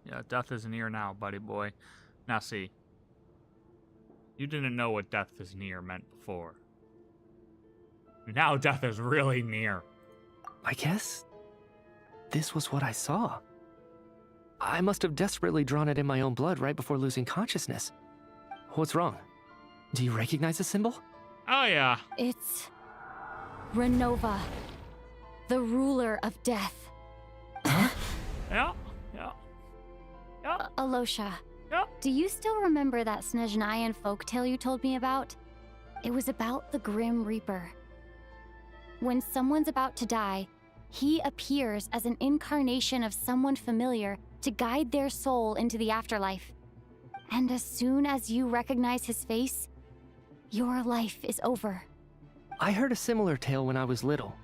Yeah, death is near now, buddy boy. Now see. You didn't know what death is near meant before. Now death is really near. I guess this was what I saw. I must have desperately drawn it in my own blood right before losing consciousness. What's wrong? Do you recognize the symbol? Oh, yeah. It's Renova, the ruler of death. Yeah. Alosha, yeah. Do you still remember that Snezhnayan folktale you told me about? It was about the Grim Reaper. When someone's about to die, he appears as an incarnation of someone familiar to guide their soul into the afterlife. And as soon as you recognize his face, your life is over. I heard a similar tale when I was little.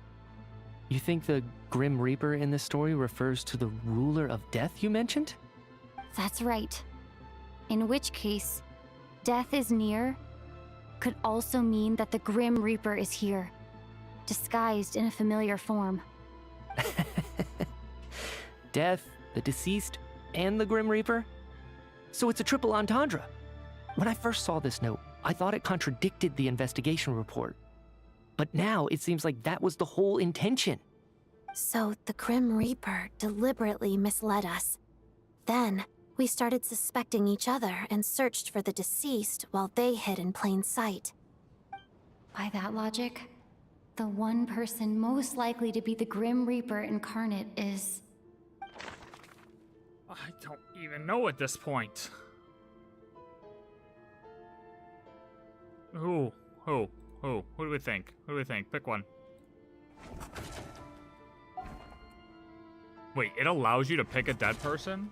You think the Grim Reaper in this story refers to the ruler of death you mentioned? That's right. In which case, death is near could also mean that the Grim Reaper is here, disguised in a familiar form. Death, the deceased, and the Grim Reaper? So it's a triple entendre. When I first saw this note, I thought it contradicted the investigation report. But now it seems like that was the whole intention. So the Grim Reaper deliberately misled us. Then, we started suspecting each other and searched for the deceased while they hid in plain sight. By that logic, the one person most likely to be the Grim Reaper incarnate is... I don't even know at this point. Who do we think? Who do we think? Pick one. Wait, it allows you to pick a dead person?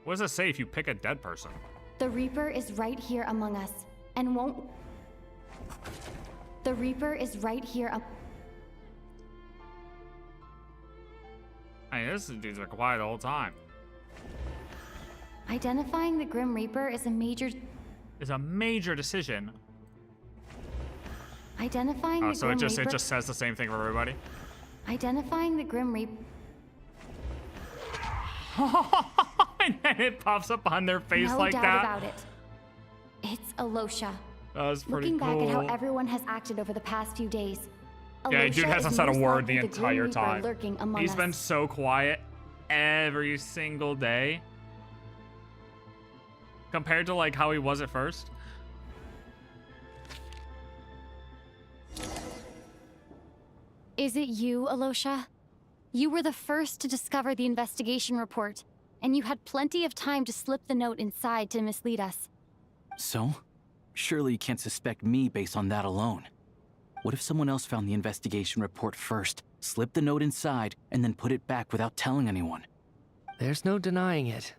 What does it say if you pick a dead person? The Reaper is right here among us, and won't... The Reaper is right here Hey, this dude's been quiet the whole time. Identifying the Grim Reaper is a major... Is a major decision. Identifying the so Grim it Reaper... just says the same thing for everybody? Identifying the Grim Reaper. And then it pops up on their face like No that. doubt about it. It's Alosha. That was pretty Looking cool. back at how everyone has acted over the past few days, Yeah, Alosha dude hasn't is said a most word the likely Grim entire Reaper time. lurking among He's us. been so quiet every single day. Compared to like how he was at first. Is it you, Alosha? You were the first to discover the investigation report, and you had plenty of time to slip the note inside to mislead us. So? Surely you can't suspect me based on that alone. What if someone else found the investigation report first, slipped the note inside, and then put it back without telling anyone? There's no denying it.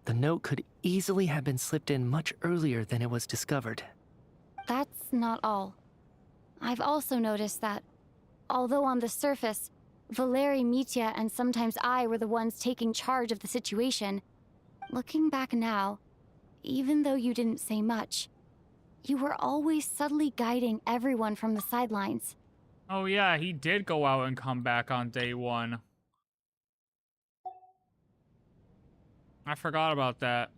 The note could easily have been slipped in much earlier than it was discovered. That's not all. I've also noticed that, although on the surface, Valeri, Mitya, and sometimes I were the ones taking charge of the situation, looking back now, even though you didn't say much, you were always subtly guiding everyone from the sidelines. Oh yeah, he did go out and come back on day one. I forgot about that.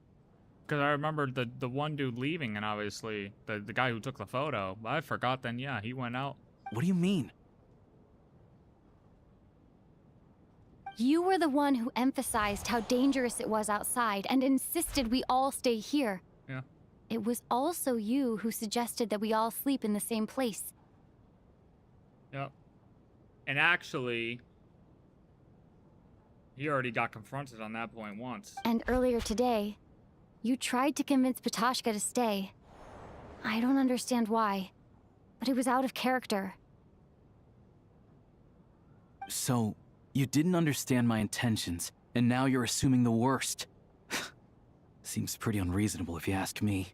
Because I remembered the one dude leaving, and obviously the guy who took the photo. But I forgot then, yeah, he went out. What do you mean? You were the one who emphasized how dangerous it was outside and insisted we all stay here. Yeah. It was also you who suggested that we all sleep in the same place. Yep. And actually, he already got confronted on that point once. And earlier today, you tried to convince Patoshka to stay. I don't understand why, but it was out of character. So, you didn't understand my intentions, and now you're assuming the worst. Seems pretty unreasonable if you ask me.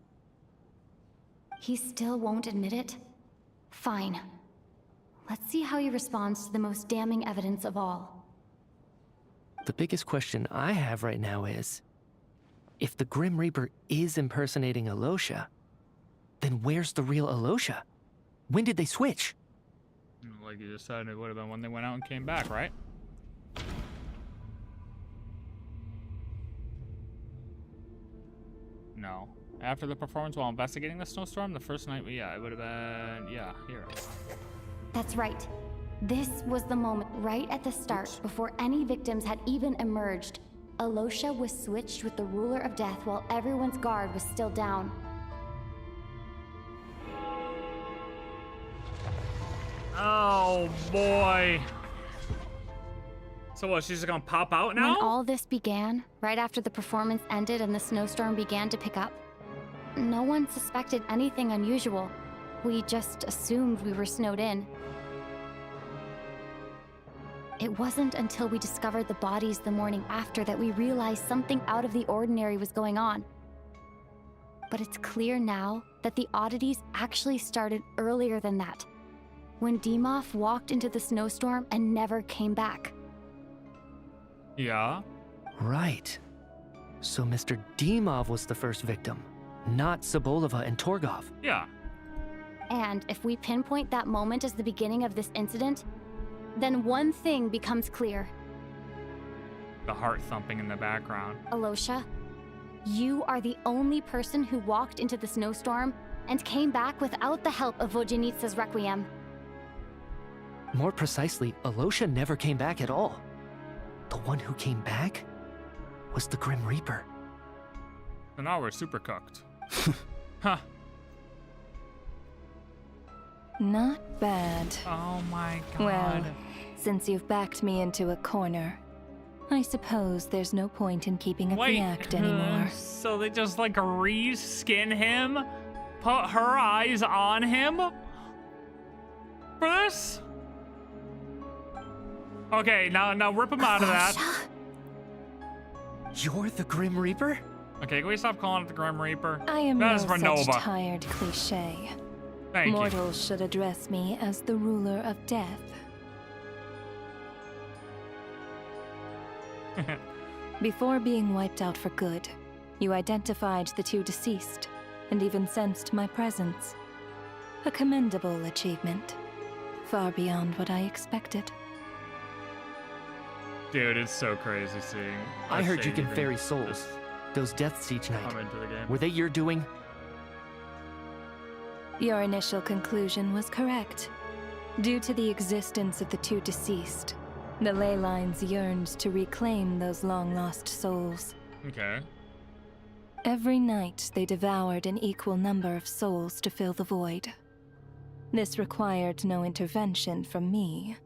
He still won't admit it? Fine. Let's see how he responds to the most damning evidence of all. The biggest question I have right now is, if the Grim Reaper is impersonating Alosha, then where's the real Alosha? When did they switch? Like you just said, it would have been when they went out and came back, right? No. After the performance while investigating the snowstorm, the first night, yeah, it would have been, yeah, here. That's right. This was the moment right at the start, before any victims had even emerged. Alosha was switched with the ruler of death while everyone's guard was still down. Oh boy. So what, she's just gonna pop out now? When all this began, right after the performance ended and the snowstorm began to pick up, no one suspected anything unusual. We just assumed we were snowed in. It wasn't until we discovered the bodies the morning after that we realized something out of the ordinary was going on. But it's clear now that the oddities actually started earlier than that, when Dimov walked into the snowstorm and never came back. Yeah? Right. So Mr. Dimov was the first victim, not Sobolova and Torgov. Yeah. And if we pinpoint that moment as the beginning of this incident, then one thing becomes clear. The heart thumping in the background. Alosha, you are the only person who walked into the snowstorm and came back without the help of Vojanitsa's Requiem. More precisely, Alosha never came back at all. The one who came back was the Grim Reaper. So now we're super cooked. Huh. Not bad. Oh my god. Well, since you've backed me into a corner, I suppose there's no point in keeping up the act anymore. So they just like reskin him? Put her eyes on him? For this? Okay, now rip him out of that. You're the Grim Reaper? Okay, can we stop calling it the Grim Reaper? I am That no is for such Nova. tired cliché. Thank you. Mortals should address me as the ruler of death. Before being wiped out for good, you identified the two deceased and even sensed my presence. A commendable achievement, far beyond what I expected. Dude, it's so crazy seeing. I heard you Shade can ferry just souls. Those deaths each night. come into the game. Were they your doing? Your initial conclusion was correct. Due to the existence of the two deceased, the ley lines yearned to reclaim those long-lost souls. Okay. Every night, they devoured an equal number of souls to fill the void. This required no intervention from me.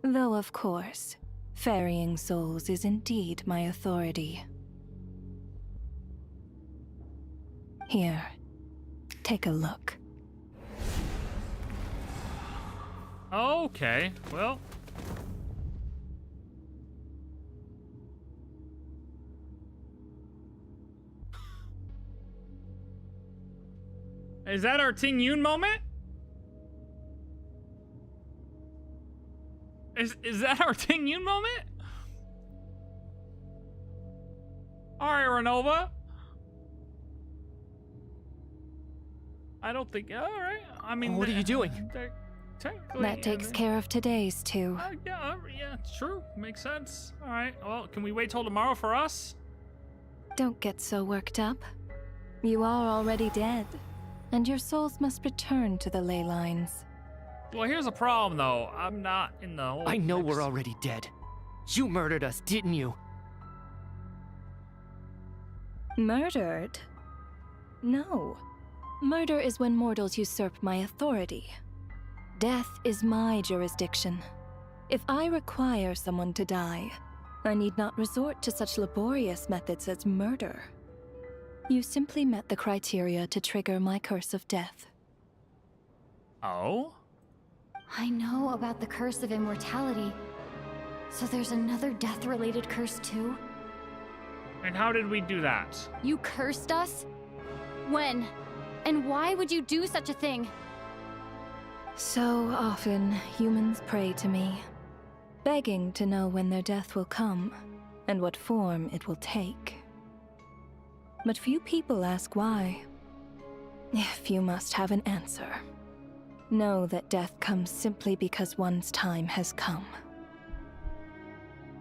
Though, of course, ferrying souls is indeed my authority. Here, take a look. Okay, well. Is that our Ting Yun moment? Is that our Ting Yun moment? Alright, Renova. I don't think. Alright. I mean. What are you doing? Technically. That takes care of today's too. Yeah, it's true. Makes sense. Alright, well, can we wait till tomorrow for us? Don't get so worked up. You are already dead, and your souls must return to the ley lines. Well, here's a problem, though. I'm not in the whole. I know we're already dead. You murdered us, didn't you? Murdered? No. Murder is when mortals usurp my authority. Death is my jurisdiction. If I require someone to die, I need not resort to such laborious methods as murder. You simply met the criteria to trigger my curse of death. Oh? I know about the curse of immortality. So there's another death-related curse too? And how did we do that? You cursed us? When? And why would you do such a thing? So often, humans pray to me, begging to know when their death will come, and what form it will take. But few people ask why. If you must have an answer, know that death comes simply because one's time has come.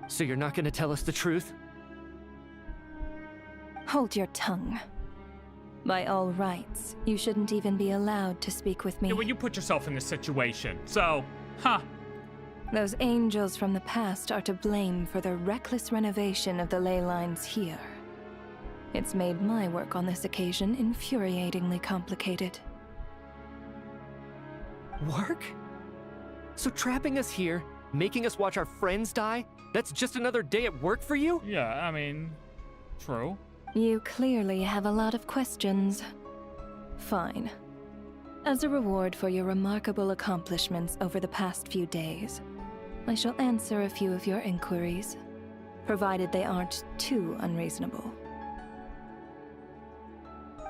So you're not gonna tell us the truth? Hold your tongue. By all rights, you shouldn't even be allowed to speak with me. Yeah, well, you put yourself in this situation, so, huh. Those angels from the past are to blame for the reckless renovation of the ley lines here. It's made my work on this occasion infuriatingly complicated. Work? So trapping us here, making us watch our friends die, that's just another day at work for you? Yeah, I mean, true. You clearly have a lot of questions. Fine. As a reward for your remarkable accomplishments over the past few days, I shall answer a few of your inquiries, provided they aren't too unreasonable.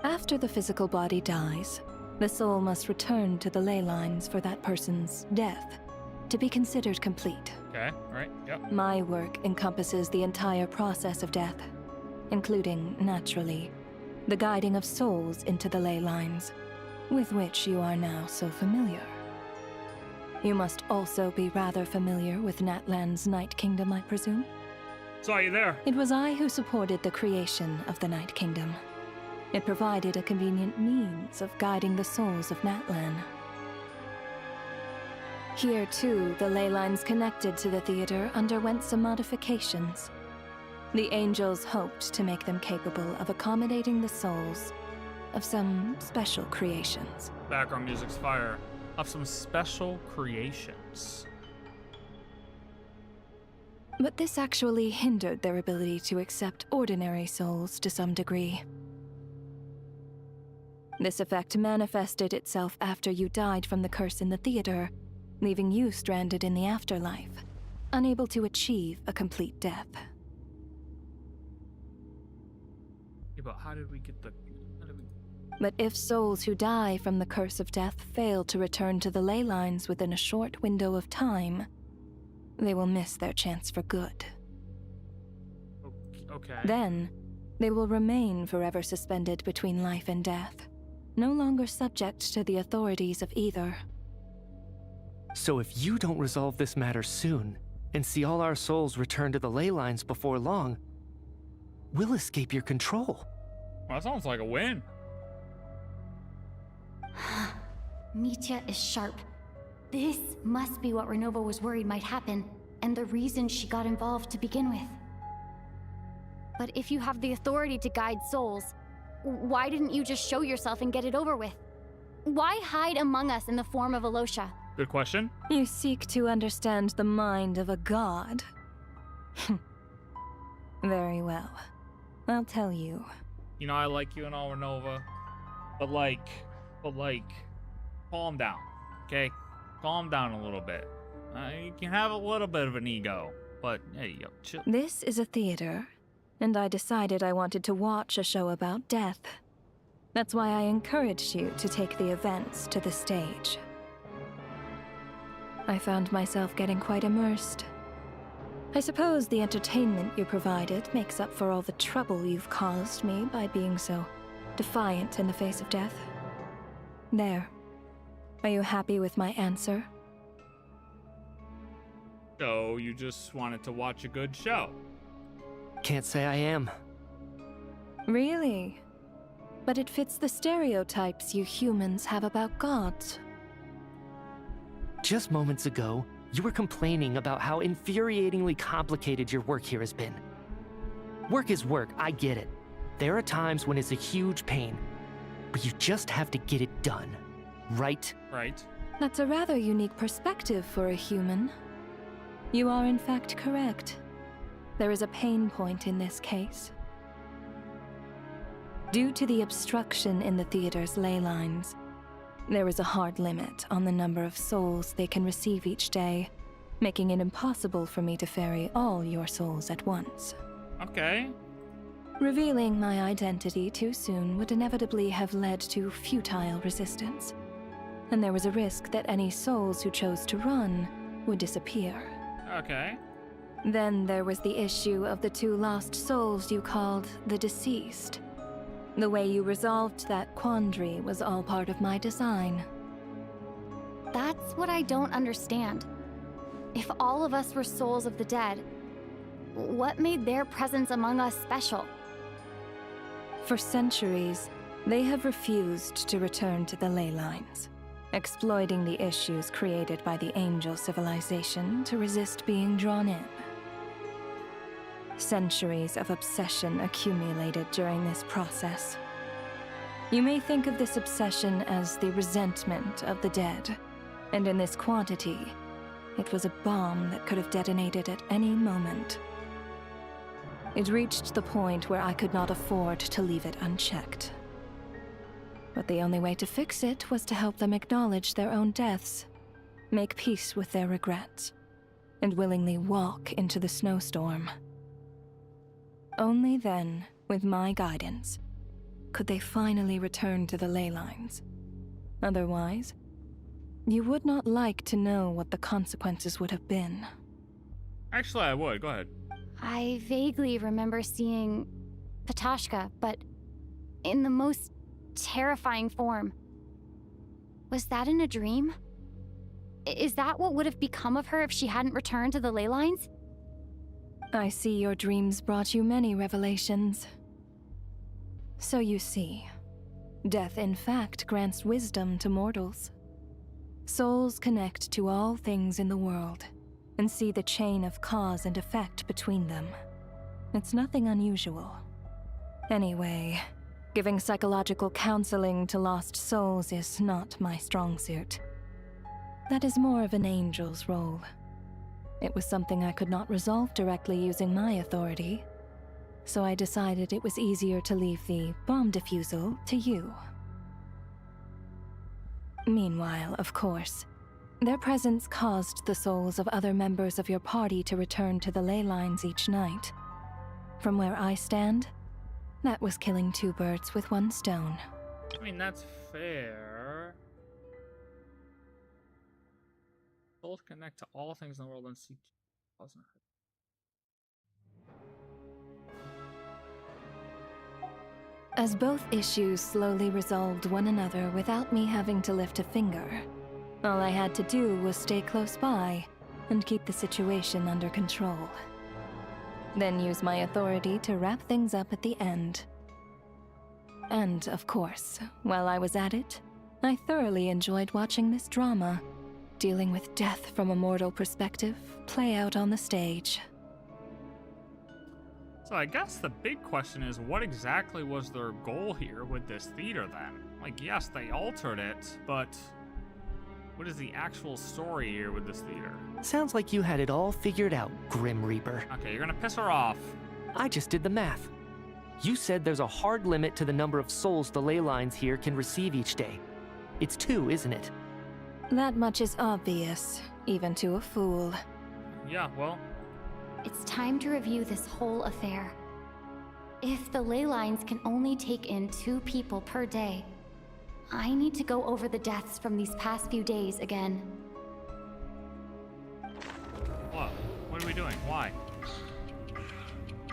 After the physical body dies, the soul must return to the ley lines for that person's death to be considered complete. Okay, right, yep. My work encompasses the entire process of death, including, naturally, the guiding of souls into the ley lines, with which you are now so familiar. You must also be rather familiar with Natlan's Night Kingdom, I presume? Saw you there. It was I who supported the creation of the Night Kingdom. It provided a convenient means of guiding the souls of Natlan. Here, too, the ley lines connected to the theater underwent some modifications. The angels hoped to make them capable of accommodating the souls of some special creations. Background music's fire. Of some special creations. But this actually hindered their ability to accept ordinary souls to some degree. This effect manifested itself after you died from the curse in the theater, leaving you stranded in the afterlife, unable to achieve a complete death. Yeah, but how did we get the... But if souls who die from the curse of death fail to return to the ley lines within a short window of time, they will miss their chance for good. Okay. Then, they will remain forever suspended between life and death, no longer subject to the authorities of either. So if you don't resolve this matter soon, and see all our souls return to the ley lines before long, we'll escape your control. Well, that sounds like a win. Mitya is sharp. This must be what Renova was worried might happen, and the reason she got involved to begin with. But if you have the authority to guide souls, why didn't you just show yourself and get it over with? Why hide among us in the form of Alosha? Good question. You seek to understand the mind of a god. Very well. I'll tell you. You know, I like you and all, Renova. But like, calm down, okay? Calm down a little bit. You can have a little bit of an ego, but hey, yo, chill. This is a theater, and I decided I wanted to watch a show about death. That's why I encouraged you to take the events to the stage. I found myself getting quite immersed. I suppose the entertainment you provided makes up for all the trouble you've caused me by being so defiant in the face of death. There. Are you happy with my answer? So you just wanted to watch a good show? Can't say I am. Really? But it fits the stereotypes you humans have about gods. Just moments ago, you were complaining about how infuriatingly complicated your work here has been. Work is work, I get it. There are times when it's a huge pain, but you just have to get it done, right? Right. That's a rather unique perspective for a human. You are in fact correct. There is a pain point in this case. Due to the obstruction in the theater's ley lines, there is a hard limit on the number of souls they can receive each day, making it impossible for me to ferry all your souls at once. Okay. Revealing my identity too soon would inevitably have led to futile resistance, and there was a risk that any souls who chose to run would disappear. Okay. Then there was the issue of the 2 lost souls you called the deceased. The way you resolved that quandary was all part of my design. That's what I don't understand. If all of us were souls of the dead, what made their presence among us special? For centuries, they have refused to return to the ley lines, exploiting the issues created by the angel civilization to resist being drawn in. Centuries of obsession accumulated during this process. You may think of this obsession as the resentment of the dead, and in this quantity, it was a bomb that could have detonated at any moment. It reached the point where I could not afford to leave it unchecked. But the only way to fix it was to help them acknowledge their own deaths, make peace with their regrets, and willingly walk into the snowstorm. Only then, with my guidance, could they finally return to the ley lines. Otherwise, you would not like to know what the consequences would have been. Actually, I would. Go ahead. I vaguely remember seeing Patashka, but in the most terrifying form. Was that in a dream? Is that what would have become of her if she hadn't returned to the ley lines? I see your dreams brought you many revelations. So you see, death in fact grants wisdom to mortals. Souls connect to all things in the world and see the chain of cause and effect between them. It's nothing unusual. Anyway, giving psychological counseling to lost souls is not my strong suit. That is more of an angel's role. It was something I could not resolve directly using my authority, so I decided it was easier to leave the bomb defusal to you. Meanwhile, of course, their presence caused the souls of other members of your party to return to the ley lines each night. From where I stand, that was killing 2 birds with 1 stone. I mean, that's fair. Souls connect to all things in the world and seek cause and effect. As both issues slowly resolved one another without me having to lift a finger, all I had to do was stay close by and keep the situation under control. Then use my authority to wrap things up at the end. And, of course, while I was at it, I thoroughly enjoyed watching this drama, dealing with death from a mortal perspective, play out on the stage. So I guess the big question is, what exactly was their goal here with this theater then? Like, yes, they altered it, but what is the actual story here with this theater? Sounds like you had it all figured out, Grim Reaper. Okay, you're gonna piss her off. I just did the math. You said there's a hard limit to the number of souls the ley lines here can receive each day. It's 2, isn't it? That much is obvious, even to a fool. Yeah, well... It's time to review this whole affair. If the ley lines can only take in 2 people per day, I need to go over the deaths from these past few days again. What? What are we doing? Why?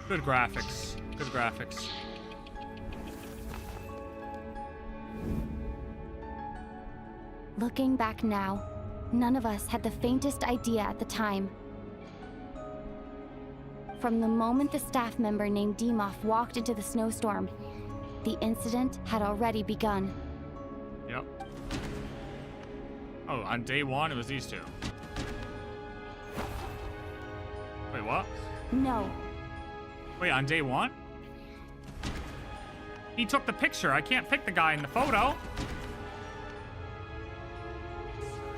Good graphics. Good graphics. Looking back now, none of us had the faintest idea at the time. From the moment the staff member named Demoff walked into the snowstorm, the incident had already begun. Yep. Oh, on day 1, it was these 2. Wait, what? No. Wait, on day 1? He took the picture. I can't pick the guy in the photo.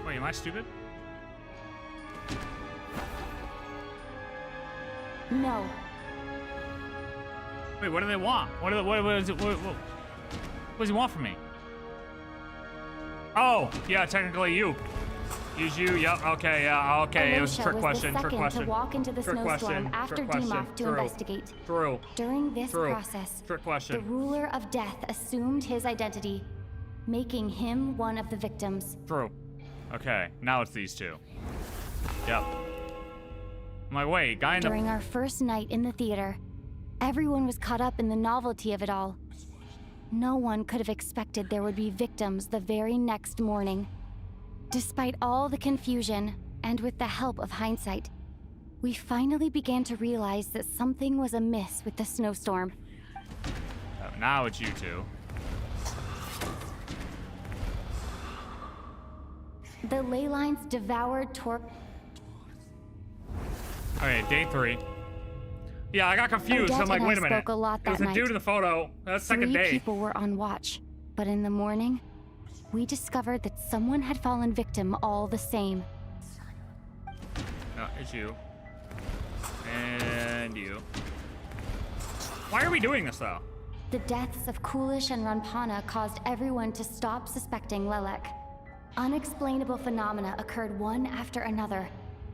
Wait, am I stupid? No. Wait, what do they want? What does he want from me? Oh, yeah, technically you. Use you, yep, okay, yeah, okay. It was a trick question, trick question. To walk into the snowstorm after Demoff to investigate. True. During this process, trick question. The ruler of death assumed his identity, making him one of the victims. True. Okay, now it's these 2. Yep. I'm like, wait, guy in the... During our first night in the theater, everyone was caught up in the novelty of it all. No one could have expected there would be victims the very next morning. Despite all the confusion, and with the help of hindsight, we finally began to realize that something was amiss with the snowstorm. Oh, now it's you 2. The ley lines devoured Okay, day 3. Yeah, I got confused. Odette I'm like, and wait I a minute. spoke a lot It was that the dude night. in the photo. That's second 3 day. people were on watch, but in the morning, we discovered that someone had fallen victim all the same. No, it's you. And you. Why are we doing this, though? The deaths of Coolish and Ranpana caused everyone to stop suspecting Lelek. Unexplainable phenomena occurred one after another,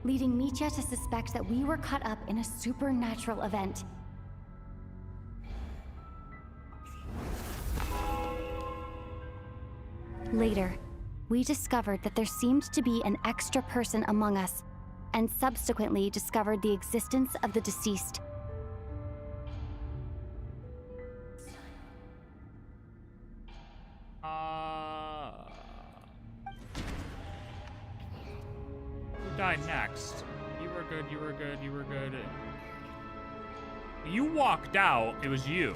leading Mitya to suspect that we were caught up in a supernatural event. Later, we discovered that there seemed to be an extra person among us, and subsequently discovered the existence of the deceased. Who died next? You were good, you were good, you were good. You walked out, it was you.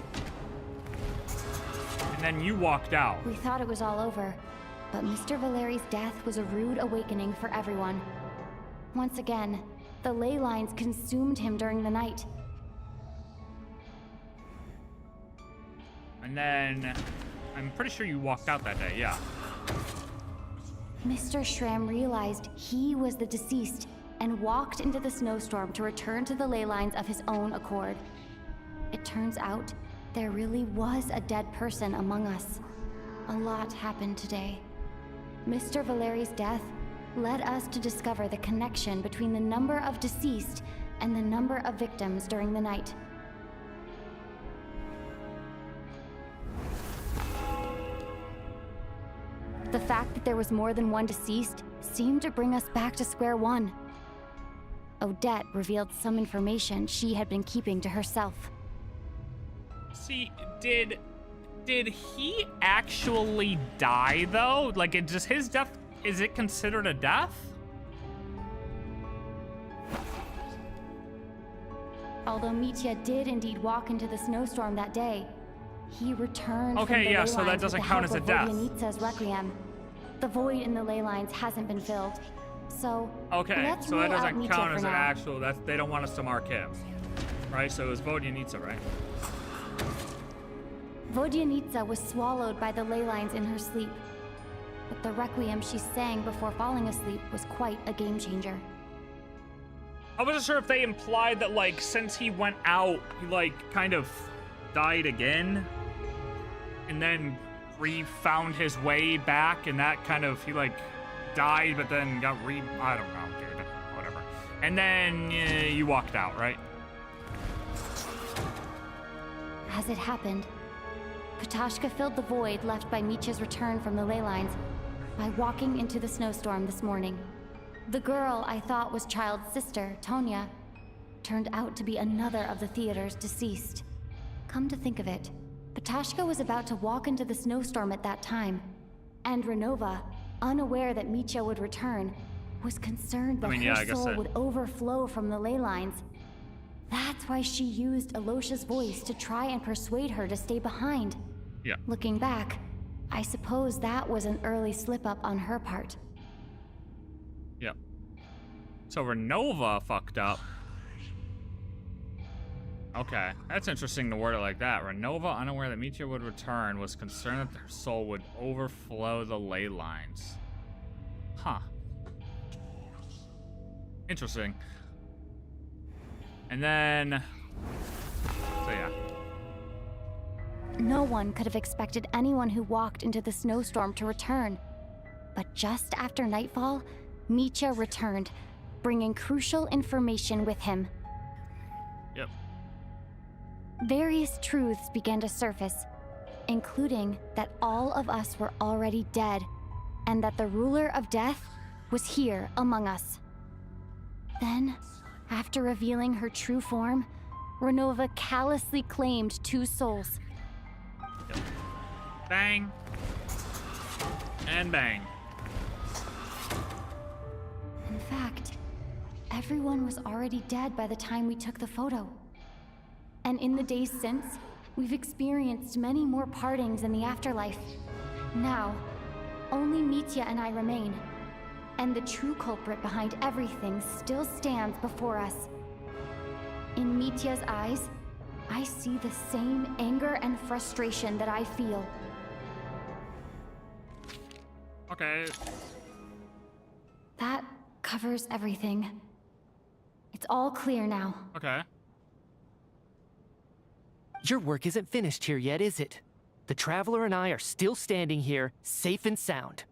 And then you walked out. We thought it was all over, but Mr. Valeri's death was a rude awakening for everyone. Once again, the ley lines consumed him during the night. And then, I'm pretty sure you walked out that day, yeah. Mr. Schramm realized he was the deceased and walked into the snowstorm to return to the ley lines of his own accord. It turns out there really was a dead person among us. A lot happened today. Mr. Valeri's death led us to discover the connection between the number of deceased and the number of victims during the night. The fact that there was more than one deceased seemed to bring us back to square one. Odette revealed some information she had been keeping to herself. See, did he actually die though? Like, it just his death, is it considered a death? although Mitya did indeed walk into the snowstorm that day, he returned from the ley so that lines doesn't with the count help as a of death. Vodyanitsa's requiem. The void in the ley lines hasn't been filled, so Okay, let's so that rule out doesn't Mitya count for as an now. actual. They don't want us to mark him, right? So it was Vodyanitsa, right? Vodyanitsa was swallowed by the ley lines in her sleep, but the requiem she sang before falling asleep was quite a game changer. I wasn't sure if they implied that, like, since he went out, he, like, kind of died again, and then found his way back, and that kind of, he, like, died, but then got I don't know, dude, whatever. And then you walked out, right? As it happened, Petashka filled the void left by Mitya's return from the ley lines by walking into the snowstorm this morning. The girl I thought was Child's sister, Tonya, turned out to be another of the theater's deceased. Come to think of it, Petashka was about to walk into the snowstorm at that time, and Renova, unaware that Mitya would return, was concerned that her soul would overflow from the ley lines. That's why she used Alosha's voice to try and persuade her to stay behind. Yeah. Looking back, I suppose that was an early slip-up on her part. Yep. So Renova fucked up. Okay, that's interesting to word it like that. Renova, unaware that Mitya would return, was concerned that their soul would overflow the ley lines. Huh. Interesting. And then... So yeah. No one could have expected anyone who walked into the snowstorm to return. But just after nightfall, Mitya returned, bringing crucial information with him. Yep. Various truths began to surface, including that all of us were already dead, and that the ruler of death was here among us. Then, after revealing her true form, Renova callously claimed 2 souls. Yep. Bang. And bang. In fact, everyone was already dead by the time we took the photo. And in the days since, we've experienced many more partings in the afterlife. Now, only Mitya and I remain. And the true culprit behind everything still stands before us. In Mitya's eyes, I see the same anger and frustration that I feel. Okay. That covers everything. It's all clear now. Okay. Your work isn't finished here yet, is it? The Traveler and I are still standing here, safe and sound.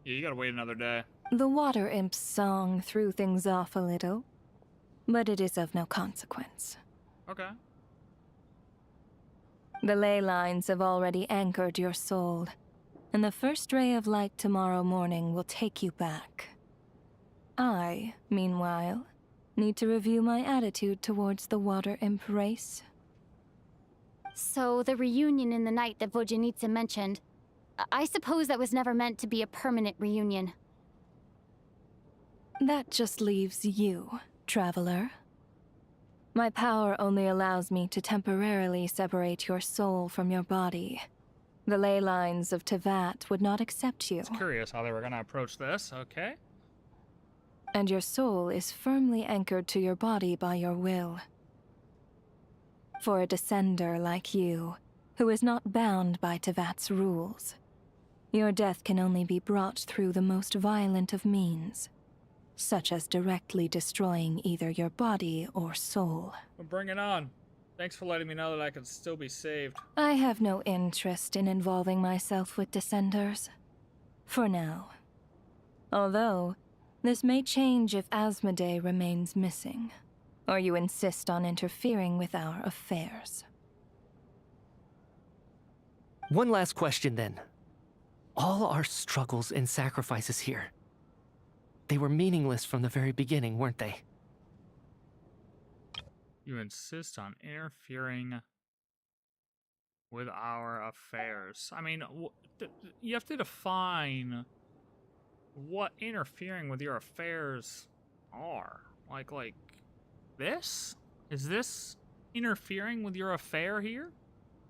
Yeah, you gotta wait another day. The Water Imp's song threw things off a little, but it is of no consequence. Okay. The ley lines have already anchored your soul, and the first ray of light tomorrow morning will take you back. I, meanwhile, need to review my attitude towards the Water Imp race. So the reunion in the night that Vodyanitsa mentioned, I suppose that was never meant to be a permanent reunion. That just leaves you, Traveler. My power only allows me to temporarily separate your soul from your body. The ley lines of Tevat would not accept you. It's curious how they were gonna approach this, okay? And your soul is firmly anchored to your body by your will. For a descender like you, who is not bound by Tevat's rules, your death can only be brought through the most violent of means, such as directly destroying either your body or soul. Well, bring it on. Thanks for letting me know that I can still be saved. I have no interest in involving myself with Descenders. For now. Although, this may change if Asmodee remains missing, or you insist on interfering with our affairs. One last question then. All our struggles and sacrifices here, they were meaningless from the very beginning, weren't they? You insist on interfering with our affairs. I mean, you have to define what interfering with your affairs are. Like this? Is this interfering with your affair here?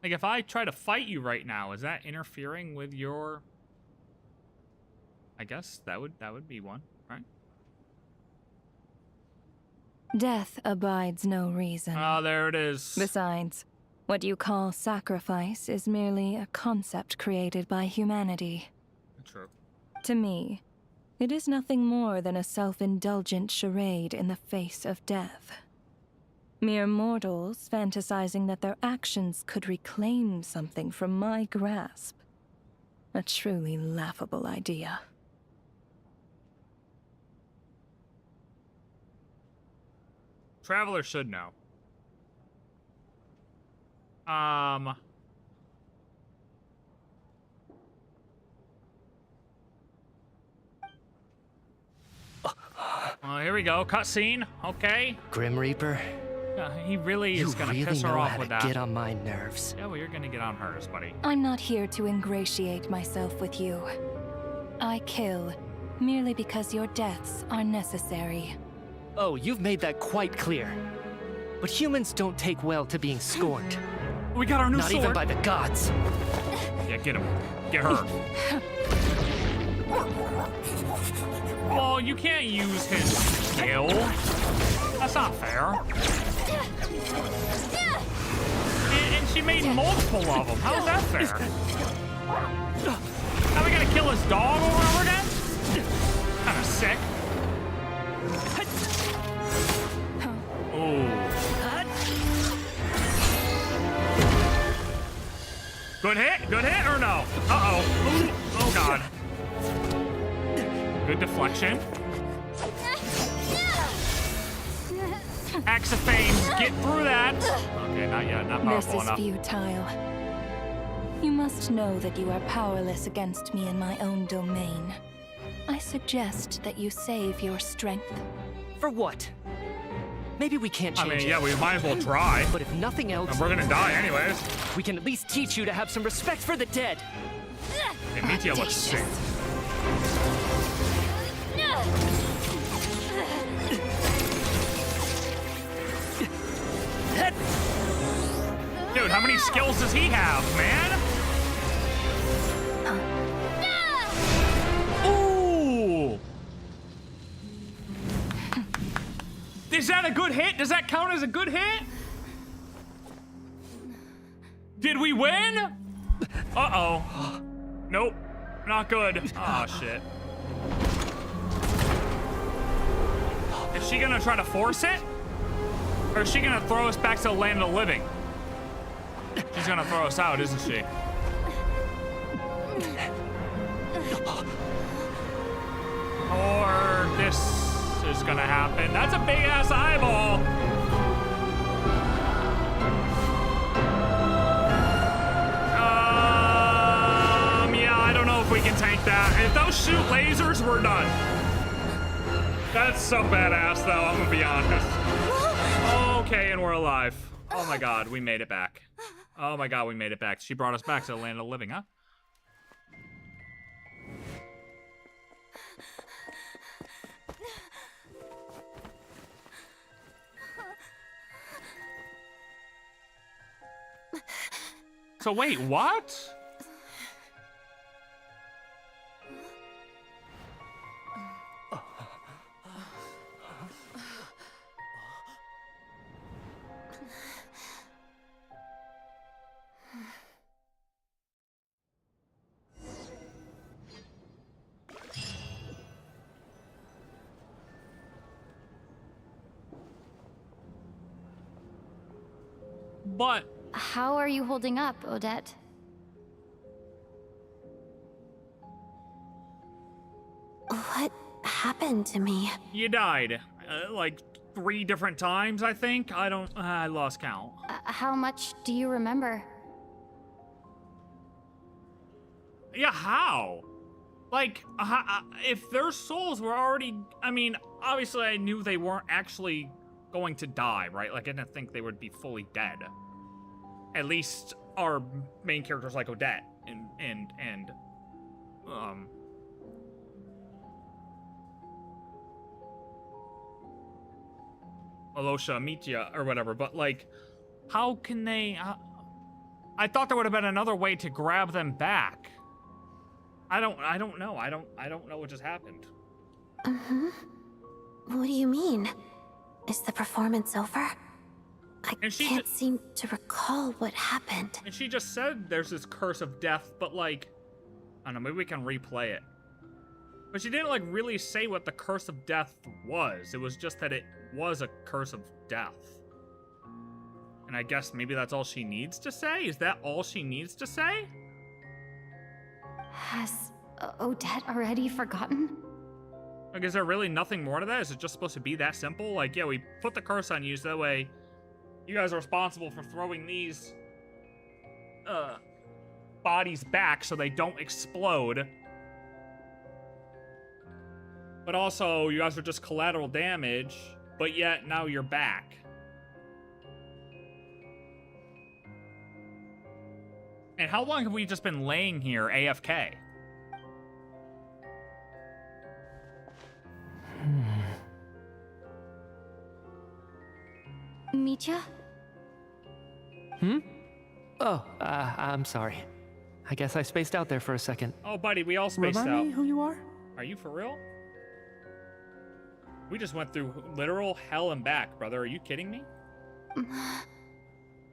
Like, if I try to fight you right now, is that interfering with your... I guess that would be one, right? Death abides no reason. Ah, there it is. Besides, what you call sacrifice is merely a concept created by humanity. True. To me, it is nothing more than a self-indulgent charade in the face of death. Mere mortals fantasizing that their actions could reclaim something from my grasp. A truly laughable idea. Traveler should know. Here we go. Cutscene. Okay. Grim Reaper. He really is gonna piss her off with that. Get on my nerves. Yeah, well, you're gonna get on hers, buddy. I'm not here to ingratiate myself with you. I kill merely because your deaths are necessary. Oh, you've made that quite clear. But humans don't take well to being scorned. We got our new sword. Not even by the gods. Yeah, get him. Get her. Well, you can't use his skill. That's not fair. And she made multiple of them. How is that fair? Now we gotta kill his dog over and over again? Kinda sick. Ooh. Good hit or no? Uh-oh. Oh, God. Good deflection. Axe of Fames, get through that. Okay, not yet, not powerful enough. This is futile. You must know that you are powerless against me in my own domain. I suggest that you save your strength. For what? Maybe we can't change it. Yeah, we might as well try. But if nothing else... And we're gonna die anyways. We can at least teach you to have some respect for the dead. Hey, Mitya looks sick. Dude, how many skills does he have, man? Ooh! Is that a good hit? Does that count as a good hit? Did we win? Uh-oh. Nope. Not good. Oh, shit. Is she gonna try to force it? Or is she gonna throw us back to the land of the living? She's gonna throw us out, isn't she? Or this is gonna happen. That's a big ass eyeball. Yeah, I don't know if we can tank that. If those shoot lasers, we're done. That's so badass, though, I'm gonna be honest. Okay, and we're alive. Oh my god, we made it back. Oh my god, we made it back. She brought us back to the land of the living, huh? So wait, what? But how are you holding up, Odette? What happened to me? You died. Like 3 different times, I think. I lost count. How much do you remember? Yeah, how? Like, if their souls were already... I mean, obviously I knew they weren't actually going to die, right? Like, I didn't think they would be fully dead. At least our main characters like Odette and um... Alosha Mitya or whatever, but like, how can they? I thought there would have been another way to grab them back. I don't know. I don't know what just happened. What do you mean? Is the performance over? I can't seem to recall what happened. And she just said there's this curse of death, but like, I don't know, maybe we can replay it. But she didn't like really say what the curse of death was. It was just that it was a curse of death. And I guess maybe that's all she needs to say? Is that all she needs to say? Has Odette already forgotten? Like, is there really nothing more to that? Is it just supposed to be that simple? Like, yeah, we put the curse on you so that way you guys are responsible for throwing these bodies back so they don't explode. But also, you guys are just collateral damage, but yet now you're back. And how long have we just been laying here AFK? Mitya? Oh, I'm sorry. I guess I spaced out there for a second. Oh, buddy, we all spaced Remind out. me who you are? Are you for real? We just went through literal hell and back, brother. Are you kidding me?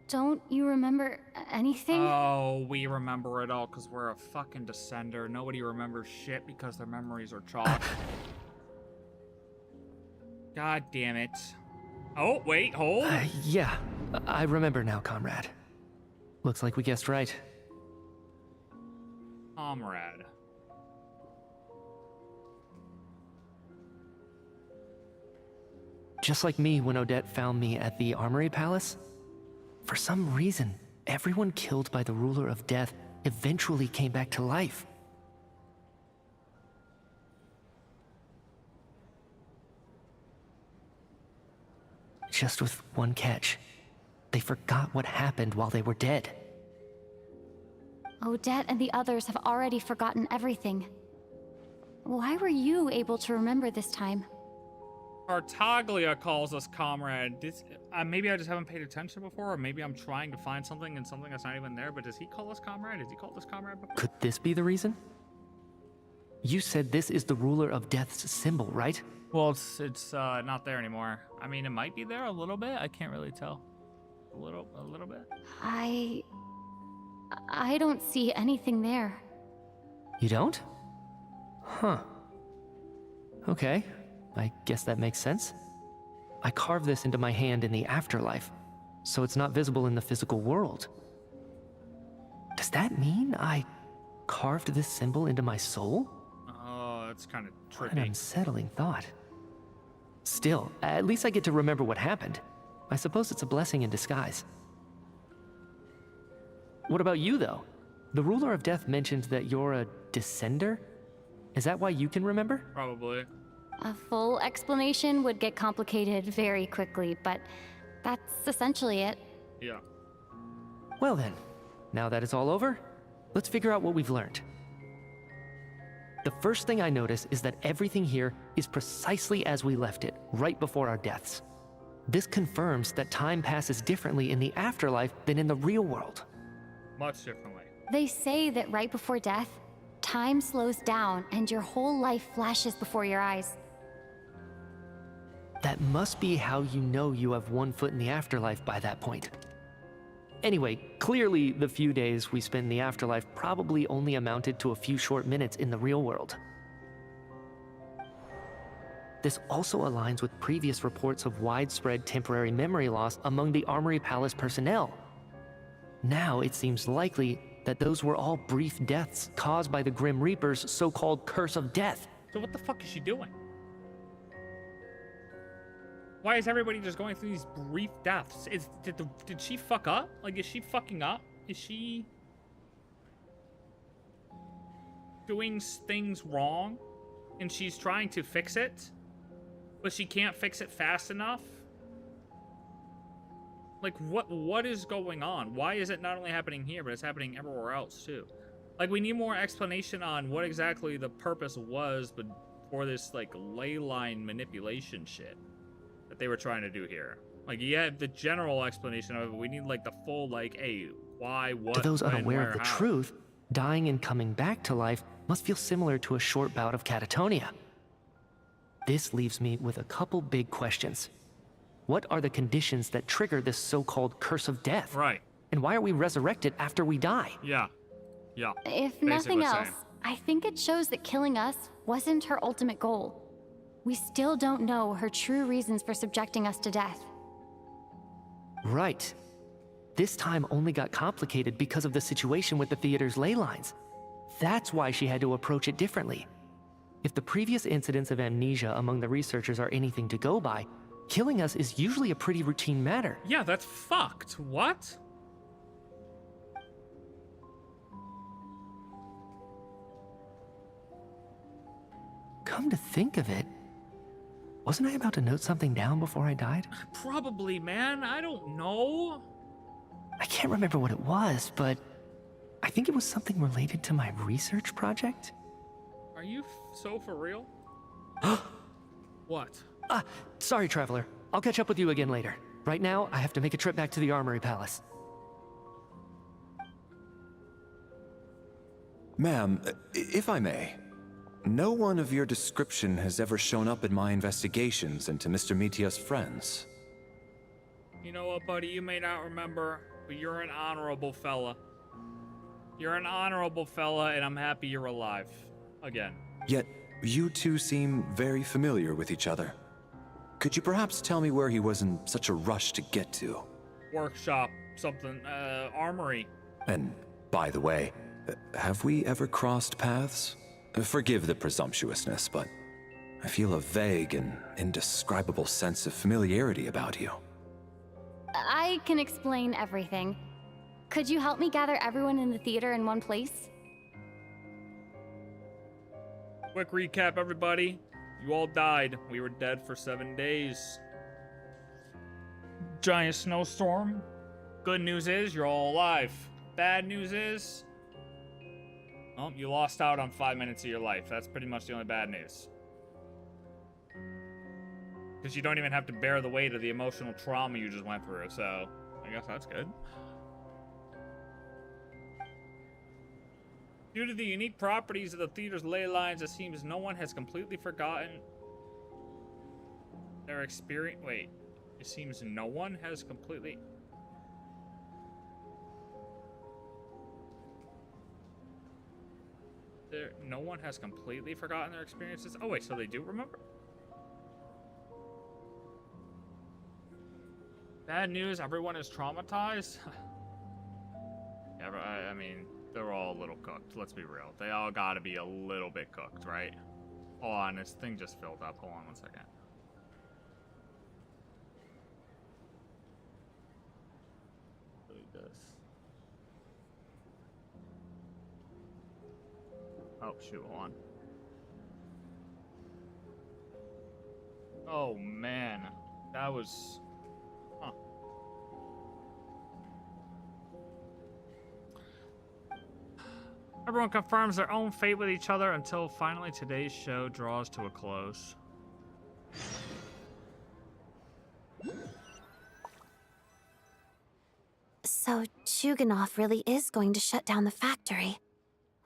Don't you remember anything? Oh, we remember it all because we're a fucking descender. Nobody remembers shit because their memories are chalk. God damn it. Oh, wait, hold. Yeah, I remember now, comrade. Looks like we guessed right. Comrade. Just like me when Odette found me at the Armory Palace, for some reason, everyone killed by the Ruler of Death eventually came back to life. Just with one catch. They forgot what happened while they were dead. Odette and the others have already forgotten everything. Why were you able to remember this time? Tartaglia calls us comrade. Maybe I just haven't paid attention before, or maybe I'm trying to find something and something that's not even there, but does he call us comrade? Has he called us comrade before? Could this be the reason? You said this is the Ruler of Death's symbol, right? Well, it's not there anymore. I mean, it might be there a little bit. I can't really tell. A little bit. I don't see anything there. You don't? Huh. Okay. I guess that makes sense. I carved this into my hand in the afterlife, so it's not visible in the physical world. Does that mean I carved this symbol into my soul? Oh, that's kind of What an trippy. unsettling thought. Still, at least I get to remember what happened. I suppose it's a blessing in disguise. What about you, though? The Ruler of Death mentioned that you're a descender? Is that why you can remember? Probably. A full explanation would get complicated very quickly, but that's essentially it. Yeah. Well then, now that it's all over, let's figure out what we've learned. The first thing I notice is that everything here is precisely as we left it, right before our deaths. This confirms that time passes differently in the afterlife than in the real world. Much differently. They say that right before death, time slows down and your whole life flashes before your eyes. That must be how you know you have one foot in the afterlife by that point. Anyway, clearly the few days we spend in the afterlife probably only amounted to a few short minutes in the real world. This also aligns with previous reports of widespread temporary memory loss among the Armory Palace personnel. Now it seems likely that those were all brief deaths caused by the Grim Reaper's so-called curse of death. So what the fuck is she doing? Why is everybody just going through these brief deaths? Did she fuck up? Like, is she fucking up? Is she doing things wrong? And she's trying to fix it? But she can't fix it fast enough? Like, what is going on? Why is it not only happening here, but it's happening everywhere else, too? Like, we need more explanation on what exactly the purpose was but for this, like, ley line manipulation shit. that they were trying to do here. Like, you have the general explanation of it. We need, like, the full, like, hey, why, what, To those when, unaware where, of the how. truth, dying and coming back to life must feel similar to a short bout of catatonia. This leaves me with a couple big questions. What are the conditions that trigger this so-called curse of death? Right. And why are we resurrected after we die? Yeah. Yeah. If Basically nothing else, same. I think it shows that killing us wasn't her ultimate goal. We still don't know her true reasons for subjecting us to death. Right. This time only got complicated because of the situation with the theater's ley lines. That's why she had to approach it differently. If the previous incidents of amnesia among the researchers are anything to go by, killing us is usually a pretty routine matter. Yeah, that's fucked. What? Come to think of it, wasn't I about to note something down before I died? Probably, man. I don't know. I can't remember what it was, but I think it was something related to my research project. Are you so for real? What? Sorry, Traveler. I'll catch up with you again later. Right now, I have to make a trip back to the Armory Palace. Ma'am, if I may, no one of your description has ever shown up in my investigations into Mr. Mitia's friends. You know what, buddy? You may not remember, but you're an honorable fella. You're an honorable fella, and I'm happy you're alive. Again. Yet, you two seem very familiar with each other. Could you perhaps tell me where he was in such a rush to get to? Workshop, something, armory. And, by the way, have we ever crossed paths? Forgive the presumptuousness, but I feel a vague and indescribable sense of familiarity about you. I can explain everything. Could you help me gather everyone in the theater in one place? Quick recap, everybody. You all died. We were dead for 7 days. Giant snowstorm. Good news is you're all alive. Bad news is, well, you lost out on 5 minutes of your life. That's pretty much the only bad news. Because you don't even have to bear the weight of the emotional trauma you just went through, so I guess that's good. Due to the unique properties of the theater's ley lines, it seems no one has completely forgotten their experience. Wait, it seems no one has completely... No one has completely forgotten their experiences? Oh wait, so they do remember? Bad news, everyone is traumatized? Yeah, I mean, they're all a little cooked, let's be real. They all gotta be a little bit cooked, right? Hold on, this thing just filled up. Hold on 1 second. Delete this. Oh, shoot, hold on. Oh, man. That was... Huh. Everyone confirms their own fate with each other until finally today's show draws to a close. So, Chuganov really is going to shut down the factory.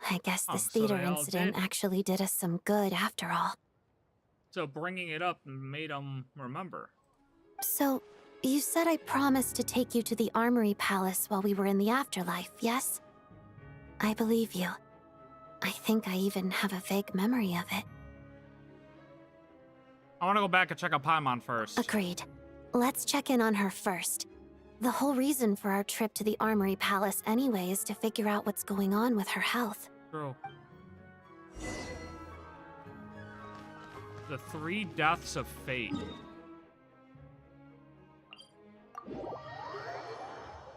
I guess this so theater they all incident did? actually did us some good after all. So bringing it up made them remember. So, you said I promised to take you to the Armory Palace while we were in the afterlife, yes? I believe you. I think I even have a vague memory of it. I want to go back and check on Paimon first. Agreed. Let's check in on her first. The whole reason for our trip to the Armory Palace anyway is to figure out what's going on with her health. True. The 3 deaths of fate.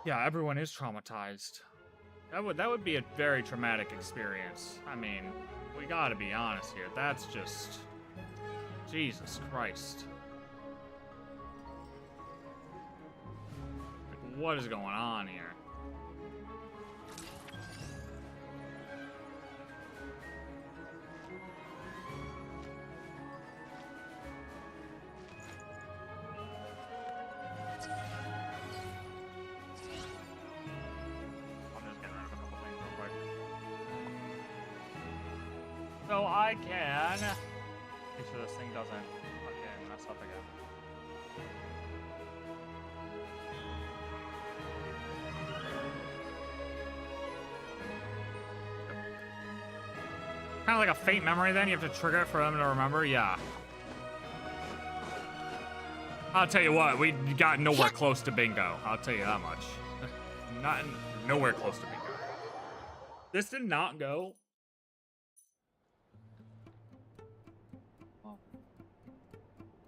Yeah, everyone is traumatized. That would be a very traumatic experience. I mean, we gotta be honest here. That's just... Jesus Christ. Like, what is going on here? so I can make sure this thing doesn't fucking mess up again. Kind of like a faint memory then? You have to trigger it for them to remember? Yeah. I'll tell you what, we got nowhere close to bingo. I'll tell you that much. Nowhere close to bingo. This did not go.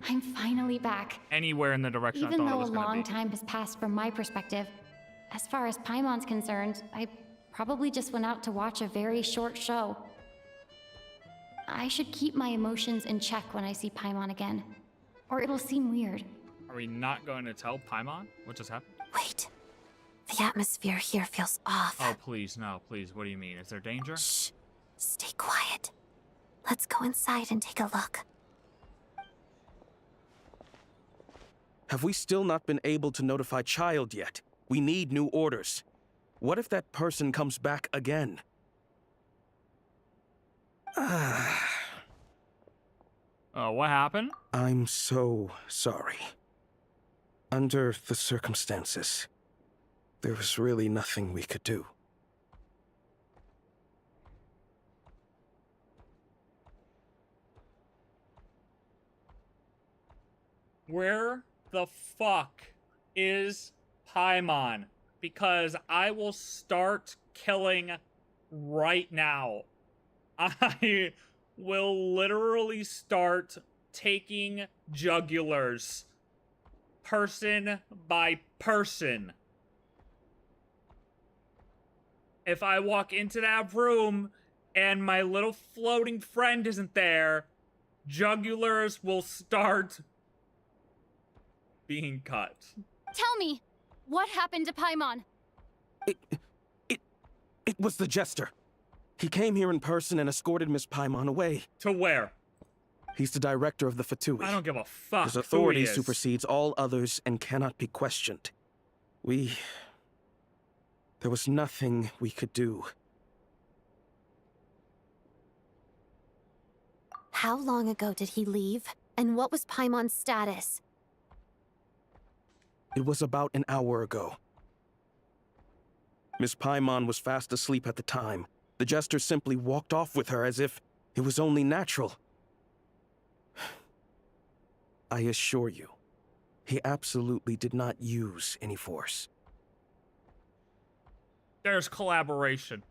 I'm finally back. Anywhere in the direction I Even thought it though was a going to be. long time has passed from my perspective, as far as Paimon's concerned, I probably just went out to watch a very short show. I should keep my emotions in check when I see Paimon again, or it'll seem weird. Are we not going to tell Paimon what just happened? Wait. The atmosphere here feels off. Oh, please, no, please. What do you mean? Is there danger? Shh. Stay quiet. Let's go inside and take a look. Have we still not been able to notify Child yet? We need new orders. What if that person comes back again? What happened? I'm so sorry. Under the circumstances, there was really nothing we could do. Where the fuck is Paimon? Because I will start killing right now. I will literally start taking jugulars person by person. If I walk into that room and my little floating friend isn't there, jugulars will start being cut. Tell me, what happened to Paimon? It was the Jester. He came here in person and escorted Miss Paimon away. To where? He's the director of the Fatui. I don't give a fuck. His authority who he is. supersedes all others and cannot be questioned. There was nothing we could do. How long ago did he leave? And what was Paimon's status? It was about an hour ago. Miss Paimon was fast asleep at the time. The Jester simply walked off with her as if it was only natural. I assure you, he absolutely did not use any force. There's collaboration.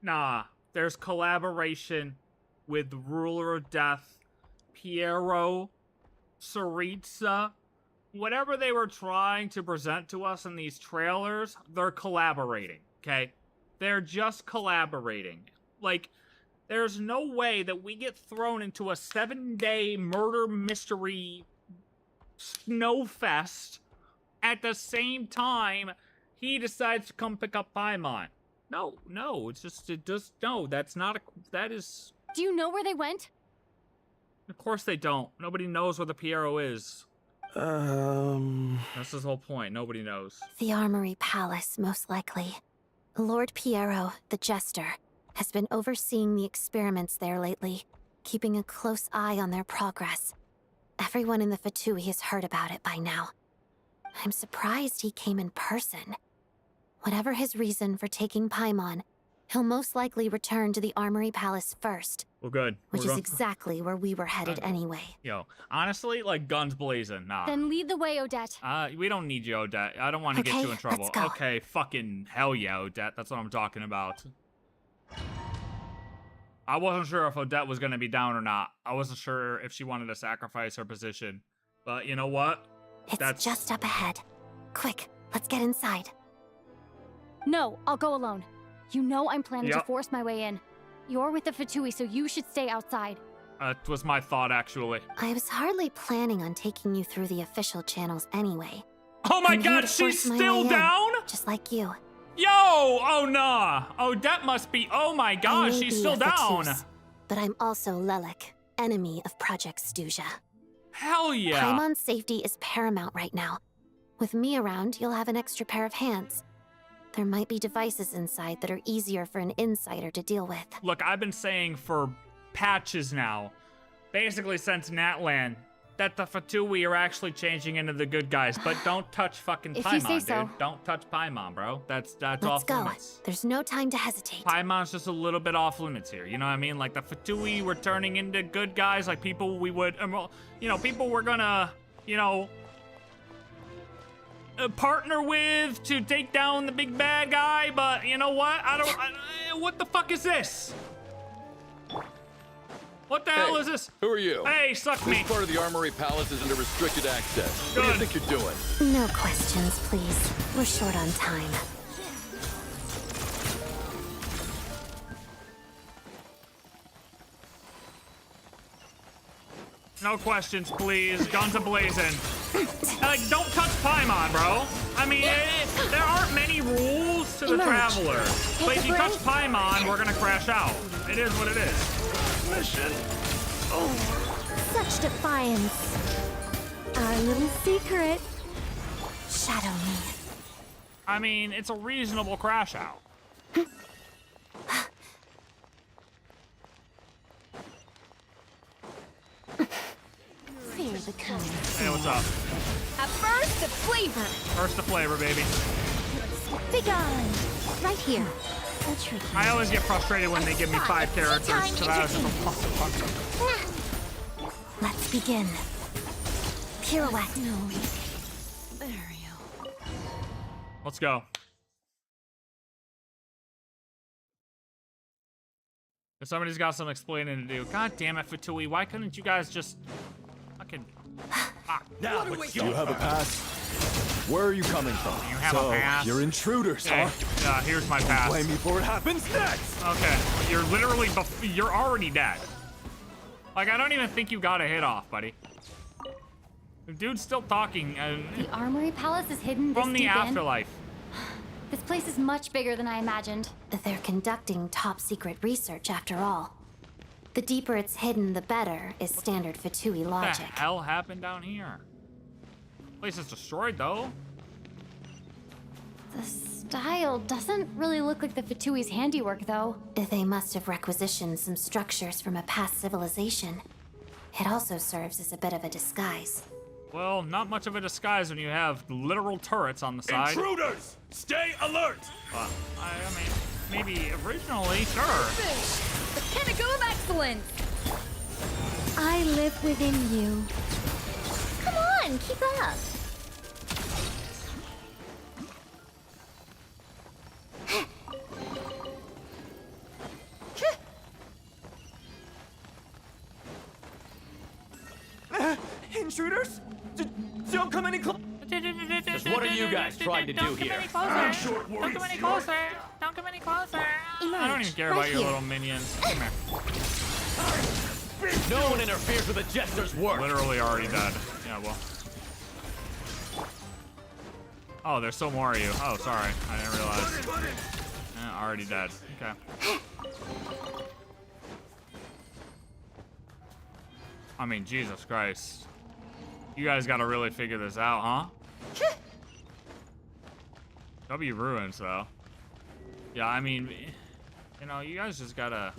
Nah, there's collaboration with Ruler of Death, Piero, Tsaritsa. Whatever they were trying to present to us in these trailers, they're collaborating, okay? They're just collaborating. Like, there's no way that we get thrown into a 7-day murder mystery snowfest at the same time he decides to come pick up Paimon. No, that's not that is... Do you know where they went? Of course they don't. Nobody knows where the Piero is. That's his whole point. Nobody knows. The Armory Palace, most likely. Lord Piero, the Jester, has been overseeing the experiments there lately, keeping a close eye on their progress. Everyone in the Fatui has heard about it by now. I'm surprised he came in person. Whatever his reason for taking Paimon, he'll most likely return to the Armory Palace first. Well, good. Which is exactly where we were headed anyway. Yo, honestly, like, guns blazing. Nah. Then lead the way, Odette. We don't need you, Odette. I don't want to get you in trouble. Let's go. Okay, fucking hell yeah, Odette. That's what I'm talking about. I wasn't sure if Odette was going to be down or not. I wasn't sure if she wanted to sacrifice her position. But you know what? It's just up ahead. Quick, let's get inside. No, I'll go alone. You know I'm planning to force my way in. You're with the Fatui, so you should stay outside. That was my thought, actually. I was hardly planning on taking you through the official channels anyway. Oh my I'm here god, to she's force my still way in, down? just like you. Yo! Oh nah! Odette must be. Oh my god, I may she's be still a down! Fatus, but I'm also Lelek, enemy of Project Snezhnaya. Hell yeah! Paimon's safety is paramount right now. With me around, you'll have an extra pair of hands. There might be devices inside that are easier for an insider to deal with. Look, I've been saying for patches now, basically since Natlan, that the Fatui are actually changing into the good guys. But don't touch fucking If Paimon, you say dude. so. Don't touch Paimon, bro. That's Let's off go. limits. There's no time to hesitate. Paimon's just a little bit off limits here. You know what I mean? Like the Fatui were turning into good guys, like people we would, you know, people we're gonna, you know, partner with to take down the big bad guy. But you know what? What the fuck is this? What the hell is this? Who are you? Hey, suck me. This part of the Armory Palace is under restricted access. What do you think you're doing? No questions, please. We're short on time. No questions, please. Guns a-blazing. Like, don't touch Paimon, bro. I mean, there aren't many rules to the Traveler. But if you touch Paimon, we're gonna crash out. It is what it is. Mission. Such defiance. Our little secret. Shadow me. I mean, it's a reasonable crash out. Fear the coming. Hey, what's up? A burst of flavor. First the flavor, baby. Begone. Right here. I always get frustrated when they give me 5 characters, so that was just a bunch. Let's begin. Pirouette. No. Let's go. If somebody's got some explaining to do. God damn it, Fatui, why couldn't you guys just fucking... Now, do you have a pass? Where are you coming from? You have a pass? You're intruders, huh? Here's my pass. Blame me for what happens next. Okay, you're literally, you're already dead. Like, I don't even think you got a hit off, buddy. The dude's still talking. The Armory Palace is hidden this from the deep in? afterlife. This place is much bigger than I imagined. They're conducting top-secret research, after all. The deeper it's hidden, the better, is standard Fatui What logic. the hell happened down here? Place is destroyed, though. The style doesn't really look like the Fatui's handiwork, though. They must have requisitioned some structures from a past civilization. It also serves as a bit of a disguise. Well, not much of a disguise when you have literal turrets on the side. Intruders! Stay alert! I mean, maybe originally, sure. The pinnacle of excellence. I live within you. Come on, keep up. Intruders? Don't come any closer. Just what are you guys trying to do here? Don't come any closer. Don't come any closer. I don't even care about your little minions. Come here. No one interferes with a jester's work. Literally already dead. Yeah, well. Oh, there's still more of you. Oh, sorry. I didn't realize. Yeah, already dead. Okay. I mean, Jesus Christ. You guys gotta really figure this out, huh? W ruins, though. Yeah, I mean, you know, you guys just gotta...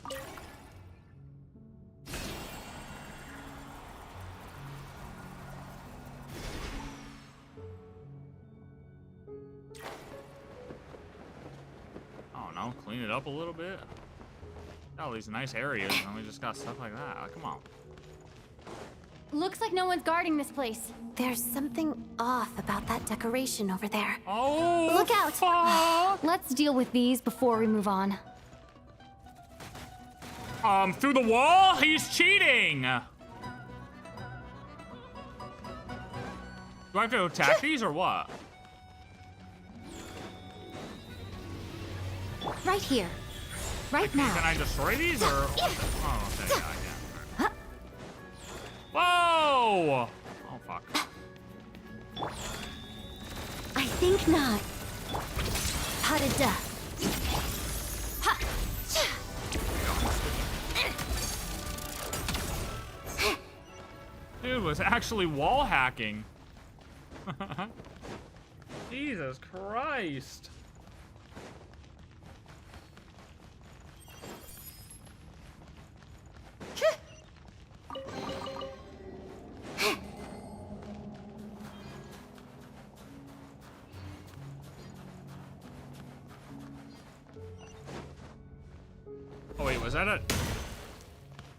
I don't know, clean it up a little bit. Got all these nice areas, and we just got stuff like that. Like, come on. Looks like no one's guarding this place. There's something off about that decoration over there. Oh, look out! Let's deal with these before we move on. Through the wall? He's cheating! Do I have to attack these or what? Right here. Right now. Can I destroy these or? Oh, okay, yeah, I can. Whoa! Oh, fuck. I think not. Parada. Ha! Dude was actually wall hacking. Jesus Christ. was that a...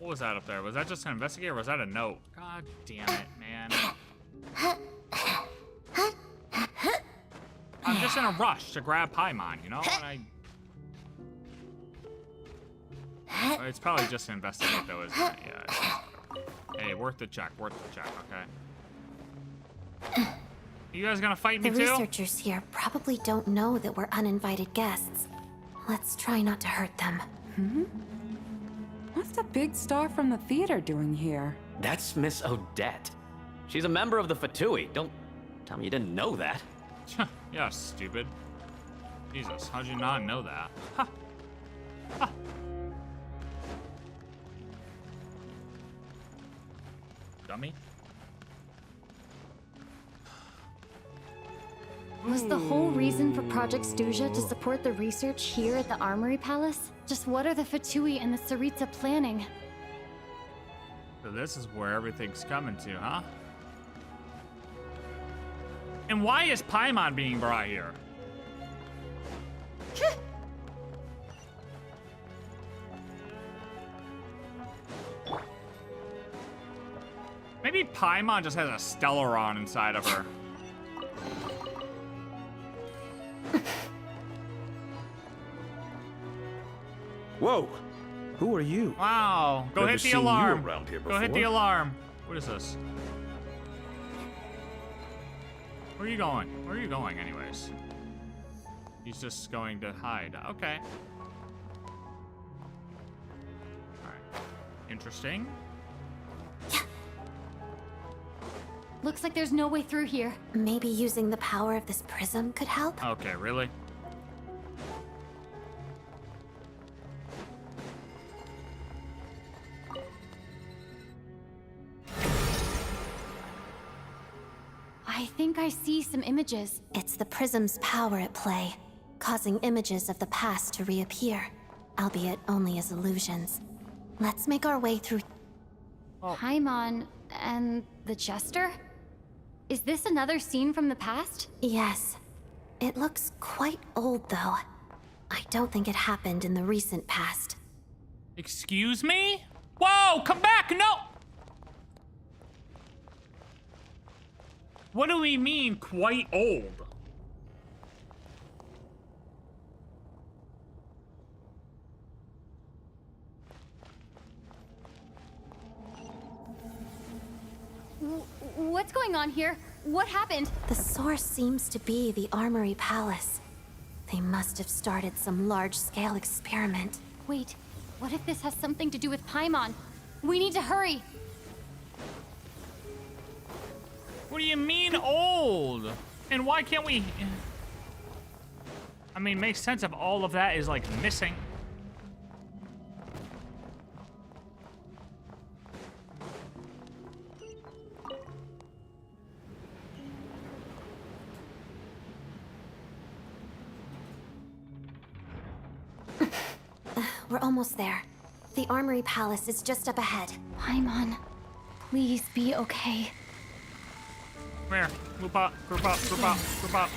What was that up there? Was that just an investigator or was that a note? God damn it, man. I'm just in a rush to grab Paimon, you know? And it's probably just an investigate though, isn't it? Yeah, it's just... Hey, worth the check, okay? You guys gonna fight me the too? The researchers here probably don't know that we're uninvited guests. Let's try not to hurt them. What's the big star from the theater doing here? That's Miss Odette. She's a member of the Fatui. Don't tell me you didn't know that. Yeah, stupid. Jesus, how'd you not know that? Ha! Ha! Dummy. Was the whole reason for Project Stuja to support the research here at the Armory Palace? Just what are the Fatui and the Tsaritsa planning? So this is where everything's coming to, huh? And why is Paimon being brought here? Maybe Paimon just has a Stellaron inside of her. Whoa! Who are you? Wow! Go Never hit the seen you alarm. around here Go hit the before. alarm. What is this? Where are you going? Where are you going, anyways? He's just going to hide. Okay. All right. Interesting. Looks like there's no way through here. Maybe using the power of this prism could help? Okay, really? I think I see some images. It's the prism's power at play, causing images of the past to reappear, albeit only as illusions. Let's make our way through... Paimon and the Jester? Is this another scene from the past? Yes. It looks quite old, though. I don't think it happened in the recent past. Excuse me? Whoa, come back, no! What do we mean, quite old? What's going on here? What happened? The source seems to be the Armory Palace. They must have started some large-scale experiment. Wait, what if this has something to do with Paimon? We need to hurry! What do you mean old? And why can't we... I mean, makes sense if all of that is, like, missing. We're almost there. The Armory Palace is just up ahead. Paimon, please be okay. Come here. Group up, group up, group up, group up.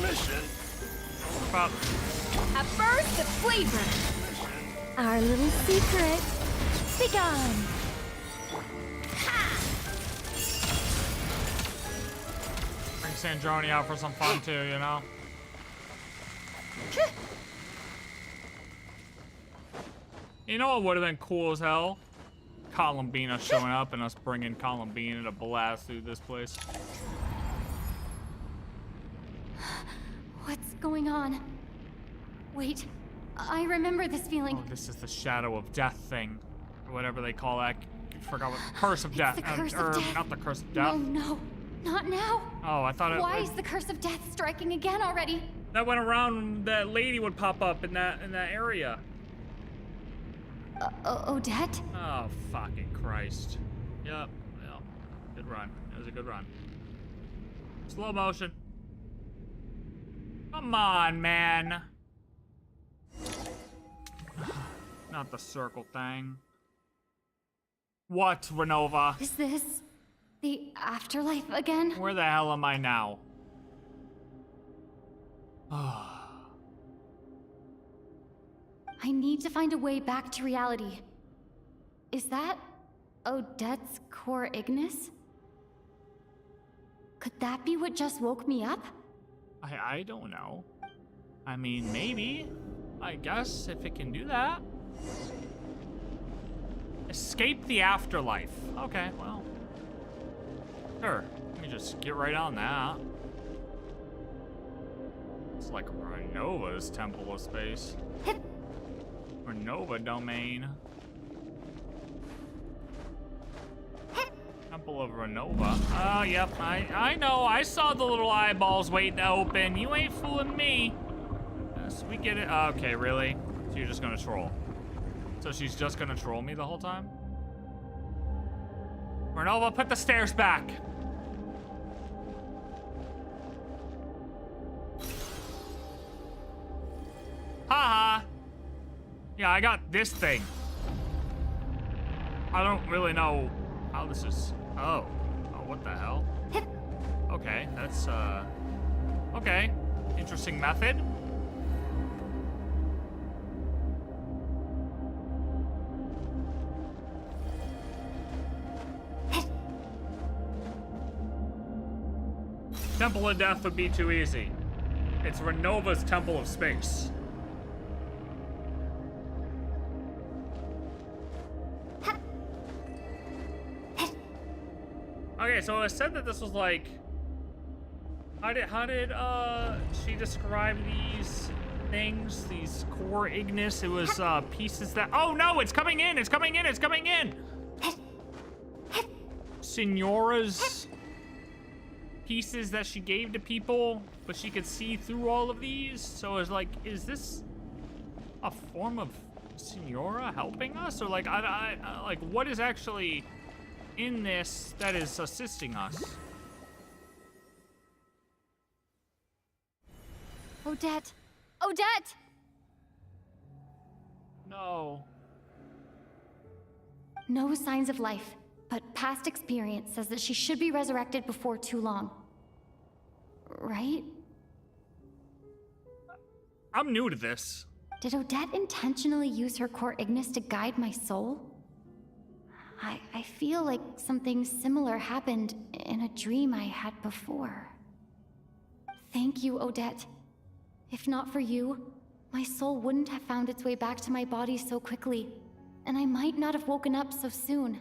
Mission. Group up. A burst of flavor. Our little secret. Begone. Bring Snezhnaya out for some fun too, you know? You know what would have been cool as hell? Columbina showing up and us bringing Columbina to blast through this place. What's going on? Wait, I remember this feeling. Oh, this is the shadow of death thing. Or whatever they call that. I forgot what. Curse of death. The curse of death. Not the curse of death. No, not now. Oh, I thought it Why is the curse of death striking again already? That went around, that lady would pop up in that area. Odette? Oh, fucking Christ. Yep. Well, good run. It was a good run. Slow motion. Come on, man. Not the circle thing. What, Renova? Is this the afterlife again? Where the hell am I now? I need to find a way back to reality. Is that Odette's core Ignis? Could that be what just woke me up? I don't know. I mean, maybe. I guess if it can do that. Escape the afterlife. Okay, well. Sure. Let me just get right on that. It's like Renova's Temple of Space. Renova domain. Temple of Renova. Oh, yep. I know. I saw the little eyeballs waiting to open. You ain't fooling me. Yes, we get it. Okay, really? So you're just gonna troll. So she's just gonna troll me the whole time? Renova, put the stairs back. Haha. Yeah, I got this thing. I don't really know how this is. Oh, what the hell? Okay, that's okay. Interesting method. Temple of Death would be too easy. It's Renova's Temple of Space. Okay, so it said that this was like, how did she describe these things, these core Ignis? It was pieces that, oh no, it's coming in, it's coming in, it's coming in. Signora's pieces that she gave to people, but she could see through all of these. So it's like, is this a form of Signora helping us, or like, I like, what is actually in this that is assisting us? Odette! Odette! No. No signs of life, but past experience says that she should be resurrected before too long. Right? I'm new to this. Did Odette intentionally use her core Ignis to guide my soul? I feel like something similar happened in a dream I had before. Thank you, Odette. If not for you, my soul wouldn't have found its way back to my body so quickly, and I might not have woken up so soon.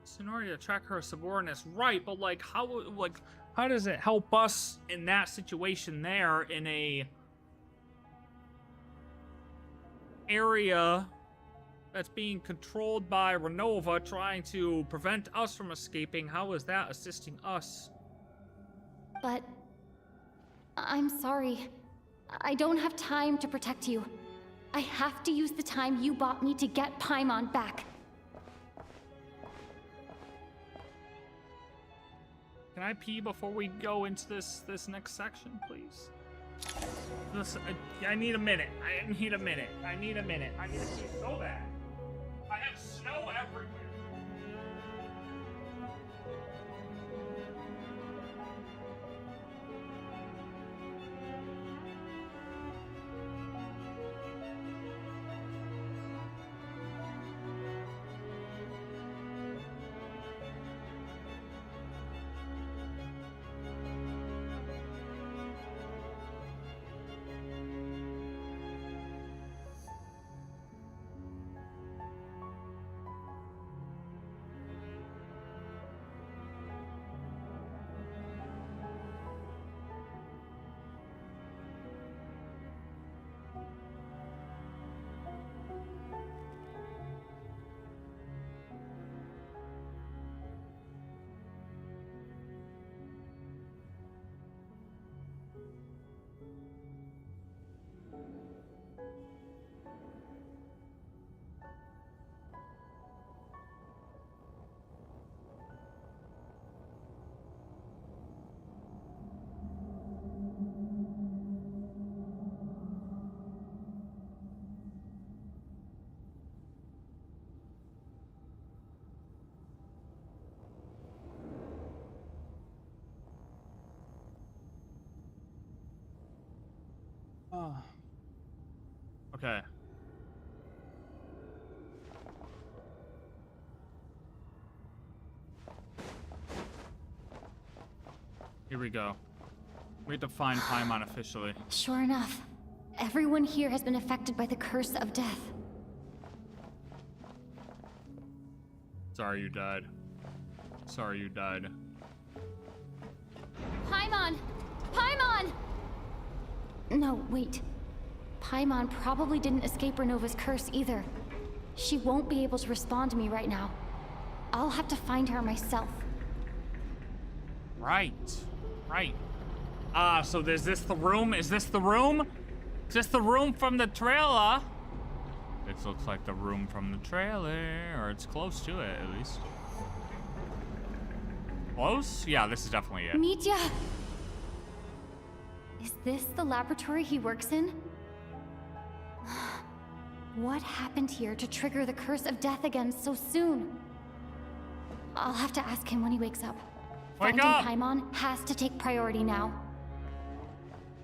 Sonori to track her subordinates, right? But like, how does it help us in that situation there, in a area that's being controlled by Renova, trying to prevent us from escaping? How is that assisting us? But I'm sorry. I don't have time to protect you. I have to use the time you bought me to get Paimon back. Can I pee before we go into this next section, please? I need a minute. I need a minute. I need a minute. I need to pee so bad. I have snow everywhere. Okay. Here we go. We have to find Paimon officially. Sure enough, everyone here has been affected by the curse of death. Sorry you died. Sorry you died. Paimon! Paimon! No, wait. Paimon probably didn't escape Renova's curse either. She won't be able to respond to me right now. I'll have to find her myself. Right. Right. So is this the room? Is this the room? Is this the room from the trailer? This looks like the room from the trailer, or it's close to it at least. Close? Yeah, this is definitely it. Mitya! Is this the laboratory he works in? What happened here to trigger the curse of death again so soon? I'll have to ask him when he wakes up. Wake Finding up! Paimon has to take priority now.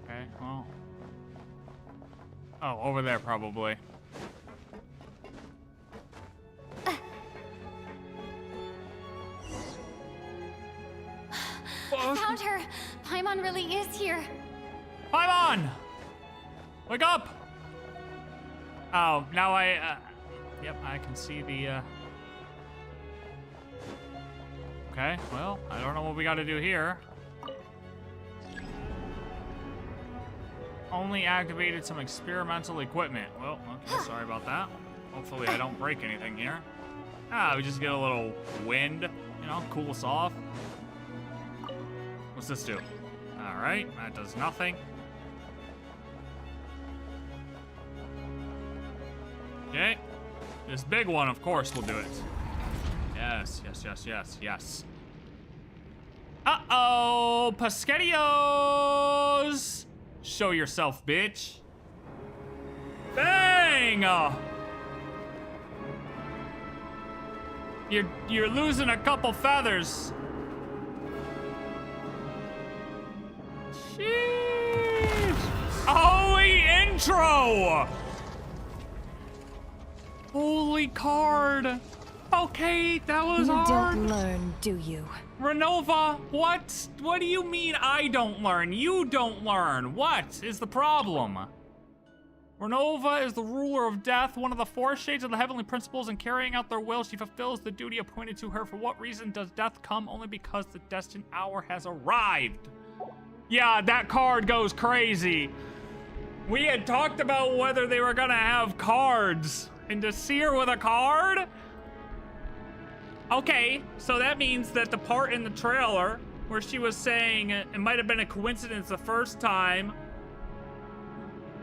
Okay, well. Oh, over there probably. I found her! Paimon really is here! Paimon! Wake up! Oh, now yep, I can see the, Okay, well, I don't know what we gotta do here. Only activated some experimental equipment. Well, okay, sorry about that. Hopefully I don't break anything here. We just get a little wind, you know, cool us off. What's this do? All right, that does nothing. Okay, this big one, of course, will do it. Yes, yes, yes, yes, yes. Uh-oh, Pesquetios! Show yourself, bitch. Bang! You're losing a couple feathers. Sheesh. Holy intro! Holy card. Okay, that was hard. You don't learn, do you? Renova, what? What do you mean I don't learn? You don't learn. What is the problem? Renova is the ruler of death, one of the four shades of the heavenly principles. In carrying out their will, she fulfills the duty appointed to her. For what reason does death come? Only because the destined hour has arrived. Yeah, that card goes crazy. We had talked about whether they were gonna have cards. And to see her with a card? Okay, so that means that the part in the trailer where she was saying it might have been a coincidence the first time,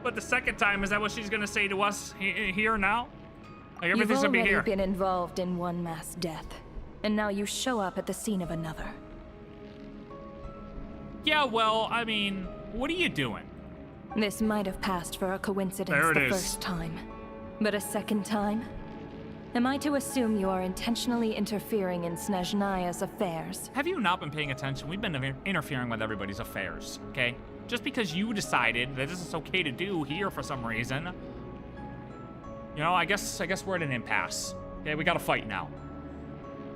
but the second time, is that what she's gonna say to us here now? Like everything's gonna be here. You've already been involved in one mass death, and now you show up at the scene of another. Yeah, well, I mean, what are you doing? This might have passed for a coincidence the first time, but a second time? Am I to assume you are intentionally interfering in Snezhnaya's affairs? Have you not been paying attention? We've been interfering with everybody's affairs, okay? Just because you decided that this is okay to do here for some reason, you know, I guess we're at an impasse. Okay, we gotta fight now.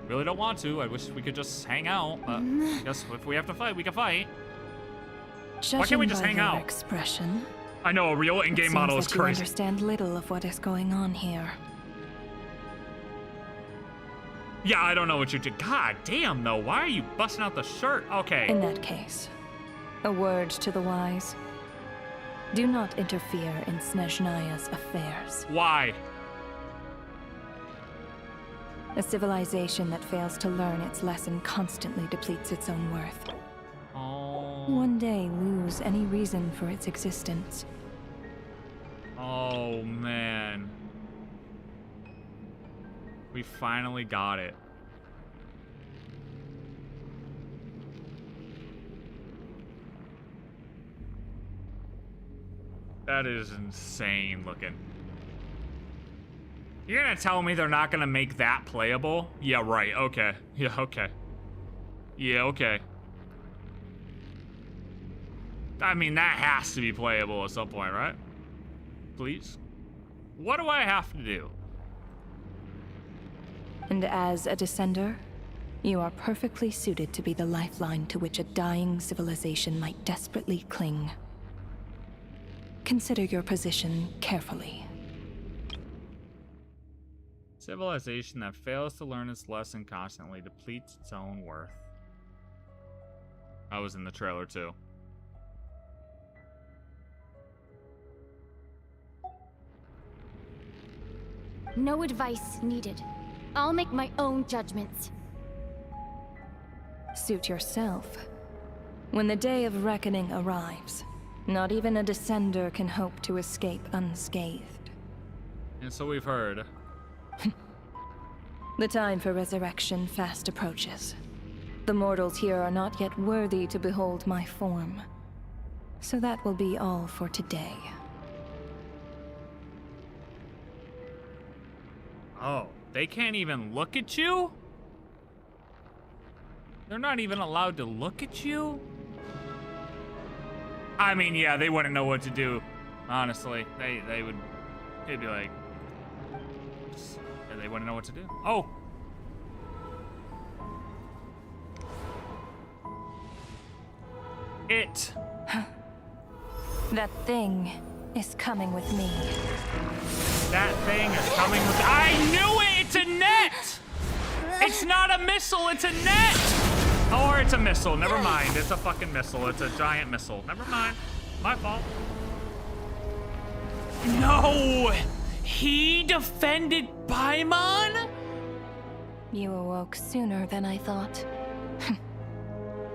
Really don't want to. I wish we could just hang out, but I guess if we have to fight, we can fight. Why can't we just hang out? Expression, I know a real in-game model is you crazy. Understand little of what is going on here. Yeah, I don't know what you did. God damn, though. Why are you busting out the shirt? Okay. In that case, a word to the wise. Do not interfere in Snezhnaya's affairs. Why? A civilization that fails to learn its lesson constantly depletes its own worth. Oh. One day lose any reason for its existence. Oh, man. We finally got it. That is insane looking. You're gonna tell me they're not gonna make that playable? Yeah, right, okay. Yeah, okay. Yeah, okay. I mean, that has to be playable at some point, right? Please? What do I have to do? And as a descender, you are perfectly suited to be the lifeline to which a dying civilization might desperately cling. Consider your position carefully. Civilization that fails to learn its lesson constantly depletes its own worth. I was in the trailer too. No advice needed. I'll make my own judgments. Suit yourself. When the day of reckoning arrives, not even a descender can hope to escape unscathed. And so we've heard. The time for resurrection fast approaches. The mortals here are not yet worthy to behold my form. So that will be all for today. Oh, they can't even look at you? They're not even allowed to look at you? I mean, yeah, they wouldn't know what to do. Honestly, they'd be like, yeah, they wouldn't know what to do. Oh. It. That thing is coming with me. That thing is coming with. I knew it! It's a net! It's not a missile, it's a net! Or it's a missile, never mind. It's a fucking missile. It's a giant missile. Never mind. My fault. No! He defended Paimon? You awoke sooner than I thought.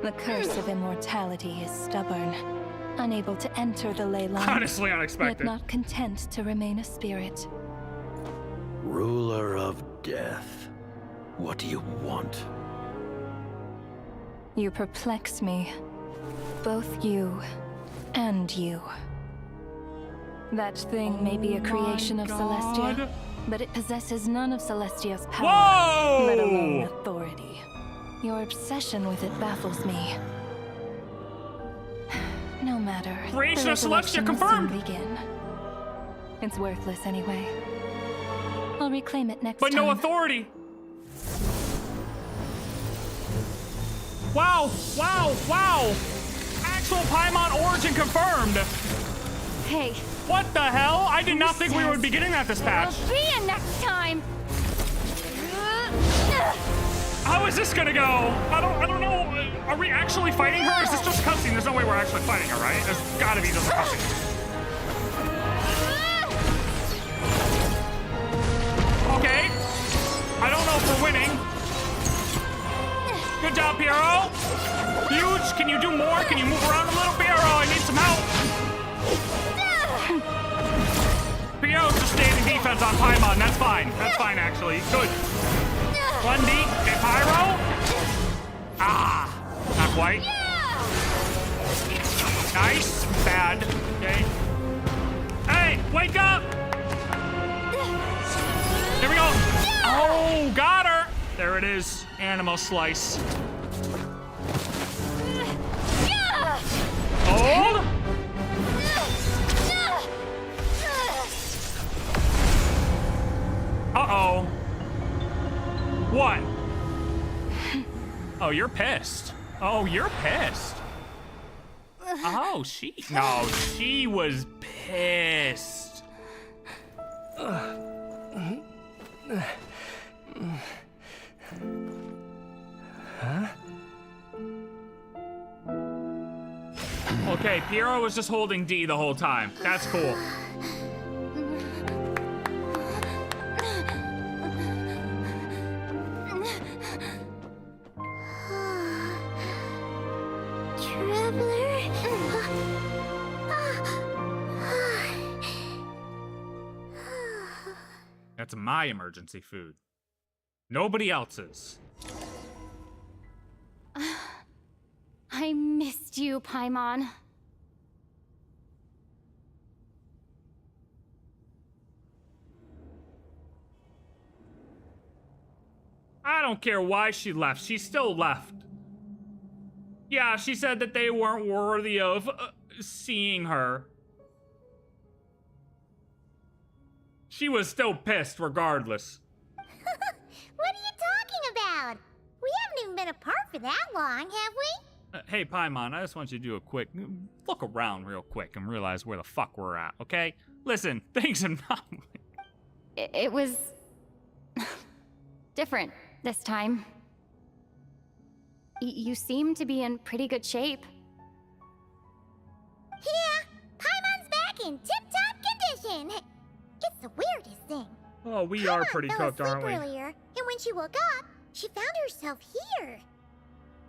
The curse of immortality is stubborn, unable to enter the ley line. Honestly unexpected. Yet not content to remain a spirit. Ruler of death, what do you want? You perplex me. Both you and you. That thing may be a creation of Celestia, but it possesses none of Celestia's power, let alone authority. Your obsession with it baffles me. No matter. Creation of Celestia resurrection will confirmed. soon begin. It's worthless anyway. I'll reclaim it next But time. no authority. Wow, wow, wow. Actual Paimon origin confirmed. Hey. What the hell? I did not think we would be getting that this patch. I'll be in next time. How is this gonna go? I don't know. Are we actually fighting her? Is this just cutscene? There's no way we're actually fighting her, right? There's gotta be just a cutscene. Okay. I don't know if we're winning. Good job, Piero. Huge. Can you do more? Can you move around a little, Piero? I need some help. Piero's just standing defense on Paimon. That's fine. That's fine, actually. Good. 1D. Okay, Pyro. Ah. Not quite. Nice. Bad. Okay. Hey, wake up. There we go. Oh, got her. There it is. Animal slice. Hold. Uh-oh. What? Oh, you're pissed. Oh, you're pissed. Oh, no, she was pissed. Huh? Okay, Piero was just holding D the whole time. That's cool. That's my emergency food. Nobody else's. I missed you, Paimon. I don't care why she left. She still left. Yeah, she said that they weren't worthy of seeing her. She was still pissed regardless. What are you talking about? We haven't even been apart for that long, have we? Hey, Paimon, I just want you to do a quick look around real quick and realize where the fuck we're at, okay? Listen, things have not... It was... different this time. You seem to be in pretty good shape. Yeah, Paimon's back in tip-top condition. It's the weirdest thing. Oh, we are pretty fell cooked, asleep aren't we? earlier, and when she woke up, she found herself here.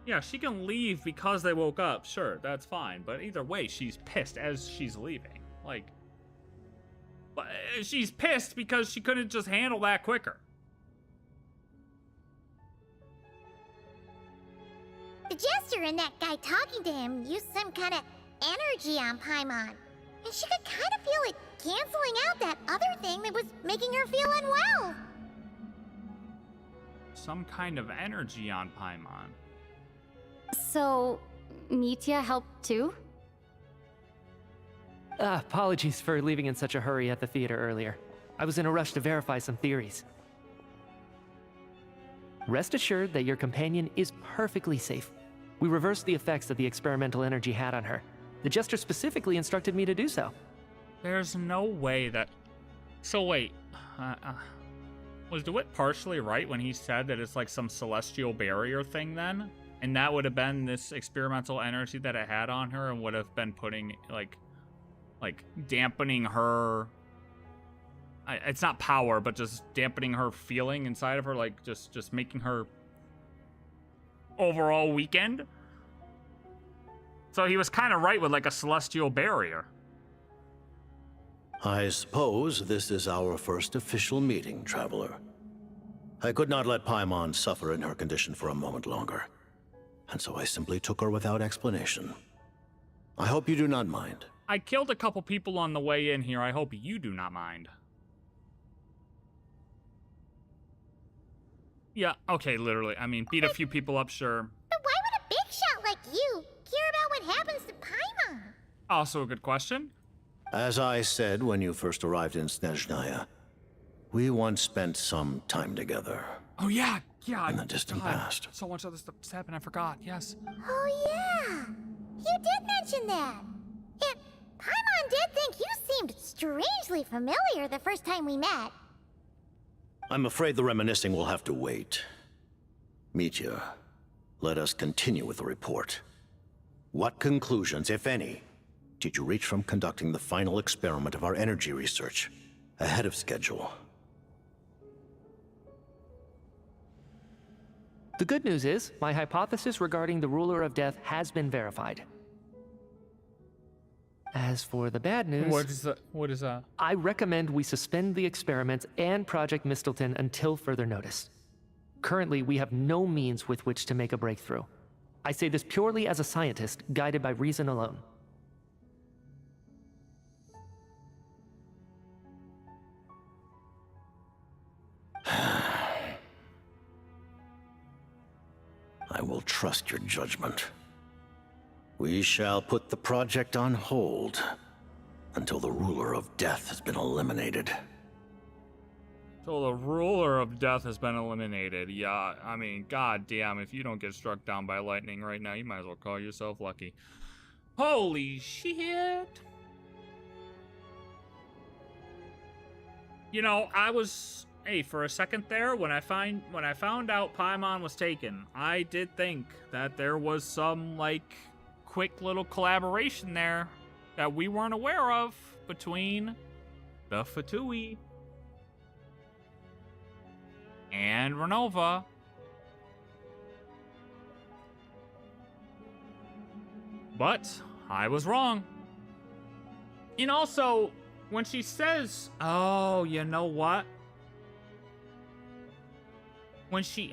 Yeah, she can leave because they woke up. Sure, that's fine. But either way, she's pissed as she's leaving. Like, she's pissed because she couldn't just handle that quicker. The jester and that guy talking to him used some kind of energy on Paimon. And she could kind of feel it canceling out that other thing that was making her feel unwell. Some kind of energy on Paimon. So, Mitya helped too? Apologies for leaving in such a hurry at the theater earlier. I was in a rush to verify some theories. Rest assured that your companion is perfectly safe. We reversed the effects that the experimental energy had on her. The jester specifically instructed me to do so. There's no way that... So wait, was DeWitt partially right when he said that it's like some celestial barrier thing then? And that would have been this experimental energy that it had on her and would have been putting, like dampening her... it's not power, but just dampening her feeling inside of her, like just making her overall weakened. So he was kind of right with like a celestial barrier. I suppose this is our first official meeting, Traveler. I could not let Paimon suffer in her condition for a moment longer, and so I simply took her without explanation. I hope you do not mind. I killed a couple people on the way in here. I hope you do not mind. Yeah, okay, literally. I mean, beat a few people up, sure. But why would a big shot like you care about what happens to Paimon? Also a good question. As I said when you first arrived in Snezhnaya, we once spent some time together. Oh yeah, yeah. In the distant past. So much other stuff's happened, I forgot, yes. Oh yeah, you did mention that. Paimon did think you seemed strangely familiar the first time we met. I'm afraid the reminiscing will have to wait. Mitya, let us continue with the report. What conclusions, if any, did you reach from conducting the final experiment of our energy research ahead of schedule? The good news is, my hypothesis regarding the Ruler of Death has been verified. As for the bad news... What is that? I recommend we suspend the experiments and Project Mistelton until further notice. Currently, we have no means with which to make a breakthrough. I say this purely as a scientist, guided by reason alone. I will trust your judgment. We shall put the project on hold until the Ruler of Death has been eliminated. So the Ruler of Death has been eliminated. Yeah, I mean, goddamn, if you don't get struck down by lightning right now, you might as well call yourself lucky. Holy shit! You know, hey, for a second there, when I found out Paimon was taken, I did think that there was some, like, quick little collaboration there that we weren't aware of between the Fatui and Renova. But I was wrong. And also, when she says, oh, you know what? When she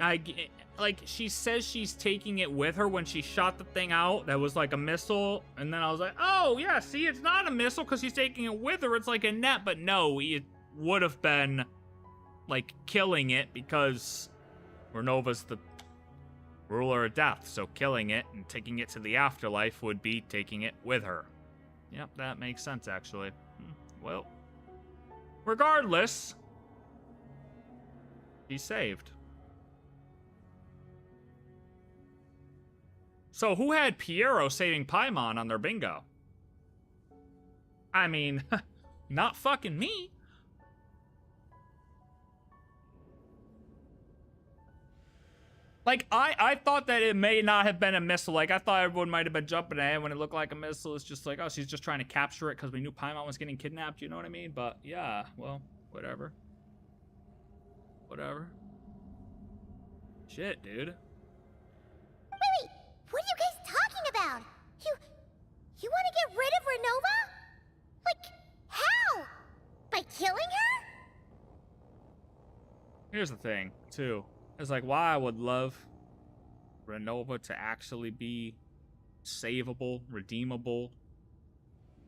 says she's taking it with her when she shot the thing out that was like a missile, and then I was like, oh yeah, see, it's not a missile because she's taking it with her, it's like a net. But no, it would have been like killing it because Renova's the Ruler of Death, so killing it and taking it to the afterlife would be taking it with her. Yep, that makes sense actually. Well, Regardless, he's saved. So who had Piero saving Paimon on their bingo? I mean, not fucking me. Like, I thought that it may not have been a missile. Like, I thought everyone might have been jumping ahead when it looked like a missile. It's just like, oh, she's just trying to capture it because we knew Paimon was getting kidnapped. You know what I mean? But, yeah, well, whatever. Whatever. Shit, dude. Wait, what are you guys talking about? You want to get rid of Renova? Like, how? By killing her? Here's the thing, too. It's like, why I would love Renova to actually be savable, redeemable,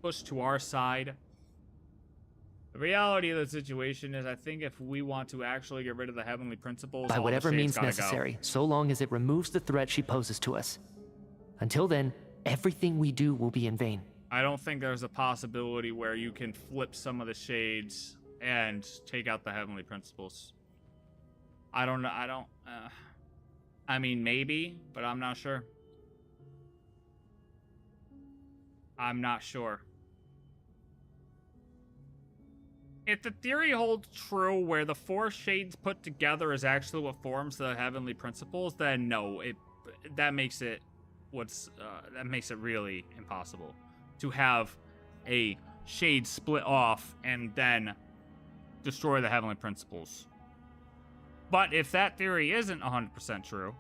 pushed to our side. The reality of the situation is, I think if we want to actually get rid of the Heavenly Principles, By all whatever the shades means gotta necessary, go. so long as it removes the threat she poses to us. Until then, everything we do will be in vain. I don't think there's a possibility where you can flip some of the shades and take out the Heavenly Principles. I don't know. I mean, maybe, but I'm not sure. I'm not sure. If the theory holds true where the four shades put together is actually what forms the Heavenly Principles, then no, that makes it really impossible to have a shade split off and then destroy the Heavenly Principles. But if that theory isn't 100% true,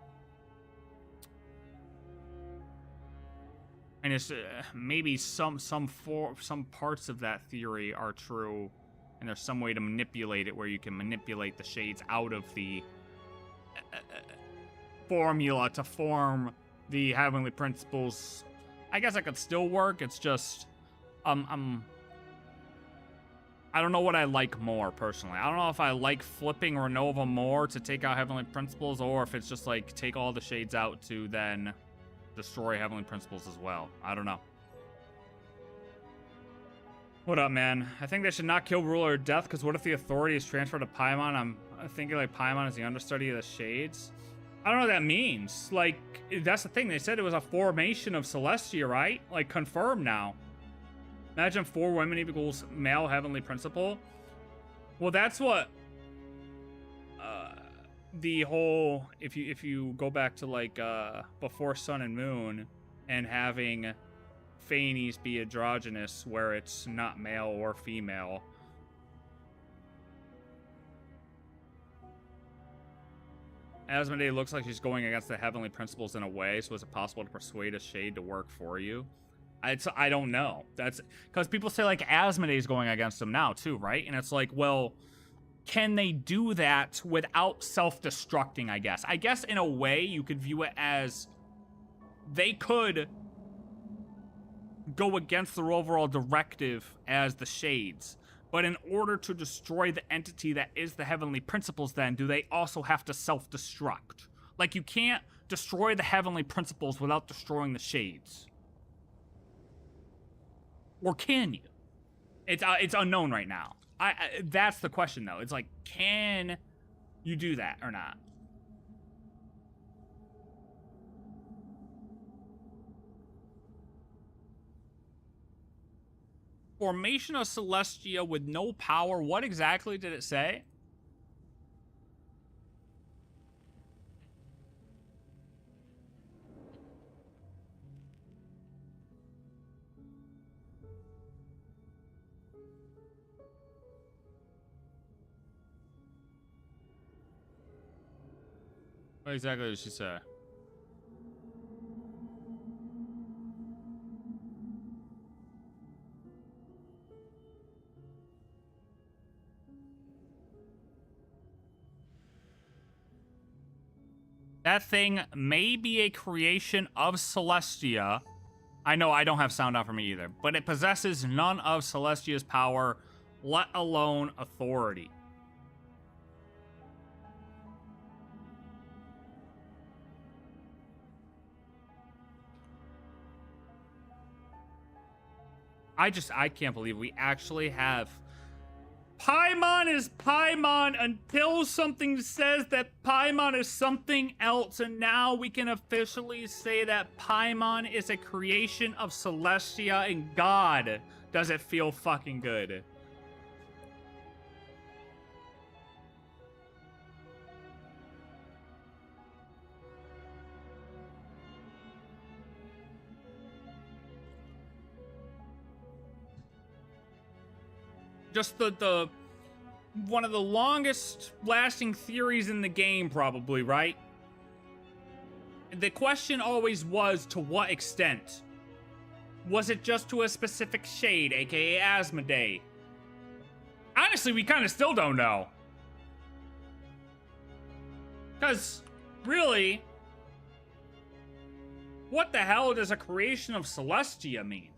and it's maybe some parts of that theory are true, and there's some way to manipulate it where you can manipulate the shades out of the formula to form the Heavenly Principles, I guess that could still work. It's just I don't know what I like more, personally. I don't know if I like flipping Renova more to take out Heavenly Principles, or if it's just like take all the shades out to then destroy Heavenly Principles as well. I don't know. What up, man? I think they should not kill Ruler of Death, because what if the authority is transferred to Paimon? I'm thinking like Paimon is the understudy of the shades. I don't know what that means. Like, that's the thing. They said it was a formation of Celestia, right? Like, confirmed now. Imagine 4 women equals male Heavenly Principle. Well, that's what the whole, if you go back to like before Sun and Moon and having Phanes be androgynous where it's not male or female. Asmodee looks like she's going against the Heavenly Principles in a way, so is it possible to persuade a shade to work for you? I don't know. That's because people say like Asmodee's going against them now too, right? And it's like, well, can they do that without self-destructing, I guess? I guess in a way you could view it as they could go against their overall directive as the shades. But in order to destroy the entity that is the Heavenly Principles, then, do they also have to self-destruct? Like, you can't destroy the Heavenly Principles without destroying the shades. Or can you? It's unknown right now. That's the question, though. It's like, can you do that or not? Formation of Celestia with no power. What exactly did it say? What exactly did she say? That thing may be a creation of Celestia. I know I don't have sound out for me either, but it possesses none of Celestia's power, let alone authority. I can't believe we actually have Paimon is Paimon until something says that Paimon is something else, and now we can officially say that Paimon is a creation of Celestia, and God, does it feel fucking good. Just the one of the longest lasting theories in the game, probably, right? The question always was, to what extent? Was it just to a specific shade, aka Asmodee? Honestly, we kind of still don't know. Because, really, what the hell does a creation of Celestia mean?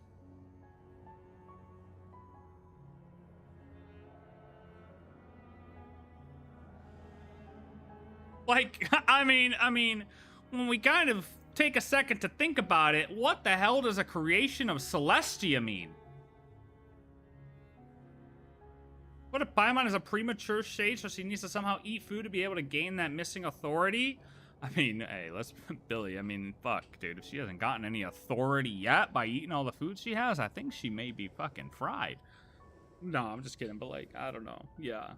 Like, I mean, when we kind of take a second to think about it, what the hell does a creation of Celestia mean? What if Paimon is a premature shade, so she needs to somehow eat food to be able to gain that missing authority? I mean, hey, Billy, I mean, fuck, dude. If she hasn't gotten any authority yet by eating all the food she has, I think she may be fucking fried. No, I'm just kidding, but like, I don't know. Yeah.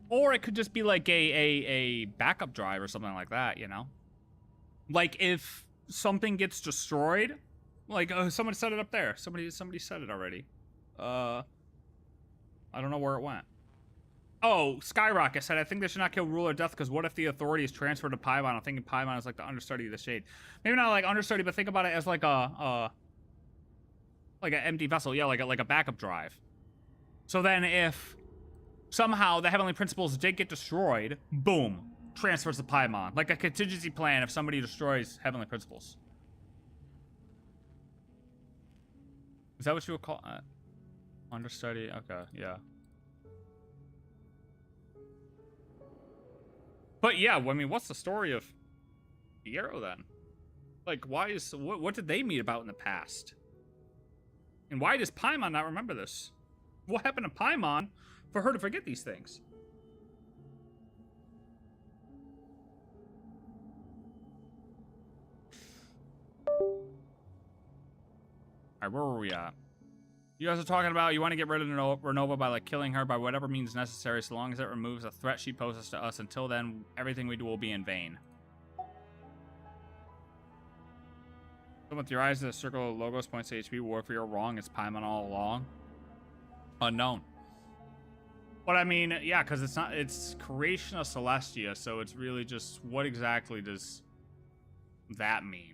Or it could just be like a backup drive or something like that, you know? Like if something gets destroyed, like, oh, someone set it up there. Somebody said it already. I don't know where it went. Oh, Skyrocket said, I think they should not kill Ruler Death because what if the authority is transferred to Paimon? I'm thinking Paimon is like the understudy of the Shade. Maybe not like understudy, but think about it as like an empty vessel. Yeah, like a backup drive. So then if somehow the Heavenly Principles did get destroyed, boom, transfers to Paimon. Like a contingency plan if somebody destroys Heavenly Principles. Is that what you would call it? Understudy? Okay, yeah. But yeah, I mean, what's the story of Fiero then? Like, why is... What did they meet about in the past? And why does Paimon not remember this? What happened to Paimon for her to forget these things? Alright, where were we at? You guys are talking about you want to get rid of Renova by like killing her by whatever means necessary so long as it removes a threat she poses to us. Until then, everything we do will be in vain. So with your eyes to the circle of logos points to HP warfare, you're wrong. It's Paimon all along. Unknown. But I mean, yeah, because it's creation of Celestia, so it's really just what exactly does that mean?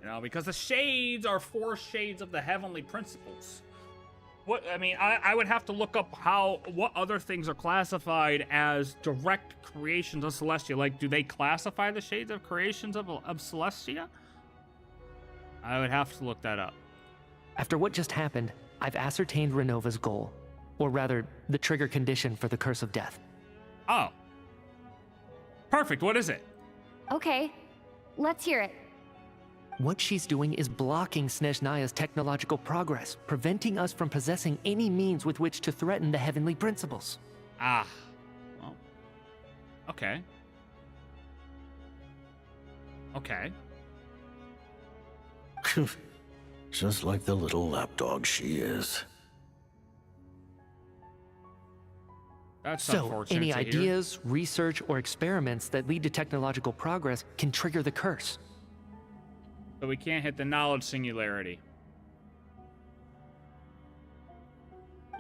You know, because the shades are 4 shades of the Heavenly Principles. What I mean, I would have to look up what other things are classified as direct creations of Celestia. Like, do they classify the shades of creations of Celestia? I would have to look that up. After what just happened, I've ascertained Renova's goal. Or rather, the trigger condition for the Curse of Death. Oh. Perfect, what is it? Okay, let's hear it. What she's doing is blocking Snezhnaya's technological progress, preventing us from possessing any means with which to threaten the Heavenly Principles. Ah. Well. Okay. Okay. Just like the little lapdog she is. That's so, unfortunate any to hear. ideas, research, or experiments that lead to technological progress can trigger the curse. So we can't hit the knowledge singularity.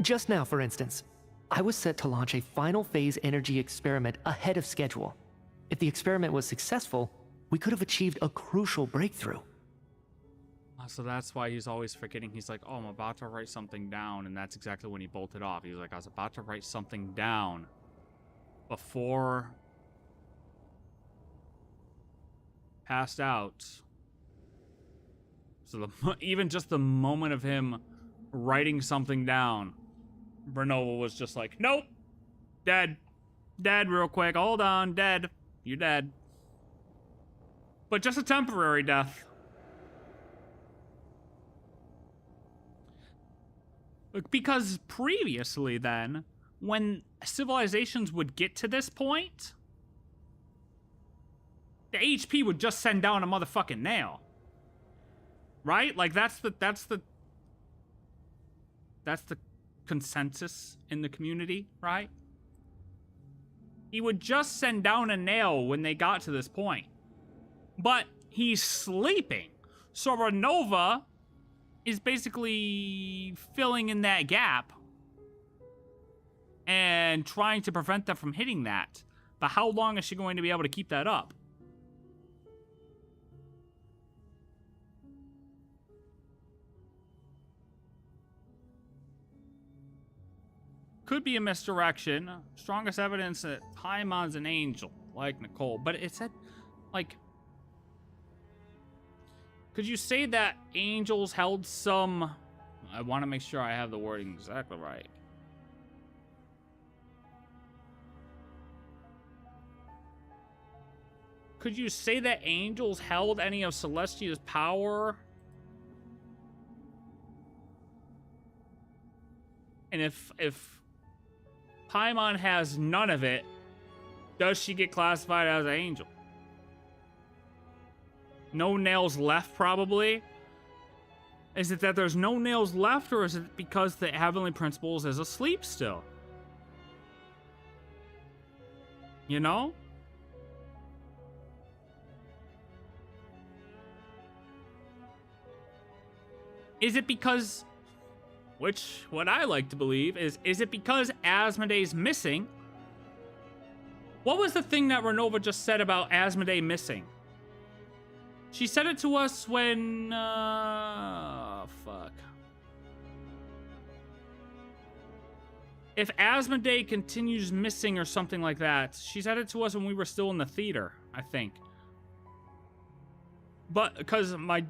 Just now, for instance, I was set to launch a final phase energy experiment ahead of schedule. If the experiment was successful, we could have achieved a crucial breakthrough. So that's why he's always forgetting. He's like, oh, I'm about to write something down. And that's exactly when he bolted off. He was like, I was about to write something down before passed out. So even just the moment of him writing something down, Renova was just like, nope, dead. Dead real quick. Hold on, dead. You're dead. But just a temporary death. Because previously then, when civilizations would get to this point, the HP would just send down a motherfucking nail. Right? Like that's the consensus in the community, right? He would just send down a nail when they got to this point. But he's sleeping. So Renova is basically filling in that gap and trying to prevent them from hitting that. But how long is she going to be able to keep that up? Could be a misdirection. Strongest evidence that Paimon's an angel, like Nicole. But it said, like... Could you say that angels held some... I want to make sure I have the wording exactly right. Could you say that angels held any of Celestia's power? And if Paimon has none of it, does she get classified as an angel? No nails left, probably. Is it that there's no nails left, or is it because the Heavenly Principles is asleep still? You know? Is it because... Which, what I like to believe is it because Asmodee's missing? What was the thing that Renova just said about Asmodee missing? She said it to us when, fuck. If Asmodee continues missing or something like that, she said it to us when we were still in the theater, I think. But, because my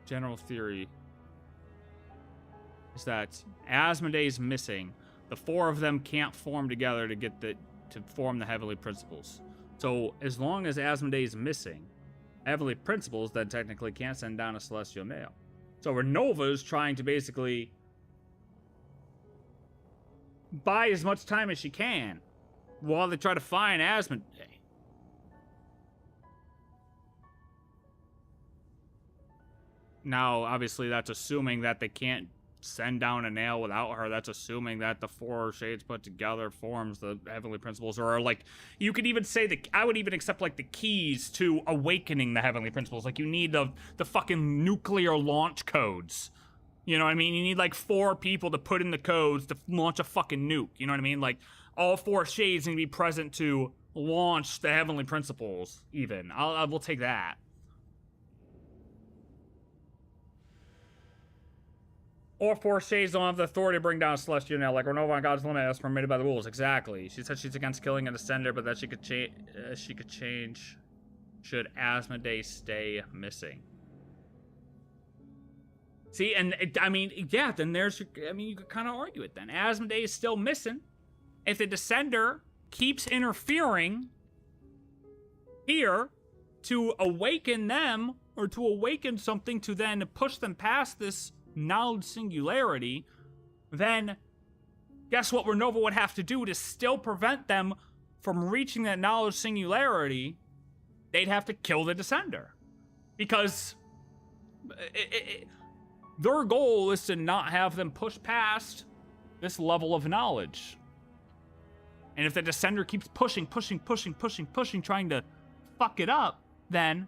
general theory is that Asmodee's missing. The four of them can't form together to form the Heavenly Principles. So as long as Asmodee's missing, Heavenly Principles then technically can't send down a Celestial Nail. So Renova's trying to basically buy as much time as she can while they try to find Asmodee. Now, obviously, that's assuming that they can't send down a nail without her. That's assuming that the four shades put together forms the Heavenly Principles, or like, you could even say that I would even accept like the keys to awakening the Heavenly Principles. Like, you need the fucking nuclear launch codes. You know what I mean? You need like 4 people to put in the codes to launch a fucking nuke. You know what I mean? Like, all 4 shades need to be present to launch the Heavenly Principles. Even I will take that. Or 4 shades don't have the authority to bring down a Celestial Nail, like Renova on God's limit as permitted by the rules. Exactly. She said she's against killing a Descender, but that she could change should Asmodee stay missing. See, and I mean, yeah, then there's your, I mean, you could kind of argue it then. Asmodee is still missing. If the Descender keeps interfering here to awaken them, or to awaken something to then push them past this knowledge singularity, then guess what Renova would have to do to still prevent them from reaching that knowledge singularity? They'd have to kill the Descender. Because their goal is to not have them push past this level of knowledge. And if the Descender keeps pushing, trying to fuck it up, then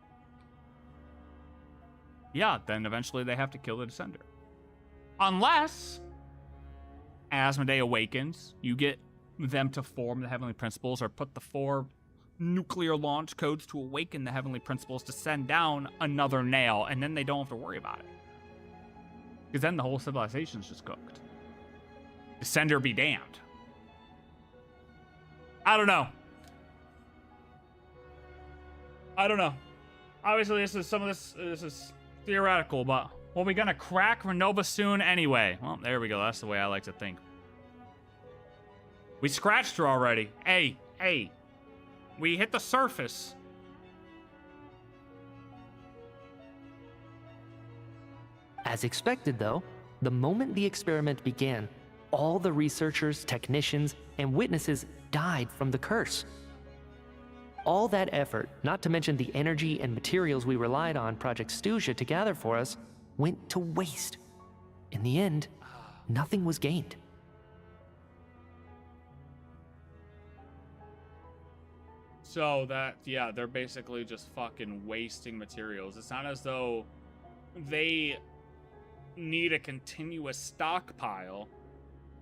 yeah, then eventually they have to kill the Descender. Unless Asmodee awakens, you get them to form the Heavenly Principles, or put the 4 nuclear launch codes to awaken the Heavenly Principles to send down another nail, and then they don't have to worry about it. Because then the whole civilization's just cooked. Descender be damned. I don't know. Obviously, some of this is theoretical, but well, we gonna crack Renova soon anyway. Well, there we go. That's the way I like to think. We scratched her already. Hey. We hit the surface. As expected, though, The moment the experiment began, all the researchers, technicians, and witnesses died from the curse. All that effort, not to mention the energy and materials we relied on Project Snezhnaya to gather for us, went to waste. In the end, nothing was gained. So that, yeah, they're basically just fucking wasting materials. It's not as though they need a continuous stockpile.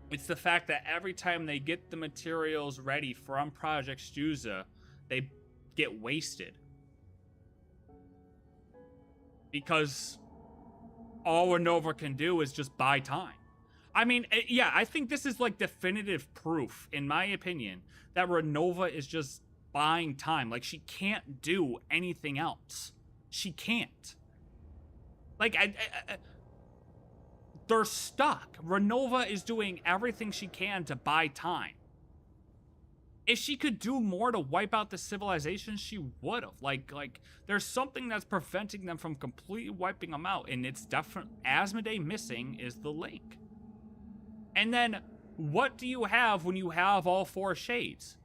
It's the fact that every time they get the materials ready from Project Snezhnaya, they get wasted. Because all Renova can do is just buy time. I mean, yeah, I think this is like definitive proof, in my opinion, that Renova is just buying time. Like, she can't do anything else. She can't. Like, they're stuck. Renova is doing everything she can to buy time. If she could do more to wipe out the civilization, she would have. Like, there's something that's preventing them from completely wiping them out, and it's definitely Asmodee missing is the link. And then, what do you have when you have all 4 shades?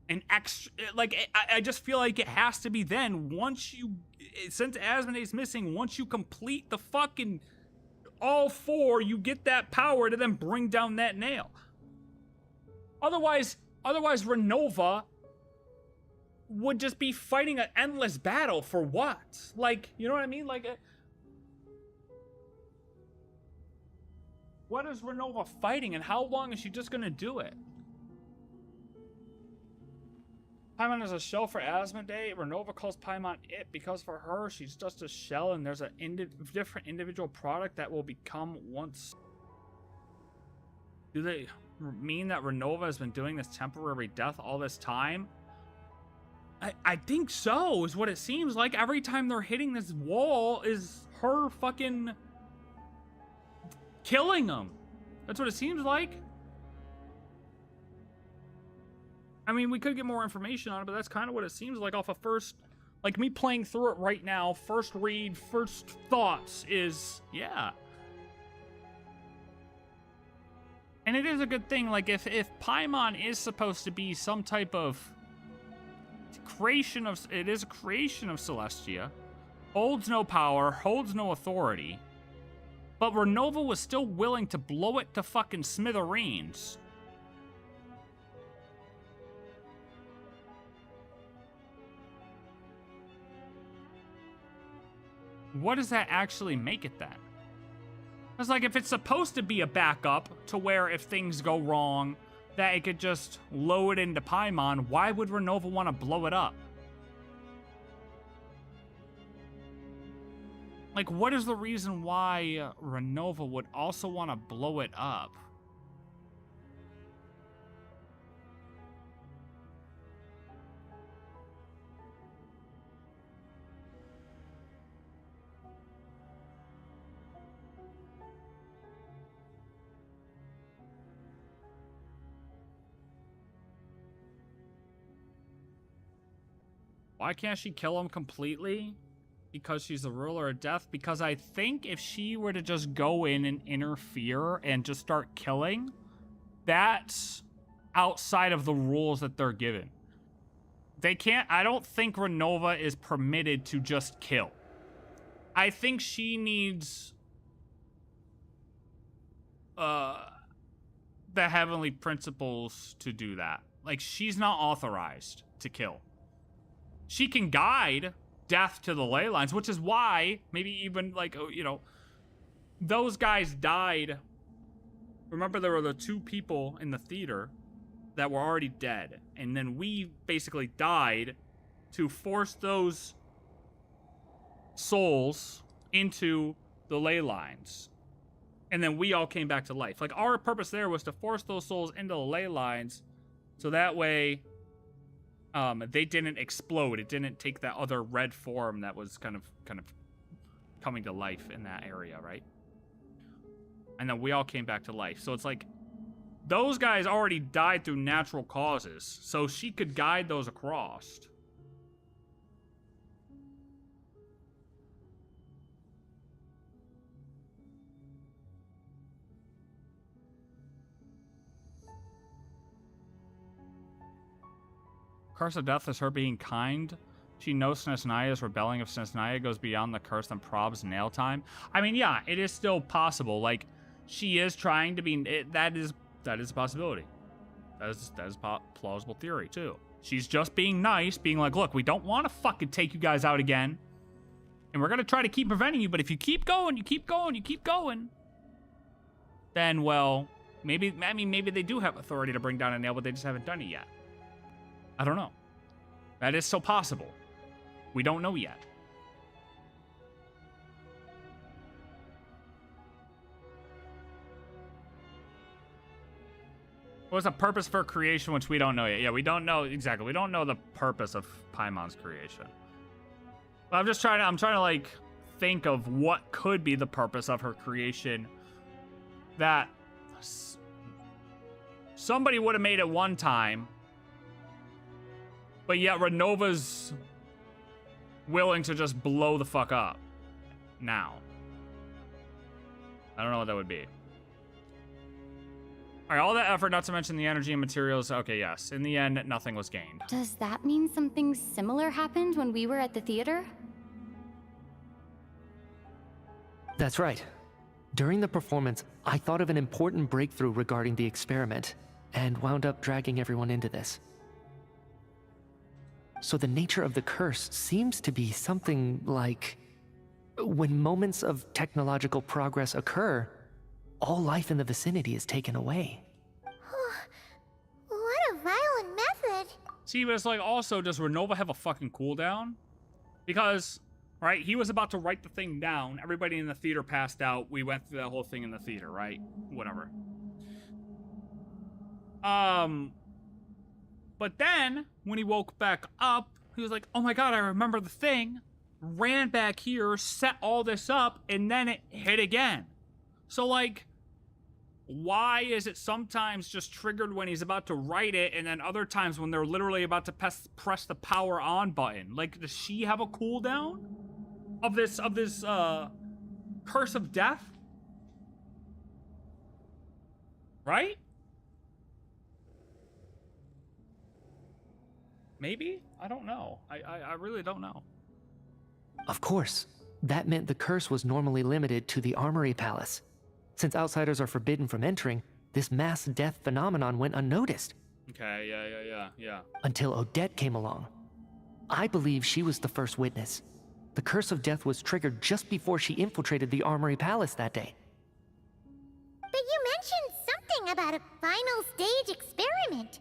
An extra, like, I just feel like it has to be then, once you, since Asmodee's missing, once you complete the fucking all 4, you get that power to then bring down that nail. Otherwise Renova would just be fighting an endless battle for what? Like, you know what I mean? Like, what is Renova fighting, and how long is she just gonna do it? Paimon is a shell for Asmodee. Renova calls Paimon it because for her, she's just a shell, and there's a different individual product that will become once. Do they mean that Renova has been doing this temporary death all this time? I think so, is what it seems like. Every time they're hitting this wall is her fucking killing them. That's what it seems like. I mean, we could get more information on it, but that's kind of what it seems like off of first, like me playing through it right now, first read, first thoughts is, yeah. And it is a good thing, like, if Paimon is supposed to be some type of creation of, it is a creation of Celestia, holds no power, holds no authority, but Renova was still willing to blow it to fucking smithereens. What does that actually make it then? It's like, if it's supposed to be a backup to where if things go wrong, that it could just load into Paimon, why would Renova want to blow it up? Like, what is the reason why Renova would also want to blow it up? Why can't she kill him completely? Because she's the ruler of death? Because I think if she were to just go in and interfere and just start killing, that's outside of the rules that they're given. They can't, I don't think Renova is permitted to just kill. I think she needs the heavenly principles to do that. Like, she's not authorized to kill. She can guide death to the ley lines, which is why maybe even, like, you know, those guys died. Remember, there were the 2 people in the theater that were already dead, and then we basically died to force those souls into the ley lines, and then we all came back to life. Like, our purpose there was to force those souls into the ley lines, so that way they didn't explode. It didn't take that other red form that was kind of coming to life in that area, right? And then we all came back to life. So it's like, those guys already died through natural causes, so she could guide those across. Curse of Death is her being kind. She knows Snezhnaya is rebelling. If Snezhnaya goes beyond the curse, then probs nail time. I mean, yeah, it is still possible. Like, she is trying to be... that is a possibility. That is plausible theory, too. She's just being nice, being like, look, we don't want to fucking take you guys out again. And we're going to try to keep preventing you, but if you keep going, you keep going, you keep going, then, well, maybe they do have authority to bring down a nail, but they just haven't done it yet. I don't know. That is so possible. We don't know yet. What's the purpose for creation, which we don't know yet? Yeah, we don't know exactly. We don't know the purpose of Paimon's creation. But I'm trying to like think of what could be the purpose of her creation that somebody would have made it one time, but yet Renova's willing to just blow the fuck up now. I don't know what that would be. All right, all that effort, not to mention the energy and materials. Okay, yes. In the end, nothing was gained. Does that mean something similar happened when we were at the theater? That's right. During the performance, I thought of an important breakthrough regarding the experiment, and wound up dragging everyone into this. So the nature of the curse seems to be something like... when moments of technological progress occur, all life in the vicinity is taken away. What a violent method. See, but it's like, also, does Renova have a fucking cooldown? Because, right, he was about to write the thing down. Everybody in the theater passed out. We went through that whole thing in the theater, right? Whatever. But then, when he woke back up, he was like, oh my god, I remember the thing. Ran back here, set all this up, and then it hit again. So, like, why is it sometimes just triggered when he's about to write it, and then other times when they're literally about to press the power on button? Like, does she have a cooldown of this curse of death? Right? Maybe? I don't know. I really don't know. Of course, that meant the curse was normally limited to the Armory Palace. Since outsiders are forbidden from entering, this mass death phenomenon went unnoticed. Okay, yeah. Until Odette came along. I believe she was the first witness. The curse of death was triggered just before she infiltrated the Armory Palace that day. But you mentioned something about a final stage experiment.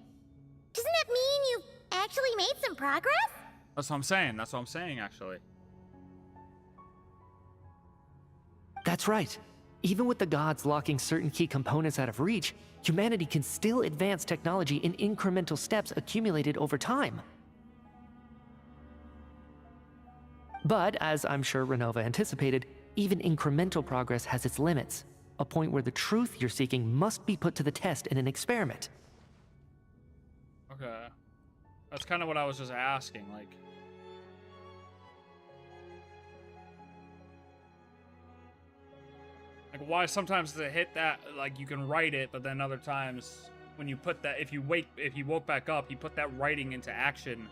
Doesn't that mean you've actually made some progress? That's what I'm saying, actually. That's right. Even with the gods locking certain key components out of reach, humanity can still advance technology in incremental steps accumulated over time. But, as I'm sure Renova anticipated, even incremental progress has its limits, a point where the truth you're seeking must be put to the test in an experiment. Okay. That's kind of what I was just asking, like... Like, why sometimes does it hit that, like, you can write it, but then other times, when you put that, if you woke back up, you put that writing into action.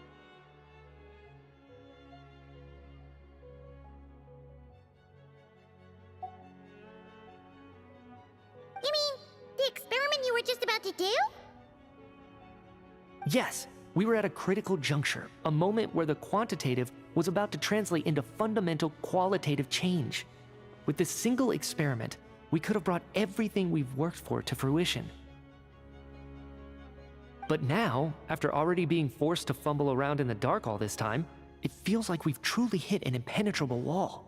You mean, the experiment you were just about to do? Yes, we were at a critical juncture, a moment where the quantitative was about to translate into fundamental qualitative change. With this single experiment, we could have brought everything we've worked for to fruition. But now, after already being forced to fumble around in the dark all this time, it feels like we've truly hit an impenetrable wall.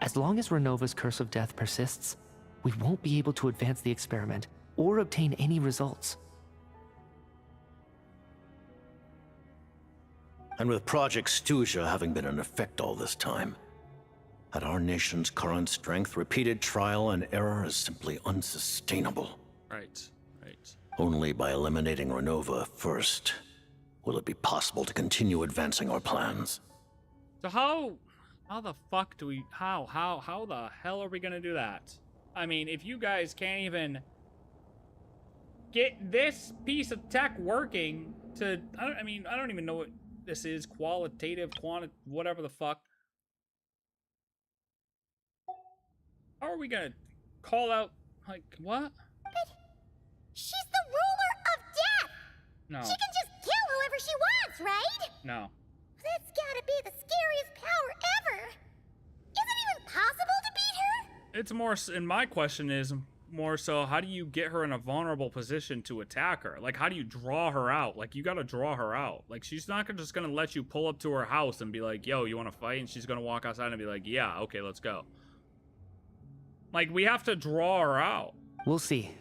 As long as Renova's curse of death persists, we won't be able to advance the experiment or obtain any results. And with Project Stuzha having been in effect all this time, at our nation's current strength, repeated trial and error is simply unsustainable. Right. Only by eliminating Renova first will it be possible to continue advancing our plans. So how the fuck do we, how the hell are we gonna do that? I mean, if you guys can't even get this piece of tech working to, I mean, I don't even know what this is, qualitative, whatever the fuck. How are we gonna call out, like, what? But she's the ruler of death! No. She can just kill whoever she wants, right? No. That's gotta be the scariest power ever! Is it even possible to beat her? It's more, and my question is more so, how do you get her in a vulnerable position to attack her? Like, how do you draw her out? Like, you gotta draw her out. Like, she's not just gonna let you pull up to her house and be like, yo, you wanna fight? And she's gonna walk outside and be like, yeah, okay, let's go. Like, we have to draw her out. We'll see.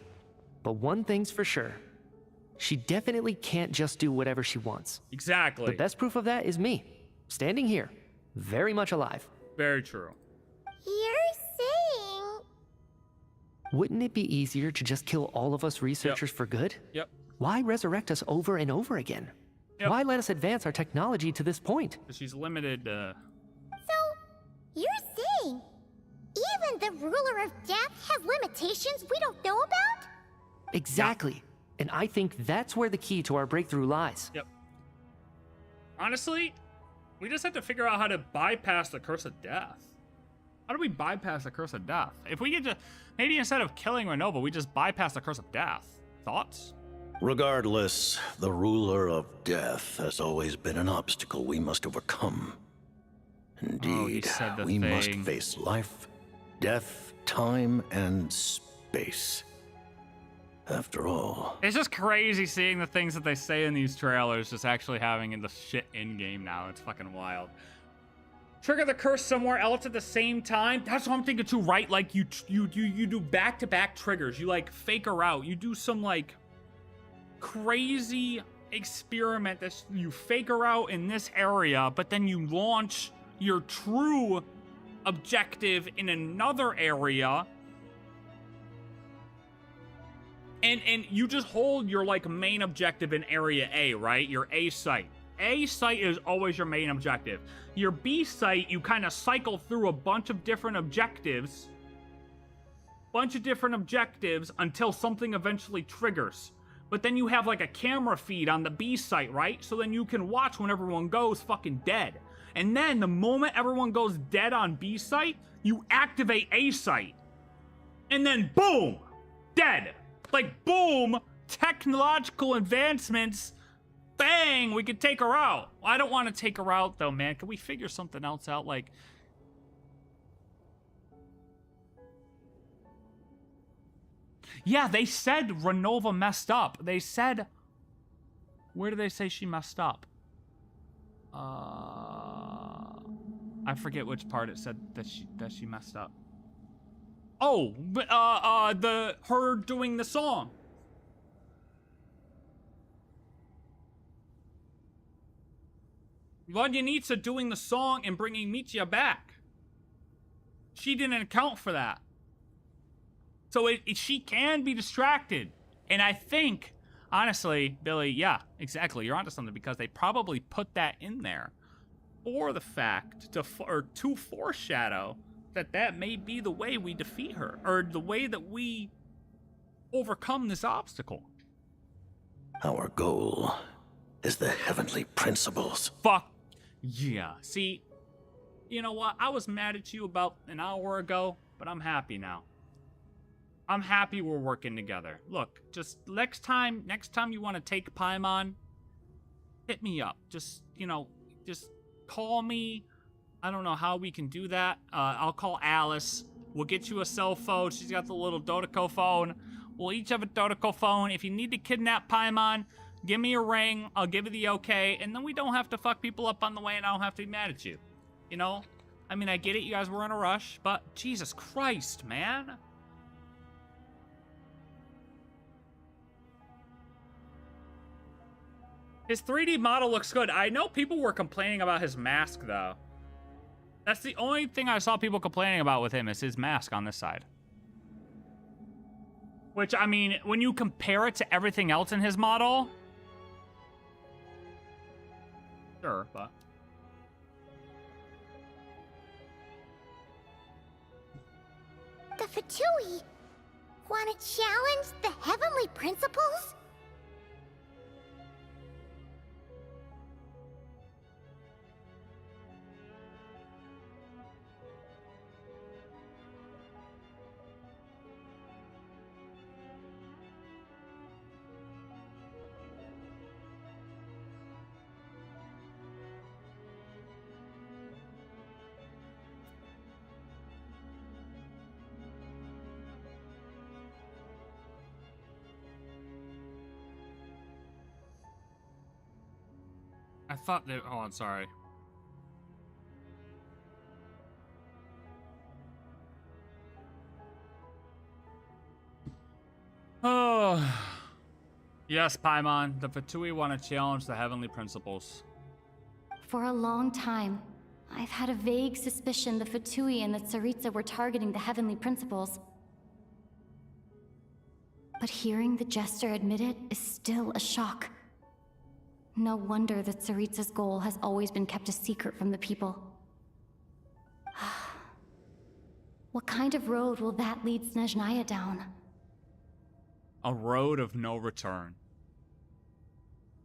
But one thing's for sure. She definitely can't just do whatever she wants. Exactly. The best proof of that is me, standing here, very much alive. Very true. You're saying... Wouldn't it be easier to just kill all of us researchers for good? Yep. Why resurrect us over and over again? Yep. Why let us advance our technology to this point? She's limited, So, you're saying... even the ruler of death has limitations we don't know about? Exactly. And I think that's where the key to our breakthrough lies. Yep. Honestly, we just have to figure out how to bypass the curse of death. How do we bypass the curse of death? If we could just, maybe instead of killing Renova, we just bypass the curse of death. Thoughts? Regardless, the ruler of death has always been an obstacle we must overcome. Indeed, we must face life, death, time, and space. After all, It's just crazy seeing the things that they say in these trailers just actually having in the shit in-game now. It's fucking wild. Trigger the curse somewhere else at the same time. That's what I'm thinking too, right? Like you do back-to-back triggers. You like fake her out. You do some like crazy experiment that you fake her out in this area, but then you launch your true objective in another area. And you just hold your like main objective in area A, right? Your A site. A site is always your main objective. Your B site, you kind of cycle through a bunch of different objectives. Until something eventually triggers. But then you have like a camera feed on the B site, right? So then you can watch when everyone goes fucking dead. And then the moment everyone goes dead on B site, you activate A site. And then boom, dead. Like boom, technological advancements, bang, we could take her out. I don't want to take her out though, man. Can we figure something else out? Like, yeah, they said Renova messed up. They said, where did they say she messed up? I forget which part it said that she messed up. Oh, but her doing the song. Vanya Nitsa doing the song and bringing Michia back. She didn't account for that. So she can be distracted. And I think, honestly, Billy, yeah, exactly. You're onto something because they probably put that in there for the fact to foreshadow that may be the way we defeat her, or the way that we overcome this obstacle. our goal is the heavenly principles. Fuck yeah. See, you know what? I was mad at you about an hour ago, but I'm happy now. I'm happy we're working together. Look, just next time you want to take Paimon, hit me up. Just call me. I don't know how we can do that. I'll call Alice. We'll get you a cell phone. She's got the little Dodoco phone. We'll each have a Dodoco phone. If you need to kidnap Paimon, give me a ring. I'll give you the okay. And then we don't have to fuck people up on the way and I don't have to be mad at you. You know? I mean, I get it. You guys were in a rush. But Jesus Christ, man. His 3D model looks good. I know people were complaining about his mask, though. That's the only thing I saw people complaining about with him is his mask on this side. Which, I mean, when you compare it to everything else in his model... Sure, but... The Fatui! Why want to challenge the heavenly principles? I thought they. Oh, I'm sorry. Oh. Yes, Paimon. The Fatui want to challenge the heavenly principles. For a long time, I've had a vague suspicion the Fatui and the Tsaritsa were targeting the heavenly principles. But hearing the Jester admit it is still a shock. No wonder that Tsaritsa's goal has always been kept a secret from the people. What kind of road will that lead Snezhnaya down? A road of no return.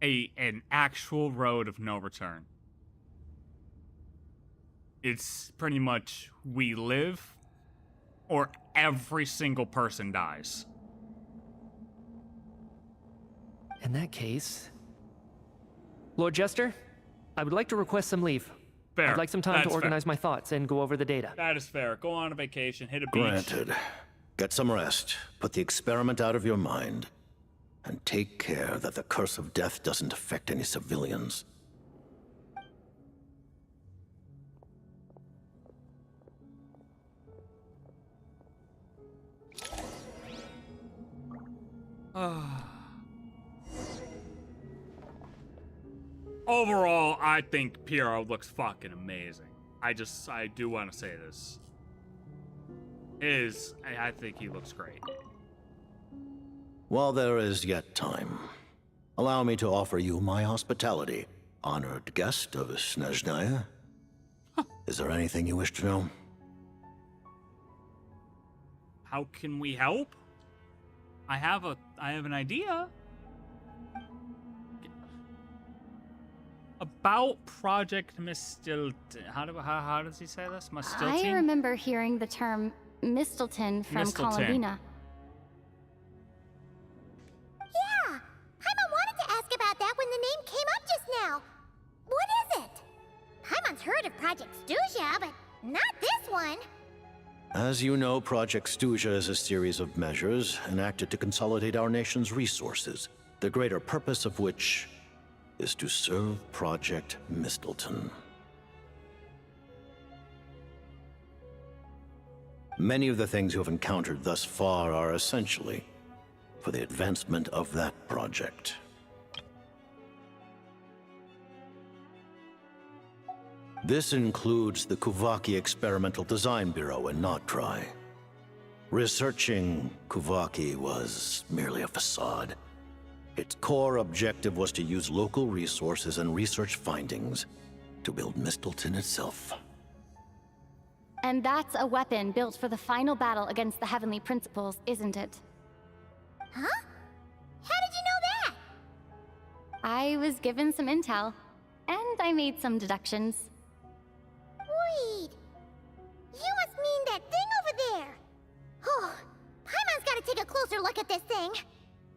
An actual road of no return. It's pretty much we live or every single person dies. In that case... Lord Jester, I would like to request some leave. Fair. I'd like some time to That's organize my thoughts and go over the data. That is fair. Go on a vacation, hit a beach. Granted. Get some rest, put the experiment out of your mind, and take care that the curse of death doesn't affect any civilians. Overall, I think Piero looks fucking amazing. I do want to say this. I think he looks great. While there is yet time, allow me to offer you my hospitality, honored guest of Snezhnaya. Is there anything you wish to know? How can we help? I have an idea. About Project Mistilton. How does he say this? Mistilton? I remember hearing the term Mistilton from Columbina. Yeah! Paimon wanted to ask about that when the name came up just now. What is it? Paimon's heard of Project Snezhnaya, but not this one. As you know, Project Snezhnaya is a series of measures enacted to consolidate our nation's resources, the greater purpose of which is to serve Project Mistilton. Many of the things you have encountered thus far are essentially for the advancement of that project. This includes the Kuvaki Experimental Design Bureau in Notdry. Researching Kuvaki was merely a facade. Its core objective was to use local resources and research findings to build Mistilton itself. And that's a weapon built for the final battle against the Heavenly Principles, isn't it? Huh? How did you know that? I was given some intel, and I made some deductions. Wait. You must mean that thing over there. Oh, Paimon's gotta take a closer look at this thing.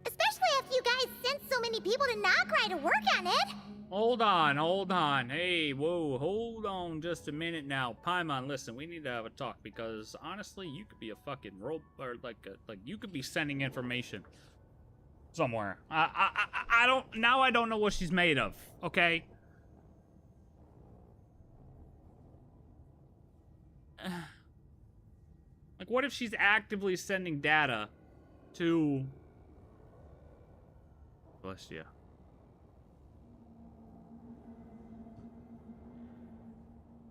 Especially after you guys sent so many people to Notdry to work on it. Hold on. Hey, whoa, hold on just a minute now. Paimon, listen, we need to have a talk because honestly, you could be a fucking or like you could be sending information somewhere. I don't know what she's made of, okay? Like, what if she's actively sending data to Celestia?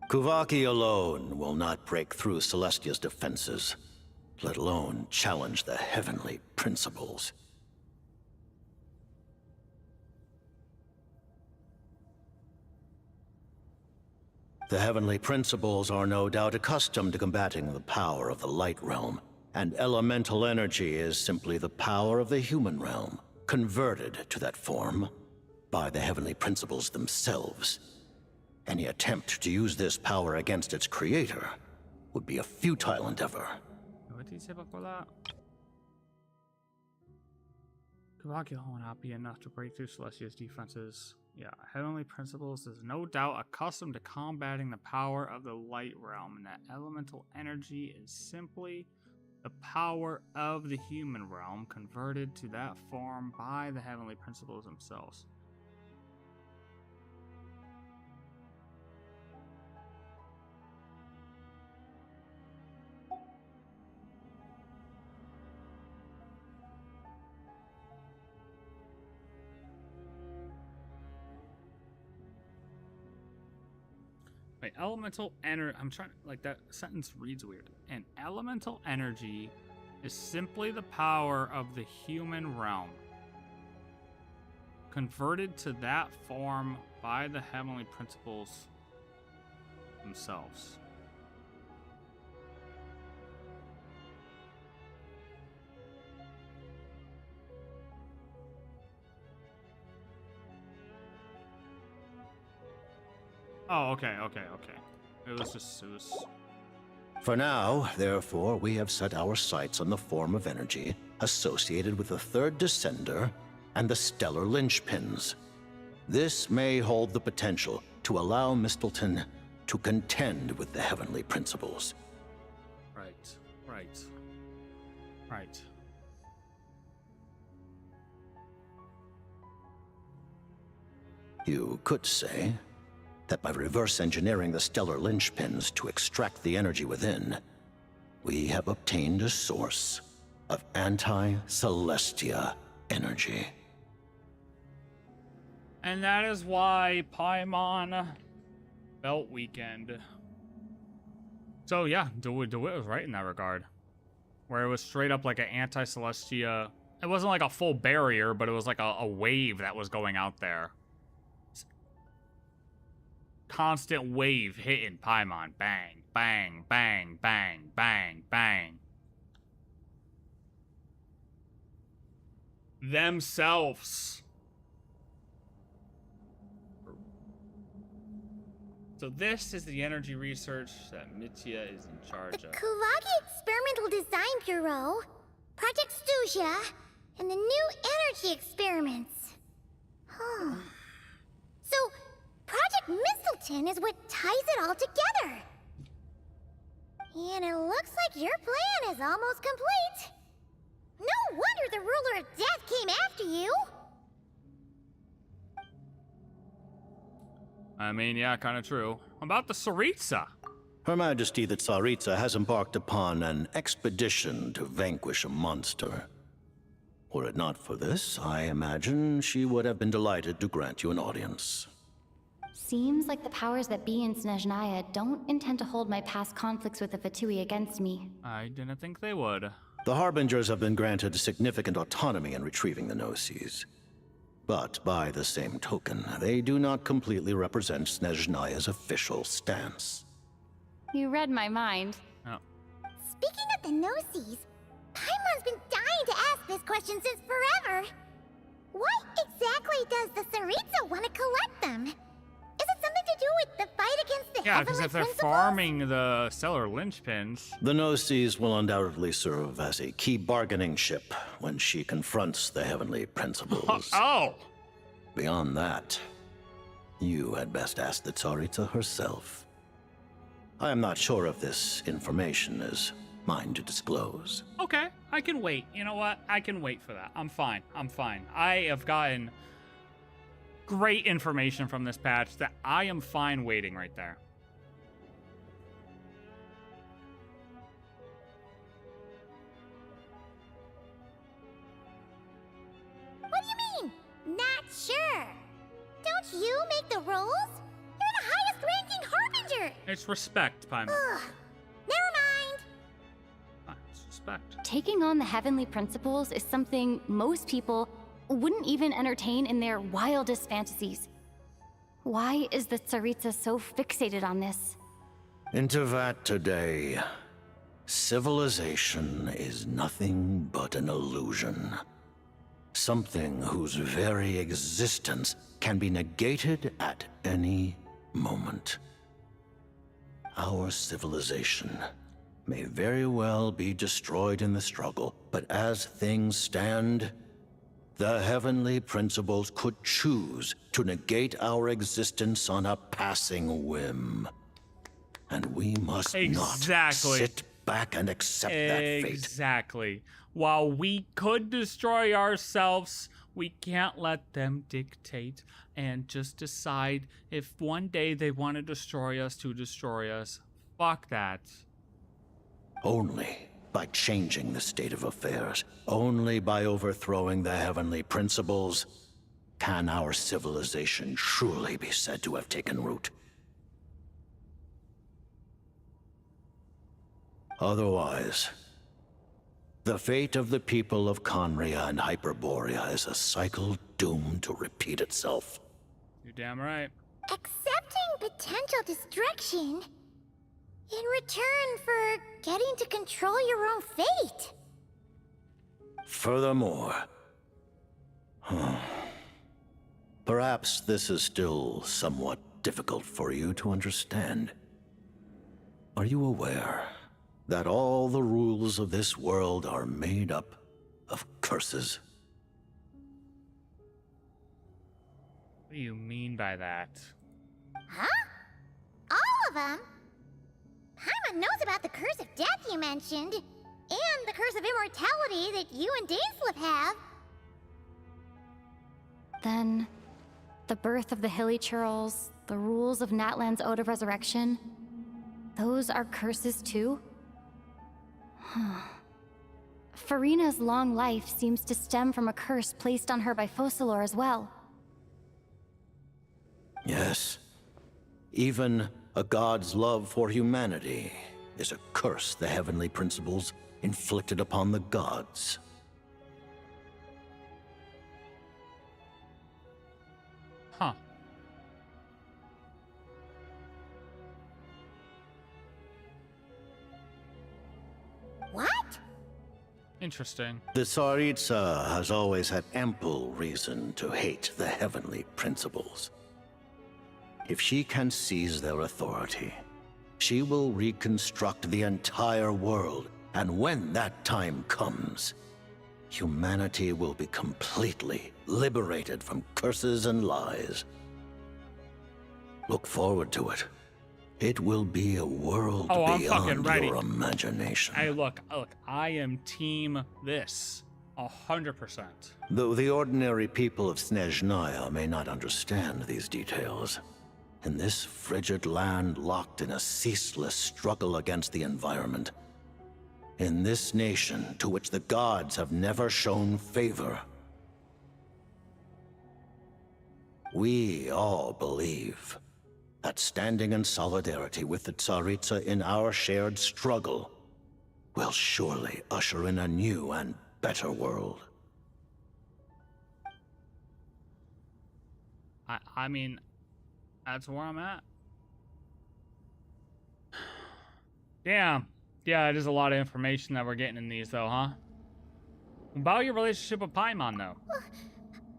Kuvaki alone will not break through Celestia's defenses, let alone challenge the heavenly principles. The heavenly principles are no doubt accustomed to combating the power of the Light Realm And elemental energy is simply the power of the human realm, converted to that form by the heavenly principles themselves. Any attempt to use this power against its creator would be a futile endeavor. What dice quella? Kavaki will not be enough to break through Celestia's defenses. Yeah, Heavenly Principles is no doubt accustomed to combating the power of the light realm, and that elemental energy is simply the power of the human realm converted to that form by the Heavenly Principles themselves. Wait, elemental energy. I'm trying to, like, that sentence reads weird. And elemental energy is simply the power of the human realm, converted to that form by the heavenly principles themselves. Oh, okay. It was... For now, therefore, we have set our sights on the form of energy associated with the third descender and the stellar linchpins. This may hold the potential to allow Mistleton to contend with the heavenly principles. Right. You could say that by reverse engineering the stellar linchpins to extract the energy within, we have obtained a source of anti-Celestia energy. And that is why Paimon Belt Weekend. So yeah, DeWitt was right in that regard. Where it was straight up like an anti-Celestia. It wasn't like a full barrier, but it was like a wave that was going out there. Constant wave hitting Paimon. Bang, bang, bang, bang, bang, bang. Themselves. So this is the energy research that Mitya is in charge of. Kavaki Experimental Design Bureau, Project Stusia, and the new energy experiments. Huh. So, Project Mistleton is what ties it all together. And it looks like your plan is almost complete. No wonder the Ruler of Death came after you. I mean, yeah, kind of true. About the Tsaritsa. Her Majesty the Tsaritsa has embarked upon an expedition to vanquish a monster. Were it not for this, I imagine she would have been delighted to grant you an audience. Seems like the powers that be in Snezhnaya don't intend to hold my past conflicts with the Fatui against me. I didn't think they would. The Harbingers have been granted significant autonomy in retrieving the Gnosis. But by the same token, they do not completely represent Snezhnaya's official stance. You read my mind. Oh. Speaking of the Gnosis, Paimon's been dying to ask this question since forever. Why exactly does the Tsaritsa want to collect them? Is it something to do with the fight against the Yeah, because Heavenly if they're Principles? farming the stellar linchpins... The Gnosis will undoubtedly serve as a key bargaining chip when she confronts the Heavenly Principles. Oh! Beyond that, you had best ask the Tsaritsa herself. I am not sure if this information is mine to disclose. Okay, I can wait. You know what? I can wait for that. I'm fine. I have gotten great information from this patch that I am fine waiting right there. What do you mean? Not sure. Don't you make the rules? You're the highest ranking Harbinger. It's respect, Paimon. Ugh. Never mind. It's respect. Taking on the heavenly principles is something most people wouldn't even entertain in their wildest fantasies. Why is the Tsaritsa so fixated on this? Into that today. Civilization is nothing but an illusion. Something whose very existence can be negated at any moment. Our civilization may very well be destroyed in the struggle, but as things stand, the heavenly principles could choose to negate our existence on a passing whim. And we must not sit back and accept that fate. Exactly. While we could destroy ourselves, we can't let them dictate and just decide if one day they want to destroy us to destroy us. Fuck that. Only by changing the state of affairs, only by overthrowing the heavenly principles, can our civilization truly be said to have taken root. Otherwise, the fate of the people of Conria and Hyperborea is a cycle doomed to repeat itself. You're damn right. Accepting potential destruction in return for getting to control your own fate. Furthermore, perhaps this is still somewhat difficult for you to understand. Are you aware that all the rules of this world are made up of curses? What do you mean by that? Huh? All of them? Paimon knows about the curse of death you mentioned, and the curse of immortality that you and Dainsleif have. Then, the birth of the Hilly Churls, the rules of Natlan's Ode of Resurrection, those are curses too? Farina's long life seems to stem from a curse placed on her by Focalor as well. Yes. Even a god's love for humanity is a curse the heavenly principles inflicted upon the gods. Huh. What? Interesting. The Tsaritsa has always had ample reason to hate the heavenly principles. If she can seize their authority, she will reconstruct the entire world, and when that time comes, humanity will be completely liberated from curses and lies. Look forward to it. It will be a world beyond your imagination. Hey, look, I am team this. 100%. Though the ordinary people of Snezhnaya may not understand these details, in this frigid land locked in a ceaseless struggle against the environment, in this nation to which the gods have never shown favor, we all believe that standing in solidarity with the Tsaritsa in our shared struggle will surely usher in a new and better world. I mean, that's where I'm at. Damn. Yeah, it is a lot of information that we're getting in these, though, huh? About your relationship with Paimon, though.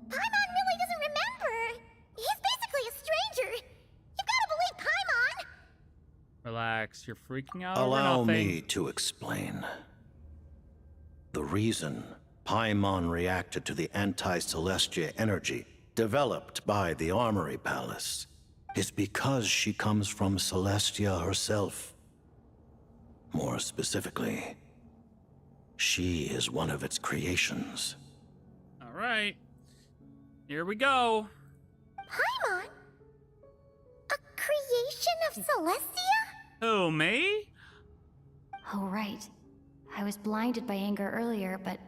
Paimon really doesn't remember. He's basically a stranger. You gotta believe Paimon. Relax, you're freaking out over Allow nothing. me to explain. The reason Paimon reacted to the anti-Celestia energy developed by the Armory Palace is because she comes from Celestia herself. More specifically, she is one of its creations. All right. Here we go. Paimon? A creation of Celestia? Who, me? Oh, right. I was blinded by anger earlier, but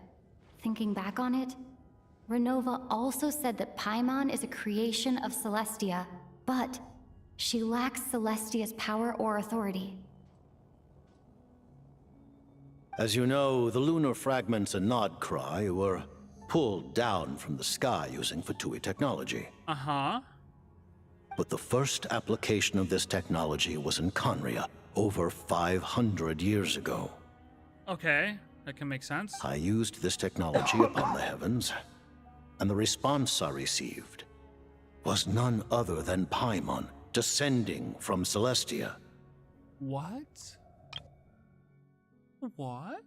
thinking back on it, Renova also said that Paimon is a creation of Celestia, but she lacks Celestia's power or authority. As you know, the lunar fragments in Nodcry were pulled down from the sky using Fatui technology. Uh-huh. But the first application of this technology was in Conria over 500 years ago. Okay, that can make sense. I used this technology upon the heavens, and the response I received was none other than Paimon descending from Celestia. What? What?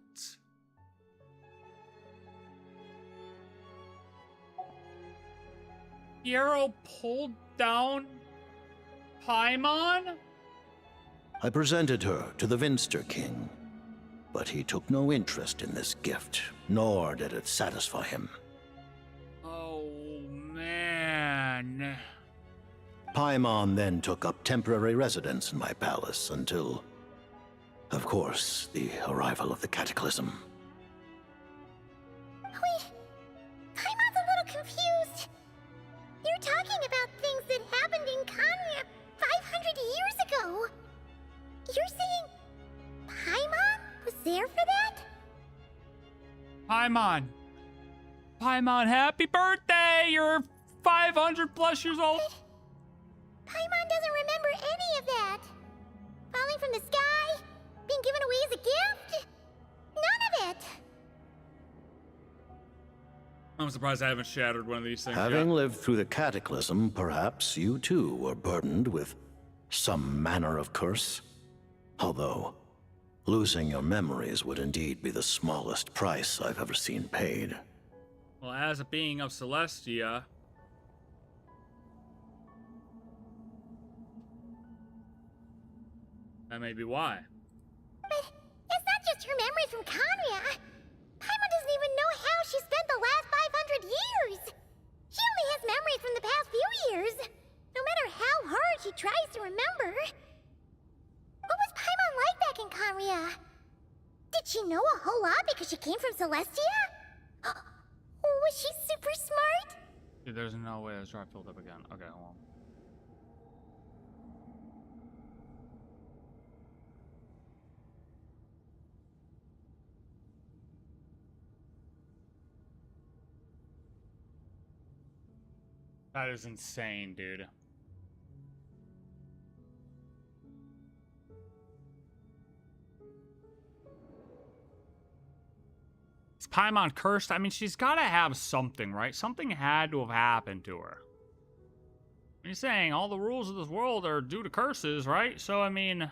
Yarrow pulled down Paimon? I presented her to the Vinster King, but he took no interest in this gift, nor did it satisfy him. Oh, man. Paimon then took up temporary residence in my palace until, of course, the arrival of the Cataclysm. Wait, Paimon's a little confused. You're talking about things that happened in Kanya 500 years ago. You're saying Paimon was there for that? Paimon. Paimon, happy birthday! You're 500 plus years old. Paimon doesn't remember any of that. Falling from the sky? Being given away as a gift? None of it. I'm surprised I haven't shattered one of these things Having yet. lived through the Cataclysm, perhaps you too were burdened with some manner of curse. Although, losing your memories would indeed be the smallest price I've ever seen paid. Well, as a being of Celestia, that may be why. But it's not just her memories from Kanya. Paimon doesn't even know how she spent the last 500 years. She only has memories from the past few years. No matter how hard she tries to remember. What was Paimon like back in Kanya? Did she know a whole lot because she came from Celestia? Was she super smart? Dude, there's no way this drop filled up again. Okay, hold on. That is insane, dude. Is Paimon cursed? I mean, she's got to have something, right? Something had to have happened to her. You're saying all the rules of this world are due to curses, right? So, I mean...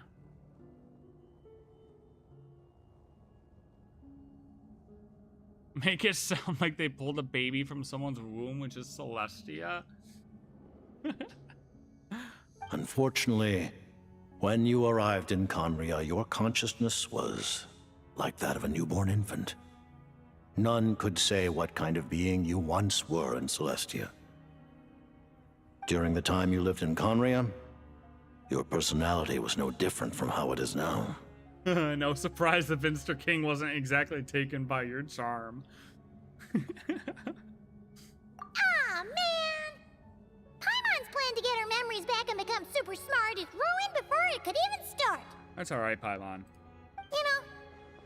Make it sound like they pulled a baby from someone's womb, which is Celestia. Unfortunately, when you arrived in Conria, your consciousness was like that of a newborn infant. None could say what kind of being you once were in Celestia. During the time you lived in Conria, your personality was no different from how it is now. No surprise the Vinster King wasn't exactly taken by your charm. Aw, man! Paimon's plan to get her memories back and become super smart is ruined before it could even start. That's alright, Paimon. You know,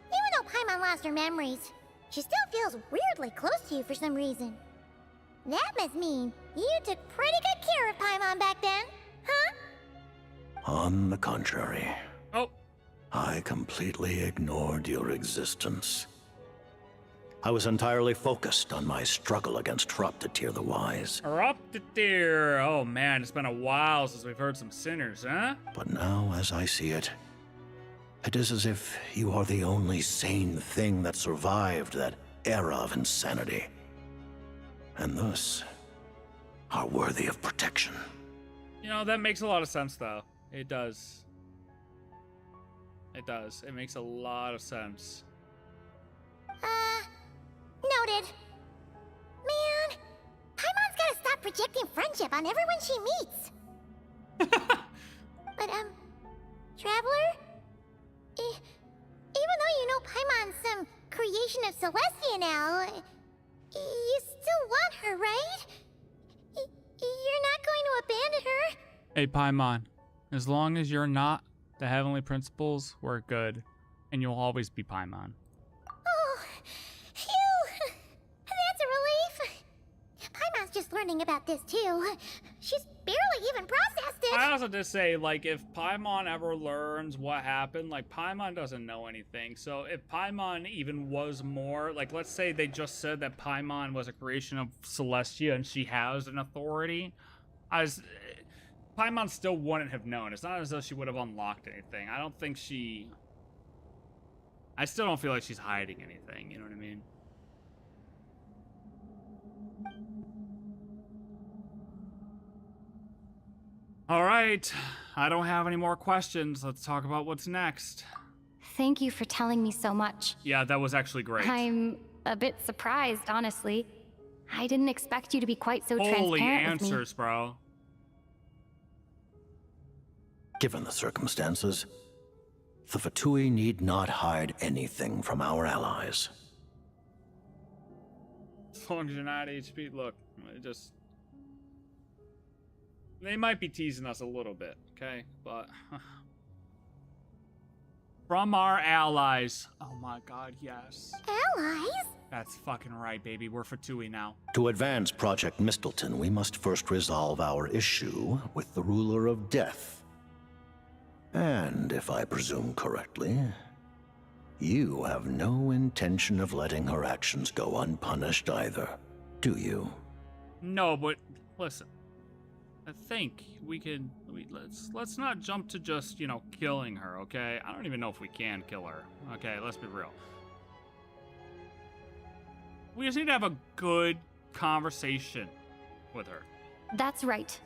even though Paimon lost her memories, she still feels weirdly close to you for some reason. That must mean you took pretty good care of Paimon back then, huh? On the contrary. Oh. I completely ignored your existence. I was entirely focused on my struggle against Hruptatyr the Wise. Hruptatyr! Oh man, it's been a while since we've heard some sinners, huh? But now, as I see it, it is as if you are the only sane thing that survived that era of insanity. And thus, are worthy of protection. You know, that makes a lot of sense, though. It does. It does. It makes a lot of sense. Noted. Man, Paimon's gotta stop projecting friendship on everyone she meets. But, Traveler? Even though you know Paimon's some creation of Celestia now, you still want her, right? You're not going to abandon her? Hey, Paimon. As long as you're not the Heavenly Principles, we're good. And you'll always be Paimon. Oh, phew! That's a relief. Paimon's just learning about this, too. She's barely even processed it. I also just say, like, if Paimon ever learns what happened, like, Paimon doesn't know anything. So if Paimon even was more, like, let's say they just said that Paimon was a creation of Celestia and she has an authority, Paimon still wouldn't have known. It's not as though she would have unlocked anything. I don't think she... I still don't feel like she's hiding anything, you know what I mean? All right, I don't have any more questions. Let's talk about what's next. Thank you for telling me so much. Yeah, that was actually great. I'm a bit surprised, honestly. I didn't expect you to be quite so Holy transparent answers, with me. bro. Given the circumstances, the Fatui need not hide anything from our allies. As long as you're not HP, look, just... They might be teasing us a little bit, okay? But... From our allies. Oh my god, yes. Allies? That's fucking right, baby. We're Fatui now. To advance Project Mistleton, we must first resolve our issue with the Ruler of Death. And, if I presume correctly, you have no intention of letting her actions go unpunished either, do you? No, but listen. I think we could... let's not jump to just, you know, killing her, okay? I don't even know if we can kill her. Okay, let's be real. We just need to have a good conversation with her. That's right.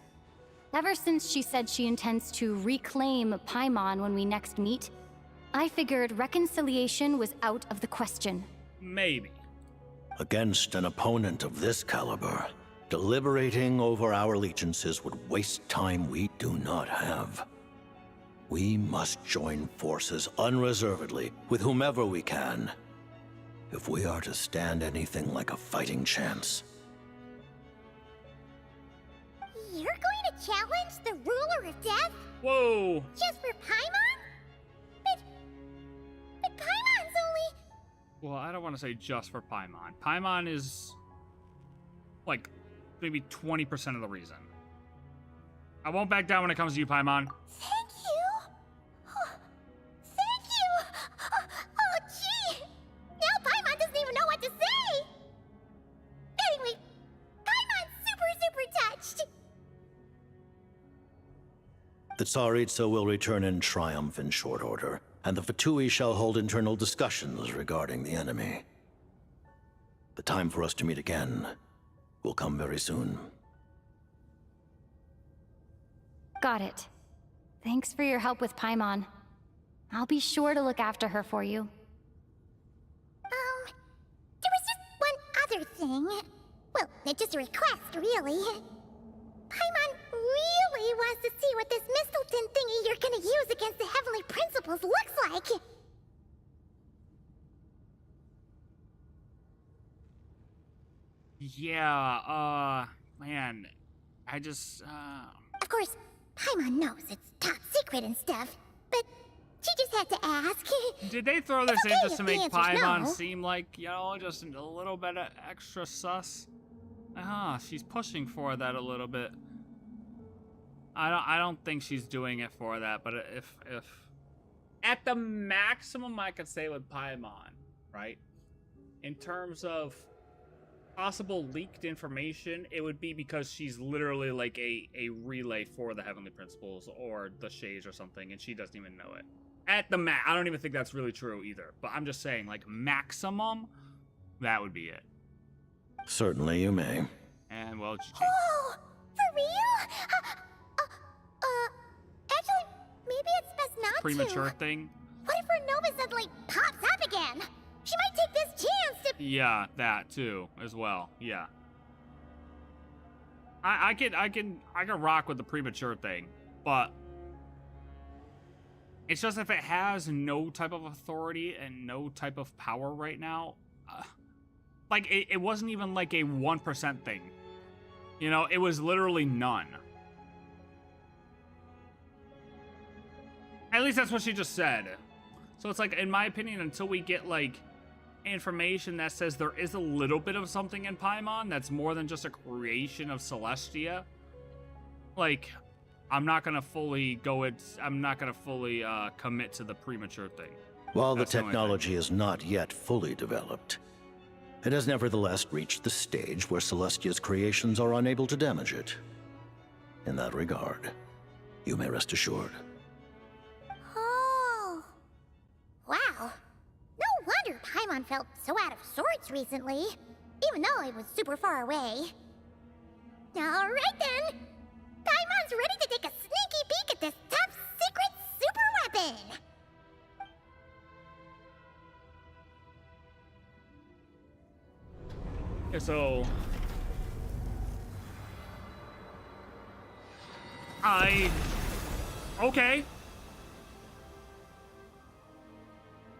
Ever since she said she intends to reclaim Paimon when we next meet, I figured reconciliation was out of the question. Maybe. Against an opponent of this caliber, deliberating over our allegiances would waste time we do not have. We must join forces unreservedly with whomever we can, if we are to stand anything like a fighting chance. You're going to challenge the Ruler of Death? Whoa! Just for Paimon? But Paimon's only... Well, I don't want to say just for Paimon. Paimon is... like... maybe 20% of the reason. I won't back down when it comes to you, Paimon. Thank you. Oh, thank you. Oh, gee. Now Paimon doesn't even know what to say. Anyway, Paimon's super touched. The Tsaritsa will return in triumph in short order, and the Fatui shall hold internal discussions regarding the enemy. The time for us to meet again will come very soon. Got it. Thanks for your help with Paimon. I'll be sure to look after her for you. There was just one other thing. Well, it's just a request, really. Paimon really wants to see what this Mistleton thingy you're gonna use against the Heavenly Principles looks like. Yeah, man, I just, Of course, Paimon knows it's top secret and stuff, but she just had to ask. Did they throw this in okay just to if the make answer's Paimon no. seem like, you know, just a little bit of extra sus? She's pushing for that a little bit. I don't think she's doing it for that, but if at the maximum I could say with Paimon, right? In terms of possible leaked information, it would be because she's literally like a relay for the Heavenly Principles or the Shades or something, and she doesn't even know it. At the I don't even think that's really true either, but I'm just saying, like, maximum, that would be it. Certainly you may. And, well, GG. Oh, for real? Actually, maybe it's best not Premature to. thing? What if her Nova suddenly pops up again? She might take this chance to... Yeah, that too, as well. Yeah. I can rock with the premature thing, but it's just if it has no type of authority and no type of power right now, like it wasn't even like a 1% thing. You know, it was literally none. At least that's what she just said. So it's like, in my opinion, until we get like information that says there is a little bit of something in Paimon that's more than just a creation of Celestia, like, I'm not gonna fully go. I'm not gonna fully commit to the premature thing. While That's the only thing. technology is not yet fully developed, it has nevertheless reached the stage where Celestia's creations are unable to damage it. In that regard, you may rest assured. Oh. Wow. No wonder Paimon felt so out of sorts recently, even though it was super far away. Alright then! Paimon's ready to take a sneaky peek at this top secret super weapon! Yeah, so okay.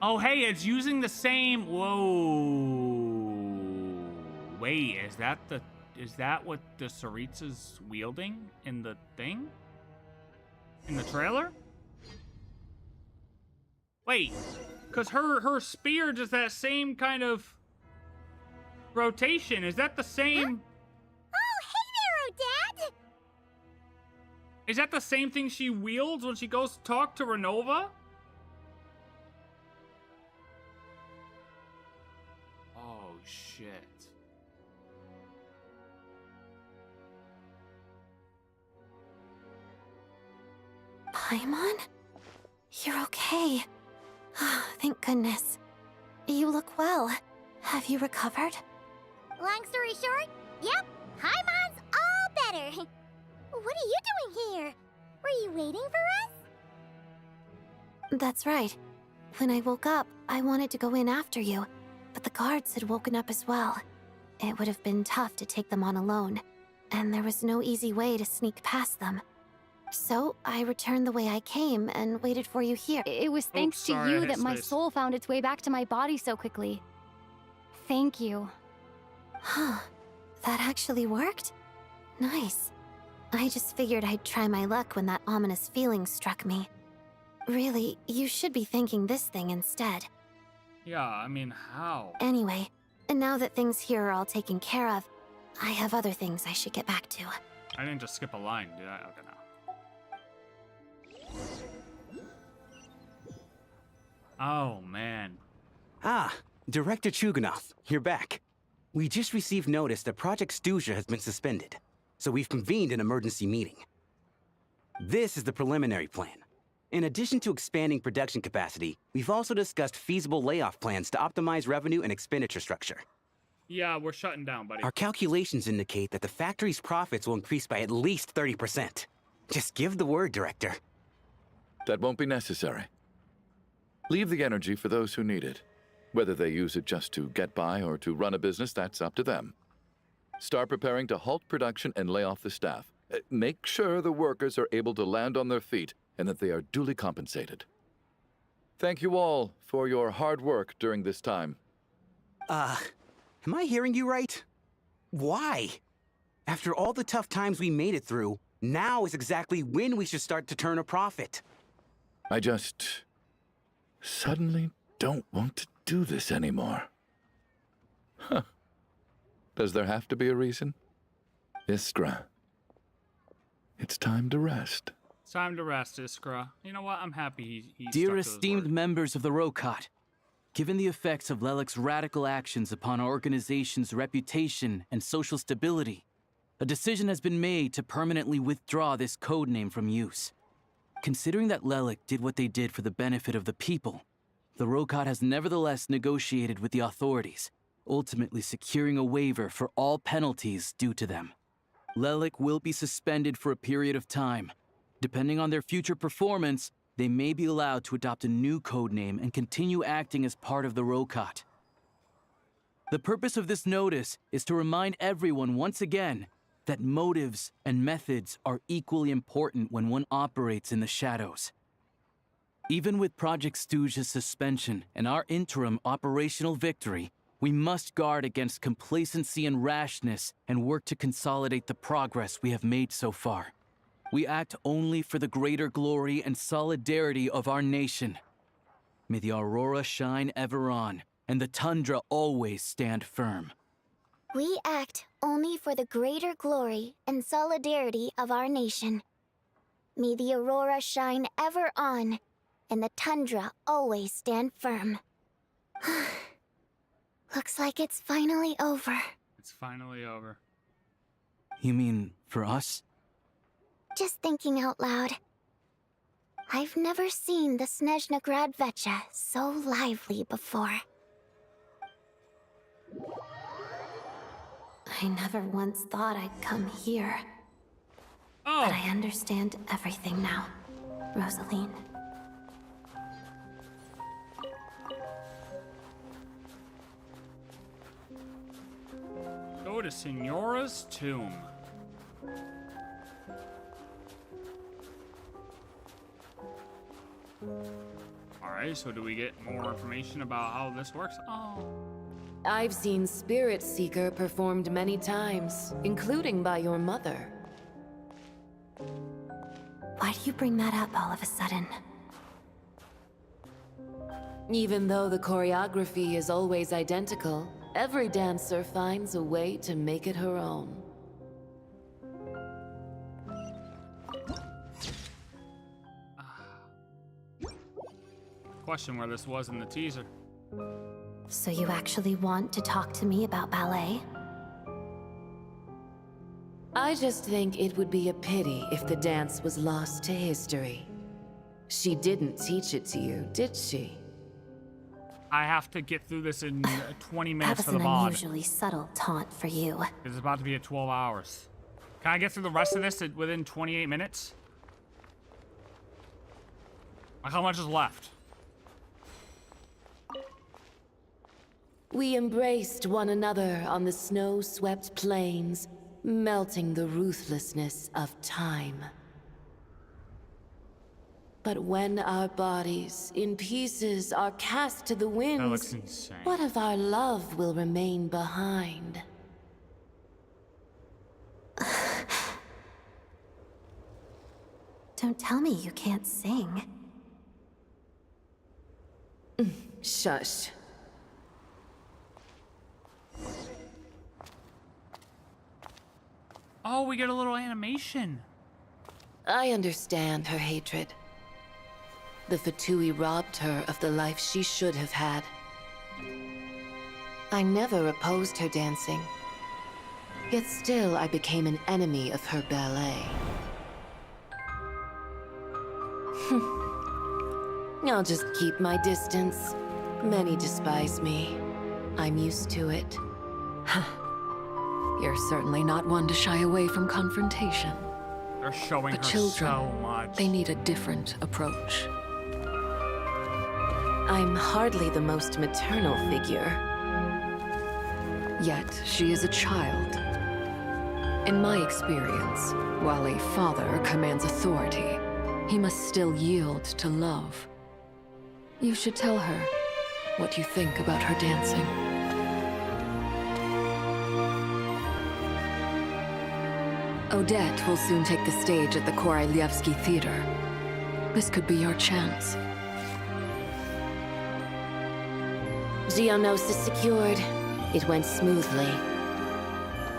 Oh, hey, it's using the same. Whoa. Wait, is that what the Tsaritsa's wielding in the thing? In the trailer? Wait, because her spear does that same kind of rotation. Is that the same? Huh? Oh, hey there, Odette! Is that the same thing she wields when she goes to talk to Renova? Oh, shit. Paimon? You're okay. Thank goodness. You look well. Have you recovered? Long story short, yep, Paimon's all better. What are you doing here? Were you waiting for us? That's right. When I woke up, I wanted to go in after you, but the guards had woken up as well. It would have been tough to take them on alone, and there was no easy way to sneak past them. So, I returned the way I came and waited for you here. It was thanks to you that my soul found its way back to my body so quickly. Thank you. Huh. That actually worked? Nice. I just figured I'd try my luck when that ominous feeling struck me. Really, you should be thanking this thing instead. Yeah, I mean, how? Anyway, and now that things here are all taken care of, I have other things I should get back to. I didn't just skip a line, did I? Okay, no. Oh, man. Ah, Director Chuganov, you're back. We just received notice that Project Snezhnaya has been suspended, so we've convened an emergency meeting. This is the preliminary plan. In addition to expanding production capacity, we've also discussed feasible layoff plans to optimize revenue and expenditure structure. Yeah, we're shutting down, buddy. Our calculations indicate that the factory's profits will increase by at least 30%. Just give the word, Director. That won't be necessary. Leave the energy for those who need it. Whether they use it just to get by or to run a business, that's up to them. Start preparing to halt production and lay off the staff. Make sure the workers are able to land on their feet and that they are duly compensated. Thank you all for your hard work during this time. Am I hearing you right? Why? After all the tough times we made it through, now is exactly when we should start to turn a profit. I just suddenly don't want to do this anymore. Huh. Does there have to be a reason? Iskra, it's time to rest. It's time to rest, Iskra. You know what? I'm happy he Dear stuck to his esteemed word. members of the Rokot, given the effects of Lelek's radical actions upon our organization's reputation and social stability, a decision has been made to permanently withdraw this codename from use. Considering that Lelek did what they did for the benefit of the people, the Rokot has nevertheless negotiated with the authorities, ultimately securing a waiver for all penalties due to them. Lelek will be suspended for a period of time. Depending on their future performance, they may be allowed to adopt a new codename and continue acting as part of the Rokot. The purpose of this notice is to remind everyone once again that motives and methods are equally important when one operates in the shadows. Even with Project Snezhnaya's suspension and our interim operational victory, we must guard against complacency and rashness and work to consolidate the progress we have made so far. We act only for the greater glory and solidarity of our nation. May the aurora shine ever on, and the tundra always stand firm. We act only for the greater glory and solidarity of our nation. May the aurora shine ever on, and the tundra always stand firm. Looks like it's finally over. It's finally over. You mean for us? Just thinking out loud. I've never seen the Snezhnaya Vecha so lively before. I never once thought I'd come here. Oh. But I understand everything now, Rosaline. Go to Signora's tomb. Alright, so do we get more information about how this works? Oh. I've seen Spirit Seeker performed many times, including by your mother. Why do you bring that up all of a sudden? Even though the choreography is always identical, every dancer finds a way to make it her own. Question where this was in the teaser. So you actually want to talk to me about ballet? I just think it would be a pity if the dance was lost to history. She didn't teach it to you, did she? I have to get through this in 20 That minutes was for the an mod. unusually subtle taunt for you. It's about to be at 12 hours. Can I get through the rest of this within 28 minutes? Like, how much is left? We embraced one another on the snow-swept plains, melting the ruthlessness of time. But when our bodies, in pieces, are cast to the winds, That looks insane. what of our love will remain behind? Don't tell me you can't sing. Shush. Oh, we get a little animation. I understand her hatred. The Fatui robbed her of the life she should have had. I never opposed her dancing. Yet still I became an enemy of her ballet. I'll just keep my distance. Many despise me. I'm used to it. You're certainly not one to shy away from confrontation. They're showing But her children, so much. they need a different approach. I'm hardly the most maternal figure. Yet, she is a child. In my experience, while a father commands authority, he must still yield to love. You should tell her what you think about her dancing. Odette will soon take the stage at the Koralyevsky Theater. This could be your chance. Geonosis secured. It went smoothly.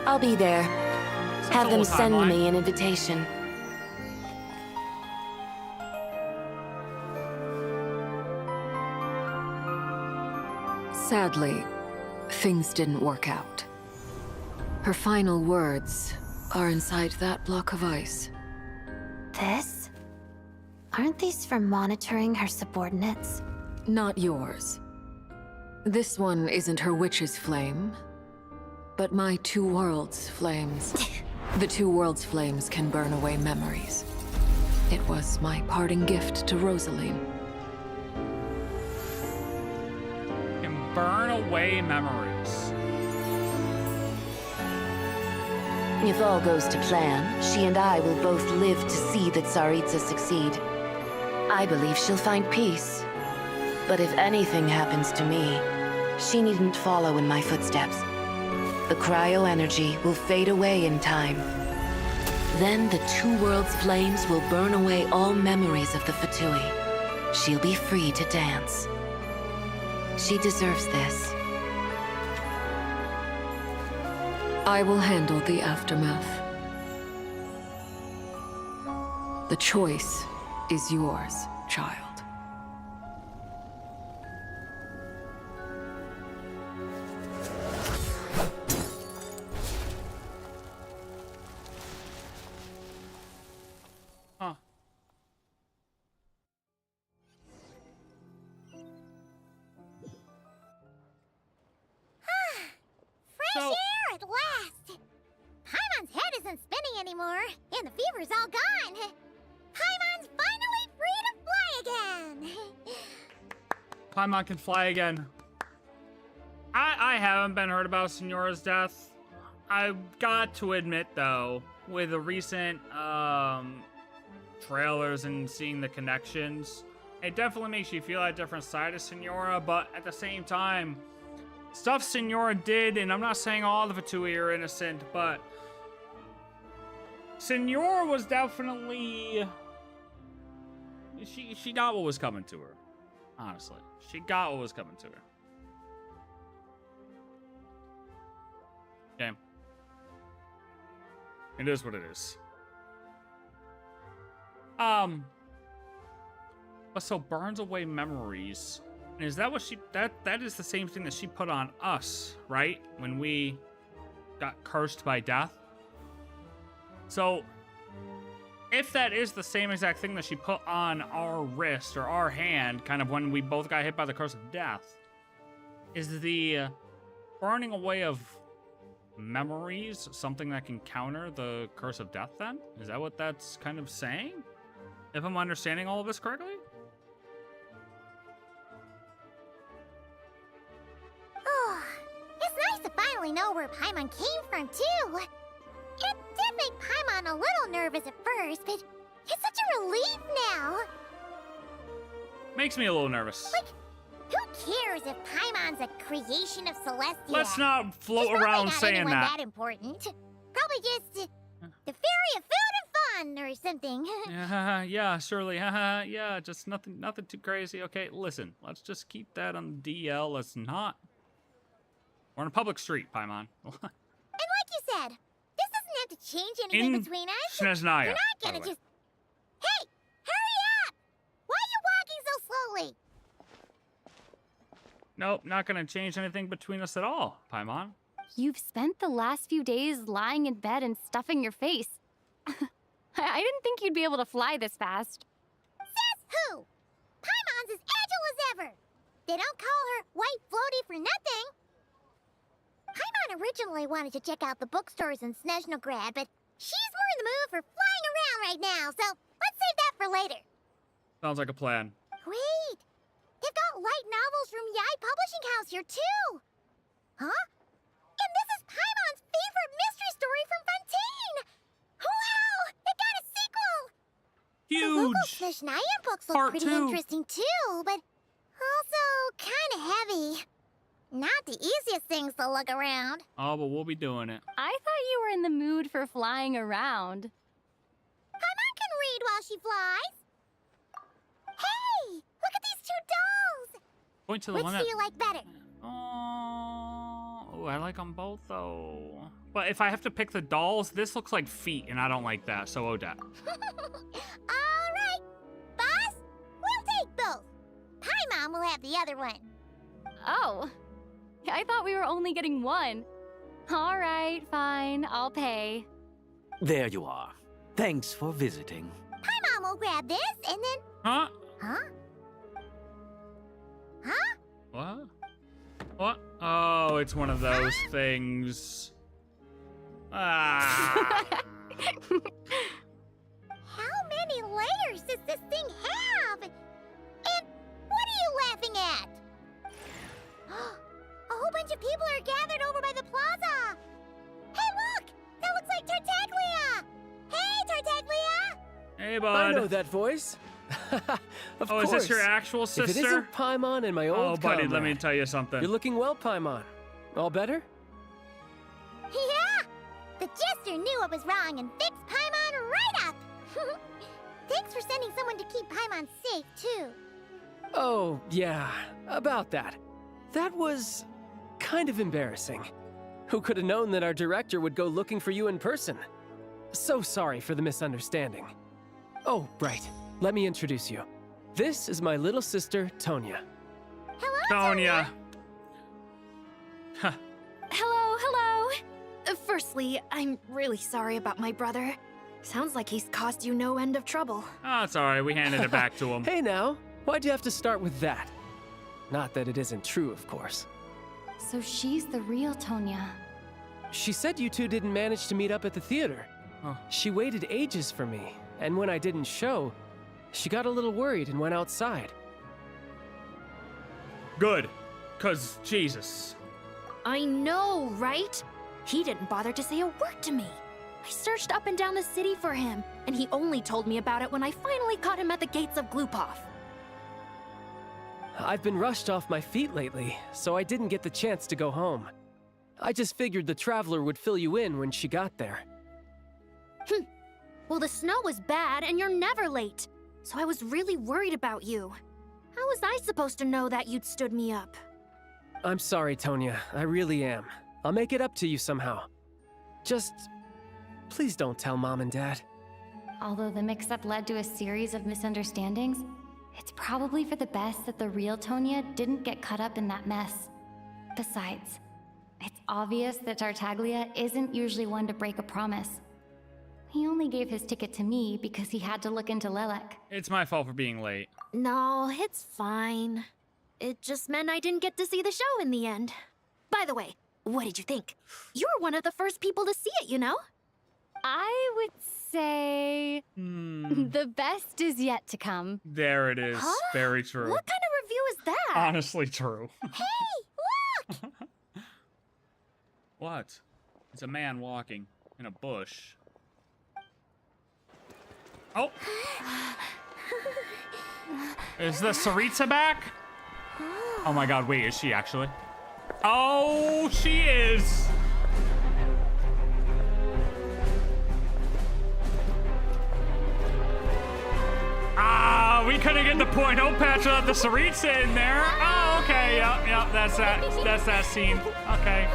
I'll be there. Have them send me an invitation. Sadly, things didn't work out. Her final words are inside that block of ice. This? Aren't these for monitoring her subordinates? Not yours. This one isn't her witch's flame, but my two worlds' flames. The two worlds' flames can burn away memories. It was my parting gift to Rosaline. Can burn away memories. If all goes to plan, she and I will both live to see the Tsaritsa succeed. I believe she'll find peace. But if anything happens to me, she needn't follow in my footsteps. The cryo-energy will fade away in time. Then the two worlds' flames will burn away all memories of the Fatui. She'll be free to dance. She deserves this. I will handle the aftermath. The choice is yours, child. Huh. Fresh air at last! Paimon's head isn't spinning anymore, and the fever's all gone. Paimon's finally free to fly again! Paimon can fly again. I haven't been heard about Signora's death. I've got to admit, though, with the recent trailers and seeing the connections, it definitely makes you feel a different side of Signora, but at the same time, stuff Signora did, and I'm not saying all the Fatui are innocent, but Signora was definitely... She got what was coming to her. Honestly. She got what was coming to her. Okay. It is what it is. But so burns away memories. And is that what she... That is the same thing that she put on us, right? When we got cursed by death. So, if that is the same exact thing that she put on our wrist or our hand, kind of when we both got hit by the curse of death, is the burning away of memories something that can counter the curse of death then? Is that what that's kind of saying? If I'm understanding all of this correctly? Oh, it's nice to finally know where Paimon came from, too. It did make Paimon a little nervous at first, but it's such a relief now. Makes me a little nervous. Like, who cares if Paimon's a creation of Celestia? Let's not float She's around not saying anyone that. that important. Probably just the fairy of food and fun or something. Yeah, surely. Yeah, just nothing too crazy. Okay, listen, let's just keep that on the DL. Let's not. We're on a public street, Paimon. And like you said, this doesn't have to change anything between us. Snezhnaya, You're not gonna just... Hey, hurry up! Why are you walking so slowly? Nope, not gonna change anything between us at all, Paimon. You've spent the last few days lying in bed and stuffing your face. I didn't think you'd be able to fly this fast. Says who? Paimon's as agile as ever. They don't call her White Floaty for nothing. Paimon originally wanted to check out the bookstores in Snezhnograd, but she's more in the mood for flying around right now, so let's save that for later. Sounds like a plan. Wait, they've got light novels from Yai Publishing House here too. Huh? And this is Paimon's favorite mystery story from Fontaine. Wow, it got a sequel. Huge. The local Snezhnaya books look Part pretty 2. interesting too, but also kind of heavy. Not the easiest things to look around. Oh, but we'll be doing it. I thought you were in the mood for flying around. Paimon can read while she flies. Hey, look at these two dolls. Point to the Which one do that... you like better? Oh, I like them both, though. But if I have to pick the dolls, this looks like feet, and I don't like that, so Odette. All right, boss, we'll take both. Paimon will have the other one. Oh, I thought we were only getting one. All right, fine, I'll pay. There you are. Thanks for visiting. Paimon will grab this, and then... Huh? Huh? Huh? What? What? Oh, it's one of those things. Ah. How many layers does this thing have? And what are you laughing at? A whole bunch of people are gathered over by the plaza. Hey, look! That looks like Tartaglia! Hey, Tartaglia! Hey, bud. I know that voice. Of course. Is this your actual sister? If it isn't Paimon and my old Oh, buddy, let me comrade. tell you something. You're looking well, Paimon. All better? Yeah! The jester knew what was wrong and fixed Paimon right up! Thanks for sending someone to keep Paimon safe, too. Oh, yeah. About that. That was kind of embarrassing. Who could have known that our director would go looking for you in person? So sorry for the misunderstanding. Oh, right. Let me introduce you. This is my little sister, Tonya. Hello, Tonya. Hello, hello. Firstly, I'm really sorry about my brother. Sounds like he's caused you no end of trouble. Oh, it's alright. We handed it back to him. Hey now, why'd you have to start with that? Not that it isn't true, of course. So she's the real Tonya. She said you two didn't manage to meet up at the theater. Huh. She waited ages for me, and when I didn't show, she got a little worried and went outside. Good. 'Cause Jesus. I know, right? He didn't bother to say a word to me. I searched up and down the city for him, and he only told me about it when I finally caught him at the gates of Glupov. I've been rushed off my feet lately, so I didn't get the chance to go home. I just figured the Traveler would fill you in when she got there. Well, the snow was bad, and you're never late. So I was really worried about you. How was I supposed to know that you'd stood me up? I'm sorry, Tonya. I really am. I'll make it up to you somehow. Just... please don't tell Mom and Dad. Although the mix-up led to a series of misunderstandings, it's probably for the best that the real Tonya didn't get caught up in that mess. Besides, it's obvious that Tartaglia isn't usually one to break a promise. He only gave his ticket to me because he had to look into Lelek. It's my fault for being late. No, it's fine. It just meant I didn't get to see the show in the end. By the way, what did you think? You were one of the first people to see it, you know? I would say... the best is yet to come. There it is. Huh? Very true. What kind of review is that? Honestly true. Hey, look! What? It's a man walking in a bush. Oh! Is the Tsaritsa back? Oh my god, wait, is she actually? Oh, she is! Ah, we couldn't get the .0 patch without the Tsaritsa in there. Oh, okay, yep, that's that scene. Okay.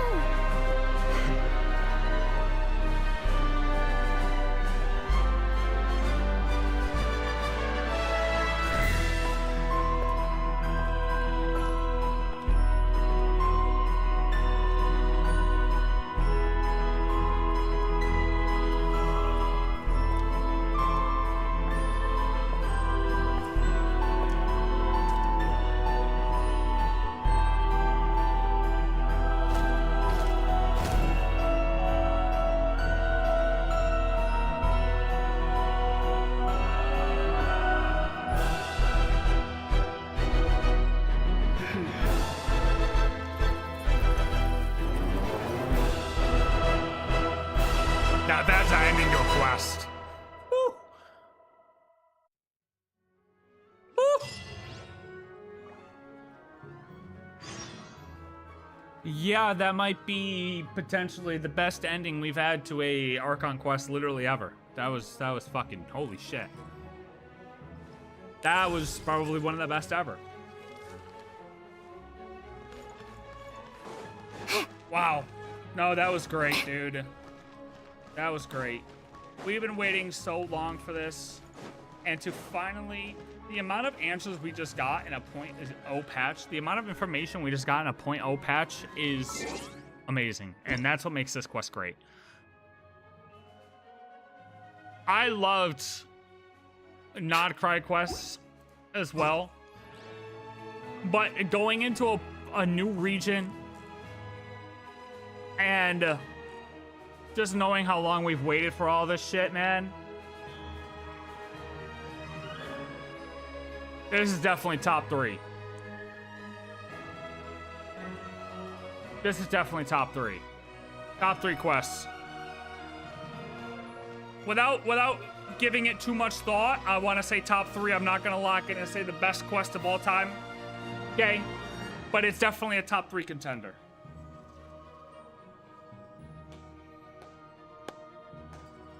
Now that's an ending to a quest. Woo. Woo. Yeah, that might be potentially the best ending we've had to a Archon quest literally ever. That was fucking holy shit. That was probably one of the best ever. Wow. No, that was great, dude. That was great. We've been waiting so long for this, and to finally, the amount of answers we just got in a .0 patch, the amount of information we just got in a .0 patch is amazing, and that's what makes this quest great. I loved Nod Cry quests as well, but going into a new region and just knowing how long we've waited for all this shit, man. This is definitely top 3. This is definitely top 3. Top 3 quests. Without giving it too much thought, I want to say top 3. I'm not gonna lock in and say the best quest of all time. Okay, but it's definitely a top 3 contender.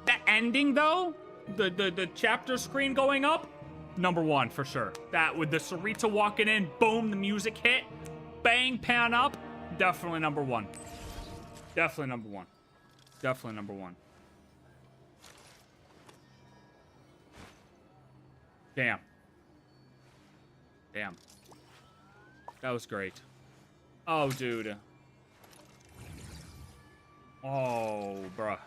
The ending, though, the chapter screen going up, number 1 for sure. That with the Tsaritsa walking in, boom, the music hit, bang, pan up, definitely number 1. Definitely number one. Definitely number one. Damn. Damn. That was great. Oh, dude. Oh, bruh.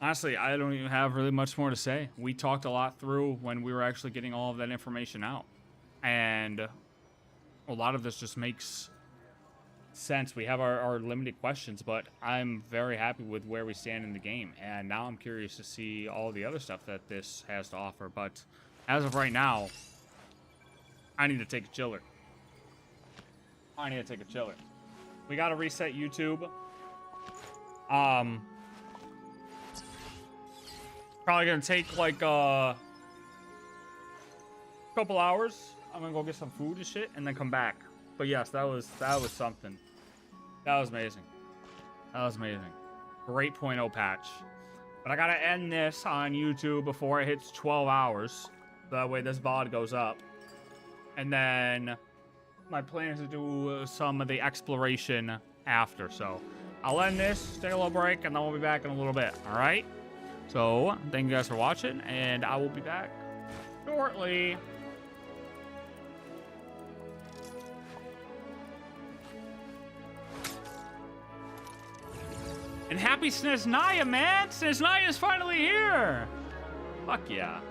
Honestly, I don't even have really much more to say. We talked a lot through when we were actually getting all of that information out. And a lot of this just makes sense. We have our limited questions, but I'm very happy with where we stand in the game. And now I'm curious to see all the other stuff that this has to offer. But as of right now, I need to take a chiller. I need to take a chiller. We got to reset YouTube. Probably gonna take like a couple hours. I'm gonna go get some food and shit, and then come back. But yes, that was something. That was amazing. That was amazing. Great 0.0 patch. But I gotta end this on YouTube before it hits 12 hours. So that way this VOD goes up. And then my plan is to do some of the exploration after. So I'll end this, take a little break, and then we'll be back in a little bit. All right? So thank you guys for watching, and I will be back shortly. And happy Snezhnaya, man! Snezhnaya is finally here! Fuck yeah.